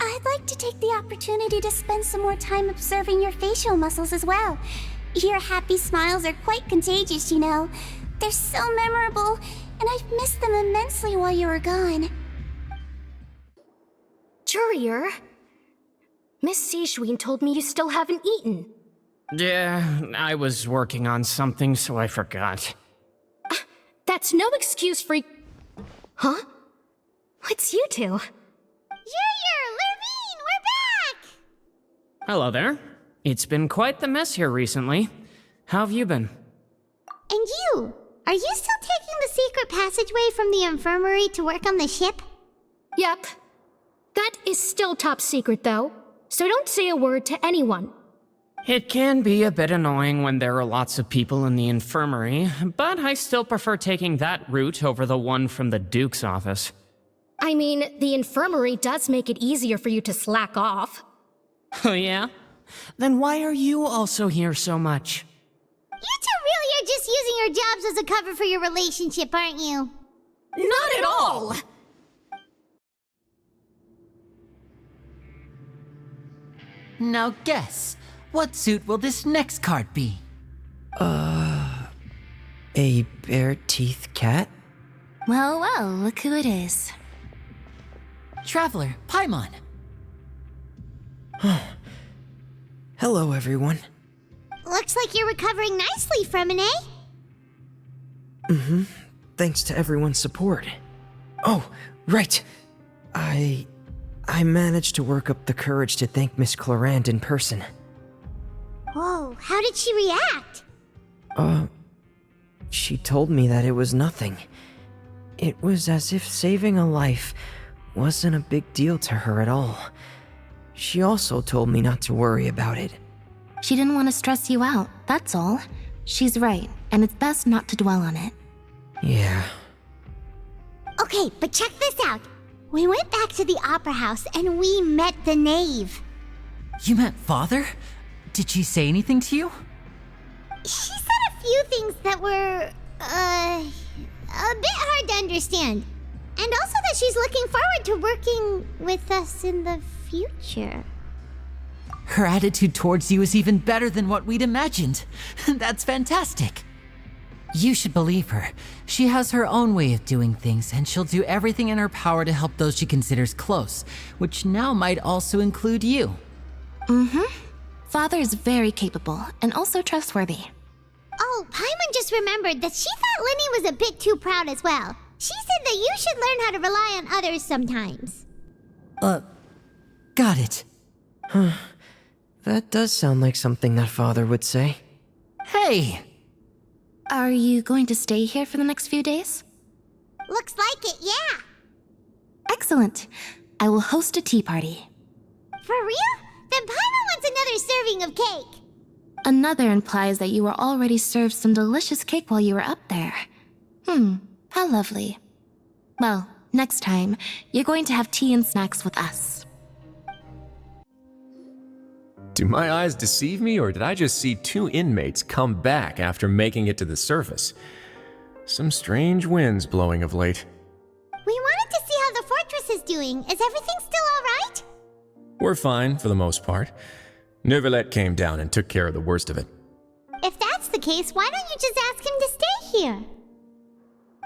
I'd like to take the opportunity to spend some more time observing your facial muscles as well. Your happy smiles are quite contagious, you know. They're so memorable, and I've missed them immensely while you were gone. Jurier, Miss Sijween told me you still haven't eaten. Yeah, I was working on something, so I forgot. That's no excuse for... Huh? It's you two. Jurier, Lurvine, we're back! Hello there. It's been quite the mess here recently. How have you been? And you? Are you still taking the secret passageway from the infirmary to work on the ship? Yep. That is still top secret, though, so don't say a word to anyone. It can be a bit annoying when there are lots of people in the infirmary, but I still prefer taking that route over the one from the Duke's office. I mean, the infirmary does make it easier for you to slack off. Oh yeah? Then why are you also here so much? You two really are just using your jobs as a cover for your relationship, aren't you? Not at all! Now guess, what suit will this next card be? A bare-teeth cat? Well, well, look who it is. Traveler, Paimon. Hello, everyone. Looks like you're recovering nicely from it, eh? Mm-hmm. Thanks to everyone's support. Oh, right. I managed to work up the courage to thank Miss Clorand in person. Whoa, how did she react? She told me that it was nothing. It was as if saving a life wasn't a big deal to her at all. She also told me not to worry about it. She didn't want to stress you out, that's all. She's right, and it's best not to dwell on it. Yeah. Okay, but check this out. We went back to the opera house and we met the knave. You met Father? Did she say anything to you? She said a few things that were, a bit hard to understand. And also that she's looking forward to working with us in the future. Her attitude towards you is even better than what we'd imagined. That's fantastic. You should believe her. She has her own way of doing things, and she'll do everything in her power to help those she considers close, which now might also include you. Mm-hmm. Father is very capable, and also trustworthy. Oh, Paimon just remembered that she thought Lenny was a bit too proud as well. She said that you should learn how to rely on others sometimes. Got it. That does sound like something that Father would say. Hey! Are you going to stay here for the next few days? Looks like it, yeah. Excellent. I will host a tea party. For real? Then Paimon wants another serving of cake. Another implies that you were already served some delicious cake while you were up there. How lovely. Well, next time, you're going to have tea and snacks with us. Do my eyes deceive me, or did I just see two inmates come back after making it to the surface? Some strange winds blowing of late. We wanted to see how the fortress is doing. Is everything still alright? We're fine, for the most part. Neuvillette came down and took care of the worst of it. If that's the case, why don't you just ask him to stay here?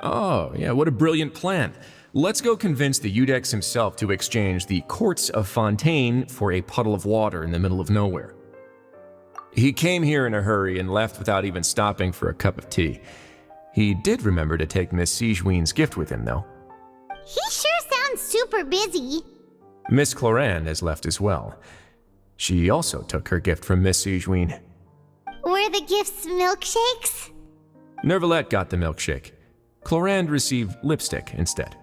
Oh, yeah, what a brilliant plan. Let's go convince the Eudex himself to exchange the courts of Fontaine for a puddle of water in the middle of nowhere. He came here in a hurry and left without even stopping for a cup of tea. He did remember to take Miss Sijween's gift with him, though. He sure sounds super busy. Miss Clorand has left as well. She also took her gift from Miss Sijween. Were the gifts milkshakes? Neuvillette got the milkshake. Clorand received lipstick instead.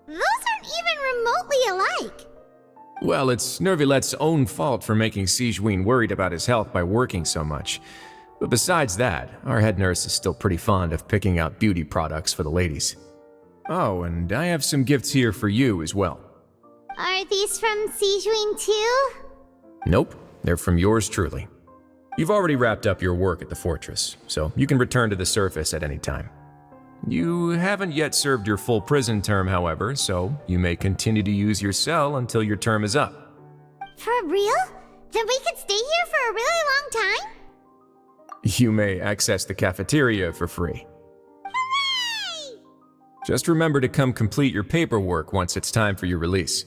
Those aren't even remotely alike. Well, it's Neuvillette's own fault for making Sijween worried about his health by working so much. But besides that, our head nurse is still pretty fond of picking out beauty products for the ladies. Oh, and I have some gifts here for you as well. Are these from Sijween too? Nope, they're from yours truly. You've already wrapped up your work at the fortress, so you can return to the surface at any time. You haven't yet served your full prison term, however, so you may continue to use your cell until your term is up. For real? Then we could stay here for a really long time? You may access the cafeteria for free. Hooray! Just remember to come complete your paperwork once it's time for your release.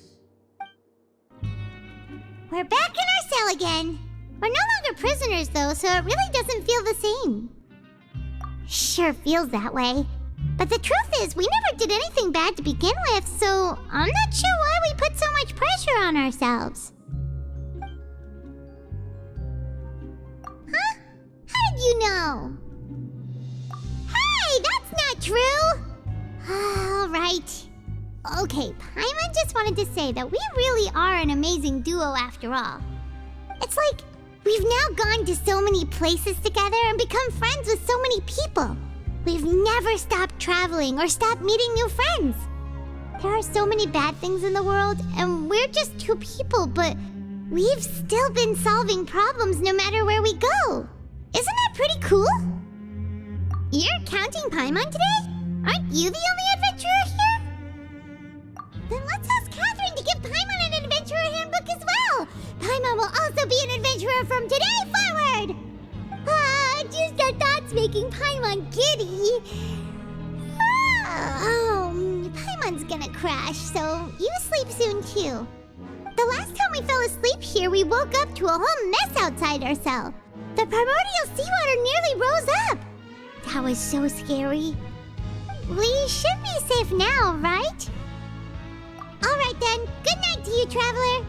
We're back in our cell again. We're no longer prisoners, though, so it really doesn't feel the same. Sure feels that way. But the truth is, we never did anything bad to begin with, so I'm not sure why we put so much pressure on ourselves. Huh? How did you know? Hey, that's not true! All right. Okay, Paimon just wanted to say that we really are an amazing duo after all. It's like we've now gone to so many places together and become friends with so many people. We've never stopped traveling or stopped meeting new friends. There are so many bad things in the world, and we're just two people, but we've still been solving problems no matter where we go. Isn't that pretty cool? You're counting Paimon today? Aren't you the only adventurer here? Then let's ask Catherine to give Paimon an adventurer handbook as well. Paimon will also be an adventurer from today forward. Just our thoughts making Paimon giddy. Paimon's gonna crash, so you sleep soon too. The last time we fell asleep here, we woke up to a whole mess outside our cell. The primordial seawater nearly rose up. That was so scary. We should be safe now, right? All right then, good night to you, traveler.